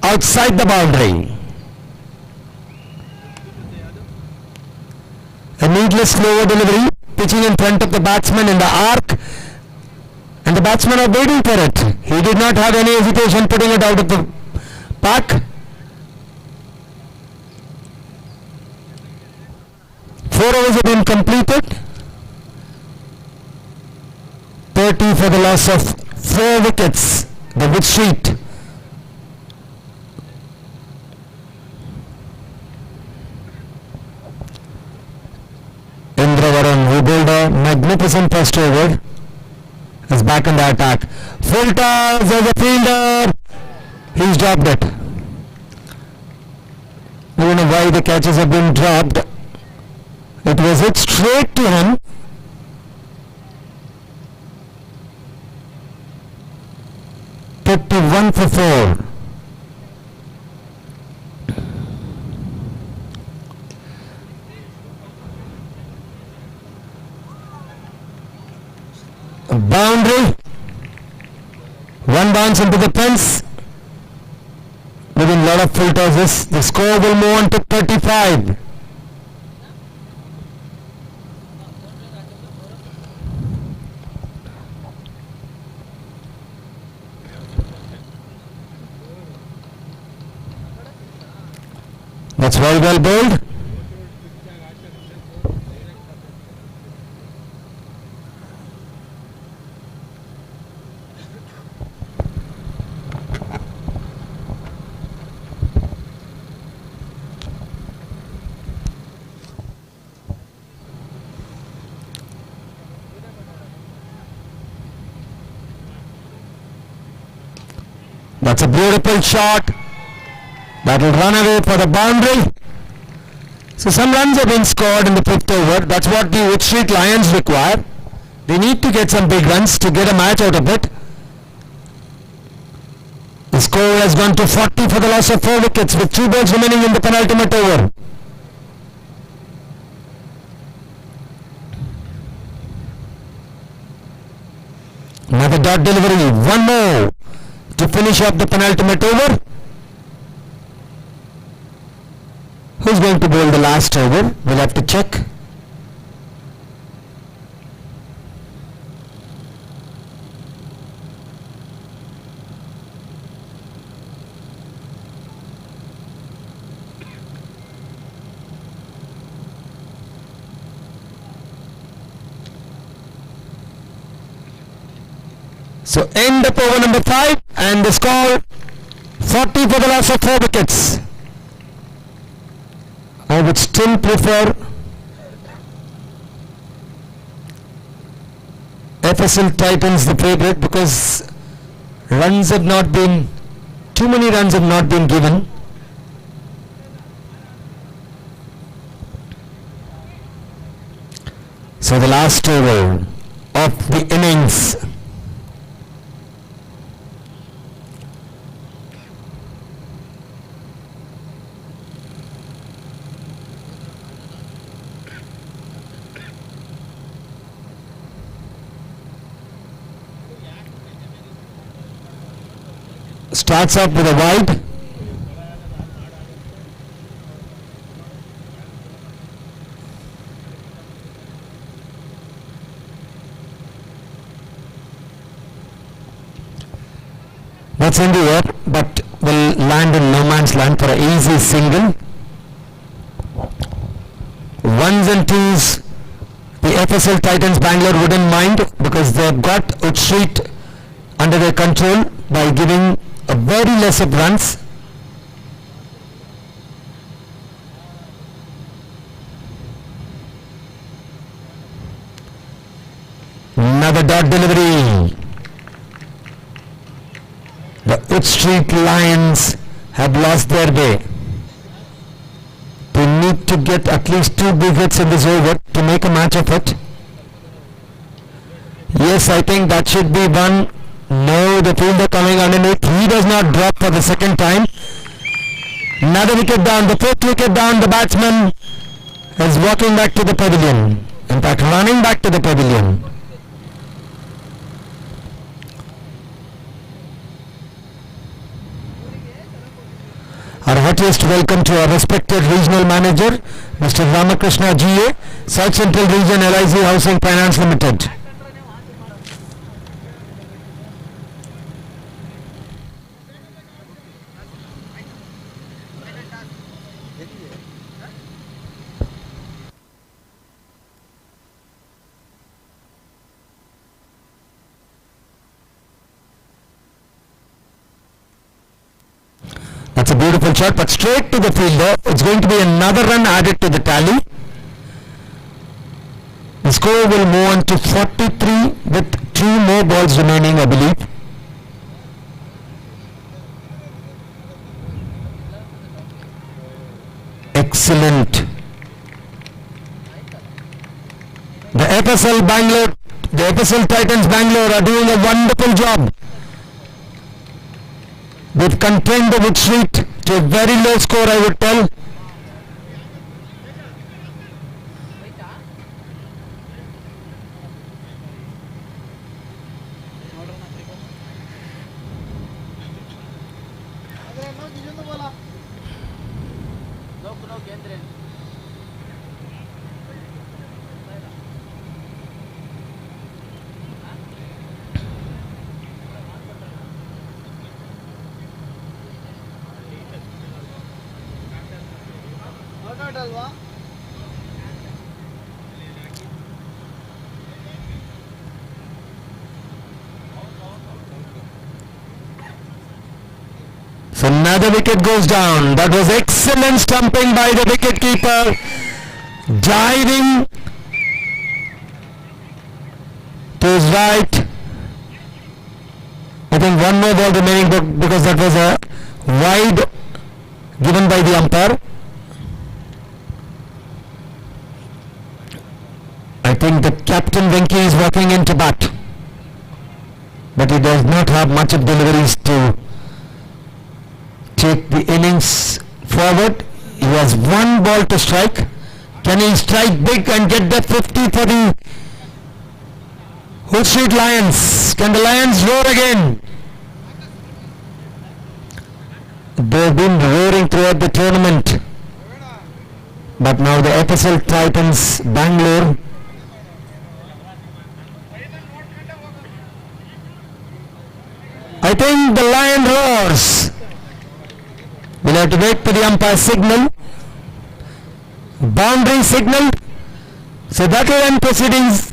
outside the boundary. A needless slower delivery, pitching in front of the batsman in the arc, and the batsman are waiting for it. He did not have any hesitation putting it out of the park. 4 overs have been completed. 30 for the loss of 4 wickets. The Wood Street. Indravaran, who bowled a magnificent first over, is back in the attack. Full toss as a fielder. He's dropped it. I don't know why the catches have been dropped. It was hit straight to him. One for 4. A boundary. One bounce into the fence. Within a lot of full tosses, the score will move on to 35. That's very well bowled. That's a beautiful shot. That will run away for the boundary. So some runs have been scored in the 5th over. That's what the Wood Street Lions require. They need to get some big runs to get a match out of it. The score has gone to 40 for the loss of 4 wickets with 2 balls remaining in the penultimate over. Another dot delivery. One more to finish up the penultimate over. Who's going to bowl the last over? We'll have to check. So end up over number 5 and the score 40 for the loss of 4 wickets. I would still prefer FSL Titans the favorite because runs have not been, too many runs have not been given. So the last over of the innings. Starts off with a wide. That's in the air, but will land in no man's land for an easy single. Ones and twos, the FSL Titans Bangalore wouldn't mind because they've got Wood Street under their control by giving a very less of runs. Another dot delivery. The Wood Street Lions have lost their way. They need to get at least 2 big hits in this over to make a match of it. Yes, I think that should be one. No, the fielder coming underneath. He does not drop for the second time. Another wicket down. The 4th wicket down. The batsman is walking back to the pavilion. In fact, running back to the pavilion. Our heartiest welcome to our respected regional manager, Mr. Ramakrishna GA, South Central Region LIC Housing Finance Limited. That's a beautiful shot, but straight to the fielder. It's going to be another run added to the tally. The score will move on to 43 with 2 more balls remaining, I believe. Excellent. The FSL Bangalore, the FSL Titans Bangalore are doing a wonderful job. They've contained the Wood Street to a very low score, I would tell. So another wicket goes down. That was excellent stumping by the wicket keeper. Diving to his right. I think one more ball remaining because that was a wide given by the umpire. I think the captain Venki is walking into bat, but he does not have much of deliveries to take the innings forward. He has one ball to strike. Can he strike big and get the 50 for the Hood Street Lions? Can the Lions roar again? They've been roaring throughout the tournament, but now the FSL Titans Bangalore I think the Lion roars. We'll have to wait for the umpire signal. Boundary signal. So that will end proceedings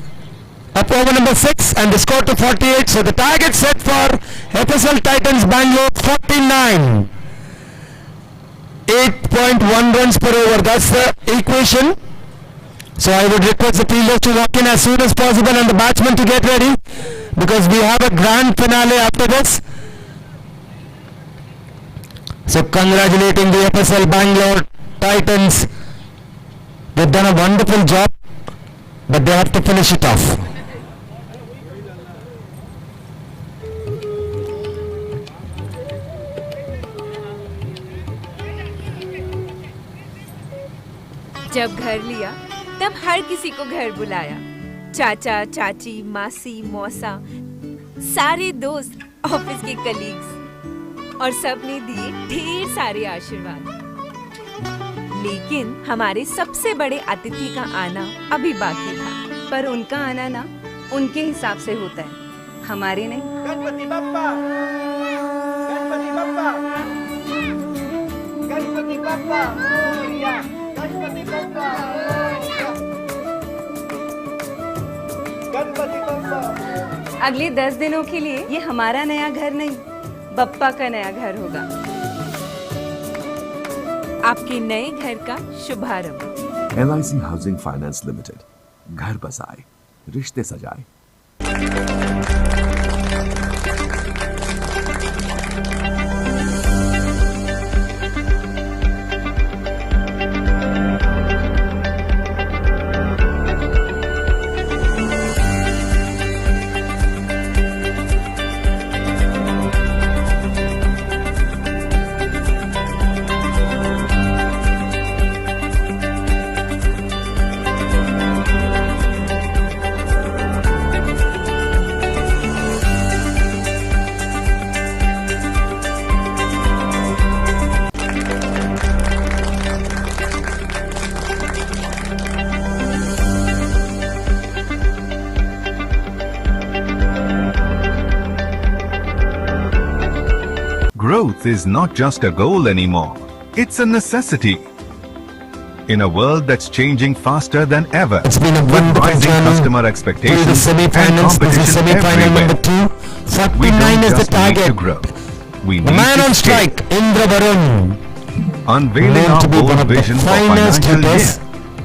up over number 6 and the score to 48. So the target set for FSL Titans Bangalore 49. 8.1 runs per over. That's the equation. So I would request the fielders to walk in as soon as possible and the batsmen to get ready, because we have a grand finale after this. So congratulating the FSL Bangalore Titans. They've done a wonderful job, but they have to finish it off. जब घर लिया तब हर किसी को घर बुलाया, चाचा चाची मासी मौसा सारे दोस्त ऑफिस के कलीग्स, और सबने दिए ढेर सारे आशीर्वाद। लेकिन हमारे सबसे बड़े अतिथि का आना अभी बाकी था, पर उनका आना ना उनके हिसाब से होता है, हमारे नहीं। गणपति बप्पा, गणपति बप्पा, गणपति बप्पा, गणपति बप्पा, गणपति बप्पा। अगले 10 दिनों के लिए ये हमारा नया घर नहीं, बप्पा का नया घर होगा। आपके नए घर का शुभारंभ। LIC हाउसिंग फाइनेंस लिमिटेड, घर बसाए रिश्ते सजाए। Growth is not just a goal anymore, it's a necessity. In a world that's changing faster than ever, it's been a with rising customer expectations the semi-finals, and competition semi-final everywhere, number 2, 49 we don't is the just need target. to grow. We The need man to on scale. strike, Indra Varun, Unveiling known our to be one bold of the vision for finest financial year hitters.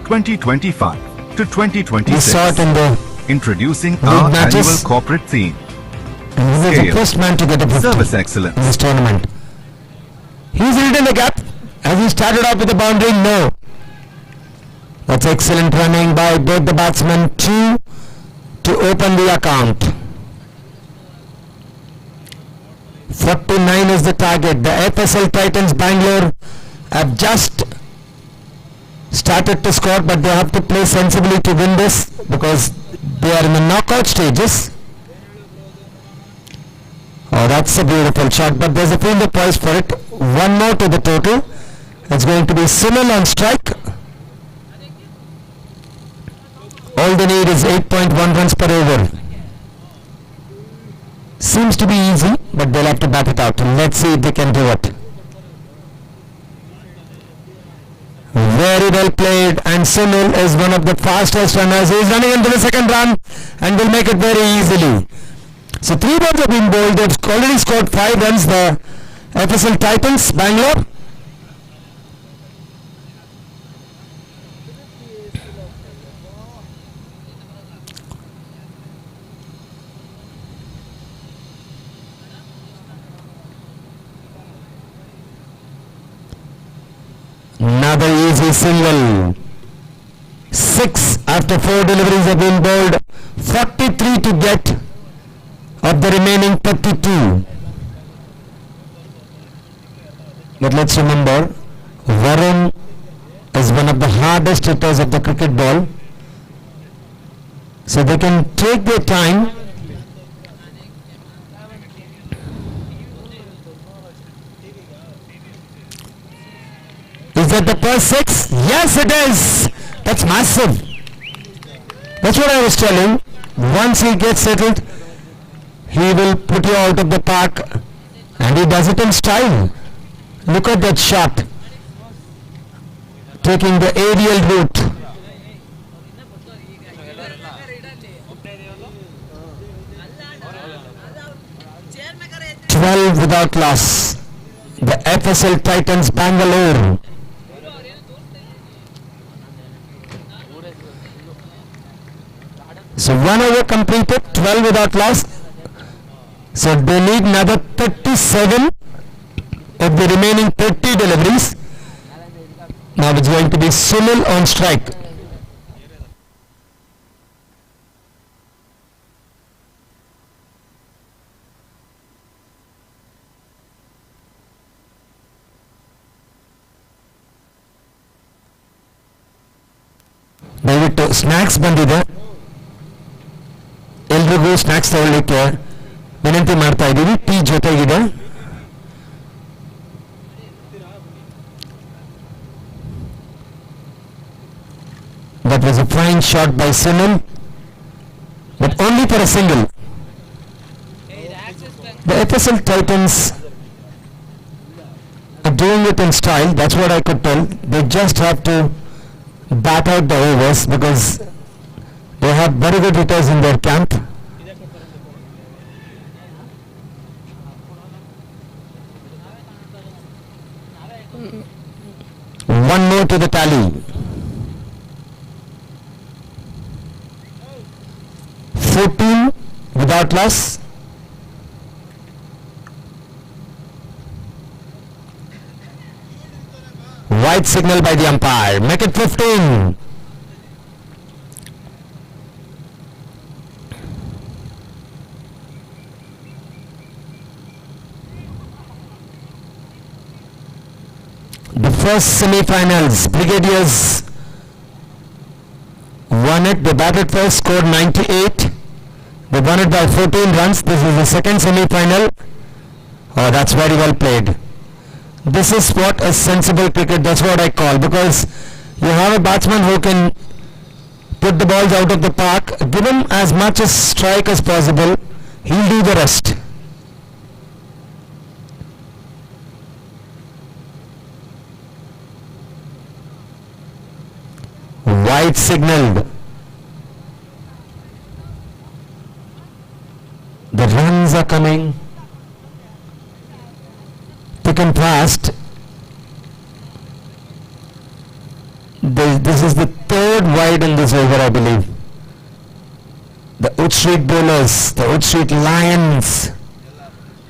2025 to We 2026. saw it in the Introducing league our matches. annual corporate theme. And he was the Scale. first man to get a 50 Service excellence. in this tournament. He's hit the gap as he started off with the boundary. No. That's excellent running by both the batsmen. 2 to open the account. 49 is the target. The FSL Titans Bangalore have just started to score, but they have to play sensibly to win this because they are in the knockout stages. Oh, that's a beautiful shot, but there's a fielder poised for it. One more to the total. It's going to be Sunil on strike. All they need is 8.1 runs per over. Seems to be easy, but they'll have to bat it out. Let's see if they can do it. Very well played, and Sunil is one of the fastest runners. He is running into the second run and will make it very easily. So 3 balls have been bowled. They've already scored 5 runs. The FSL Titans Bangalore. Another easy single. 6 after 4 deliveries have been bowled. 43 to get of the remaining 32. But let's remember, Varun is one of the hardest hitters of the cricket ball. So they can take their time. Is that the first 6? Yes, it is. That's massive. That's what I was telling. Once he gets settled, he will put you out of the park, and he does it in style. Look at that shot. Taking the aerial route. "12 without loss. The FSL Titans Bangalore." So 1 over completed, 12 without loss. So they need another 37 of the remaining 30 deliveries. Now it's going to be Sunil on strike. ದಯವಿಟ್ಟು snacks ಬಂದಿದೆ, ಎಲ್ರಿಗೂ snacks ತಗೊಳ್ಳಿಕ್ಕೆ ವಿನಂತಿ ಮಾಡ್ತಾ ಇದ್ದೀವಿ. Tea ಜೊತೆಗಿದೆ. That was a fine shot by Sunil, but only for a single. The FSL Titans are doing it in style, that's what I could tell. They just have to bat out the overs because they have very good hitters in their camp. One more to the tally. 14 without loss. White signal by the umpire. Make it 15. The first semi-finals, Brigadiers won it. They batted first, scored 98. They won it by 14 runs. This is the second semi-final. Oh, that's very well played. This is what a sensible cricket, that's what I call, because you have a batsman who can put the balls out of the park, give him as much as strike as possible, he'll do the rest. White signaled. The runs are coming thick and fast. This is the third wide in this over, I believe. The Wood Street bowlers, the Wood Street Lions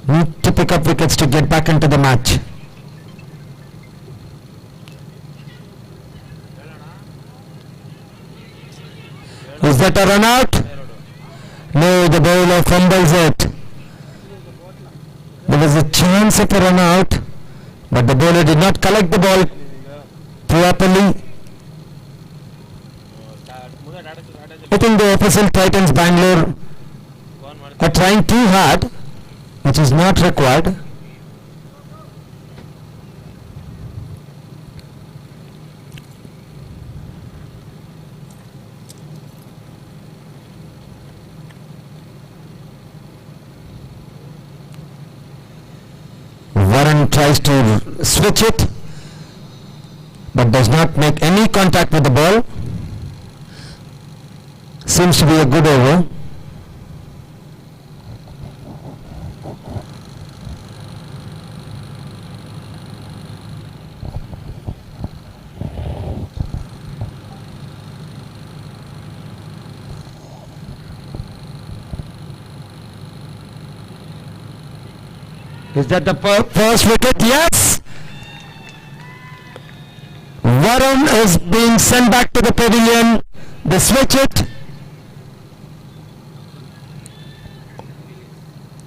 need to pick up wickets to get back into the match. Is that a run out? No, the bowler fumbles it. There was a chance of a run out, but the bowler did not collect the ball properly. I think the FSL Titans Bangalore are trying too hard, which is not required. Varun tries to switch it, but does not make any contact with the ball. Seems to be a good over. Is that the first wicket? Yes! Varun is being sent back to the pavilion. They switch it.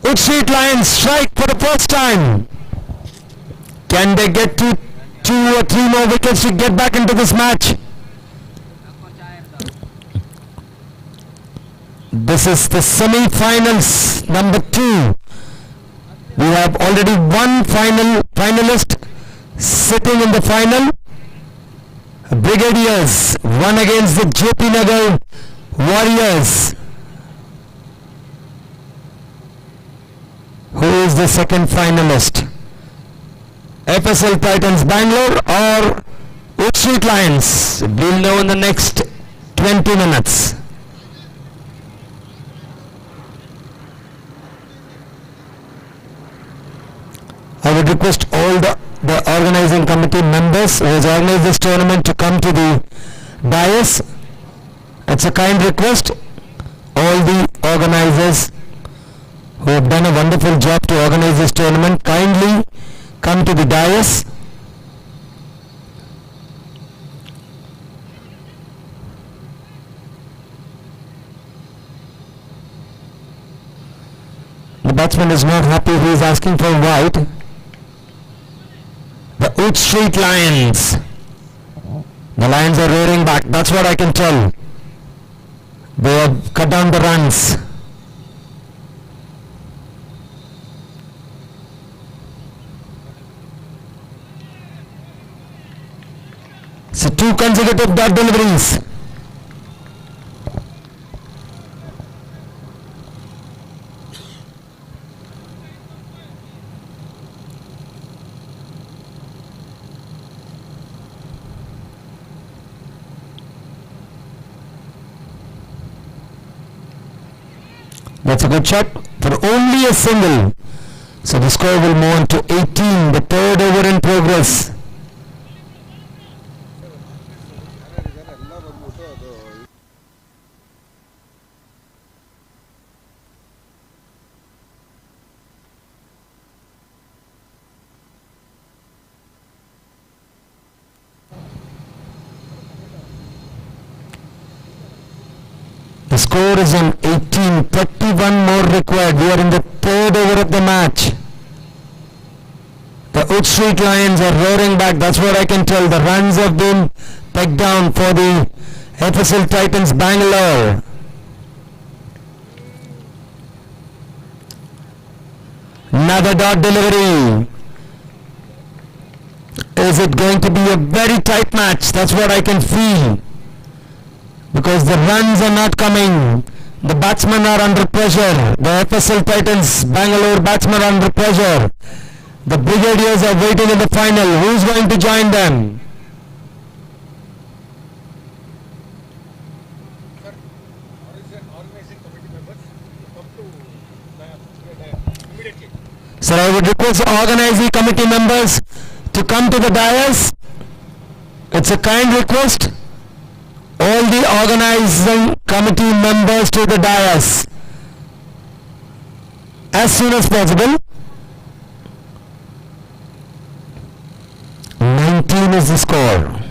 Wood Street Lions strike for the first time. Can they get to 2 or 3 more wickets to get back into this match? This is the semi-finals number 2. We have already one finalist sitting in the final. Brigadiers won against the JP Nagar Warriors. Who is the second finalist? FSL Titans Bangalore or Wood Street Lions? We'll know in the next 20 minutes. I would request all the organizing committee members who has organized this tournament to come to the dais. It's a kind request. All the organizers who have done a wonderful job to organize this tournament, kindly come to the dais. The batsman is not happy, he is asking for white. The Wood Street Lions. The Lions are roaring back, that's what I can tell. They have cut down the runs. So 2 consecutive dot deliveries. That's a good shot for only a single. So the score will move on to 18, the third over in progress. The score is on 18, 31 more required. We are in the third over of the match. The Wood Street Lions are roaring back, that's what I can tell. The runs have been pegged down for the FSL Titans Bangalore. Another dot delivery. Is it going to be a very tight match? That's what I can feel. Because the runs are not coming. The batsmen are under pressure. The FSL Titans Bangalore batsmen are under pressure. The Brigadiers are waiting in the final. Who's going to join them? Sir, I would request the organizing committee members to come to the dais. It's a kind request. All the organizing committee members to the dais as soon as possible. 19 is the score.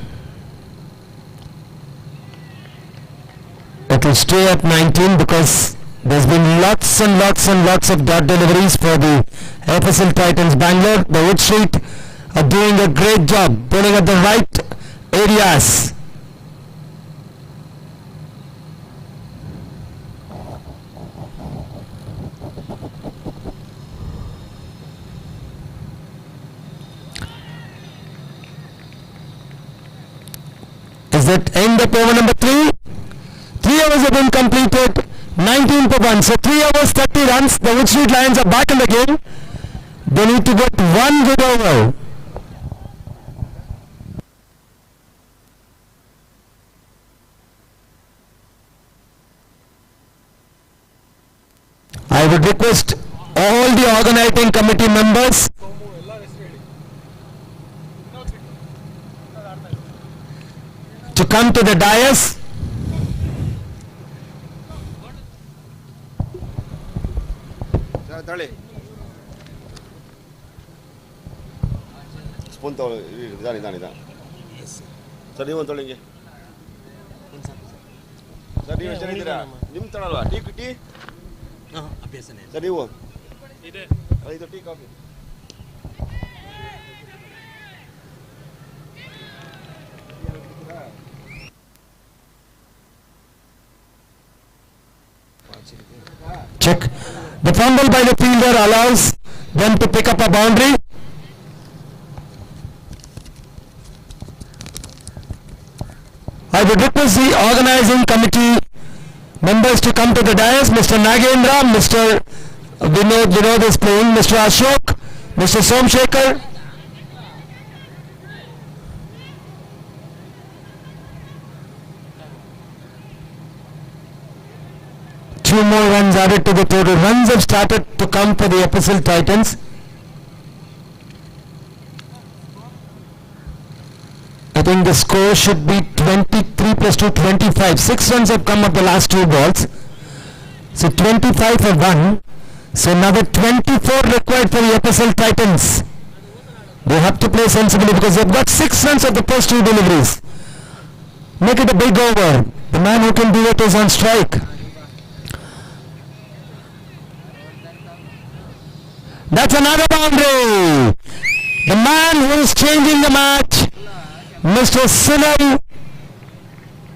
It will stay at 19 because there's been lots and lots and lots of dot deliveries for the FSL Titans Bangalore. The Wood Street are doing a great job putting at the right areas. Is that end of over number 3? 3 overs have been completed, 19 for 1. So 3 overs, 30 runs. The Wood Street Lions are back in the game. They need to get one good over. I would request all the organizing committee members to come to the dais. Spoon, sir ನೀವು ಒಂದು ತೊಳಿಂಗೆ sir ನೀವು ಚೆನ್ನಾಗಿದ್ದೀರಾ ನಿಮ್ಮ ತಗೊಳಲ್ವಾ tea ಅಭ್ಯಾಸನೇ sir ನೀವು ಇದೆ ಇದು tea coffee Check. The fumble by the fielder allows them to pick up a boundary. I would request the organizing committee members to come to the dais. Mr. Nagendra, Mr. Vinod is playing, Mr. Ashok, Mr. Somshekar. Two more runs added to the total. Runs have started to come for the Epistle Titans. I think the score should be 23 plus 2, 25. 6 runs have come up the last 2 balls. So 25 for 1. So another 24 required for the Epistle Titans. They have to play sensibly because they've got 6 runs of the first 2 deliveries. Make it a big over. The man who can do it is on strike. That's another boundary. The man who is changing the match, Mr. Sinal,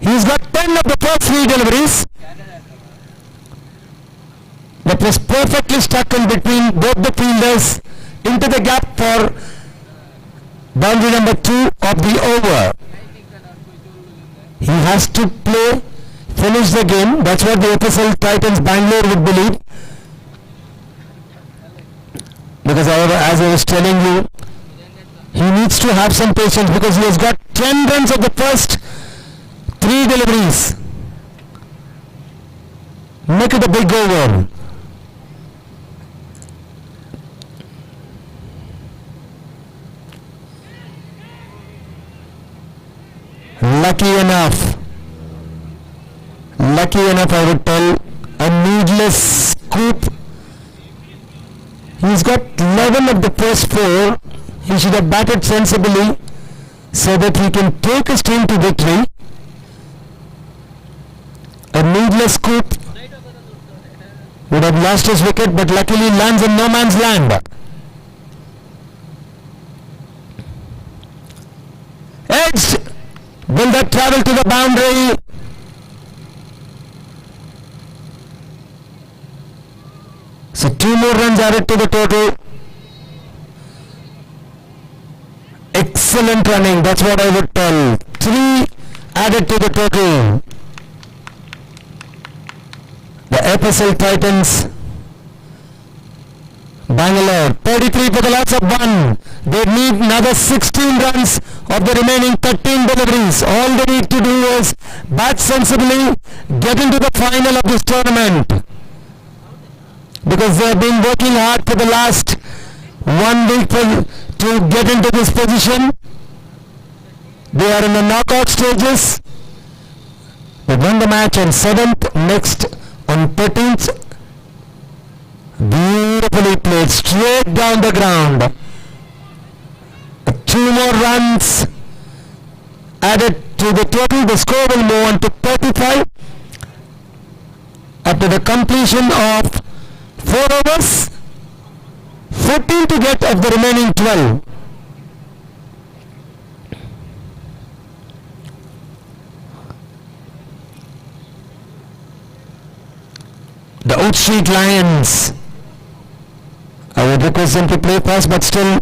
he's got 10 of the first 3 deliveries. That was perfectly stuck in between both the fielders into the gap for boundary number 2 of the over. He has to finish the game. That's what the Epistle Titans Bangalore would believe. Because as I was telling you, he needs to have some patience because he has got 10 runs of the first 3 deliveries. Make it a big over. Lucky enough I would tell, a needless scoop. He's got 11 of the first 4. He should have batted sensibly so that he can take his team to victory. A needless scoop would have lost his wicket, but luckily lands in no man's land. Edged. Will that travel to the boundary? So 2 more runs added to the total. Excellent running, that's what I would tell. 3 added to the total. The Epistle Titans Bangalore 33 for the loss of 1. They need another 16 runs of the remaining 13 deliveries. All they need to do is bat sensibly, get into the final of this tournament. Because they have been working hard for the last 1 week to get into this position. They are in the knockout stages. They won the match on 7th, next on 13th. Beautifully played, straight down the ground. 2 more runs added to the total. The score will move on to 35 after the completion of 4 overs. 14 to get of the remaining 12. The Oak Street Lions. I would request them to play fast, but still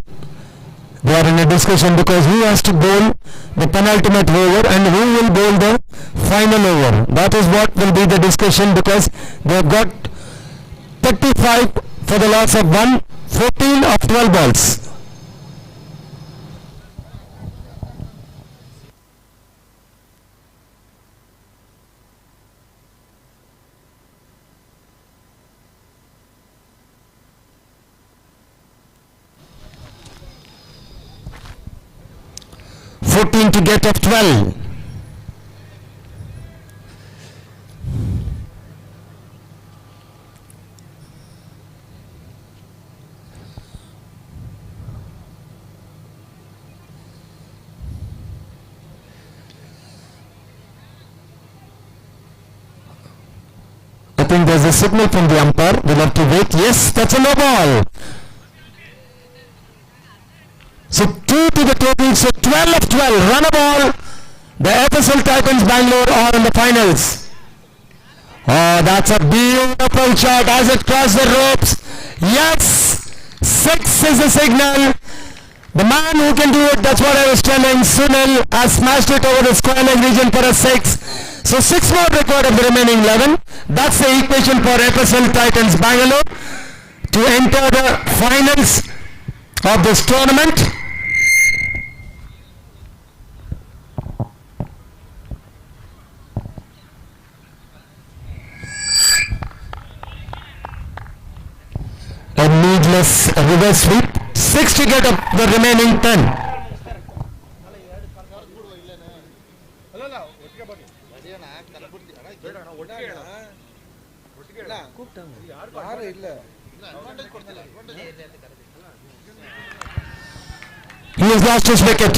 they are in a discussion because who has to bowl the penultimate over and who will bowl the final over. That is what will be the discussion because they have got 35 for the loss of 1, 14 of 12 balls. To get of 12. think there's a signal from the umpire. We'll have to wait. Yes, that's a no ball. So 2 to the total, so 12 of 12. Run a ball. The FSL Titans Bangalore are in the finals. Oh, that's a beautiful shot as it crossed the ropes. Yes, 6 is the signal. The man who can do it, that's what I was telling. Sunil has smashed it over the square leg region for a 6. So 6 more required of the remaining 11. That's the equation for FSL Titans Bangalore to enter the finals of this tournament. A needless reverse sweep. 6 to get up the remaining 10. He has lost his wicket.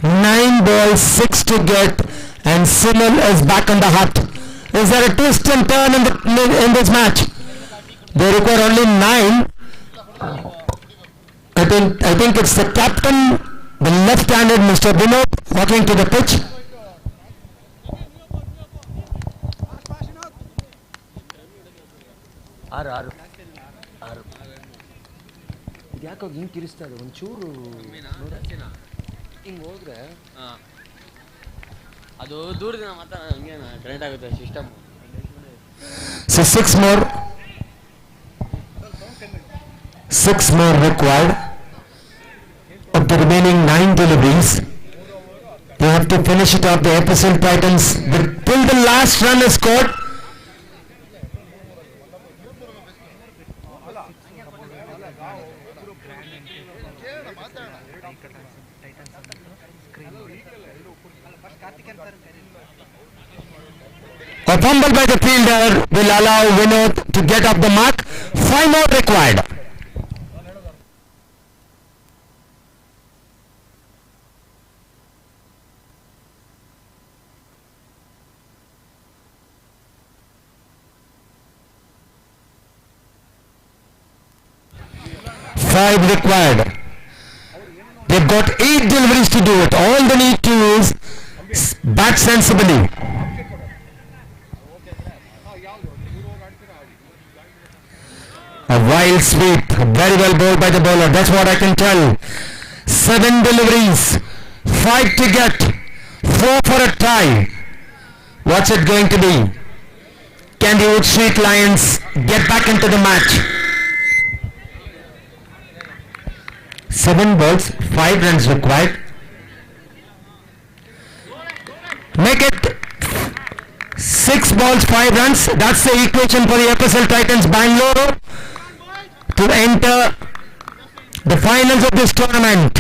9 balls, 6 to get, and Sunil is back on the hut. Is there a twist and turn in this match? They require only 9. I think it's the captain, the left-handed Mr. Vinod, walking to the pitch. ಯಾಕೋ ಹಿಂಗೆ ತಿರ್ಸ್ತಾ ಇದೆ ಒಂಚೂರು ಹಿಂಗೆ ಹೋದ್ರೆ ಅದು ದೂರದಿಂದ ಮಾತ್ರ ಹಂಗೆ ಕರೆಂಟ್ ಆಗುತ್ತೆ system. So 6 more required of the remaining 9 deliveries. They have to finish it off. The FSL Titans till the last run is scored. A fumble by the fielder will allow Vinod to get off the mark. 5 more required. Five required. They've got 8 deliveries to do it. All they need to is bat sensibly. A wild sweep, very well bowled by the bowler, that's what I can tell. 7 deliveries, 5 to get, 4 for a tie. What's it going to be? Can the Wood Street Lions get back into the match? 7 balls, 5 runs required. Make it 6 balls, 5 runs. That's the equation for the FSL Titans Bangalore to enter the finals of this tournament.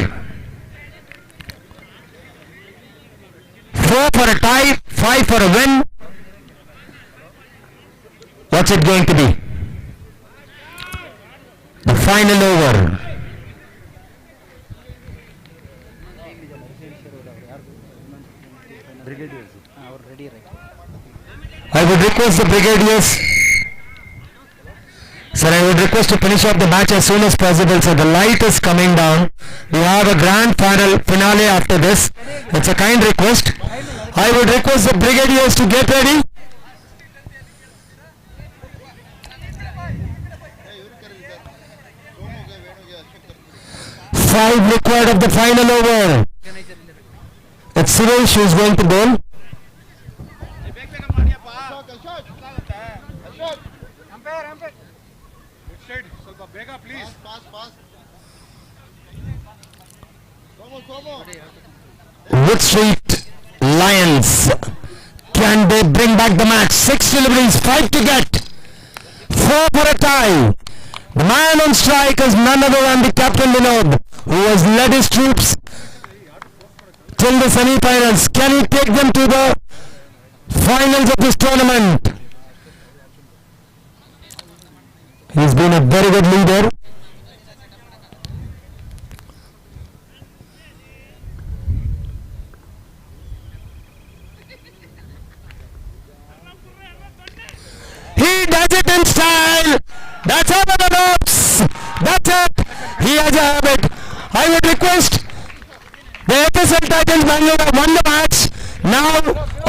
4 for a tie, 5 for a win. What's it going to be? The final over. I would request the Brigadiers, sir, I would request to finish off the match as soon as possible. So the light is coming down. We have a grand finale after this. It's a kind request. I would request the Brigadiers to get ready. Five required of the final over. It's Suresh who is going to bowl. Wood Street Lions, can they bring back the match? 6 deliveries, 5 to get, 4 for a tie. The man on strike is none other than the captain Vinod, who has led his troops till the semi-finals. Can he take them to the finals of this tournament? He's been a very good leader. He style. That's all the ropes. That's it. He has a habit. I would request the FSL Titans Bangalore have won the match. Now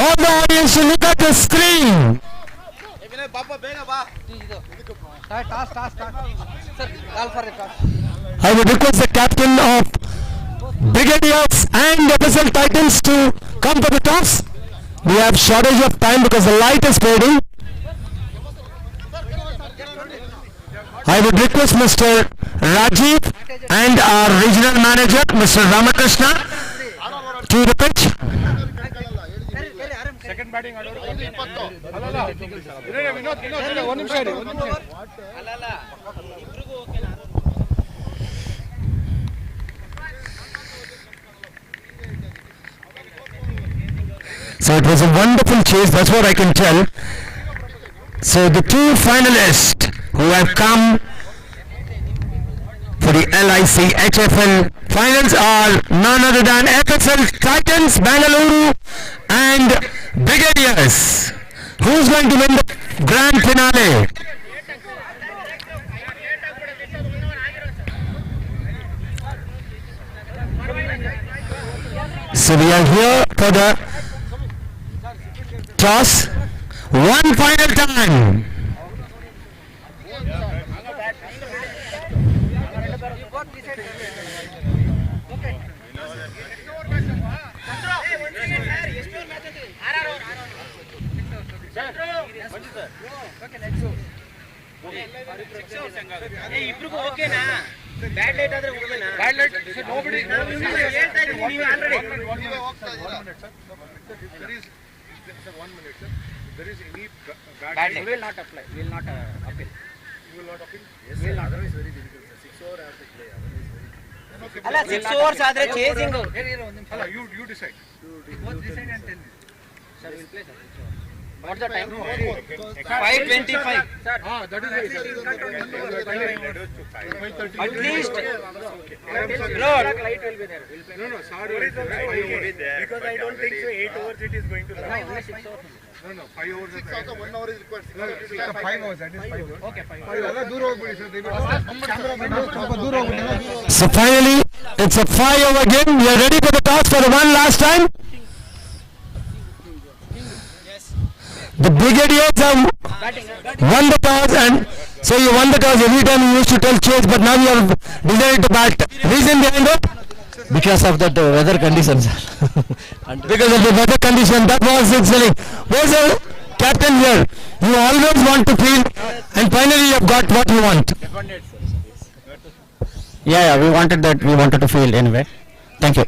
all the audience should look at the screen. I would request the captain of Brigadiers and FSL Titans to come for the toss. We have shortage of time because the light is fading. I would request Mr. Rajiv and our regional manager, Mr. Ramakrishna, to the pitch. Second batting So it was a wonderful chase, that's what I can tell. So the two finalists who have come for the LIC HFL finals are none other than FSL Titans Bangalore and Brigadiers. Who's going to win the grand finale? So we are here for the toss. One final time. Bad light ಆದರೆ ಹೋಗಬೇನಾ bad light nobody ಹೇಳ್ತಾ ಇದ್ದೀನಿ ನೀವು already there is sir 1 minute sir there is any bad light will not apply will not appeal you will not appeal yes will not otherwise very difficult sir 6 over have to play otherwise ಅಲ್ಲ 6 overs ಆದ್ರೆ chasing ಅಲ್ಲ you decide both decide and tell me sir will play sir what's the time 5:25 sir that is right at least no light will be there will play no sorry will be there because I don't think so 8 overs it is going to last only 6 overs no 5 overs 6 also 1 hour is required 5 hours that is 5 hours okay 5 hours alla dur hogbidi sir camera dur hogbidi So finally it's a 5 over game. We are ready for the toss for the one last time. The Brigadiers have won the toss, and so you won the toss every time you used to tell chase, but now you have decided to bat. Reason behind it? Because of that weather conditions. Because of the weather condition, that was actually. Was a captain here. You always want to feel, and finally you have got what you want. Yeah, we wanted that. We wanted to feel anyway. Thank you.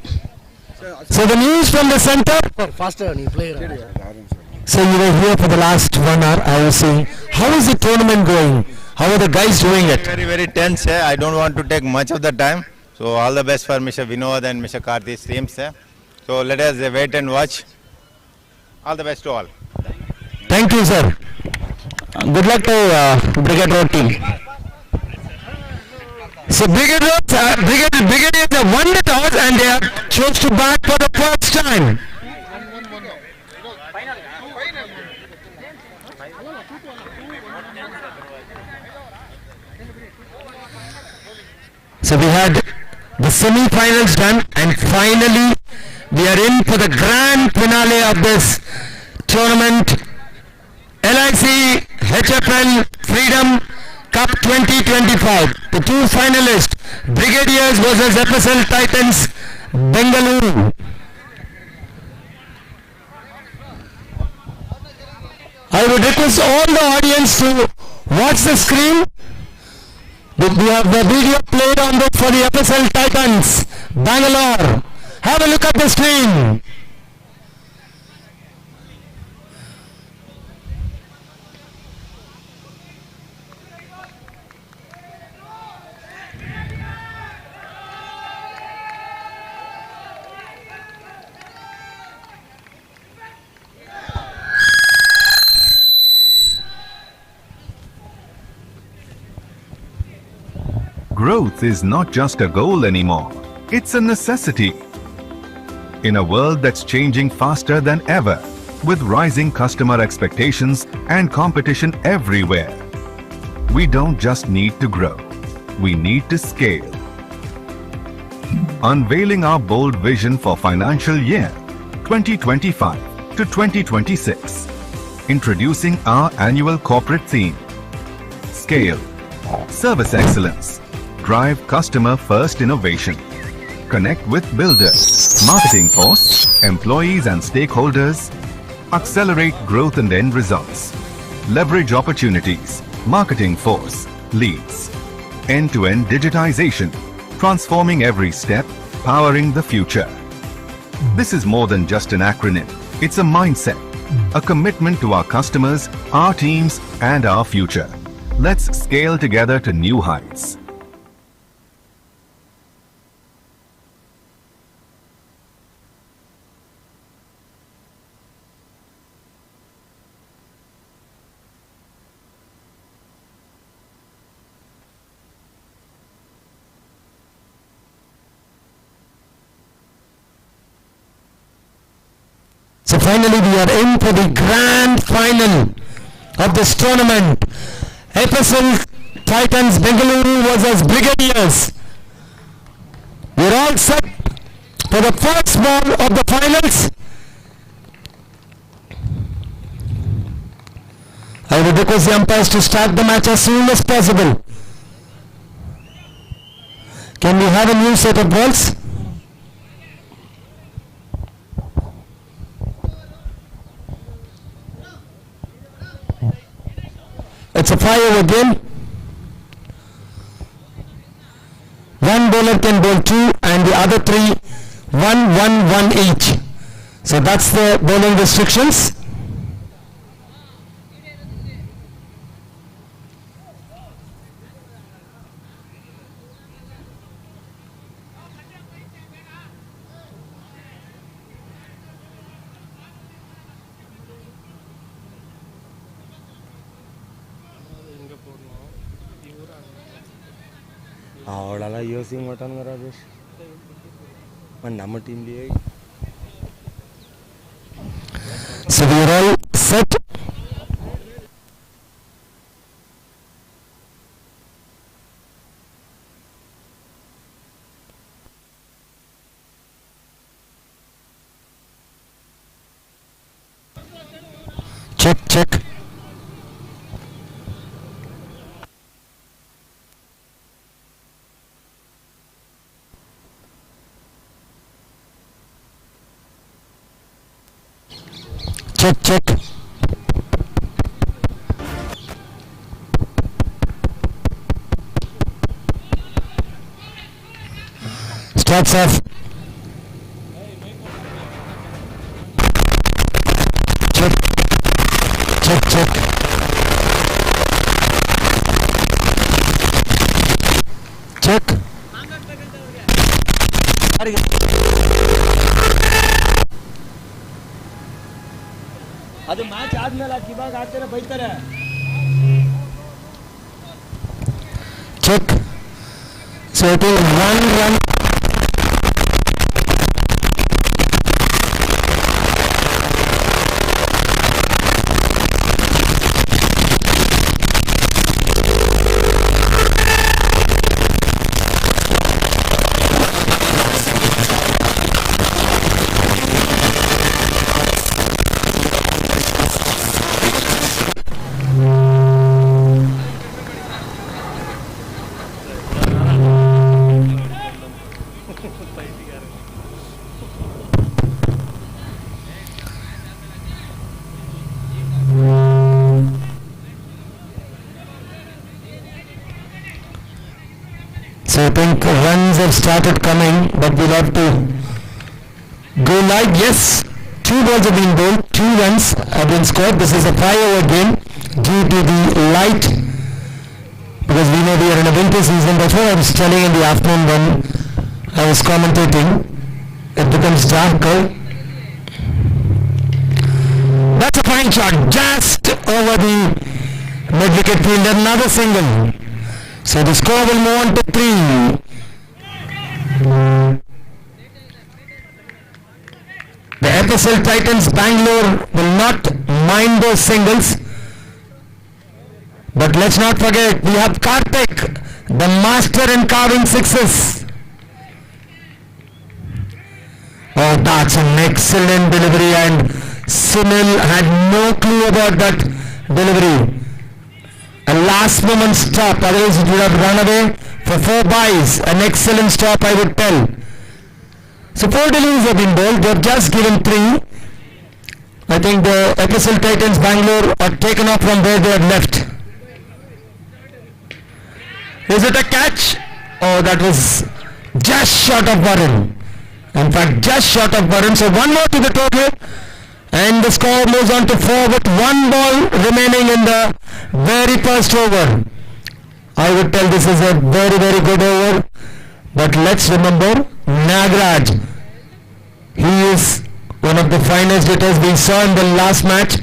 So the news from the center. Faster, you play. So you were here for the last 1 hour. I was saying, how is the tournament going? How are the guys doing it? Very, very tense. I don't want to take much of the time. So all the best for Mr. Vinod and Mr. Karthik's teams. So let us wait and watch. All the best to all. Thank you, sir. Good luck to Brigade Road team. So Brigadiers have won the toss and they have chose to bat for the first time. So we had the semi-finals done, and finally we are in for the grand finale of this tournament. LIC HFL Freedom Cup 2025. The two finalists, Brigadiers versus FSL Titans Bangalore. I would request all the audience to watch the screen. We have the video played on this for the FSL Titans Bangalore. Have a look at the screen. Growth is not just a goal anymore, it's a necessity. In a world that's changing faster than ever, with rising customer expectations and competition everywhere, We don't just need to grow, we need to scale. Unveiling our bold vision for financial year 2025 to 2026. Introducing our annual corporate theme. Scale, service excellence, drive customer first innovation. Connect with builders, marketing force, employees and stakeholders. Accelerate growth and end results. Leverage opportunities, marketing force, leads. End-to-end digitization, transforming every step, powering the future. This is more than just an acronym. It's a mindset, a commitment to our customers, our teams, and our future. Let's scale together to new heights. So finally we are in for the grand final of this tournament. FSL Titans Bangalore versus Brigadiers. We're all set for the first ball of the finals. I would request the umpires to start the match as soon as possible. Can we have a new set of balls? It's a 5-over game. One bowler can bowl 2 and the other 3 1 each. So that's the bowling restrictions. ಅವಳೆಲ್ಲ ಯೋಸಿಂಗ್ mutton Rajesh ನಮ್ಮ ಟೀಮ್ಲಿ So we are all set. Check. Check. Starts off. Check. ಅದು match ಆದ್ಮೇಲೆ ಇವಾಗ ಆಡ್ತಾರೆ ಬೈತಾರೆ. Check. So it is 1 run. So I think runs have started coming, but we'll have to go live. Yes, 2 balls have been bowled, 2 runs have been scored. This is a 5-over game due to the light, because we know we are in a winter season. That's what I was telling in the afternoon when I was commentating. It becomes darker. That's a fine shot, just over the mid-wicket fielder, another single. So the score will move on to 3. The FSL Titans Bangalore will not mind those singles. But let's not forget, we have Karthik, the master in carving sixes. Oh, that's an excellent delivery, and Sunil had no clue about that delivery. A last moment stop, otherwise it would have run away for 4 buys. An excellent stop, I would tell. So 4 deliveries have been bowled, they have just given 3. I think the FSL Titans Bangalore are taken off from where they have left. Is it a catch? Oh, that was just short of Varun. In fact, just short of Varun. So 1 more to the total. And the score moves on to 4 with 1 ball remaining in the very first over. I would tell this is a very, very good over. But let's remember, Nagraj, he is one of the finest hitters we saw in the last match.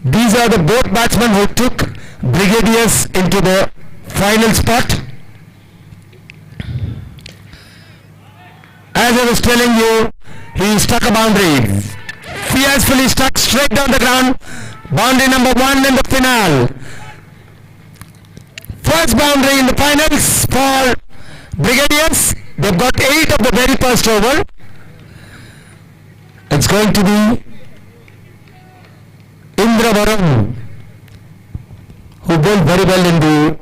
These are the both batsmen who took Brigadiers into the final spot. As I was telling you, he struck a boundary. Fiercely struck straight down the ground. Boundary number 1 in the finale. First boundary in the finals for Brigadiers. They've got 8 of the very first over. It's going to be Indra Varun, who bowled very well in the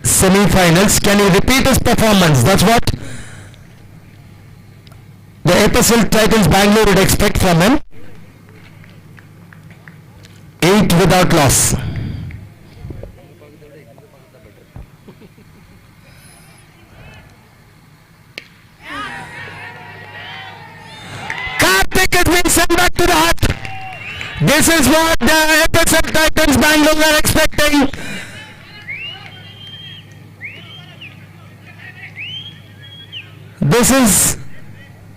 semi-finals. Can he repeat his performance? That's what the FSL Titans Bangalore would expect from him. 8 without loss. Karthik has been sent back to the hut. This is what the FSL Titans Bangalore were expecting. This is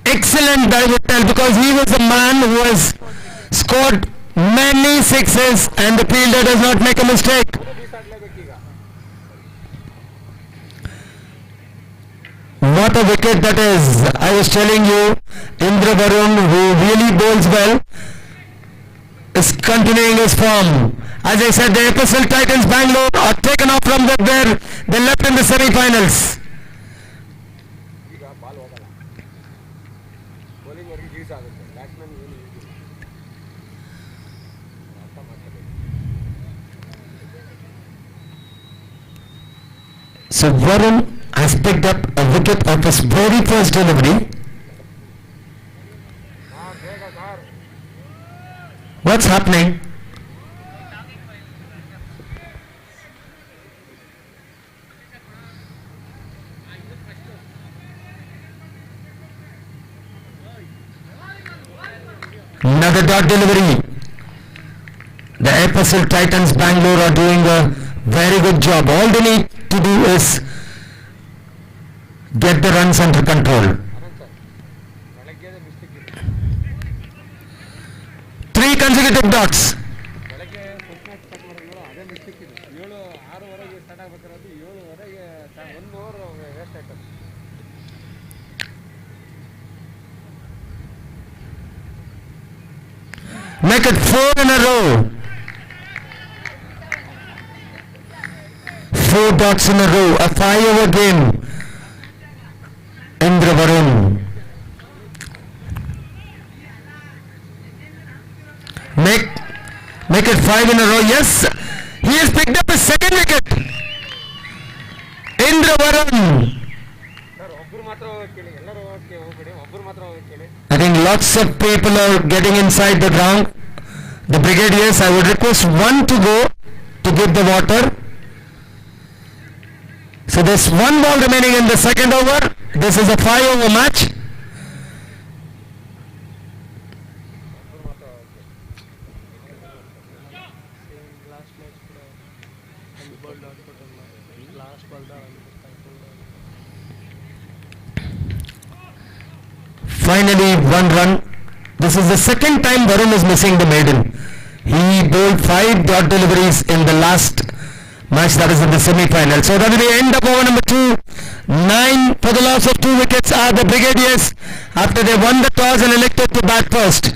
excellent, I would tell, because he was the man who has scored many sixes and the fielder does not make a mistake. What a wicket that is. I was telling you, Indra Varun, who really bowls well, is continuing his form. As I said, the FSL Titans Bangalore are taken off from where they left in the semi-finals. So Varun has picked up a wicket of his very first delivery. What's happening? Another dot delivery. The FSL Titans Bangalore are doing a very good job. All they need to do is get the runs under control. 3 consecutive dots. Make it 4 in a row. 4 dots in a row. A 5-over game. Indra Varun. Make it 5 in a row. Yes, he has picked up his second wicket. Indra Varun. I think lots of people are getting inside the ground. The Brigadiers, I would request one to go to give the water. So there's 1 ball remaining in the second over. This is a 5-over match. Finally 1 run. This is the second time Varun is missing the maiden. He bowled 5 dot deliveries in the last match, that is in the semi-final. So that will be the end of over number 2. 9 for the loss of 2 wickets are the Brigadiers after they won the toss and elected to bat first.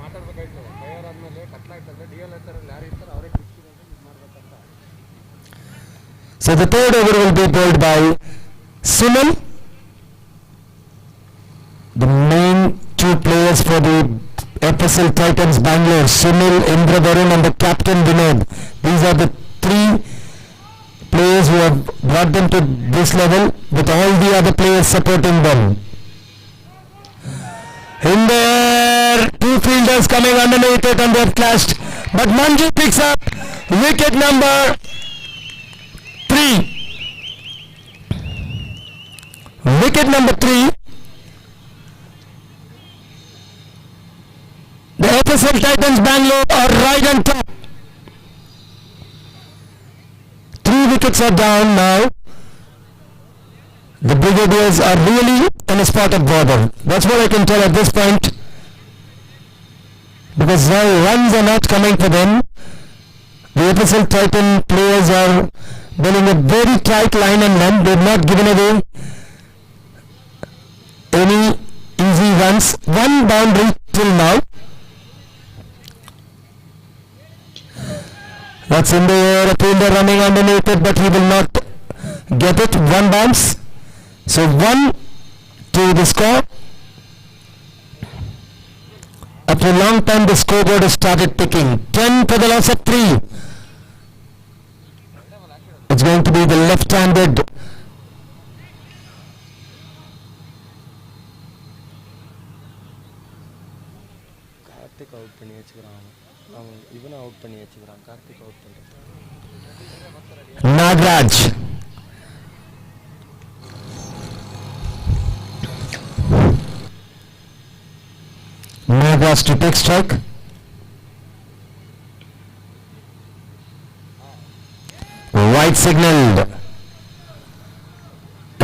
ಮಾತಾಡ್ಬೇಕಾಯ್ತು fire ಆದ್ಮೇಲೆ ಕಟ್ಲಾಯ್ತಂದ್ರೆ DL ಹತ್ತಿರಲ್ಲಿ ಯಾರು ಇರ್ತಾರೆ ಅವರೇ ಮಾಡ್ಬೇಕಂತ. So the third over will be bowled by Sunil. The main two players for the FSL Titans Bangalore, Sunil, Indra Varun and the captain Vinod. These are the three players who have brought them to this level with all the other players supporting them. In there, two fielders coming underneath it and they have clashed. But Manju picks up wicket number 3. Wicket number 3. The FSL Titans Bangalore are right on top. 3 wickets are down now. The Brigadiers are really in a spot of bother. That's what I can tell at this point. Because now runs are not coming for them. The FSL Titan players are bowling a very tight line and length. They've not given away any easy runs. One boundary till now. That's in the air, a fielder running underneath it, but he will not get it. One bounce. So 1 to the score. After a long time, the scoreboard has started ticking. 10 for the loss of 3. It's going to be the left-handed Karthik out பண்ணி வச்சுக்கிறான். அவன் இவனை out பண்ணி வச்சுக்கிறான். Karthik out பண்ணுறான். Nagraj. Nagraj to take strike. Wide signaled.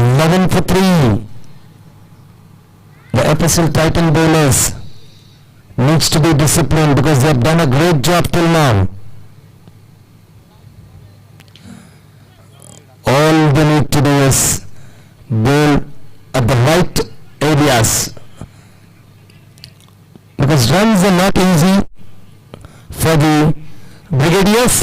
11 for 3. The FSL Titan bowlers needs to be disciplined because they have done a great job till now. All they need to do is bowl at the right areas, because runs are not easy for the Brigadiers.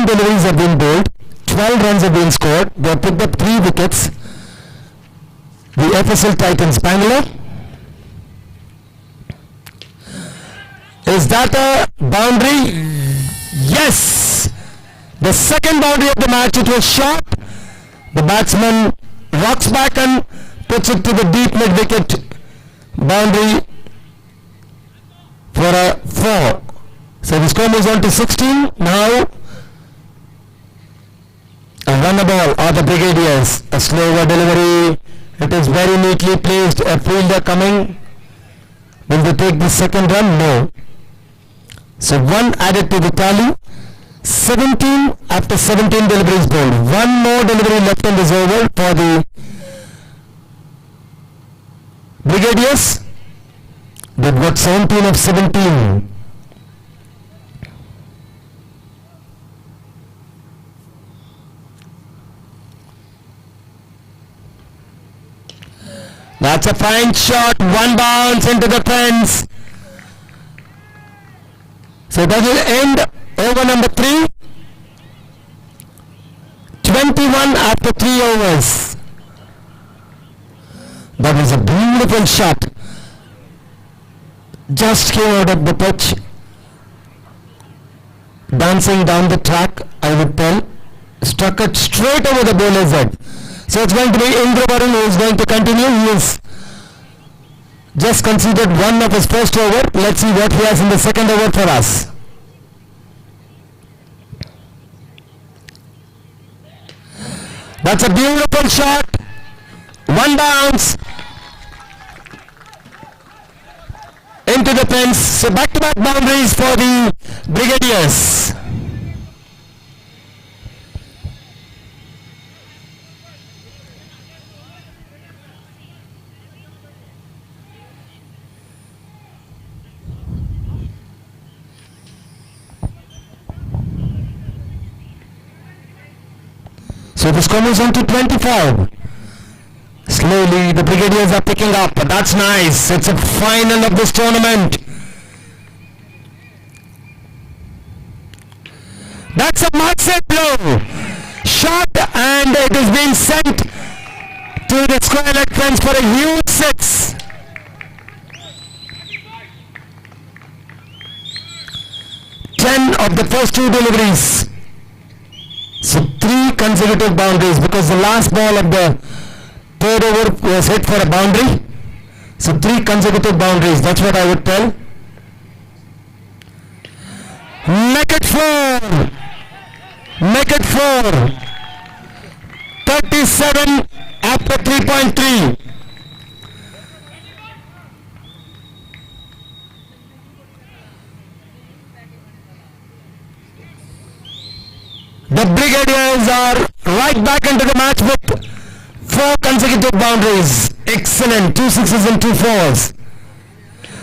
Deliveries have been bowled, 12 runs have been scored. They have picked up 3 wickets. The FSL Titans Bangalore. Is that a boundary? Yes! The second boundary of the match. It was short. The batsman rocks back and puts it to the deep mid-wicket boundary for a 4. So the score moves on to 16. Now a runner ball are the Brigadiers. A slower delivery. It is very neatly placed. A fielder coming. Will they take the second run? No. So 1 added to the tally. 17 after 17 deliveries bowled. 1 more delivery left in this over for the Brigadiers. They've got 17 of 17. That's a fine shot. 1 bounce into the fence. So that will end over number 3. 21 after 3 overs. That was a beautiful shot. Just came out of the pitch. Dancing down the track, I would tell. Struck it straight over the bowler's head. So it's going to be Indra Varun who is going to continue. He is just conceded 1 of his first over. Let's see what he has in the second over for us. That's a beautiful shot. 1 bounce into the fence. So back-to-back boundaries for the Brigadiers. So the score is on to 25. Slowly the Brigadiers are picking up. That's nice. It's a final of this tournament. That's a massive blow. Shot and it is being sent to the square leg fence for a huge 6. Of the first 2 deliveries. So 3 consecutive boundaries because the last ball of the third over was hit for a boundary. So 3 consecutive boundaries. That's what I would tell. Make it 4. Make it 4. 37 after 3.3. The Brigadiers are right back into the match with 4 consecutive boundaries. Excellent. 2 6s and 2 4s.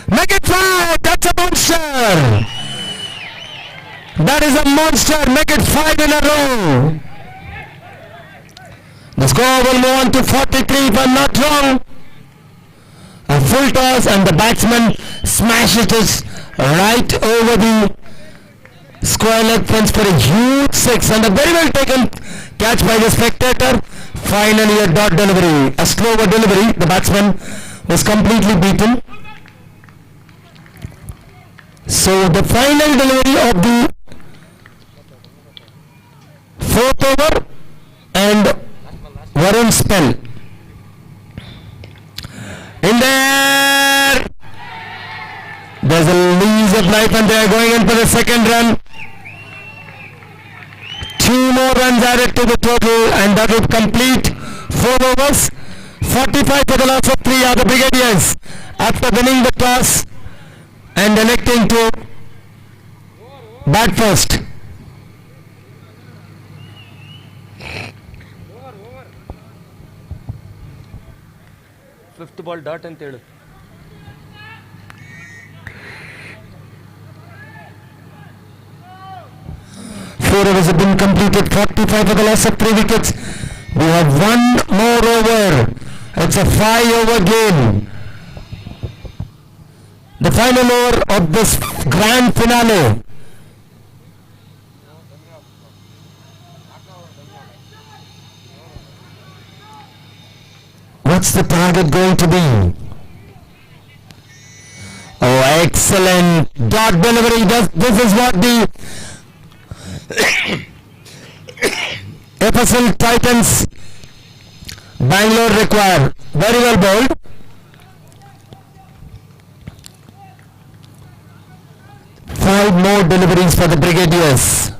Make it 5. That's a monster. That is a monster. Make it 5 in a row. The score will move on to 43 if I'm not wrong. A full toss and the batsman smashes it right over the square leg fence for a huge 6 and a very well taken catch by the spectator. Finally a dot delivery, a slower delivery. The batsman was completely beaten. So the final delivery of the 4th over and Varun's spell. In there! There's a lease of life and they are going in for the second run. 2 more runs added to the total and that would complete 4 overs. 45 for the loss of 3 are the Brigadiers after winning the toss and electing to bat first. Fifth ball dot and third. 4 overs have been completed. 45 for the loss of 3 wickets. We have 1 more over. It's a 5-over game. The final over of this grand finale. What's the target going to be? Oh, excellent dot delivery. This is what the FSL Titans Bangalore require. Very well bowled. Five more deliveries for the Brigadiers.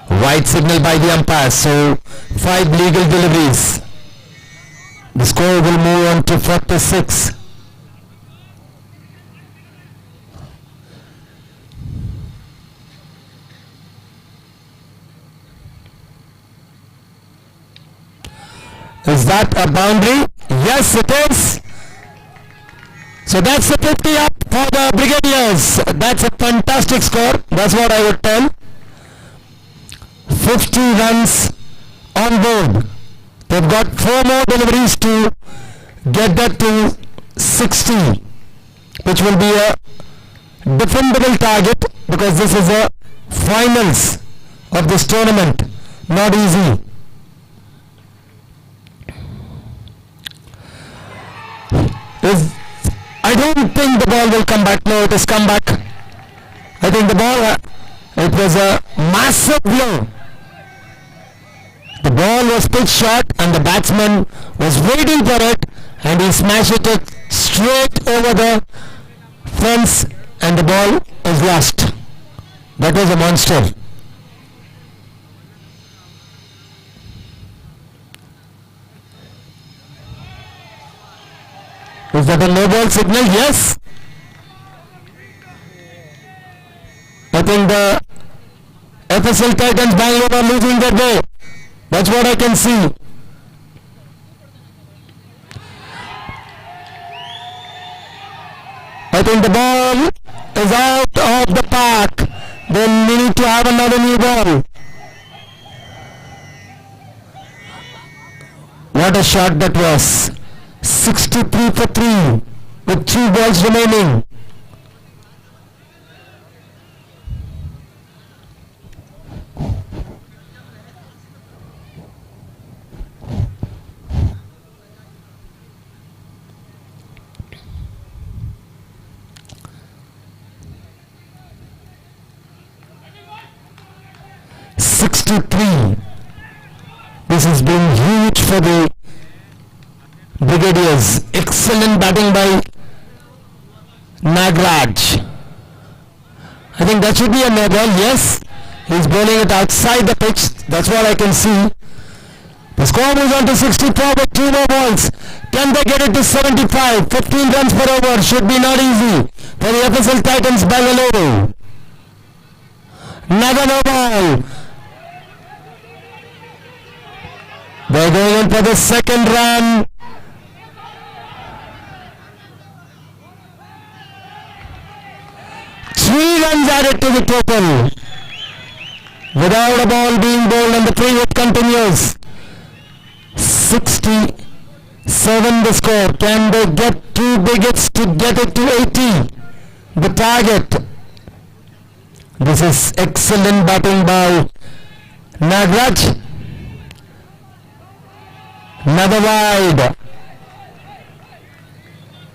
White signal by the umpire, so 5 legal deliveries. The score will move on to 46. Is that a boundary? Yes, it is. So that's the 50 up for the Brigadiers. That's a fantastic score. That's what I would tell. 50 runs on board. They've got 4 more deliveries to get that to 60, which will be a defendable target because this is a finals of this tournament. Not easy. I don't think the ball will come back. No, it has come back. I think the ball, it was a massive blow. The ball was pitched short and the batsman was waiting for it and he smashed it straight over the fence and the ball was lost. That was a monster. Is that a no ball signal? Yes. I think the FSL Titans Bangalore are losing their way. That's what I can see. I think the ball is out of the park. Then we need to have another new ball. What a shot that was. 63 for 3 with 2 balls remaining. This has been huge for the Brigadiers. Excellent batting by Nagraj. I think that should be a no ball. Yes, he's bowling it outside the pitch. That's what I can see. The score moves on to 64 with 2 more balls. Can they get it to 75? 15 runs per over should be not easy for the FSL Titans Bangalore. Another no ball. They're going in for the second run. Three runs added to the total. Without a ball being bowled and the free-hit continues. 67 the score. Can they get 2 big hits to get it to 80? The target. This is excellent batting by Nagraj. Another wide.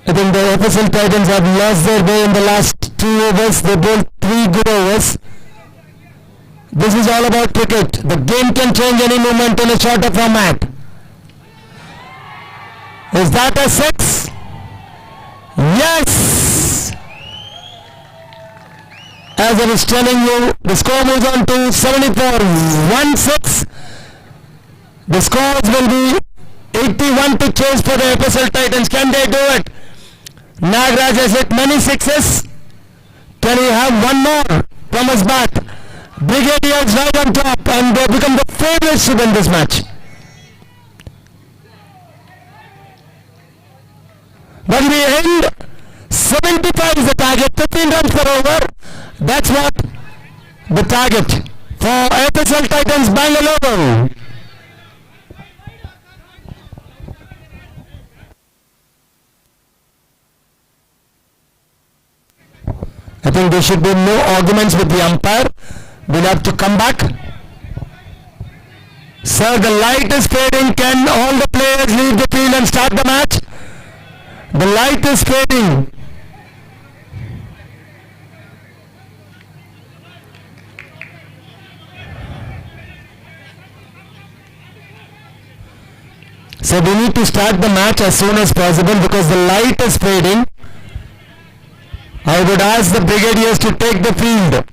I think the FSL Titans have lost their way in the last 2 overs. They bowled 3 good overs. This is all about cricket. The game can change any moment in a shorter format. Is that a 6? Yes! As I was telling you, the score moves on to 74. 1-6. The scores will be 81 to chase for the FSL Titans. Can they do it? Nagraj has hit many sixes. Can he have one more from his bat? Brigadiers right on top, and they become the favorites to win this match. But in the end, 75 is the target. 15 runs per over. That's what the target for FSL Titans Bangalore. I think there should be no arguments with the umpire. We'll have to come back. Sir, the light is fading. Can all the players leave the field and start the match? The light is fading. So we need to start the match as soon as possible because the light is fading. I would ask the Brigadiers to take the field.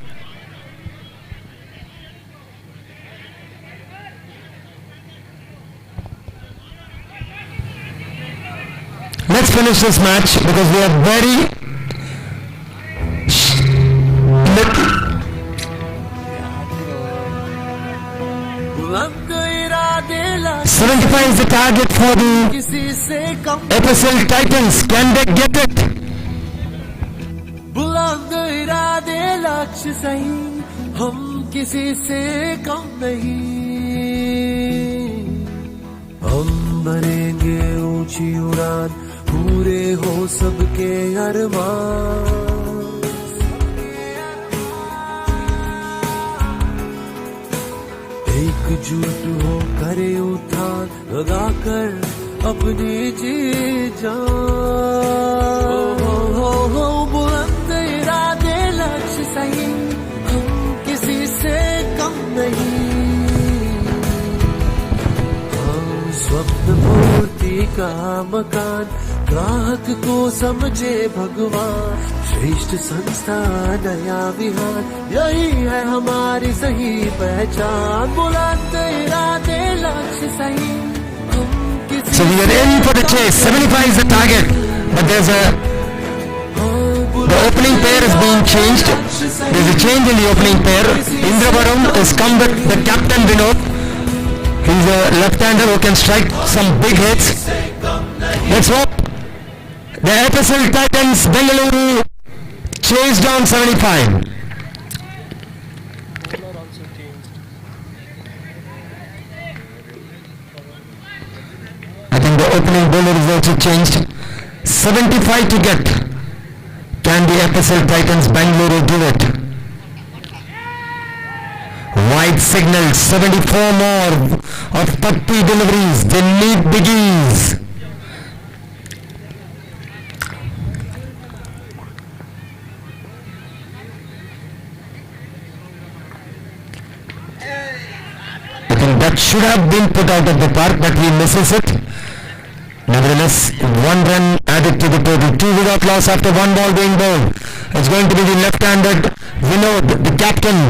Let's finish this match because we are very 75 is the target for the FSL Titans. Can they get it? बुलंद इरादे लक्ष्य सही हम किसी से कम नहीं हम भरेंगे ऊंची उड़ान पूरे हो सबके अरमान एकजुट हो करे उठान लगाकर अपनी जी जान हो बुलंद इरादे लक्ष्य सही हम किसी से कम नहीं हम स्वप्न पूर्ति का मकान ग्राहक को समझे भगवान श्रेष्ठ संस्था नया विहार यही है हमारी सही पहचान बुलंद इरादे लक्ष्य सही So we are in for the chase. 75 is the target, but the opening pair is being changed. There's a change in the opening pair. Indra Varun has come with the captain Vinod. He's a left-hander who can strike some big hits. Let's hope the FSL Titans Bengaluru chase down 75. opening bowler is also changed. 75 to get. Can the FSL Titans Bangalore do it? Wide signal, 74 more of 30 deliveries. They need biggies. I think that should have been put out of the park, but he misses it. Nevertheless, 1 run added to the total. 2 without loss after 1 ball being bowled. It's going to be the left-handed Vinod, the captain.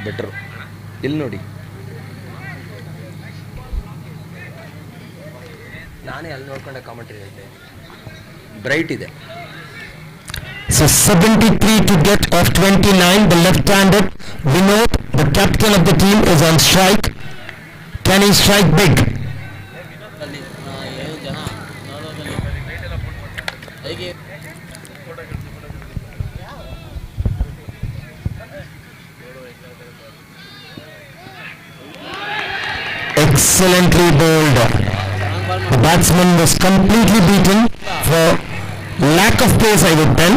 Better. Ill nodi. ನಾನೇ ಅಲ್ಲಿ ನೋಡ್ಕೊಂಡೆ commentary ಹೇಳ್ತೆ bright ಇದೆ. So 73 to get off 29. The left-handed Vinod, the captain of the team, is on strike. Can he strike big? Excellently bowled. The batsman was completely beaten for lack of pace, I would tell.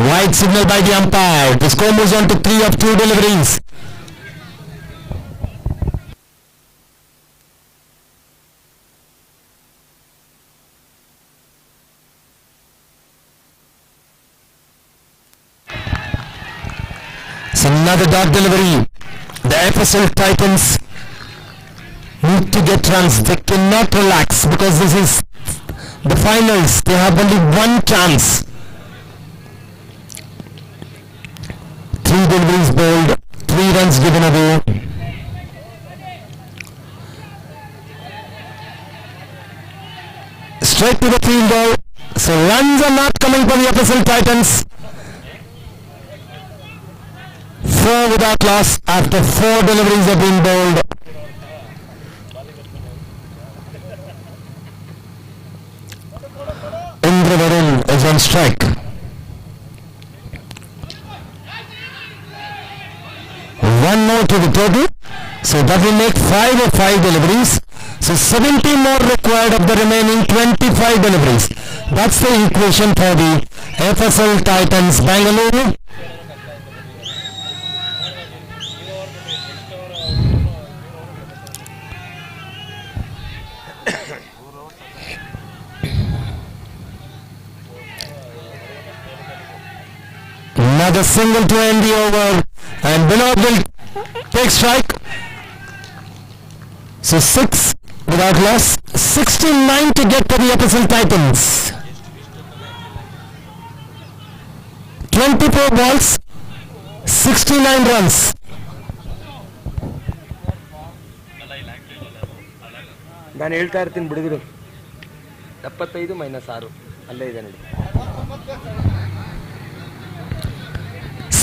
Wide signal by the umpire. The score moves on to 3 of 2 deliveries. It's another dot delivery. The FSL Titans need to get runs. They cannot relax because this is the finals. They have only one chance. 3 deliveries bowled, 3 runs given away. Straight to the field goal. So runs are not coming for the FSL Titans. 4 without loss after 4 deliveries have been bowled. Indra Varun is on strike. One more to the total, so that will make 5 of 5 deliveries. So 70 more required of the remaining 25 deliveries. That's the equation for the FSL Titans Bangalore. Another single to end the over, and Vinod will take strike. So 6 without loss, 69 to get for the FSL Titans. 24 balls, 69 runs. ನಾನು ಹೇಳ್ತಾ ಇರ್ತೀನಿ ಬಿಡಿದ್ರು 75 - 6 ಅಲ್ಲೇ ಇದೆ ನೋಡಿ.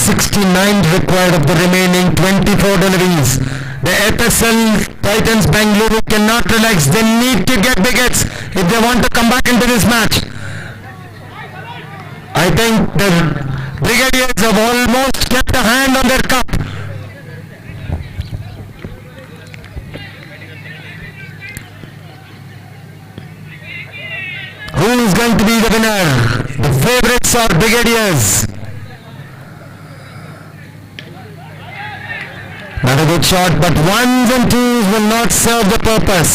69 required of the remaining 24 deliveries. The FSL Titans Bangalore cannot relax. They need to get big hits if they want to come back into this match. I think the Brigadiers have almost kept a hand on their cup. Who is going to be the winner? The favourites are Brigadiers. Not a good shot, but 1s and 2s will not serve the purpose.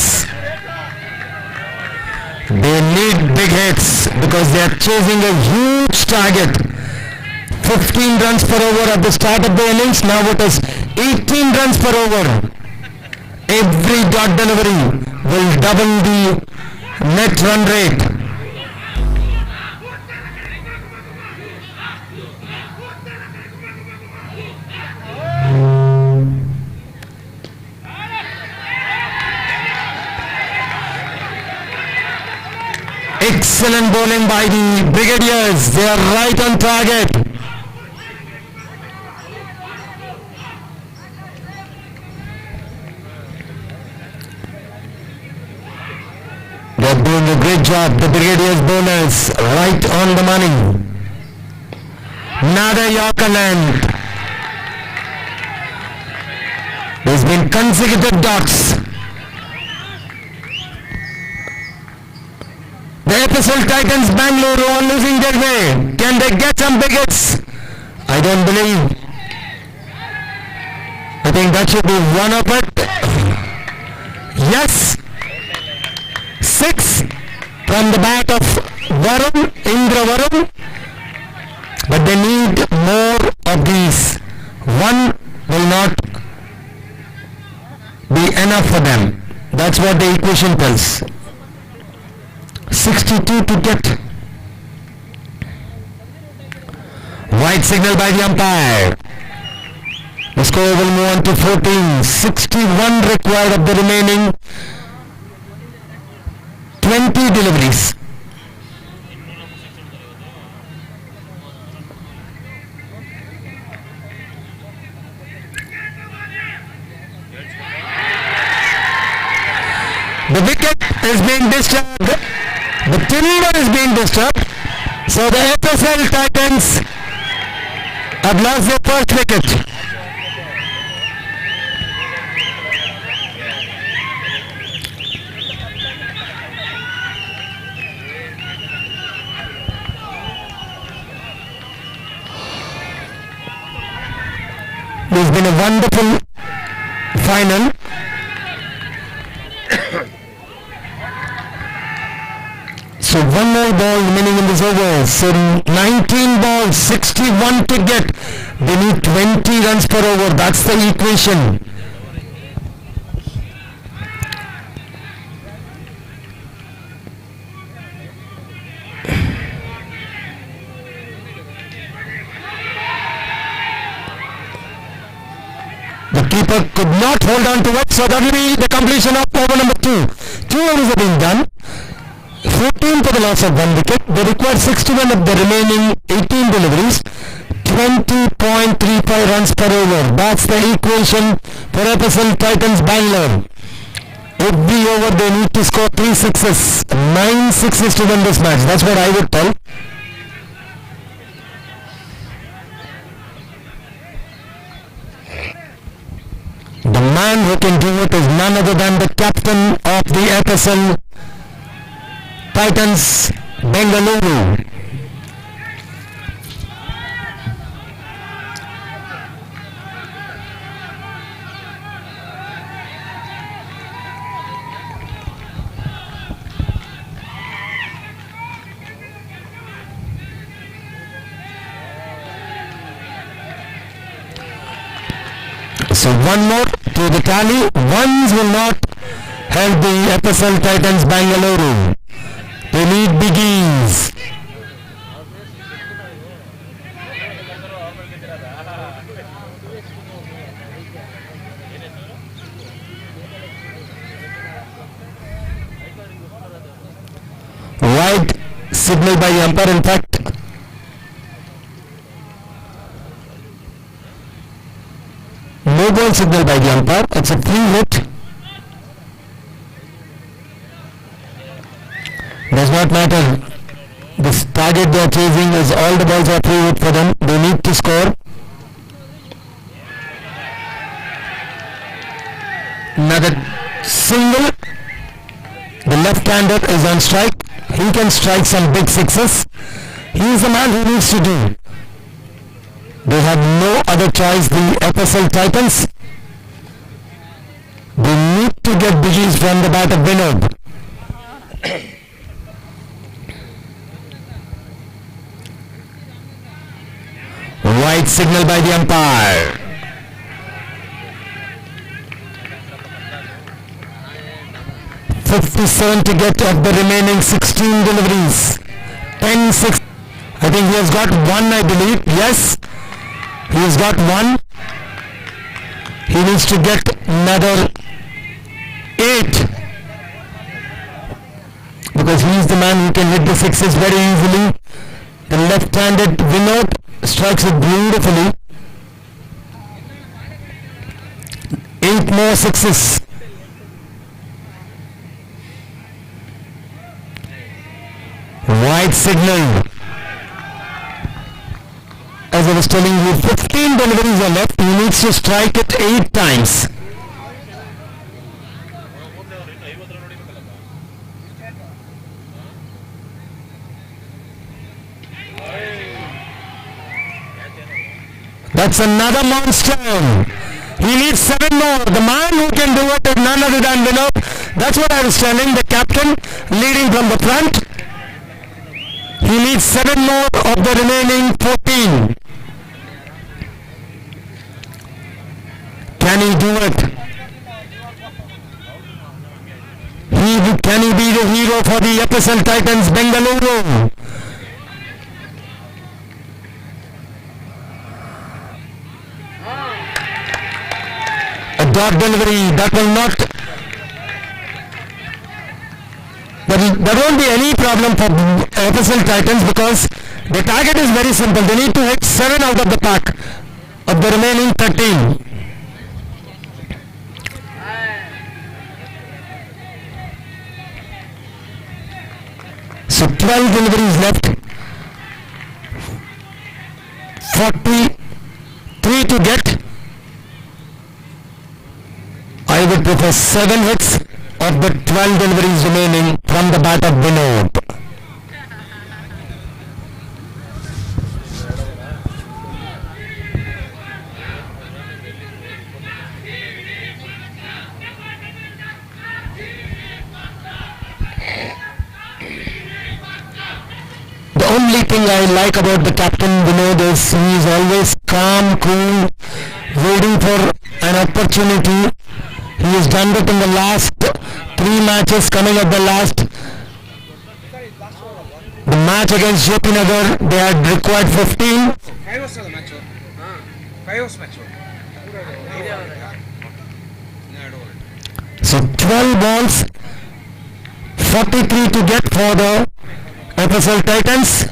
They need big hits because they are chasing a huge target. 15 runs per over at the start of the innings. Now it is 18 runs per over. Every dot delivery will double the net run rate. Excellent bowling by the Brigadiers. They are right on target. job. The Brigadiers bonus right on the money. Another Yorker length. There's been consecutive dots. The FSL Titans Bangalore are losing their way. Can they get some big hits? I don't believe. I think that should be one of it. Yes. 6 from the bat of Varun, Indra Varun. But they need more of these. One will not be enough for them. That's what the equation tells. 62 to get. White signal by the umpire. The score will move on to 14. 61 required of the remaining 20 deliveries. The wicket is being disturbed. The timber is being disturbed. So the FSL Titans have lost their first wicket. It's been a wonderful final. So one more ball remaining in this over. So 19 balls, 61 to get. They need 20 runs per over. That's the equation. The keeper could not hold on to it, so that will be the completion of over number 2. 2 overs have been done. 14 for the loss of 1 wicket. They require 61 of the remaining 18 deliveries. 20.35 runs per over. That's the equation for FSL Titans Bangalore. Every over they need to score 3 sixes. 9 sixes to win this match. That's what I would tell. The man who can do it is none other than the captain of the FSL Titans Bangalore. So one more to the tally. Ones will not help the FSL Titans Bangalore. They need biggies. Wide signal by the umpire. In fact, no ball signal by the umpire. It's a free hit. Does not matter. This target they are chasing is all the balls are free hit for them. They need to score. Another single. The left-hander is on strike. He can strike some big sixes. He is the man who needs to do. They have no other choice, the FSL Titans. They need to get biggies from the bat of Vinod. White signal by the umpire. .57 to get of the remaining 16 deliveries. 10-6. I think he has got one, I believe. Yes. He has got one. He needs to get another 8. Because he is the man who can hit the sixes very easily. The left-handed Vinod strikes it beautifully. 8 more sixes. light signal. As I was telling you, 15 deliveries are left. He needs to strike it 8 times. That's another monster. He needs 7 more. The man who can do it is none other than Vinod. That's what I was telling the captain, leading from the front. He needs 7 more of the remaining 14. Can he do it? Can he be the hero for the FSL Titans Bangalore? A dot delivery, that will not, there won't be any problem for FSL Titans because the target is very simple. They need to hit 7 out of the pack of the remaining 13. So 12 deliveries left, 43 to get. I would prefer 7 hits of the 12 deliveries remaining from the bat of Vinod. The only thing I like about the captain Vinod is he is always calm, cool, waiting for an opportunity. He has done it in the last 3 matches, coming at the last. The match against JP Nagar, they had required 15. So 12 balls, 43 to get for the FSL Titans.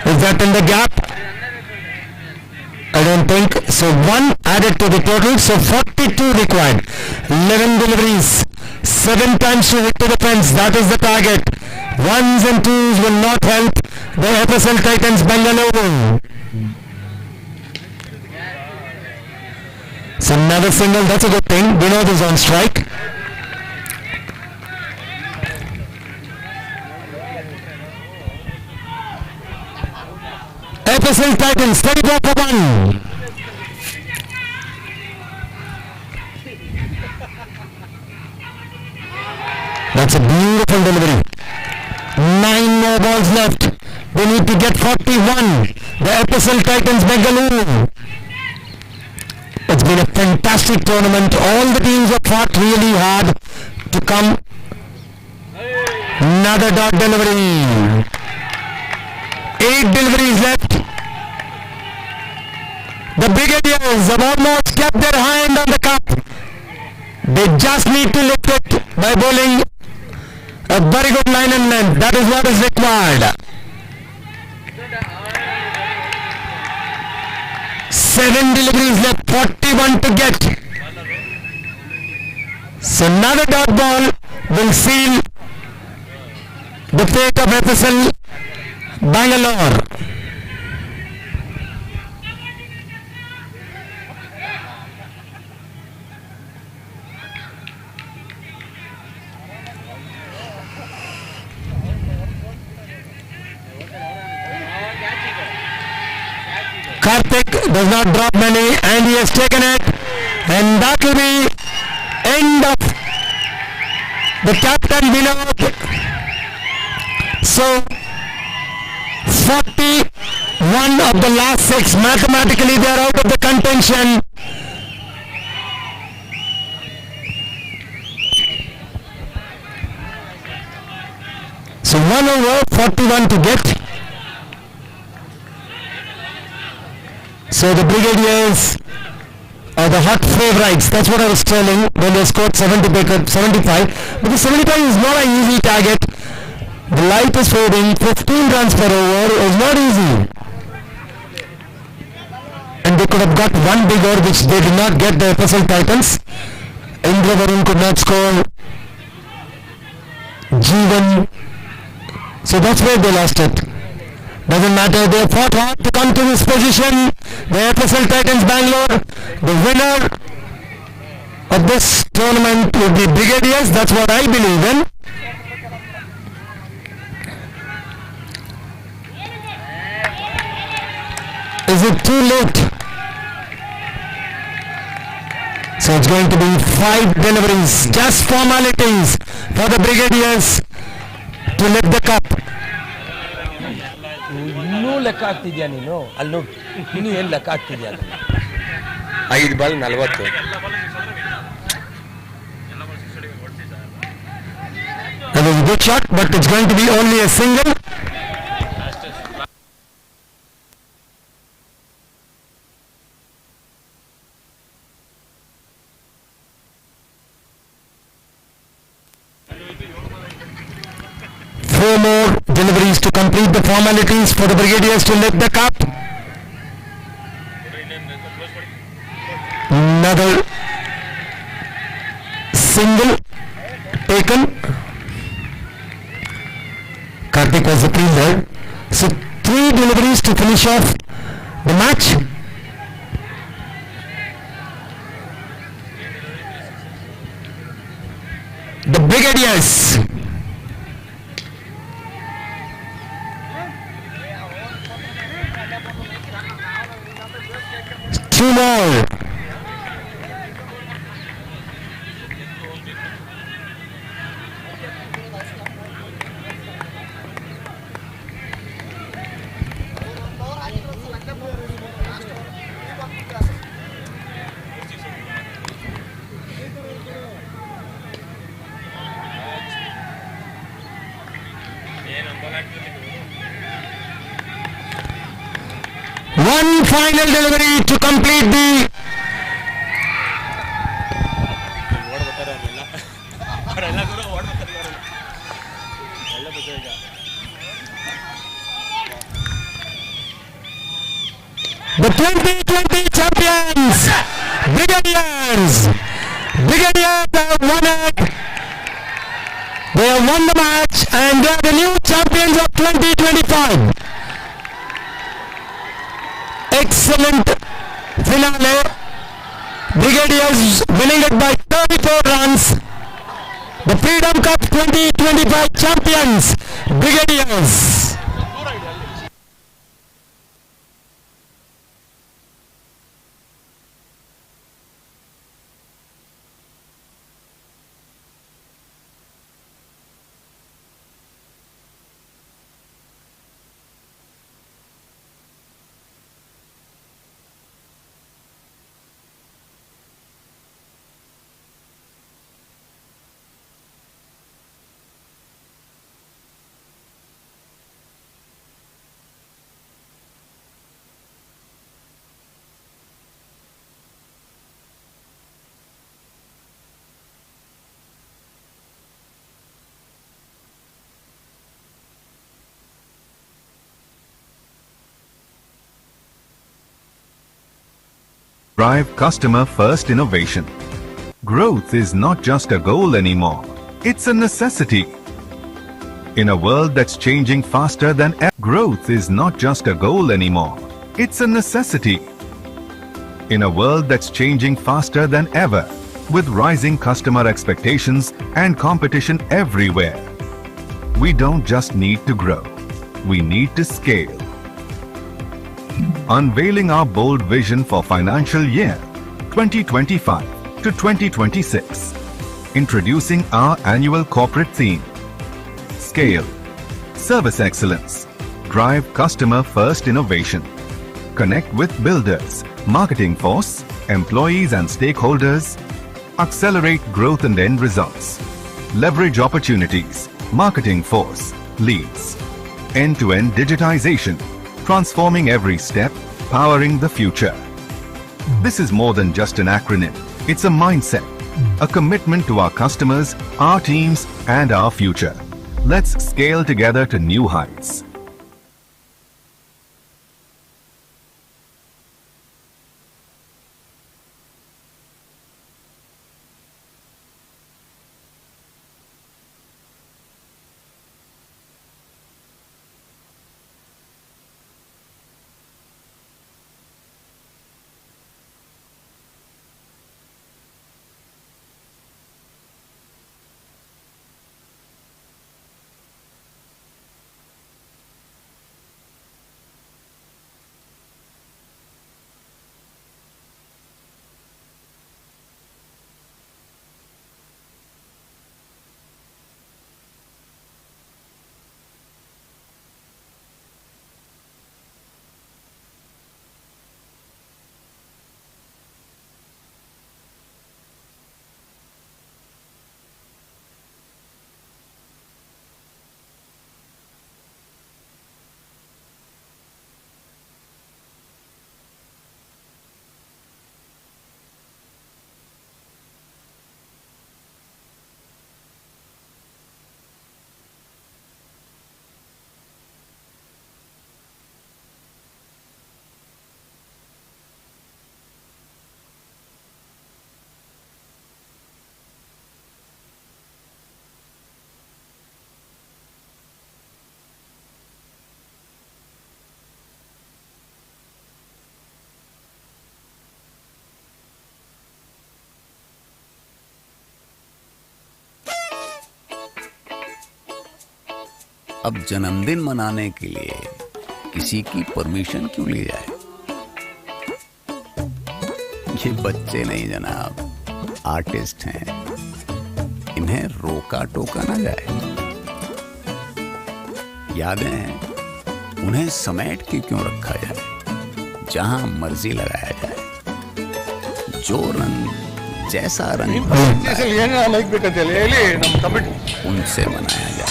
Is that in the gap? I don't think. So 1 added to the total. So 42 required. 11 deliveries. 7 times to hit to the fence. That is the target. 1s and 2s will not help the FSL Titans Bangalore. So another single. That's a good thing. Vinod is on strike. FSL Titans, 34 for 1. That's a beautiful delivery. 9 more balls left. They need to get 41. The FSL Titans Bangalore. It's been a fantastic tournament. All the teams have fought really hard to come. Another dot delivery. 8 deliveries left. The Brigadiers have almost kept their hand on the cup. They just need to lift it by bowling a very good line and length. That is what is required. 7 deliveries left, 41 to get. So another dot ball will seal the fate of FSL Bangalore. Karthik does not drop many and he has taken it, and that will be end of the captain Vinod. So 41 of the last 6, mathematically they are out of the contention. So 1 over, 41 to get. So the Brigadiers are the hot favorites. That's what I was telling when they scored 75. Because 75 is not an easy target. The light is fading. 15 runs per over is not easy. And they could have got one big over which they did not get, the FSL Titans. Indra Varun could not score. Jeevan So that's where they lost it. Doesn't matter, they fought hard to come to this position. The FSL Titans Bangalore, the winner of this tournament would be Brigadiers. That's what I believe in. Is it too late? So it's going to be 5 deliveries, just formalities for the Brigadiers to lift the cup. ಇನ್ನೂ ಲೆಕ್ಕ ಆಗ್ತಿದ್ಯಾ ನೀನು ಅಲ್ಲಿ ನೋಡಿ ಇನ್ನೂ ಏನು ಲೆಕ್ಕ ಆಗ್ತಿದ್ಯಾ 5 ball 40 That was a good shot, but it's going to be only a single. Four more deliveries to complete the formalities for the Brigadiers to lift the cup. Another single taken. Karthik was the fielder. So 3 deliveries to finish off the match. The Brigadiers two more. One final delivery to complete the the 2020 champions, Brigadiers. Brigadiers have won it. They have won the match and they are the new champions of 2025. Excellent finale. Brigadiers winning it by 34 runs. The Freedom Cup 2025 champions, Brigadiers. Drive customer first innovation. Growth is not just a goal anymore. It's a necessity. In a world that's changing faster than ever, growth is not just a goal anymore. It's a necessity. In a world that's changing faster than ever, with rising customer expectations and competition everywhere, we don't just need to grow. We need to scale. Unveiling our bold vision for financial year 2025 to 2026. Introducing our annual corporate theme. Scale. Service excellence. Drive customer first innovation. Connect with builders, marketing force, employees and stakeholders. Accelerate growth and end results. Leverage opportunities. Marketing force. Leads. End-to-end digitization. Transforming every step, powering the future. This is more than just an acronym. It's a mindset, a commitment to our customers, our teams, and our future. Let's scale together to new heights. अब जन्मदिन मनाने के लिए किसी की permission क्यों ली जाए? ये बच्चे नहीं जनाब, आर्टिस्ट हैं, इन्हें रोका टोका ना जाए। यादें हैं, उन्हें समेट के क्यों रखा जाए? जहां मर्जी लगाया जाए, जो रंग जैसा रंग उनसे मनाया जाए।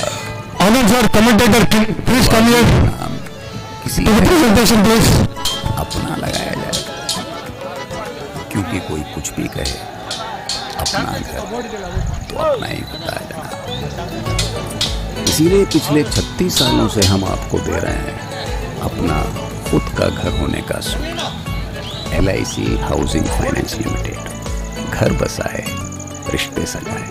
किसी अपना लगाया जाए, क्योंकि कोई कुछ भी कहे, अपना घर तो अपना ही होता है जनाब। इसीलिए पिछले 36 सालों से हम आपको दे रहे हैं अपना खुद का घर होने का सुख। LIC हाउसिंग फाइनेंस लिमिटेड, घर बसाए, रिश्ते सजाए।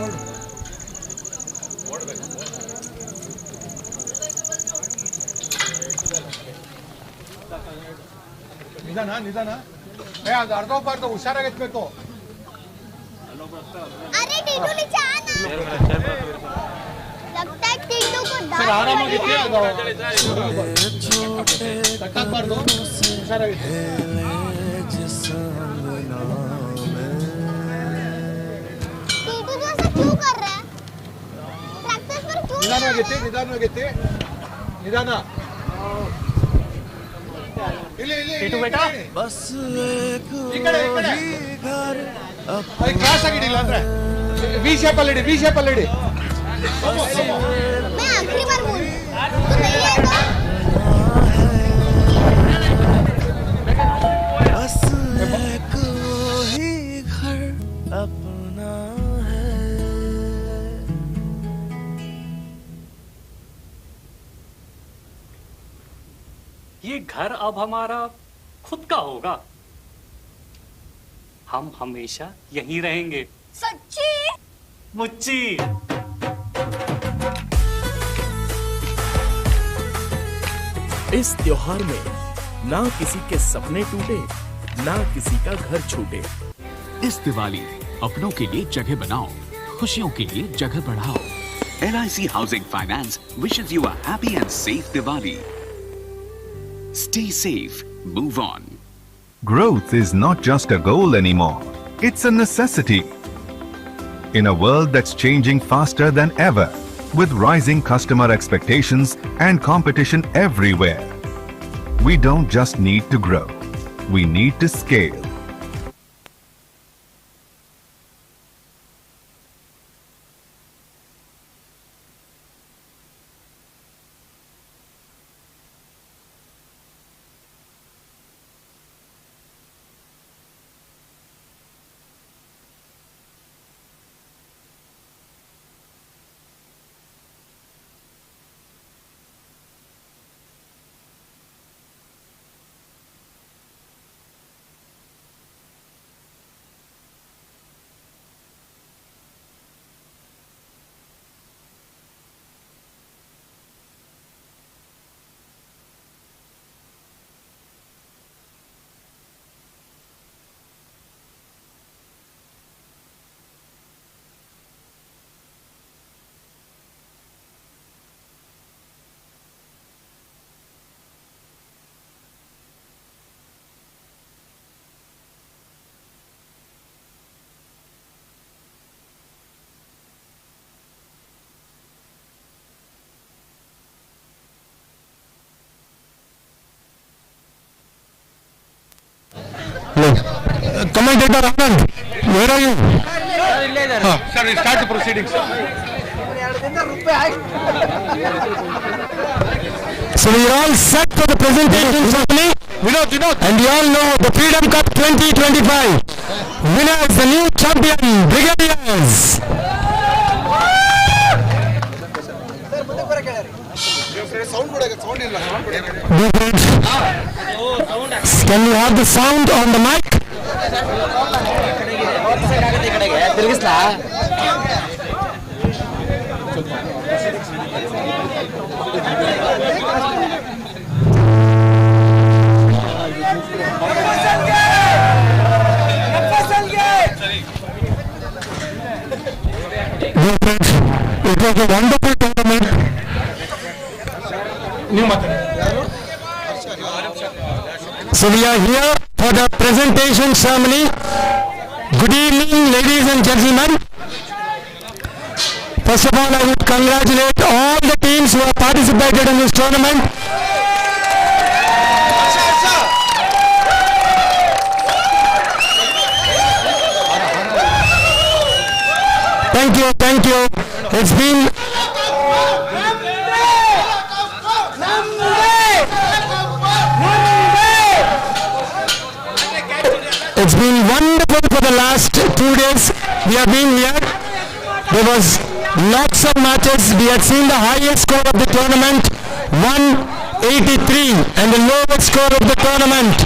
ನಿಧಾನ ಅದು ಅರ್ಧ ಬರ್ದು ಹುಷಾರಾಗಿ ಎತ್ಬೇಕು. अरे टीटू नीचे आना. लगता है टीटू को ಸರ್ ಆರಾಮಾಗಿ ತಕ್ಕಾಗ್ಬಾರ್ದು, ಹುಷಾರಾಗಿ. टीटू जो ऐसा क्यों कर रहा है? प्रैक्टिस पर क्यों? ನಿಧಾನವಾಗಿ ನಿಧಾನ. टीटू बेटा ಬಸ್ ಈ ಕಡೆ ಕ್ಲಾಸ್ ಆಗಿಡಿಲ್ಲ ಅಂದ್ರೆ ವಿ ಶೇಪ್ ಅಲ್ಲಿ ಇಡಿ. मैं आखिरी बार बोल तो नहीं आएगा. बस एक ही घर अपना है. ये घर अब हमारा खुद का होगा. हम हमेशा यहीं रहेंगे. सच्ची? मुच्ची. इस त्योहार में ना किसी के सपने टूटे, ना किसी का घर छूटे। इस दिवाली अपनों के लिए जगह बनाओ, खुशियों के लिए जगह बढ़ाओ। LIC housing finance wishes you a happy and safe Diwali. Stay safe, move on. Growth is not just a goal anymore, it's a necessity. In a world that's changing faster than ever, with rising customer expectations and competition everywhere, we don't just need to grow, we need to scale. Commentator Anand, where are you? Sir, we start the proceedings. So we are all set for the presentation ceremony. And you all know the Freedom Cup 2025 winners, the new champion Brigadiers. Can we have the sound on the mic? It was a wonderful tournament. So we are here for the presentation ceremony. Good evening, ladies and gentlemen. First of all, I would congratulate all the teams who have participated in this tournament. Thank you, thank you. It's been wonderful for the last 2 days. We have been here. There was lots of matches. We had seen the highest score of the tournament, 183, and the lowest score of the tournament.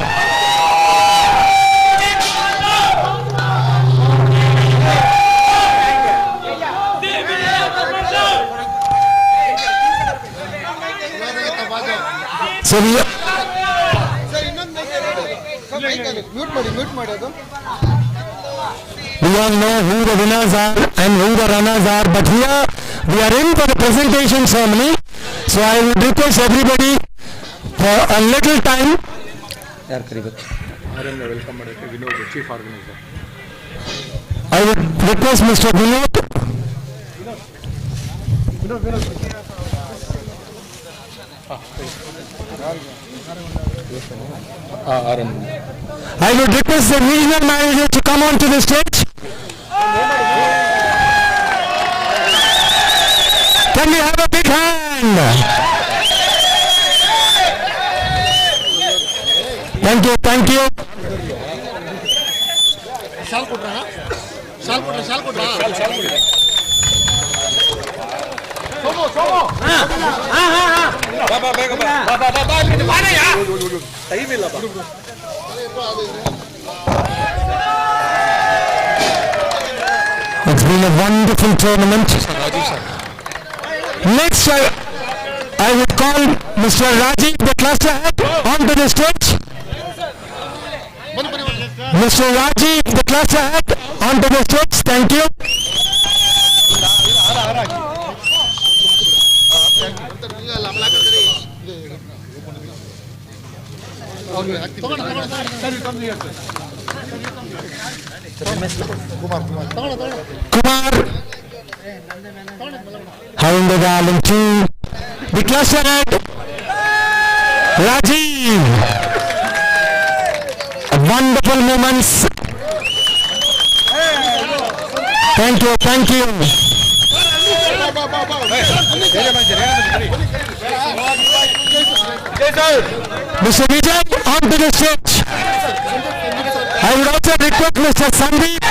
So we all know who the winners are and who the runners are, but here we are in for the presentation ceremony. So I would request everybody for a little time. I would request Mr. Vinod. I would request the regional manager to come on to the stage. Can we have a big hand? Thank you, thank you. It's been a wonderful tournament. Next, I would call Mr. Rajiv, the cluster head, onto the stage. Mr. Rajiv, the cluster head, onto the stage. Thank you. Kumar, having the garland too. The cluster head, Rajiv. Wonderful moments. Thank you, thank you. Mr. Vijay, onto the stage. I would also request Mr. Sandeep.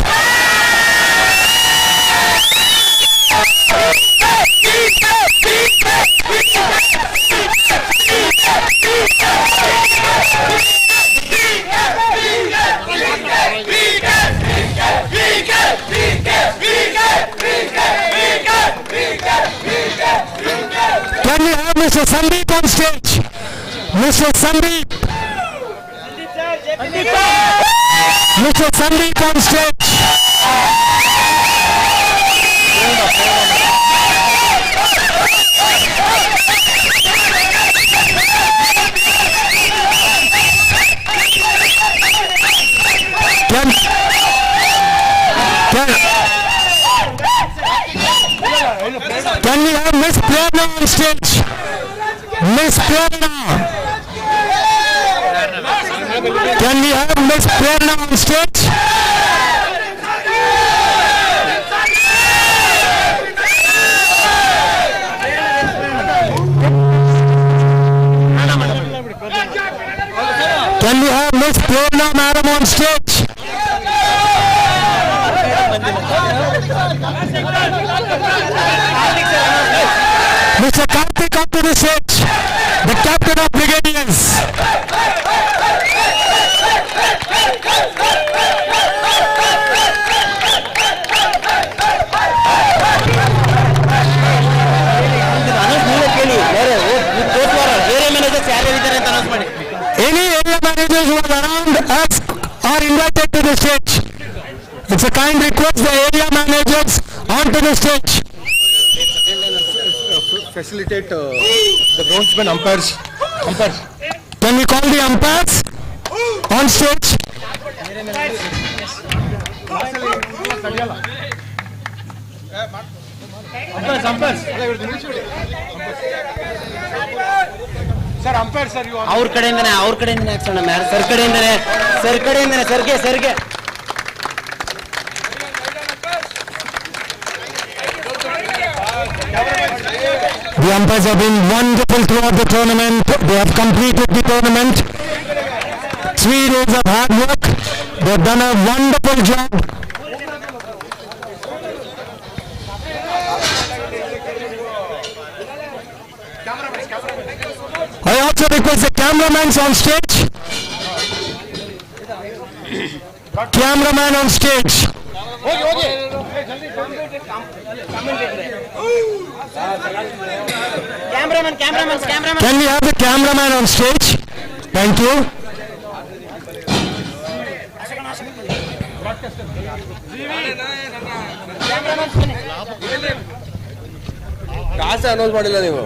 Can we have Mr. Sandeep on stage? Mr. Sandeep. Mr. Sandeep on stage. Can we have Miss Prerna on stage? Miss Prerna. Can we have Miss Prerna on stage? Can we have Miss Prerna madam on stage? Mr. Karthik up to the stage, the captain of Brigadiers. Any area managers who are around us are invited to the stage. It's a kind request, the area managers onto the stage. facilitate the groundsman umpires. Can we call the umpires on stage? Sir, umpire, sir, you are. ಅವ್ರ ಕಡೆಯಿಂದನೇ ಹಾಕ್ಸೋಣ sir ಕಡೆಯಿಂದನೇ ಸರ್ಗೆ The umpires have been wonderful throughout the tournament. They have completed the tournament. 3 days of hard work. They have done a wonderful job. I also request the cameraman on stage. Cameraman on stage. Cameraman. Can we have the cameraman on stage? Thank you. ಕಾಸು announce ಮಾಡಿಲ್ಲ ನೀವು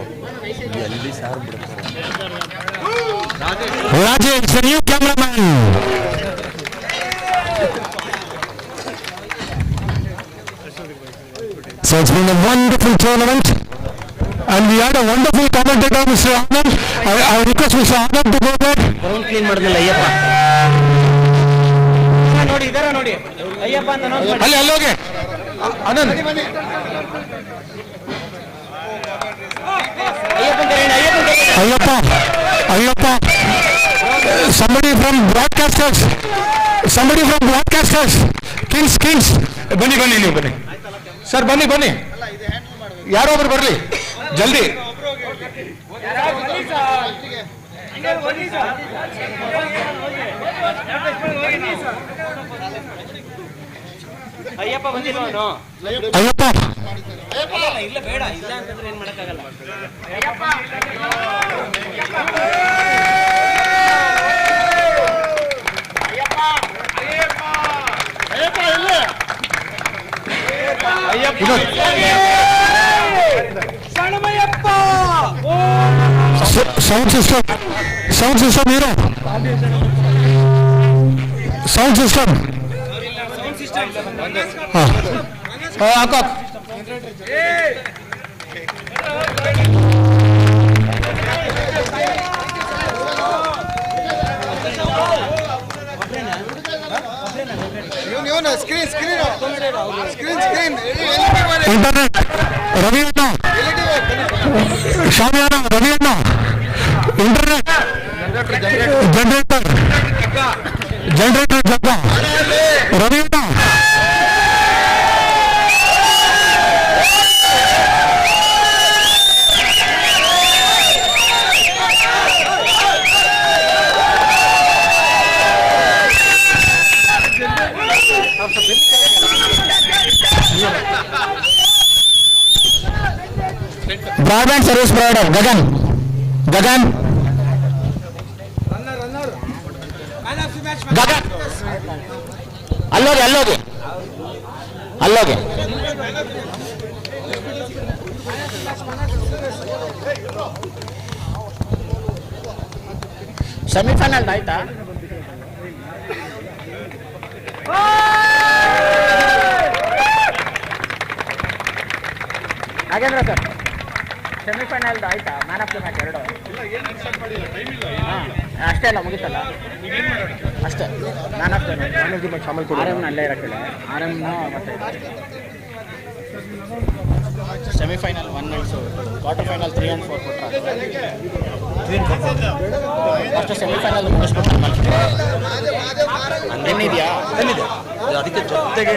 Rajesh, the new cameraman. So it's been a wonderful tournament, and we had a wonderful commentator, Mr. Anand. I request Mr. Anand to go there. Ground clean ಮಾಡಿದ್ನಲ್ಲ ಅಯ್ಯಪ್ಪ ನೋಡಿ ಅಯ್ಯಪ್ಪ ಅಂತ ನೋಡಿ ಅಲ್ಲಿ ಹೋಗಿ Anand. Ayyappa. Somebody from broadcasters. Kings. ಬನ್ನಿ ನೀವು ಬನ್ನಿ sir, ಬನ್ನಿ ಯಾರೋ ಒಬ್ರು ಬರ್ಲಿ ಜಲ್ದಿ. ಅಯ್ಯಪ್ಪ ಬಂದಿಲ್ಲ ಅಯ್ಯಪ್ಪ ಇಲ್ಲ ಬೇಡ ಇಲ್ಲ ಅಂತಂದ್ರೆ ಏನ್ ಮಾಡಕ್ಕಾಗಲ್ಲ Sound system hero. Sound system. Akak. Screen. Internet. Ravi Anna. Shamyana. Ravi Anna. Internet. Generator. Jagga. Ravi Anna. Broadband service provider, Gagan. Gagan. ಅಲ್ಲೋಗೆ ಸೆಮಿಫೈನಲ್ ಆಯ್ತಾ ನಾಗೇಂದ್ರ ಸರ್ ಸೆಮಿಫೈನಲ್ ಆಯ್ತಾ ಮ್ಯಾನ್ ಆಫ್ ದ ಮ್ಯಾಚ್ ಎರಡು ಅಷ್ಟೇ ಅಲ್ಲ ಮುಗಿತಲ್ಲ ಅಷ್ಟೇ ಮ್ಯಾನ್ ಆಫ್ ದ ಮ್ಯಾಚ್ ಆರ್ ಅಲ್ಲೇ ಇರಕ್ಕಿಲ್ಲ ಆರ್ ಮತ್ತೆ semifinal 1 and 2 quarter final 3 and 4 ಕೊಟ್ಟರೆ ಅಷ್ಟು ಸೆಮಿಫೈನಲ್ ಮುಗಿಸ್ಬಿಟ್ಟು ಹಂಗೇನಿದೆಯಾ ಅದಕ್ಕೆ ಜೊತೆಗೆ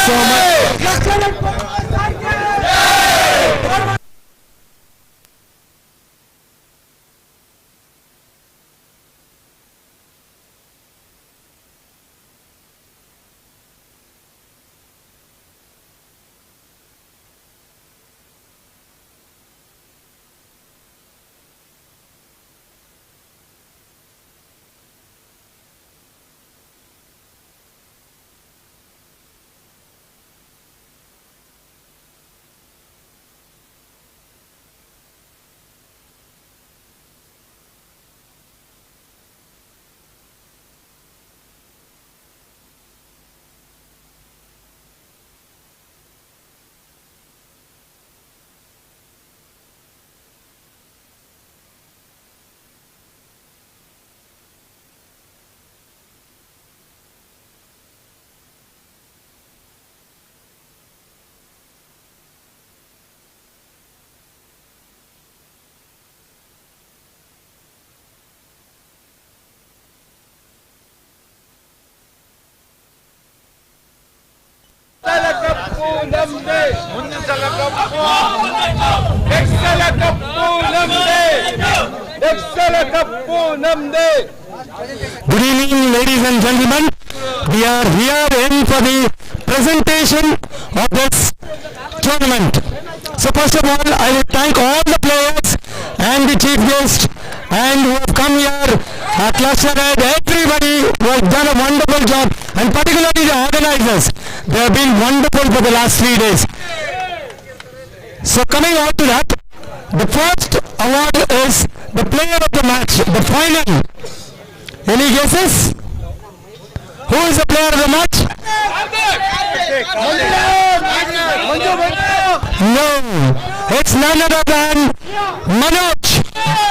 so much. Good evening, ladies and gentlemen. We are here in for the presentation of this tournament. So first of all, I would thank all the players and the chief guest and who have come here, cluster head, everybody who has done a wonderful job, and particularly the organizers. They have been wonderful for the last 3 days. So coming on to that, the first award is the player of the match, the final. Any guesses? Who is the player of the match? No, it's none other than Manoj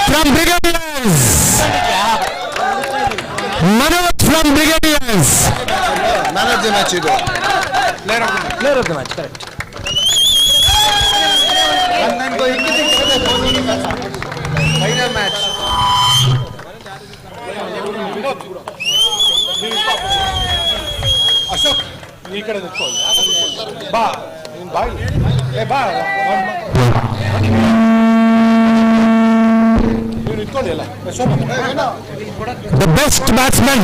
from Brigadiers. Manoj from Brigadiers. Man of the match, you go. Player of the match, correct. Final match. Ashok ಈ ಕಡೆ ನಿಂತ್ಕೊಳ್ಳಿ ಬಾ ನೀನು ಬಾ ಏ ಬಾ ನೀವು ನಿಂತ್ಕೊಳ್ಳಿ ಅಲ್ಲ The best batsman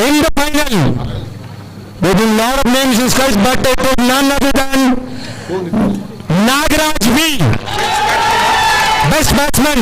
in the final. There will be a lot of names discussed, but it is none other than Nagaraj V. Best batsman.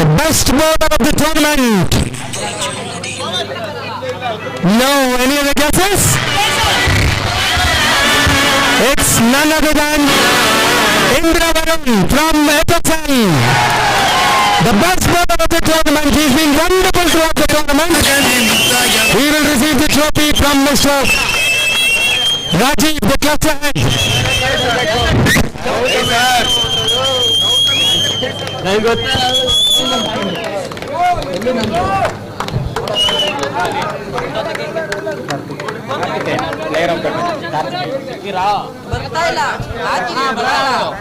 The best bowler of the tournament. No, any other guesses? It's none other than Indra Varun from FSL. The best bowler of the tournament. He's been wonderful throughout the tournament. He will receive the trophy from Mr. Rajiv, the cluster head. Very good.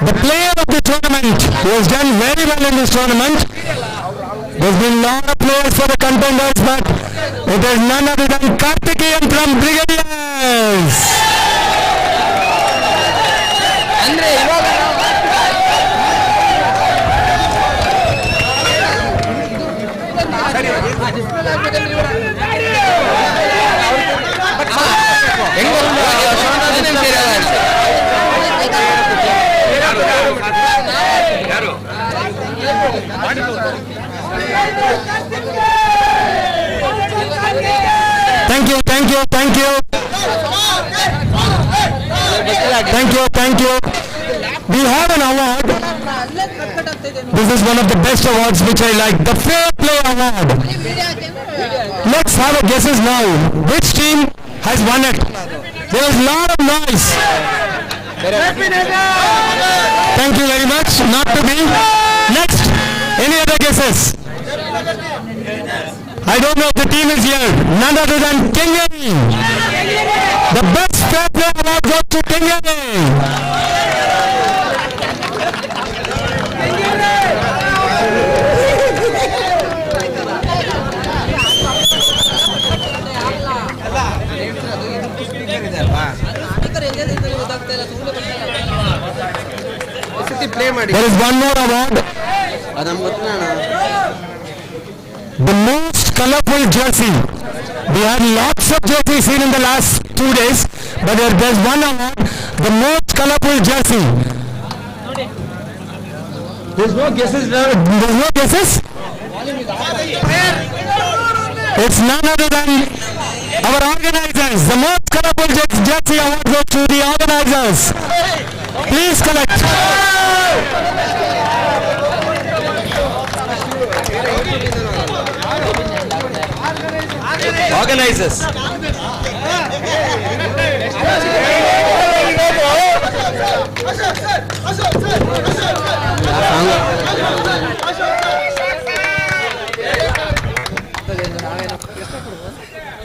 The player of the tournament who has done very well in this tournament. There's been a lot of players for the contenders, but it is none other than Karthikeyan from Brigadiers. Thank you, thank you, thank you. Thank you, thank you. We have an award. This is one of the best awards which I like, the Fair Play Award. Let's have a guesses now. Which team has won it? There is a lot of noise. Thank you very much. Not to be. Next, any other guesses? I don't know if the team is here. None other than Kingsley. The best fair play award goes to Kingsley. There is one more award. The most colorful jersey. We had lots of jerseys seen in the last 2 days, but there's one award, the most colorful jersey. There's no guesses. There's no guesses? It's none other than our organizers. The most colorful jersey award goes to the organizers. Please collect. Organizers.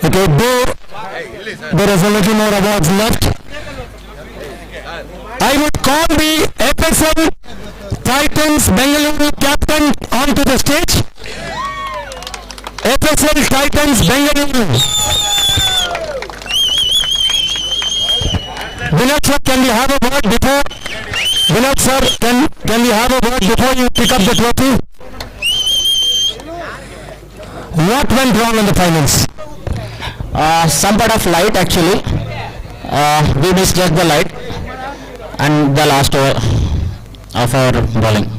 Okay, there is a little more awards left. I would call the FSL Titans Bangalore captain onto the stage. FSL Titans Bangalore. Vinod sir, can we have a word before? Vinod sir, can we have a word before you pick up the trophy? What went wrong in the finals? Some part of light actually. We misjudged the light and the last over of our bowling.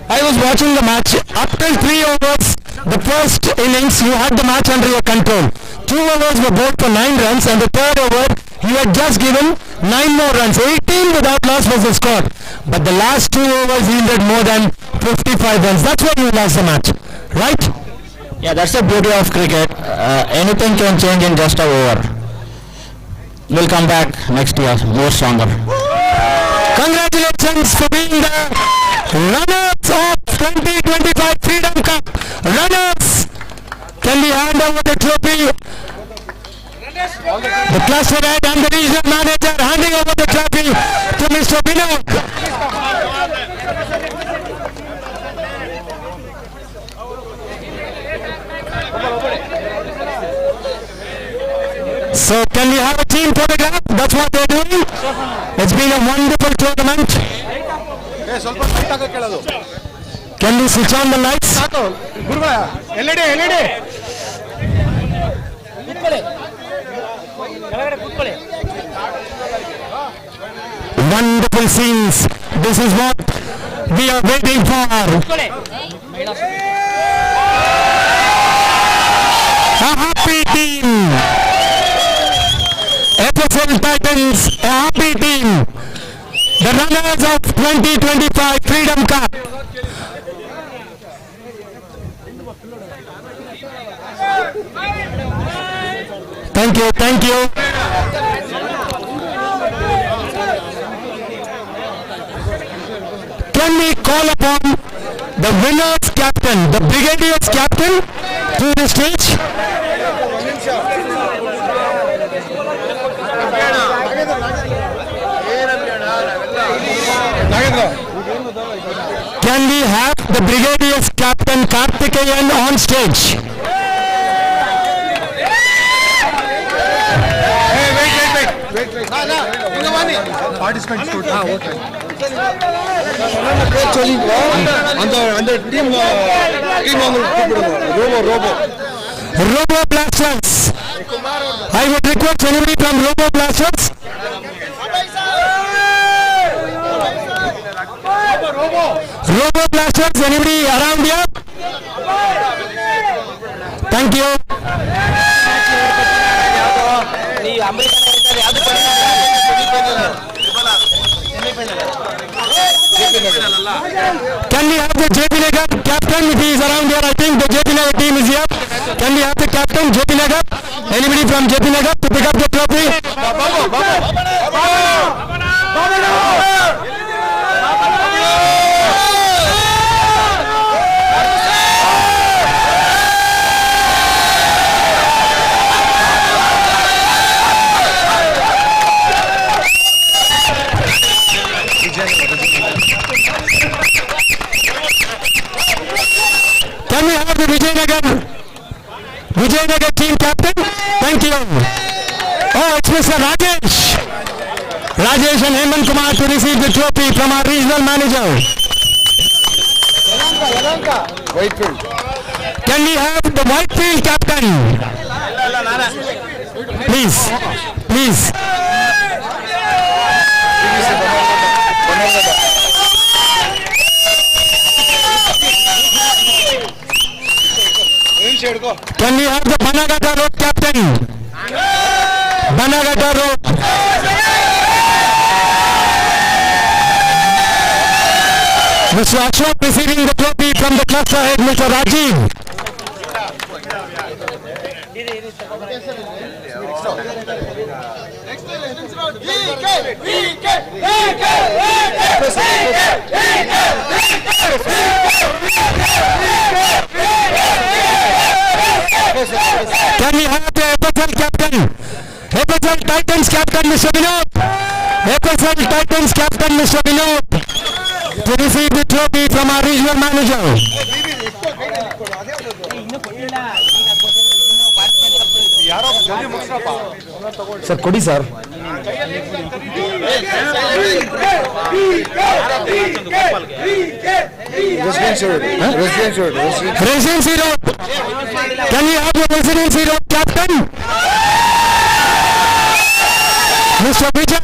I was watching the match. Up till 3 overs, the first innings, you had the match under your control. 2 overs were bowled for 9 runs, and the third over, you had just given 9 more runs. 18 without loss was the score. But the last 2 overs yielded more than 55 runs. That's why you lost the match, right? Yeah, that's the beauty of cricket. Anything can change in just an over. We'll come back next year more stronger. Congratulations for being the runners of 2025 Freedom Cup. Runners, can we hand over the trophy? The cluster head and the regional manager handing over the trophy to Mr. Vinod. So can we have a team photograph? That's what they're doing. It's been a wonderful tournament. Can we switch on the lights? Wonderful scenes. This is what we are waiting for. A happy team. FSL Titans, a happy team. The runners of 2025 Freedom Cup. Thank you, thank you. Can we call upon the winner's captain, the brigadier's captain, to the stage? Can we have the brigadier's captain Karthikeyan on stage? Wait. Participants. அந்த team Robo Blasters. I would request anybody from Robo Blasters. Robo Blasters, anybody around here? Thank you. Can we have the JP Nagar captain if he is around here? I think the JP Nagar team is here. Can we have the captain, JP Nagar? Anybody from JP Nagar to pick up the trophy? Thank you. Oh, it's Mr. Rajesh. Rajesh and Hemant Kumar to receive the trophy from our regional manager. Whitefield. Can we have the Whitefield captain? Please, please. Can we have the Banagata Road captain? Banagata Road. Mr. Ashok receiving the trophy from the cluster head, Mr. Rajiv. Can we have the FSL captain? FSL Titans captain, Mr. Vinod. FSL Titans captain, Mr. Vinod, to receive the trophy from our regional manager. Sir, Kodi sir. Residency Road. Can we have the Residency Road captain? Mr. Vijay.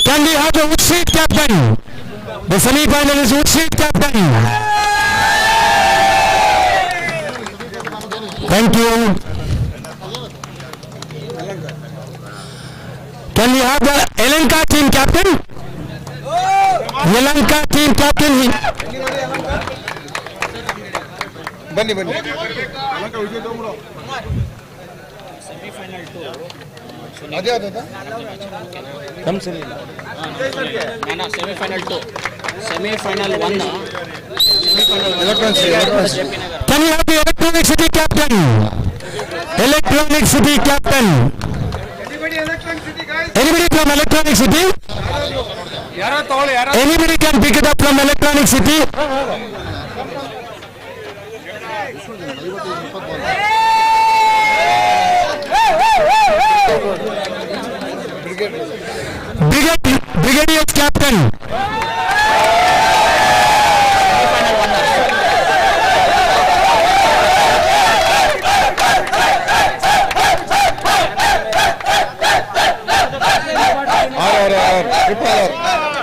Can we have the Wood Street captain? The semi-final is Wood Street captain. Thank you. Can we have the Elanka team captain? Elanka team captain. ಬನ್ನಿ ಬನ್ನಿ ಅದೇ ಅದ ನಮ್ಮ semifinal 2 semifinal 1 Can you have the Electronic City captain? Electronic City captain. Anybody from Electronic City? Anybody can pick it up from Electronic City? Brigadier captain.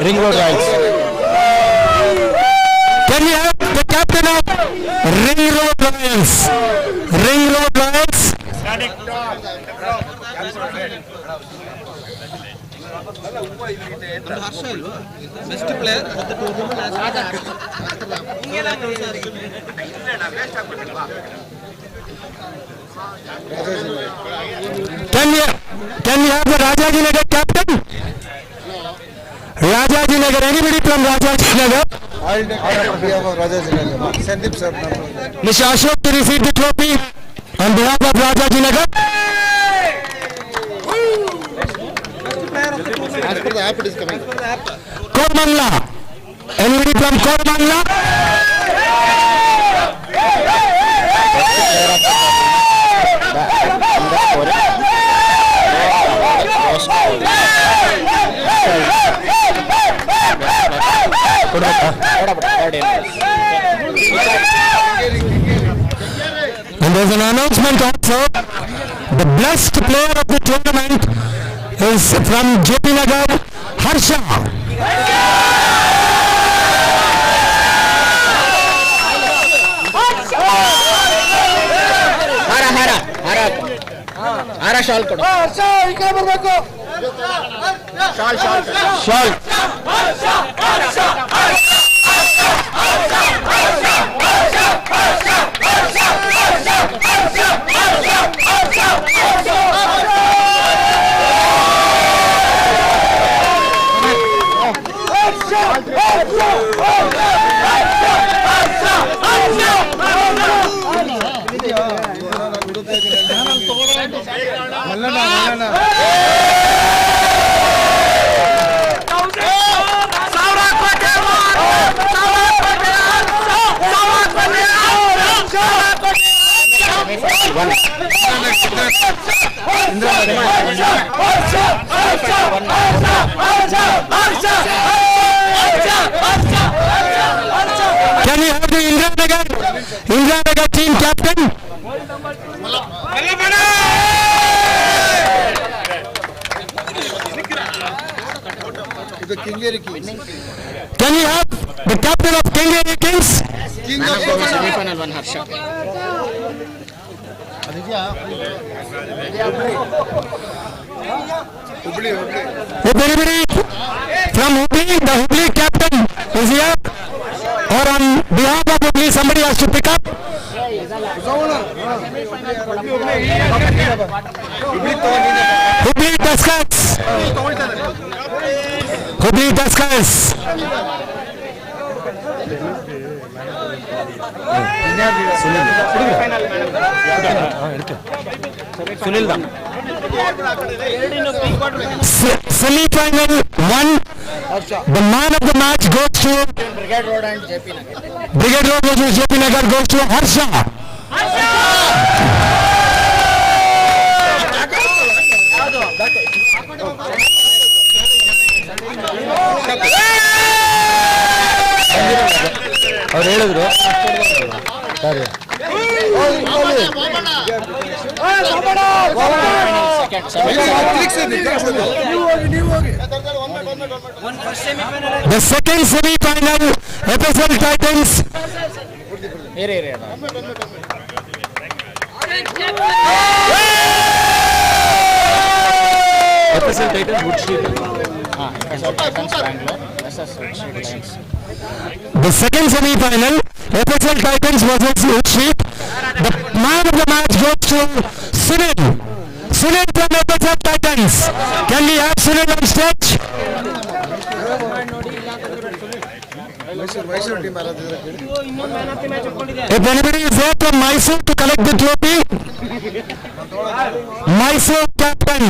Ring Road Rides. Can we have the captain of Ring Road Lions? Ring Road Lions. Best player of the tournament. Can we have the Rajaji Nagar captain? Rajaji Nagar. Anybody from Rajaji Nagar? I'll take Rajaji Nagar. Sandeep sir. Mr. Ashok to receive the trophy on behalf of Rajaji Nagar. As per the app it is coming. Kormangla. Anybody from Kormangla? And there's an announcement also. The blessed player of the tournament is from JP Nagar, Harsha. ಹಾರ shawl ಕೊಡು shawl shawl shawl Can we have the Indira Nagar team captain? Can we have the captain of Kingeri Kings? Semi-final one, Harsha. If anybody from Hubli, the Hubli captain is here, or on behalf of Hubli, somebody has to pick up. Hubli Tuskers. Hubli Tuskers. Semi-final 1. The man of the match goes to Brigade Road and JP Nagar. Brigade Road versus JP Nagar goes to Harsha. ಅವ್ರು ಹೇಳಿದ್ರು ಸರಿ The second semi-final, FSL Titans. FSL Titans Wood Street. FSL Titans Bangalore versus Wood Street Lions. The second semi-final, FSL Titans versus Wood Street. The man of the match goes to Sunil. Sunil from FSL Titans. Can we have Sunil on stage? If anybody is there from Mysore to collect the trophy, Mysore captain.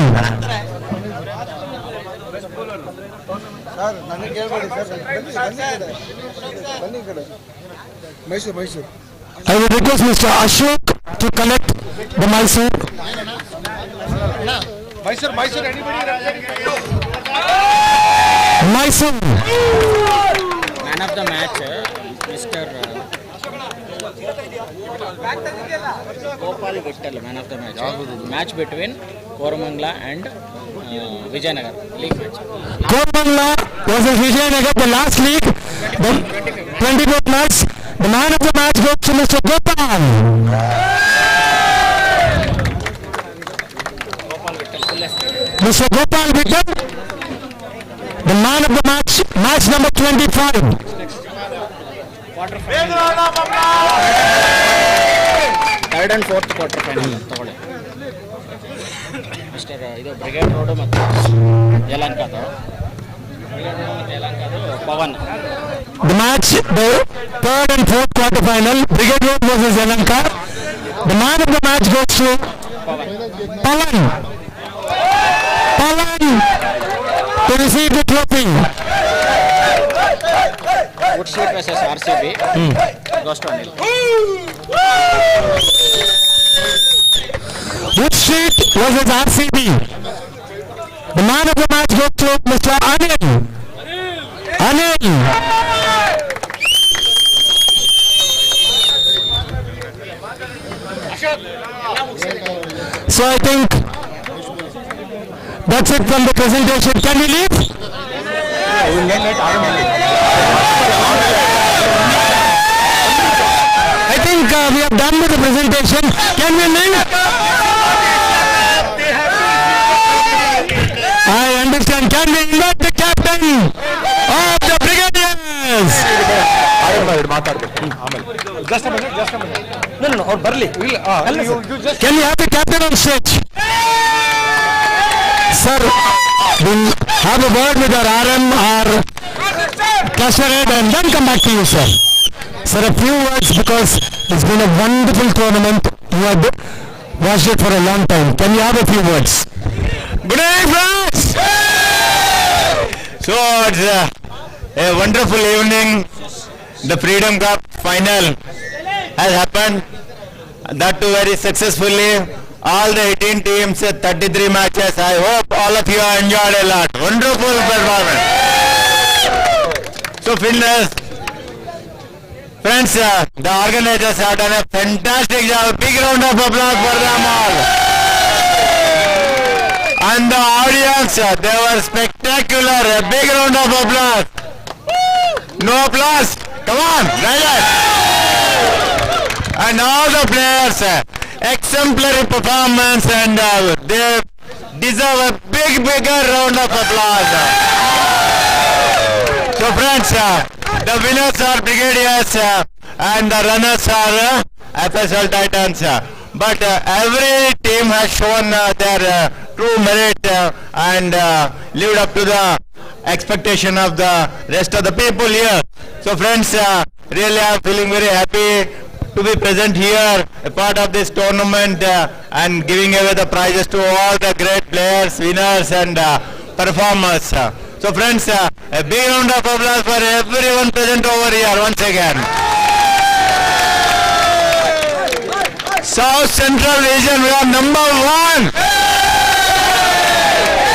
I would request Mr. Ashok to collect the Mysore. Mysore, anybody? Mysore. Man of the match, Mr. Gopal Vittal, man of the match. Match between Koramangala and Vijayanagar, league match. Koramangala versus Vijayanagar, the last league, the 24th match. The man of the match goes to Mr. Gopal. Mr. Gopal Vittal, the man of the match, match number 25. Third and fourth quarter final. Mr. ಇದು brigade road ಮತ್ತು ಯಲಹಂಕದು Pavan. The match, the third and fourth quarter final, Brigade Road versus Yelahanka. The man of the match goes to Pawan. Pawan to receive the trophy. Wood Street versus RCB. Goes to Anil. Wood Street versus RCB. The man of the match goes to Mr. Anil. Anil. So I think that's it from the presentation. Can we leave? I think we have done with the presentation. Can we leave? I understand. Can we invite the captain of the Brigadiers? Just a minute. No, ಅವ್ರು ಬರಲಿ. Can we have the captain on stage? Sir, we'll have a word with our RM, our cluster head, and then come back to you, sir. Sir, a few words because it's been a wonderful tournament. You have watched it for a long time. Can you have a few words? Good evening, friends. So it's a wonderful evening. The Freedom Cup final has happened. that too very successfully. All the 18 teams, 33 matches. I hope all of you enjoyed a lot. Wonderful performance. So friends, the organizers have done a fantastic job. Big round of applause for them all. And the audience, they were spectacular. A big round of applause. No applause? Come on, Rajat. And all the players, exemplary performance, and they deserve a bigger round of applause. So friends, the winners are Brigadiers and the runners are FSL Titans. But every team has shown their true merit and lived up to the expectation of the rest of the people here. So friends, really I'm feeling very happy to be present here, a part of this tournament and giving away the prizes to all the great players, winners and performers. So friends, a big round of applause for everyone present over here once again. South Central Region, we are number 1.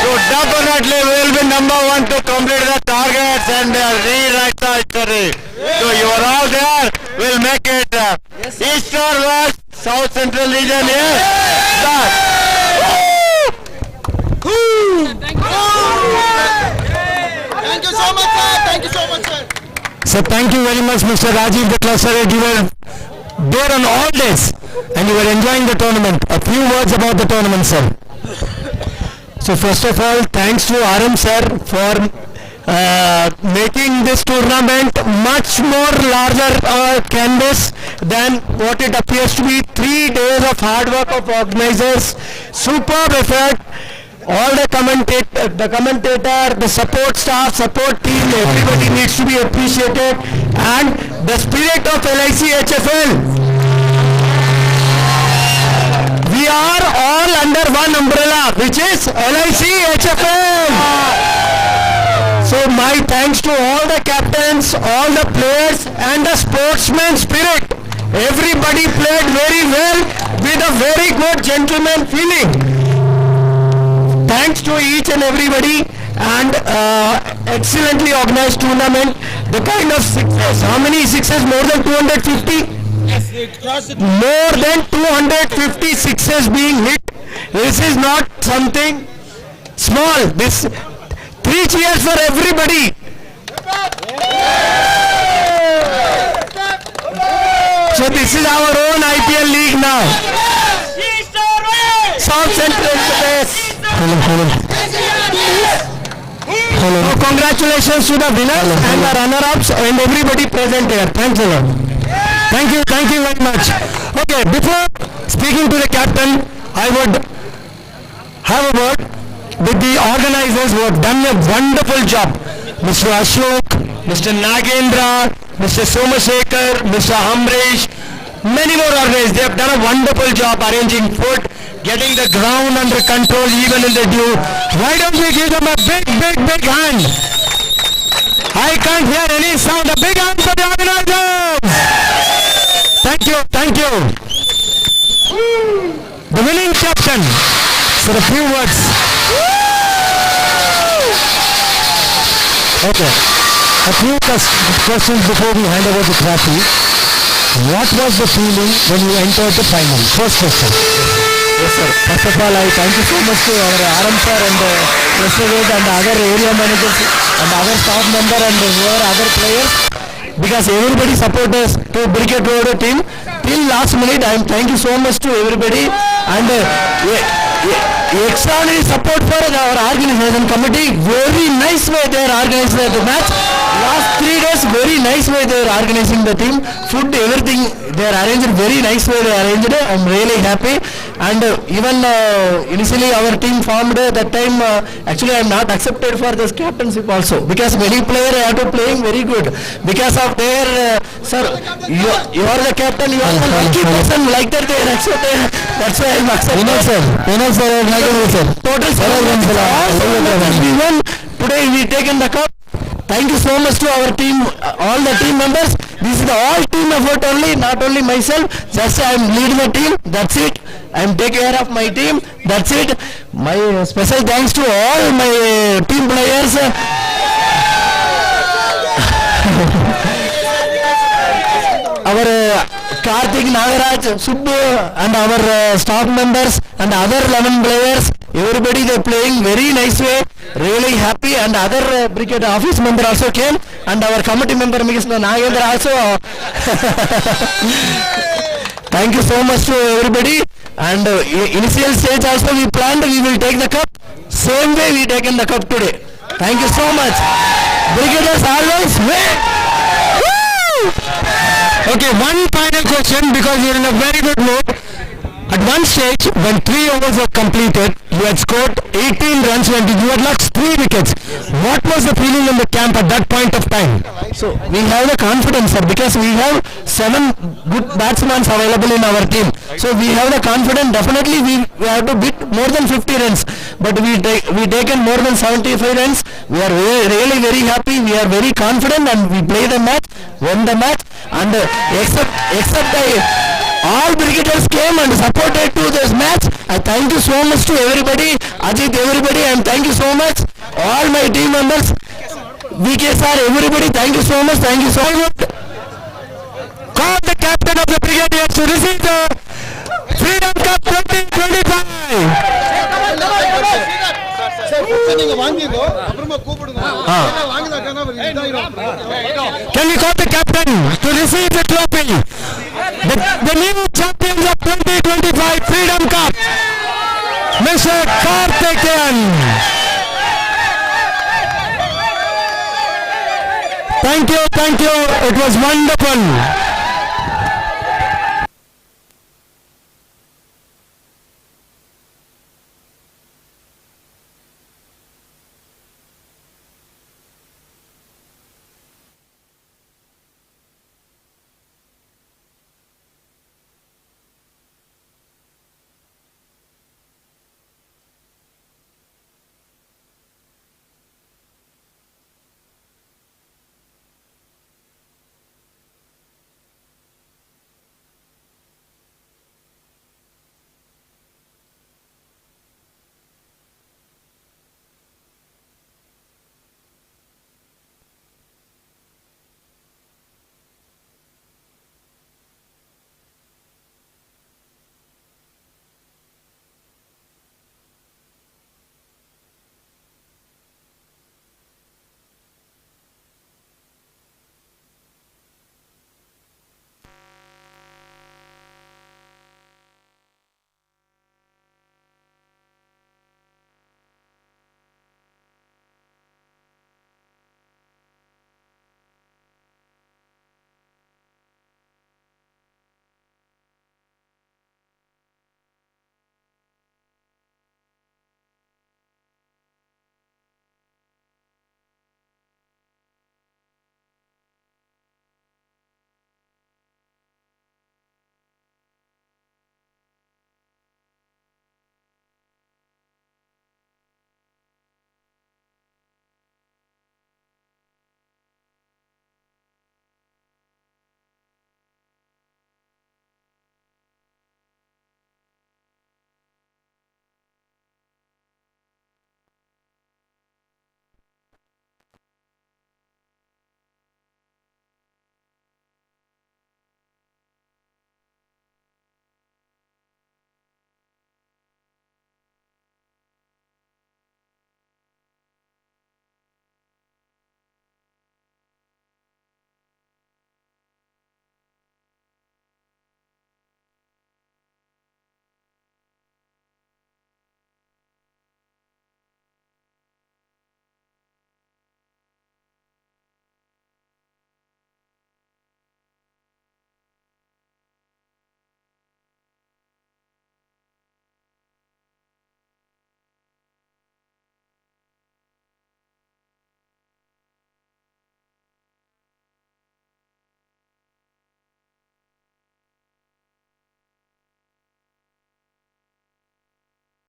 So definitely we will be number 1 to complete the targets and rewrite the history. So you are all there, we will make it. East or West, South Central Region, yes. Thank you so much, sir. Thank you so much, sir. So thank you very much, Mr. Rajiv, the cluster head. You were there on all days and you were enjoying the tournament. A few words about the tournament, sir. So first of all, thanks to RM sir for making this tournament much more larger canvas than what it appears to be. 3 days of hard work of organizers, superb effort. All the commentator, the support staff, support team, everybody needs to be appreciated, and the spirit of LIC HFL. We are all under one umbrella, which is LIC HFL. So my thanks to all the captains, all the players, and the sportsman spirit. Everybody played very well with a very good gentleman feeling. Thanks to each and everybody, and excellently organized tournament. The kind of sixes, how many sixes? More than 250? More than 250 sixes being hit. This is not something small. This 3 cheers for everybody. So this is our own IPL league now. South Central Pradesh. Hello. So congratulations to the winners and the runner-ups and everybody present here. Thanks a lot. Thank you very much. Okay, before speaking to the captain, I would have a word with the organizers who have done a wonderful job. Mr. Ashok, Mr. Nagendra, Mr. Somasekhar, Mr. Amrish, many more organizers. They have done a wonderful job arranging food, getting the ground under control even in the dew. Why don't we give them a big hand? I can't hear any sound. A big hand for the organizers. Thank you. The winning captain for a few words. Okay. A few questions before we hand over the trophy. What was the feeling when you entered the final? First question. Yes, sir. First of all, I thank you so much to our RM sir and the president and the other area managers and other staff member and other players, because everybody supported us to Brigade Road team till last minute. Thank you so much to everybody, and extraordinary support for our organization committee. Very nice way they are organizing the match. Last 3 days, very nice way they are organizing the team. Food, everything they are arranged very nice way they arranged it. I'm really happy. And even initially our team formed that time. Actually, I am not accepted for this captainship also, because many players have to playing very good. Because of their sir, you are the captain. You are the lucky person. Like that they are accepted. That's why I am accepted. Vinod sir. Total sir. We won. Today we taken the cup. Thank you so much to our team, all the team members. This is the all team effort only, not only myself. Just I am leading the team. That's it. I am taking care of my team. That's it. My special thanks to all my team players. Our Karthik, Nagaraj, Subbu and our staff members and other 11 players, everybody they playing very nice way, really happy, and other brigade office member also came, and our committee member Mr. Nagendra also. Thank you so much to everybody, and initial stage also we planned we will take the cup, same way we taken the cup today. Thank you so much. Brigaders always win. Okay, one final question because you're in a very good mood. At one stage, when 3 overs were completed, you had scored 18 runs and you had lost 3 wickets. What was the feeling in the camp at that point of time? So we have the confidence, sir, because we have 7 good batsmen available in our team. So we have the confidence. Definitely we have to beat more than 50 runs, but we taken more than 75 runs. We are really very happy. We are very confident, and we play the match, won the match, and except all cricketers came and supported to this match. I thank you so much to everybody, Ajit, everybody, and thank you so much, all my team members, VK sir, everybody, thank you so much, thank you so much. Call the captain of the Brigadiers to receive the Freedom Cup 2025. Can we call the captain to receive the trophy? The new champions of 2025 Freedom Cup, Mr. Karthikeyan. Thank you, it was wonderful.